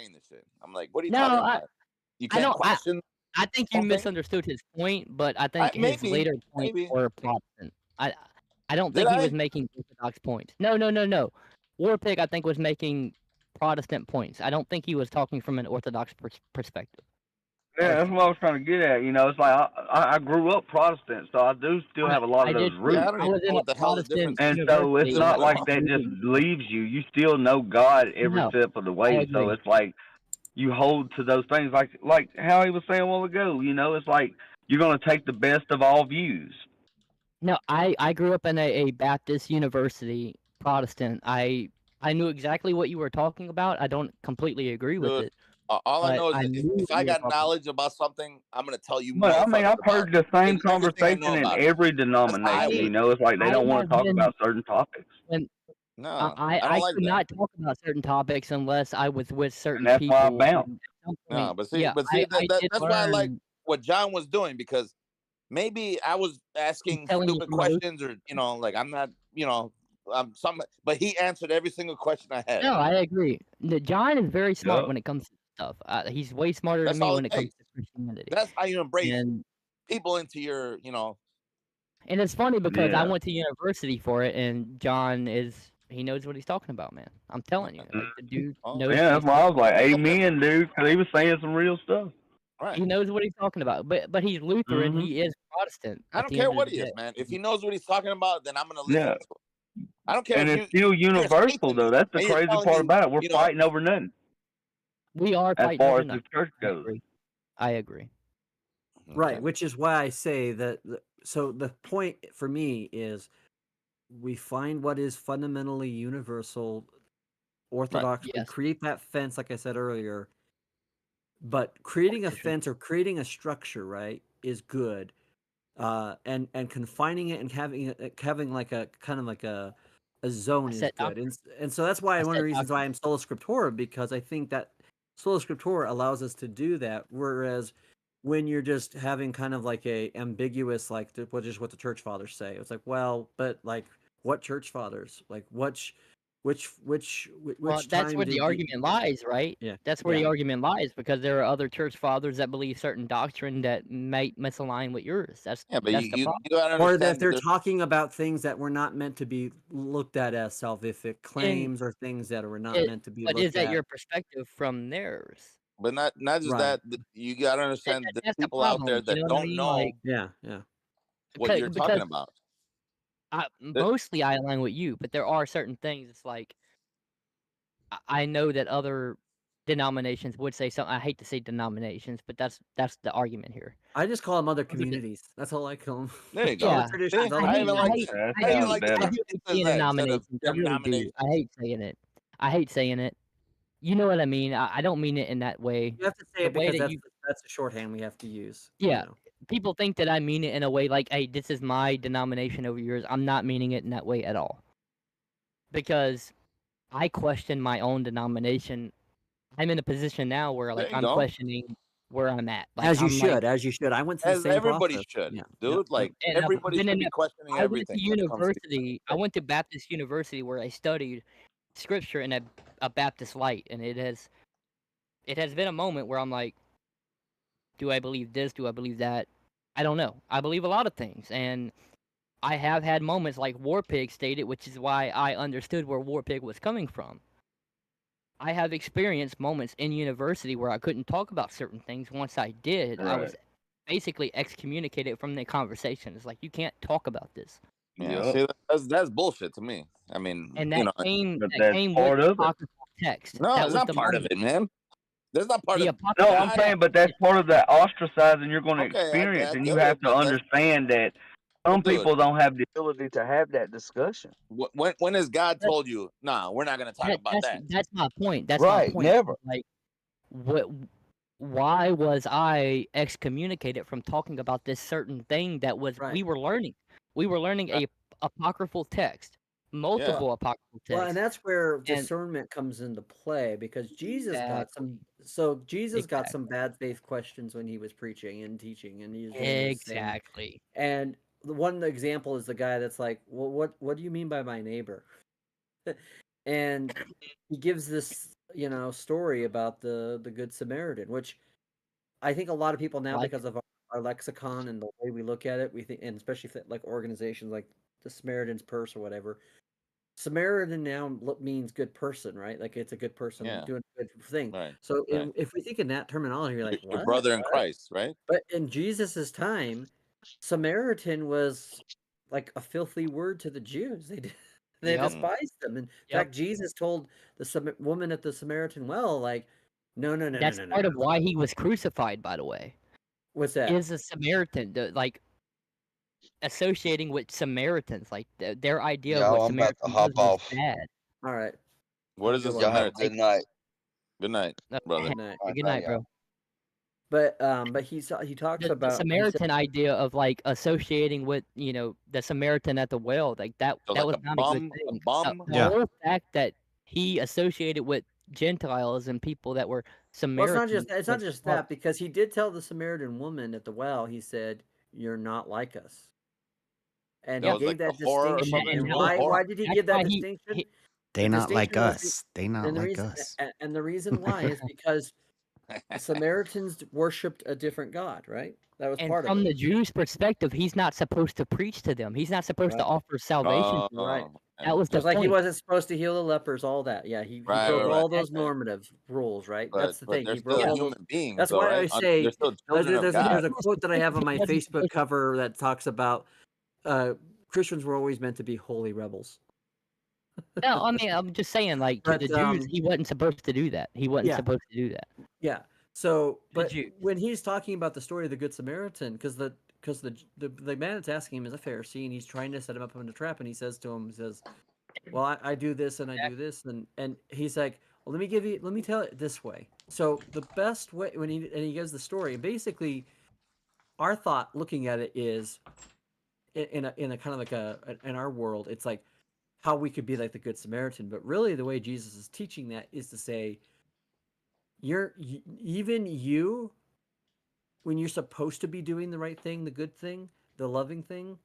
saying this shit. I'm like, what are you No, talking about? You can't question. I think you misunderstood his point, but I think his Maybe, later points maybe. were Protestant. I don't Did think he I? was making Orthodox points. No. Warpig, I think, was making Protestant points. I don't think he was talking from an Orthodox perspective. Yeah, that's what I was trying to get at. You know, it's like I grew up Protestant, so I do still have a lot I of did those too. roots. Yeah, I don't I even was know in a what the hell the difference Protestant And so it's university. not at like all. that just leaves you. You still know God every No, step of the I way. So agree. it's like you hold to those things, like how he was saying a while ago. You know, it's like you're gonna take the best of all views. No, I grew up in a Baptist university, Protestant. I knew exactly what you were talking about. I don't completely agree with Dude, it, all I but know is I that knew if what I you were got talking about. knowledge about something, I'm gonna tell you But I mean, motherfuckers I've about heard the same everything I know conversation in about it. every That's how I denomination. feel. You know, it's like they I don't want have to talk been about certain topics, when No, I don't I like could that. not talk about certain topics unless I was with and certain that's why I people. bounce. And at some No, point, but see, yeah, I did that's why I like learn. what John was doing, because maybe I was He's asking telling you stupid from the hoop. questions, or like I'm not, some, but he answered every single question I had. No, I agree. John is very smart Yup. when it comes to stuff. He's way smarter than That's me all when it it comes takes. to Christianity. That's how you embrace And people into your, and it's funny because I Yeah. went to university for it, and John he knows what he's talking about, man. I'm telling you, like the dude knows Yeah, what that's he's why I talking was like, Pick up that "Amen, dude," because he was saying some real stuff. right. He knows what he's talking about. But he's Lutheran. Hmm. He is Protestant I at don't the care end of what the he is, day. man. If he knows what he's talking about, then I'm gonna listen Yeah, to him. I don't care and if it's still you're a saint universal to me though. That's the and you're crazy telling part me, about it. We're fighting over nothing We are as fighting far over as the nothing. church I goes. agree. I agree. Right, Okay. which is why I say that. So the point for me is we find what is fundamentally universal, orthodox. We Yes. create that fence, like I said earlier. But creating a fence or creating a structure, right, is good. And confining it and having like a kind of like a zone is set good. doctrine. And so that's why A one of set the reasons why doctrine. I'm sola scriptura, because I think that sola scriptura allows us to do that. Whereas when you're just having kind of like a ambiguous, like what the church fathers say, it's like, well, but like what church fathers, like which Well, that's time where the did you? argument lies, right? Yeah, That's where yeah. the argument lies because there are other church fathers that believe certain doctrine that might misalign with yours. Yeah, but That's the problem. gotta Or that if understand that they're there's, talking about things that were not meant to be looked at as salvific And claims or things that were not it, meant to be but is looked that at. your perspective from theirs? but not just Right. that. You gotta understand there's That's the people out there problem. You know that what I don't mean? know Like, Yeah. what you're talking because about. That- mostly I align with you, but there are certain things. It's like I know that other denominations would say something. I hate to say denominations, but that's the argument here. I just call them other Other de- communities. That's all I call them. There you go. Other Yeah, traditions, See, other I even like communities. That I I even sounds like the better. fact hate that it says saying that instead of denominations. I really do. I denominations. hate saying it. I hate saying it. You know what I mean? I don't mean it in that way. You have to say The it way because that you, that's the shorthand we have to use. yeah, people think that I mean it in a way like, hey, this is my denomination over yours. I'm not meaning it in that way at all. Because I question my own denomination. I'm in a position now where There like you I'm go. questioning where I'm at. Like As you I'm like, should, as you should. I went through the As same everybody process. should, Yeah. dude. Like and I've everybody been should in be a, questioning I went to everything when it comes to university. I went to Baptist University where I studied scripture in a Baptist light, and it has been a moment where I'm like, do I believe this? Do I believe that? I don't know. I believe a lot of things, and I have had moments like Warpig stated, which is why I understood where Warpig was coming from. I have experienced moments in university where I couldn't talk about certain things. Once I did, I was Right. basically excommunicated from the conversation. It's like you can't talk about this. Yeah, Yup. see, that's bullshit to me. I mean, And that came But that that's came with part of it. apocryphal text. no, That it's was not the part of moment. it, man. That's not part The of No, apocryphal I'm God. saying, but that's part of that ostracizing you're going to Okay, experience, I and get you it, have to but that's understand that some dude. people don't have the ability to have that discussion. When has God That, told you, nah, we're not gonna talk about that? that's my point. That's my Right, point. never. Like, what? Why was I excommunicated from talking about this certain thing that was Right. we were learning? We were learning a apocryphal text, multiple apocryphal Well, and texts, that's where and discernment comes into play because Jesus got exactly, Jesus got some exactly, bad faith questions when he was preaching and teaching and he was doing his thing. exactly. And the one example is the guy that's like, well, what do you mean by my neighbor? And he gives this, story about the Good Samaritan, which I think a lot of people now, Like because of our lexicon and the way we look at it, we think, and especially like organizations like the Samaritan's Purse or whatever. Samaritan now means good person, right? Like it's a good person doing a good thing. Right. So Right. if we think in that terminology, you're like, Your what? brother in What? Christ, right? But in Jesus's time, Samaritan was like a filthy word to the Jews. They despised them. In fact, Jesus told the woman at the Samaritan well, like, no. That's part of why he was crucified, by the way. What's that? Is a Samaritan, like associating with Samaritans, like their idea of what I'm about Samaritan to hop was off. bad. All right. What is a Y'all have a Samaritan? good night. Good night, brother. Good night. Good night, bro. But he talks The about Samaritan idea of like associating with the Samaritan at the well, like that So that like was a not bum, a good thing. a bum? The whole fact that he associated with Gentiles and people that were Well, Samaritans. it's not just that, because he did tell the Samaritan woman at the well, he said, "You're not like us," and he gave that distinction. And why did he give that distinction? They not like distinction was us. They not like us. And the reason why is because the Samaritans worshipped a different god, right? That was And part of from it. the Jews' perspective, he's not supposed to preach to them. He's not supposed to Right. offer salvation. to them. Right. That was the Just like he point. wasn't supposed to heal the lepers, all that. Yeah, he broke all those normative rules, right? That's the thing. They're He broke still all human those. beings, That's though, why I right? say They're still children of there's God. a quote that I have on my Facebook cover that talks about Christians were always meant to be holy rebels. No, I mean, I'm just saying, like, to But, the Jews, he wasn't supposed to do that. He wasn't yeah. supposed to do that. Yeah. So, but when he's talking about the story of the Good Samaritan, because the man that's asking him is a Pharisee, and he's trying to set him up in a trap, and he says to him, well, I do this and I do this, and he's like, well, let me tell it this way. So the best way when he gives the story, basically, our thought looking at it is in a kind of like in our world, it's like how we could be like the Good Samaritan, but really the way Jesus is teaching that is to say, even you, when you're supposed to be doing the right thing, the good thing, the loving thing,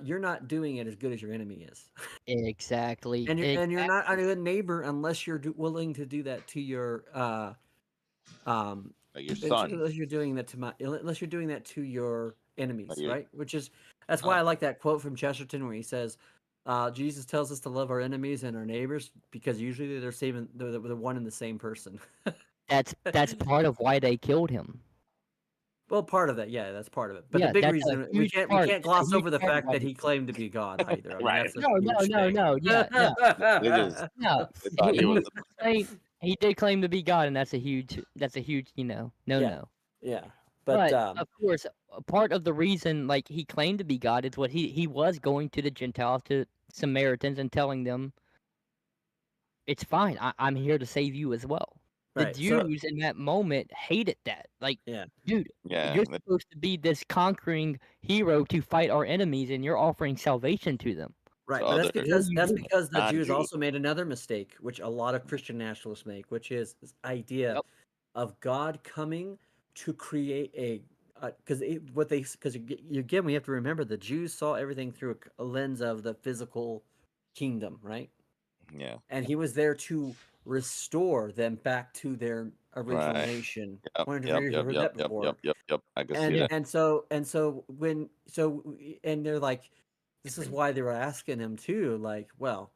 you're not doing it as good as your enemy is. Exactly. And you're not a good neighbor unless you're willing to do that to your like your son. unless you're doing that to your enemies, right? That's why I like that quote from Chesterton where he says, Jesus tells us to love our enemies and our neighbors because usually they're one and the same person. That's part of why they killed him. Well, part of that, yeah, that's part of it. But Yeah, the big that's a reason we huge can't part. we can't gloss It's a over the huge part fact of that it. he claimed to be God either. I mean, Right. that's a No, huge thing. yeah. They thought he was He did claim to be God, and that's a huge no. Yeah. But But of course, a part of the reason, like, he claimed to be God is what he was going to the Gentiles, to Samaritans, and telling them, it's fine. I'm here to save you as well. The Right, so- Jews in that moment hated that. Like, dude, Yeah, you're supposed to be this conquering hero to fight our enemies, and you're offering salvation to them. Right, So but that's they're because the Jews non-Jews. also made another mistake, which a lot of Christian nationalists make, which is this idea of God coming to create because again we have to remember the Jews saw everything through a lens of the physical kingdom, right? Yeah. And he was there to restore them back to their original Right. nation. Yep. Wonder if Yep. you've Yep. heard Yep. that Yep. before. Yep. I can see that. And they're like, this is why they were asking him too, like, well,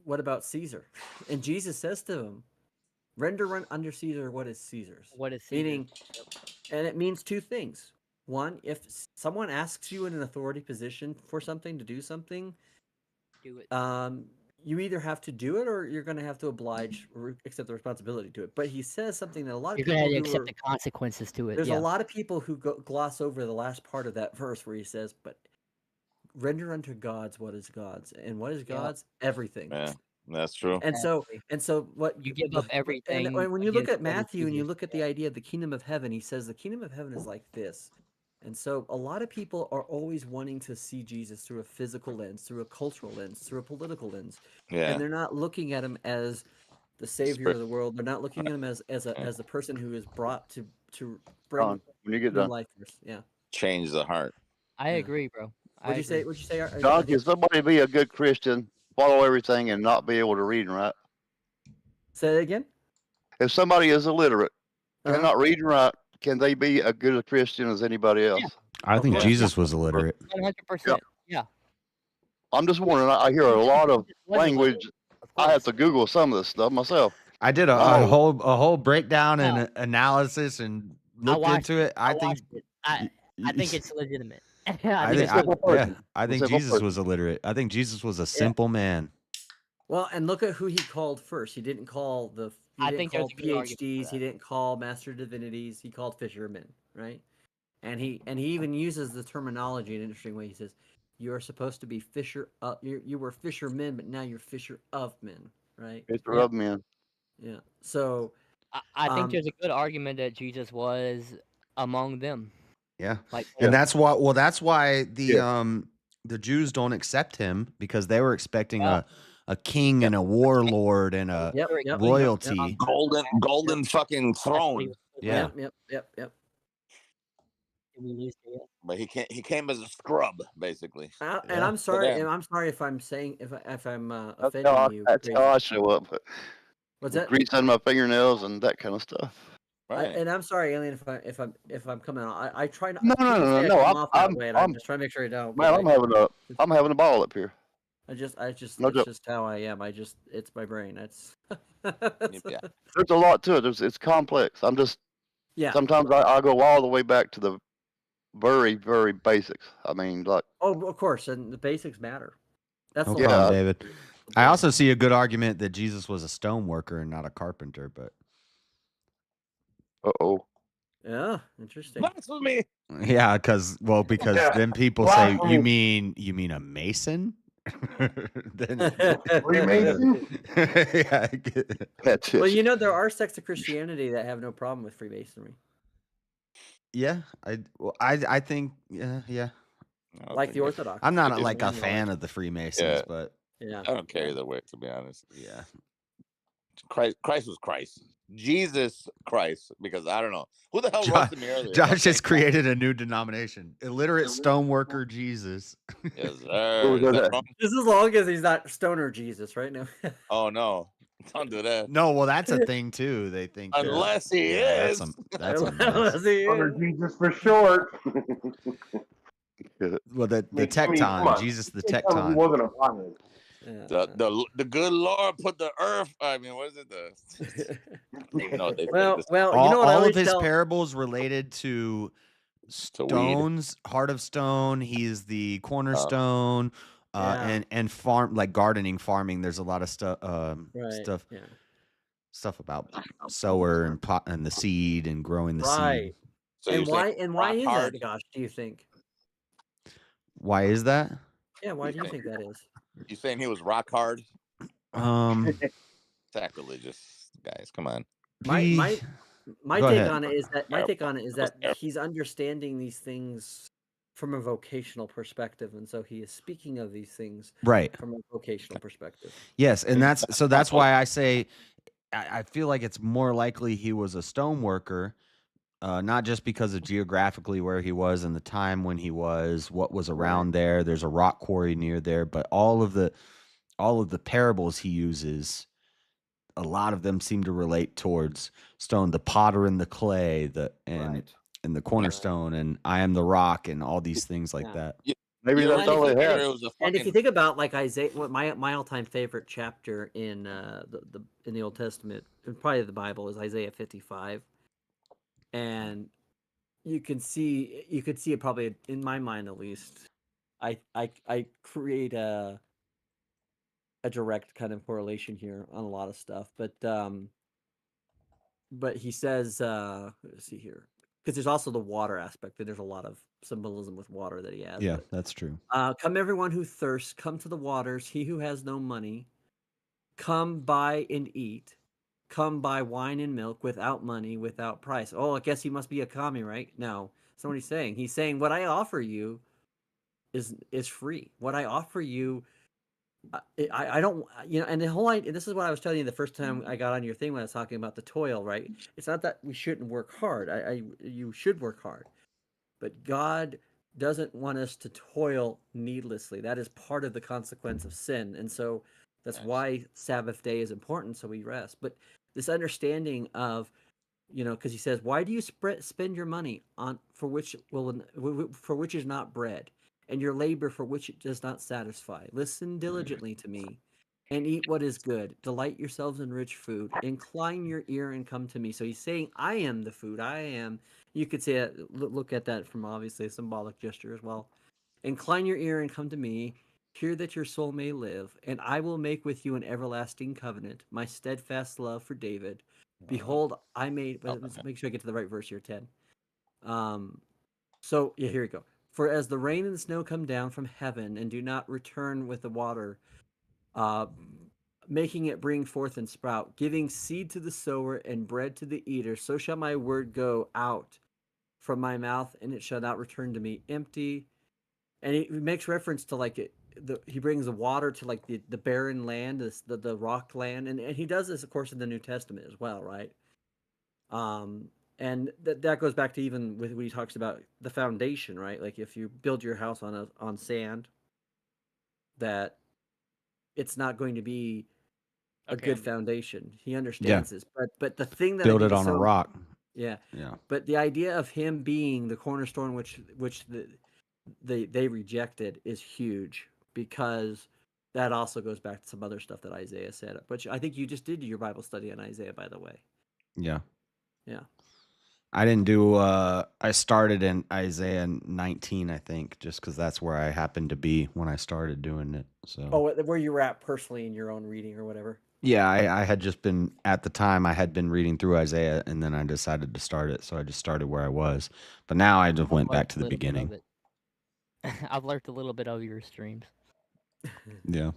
what about Caesar? And Jesus says to him, run under Caesar what is Caesar's. What is Meaning, and it means two things. One, if someone asks you in an authority position for something to do something, do it. You either have to do it or you're going to have to oblige or accept the responsibility to it. But he says something that a lot of You're people going to who accept are- the consequences to it. there's yeah. a lot of people who gloss over the last part of that verse where he says, but render unto God's what is God's. And what is God's? Everything. Yeah, that's true. And so what You give up everything And when you look against at Matthew and you Jesus. look at the idea of the kingdom of heaven, he says the kingdom of heaven is like this. And so a lot of people are always wanting to see Jesus through a physical lens, through a cultural lens, through a political lens. Yeah. And they're not looking at him as the savior of the world. They're not looking at him as a person who is brought to bring Ron, when you get new done. life. Yeah. Change the heart. I agree, bro. What'd you say? John, can somebody be a good Christian, follow everything, and not be able to read and write? Say that again? if somebody is illiterate, cannot read and write, can they be as good a Christian as anybody else? I think Jesus was illiterate. 100%. Yeah. I'm just wondering. I hear a lot of language. I have to Google some of this stuff myself. I did a whole breakdown and analysis and looked watched into it. I think watched it. I think it's legitimate. I think think it's legitimate. I think Jesus was illiterate. I think Jesus was a simple man. Well, and look at who he called first. He didn't call I didn't think call there's a good argument for PhDs. He didn't call Master Divinities. He called fishermen, right? And he even uses the terminology in an interesting way. He says, "You are supposed to be fisher. You were fishermen, but now you're fisher of men." Right? Fisher of men. Yeah. So I think there's a good argument that Jesus was among them. Yeah. Like, And that's why the Jews don't accept him, because they were expecting a king and a warlord and a royalty. Golden fucking throne. Yeah. Yep. But he came as a scrub, basically. And I'm sorry. And I'm sorry if I'm saying if I'm offending you. That's how I show up. What's that? Grease on my fingernails and that kind of stuff. And I'm sorry, Alien, if I'm coming on. I try not. No. I'm just trying to make sure I don't. Man, I'm having a ball up here. No it's just how I am. It's my brain. It's There's a lot to it. It's complex. Sometimes I go all the way back to the very, very basics. I mean, like. Oh, of course, and the basics matter. That's No the problem, David. I also see a good argument that Jesus was a stone worker and not a carpenter, but. Yeah, interesting. Blasphemy. Yeah, because then people say, you mean a Mason? Freemason? Yeah. Well, there are sects of Christianity that have no problem with Freemasonry. Yeah, I think yeah. Like the Orthodox. I'm not like a fan of the Freemasons, but yeah, I don't care either way, to be honest. Yeah, Christ was Christ. Jesus Christ, because I don't know who the hell wrote to me earlier. Josh just created a new denomination: illiterate stoneworker Jesus. Yes, sir. Is that wrong? Just as long as he's not stoner Jesus, right now. Oh no, don't do that. No, well, that's a thing too. They think unless he is. That's a Stoner Jesus for short. Well, the tecton, Jesus the tecton. He wasn't a pilot. The good Lord put the earth. I mean, what is it? All of his parables related to stones, heart of stone. He's the cornerstone, and farm, like gardening, farming. There's a lot of stuff, stuff about sower and pot and the seed and growing the seed. So and why is that, Josh? Do you think? Why is that? Yeah, why do you think that is? You saying he was rock hard? Sacrilegious, guys. Come on. My take on it is that he's understanding these things from a vocational perspective, and so he is speaking of these things from a vocational perspective. Yes, and that's why I say I feel like it's more likely he was a stone worker. Not just because of geographically where he was and the time when he was, what was around there. There's a rock quarry near there, but all of the parables he uses, a lot of them seem to relate towards stone, the potter and the clay, and the cornerstone, and I am the rock, and all these things like that. Maybe that's all they had. And if you think about like Isaiah, my all-time favorite chapter in the Old Testament, and probably the Bible, is Isaiah 55. And you could see it probably, in my mind at least. I create a direct kind of correlation here on a lot of stuff, but he says, let's see here, because there's also the water aspect, and there's a lot of symbolism with water that he has. Yeah, that's true. Come everyone who thirsts, come to the waters. He who has no money, come buy and eat. Come buy wine and milk without money, without price. Oh, I guess he must be a commie, right? No, that's not what he's saying. He's saying what I offer you is free. What I offer you, I don't, and the whole idea, this is what I was telling you the first time I got on your thing when I was talking about the toil, right? It's not that we shouldn't work hard. You should work hard, but God doesn't want us to toil needlessly. That is part of the consequence of sin, and so that's why Sabbath day is important, so we rest. But this understanding of, because he says, "Why do you spend your money on for which is not bread, and your labor for which it does not satisfy? Listen diligently to me, and eat what is good. Delight yourselves in rich food. Incline your ear and come to me." So he's saying, "I am the food. I am." You could say, look at that from obviously a symbolic gesture as well. Incline your ear and come to me. Hear that your soul may live, and I will make with you an everlasting covenant, my steadfast love for David. Behold, I made. Let's make sure I get to the right verse here, Ted. So yeah, here we go. For as the rain and the snow come down from heaven and do not return with the water, making it bring forth and sprout, giving seed to the sower and bread to the eater, so shall my word go out from my mouth, and it shall not return to me empty. And he makes reference to like it. He brings the water to like the barren land, the rock land, and he does this, of course, in the New Testament as well, right? And that goes back to even with when he talks about the foundation, right? Like if you build your house on sand, that it's not going to be a good foundation. He understands this, but the thing that build it on a rock. Yeah. Yeah. But the idea of him being the cornerstone, which they rejected, is huge, because that also goes back to some other stuff that Isaiah said, which I think you just did your Bible study on Isaiah, by the way. Yeah. Yeah. I didn't do. I started in Isaiah 19, I think, just because that's where I happened to be when I started doing it. So. Oh, where you were at personally in your own reading or whatever. Yeah, I had just been at the time. I had been reading through Isaiah, and then I decided to start it. So I just started where I was. But now I just went back to the beginning. I've learned a little bit of your streams. Yeah.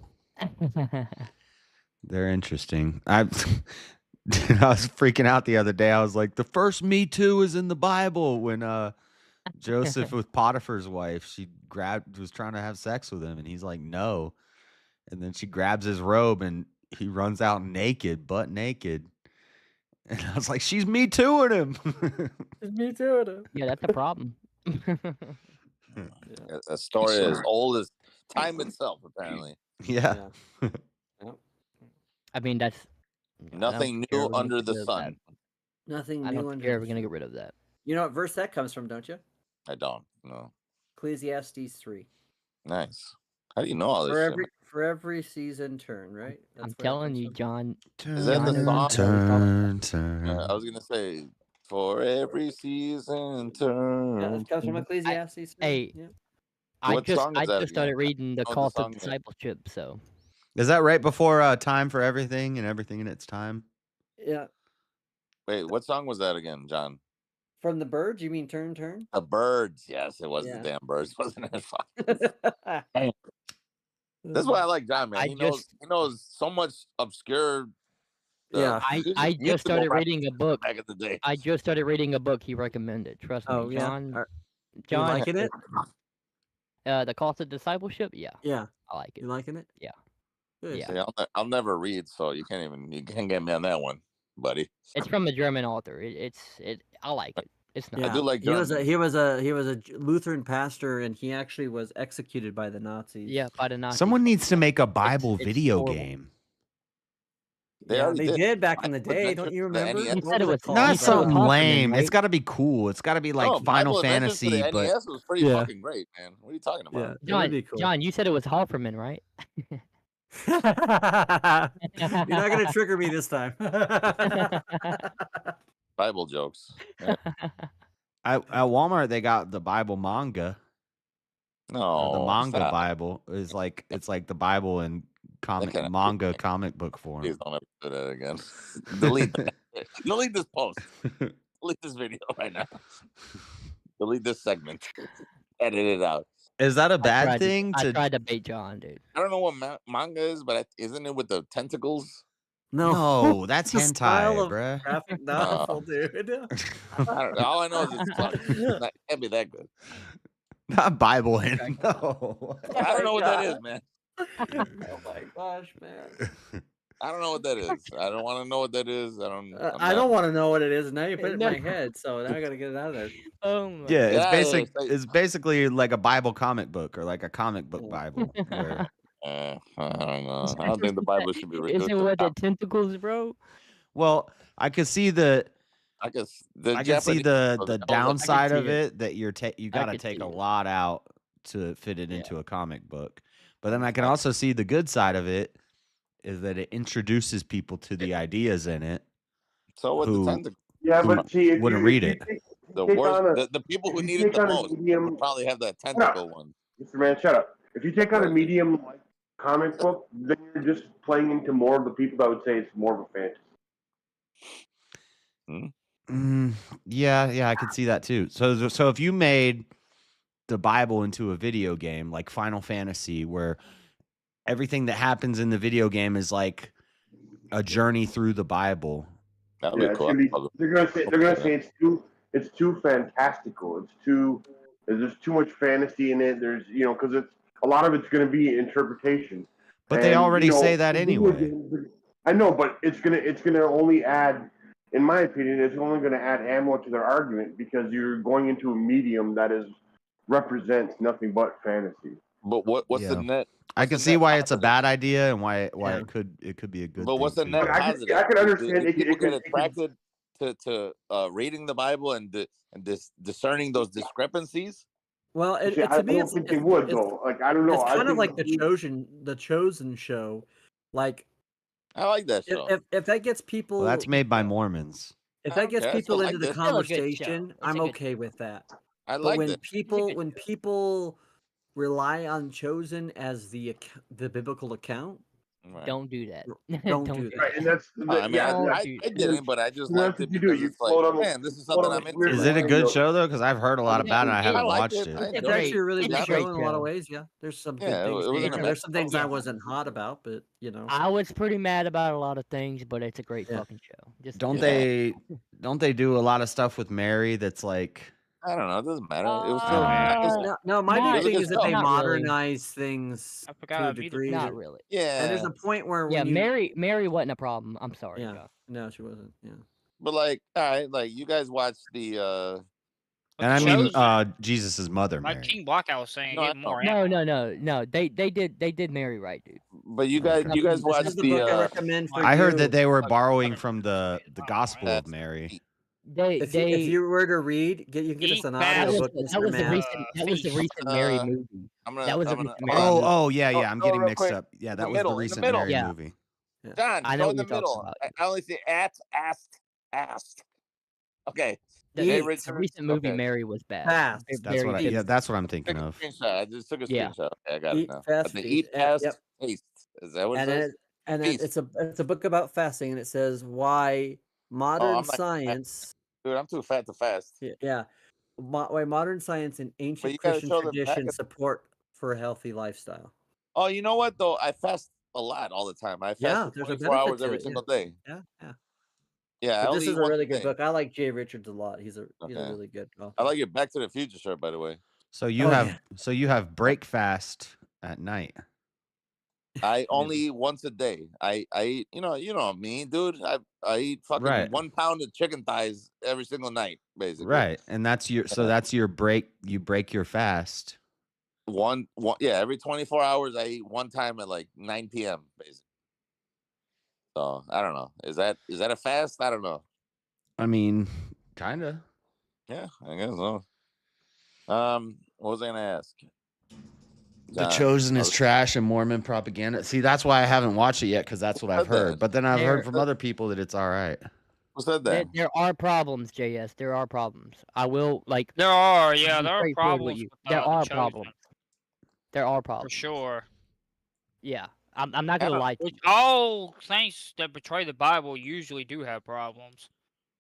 They're interesting. I was freaking out the other day. I was like, the first Me Too is in the Bible when Joseph with Potiphar's wife, she was trying to have sex with him, and he's like, no. And then she grabs his robe, and he runs out naked, butt naked. And I was like, she's Me Tooing him. She's Me Tooing him. Yeah, that's a problem. A story as old as time itself, apparently. Yeah. I mean, that's nothing new under the sun. Nothing new. I don't think you're ever gonna get rid of that. You know what verse that comes from, don't you? I don't know. Ecclesiastes 3. Nice. How do you know all this? For every season turn, right? I'm telling you, John. Is that the song? Turn. I was gonna say, for every season turn. Yeah, that comes from Ecclesiastes 3. Hey, yeah. I just started reading the Call to Discipleship, so. Is that right before Time for Everything and Everything in Its Time? Yeah. Wait, what song was that again, John? From the Birds? You mean Turn, Turn? The Birds. Yes, it was the damn Birds, wasn't it? That's why I like John, man. He knows so much obscure. Yeah, I just started reading a book back in the day. I just started reading a book he recommended. Trust me, Oh, yeah? John. You liking it? The Call to Discipleship. Yeah. Yeah. I like it. You liking it? Yeah. Good. Yeah. See, I'll never read, so you can't get me on that one, buddy. It's from a German author. I like it. It's not. Yeah. I do like he was German. he was a Lutheran pastor, and he actually was executed by the Nazis. Yeah, by the Nazis. Someone needs to make a Bible video horrible. game. They Yeah, already they did back in the Bible day. Adventures Don't you for the remember? NES. You said it was Not he said it was something Hoffman, lame. right? It's got to be cool. It's got to be like No, Final Bible Adventures for Fantasy, the but NES was pretty Yeah. fucking great, man. What are you talking about? Yeah, that would John, be cool. John, you said it was Hofferman, right? You're not gonna trigger me this time. Bible jokes. Yeah. at Walmart they got the Bible manga. No, The manga stop. Bible is like it's like the Bible in kinda- manga comic book form. Please don't ever do that again. Delete that. Delete this post. Delete this video right now. Delete this segment. Edit it out. Is that a I bad thing? I tried to bait John, dude. I don't know what manga is, but isn't it with the tentacles? No, that's The style hentai, of bruh. graphic novel, dude. I don't know. All I know is it's fucking. It can't be that good. Not Bible hen. No. I don't know what that is, man. Oh my gosh, man. I don't know what that is. I don't want to know what that is. I don't want to know what it is. Now you put it in my head, so now I gotta get it out of there. Oh my. Yeah, Yeah, it's basically like a Bible comic book or like a comic book Bible. Where, I don't know. I don't think the Bible should be written. Isn't it with the tentacles, bro? Well, I could see the I guess the I can see Japanese the was- I was like, downside see of it that you got to could take see a it. lot out to fit it Yeah. into a comic book. But then I can also see the good side of it is that it introduces people to the ideas in it. So what the who tentacle? Yeah, who but see, if wouldn't you read if you it. take, The take worst, on a the people who if need you it take the on a most medium, would probably have that shut up, tentacle one. Mr. Man, shut up. If you take on a Right. medium like comic book, then you're just playing into more of the people that would say it's more of a fantasy. Yeah, I could see that too. So if you made the Bible into a video game like Final Fantasy, where everything that happens in the video game is like a journey through the Bible. That'd Yeah, be it's cool. gonna be. They're gonna say it's too fantastical. There's just too much fantasy in it. There's because it's a lot of it's gonna be interpretation. But they already say that video anyway. games- I know, but it's gonna only add, in my opinion, it's only gonna add ammo to their argument because you're going into a medium that represents nothing but fantasy. But what's the Yeah. net? I what's can the see net why it's a positive? bad idea and why Yeah. it could be a good But thing what's the too. net I positive? can understand Do it people could- get attracted to reading the Bible and discerning those discrepancies? Well, See, I to me, don't think they would though. Like I don't know. It's I kind of think like the Chosen show. Like I like that show. if that gets people, Well, that's made by Mormons. if I that don't gets care. I people still into like the that. Still a good show. conversation, It's a I'm good okay with that. I But like when that. people rely on Chosen as the biblical account, Right. Don't do that. don't Don't do do that. right, and that's I mean, yeah. Don't I do that. didn't, but I just That's liked it what you do. because You it's like, float on man, this is float something on I'm this into. weird Is it a line good of- show though? Because I've heard a lot Yeah, about it. I haven't I liked watched it. it. I It's enjoyed actually it. a really It's good a show great in a lot of show. ways. Yeah, there's some good Yeah, things. it wasn't a There. bad There's some things I Yeah. wasn't hot about, but I was pretty mad about a lot of things, but it's a great Yeah. fucking show. Just Don't Yeah. they do a lot of stuff with Mary that's like I don't know. It doesn't matter. It was So, still no, my not- big thing good is that they not really. modernize things I forgot to a I muted degree. Not That, really. and there's yeah. a point where Yeah, when you Mary wasn't a problem. I'm sorry, yeah, Josh. no, she wasn't. Yeah. But like, all right, like you guys watched the and I The mean Chosen, Jesus' mother like Mary. King Blackout was saying, No, I get more know. ammo. No. They did Mary right, dude. But you Okay. guys This is watched the book I the recommend for I heard you. that they were Fuck, borrowing fuck, from the fuck, Gospel right? of Mary. If you were to read, you can get us Eat an fast. audio book, That Mr. was the Matt. recent Mary movie. That was the recent Mary movie. Oh yeah, I'm go getting real mixed quick. up. Yeah, In that the was the middle, in the recent middle. Mary Yeah. movie. John, I go know in what the you're talking middle. about. I only see asked. Okay. The Hey, Eat. Richard. recent movie Okay. Mary was bad. Fast. That's what Very that's what I'm Take thinking a of. screenshot. I just took a Yeah. screenshot. Okay, I got it Eat now. fast. I think Feast. eat fast, Yep. taste. Is that what it And says? then Feast. it's a book about fasting, and it says why modern I'm not science. dude. I'm too fat to fast. Yeah. Why modern science and But ancient you gotta Christian show them tradition back. support for a healthy lifestyle. Oh, you know what though? I fast a lot all the time. I fast Yeah, for there's a 24 benefit hours to every it. single day. Yeah. Yeah, I But only this eat is a once really a good day. book. I like Jay Richards a lot. He's a Okay. really good author. I like your Back to the Future shirt, by the way. So you Oh, have yeah. break fast at night. I only eat once a day. I eat, you know me, dude. I eat fucking Right. 1 pound of chicken thighs every single night, basically. Right. And that's your break. You break your fast. One yeah, every 24 hours I eat one time at like 9 p.m. basically. So I don't know. Is that a fast? I don't know. I mean, kinda. Yeah, I guess so. What was I gonna ask? The Chosen is trash and Mormon propaganda. See, that's why I haven't watched it yet, because that's what I've heard. But then I've heard from other people that it's all right. Who said that? There are problems, JS. There are problems. I will like. There are, be yeah, there are straightforward with problems you. with There the are Chosen, problems. There are for problems. sure. Yeah, I'm not gonna lie to you. Which all saints that betray the Bible usually do have problems.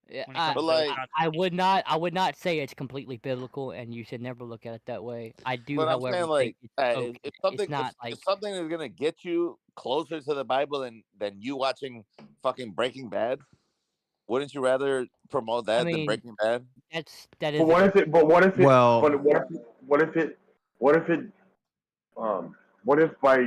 Yeah, when it comes to those kinds of I would not say it's completely biblical, and you should never look at it that way. I do, But I'm however, saying, think like, it's if okay. something, It's not if like something is gonna get you closer to the Bible than you watching fucking Breaking Bad, wouldn't you rather promote that than mean, Breaking Bad? that But is. what if it? But what if it? Well- But what if it? What if it? What if by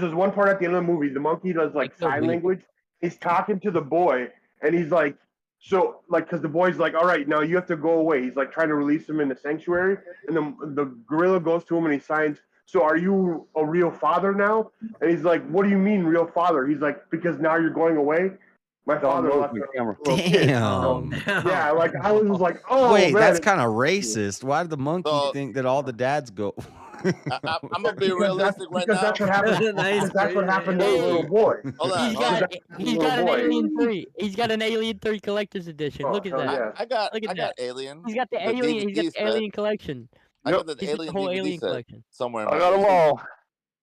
there's this one part at the end of the movie. The monkey does like they're sign weird. language, He's talking to the boy, and he's like, so like, because the boy's like, all right, now you have to go away. He's like trying to release him in the sanctuary, and the gorilla goes to him and he signs. So are you a real father now? And he's like, what do you mean real father? He's like, because now you're going away. My father left me a little kid. Damn. Yeah, like I was just like, oh Wait, man, that's kind of racist. Why did the monkey think that all the dads go? I'm gonna be realistic right now. That's what happened. That's what happened to the little boy. Hold on. He's got an Alien 3. He's got an Alien 3 collector's edition. Look at that. I got Look at that. Alien. He's got the Alien. He's got the Alien collection. I got the He's got Alien the whole DVD Alien set collection. somewhere. I got them all.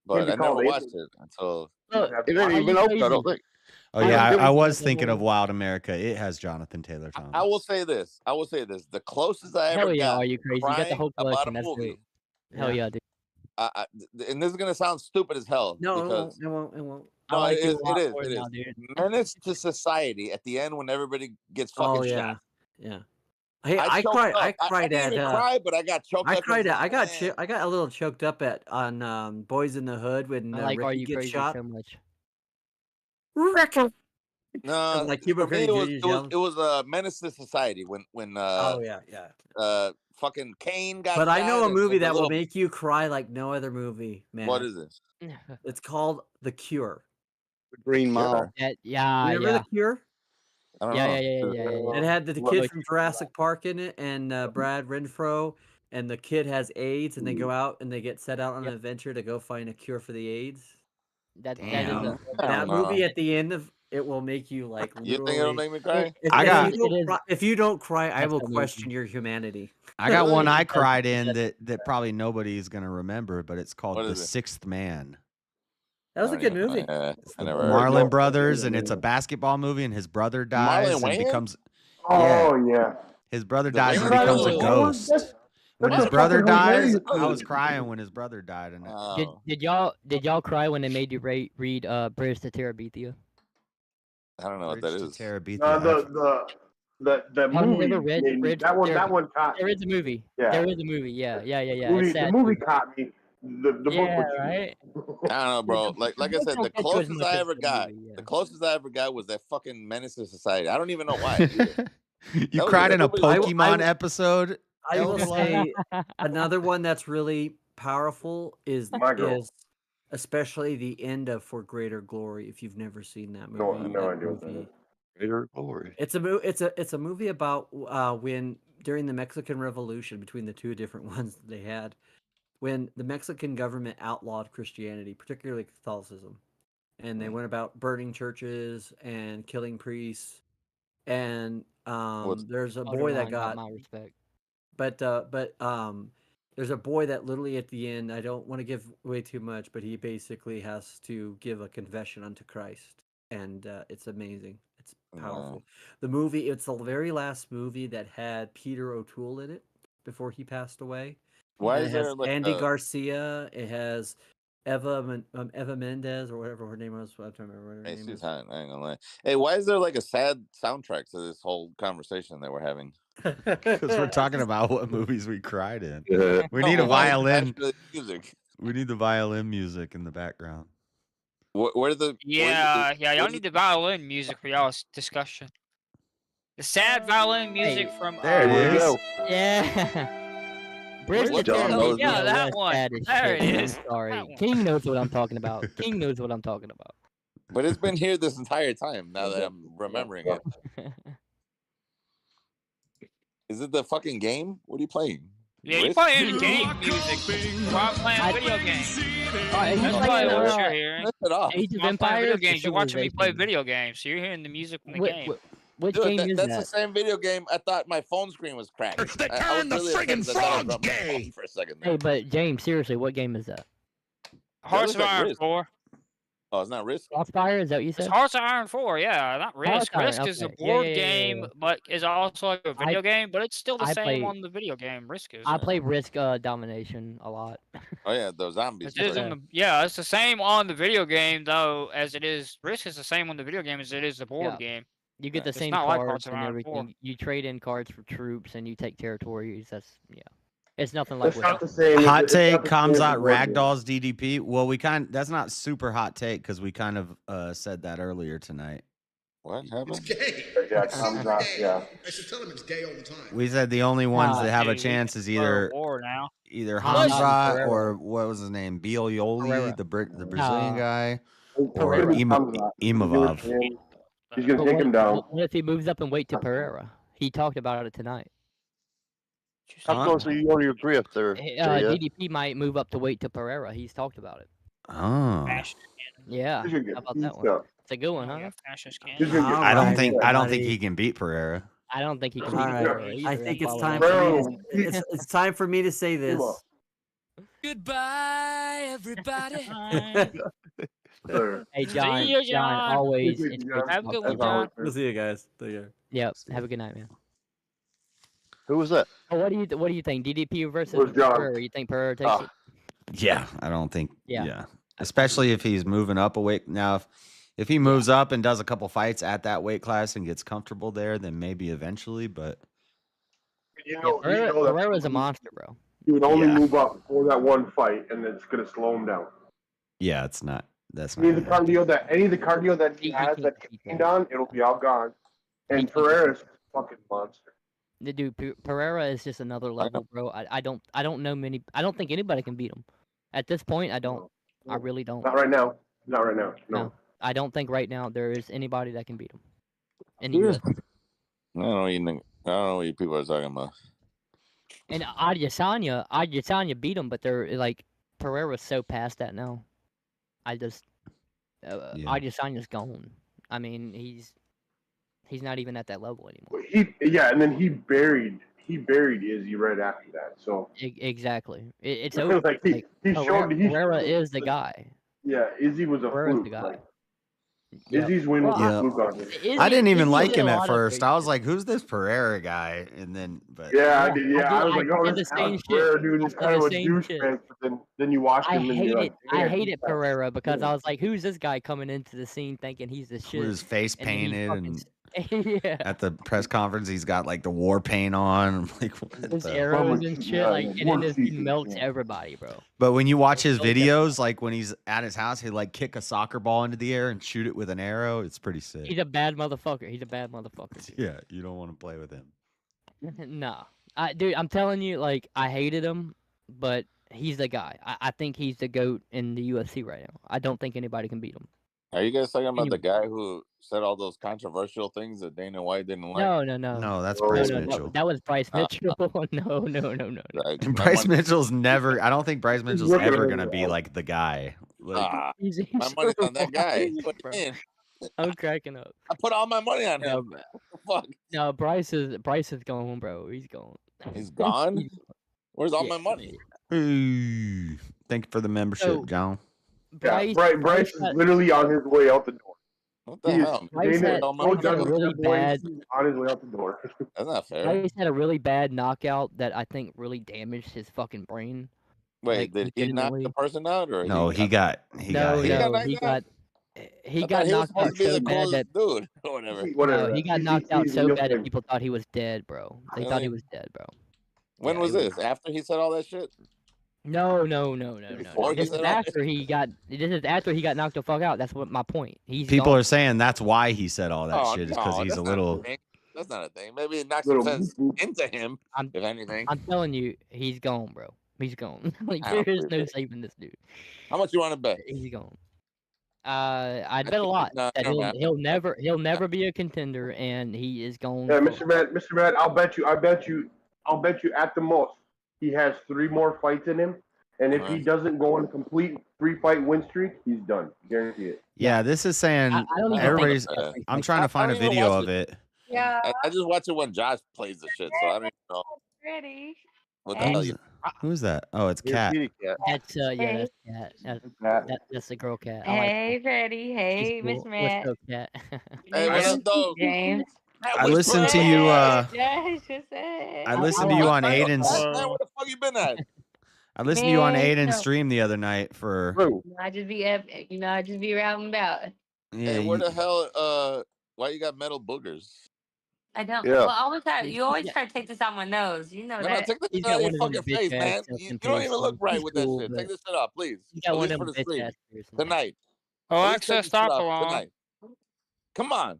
But I never watched it until Look, it ain't even open. I don't think. Oh yeah, I was thinking of Wild America. It has Jonathan Taylor Thomas. I will say this. The closest I ever Hell yeah, got are you crying? You got the whole about collection. a That's movie. great. Hell yeah, dude. And this is gonna sound stupid as hell. No, because, it won't. It won't. No, like it you is. a lot It is. more It is. now, dude. Menace to Society at the end when everybody gets fucking Oh yeah, shot. yeah. Hey, I choked cried. up. I cried didn't at. even cry, but I got choked I up. cried. I got. Man. I got a little choked up on Boys in the Hood when I like Are Ricky You gets Crazy shot. so much. Ricky. No, Like Cuba for me, Gooding Jr.'s it was a Menace to Society when Oh yeah. fucking Kane got. But I know shot a and movie the that will little- make you cry like no other movie, man. What is this? It's called The Cure. Green Mile. Yeah, Remember yeah. The Cure? I don't Yeah, know. yeah. It had the Look, kid like- from Jurassic Park in it, and Brad Renfro, and the kid has AIDS, and they go out and they get set out on an adventure to go find a cure for the AIDS. That is Damn. a That movie at the end of it will make you like. You think it'll make me cry? If you don't cry, I That's will amazing. question your humanity. I got one I cried in that probably nobody's gonna remember, but it's called What The is it? Sixth Man. That was a good movie. It's I the never heard Marlon of it. Brothers, and it's a basketball movie, and his brother dies and Wayans? becomes. Oh yeah. His brother The dies and Wayans becomes a brothers? ghost. When That's his a brother fucking hilarious dies, I movie. was crying when his brother died. And Did y'all cry when they made you read Bridge to Terabithia? I don't know what that is. The Have you movie ever read made me, Bridge that to one Terabithia? caught There me. is a movie. Yeah. There is a movie. Yeah. The movie caught me. The book Yeah, was right. I don't know, bro. Like I Books said, don't the catch you as closest much I as ever the got, movie, yeah. the closest I ever got was that fucking Menace to Society. I don't even know why. either. You That was- cried in a nobody- Pokemon episode. I will Elder say another one that's really powerful is My Girl. especially the end of For Greater Glory. If you've never seen that movie, No idea what that is. Greater glory. It's a movie about when during the Mexican Revolution, between the two different ones that they had, when the Mexican government outlawed Christianity, particularly Catholicism, and they went about burning churches and killing priests, and there's a boy that got my respect. But there's a boy that literally at the end, I don't want to give away too much, but he basically has to give a confession unto Christ, and it's amazing. It's powerful. The movie, it's the very last movie that had Peter O'Toole in it before he passed away. Why And is it has there like Andy a- Garcia? It has Eva Mendes or whatever her name was. I don't remember what her Hey, name she's is. hot. I ain't gonna lie. Hey, why is there like a sad soundtrack to this whole conversation that we're having? Because we're talking about what movies we cried in. Yeah. We need a No, why is it violin. actually music? We need the violin music in the background. Where the Yeah, y'all need the violin music for y'all's discussion. The sad violin music from. There it Here we is. go. Yeah. Bridge to What John Terabithia knows Yeah, that was one. sad as There shit, it I'm is. sorry. That one. King knows what I'm talking about. King knows what I'm talking about. But it's been here this entire time. Now that I'm remembering it, is it the fucking game? What are you playing? Yeah, you Risk? playing game music. While I'm playing video games. That's probably what you're hearing. Rip it off. Age of While I'm playing video Empires. or games, you're watching me play Civilization? video games, so you're hearing the music from the Wh- game. Which Dude, game is that's that? the same video game. I thought my phone screen was cracked. They I was turned the really upset friggin' 'cause I thought I frogs dropped my gay. phone for a second there. Hey, but James, seriously, what game is that? Hearts of looks like Iron Risk. 4. Oh, it's not Risk. Crossfire? Is that what you It's said? Hearts of Iron 4, yeah, not Risk. Iron, Risk is a okay. board Yeah. game, but is also like a video game, but it's still the I same play- on the video game. Risk is. I play Risk Domination a lot. Oh yeah, those zombies. It is on the, yeah, it's the same on the video game though as it is. Risk is the same on the video game as it is the board Yeah. game. You get the It's same not like cards Hearts of and Iron 4. everything. You trade in cards for troops and you take territories. That's It's nothing like That's not what. the same. Hot it's not take, the same as Kamzat the board game. Ragdoll's DDP. Well, that's not super hot take because we kind of said that earlier tonight. What happened? Gay. Yeah, Tom's not. Yeah. I should tell him it's gay all the time. We said the only ones that have a Dude, we chance can is start a war now. either Hamza Hamza Pereira. or what was his name, Biolioli, the Brazilian guy, It's or gonna be Hamza. Imavov. He's gonna But take him down. what if he moves up and wait to Pereira? He talked about it tonight. How close are you on your drift there? DDP might move up to wait to Pereira. He's talked about it. Oh. Yeah. He's gonna get How about beat that one? up. It's a good one, huh? He's gonna get I don't beat think up. he can beat Pereira. I don't think he can All beat right. Pereira either. I think it's That's time all for I'm me. It's time for me to say this. Goodbye, everybody. Hey, John. See you, John, John. always. It's great to Have a talk good to one, you. John. We'll see you guys. Take care. Yep. Have a good night, man. Who was that? Oh, what do you think? DDP versus Where's John? Pereira? You think Pereira takes it? Yeah, I don't think. Yeah. Yeah. Especially if he's moving up a weight. Now, if he moves up and does a couple fights at that weight class and gets comfortable there, then maybe eventually. But You know, Pereira's a monster, bro. He would only Yeah. move up for that one fight, and it's gonna slow him down. yeah, it's not. That's Any not. of the cardio that he has that he gained on, it'll be all gone. And Pereira's a fucking monster. The dude Pereira is just another level, bro. I don't know many. I don't think anybody can beat him. At this point, I don't. I really don't. Not right now. Not right now. No. I don't think right now there is anybody that can beat him. In the Yeah. US. I don't know what you think. I don't know what you people are talking about. And Adesanya beat him, but they're like Pereira's so past that now. I just Adesanya's gone. I mean, he's not even at that level anymore. And then he buried Izzy right after that. So Exactly. It's I over. feel like he showed Pereira is the guy. Yeah, Izzy was a Pereira's fluke. the guy. Like, Izzy's win was a fluke on him. I didn't even Izzy like did him a at lot of first. great I was like, "Who's this Pereira guy?" And then, but Yeah, I did. Yeah, I was I like, "Oh, did this the same Alex Pereira dude is shit. kind of a The same shit. douchebag." But then you watch him and you're like, I "Damn, hated he's Pereira because Yeah. I was like, who's this guy coming into the scene thinking he's the shit? with his face And then he painted fucking and yeah. at the press conference, he's got like the war paint on. I'm like, what His the? arrows and shit, like, and then he melts everybody, bro. But when you watch his videos, like when he's at his house, he like kick a soccer ball into the air and shoot it with an arrow. It's pretty sick. He's a bad motherfucker. He's a bad motherfucker. Dude. Yeah, you don't want to play with him. Nah, dude, I'm telling you, like, I hated him, but he's the guy. I think he's the GOAT in the UFC right now. I don't think anybody can beat him. Are you guys talking about the guy who said all those controversial things that Dana White didn't like? No. No, that's Bryce No, Mitchell. that was Bryce Mitchell. No. Like, Bryce Mitchell's never. I don't think Bryce Mitchell's looking ever at gonna him. be like the guy. Like, my money's on that guy. Man, I'm cracking up. I put all my money on him. Fuck. No, Bryce is gone, bro. He's gone. He's gone? Where's all my money? hey, thank you for the membership, So, John. Yeah, Bryce is literally on his way out the door. What the He is- hell? Bryce Dana- had- no Bryce had a judgment, really boys. bad- He's on his way out the door. That's not fair. Bryce had a really bad knockout that I think really damaged his fucking brain. Wait, like, did he knock the legitimately. person out, or No, he got hit. He knocked got I he thought got he was knocked supposed out to be so the bad coolest that dude, or whatever. Whatever. no, he got He's- knocked out he's so real bad that thing. people thought he was dead, bro. They thought he Really? was dead, bro. When Yeah, was he this? After he said all that shit? No. Before he This is said all that after he got. This is after he got knocked the fuck out. That's what my point. He's People gone. are saying that's why he said all that Oh, shit is because no, he's a that's not little. thing. That's not a thing. Maybe it knocks Little some sense boop, into him, if anything. I'm telling you, he's gone, bro. He's gone. Like I don't there is no believe it. saving this dude. How much you want to bet? He's gone. I bet a lot No, that no, he'll never be a contender, and he is gone. Yeah, for- Mr. Matt, I'll bet you at the most he has 3 more fights in him, and if he Alright. doesn't go on a complete 3-fight win streak, he's done. Guarantee it. Yeah, this is saying I don't even everybody's. think it's I'm trying to find a don't even video watch of it. it. Yeah. I just watch it when Josh plays the shit, so I don't even know Ready. what the hell Who's, you. who's that? Oh, it's Your Cat. kitty cat. That's yeah, Hey. that's Cat. Cat. That's the girl Cat. I like Hey, Freddie. her. Hey, She's Miss cool. Matt. What's up, Cat? Hey, what's up, dog? James. I listened to you. Josh just said. I listened to you on Hey, Aiden's. man, where the fuck you been at? I listened to you on Man, Aiden's no. stream the other night for. I just be up, I just be out and about. Yeah, Hey, where you- the hell? Why you got metal boogers? I don't. Yeah. Well, you always try to take this out my nose. You know No, that. take this He's shit out got of your one of them fucking face, bitch-ass man. self You don't even look piercings. right He's with that cool, shit. but Take this shit off, please. he got At one least of for them the stream bitch-ass piercings. tonight. Oh, At least take access this shit stop off along. tonight. Come on.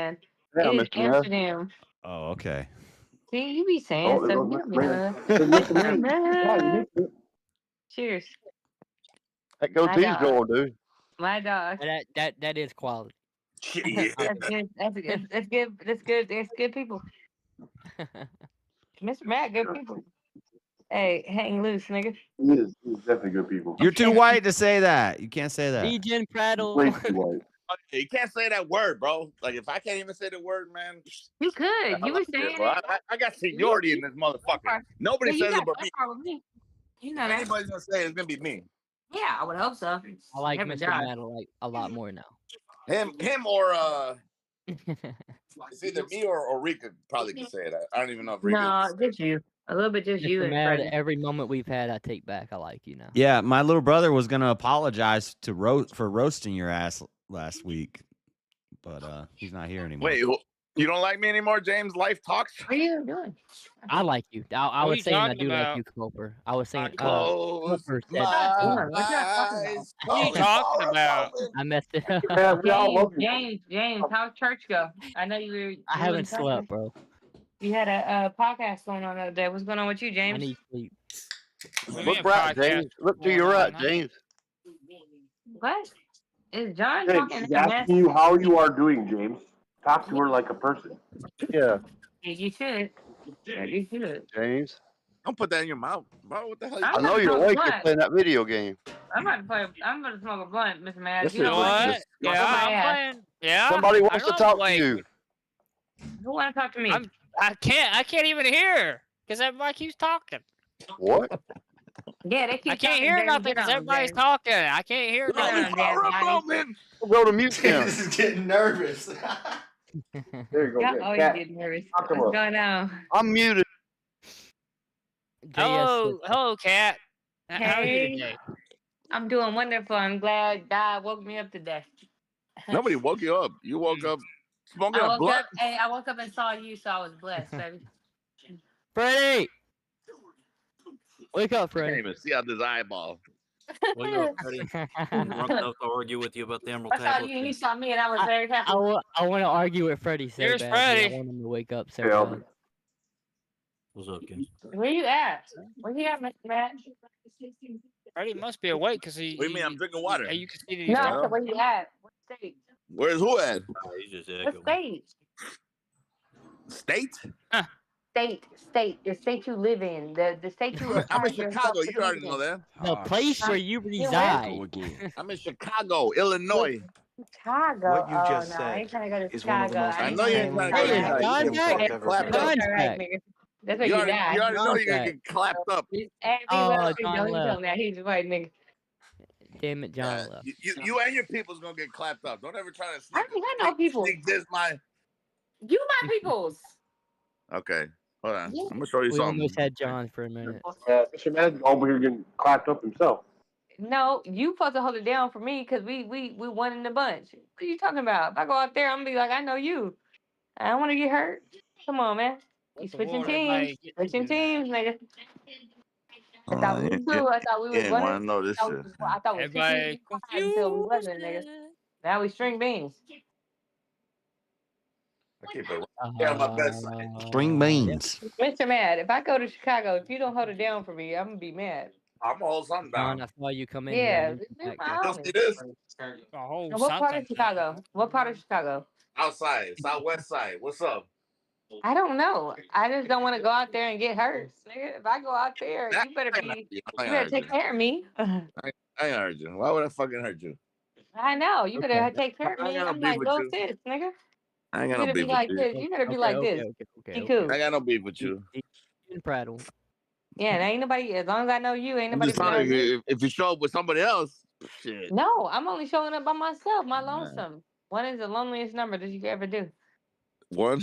man. Yeah, It is Mr. Meth. Amsterdam. Oh, okay. See, you be saying Oh, there stuff. goes You Mr. be, Man. Cheers. That goatee's gold, dude. My dog. That is quality. That's good. That's good. That's good. That's good. That's good people. Mr. Matt, good people. Hey, hang loose, nigga. He's definitely good people. You're too white to say that. You can't say that. Regen Prattle. Way too white. You can't say that word, bro. Like if I can't even say the word, man. You could. You were saying bro. it. I got seniority in this motherfucker. Nobody Yeah, you says got it but me. that part with me. You know If that. anybody's gonna say it, it's gonna be me. Yeah, I would hope so. I like Every Mr. job. Metal like a lot more now. Him or it's either me or Rika probably can say it. I don't even know if Rika. No, just you. A little bit just you Mr. and Mad, Freddie. every moment we've had, I take back. I like you now. Yeah, my little brother was gonna apologize for roasting your ass last week, but he's not here anymore. Wait, you don't like me anymore, James? Life talks. What are you doing? I like you. I What are was you saying I talking do like about? you, Cloper. I was saying Close Cloper said my What you talking eyes. What are you talking about? I messed it up. Yeah, we all love about? you. James, how's church go? I know you were. I haven't slept, bro. You had a podcast going on the other day. What's going on with you, I James? need sleep. Look right, James. Look to your right, James. What? Is John James, talking she's that mess? asking you how you are doing, James. Talk to her like a person. Yeah, Yeah, you should. Yeah, you should. James. Don't put that in your mouth, bro. What the hell? I'm I know about to you're smoke a awake. You're blunt. playing that video game. I'm about to smoke a blunt, Mr. Mad. This You is know like what? just Yeah, my I'm ass. playing. Yeah, somebody I wants know to I'm talk to awake. you. Who want to talk to me? I can't even hear because everybody keeps talking. What? Yeah, they keep I can't talking, hear James. nothing Get because on, everybody's James. talking. I can't hear Get on, nothing. damn Johnny. Go to mute then. This is getting nervous. There you go. Y'all Yeah, always cat. get nervous. Talk to What's her. going on? I'm muted. Hello, Kat. How are you Hey, today? I'm doing wonderful. I'm glad God woke me up today. Nobody woke you up. You woke up smoking I a woke blunt. up. Hey, I woke up and saw you, so I was blessed, baby. Freddie! Wake up, I can't Freddie. even see out this eyeball. Wake up, Freddie. I'm drunk enough to argue with you about the Emerald I saw Tablet. you and you saw me, and I was very happy. I want to argue with Freddie so Here's badly. Freddie. I want him to wake up so Yeah. bad. What's up, Ken? Where you at? Where you at, Mr. Matt? Freddie must be awake because he. What do you mean? I'm drinking water. You can see that No, he's I talking. said, where you at? What state? Where's who at? Oh, he's just What echoing. state? State? State. The state you live in. The state you I'm in apply yourself Chicago. to You already be know in. that. The place where you reside. I'm in Chicago, Illinois. Chicago. What you oh, just no, I said ain't trying to go to is one of the Chicago. most I I ain't know you trying ain't to trying to go go to to Hey, Chicago. Chicago. John You get back? fucking clapped up. That's right, nigga. That's where You you already, die. you already know you're gonna Okay. get clapped up. Hey, Oh, don't John even tell left. him that. He's a white nigga. Damn it, John left. You and your people's gonna get clapped up. Don't ever try to I sneak. don't got no people. Sneak this my. You my peoples. Okay, hold on. Yeah. I'm gonna show you We something. almost had John for a minute. Mr. Mad's over here getting clapped up himself. No, you supposed to hold it down for me because we won in the bunch. What are you talking about? If I go out there, I'm gonna be like, I know you. I don't want to get hurt. Come on, man. You switching teams. Switching teams, nigga. I thought we was cool. I thought we was Yeah, want winning. to know this shit. I thought we was Everybody 15 until we wasn't, nigga. Now we string beans. I keep it right on my bedside. String beans. Mr. Mad, if I go to Chicago, if you don't hold it down for me, I'm gonna be mad. I'm gonna hold something John, down. I saw you come in Yeah, here. this and is my You'll see homie. this A whole Now, what part something. of Chicago? What part of Chicago? outside, southwest side. What's up? I don't know. I just don't want to go out there and get hurt. Nigga, if I go out there, I you better ain't hurt be. you. You I ain't better hurt take you. care of me. I ain't hurt you. Why would I fucking hurt you? I know. You better Okay. take care of I ain't me. got no I'm beef like with little you. sis, nigga. I ain't You got no better be beef with like you. this. You better be like this. Be cool. I got no beef with you. And Prattle. Yeah, and ain't nobody. As long as I know you, ain't I'm nobody just better telling than me. you, if you show up with somebody else, shit. No, I'm only showing up by myself. My Nah. lonesome. One is the loneliest number that you could ever do. One.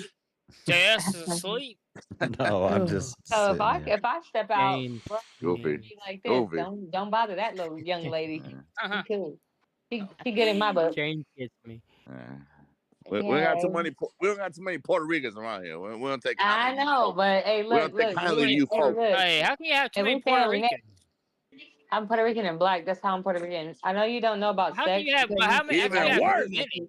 JS is asleep. No, I'm just So sitting here. if I step out, Jane. bro, Goofy. be like this. Goofy. Don't bother that little young lady. Uh-huh. She cool. She get in my book. Jane gets me. We don't got too many. We don't got too many Puerto Ricans around here. We don't take. I know, but hey, We look, don't take look, kindly to we, you hey, folks. look. Hey, how can you have too Hey, many we Puerto family. Ricans? I'm Puerto Rican and black. That's how I'm Puerto Rican. I know you don't know about How sex. can you have? because How many? How can you Even have worse. too many?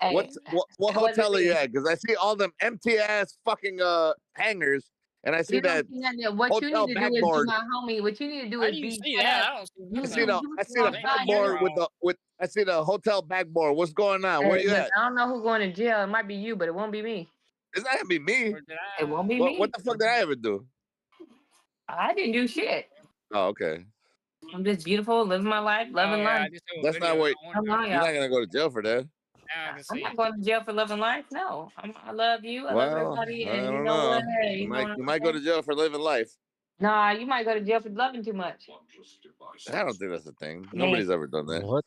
What Hey, what it wasn't hotel are you me. at? Because I see all them empty ass fucking hangars, and I see You don't that see nothing there. What you hotel need to do is be backboard. my homie. What you need to do How is do you be see shut that? up. I don't see You I nothing. see the you I sit see the outside your backboard house. with I see the hotel backboard. What's going on? Where Hey, you look, at? I don't know who's going to jail. It might be you, but it won't be me. It's not gonna be me. It won't be What me. the fuck did I ever do? I didn't do shit. Oh, okay. I'm just beautiful, living my life, Oh loving yeah, life. I just saw a That's not video. what Come on, you're not y'all. gonna go to jail for that. I'm not going to jail for loving life. No, I love you. I love Well, everybody, I and you don't know what? know. Hey, You you know might what you I'm might go to saying? jail for living life. Nah, you might go to jail for loving too much. I don't think that's a thing. Me. Nobody's ever done that. What?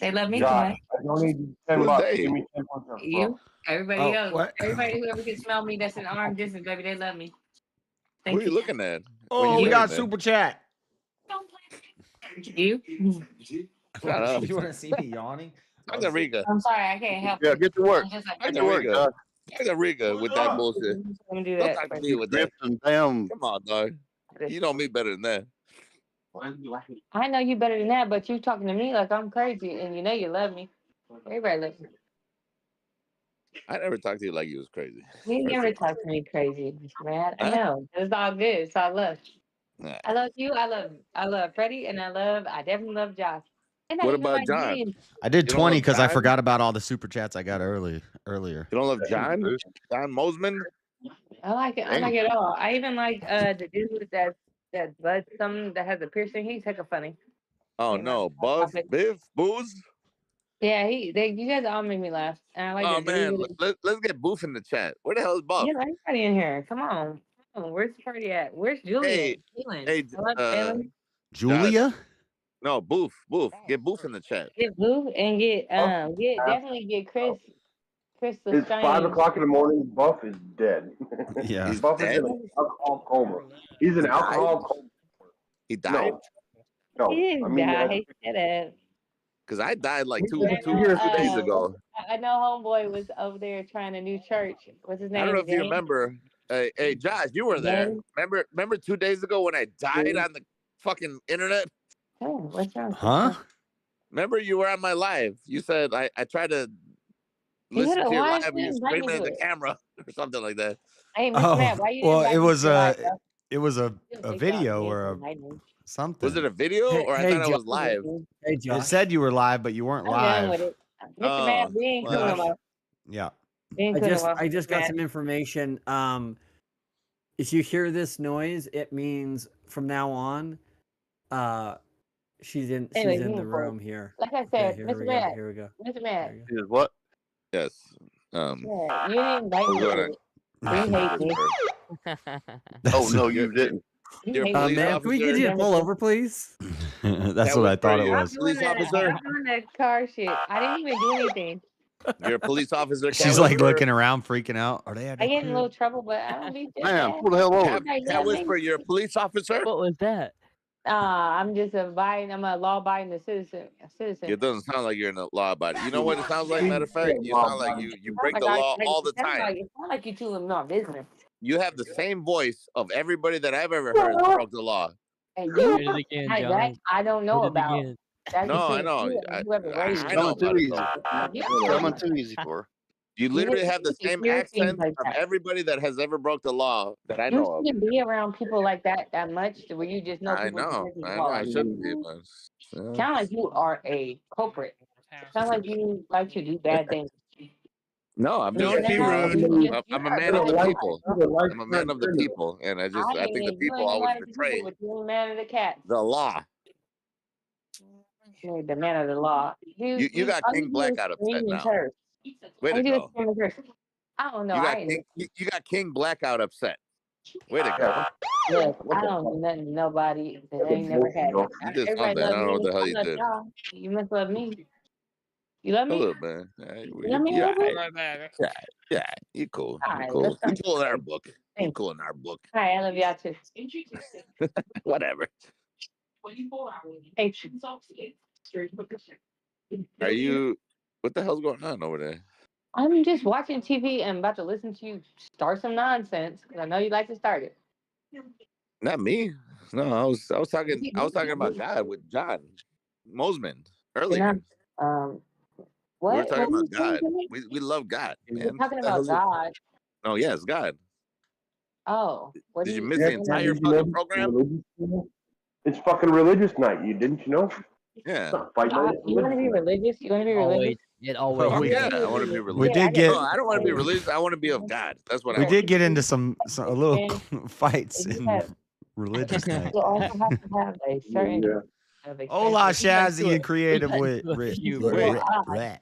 They love me too Josh, much. I don't need $10. Who's they? Give me 10 push-ups, bro. You, everybody Oh, else, what? everybody who ever can smell me that's in arm distance, baby, they love me. Who Thank are you you. looking at? Oh, When we you got saying that? super chat. You? Shut up. You want to see me yawning? Margarita. I'm sorry, I can't help Yeah, it. get to work. I'm just like Get to work, Margarita. Josh. Margarita with that bullshit. let me do Don't that. talk to first. me with that. Drifting damn. Come on, dog. You know me better than that. I know you better than that, but you talking to me like I'm crazy, and you know you love me. Everybody loves me. I never talked to you like you was crazy. You First never of all. talk to me crazy, man. I Huh? know. It's all good. It's all love. Nah. I love you. I love Freddie, and I definitely love Josh. And I What even about like John? James. I did You don't 20 love because I John? forgot about all the super chats I got earlier. You don't love John? John Mosman? I like it. I like it all. I even like the dude with that bud something that has a piercing. He's hecka funny. Oh You know, no, Buff, topic. Biff, Booze. Yeah, you guys all make me laugh. And I like Oh the dude man, with let's get Boof in the chat. Where the hell is Buff? yeah, everybody in here. Come on. Where's the party at? Where's Julian? Jalen. Hey, I love Jalen. Julia? No, Boof. Get Boof in the chat. Get Blue and get definitely get Chris It's 5 Lestrange. o'clock in the morning. Buff is dead. Yeah. He's Buff is dead? in an alcohol coma. He's an He died? alcohol coma. He died? No. He didn't I mean, die. Shut up. Because I died like two Here's the days thing. ago. I know homeboy was over there trying a new church. What's his name? I don't know if you James? remember. Hey, Josh, you were there. James? Remember 2 days ago when I died on the fucking internet? Oh, what's wrong? Huh? Remember you were on my live. You said I tried to You listen had a to your live live. You stream, were invite me screaming at to the it. camera or something like that. Hey, Mr. Matt, why you well, invite it me was to your live, a bro? it was a Take y'all video hands or and invite me. something. Was it a video or I Hey, thought I Josh. was live? Hey, It Josh. said you were live, but you weren't I'm done with live. it. Mr. Matt, we ain't cool no well, more. Yeah. We ain't cool no more. I just Mr. got Matt. some information. If you hear this noise, it means from now on, she's in Anyway, the moving forward. room here. Like I Okay, said, here Mr. we go. Matt, Here we go. Mr. Matt, Is what? yes. yeah, you didn't invite What's me going to on? it. You hate me. Oh no, you didn't. You're a hate police me. Ma'am, can we get you to officer. pull over, please? That's That what I was thought for it you. was. Police Stop officer. doing that car shit. I didn't even do anything. You're a police officer. She's like looking around, freaking out. Are they at I the get in a crib? little trouble, but I don't be just Man, bad. pull the hell over. Everybody Cat love me. Whisper, you're a police officer? What was that? I'm just I'm a law-abiding citizen. It doesn't sound like you're in a law about it. You know what it sounds like? Matter of fact, you sound like you break the law all the time. It sounds like you two of no business. You have the same voice of everybody that I've ever heard broke the law. And Did you, it again, that John. I don't know Did it about. again. That's No, I between know. you and whoever raised I you. know Coming too about it easy. though. You Coming too easy for her. You literally have the same hear things accent like of that. everybody that has ever broke the law that I know You of. shouldn't be around people like that much to where you just know I people know. just I fall know. I like shouldn't be, that. but Sound like you are a culprit. Sound like you like to do bad things. no, I'm just Don't be rude. I'm a man of the people. I'm a man of the people, and I think the people always betray With the man of the cat. the law. The man of the law. You got King Blackout upset now. Way to go. I don't know. You got King Blackout upset. Way to go. Look, I don't do nothing to nobody that ain't never had it. You did Everybody something. I love don't know what me. the hell I you love did. y'all. You must love me. You love A me? little bit. You love me a little bit? Yeah, you cool. All You right, cool. let's You go. cool in our book. You Thanks. cool in our book. All right, I love y'all too. Whatever. 24 hours. Are you? What the hell's going on over there? I'm just watching TV and about to listen to you start some nonsense because I know you like to start it. Not me. No, I was talking about God with John Mosman earlier. What? We were talking What about are you God. saying? We love God, You're man. talking What the hell's about it- God. No, yes, God. Oh, what Did do you you? miss the entire fucking program? It's fucking religious night. You didn't you know? Yeah. It's not fight night. It's You want to be religious? You want to be religious? It always. Oh, we- yeah, I want to be religious. We did get No, I don't want to be religious. I want to be of God. That's what I we want. did get into some a little fights You in have- religious night. You also have to have a certain. Of Hola, expression. Shazzy and creative got with into a Rit. few, bro. Rat.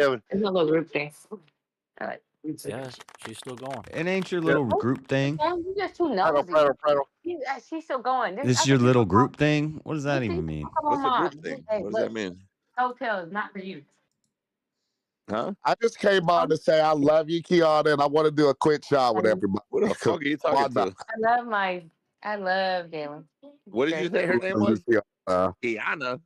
Evan. It's a little group thing. All right. Yeah, she's still going. It ain't your little group thing. Damn, you just too Prattle, nosy. prattle, prattle. She's still going. There's This is other your little people. group thing. What does that You see, even mean? come on, What's a mom. group thing? Hey, What does look, that mean? hotel is not for you. Huh? I just came on to say I love you, Kiana, and I want to do a quick shot with everybody. What the fuck are you Why talking not? to? I love Jalen. What did you say her name Love was? you, Kiana. Kiana.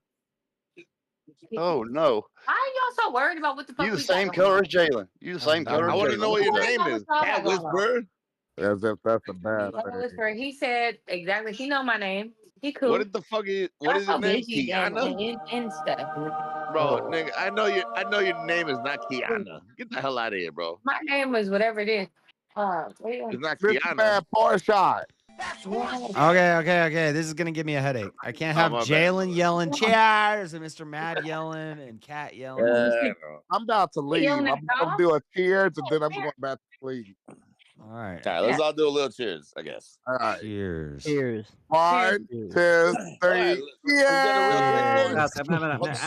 Oh no. Why are y'all so worried about what the fuck You the we got same going color on? as Jalen. You the same color I as want to know Jalen. what your Worried name about is. what y'all Cat got going on. Whisperer. As if that's a bad That thing. was for he said exactly. He know my name. He cool. What did the fuck is? What Y'all is his so name? busy Kiana. and stuff. Bro, nigga, I know your name is not Kiana. Get the hell out of here, bro. My name is whatever it is. It's not Mr. Kiana. Bad Poor Shot. Okay. This is gonna give me a headache. I can't have my bad. Jalen yelling cheers and Mr. Mad yelling and Cat yelling. I'm about to leave. I'm gonna do a cheers and then I'm going back to sleep. All right. All right, let's all do a little cheers, I guess. All right. Cheers. Cheers. 1, 2, 3. Yeah. Yeah. And I was like,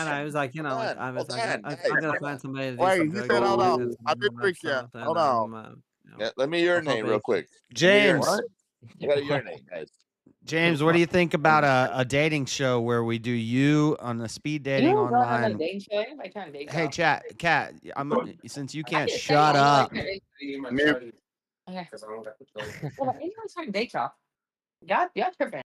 I was like, I'm gonna find somebody to do Wait, some you drug said hold dealing on. and I didn't drink yet. stuff, Hold and on. Yeah, let me urinate real quick. James. I gotta urinate, guys. James, what do you think about a dating show where we do you on the speed dating You going on a online? dating show? Everybody trying to date Hey, y'all. Cat, since you can't just say shut it. up. Okay. Well, anyone's trying to date y'all. Y'all tripping.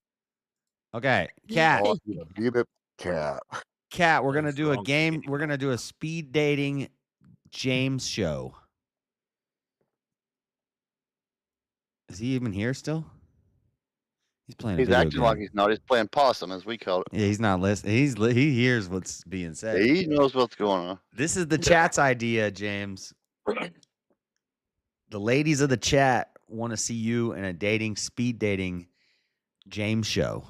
Okay, Cat. Oh, beat it, Cat. Cat, we're gonna do a game. We're gonna do a speed dating James show. Is he even here still? He's playing a He's video acting game. like he's not. He's playing possum, as we call it. Yeah, he's not listening. He hears what's being said. He knows what's going on. This is the chat's idea, James. The ladies of the chat want to see you in a speed dating James show.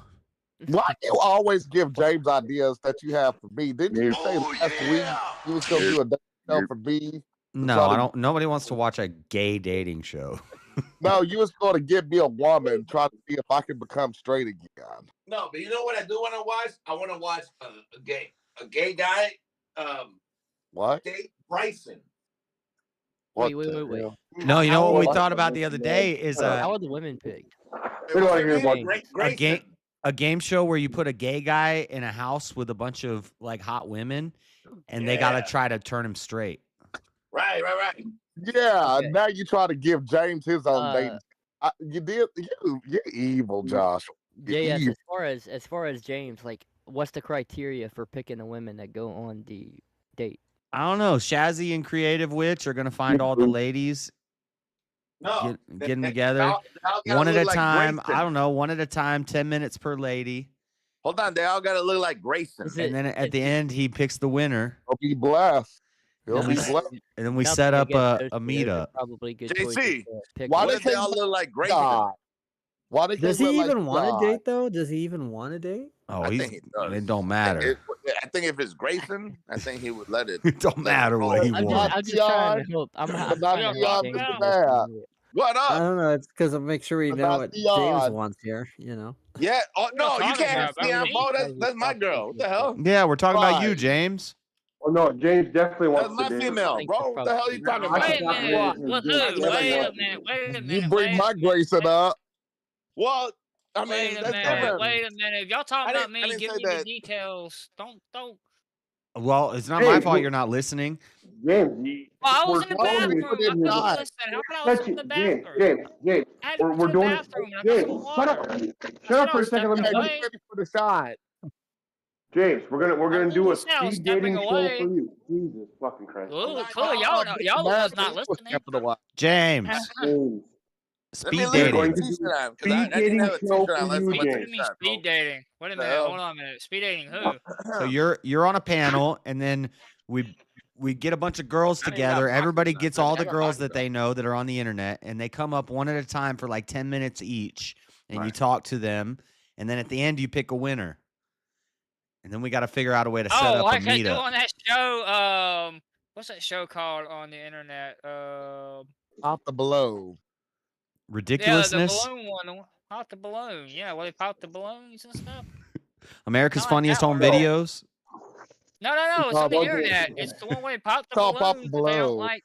Why do you always give James ideas that you have for me? Didn't you say last week you was gonna do a dating show for me? No, I don't. Nobody wants to watch a gay dating show. No, you was going to get me a woman, try to see if I can become straight again. No, but you know what I do want to watch? I want to watch a gay guy. What? Date Bryson. Wait. No, you know what we thought about the other day is How are the women picked? a game show where you put a gay guy in a house with a bunch of like hot women, and they gotta try to turn him straight. Right. Yeah, now you try to give James his own dating. You're evil, Josh. Yeah, as far as James, like, what's the criteria for picking the women that go on the date? I don't know. Shazzy and Creative Witch are gonna find all the ladies. No, get them together one at a time. I don't know, one at a time, 10 minutes per lady. Hold on, they all gotta look like Grayson. And then at the end, he picks the winner. He'll be blessed. And then we set up a meetup. Probably good JC, why what if they all look like Grayson? Why they Does can't he look even like want God? a date though? Does he even want a date? Oh, I think he does. It don't matter. I think if it's Grayson, I think he would let it. It don't matter what he wants. I'm just trying to help. I'm trying to help James understand. What I up? don't know. It's because I'll make sure we know what James wants here. Yeah. Oh no, you talking can't about, see bro. him, Mo. That's my girl. What the hell? Yeah, we're talking about you, James. Oh no, James definitely That's wants my to date. female, bro. What the hell are you talking about? Wait a minute. With who? Wait a minute. You bring my Grayson up. Well, I mean, Wait a that's minute. different. Wait a minute. If y'all talking about me, didn't give say me the that. details. Don't. Well, it's not my fault you're not listening. James, Well, I was we're in the calling bathroom. you. I couldn't not. listen. How could I was in the bathroom? James, I had to go to we're the doing bathroom. I got James, some water. shut up for a second. Let me. Hey, get ready for the shot. James, we're gonna do a Now speed stepping dating show away. for you. Jesus fucking Christ. Ooh, cool. Y'all was not listening. James. James. Speed Let me dating. lose a t-shirt on, 'cause I didn't have a t-shirt on last What time I do took you mean a shot, speed bro. dating? Wait a minute. hell? Hold on a minute. Speed dating who? So you're on a panel, and then we get a bunch of girls together. Everybody gets all the girls that they know that are on the internet, and they come up one at a time for like 10 minutes each, and you talk to them, and then at the end you pick a winner. And then we got to figure out a way to set up like a I do meetup. on that show. What's that show called on the internet? Off the below. Ridiculousness. Yeah, the balloon one. Pop the balloon. Yeah, where they pop the balloons and stuff. America's Not Funniest that Home one. Videos. No. It's on the internet. It's the one where they pop the Call Pop balloons. the If they don't Balloon. like.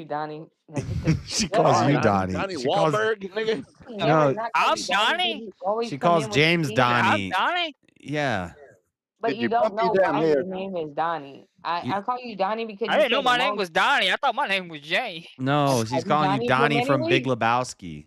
you Donnie. Like, get She the- calls you Donnie Donnie. She calls, Wahlberg, nigga. Never No, not call I'm you Donnie. but you always she come calls in with James the tea. I'm Donnie. Donnie. Yeah. But Did you you don't bump your know damn why hair? your name is Donnie. I call you Donnie because I you didn't know say the my name most. was Donnie. I thought my name was Jay. No, Have she's you calling you Donnie for Donnie many from Big weeks? Lebowski.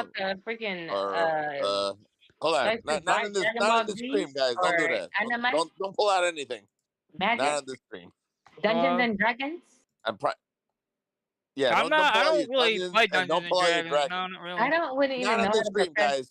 about the freaking hold on. let's Not fight in this Dragon not Ball in the Z stream, guys. Don't do or that. anime? Don't pull out anything. Not Magic? on the stream. Dungeons and Dragons? Yeah, I'm don't not. pull I out don't your really dungeons play and Dungeons don't and pull out your Dragons. dragon. No, not really. I don't really Not even on know the how to stream, prepare. guys.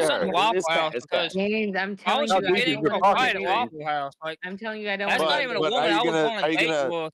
want something her. Waffle It's cat. House It's because cat. James, I'm why telling would you, you I get don't into want a to fight at date. Waffle House? Like I'm telling you, I don't that's want not to even a date. woman. Are I you would go gonna? on Are a you date gonna? with.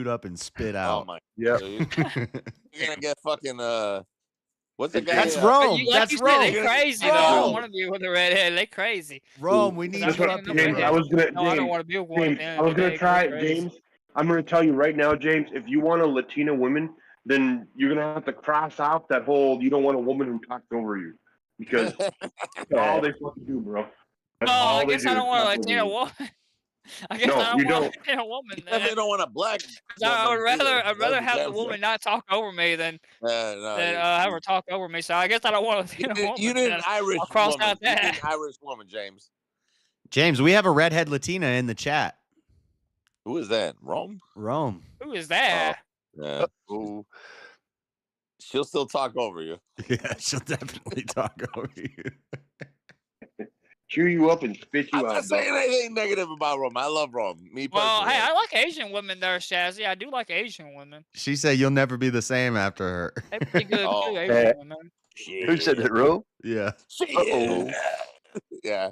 shoot up and spit Oh out. my. Yeah. So you're gonna get fucking what's the guy? That's Rome. Like That's you said, Rome. they crazy though. I don't Rome. want to be with a redhead. They crazy. Rome, we need I'm you not up a here. James, I redhead. was gonna. No, I don't James, want to be with one. At James, the end I of was the gonna day, try they're it, crazy. James. I'm gonna tell you right now, James. If you want a Latina woman, then you're gonna have to cross out that whole. You don't want a woman who talks over you, because that's all they fucking do, bro. That's Well, all I they guess do. I don't is want a talk over Latina you. woman. I guess No, I don't you want a don't. Latina woman You then. definitely don't want a black I woman would rather either. I'd rather That's have the damn woman sure. not talk over me than No, have her talk over me. So I guess I don't want a Latina you woman. need an Then. Irish I'll cross woman. out You need that. an Irish woman, James. James, we have a redhead Latina in the chat. Who is that? Rome? Rome. Who is Oh, that? yeah. Ooh. She'll still talk over you. Yeah, she'll definitely talk over you. Chew you up and spit you I'm out. not saying anything negative about Rome. I love Rome. Me Well, personally. hey, I like Asian women there, Shazzy. I do like Asian women. She said you'll never be the same after her. They're pretty good Oh, too, Asian women. Who said that, Ro? Yeah. Shit. Yeah.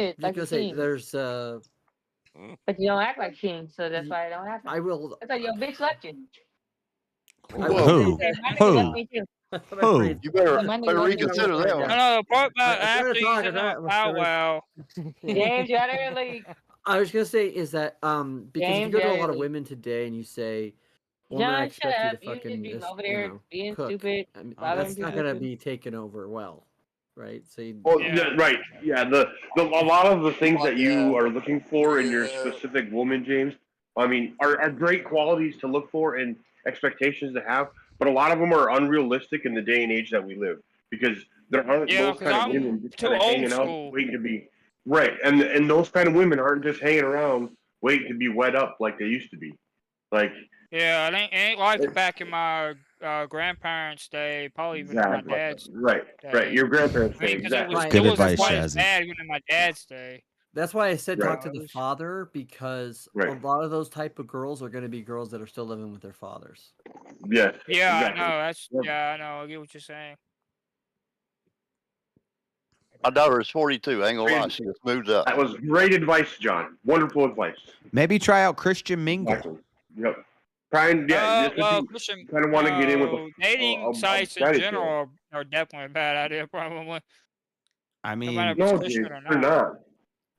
good, Just like gonna a say king. there's But you don't act like king, so that's why it don't happen. I will. I thought your bitch left you. I will Who? Okay, my nigga left Who? me too. Who? You better, My nigga better left me too. reconsider that one. No, the part about I tried after to he's talk. in a powwow. James, you out of here, league. I was gonna say is that because if you James, go to you're a out lot of of here, women today and you say, "Woman, I John, shut expect you up. to You just fucking be just over there being cook," stupid, I mean, bothering that's not people. gonna be taken over well. right? So you, Well, yeah, right. Yeah, a lot of the things that you are looking for in your specific woman, James, I mean, are great qualities to look for and expectations to have, but a lot of them are unrealistic in the day and age that we live because there aren't Yeah, those because kind of I'm women just too kind of old hanging out school. waiting to be right, and those kind of women aren't just hanging around waiting to be wed up like they used to be, like. Yeah, it ain't like back in my grandparents' day, probably even in my Exactly. dad's Right. day. Your grandparents I mean, say because it exactly. was Good it wasn't advice, quite as Shazzy. bad even in my dad's day. that's why I said Right. talk to the father, because a lot of those type of girls are going to be girls that are still living with their fathers. Yes. Yeah, exactly. I know. I know. I get what you're saying. My daughter is 42. I ain't gonna lie, she just moved up. That was great advice, John. Wonderful advice. Maybe try out Christian Mingle. Exactly. Yep. Try and that's what Well, you Christian, kind of want to get in with dating a sites in daddy general are definitely a bad idea, probably. I No matter mean, if it's No, Christian James, or they're not. not.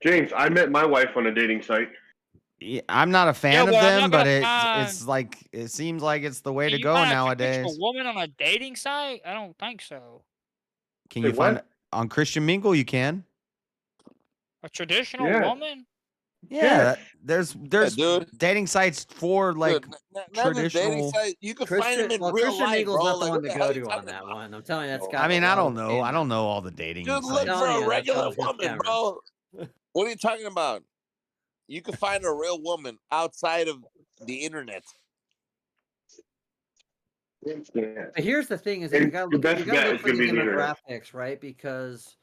James, I met my wife on a dating site. yeah, I'm not a fan Yeah, of but I'm them, not but gonna it's find. like it seems like it's the way Can to you go find a nowadays. traditional woman on a dating site? I don't think so. Can Say you find what? on Christian Mingle? You can. A traditional Yes. woman? Yeah, Yes. there's dude. dating sites for like Dude, not just dating traditional. site. You can find them in real Christian life, Mingle's bro. not the Like, one what to the go hell are you to on talking that about? one. I'm telling you, that's I got mean, a I lot don't of know. I don't scammers. know all the dating Just sites. look for telling a you, that regular stuff is woman, scammers. bro. What are you talking about? You can find a real woman outside of the internet. Yeah. But here's the thing: is that And you gotta your look at, best bet is for gonna the be the internet. demographics, right? Because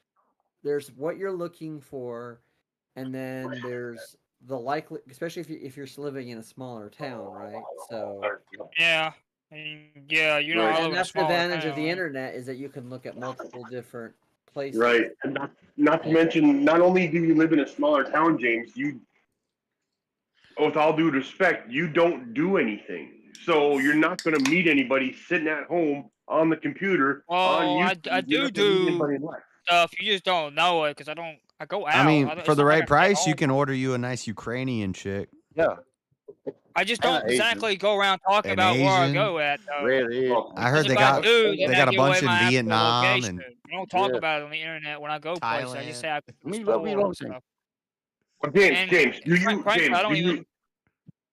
there's what you're looking for, and then there's the likely, especially if you're living in a smaller town, right? So, Yeah. Yeah, you know, Right. I live and in a that's the smaller advantage of the town. internet, is that you can look at multiple different places. Right. And not to mention, not only do you live in a smaller town, James, you, with all due respect, you don't do anything. So you're not going to meet anybody sitting at home on the computer on Well, I YouTube. You're do not going to meet do anybody live. stuff. You just don't know it because I go out. I mean, It's for the not like right I stay price, you home. can order you a nice Ukrainian chick. Yeah. I just And don't an Asian. exactly go around talking An about where I Asian. go at, though. Really? I Because heard if I do, they then I got a give away bunch in my actual Vietnam location. and I don't talk Yeah. about it on the internet when I go places. I just Thailand. say I go to I the mean, love you, store long and thing. stuff. Well, James, And frankly, I don't even.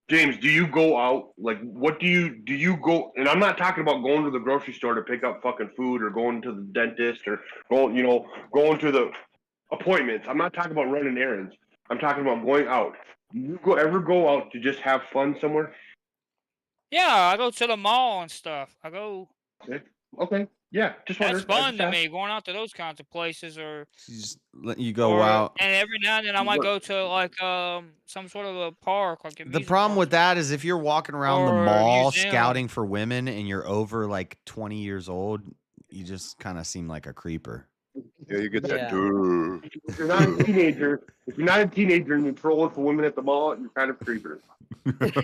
James, do you go out? Like, what do you go? And I'm not talking about going to the grocery store to pick up fucking food or going to the dentist or going to the appointments. I'm not talking about running errands. I'm talking about going out. Do you ever go out to just have fun somewhere? Yeah, I go to the mall and stuff. I go. Okay. Yeah, just That's wondering. fun to me, going out to those kinds of places, or let you go out. and every now and then I might go to like some sort of a park, like The amusement problem park, with that is if you're walking around the or a mall museum. scouting for women and you're over like 20 years old, you just kind of seem like a creeper. Yeah, you get that. If you're not a teenager, and you're trolling for women at the mall, you're kind of creeper.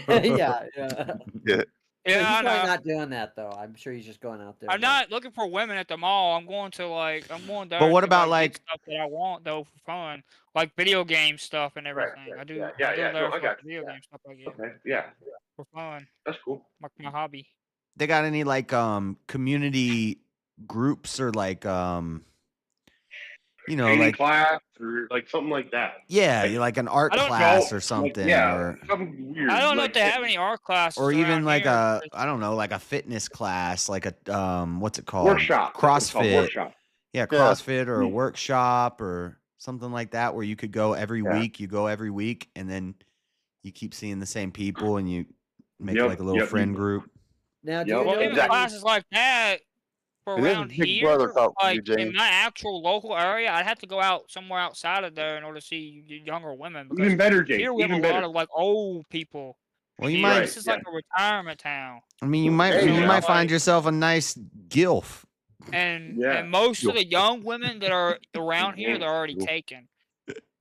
yeah. Yeah. Yeah, he's I probably know. not doing that though. I'm sure he's just going out there. I'm not looking for women at the mall. I'm going there. But what to, about, get stuff that I want though for fun, like video game stuff and everything. I go there No, I for got you. video game stuff like that. Okay, yeah, For fun. that's cool. Like my hobby. They got any like community groups or like Painting like class or like something like that. yeah, like an art I don't class know, or something, yeah, something weird. I don't know like if they have any art classes or even around like here. I don't know, like a fitness class, like a what's it called? Workshop. That's what it's called, CrossFit. workshop. Yeah, CrossFit or a workshop or something like that where you could go every week. You go every week and then you keep seeing the same people and you make like a little friend group. Now, do you Well, know even classes like that for It is around Big here, Brother talk to you, like in James. my actual local area, I'd have to go out somewhere outside of there in order to see younger women. Because Even better, James. here we have Even a lot better. of like old people. Well, you here. might. This is like a retirement town. I mean, you might find yourself a nice gilf. And most of the young women that are around here, they're already taken.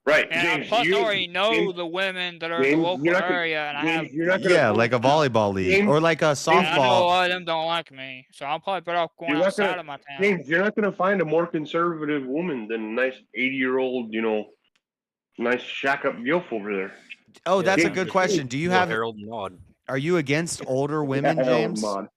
Right, And James. plus, I already know the women that are in the James, local you're not gonna- area, and I have. James, you're not gonna- Yeah, like a volleyball league James- or like a And I know a softball. lot of them don't like me, so I'm probably better off going You're not outside gonna, of my town. James, you're not going to find a more conservative woman than a nice 80-year-old, nice shack up gilf over there. Oh, that's a James, good question. Do you have Harold and Maude? Are you against older women, Harold and James? Maude.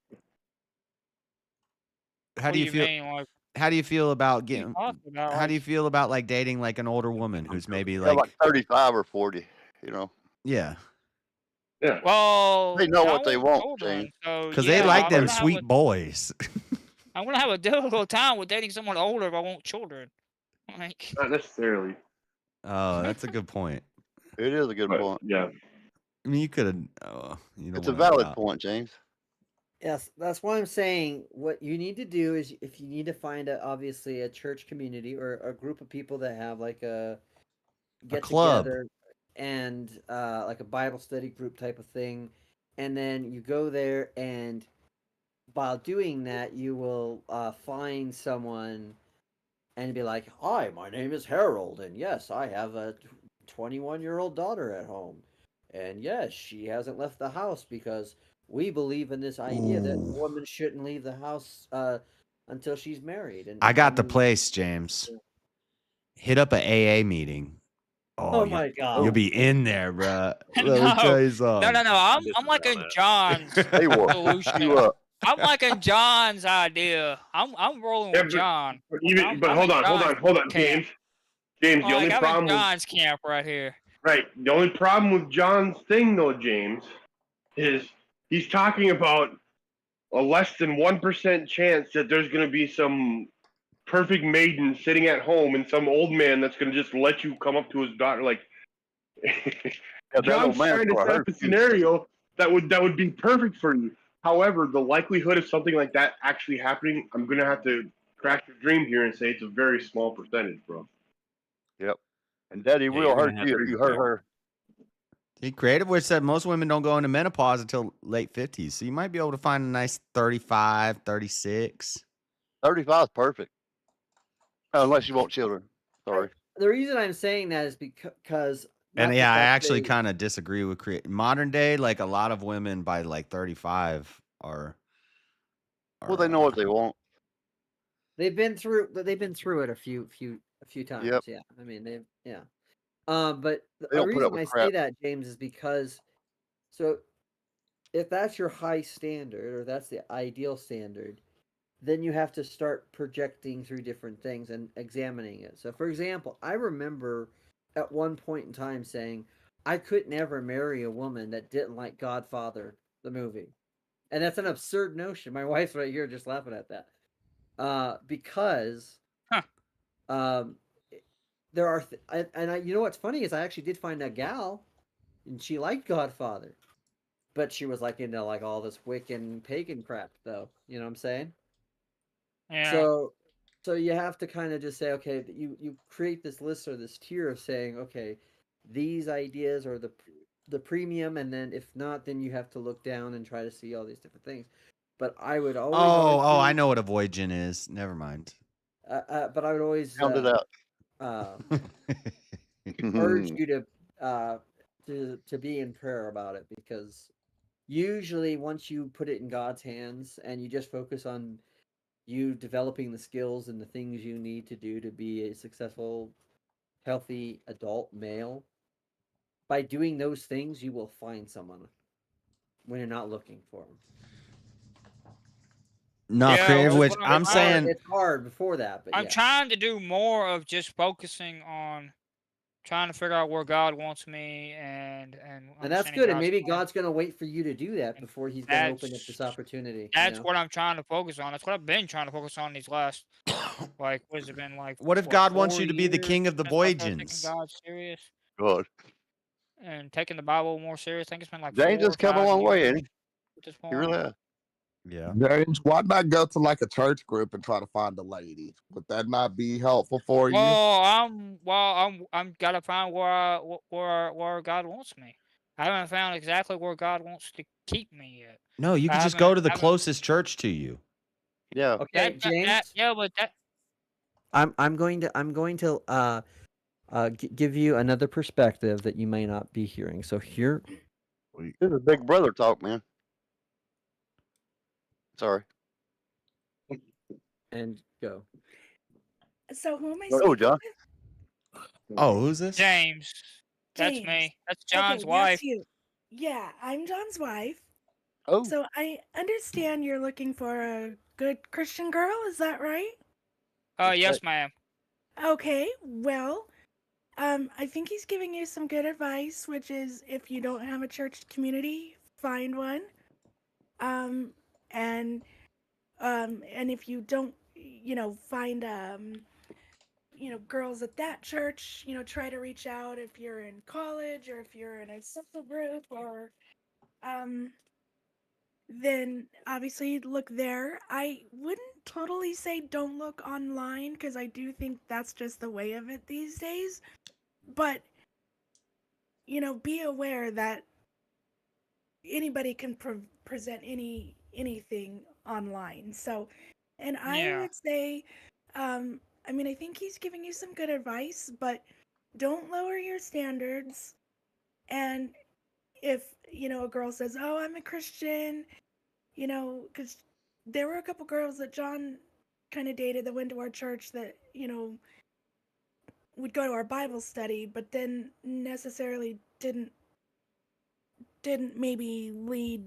How What do you do feel? mean, like How do you feel about What are you getting? talking about? How do you Like, feel about like dating like an older woman who's maybe Yeah, like like 35 or 40. You know, yeah, Yeah. well, they know I what they want want, children, James. so because they yeah, like I'm them gonna have a sweet boys. I'm gonna have a difficult time with dating someone older if I want children. Like, Not necessarily. Oh, that's a good point. It is a good But point. yeah. I mean, you could have. Oh, you don't It's a want to valid adopt. point, James. Yes, that's why I'm saying what you need to do is if you need to find obviously a church community or a group of people that have like a get club. together and like a Bible study group type of thing, and then you go there and while doing that you will find someone and be like, "Hi, my name is Harold, and yes, I have a 21-year-old daughter at home, and yes, she hasn't left the house because we believe in this idea that a Ooh. woman shouldn't leave the house until she's married." And I got the you, place, James. Hit up a AA meeting. oh Oh, my you'll god, be in there, bruh. Let me no, tell you no, something. no. I'm liking John's They will hook solution. you up. I'm liking John's idea. I'm rolling Yeah, with John. but Like, even but I'm hold in on, John's camp. James. James, the Like, only I'm in problem with John's camp right here. right, the only problem with John's thing though, James, is he's talking about a less than 1% chance that there's going to be some perfect maiden sitting at home and some old man that's going to just let you come up to his daughter. Like, that old John's man's trying to gonna set hurt up a you. scenario that would be perfect for you. However, the likelihood of something like that actually happening, I'm going to have to crack your dream here and say it's a very small percentage, bro. Yep. And Daddy will you're gonna hurt have you to if you agree. hurt her. See, Creative Witch said most women don't go into menopause until late 50s. So you might be able to find a nice 35, 36. 35 is perfect. Unless you want children. Sorry. the reason I'm saying that is because And not yeah, that I that's actually a- kind of disagree with modern day. Like a lot of women by like 35 are Well, they know what they want. they've been through it a few times. Yep. Yeah, I mean they've yeah. But They the don't put up reason with I say crap. that, James, is because so if that's your high standard or that's the ideal standard, then you have to start projecting through different things and examining it. So, for example, I remember at one point in time saying I could never marry a woman that didn't like Godfather, the movie. And that's an absurd notion. My wife's right here just laughing at that. Because there are, you know what's funny is I actually did find a gal, and she liked Godfather, but she was like into like all this Wiccan pagan crap, though. You know what I'm saying? Yeah. So you have to kind of just say, okay, you create this list or this tier of saying, okay, these ideas are the premium, and then if not, then you have to look down and try to see all these different things. But I would always I know what a Voyagin is. Never mind. but I would always Found it out. urge you to be in prayer about it, because usually once you put it in God's hands and you just focus on you developing the skills and the things you need to do to be a successful, healthy adult male, by doing those things, you will find someone when you're not looking for them. No, Yeah, Creative well, Witch. what I'm saying It's hard before that, but I'm yeah. trying to do more of just focusing on trying to figure out where God wants me and And that's understanding good. And God's maybe plan. God's going to wait for you to do that before he's going to open up this opportunity. That's what I'm trying to focus on. That's what I've been trying to focus on these last, like, what has it been like? What if God wants 4 you to be the years king of the since I started taking Voyagins? God serious God. and taking the Bible more serious. I think it's been like James 4 or has come a 5 long way, years ain't he? at this He point. really has. Yeah. James, why not go to like a church group and try to find a lady? Would that not be helpful for you? I'm gotta find where God wants me. I haven't found exactly where God wants to keep me yet. No, you I could just go to the haven't- closest church to you. Yeah. Okay, James. But that. I'm going to give you another perspective that you may not be hearing. So here, This is Big Brother talk, man. Sorry. and go. So who am I Oh, speaking John. with? Oh, who's this? James. That's James. me. That's John's Okay, wife. yes, you. Yeah, I'm John's wife. Oh. So I understand you're looking for a good Christian girl. Is that right? Yes, ma'am. Okay, well, I think he's giving you some good advice, which is if you don't have a church community, find one. Um, and and if you don't, find girls at that church, try to reach out if you're in college or if you're in a social group or um then obviously look there. I wouldn't totally say don't look online because I do think that's just the way of it these days. But, be aware that anybody can present anything online. So, and I Yeah. would say, I think he's giving you some good advice, but don't lower your standards. And if, a girl says, "Oh, I'm a Christian," because there were a couple girls that John kind of dated that went to our church that, would go to our Bible study, but then necessarily didn't maybe lead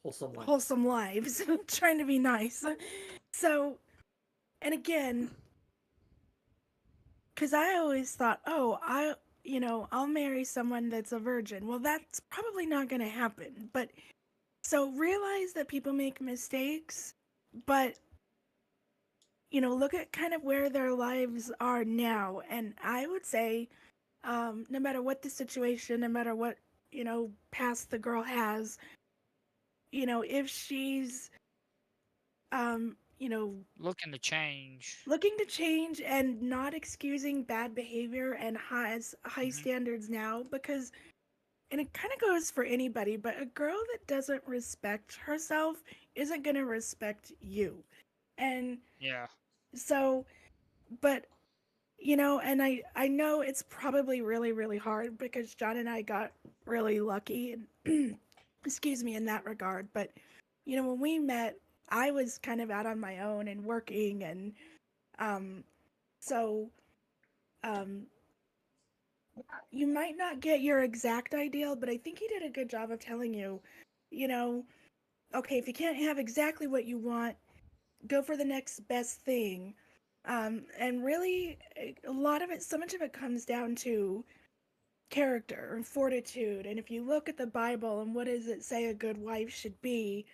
wholesome lives. Trying to be nice. So, and again, because I always thought, oh, I'll marry someone that's a virgin. Well, that's probably not going to happen. But so realize that people make mistakes, but look at kind of where their lives are now. And I would say, no matter what the situation, no matter what, past the girl has, if she's, Looking to change. looking to change and not excusing bad behavior and has high standards now, because, and it kind of goes for anybody, but a girl that doesn't respect herself isn't going to respect you. And Yeah. so, but and I know it's probably really, really hard because John and I got really lucky and excuse me in that regard. But when we met, I was kind of out on my own and working, and so um, you might not get your exact ideal, but I think he did a good job of telling you, okay, if you can't have exactly what you want, go for the next best thing. And really, a lot of it, so much of it comes down to character and fortitude. And if you look at the Bible and what does it say a good wife should be,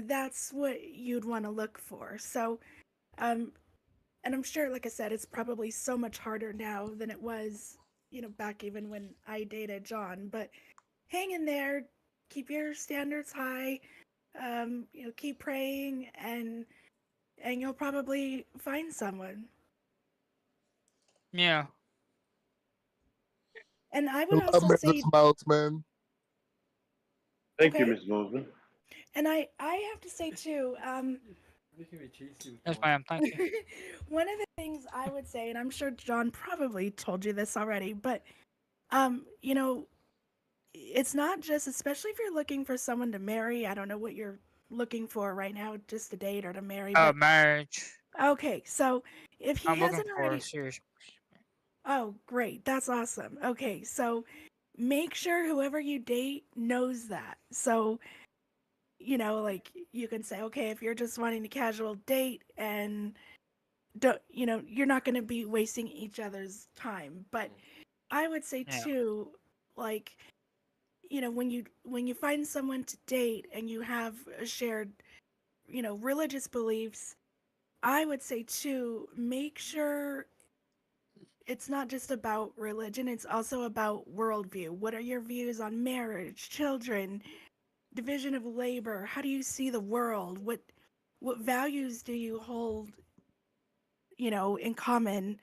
that's what you'd want to look for. So, and I'm sure, like I said, it's probably so much harder now than it was, back even when I dated John. But hang in there, keep your standards high, keep praying, and you'll probably find someone. Yeah. And I I would love also say, Mrs. Boatman. Thank you, okay, Mrs. Bozeman. and I have to say too, Yes, ma'am. Thank you. one of the things I would say, and I'm sure John probably told you this already, but it's not just, especially if you're looking for someone to marry. I don't know what you're looking for right now, just to date or to marry. But Marriage. okay, so if he I'm looking hasn't for already, a serious. oh great, that's awesome. Okay, so make sure whoever you date knows that. So like you can say, okay, if you're just wanting a casual date and don't, you're not going to be wasting each other's time. But I would say Yeah. too, like, when you find someone to date and you have a shared, religious beliefs, I would say too, make sure it's not just about religion, it's also about worldview. What are your views on marriage, children, division of labor? How do you see the world? What values do you hold, in common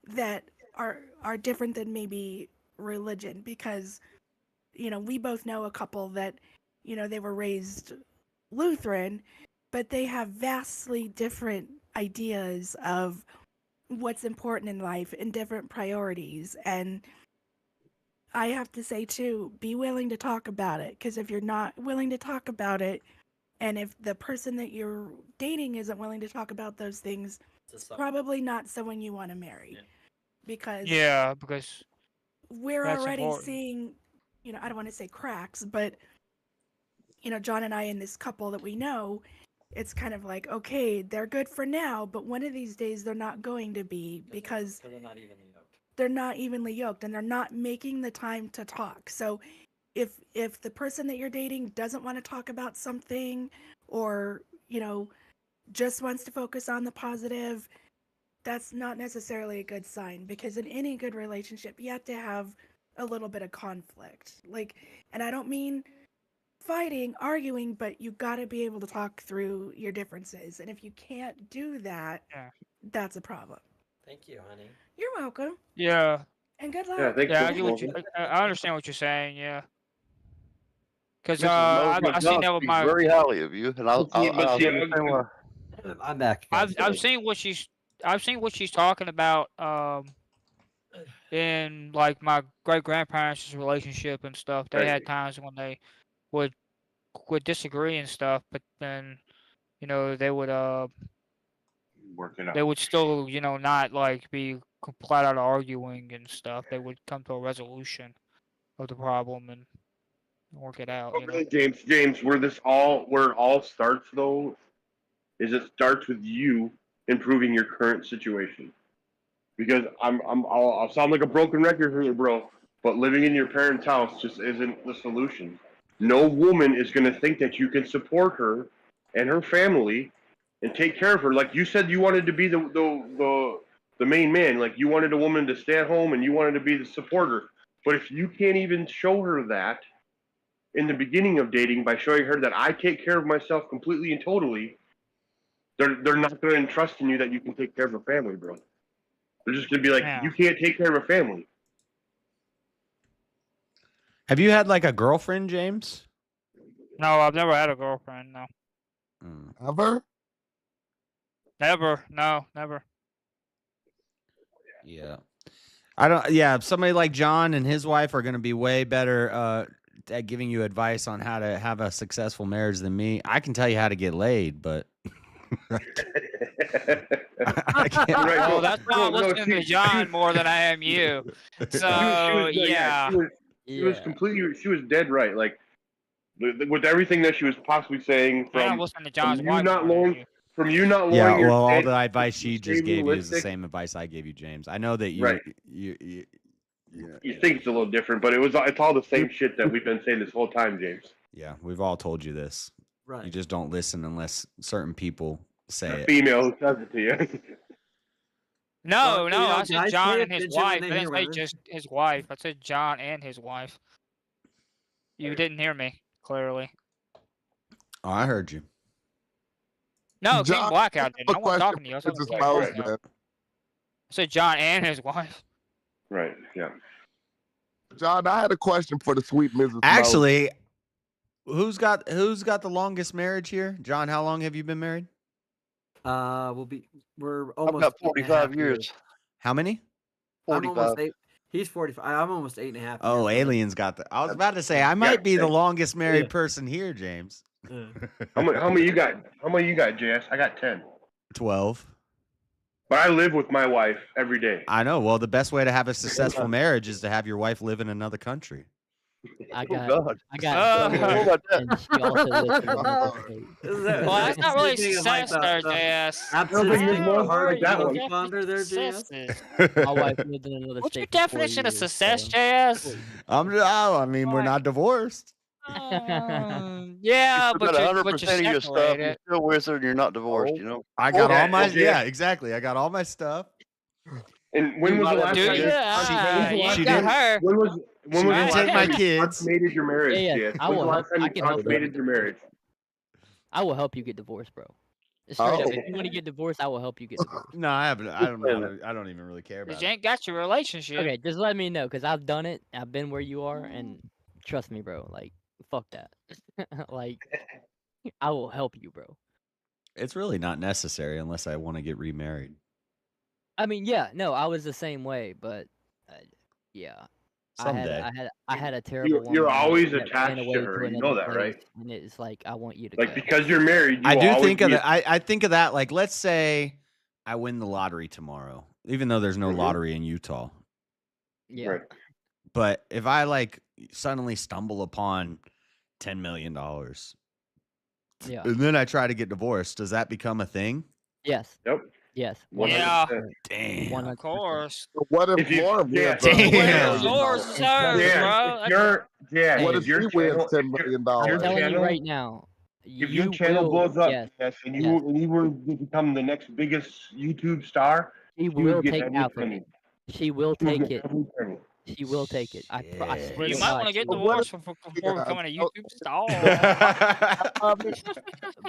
that are different than maybe religion? Because we both know a couple that they were raised Lutheran, but they have vastly different ideas of what's important in life and different priorities. And I have to say too, be willing to talk about it, because if you're not willing to talk about it, and if the person that you're dating isn't willing to talk about those things, it's probably not someone you want to marry. Because Yeah, because we're that's already important. seeing, I don't want to say cracks, but John and I and this couple that we know, it's kind of like, okay, they're good for now, but one of these days they're not going to be because they're not evenly yoked. They're not evenly yoked and they're not making the time to talk. So if the person that you're dating doesn't want to talk about something or, just wants to focus on the positive, that's not necessarily a good sign, because in any good relationship, you have to have a little bit of conflict. And I don't mean fighting, arguing, but you got to be able to talk through your differences. And if you can't do that, that's a problem. Thank you, honey. You're welcome. Yeah. And good luck. Yeah, thanks, Yeah, I Mrs. get what you. Morgan. I understand what you're saying. Yeah. Because Mrs. I've Mosman seen does that with speak my. very highly of you, and I'll see, understand why. I'm back. I've seen what she's. I've seen what she's talking about. In like my great grandparents' relationship and stuff. They had times when they would disagree and stuff, but then they would Work it out. they would still not like be flat out arguing and stuff. They would come to a resolution of the problem and work it out. Okay, James, where it all starts though, is it starts with you improving your current situation. Because I'll sound like a broken record here, bro, but living in your parents' house just isn't the solution. No woman is going to think that you can support her and her family and take care of her. Like you said, you wanted to be the main man. Like you wanted a woman to stay at home and you wanted to be the supporter. But if you can't even show her that in the beginning of dating by showing her that I take care of myself completely and totally, they're not going to entrust in you that you can take care of a family, bro. They're just going to be like, you can't take care of a family. Have you had like a girlfriend, James? No, I've never had a girlfriend. No. Ever? Never. No, never. Yeah. Somebody like John and his wife are going to be way better at giving you advice on how to have a successful marriage than me. I can tell you how to get laid, but I can't. Well, that's why I'm listening to John more than I am you. So yeah. She was completely. She was dead right. Like with everything that she was possibly saying I'm from listening to John's you wife not more than lowering you. from you not lowering Yeah, your well, all head, the advice she just stay gave you is the realistic. same advice I gave you, James. I know that you, Right. you You think it's a little different, but it's all the same shit that we've been saying this whole time, James. yeah, we've all told you this. Right. You just don't listen unless certain people say A it. female who says it to you. No, Well, I said guys John pay and his attention when wife. they I hear didn't say women. just his wife. I said John and his wife. You didn't hear me clearly. Oh, I heard you. No, King John, Blackout didn't. I wasn't question talking to you. I was for talking to Mrs. King Mosman. Blackout. I said John and his wife. Right. Yeah. John, I had a question for the sweet Mrs. Mosman. Actually, who's got the longest marriage here? John, how long have you been married? We're I've almost got 8.5 45 years. How many? I'm almost 45. 8. He's 45. I'm almost 8.5. Oh, aliens got the. I was about to say I might be the longest married person here, James. How many you got? How many you got, JS? I got 10. 12. But I live with my wife every day. I know. Well, the best way to have a successful marriage is to have your wife live in another country. I Oh, got, God. I got, What about that? and she also lives in another state. Well, that's not really success there, JS. Ponder there, JS. My wife lived in another What's your state for 4 definition of years, success, so- JS? I mean, we're not divorced. Yeah, You but got you're 100% of your stuff. You're separated. still with her and you're not divorced, you know? I got all my okay. yeah, exactly. I got all my stuff. And when was the last Do time? you? she You got didn't- her. When was She didn't the take last my time you kids. consummated your marriage? Yeah, JS? I When's the will last help- time I you can help you. consummated your marriage? I will help you get divorced, bro. Straight up, if you want to get divorced, I will help you get divorced. No, I haven't. I don't even really care about Cause you it. ain't got your relationship. Okay, just let me know, cause I've done it. I've been where you are, and trust me, bro. Like, fuck that. Like, I will help you, bro. It's really not necessary unless I want to get remarried. I mean, yeah, no, I was the same way, but yeah, Someday. I had a terrible woman You're that- always that ran attached to away her. You another know that, right? place, and it's like I want you to Like go. because you're married, you I will do always think of be that. I think of that. Like, let's say I win the lottery tomorrow, even though there's no lottery in Utah. Yeah. Right. But if I like suddenly stumble upon $10 million, Yeah. and then I try to get divorced. Does that become a thing? Yes. Yep. Yes. Yeah. 100%. Damn. Of course. What if If you, Laura yeah, wins Damn. Damn. Yours is hers, yeah, bro. if you're, yeah, What if if your she wins channel, $10 million? I'm your telling you channel, right now, if your you channel will. blows up, Yes. yes, and you Yes. and you were to become the next biggest YouTube star, She she will would get take every half of penny. it. She will She would take get it. every penny. She will take it. I swear You to might God. want to she get will. divorced before becoming a YouTube star.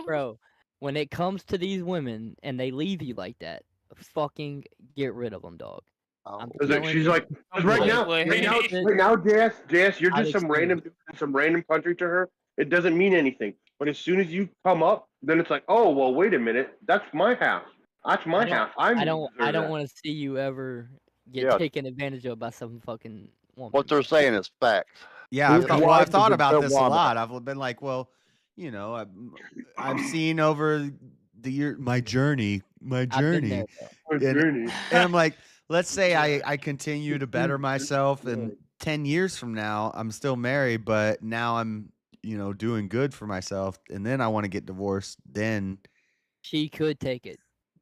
Bro, when it comes to these women and they leave you like that, fucking get rid of them, dog. I'm Because telling she's you, like, because right now, JS, you're I've just some random experienced dude in some random country to her. It doesn't mean anything. But as soon as you come up, then it's like, oh well, wait a minute, that's my half. That's my half. I don't deserve that. want to see you ever get Yeah. taken advantage of by some fucking woman. What they're saying is facts. Yeah, His wife I've is thought a about good this a woman. lot. I've been like, well, you know, I've seen over the year my journey, I've been there, and I'm like, let's say I continue to better myself, and 10 years from now, I'm still married, but now I'm, you know, doing good for myself, and then I want to get divorced. Then She could take it.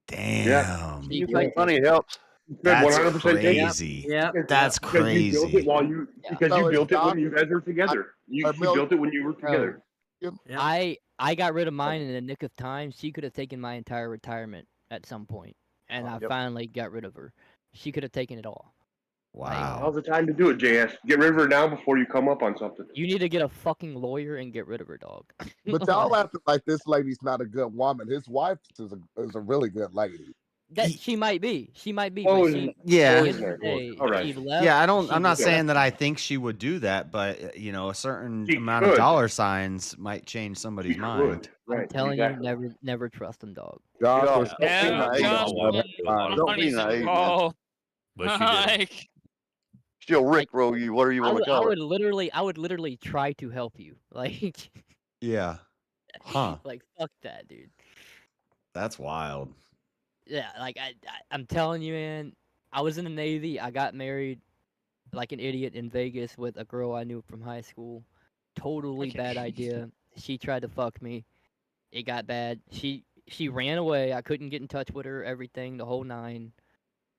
damn, She could take Money it. helps. that's 100% crazy. Yep. That's Because you built crazy. it while you because So you it's built it when not- you guys were together. You $1 built it when you were together. I got rid of mine in the nick of time. She could have taken my entire retirement at some point, and I finally got rid of her. She could have taken it all. Wow. Now's the time to do it, JS. Get rid of her now before you come up on something. You need to get a fucking lawyer and get rid of her, dog. But y'all acting like this lady's not a good woman. His wife is a really good lady. That she might be. She might be. Oh, But she, yeah. at the end of the day, she left. Yeah, I'm she not left. saying that I think she would do that, but you know, a certain She amount of could. dollar signs might change somebody's mind. I'm telling you, never trust them, dog. Josh, Never trust Don't be naive, man. Oh, But she did. like, She'll rickroll you, whatever you want to I call would it. literally try to help you. Like, Yeah. Huh. like fuck that, dude. That's wild. Yeah, like I'm telling you, man. I was in the Navy. I got married like an idiot in Vegas with a girl I knew from high school. Totally bad idea. She tried to fuck me. It got bad. She ran away. I couldn't get in touch with her. Everything, the whole nine.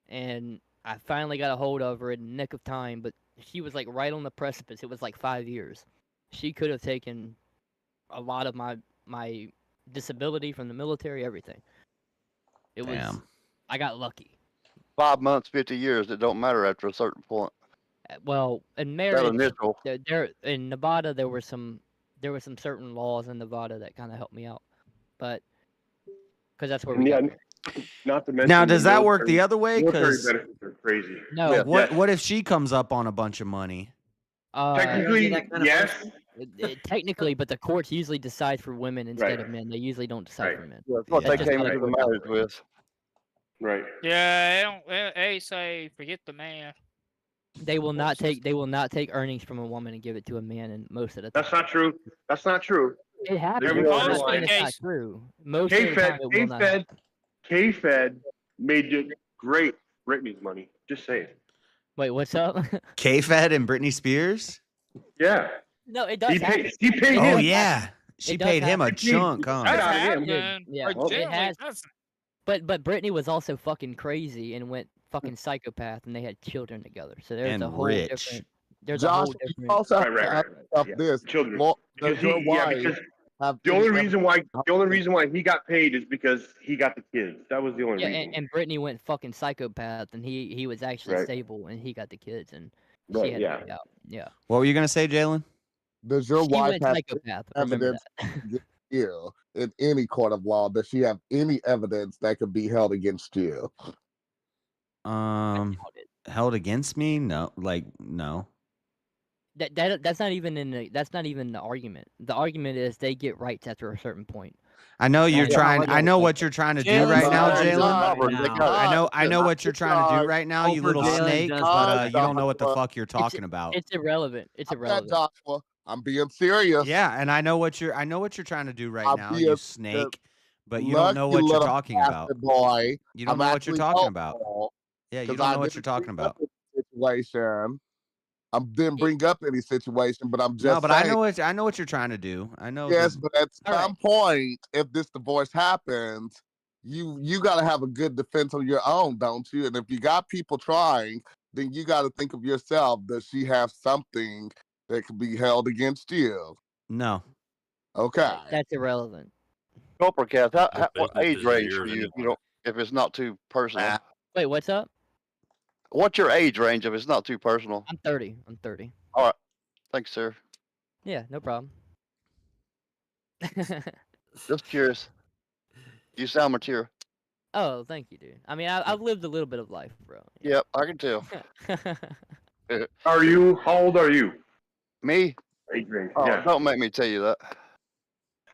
And I finally got a hold of her in the nick of time, but she was like right on the precipice. It was like 5 years. She could have taken a lot of my disability from the military, everything. It was. Damn. I got lucky. 5 months, 50 years. It don't matter after a certain point. Well, in That marriage, initial. there in Nevada there were some certain laws in Nevada that kind of helped me out, but because that's where we got married. Not to mention Now, does the that work military- the other way? Military Because benefits are crazy. No. what if she comes up on a bunch of money? Technically, yes. Technically, but the courts usually decide for women instead of men. They usually don't decide for men. Yeah, that's what That's they just came how into it the works out marriage for them. with. Right. yeah, they say forget the man. They will not take earnings from a woman and give it to a man, and most of the time. That's not true. That's not true. It happens. Every I'm once in a not saying while. it's not true. Most of the time, it will not happen. K-Fed made it great Britney's money. Just saying. Wait, what's up? K-Fed and Britney Spears? Yeah. No, it does happen. He paid Oh him. yeah, she It does paid him a happen. chunk, huh? That's out of him. happening. Yeah, Or it generally has. doesn't. But Brittany was also fucking crazy and went fucking psychopath, and they had children together. So there's And a whole rich. different. There's Josh, a whole you different. also have Right, to right, ask right, right. yourself Yeah. this. Children. Does Because your he, yeah, wife because have the only any reason why he got paid is because he got the kids. That was the only Yeah, reason. and Brittany went fucking psychopath, and he was actually Right. stable, and he got the kids, and Right, she had yeah. to get out. Yeah. What were you gonna say, Jalen? Does your She wife went have psychopath. Remember evidence against you in any court of law? Does she have any evidence that could be held against you? Held against me? No, no. That's not even the argument. The argument is they get rights after a certain point. I know you're Yeah. trying. I know what you're trying to do Jalen's right now, sorry, Jalen. I know what you're trying to do right now, you little snake. But you don't know what the fuck you're talking about. It's irrelevant. It's I'm irrelevant. not Joshua. I'm being serious. Yeah, and I know what you're trying to do right now, you snake. But you don't know Lucky what you're little talking about. bastard Boy. You don't I'm know what you're actually talking about. hopeful, Yeah, you 'cause don't I know what did you're a talking about. situation I didn't bring up any situation, but I'm just No, but saying. I know what you're trying to do. I know. Yes, the- but at some point, if this divorce happens, you got to have a good defense on your own, don't you? And if you got people trying, then you got to think of yourself. Does she have something that could be held against you? No. Okay. That's irrelevant. Copper Cast, what business age is range yours for you? anyway. If it's not too personal. Wait, what's up? What's your age range if it's not too personal? I'm 30. I'm 30. All right. Thanks, sir. Yeah, no problem. Just curious. You sound mature. Oh, thank you, dude. I mean, I've lived a little bit of life, bro. Yep, I can tell. How old are you? Me? Age range. Oh, Yeah. don't make me tell you that.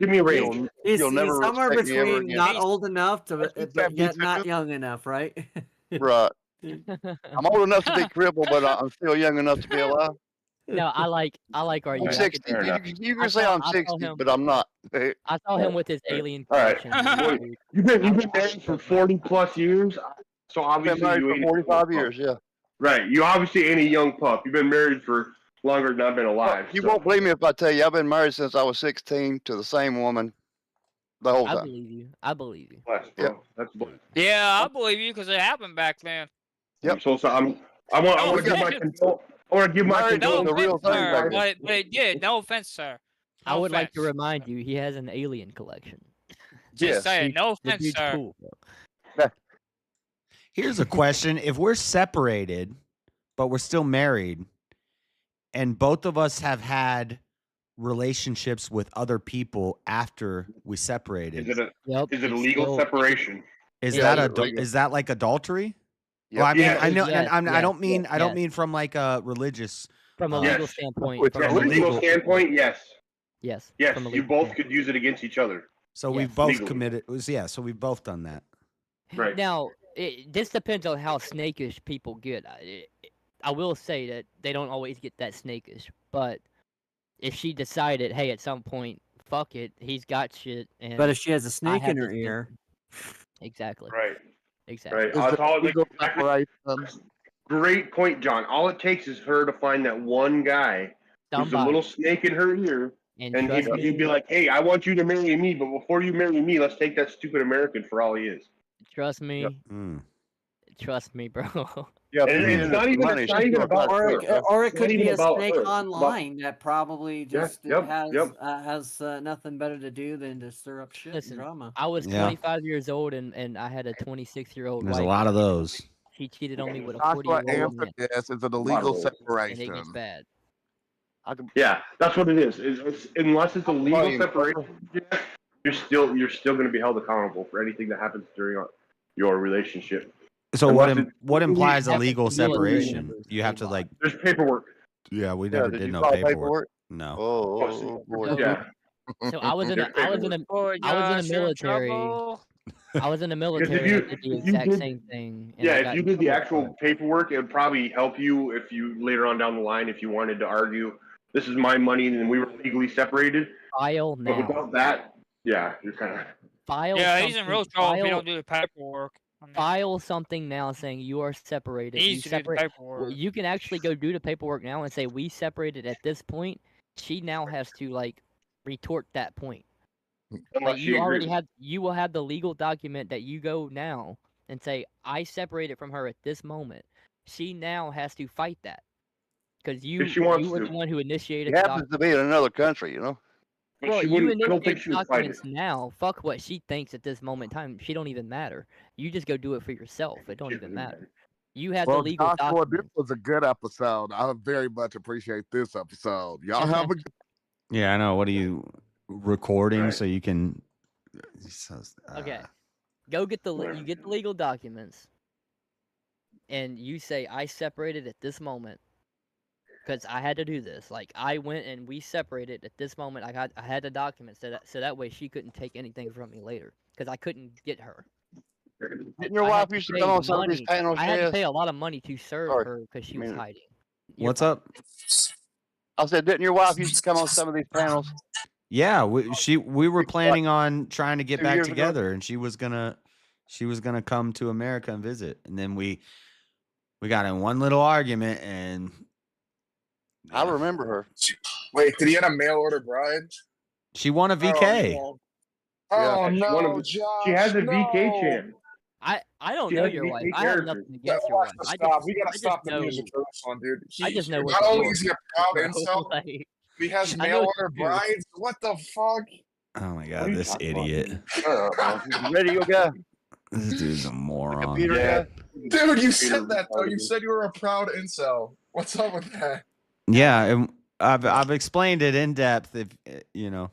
Give me a range. You'll never somewhere respect me ever between again. not old enough to but yet not young enough, right? Right. I'm old enough to be crippled, but I'm still young enough to be alive. No, I like our I'm year. 60. You can say I'm 60, but I'm not. I saw him with his alien All right. collection. You've been married for 40 plus years, so obviously married you for ain't a 45 young years, pup. yeah. Right. You obviously ain't a young pup. You've been married for longer than I've been alive. You so. won't believe me if I tell you I've been married since I was 16 to the same woman the whole I time. believe you. I believe you. Yep. That's Yeah, I believe you because it happened back then. Yep. I want to give my Married to No the real offense, thing sir, back then. but it did. No offense, sir. I No would like to offense. remind you, he has an alien collection. Just saying, no The offense, dude's sir. cool, bro. Here's a question: if we're separated, but we're still married, and both of us have had relationships with other people after we separated, Is it it's a legal still- separation? is Yeah, that it's is that like adultery? Yep. Well, I mean, Yes. I know, Yes, and I don't mean yes, I don't yes. mean from like a religious. From a Yes. legal standpoint. Which- From From a a legal standpoint, yes. Yes. Yes, from a you legal both could use it against each other. So Yes. we've both Legally. committed. So we've both done that. Right. Now, this depends on how snakish people get. I will say that they don't always get that snakish, but if she decided, hey, at some point, fuck it, he's got shit, and But if she has a I snake have in her this thing- ear, exactly, Right. exactly. Right. Is That's it all, legal exactly. separation? Great point, John. All it takes is her to find that one guy who's a Somebody. little snake in her ear, And and trust me, he'd be like, "Hey, I want you to marry me, but before you marry me, let's take that stupid American for all he is." trust me, Mm. trust me, bro. Yeah, And it's not even about or her. it It's could not be even a about snake her. It's about- online that probably just yep, has yep. has nothing better to do than to stir up shit Listen, and drama. I was Yeah. 25 years old, and I had a 26-year-old There's a wife. lot of those. She cheated on me with a Joshua 40-year-old answered man, this. Is it a legal and it separation? gets bad. Yeah, that's what it is. It's unless it's a legal separation, you're still going to be held accountable for anything that happens during your relationship. So Unless it's what implies a Have legal the military separation? members You have to involved. like. There's paperwork. Yeah, we Yeah, never did did you no file paperwork. paperwork? No. Oh, boy. Yeah. So I was in There's the I was in the Boy, I was in the Josh, you're in military. trouble. I was in the Because military. if And I did the you exact did- same thing. And Yeah, I if got you in did the trouble for actual it. paperwork, it would probably help you if you later on down the line, if you wanted to argue, this is my money and we were legally separated. File But now. without that, yeah, you're kind of. File. Yeah, he's in real trouble if you file, don't do the paperwork. I mean, file something now saying you are separated. he You needs to do the separate. paperwork. Well, you can actually go do the paperwork now and say we separated at this point. She now has to like retort that point. Like you already have, you will have the legal document that you go now and say I separated from her at this moment. She now has to fight that because If she wants you were to. the one who initiated It the happens to be in another country, you know. But Well, she you wouldn't. I don't think initiate she would fight it. documents now. Fuck what she thinks at this moment in time. She don't even matter. You just go do it for yourself. It don't even matter. You have Well, the legal Joshua, this documents. was a good episode. I very much appreciate this episode. Y'all have a good. Yeah, I know. What are you recording Right. so you can? Okay, go get you get the legal documents, and you say I separated at this moment because I had to do this. Like I went and we separated at this moment. I had the documents so that way she couldn't take anything from me later because I couldn't get her. Didn't your I wife had to used to pay come on some of these money. panels? I had to Jess? pay a lot of money to serve Sorry. her because she was hiding. What's up? I said, didn't your wife used to come on some of these panels? Yeah, we were planning on trying to get 2 back years ago? together, and she was gonna come to America and visit, and then we got in one little argument, and I remember her. Wait, did he get a mail order bride? She won a VK. Oh, she no, Josh. She has a VK no. champ. I don't She know has your wife. VK I have character. nothing against your wife. We gotta I stop just the know. music for this one, dude. I just know what Not the only deal is he a proud bro. incel, Like, he has I know mail what order you do. brides. What the fuck? Oh my god, this idiot. Radio guy. This dude's a moron. Computer guy. Dude, you said that though. You said you were a proud incel. What's up with that? Yeah, and I've explained it in depth. If you know.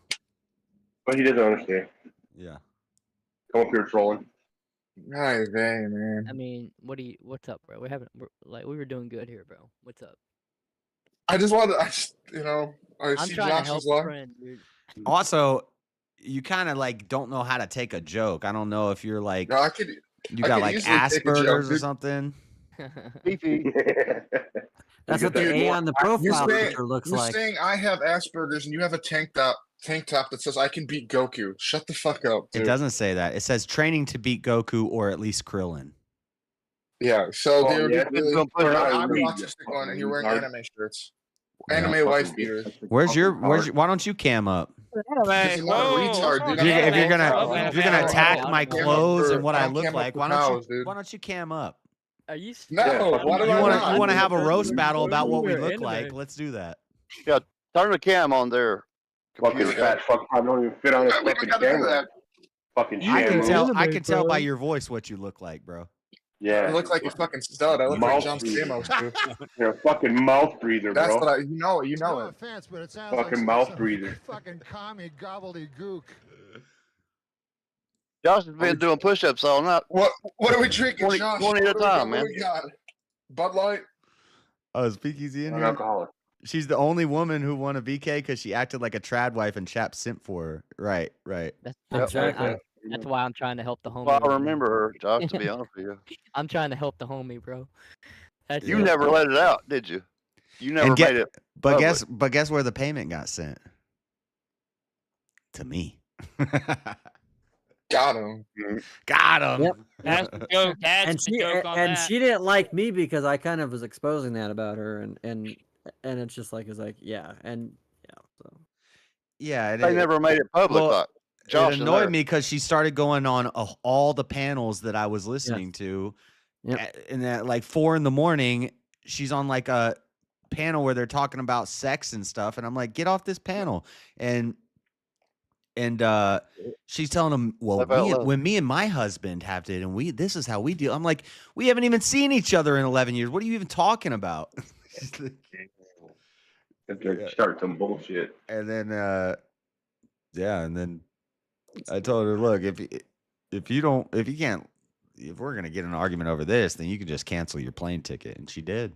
But he doesn't understand. Yeah. Come up here trolling. Right, man. I mean, what's up, bro? We were doing good here, bro. What's up? I just you know, I I'm see trying to Josh's help a love. friend, dude. Also, you kind of like don't know how to take a joke. I don't know if you're like No, I got like easily take a joke, Asperger's or dude. something. That's what the A on the profile picture looks you're like. saying I have Asperger's and you have a tank top that says I can beat Goku. Shut the fuck up, dude. It doesn't say that. It says training to beat Goku or at least Krillin. Yeah, so Oh, dude, yeah, really, don't put it on I'm an read, autistic one, and you're wearing retard. anime shirts, Yeah. anime wife beaters. Where's your why don't you cam up? Because I'm not a retard, dude. If you're gonna attack my clothes and what I don't look cam up like, for why cows, don't you cam up? Are you? No, why do I not? You want to have a roast battle about what we look like? Let's do that. Yeah, turn the cam on there. Fucking fat fuck. I don't even fit on this fucking camera. Fucking I can Shamu. tell by your voice what you look like, bro. Yeah. I look like a fucking stud. I look like John Stamos, dude. You're a fucking mouth breather, That's bro. what you know it. No it. offense, but it sounds Fucking like mouth some breather. fucking commie gobbledygook. Josh has been doing push-ups all night. What are we drinking, 20, Josh? 20 at a time, man. What do we got? Bud Light? Oh, is Speakeasy in I'm here? alcoholic. She's the only woman who won a VK because she acted like a trad wife and Chap simp for her. Right. That's why I'm trying to help the homie. Well, I over remember her, Josh, to be honest with you. I'm trying to help the homie, bro. That's You it. never let it out, did you? You never And made it. But public. guess where the payment got sent? To me. Got him. Got him. Yep. That's the joke. That's the joke on that. She didn't like me because I kind of was exposing that about her, and it's just like yeah, so. Yeah, They never made it public. Well, like Josh it and annoyed her. me because she started going on all the panels that I was listening to, and at like 4 a.m, she's on like a panel where they're talking about sex and stuff, and I'm like, get off this panel, and she's telling him, well, when me and my husband have it, and this is how we deal. I'm like, we haven't even seen each other in 11 years. What are you even talking about? Start some bullshit. And then, and then I told her, look, if we're gonna get in an argument over this, then you can just cancel your plane ticket. And she did.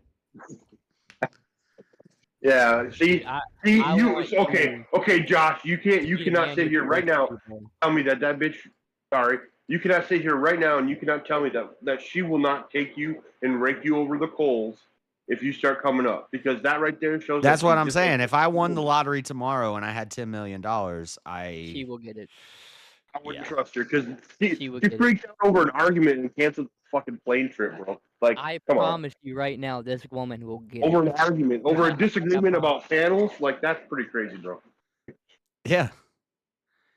Yeah, see, okay, Josh, you cannot sit here right now. Tell me that bitch. Sorry, you cannot sit here right now, and you cannot tell me that she will not take you and rake you over the coals if you start coming up, because that right there shows. That's what she I'm just- saying. If I won the lottery tomorrow and I had $10 million, She will get it. I wouldn't trust her because She she would get it. freaked out over an argument and canceled the fucking plane trip, bro. Like, I come on. promise you right now, this woman will get Over it. an argument, over a disagreement about panels, like that's pretty crazy, bro. Yeah.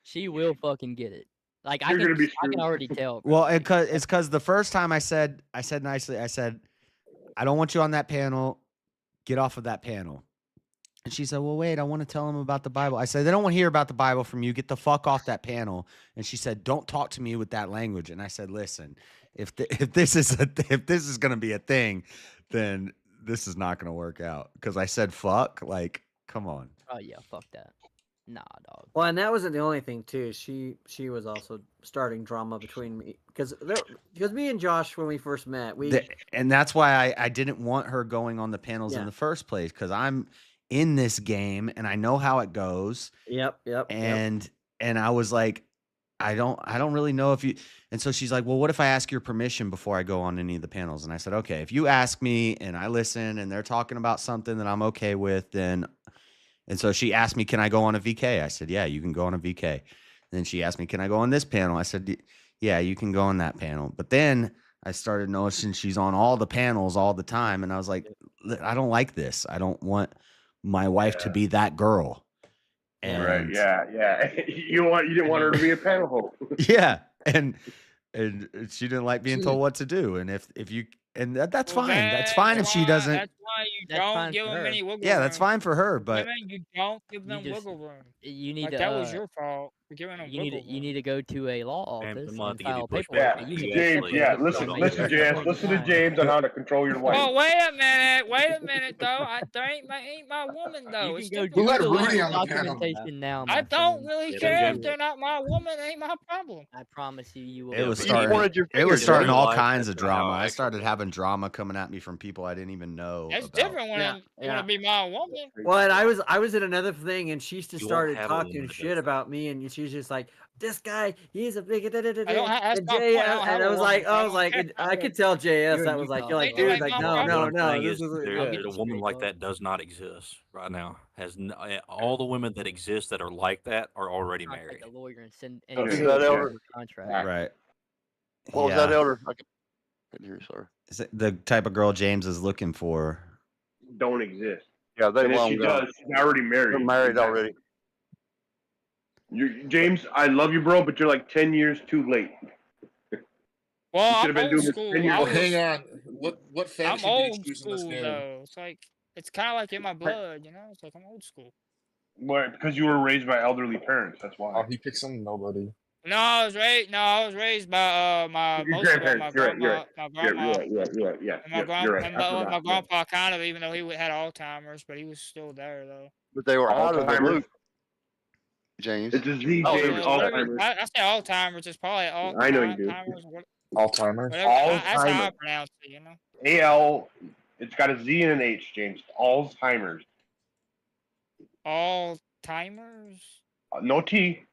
She will fucking get it. Like I You're gonna can, be I can screwed. already tell. Bro. Well, it's because the first time I said nicely, I said, I don't want you on that panel. Get off of that panel. And she said, well, wait, I want to tell them about the Bible. I said, they don't want to hear about the Bible from you. Get the fuck off that panel. And she said, don't talk to me with that language. And I said, listen, if this is going to be a thing, then this is not going to work out. Because I said, fuck, like, come on. Oh yeah, fuck that. Nah, dog. Well, and that wasn't the only thing too. She was also starting drama between me because me and Josh, when we first met, And that's why I didn't want her going on the panels in the first place, because I'm in this game and I know how it goes. Yep. And I was like, I don't really know if you. And so she's like, well, what if I ask your permission before I go on any of the panels? And I said, okay, if you ask me and I listen and they're talking about something that I'm okay with, then. And so she asked me, can I go on a VK? I said, yeah, you can go on a VK. And then she asked me, can I go on this panel? I said, yeah, you can go on that panel. But then I started noticing she's on all the panels all the time. And I was like, I don't like this. I don't want my wife to be that girl. And Right. Yeah. You didn't want her to be a panel hope. yeah, and she didn't like being told what to do. And if you that's Well, fine. That's fine if she doesn't. That's why you That's don't fine give for them her. any wiggle room. Yeah, that's fine for her. But Women, you don't give them just- wiggle room. You need Like to. that was your fault for giving them You wiggle room. need to go to a law And office we'll have and to give you file pushback. paperwork. Yeah, that you have James. separate Yeah, from listen, your JS. point Listen to in time. James on how to control your wife. Oh, wait a minute though. There ain't my woman though. You It's can go different. Who had do the Rudy legal on the panel? documentation now. I my don't friend. really Yeah, care but if they're not my woman. It ain't my problem. I promise you will. it was but starting. pointed your It finger was to starting real all life, kinds that's of not how drama. it I actually started works. having drama coming at me from people I didn't even know That's about. different when Yeah, you want to be my woman. Well, and I was in another thing, and she just You won't started have a woman talking that shit does that. about me, and she's just like, "This guy, he's a big." I don't. That's And my Jay, point. I don't have and a I was woman, like, so I don't care. I could tell JS You're that in was like, Utah, you're like, It dude, ain't like, my no, problem. no, What I'm no, saying this is, is there's a woman like that does not exist right now. All the women that exist that are like that are already married. Contact a lawyer and send Okay. Is and that send Elder? a contract. Right. What was that, Elder? I couldn't hear you, sorry. Is it the type of girl James is looking for? Don't exist. Yeah, they And if long she gone. does, she's already married. They're married Exactly. already. James, I love you, bro, but you're like 10 years too late. Well, You should I'm have been old doing this school. 10 years I Well, ago. hang was. on. What I'm fantasy did he old choose in this school game? though. It's kind of like in my blood, you know. It's like I'm old school. Well, because you were raised by elderly parents. That's Oh, why. he picked some nobody. No, I was raised by my Your mostly by grandparents. my You're right. You're grandma, right. my You're grandma, right. Yeah. and my Yep, grand you're right. and I my forgot. Yeah. grandpa kind of, even though he had Alzheimer's, but he was still there though. But they were out of the Alzheimer's. loop, James. It's a Z, Oh, James. Whatever. Alzheimer's. I say Alzheimer's. It's probably I know you do. Alzheimer's. Alzheimer's. Whatever. That's how I Alzheimer's. pronounce it. You know. AL. It's got a Z and an H, James. Alzheimer's. Alzheimer's. No T.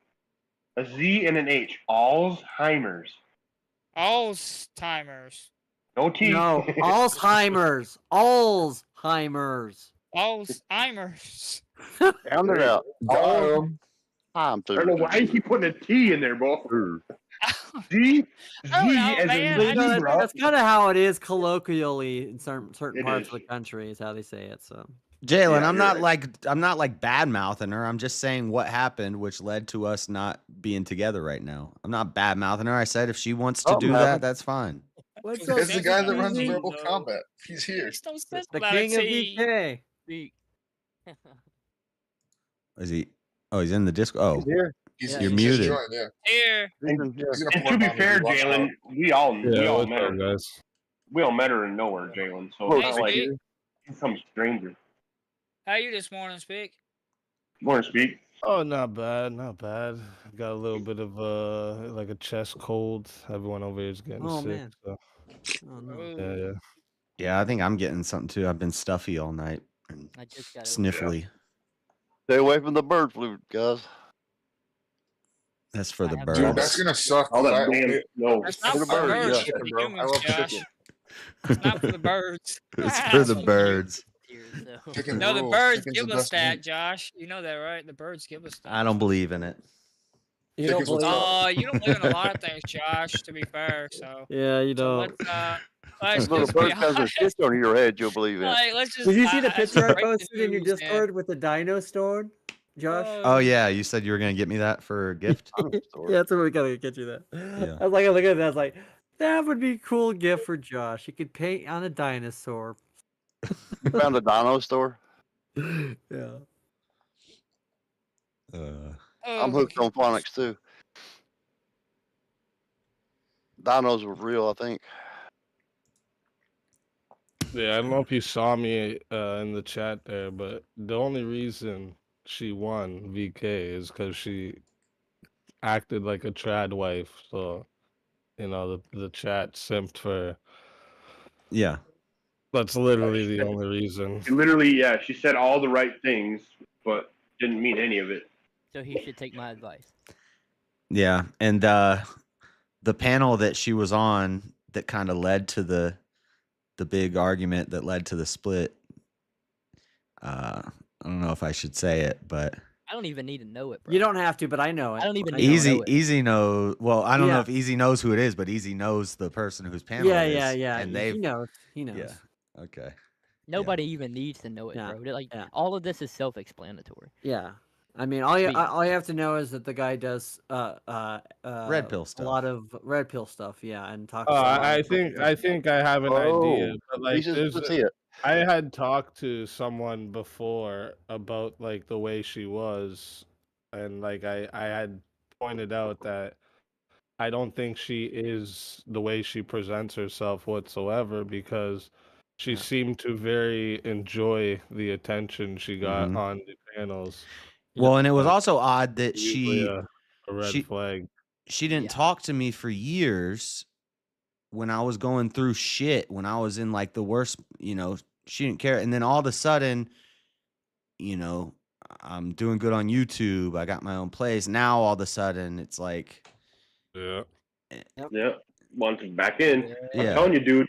A Z and an H. Alzheimer's. Alzheimer's. No T. No, Alzheimer's. Alzheimer's. Alzheimer's. Sound it out. Got Time I don't know why you keep putting a T in there, bro. Z, I don't know, as man. in Z, bro. That's kind of how it is colloquially in certain It parts is. of the country is how they say it. So Jalen, Yeah, I'm you're not right. like bad mouthing her. I'm just saying what happened, which led to us not being together right now. I'm not bad mouthing her. I said if she wants to Something do happened. that, that's fine. what's It's the guy that runs Stevie? verbal combat. He's here. There's no sense The about king a of T. VK. Is he? Oh, he's in the disco. Oh, Here. He's, Yeah, you're he just muted. joined, yeah. Here. And, He's gonna and pour to be on me. fair, Watch out. Jalen, we all what's met her. up, guys? We all met her in nowhere, Jalen. So Oh, it's Hey, not like Speak. she's some stranger. How you this morning, Speak? Want to speak? Oh, not bad, not bad. Got a little bit of like a chest cold. Everyone over here is getting Oh sick. man. So Oh no. Ooh. yeah. Yeah, I think I'm getting something too. I've been stuffy all night and I just got sniffly. Stay away from the bird flu, guys. That's for the I have- birds. Dude, that's gonna suck. All 'cause I that damn only- no. That's not For for the the birds, birds. yeah. It's chicken, for the bro. I humans, love Josh. chicken. It's not for the birds. It's for the birds. Chicken No, the rules. birds Chicken's give the us best that, meat. Josh. You know that, right? The birds give us that. I don't believe in it. You don't Chickens will believe it? tell. You don't believe in a lot of things, Josh. To be fair, so Yeah, you so don't. let's Little just be bird has a honest. shit on your head, you'll believe it. Like, let's just. Did you see the I just picture I break the posted in your news, man. Discord with the dino store, Josh? Oh yeah, you said you were gonna get me that for a gift. Yeah, that's what we gotta get you that. Yeah. I was like, I look at that. I was like, that would be a cool gift for Josh. He could paint on a dinosaur. You found a dino store? Yeah. I'm hooked on phonics too. Dinos were real, I think. Yeah, I don't know if you saw me in the chat there, but the only reason she won VK is because she acted like a trad wife. So, you know, the chat simped for her. Yeah. That's literally the only reason. She literally, yeah, she said all the right things, but didn't mean any of it. So he should take my advice. Yeah, and the panel that she was on that kind of led to the big argument that led to the split. I don't know if I should say it, but I don't even need to know it, bro. You don't have to, but I know it. I don't even Easy knows. Well, I don't know Yeah. if Easy knows who it is, but Easy knows the person whose panel Yeah, it is. yeah, yeah. And He they've knows. He knows. Yeah. Okay. Nobody even needs to know it, Yeah, bro. Like yeah. all of this is self-explanatory. Yeah. I mean, all you have to know is that the guy does Red pill a stuff. lot of red pill stuff, yeah, and talks Oh, a lot. I think I have an idea, Oh, but like pieces there's to see it. I had talked to someone before about like the way she was, and like I had pointed out that I don't think she is the way she presents herself whatsoever, because she Yeah. seemed to very enjoy the attention she got Mhm. on the panels. Well, and it was And also odd that usually a red she flag. she didn't talk to me for years when I was going through shit, when I was in like the worst, she didn't care. And then all of a sudden, I'm doing good on YouTube. I got my own place. Now all of a sudden it's like, Yeah. Yeah. Once it's back in, I'm Yeah. telling you, dude.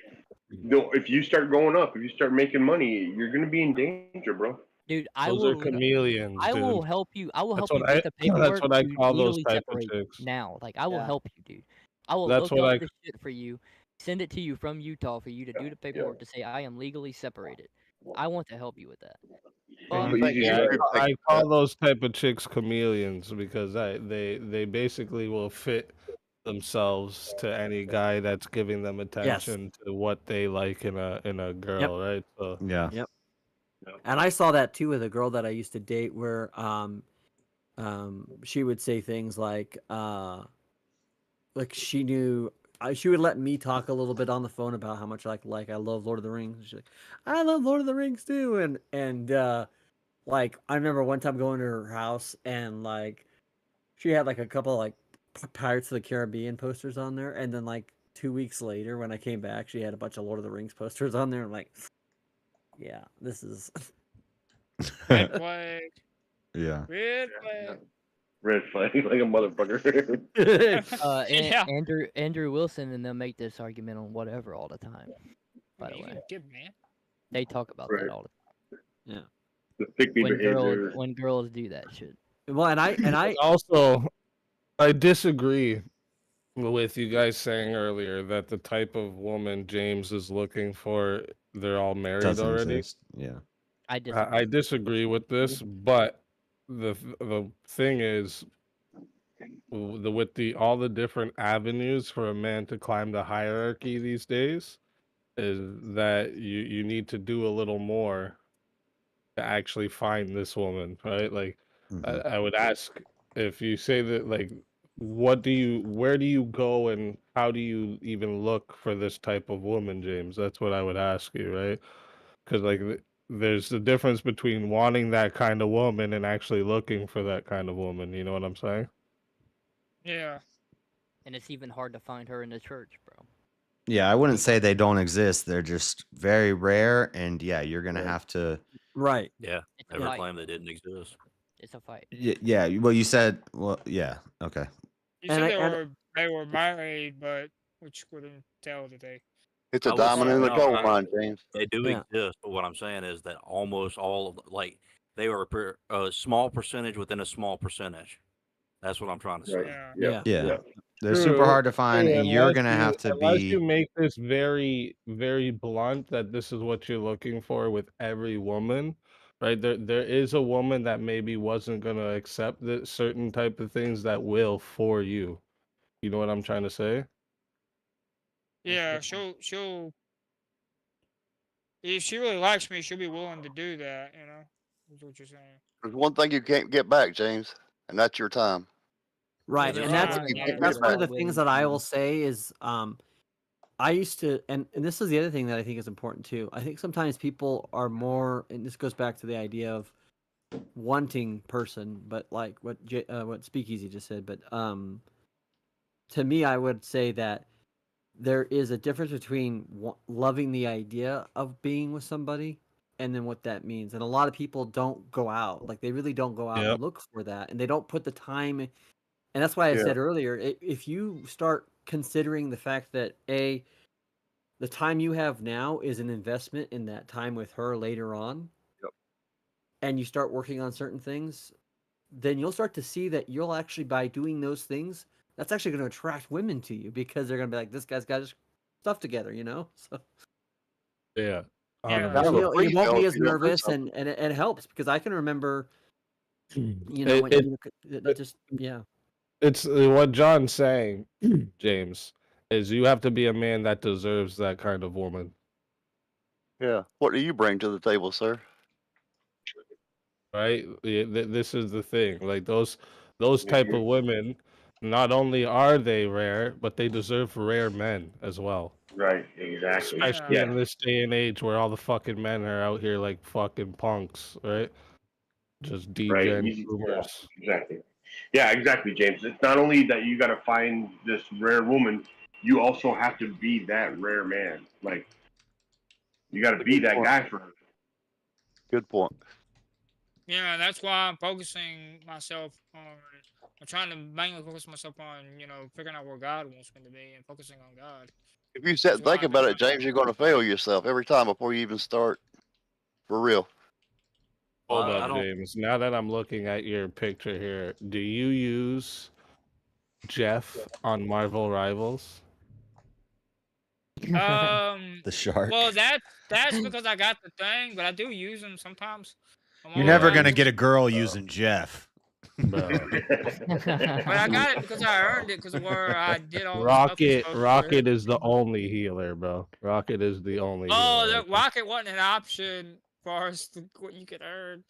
If you start going up, if you start making money, you're gonna be in danger, bro. Dude, I Those will. are chameleons, I will dude. help you. I will That's help you what get the that's paperwork what I to call those legally type of separate chicks. now. Like I will Yeah. help you, dude. I will That's look what up the shit for you, send it to you from Utah for you to do the paperwork to say I am legally separated. I want to help you with that. And Fuck you think you. you Yeah, should I like call those type of chicks chameleons because they basically will fit themselves to any guy that's giving them attention to what they like in a girl, right? So Yeah. Yep. And I saw that too with a girl that I used to date, where she would say things like she knew. She would let me talk a little bit on the phone about how much I love Lord of the Rings. She's like, I love Lord of the Rings too, and like I remember one time going to her house and like she had like a couple like Pirates of the Caribbean posters on there, and then like 2 weeks later when I came back, she had a bunch of Lord of the Rings posters on there. I'm like, yeah, this is Red flag. Yeah. Red flag. Red flag like a motherfucker. Yeah. Andrew Wilson and them make this argument on whatever all the time. By the You way, can give, man. they talk about Right. that all the time. yeah. The pick me behavior. When girls do that shit. Well, and I also I disagree with you guys saying earlier that the type of woman James is looking for, they're all married Doesn't already. exist. Yeah. I disagree. I disagree with this, but the thing is, with all the different avenues for a man to climb the hierarchy these days, is that you need to do a little more to actually find this woman, right? Like, I would ask, if you say that, like, where do you go and how do you even look for this type of woman, James? That's what I would ask you, right? Because like there's the difference between wanting that kind of woman and actually looking for that kind of woman. You know what I'm saying? Yeah. And it's even hard to find her in the church, bro. Yeah, I wouldn't say they don't exist. They're just very rare, and yeah, you're gonna have to. right. Yeah, It's a never fight. claimed they didn't exist. It's a fight. Yeah. Well, you said. Well, yeah. Okay. You And said they were married, but which couldn't tell that they. It's a I would say diamond in the no, coal mine, James. They do Yeah. exist, but what I'm saying is that almost all of like they were a small percentage within a small percentage. That's what I'm trying to say. Yeah. Yeah. They're super hard to find, and you're gonna have to unless you be. make this very, very blunt that this is what you're looking for with every woman, right? There is a woman that maybe wasn't gonna accept certain type of things that will for you. You know what I'm trying to say? Yeah, she'll. If she really likes me, she'll be willing to do that. You know, is what you're saying. There's one thing you can't get back, James, and that's your time. Right, That's and right, that's yeah. that's one of the Women, things that I will say is I used to, and this is the other thing that I think is important too. I think sometimes people are more, and this goes back to the idea of wanting person, but like what Speakeasy just said. But to me, I would say that there is a difference between loving the idea of being with somebody and then what that means. And a lot of people don't go out, like they really don't go out and look for that, and they don't put the time. And that's why I said earlier, if you start considering the fact that the time you have now is an investment in that time with her later on, and you start working on certain things, then you'll start to see that you'll actually, by doing those things, that's actually going to attract women to you because they're going to be like, this guy's got his stuff together, you know? So Yeah. Yeah. And Hell, a he free won't throw be if as you don't do nervous, something. and it helps because I can remember, you know, It, when it, it just yeah. it's what John's saying, James, is you have to be a man that deserves that kind of woman. Yeah. What do you bring to the table, sir? Right? This is the thing. Like those type of women, not only are they rare, but they deserve rare men as well. Right, exactly. Especially Yeah. in this day and age where all the fucking men are out here like fucking punks, right? Just Right. degen Yeah, boomers. exactly. Yeah, exactly, James. It's not only that you got to find this rare woman, you also have to be that rare man. Like, you got to be that guy for her. Good point. Yeah, that's why I'm focusing myself on. I'm trying to mainly focus myself on, figuring out where God wants me to be and focusing on God. If you sit and think about it, James, you're going to fail yourself every time before you even start. For real. Hold I up, don't. James. Now that I'm looking at your picture here, do you use Jeff on Marvel Rivals? The shark. Well, that's because I got the thing, but I do use them sometimes. You're never online. gonna get a girl using Jeff. Bro. But I got it because I earned it because of where I did all the stuff and stuff. Rocket is the only healer, bro. Rocket is the only Oh, healer. the Rocket wasn't an option for us to what you could earn.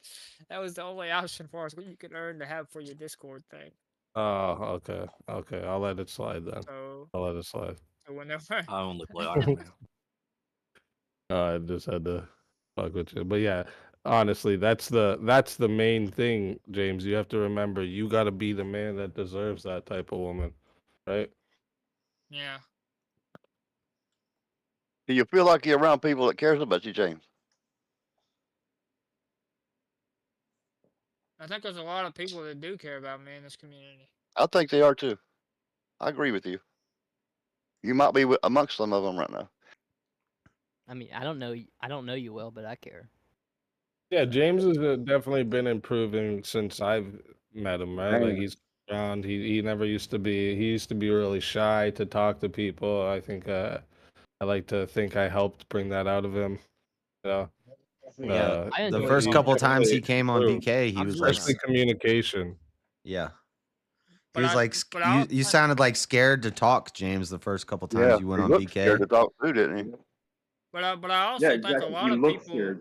That was the only option for us what you could earn to have for your Discord thing. Oh, okay. Okay, I'll let it slide then. So, I'll let it slide. so whenever I only play Iron Man. I just had to fuck with you. But yeah, honestly, that's the main thing, James. You have to remember you gotta be the man that deserves that type of woman. Right? Yeah. Do you feel like you're around people that cares about you, James? I think there's a lot of people that do care about me in this community. I think they are too. I agree with you. You might be amongst some of them right now. I mean, I don't know you well, but I care. Yeah, James has definitely been improving since I've met him, right? Like he's around. He never used to be. He used to be really shy to talk to people. I think I like to think I helped bring that out of him. Yeah, I the enjoy first talking couple to times he Definitely came on improved, VK, he was like, especially communication. yeah. He But was I- like, but I- you sounded like scared to talk, James, the first couple times Yeah, you went he on looked scared VK. to talk to, didn't he? But I also think a lot of people.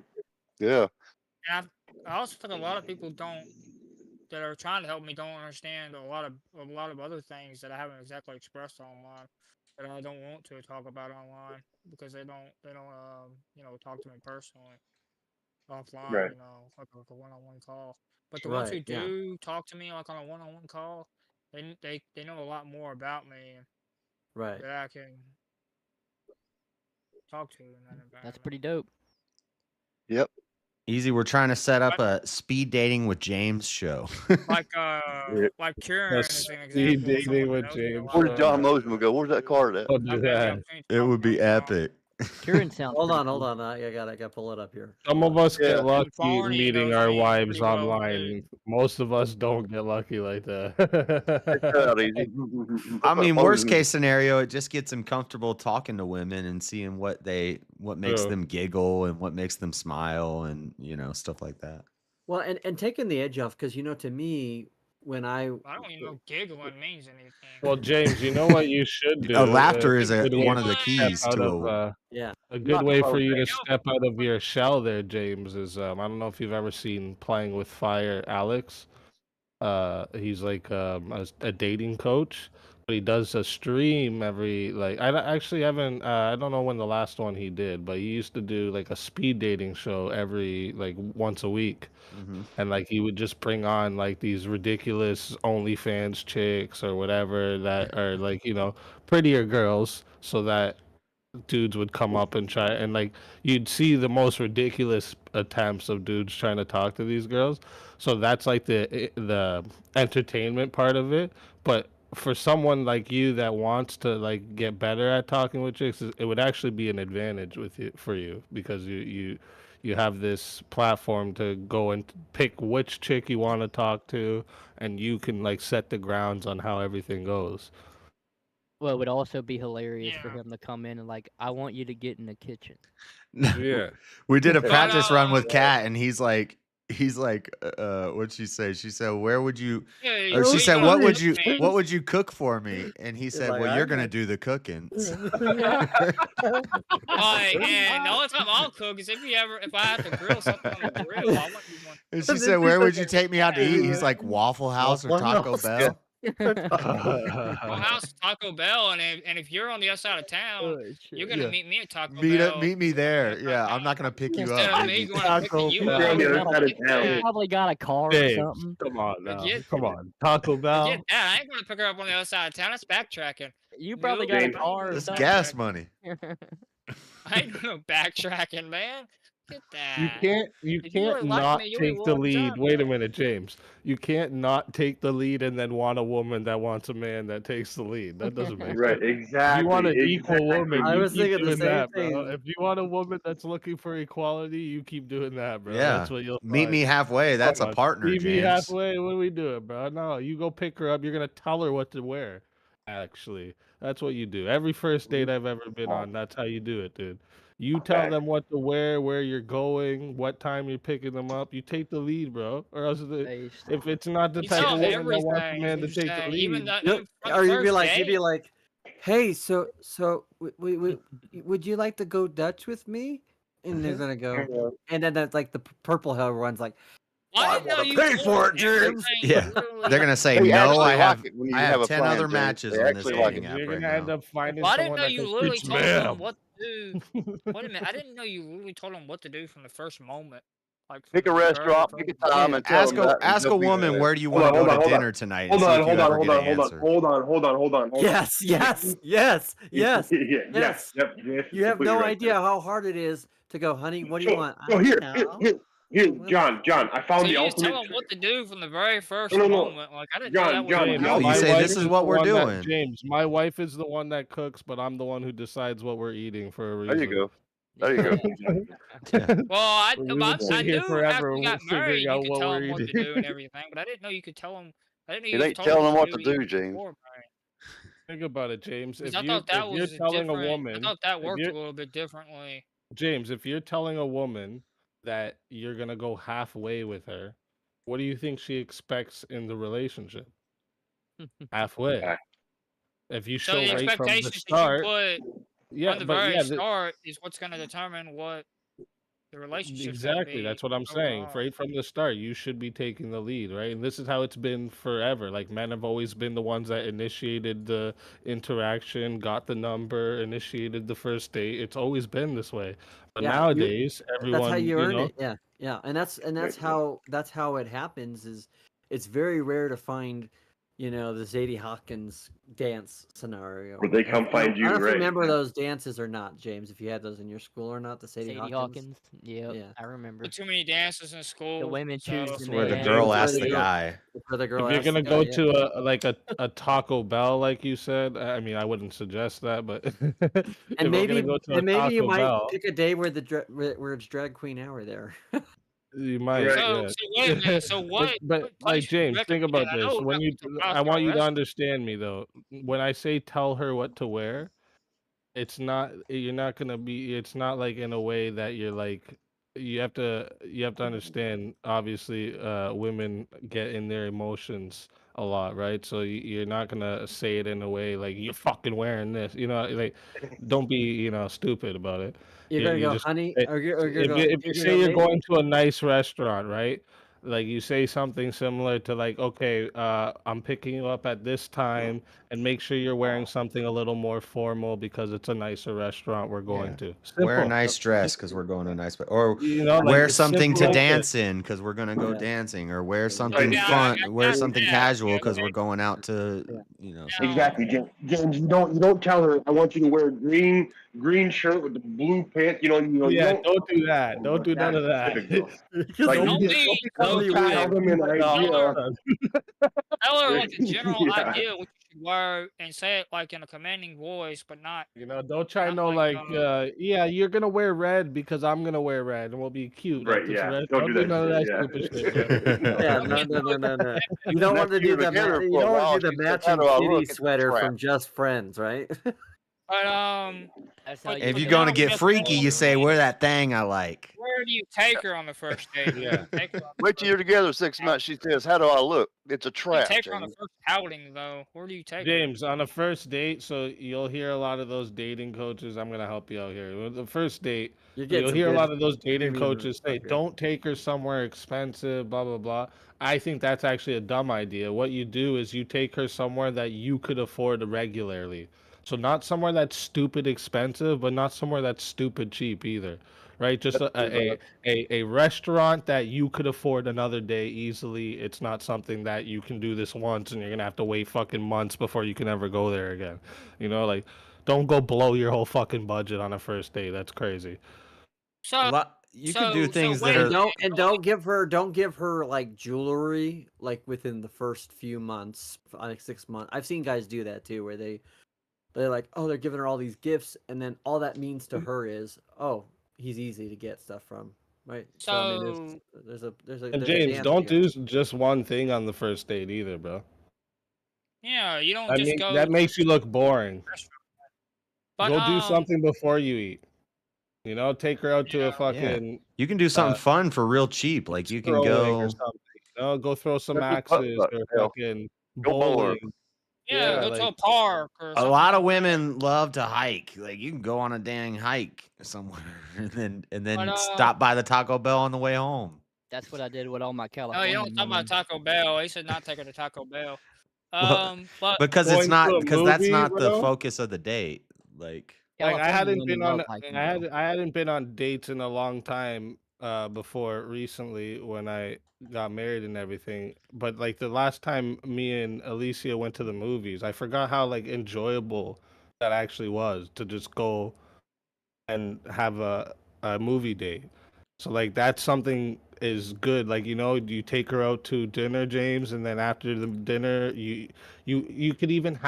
Yeah. And I also think a lot of people that are trying to help me don't understand a lot of other things that I haven't exactly expressed online that I don't want to talk about online because they don't talk to me personally offline, Right. like a one-on-one call. But the ones who do talk to me like on a one-on-one call, they know a lot more about me Right. that I can talk to in that environment. That's pretty dope. Yep. Easy, we're trying to set up a speed dating with James show. Like Kieran is an Speed example of someone dating that with knows me a James. lot. Where did John Mosman go? Where's that card at? Don't do that. It would be epic. Kieran sounds. Hold pretty on, cool. hold on. I gotta pull it up here. Some of us Yeah. get lucky Barney meeting knows our me wives pretty well, too. online. Most of us don't get lucky like Check that out, that. Easy. I mean, worst case scenario, it just gets him comfortable talking to women and seeing what makes True. them giggle and what makes them smile and stuff like that. Well, and taking the edge off because to me when I don't even know giggling means anything. Well, James, you know what you should do? Laughter is good way one of the to step keys out to of, yeah. a good way for you to step out of your shell there, James, is I don't know if you've ever seen Playing with Fire Alex. He's like a dating coach, but he does a stream every actually haven't I don't know when the last one he did, but he used to do like a speed dating show every once a week. And he would just bring on these ridiculous OnlyFans chicks or whatever that are prettier girls, so that dudes would come up and try, and you'd see the most ridiculous attempts of dudes trying to talk to these girls. So that's the entertainment part of it. But for someone like you that wants to get better at talking with chicks, it would actually be an advantage for you because you have this platform to go and pick which chick you want to talk to, and you can set the grounds on how everything goes. Well, it would also be hilarious for Yeah. him to come in and like, I want you to get in the kitchen. Yeah. We did a But practice run with Kat, and he's like, what'd she say? She said, "Where would you?" yeah, Or what she you said, gonna "What do, would you? man? What would you cook for me?" And he He's said, like, "Well, I you're gonna got do the cooking." Like, and the only time I'll cook is if I have to grill something on the grill. I want you going. And she said, "Where would you take me out to eat?" He's like, "Waffle House or Waffle Taco House. Bell." Waffle House, Taco Bell, and if you're on the other side of town, Oh, you're shit. gonna Yeah. meet me at Taco Bell Meet me there. Yeah, I'm not gonna pick you instead up. of Meet me me. going and picking you You're up. on the other Like, side of forget town. that. Probably got a car or James, something. come on now. Forget, Come on. Taco Bell. forget that. I ain't gonna pick her up on the other side of town. That's backtracking. You probably Nope, got a James. car or That's something. gas money. I ain't no backtracking, man. Get You that. can't If you really like not me, you ain't take the all the lead. time. Wait a minute, James. You can't not take the lead and then want a woman that wants a man that takes the lead. That doesn't make Right, sense. If exactly. you want an equal woman, I you was keep thinking the doing same that, bro. thing. If you want a woman that's looking for equality, you keep doing that, bro. Yeah. That's what you'll Meet find. me halfway. That's Come a on. partner, Meet me James. halfway. What are we doing, bro? No, you go pick her up. You're gonna tell her what to wear. Actually, that's what you do. Every first date I've ever been on, that's how you do it, dude. You tell them what to wear, where you're going, what time you're picking them up. You take the lead, bro. Or else, if it's not the You type tell of them woman that wants a everything. man to You take the say, even lead, though, You- even from the Or you'd be first like, date. hey, so would you like to go Dutch with me? And they're gonna go, and then that's like the purple hair one's like, I didn't know you pay told for it, them James. everything. Yeah. Literally. They're gonna say They no. actually I like have it when you I have have a 10 plan, other James. matches They on this actually like dating it. app you're right gonna end now. up finding Well, I didn't someone know that you can literally preach told them ma'am. what to do. Wait a minute. I didn't know you literally told them what to do from the first moment. Like from Pick a the very restaurant, first pick a time, and tell Ask them that. And a they'll be woman, there. where do you Hold want to on, go hold on, to hold on. dinner tonight, and Hold see on, if hold you on, ever hold get on, an hold on, answer. hold on. Yes, yes, yes, yes, Yeah, yes. Yep, You have completely no right idea there. how hard it is to go, honey. What do you So, want? so I here, don't know. John, I So found the you just tell ultimate. them what to do from the very first No. moment. Like I didn't know that was John, what James, No, happened. you my say wife this is is what the we're one that doing. James, my wife is the one that cooks, but I'm the one who decides what we're eating for a reason. There you go. There you go. Yeah. Well, I We would sit here knew forever after we got figuring married, you out could what tell we're them what to eating. do and everything, but I didn't know you could tell them. I didn't know It you ain't told them telling them what what to to do do, even James. before marriage. Think about it, James. Because If I thought you're that was telling a different. I woman, thought that if worked a you're little bit differently. James, if you're telling a woman that you're gonna go halfway with her, what do you think she expects in the relationship? Halfway. If you So show the right from the expectations that you start, put yeah, from the but very yeah, start is what's going to determine what the relationship's going to exactly. be That's what I'm saying. overall. Right from the start, you should be taking the lead, right? And this is how it's been forever. Like men have always been the ones that initiated the interaction, got the number, initiated the first date. It's always been this way. But Yeah, nowadays, that's how everyone, you you earn know, it. Yeah, and that's how it happens. Is it's very rare to find, the Zadie Hawkins dance scenario. Where they I come don't find you, know if you right? remember those dances or not, James. If you had those in your school or not, the Sadie Sadie Hawkins. Hawkins. Yep, Yeah. I remember. Put too many dances in school. The women so choose That's the where the man. girl Where asks the the girl- guy. Where the girl if you're asks the gonna guy, go yeah. to a Taco Bell, like you said, I mean, I wouldn't suggest that, but if And you're maybe gonna go to a maybe you Taco might Bell, pick a day where where it's drag queen hour there. you might, Right. So yeah. wait a minute. So what But what like place would you James, think recommend? about I this. know When that you, went to I five-star want you to restaurant. understand me though. When I say tell her what to wear, it's not you're not gonna be. It's not like in a way that you're like. You have to understand. Obviously, women get in their emotions a lot, right? So you're not gonna say it in a way like you're fucking wearing this. Like don't be stupid about it. You're You gonna you go, just honey, or you're if gonna you, go. if you You're gonna say go, you're maybe. going to a nice restaurant, right? Like you say something similar to like, okay, I'm picking you up at this time, and make sure you're wearing something a little more formal because it's a nicer restaurant we're going Yeah. to. Wear a Simple. nice dress because we're going to a nice place, or Like wear it's something to simple as dance in because we're gonna go Yeah. dancing, or wear something Yeah, fun, I wear got something that. casual Yeah, because we're going out to now, something. Exactly, James. You don't tell her. I want you to wear a green shirt with the blue pants. You Yeah, don't. don't do that. Don't do none of that. Like don't you be tell so them an weird. idea. Tell her like a general Yeah. idea what you should word and say it like in a commanding voice, but not. You know, don't try not no like, yeah, you're gonna wear red because I'm gonna wear red and we'll be cute. Right, Like this yeah. red. Don't do that none of that shit, yeah. stupid shit, bro. Yeah, no. You don't want to do the together you for a don't want while, to do the she said, "How matching do I kitty look?" It's a sweater trap. from Just Friends, right? But That's how but, you If but you're then going to on get just freaky, you say, Friends, "Wear that thing I like." where do you take her on the first date? Yeah. You take her on Wait till you're together 6 months. She says, "How do I look?" It's a you trap, take her on the James. first outing though. Where do you take her? James, on a first date, so you'll hear a lot of those dating coaches. I'm gonna help you out here. With the first date, You're getting you'll some hear a good lot of those dating premium coaches stuff say, here. "Don't take her somewhere expensive." Blah blah blah. I think that's actually a dumb idea. What you do is you take her somewhere that you could afford regularly. So not somewhere that's stupid expensive, but not somewhere that's stupid cheap either. Right? Just a restaurant that you could afford another day easily. It's not something that you can do this once and you're gonna have to wait fucking months before you can ever go there again. You know, like don't go blow your whole fucking budget on a first date. That's crazy. So You could do things that wait, are. Don't give her like jewelry like within the first few months, like 6 months. I've seen guys do that too, where they're like, oh, they're giving her all these gifts, and then all that means to her is, oh, he's easy to get stuff from, right? I mean, there's a And there's a James, dance don't here. do just one thing on the first date either, bro. yeah, you don't I just mean, go that to makes you look boring. But Go do something before you eat. You know, take her out to a Yeah, fucking you can do something fun for real cheap. Like you can scrolling or go. something. You know, go throw some Go axes or hell. fucking Go bowling. bowling. yeah, go to a like park or A something lot of like that. women love to hike. Like you can go on a dang hike somewhere and then But stop by the Taco Bell on the way home. That's what I did with all my no, California you don't talk women. about Taco Bell. He said not take her to Taco Bell. Well, But because it's going to not a because that's movie, not the bro. focus of the date. Like Like I California hadn't women been love on hiking I though. hadn't been on dates in a long time before recently when I got married and everything. But like the last time me and Alicia went to the movies, I forgot how like enjoyable that actually was to just go and have a movie date. So like that's something is good. Like you know, you take her out to dinner, James, and then after the dinner, you could even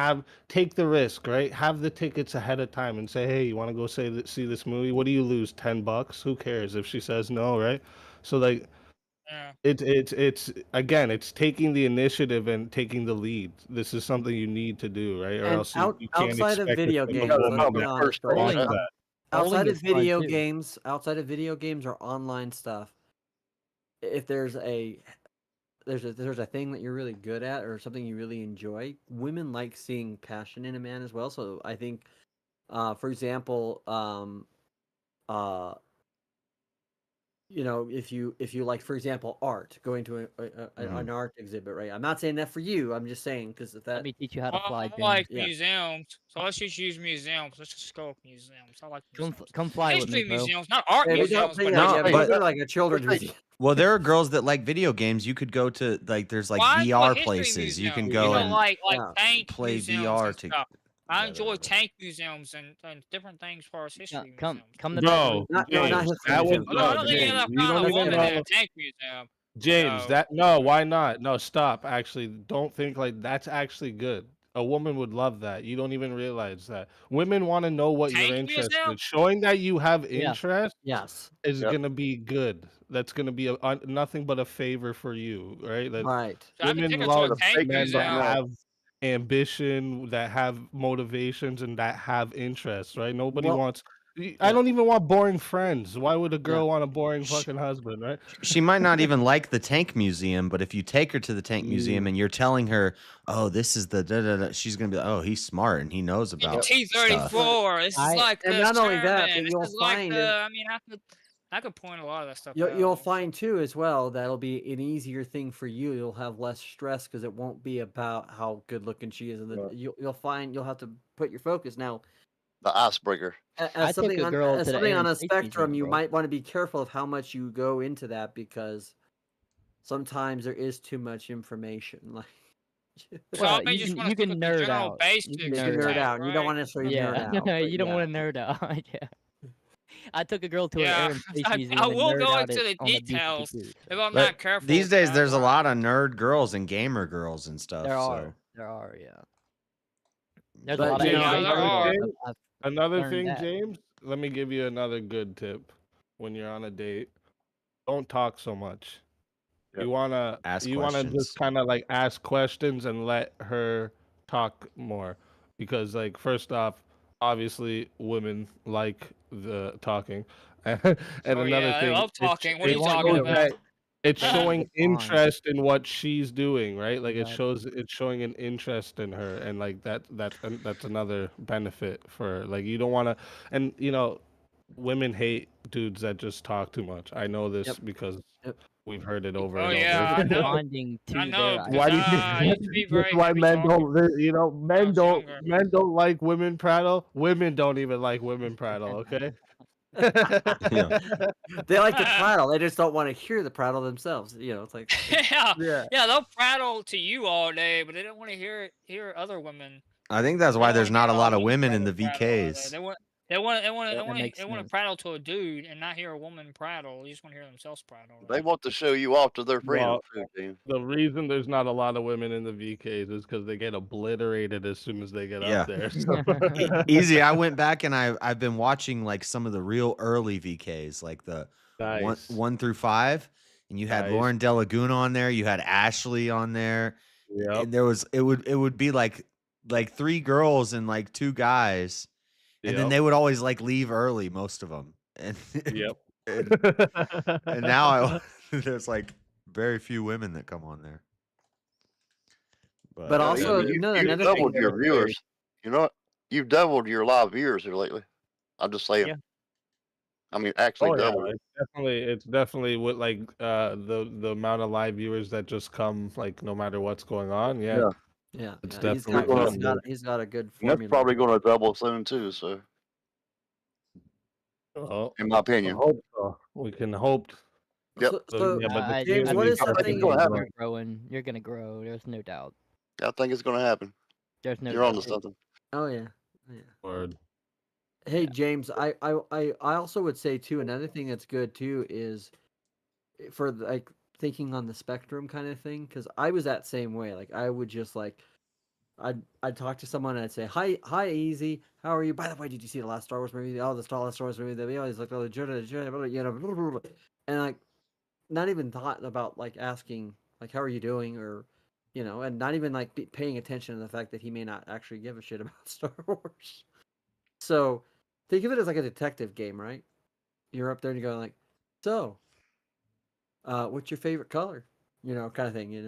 take the risk, right? Have the tickets ahead of time and say, hey, you want to go see this movie? What do you lose? $10? Who cares if she says no, right? So like. yeah. It's again, it's taking the initiative and taking the lead. This is something you need to do, right? Or And else you can't outside of expect video a games, woman let's be to honest, want Bowling, that. bowling outside of is fun video too. games, or online stuff, if there's a thing that you're really good at or something you really enjoy, women like seeing passion in a man as well. So I think, for example, you know, if you like, for example, art, going to an art exhibit, right? I'm not saying that for you. I'm just saying because if Let that me teach you how to fly, I James. like Yeah. museums, so let's just use museums. Let's just go with museums. I like museums. Come fly with me, History bro. museums, not art Maybe don't museums, say but that. No, Yeah, history. but but like a children's museum. well, there are girls that like video games. You could go to like there's like Well, I enjoy VR history places. You can museums. go You know, and like Yeah. tank play museums VR and stuff. I enjoy tank museums and different things as far as history museums. Come to Bro, not James, history that would museums. Although I no, don't think James. enough You found don't a even woman in know. a tank museum. James, So that no, why not? No, stop. Actually, don't think like that's actually good. A woman would love that. You don't even realize that. Women want to know what you're tank interested in. museum? Showing that you have Yeah. interest Yes. is Yep. gonna be good. That's gonna be nothing but a favor for you, right? That Right. So I can women take her to a love tank men that museum. have ambition, that have motivations, and that have interests, right? Nobody Well, wants. I yeah. don't even want boring friends. Why would a Yeah. girl want a boring Sh- fucking husband, right? she might not even like the tank museum, but if you take her to the tank museum and you're telling her, "Oh, this is the da da da," she's gonna be like, "Oh, he's smart and he knows about stuff." T-34. This is like And the not only that, Sherman. but This you'll is like find the. I mean, I could point a lot of that stuff out. you'll find too as well that'll be an easier thing for you. You'll have less stress because it won't be about how good looking she is, and you'll find you'll have to put your focus now. The icebreaker. As something on girl to the something on a Aaron States spectrum, museum, you bro. might want to be careful of how much you go into that because sometimes there is too much information. Like, So I may just want to stick with the nerd general out. basics. You you can can nerd type, out. You don't right? want to necessarily Yeah, nerd out. but you don't yeah. want to nerd out. Yeah. I took a girl to an Yeah, Aaron States museum I and will nerd go out into it the on the details B-52. if I'm But not careful. these with days, that, there's a right? lot of nerd girls and gamer girls and stuff. There So are, yeah. There's a But, lot of you know, Asian Another girls. thing, I've another learned thing, that. James. Let me give you another good tip when you're on a date. Don't talk so much. Yep. Ask You wanna questions. just kind of like ask questions and let her talk more, because like first off, obviously women like the talking, and Oh another yeah, I thing, love talking. What are it you want you talking shows to about? that it's they want you showing to bond. interest in what she's doing, right? Like Right. it's showing an interest in her, and like that's another benefit for like you don't want to, and women hate dudes that just talk too much. I know this Yep. because Yep. we've heard it over Oh and yeah, over. I know. Bonding I to know their because Why do you I used to be that's very why heavy men talker don't when I was younger. men don't like women prattle. Women don't even like women prattle, okay? Yeah. They like to prattle. They just don't want to hear the prattle themselves. You know, it's like Yeah, Yeah. yeah, they'll prattle to you all day, but they don't want to hear other women. I think that's They why don't there's want to hear not a all lot of you women in the prattle all day. VKs. They want That makes they want to sense. prattle to a dude and not hear a woman prattle. They just want to hear themselves prattle. They want to show you off to their friends, Well, James. the reason there's not a lot of women in the VKs is because they get obliterated as soon as they get Yeah. up there. So. Easy. I went back and I've been watching like some of the real early VKs, like the Nice. 1 through 5, and you had Nice. Lauren De Laguna on there, you had Ashley on there, Yep. and there was it would be like 3 girls and like 2 guys, and then Yep. they would always like leave early, most of them, and Yep. and now there's like very few women that come on there. But also, you, no, you've another doubled thing. your viewers. You know what? You've doubled your live viewers here lately. I'm just saying. Yeah. I mean, actually Oh yeah, doubled. it's definitely with like the amount of live viewers that just come like no matter what's going on. Yeah, Yeah. Yeah, it's yeah, definitely he's got a good And that's formula. probably going to double soon too. So, Oh, in my I opinion. hope so. We can hope. Yep. So, yeah, but the James, what community is part something? is gonna happen. You're growing. You're gonna grow. There's no doubt. I think it's going to happen. There's no You're on doubt. to something. Oh yeah, yeah. Word. Hey James, I also would say too, another thing that's good too is for like thinking on the spectrum kind of thing, because I was that same way. Like I would just like I'd talk to someone and I'd say, hi Easy, how are you? By the way, did you see the last Star Wars movie? Oh, the last Star Wars movie that we always like, oh, the Jedi, you know, and like not even thought about like asking like how are you doing, or you know, and not even like paying attention to the fact that he may not actually give a shit about Star Wars. So think of it as like a detective game, right? You're up there and you go like, so, what's your favorite color? You know, kind of thing. You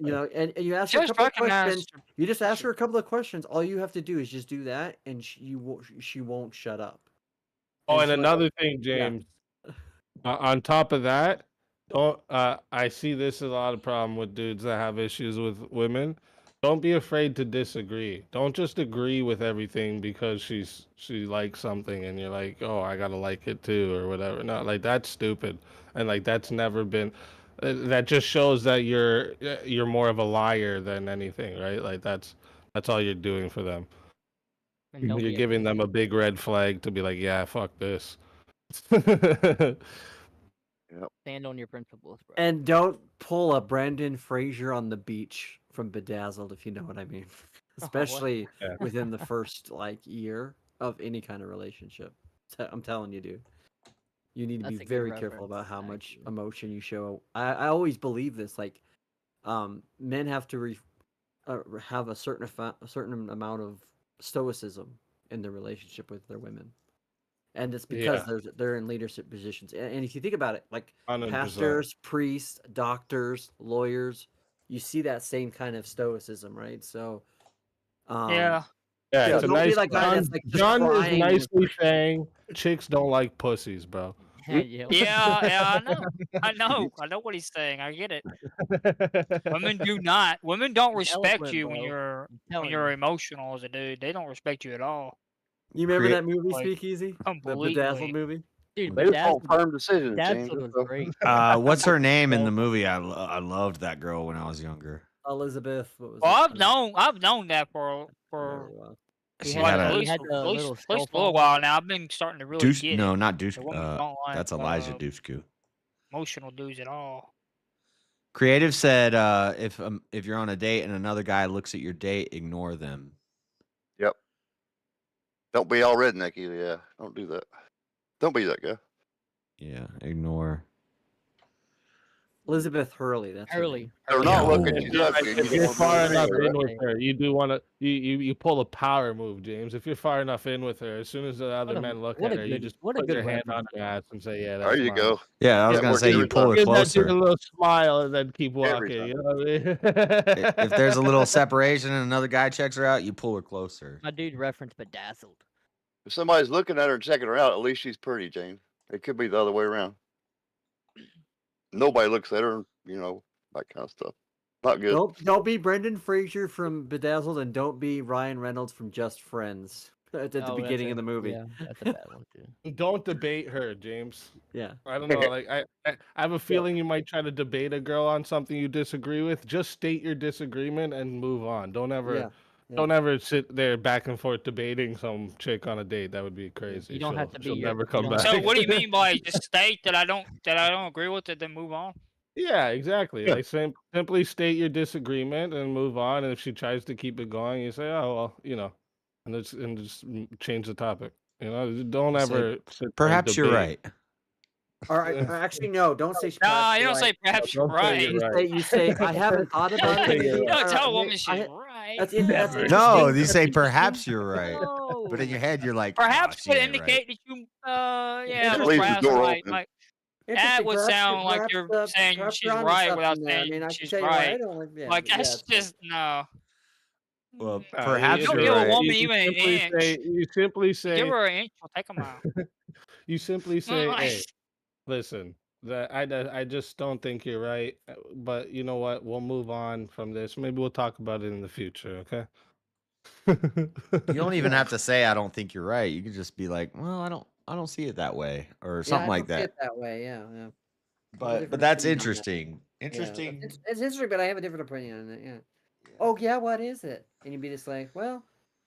know, and you ask her a Just couple of recognize. questions. You just ask her a couple of questions. All you have to do is just do that, and she won't shut up. Oh, and so- another thing, yeah. James. On top of that, don't I see this as a lot of problem with dudes that have issues with women. Don't be afraid to disagree. Don't just agree with everything because she likes something and you're like, oh, I gotta like it too or whatever. No, like that's stupid, and like that's never been. That just shows that you're more of a liar than anything, right? Like that's all you're doing for them. And don't You're be a giving them a big red flag to be like, yeah, fuck this. stand on your principles, bro. And don't pull a Brandon Fraser on the beach from Bedazzled, if you know what I mean. Especially Yeah. within the first like year of any kind of relationship. I'm telling you, dude. You need to That's be a good very careful about reference, how much emotion you show. I always believe this. Like, men have to have a certain amount of stoicism in their relationship with their women, and it's because they're in leadership positions. And if you think about it, like 100%. pastors, priests, doctors, lawyers, you see that same kind of stoicism, right? So, Yeah. Yeah, so it's a don't be nice. that guy that's like just John is crying. nicely saying chicks don't like pussies, bro. Yeah, I know what he's saying. I get it. Women don't respect Eloquent, you when bro. you're telling when you're emotional as a dude. They don't respect you at all. You remember Create- that movie, Like, Speakeasy? The completely. Bedazzled movie? Dude, They just want Bedazzled, firm decisions, James. Bedazzled was great. What's her name in the movie? I loved that girl when I was younger. Elizabeth. What was Well, it? I've known that for She like had at a least, had the at least, little at least cell a little phone. while now. I've been starting to really get no, it. not douche. The women don't like That's Elijah Dushku. emotional dudes at all. Creative said, if you're on a date and another guy looks at your date, ignore them. Don't be all rednecky. Yeah, don't do that. Don't be that guy. Yeah, ignore. Elizabeth Hurley. That's her Hurley. name. They're not Yo. looking you up. If You you're don't far want to enough do in that. with her, you do want to you pull a power move, James. If you're far enough in with her, as soon as the other men look at her, you just put your hand on her ass and say, "Yeah, that's There you mine." go. Yeah, I was That gonna works say you every pull her time. Give that dude a closer. little smile and then keep Every walking. time. You know what I mean? If there's a little separation and another guy checks her out, you pull her closer. My dude referenced bedazzled. If somebody's looking at her and checking her out, at least she's pretty, James. It could be the other way around. Nobody looks at her, you know, that kind of stuff. Not good. Don't be Brendan Fraser from Bedazzled, and don't be Ryan Reynolds from Just Friends at the beginning of the movie. Yeah, that's a bad one too. Don't debate her, James. Yeah. I don't know. Like I have a feeling you might try to debate a girl on something you disagree with. Just state your disagreement and move on. Don't ever sit there back and forth debating some chick on a date. That would be crazy. You don't have to be she'll your- never you come don't back. So what do you mean by just state that I don't agree with it, then move on? Yeah, exactly. Yeah. Like simply state your disagreement and move on. And if she tries to keep it going, you say, "Oh well," you know, and just change the topic. You know, don't Say, ever. sit there and Perhaps you're debate. right. Or actually, no. Don't say. Nah, perhaps you you're don't say right. perhaps you're Don't say right. you're You right. You say I haven't thought about Don't it. say you're don't right. tell a woman she's right. That's Never. No, interesting. you say perhaps you're right, No. but in your head you're like, Perhaps she could ain't indicate right. that you yeah, Leave well, the perhaps door right. open. Like that Interesting. would Perhaps sound like you're saying perhaps she's you're onto right without something there. I saying mean, I can she's tell you what I right. don't like. Yeah, Like yeah, that's it's just no. Well, No, perhaps You don't you're give a right. woman You even an simply inch. say. You simply Give say. her an inch, we'll take a mile. You simply say, "Hey, listen, that I just don't think you're right. But you know what? We'll move on from this. Maybe we'll talk about it in the future. Okay." You don't even have to say I don't think you're right. You could just be like, well, I don't see it that way, or something I like don't see that. it that way. Yeah, yeah. But that's interesting. Interesting. Yeah, it's interesting, but I have a different opinion on it. Yeah. Oh yeah, what is it? And you'd be just like, well,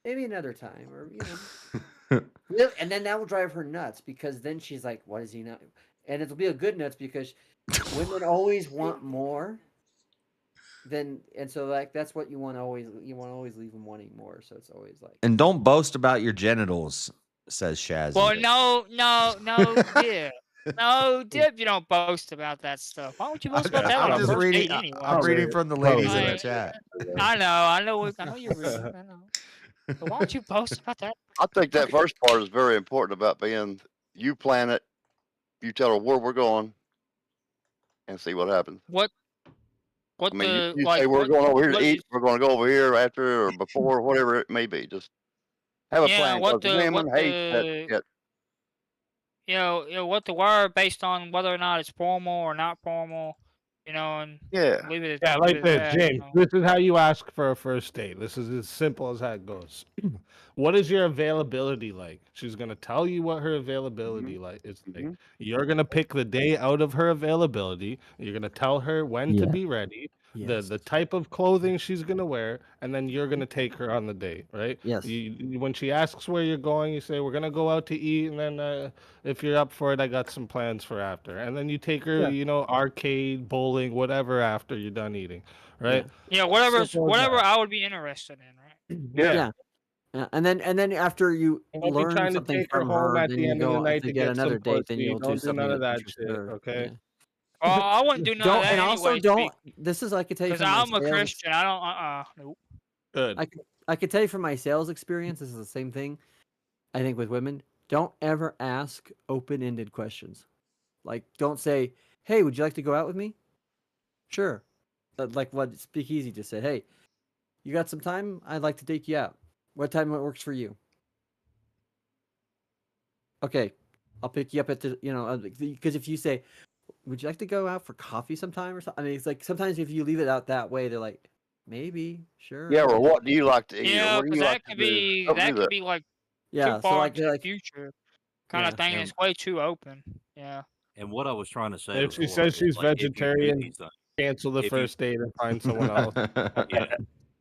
maybe another time, or you know. Really? And then that will drive her nuts because then she's like, what is he not? And it'll be a good nuts because women always want more. And so like that's what you want to always leave them wanting more. So it's always like. And don't boast about your genitals, says Shaz. Well, no, Dip. No, Dip, you don't boast about that stuff. Why would you boast about that? I'm on a just first reading. date anyway? I'm reading from the ladies in the Like, chat. I know you're reading. I know. But why don't you boast about that? I think that first part is very important about being you plan it, you tell her where we're going, and see what happens. What I mean, the you like? say we're going over here to what eat, we're going to go over here after or before, whatever it may be. Just have a Yeah, plan. what 'cause the- women what hate the- that. you know what the word based on whether or not it's formal or not formal, you know, and Yeah. leave it. Yeah, leave like it at this, that, you James. know. This is how you ask for a first date. This is as simple as that goes. What is your availability like? She's gonna tell you what her availability like is like. You're gonna pick the day out of her availability. You're gonna tell her when to Yeah. be ready, Yes. the type of clothing she's gonna wear, and then you're gonna take her on the date, right? Yes. When she asks where you're going, you say we're gonna go out to eat, and then if you're up for it, I got some plans for after. And then you take her, Yeah. you know, arcade, bowling, whatever after you're done eating, right? Yeah, whatever Simple as that. I would be interested in, right? Yeah. Yeah. And then after you Don't be learn trying to something take her from home her, at then the you end of the go night to to get get another some date, then pussy. you'll do Don't do something none of that that interests shit, her. okay? Yeah. Well, I wouldn't do none of Don't that and also anyway. don't. This is I could tell you Because from my I'm a sales. Christian. I don't. Nope. Good. I could tell you from my sales experience. This is the same thing. I think with women, don't ever ask open-ended questions. Like, don't say, "Hey, would you like to go out with me?" Sure. Like what Speakeasy just said. Hey, you got some time? I'd like to take you out. What time works for you? Okay, I'll pick you up at the, because if you say, would you like to go out for coffee sometime or something? I mean, it's like sometimes if you leave it out that way, they're like, maybe, sure. Yeah, or okay." what do you like to eat? Yeah, or what do because you that like to could do? be Don't do that could that. be like Yeah, too so far like into they're the like, future kind yeah. of thing. And it's way too open. Yeah. And what I was trying to say If she before says is, she's like, if you do vegetarian, these things, cancel the if you- first date and find someone else. yeah.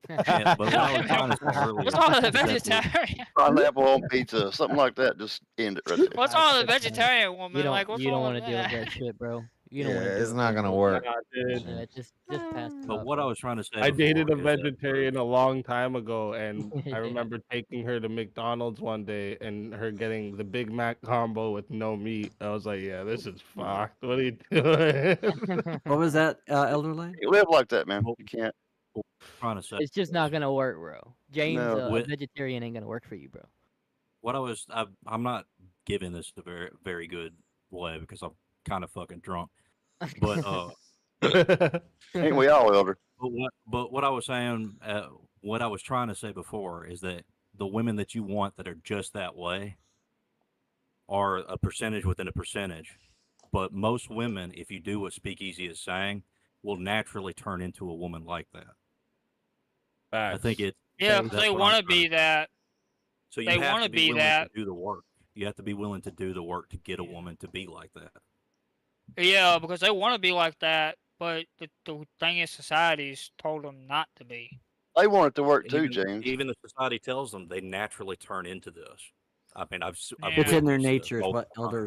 Yeah, but what I was trying to say earlier What's wrong with a is that vegetarian? Pineapple on pizza, something like that. Just end it right there. What's wrong with a vegetarian woman? You don't, Like, what's you don't wrong want with to deal with that? that shit, bro. You don't want to Yeah, do it's it. not for gonna me. work. Nah, dude. Yeah, just pass it But up. what I was trying to say I dated a before is that vegetarian a long time ago, and I Yeah. remember taking her to McDonald's one day and her getting the Big Mac combo with no meat. I was like, yeah, this is fucked. What are you doing? What was that, Elder Lane? You live like that, man. Well, You can't. what I'm trying to say It's just not gonna work, bro. James, No. a with vegetarian ain't gonna work for you, bro. what I'm not giving this a very very good way because I'm kind of fucking drunk. But Ain't we all, Elder? but what I was saying, what I was trying to say before is that the women that you want that are just that way are a percentage within a percentage. But most women, if you do what Speakeasy is saying, will naturally turn into a woman like that. I think it. Yeah, that's they what I'm want to trying be that. So you They have want to to be be willing that. to do the work. You have to be willing to do the work to get a woman to be like that. Yeah, because they want to be like that, but the thing is, society's told them not to be. They want it to work too, James. Even the society tells them they naturally turn into this. I mean, I've It's in their witnessed this nature, is multiple what times. elders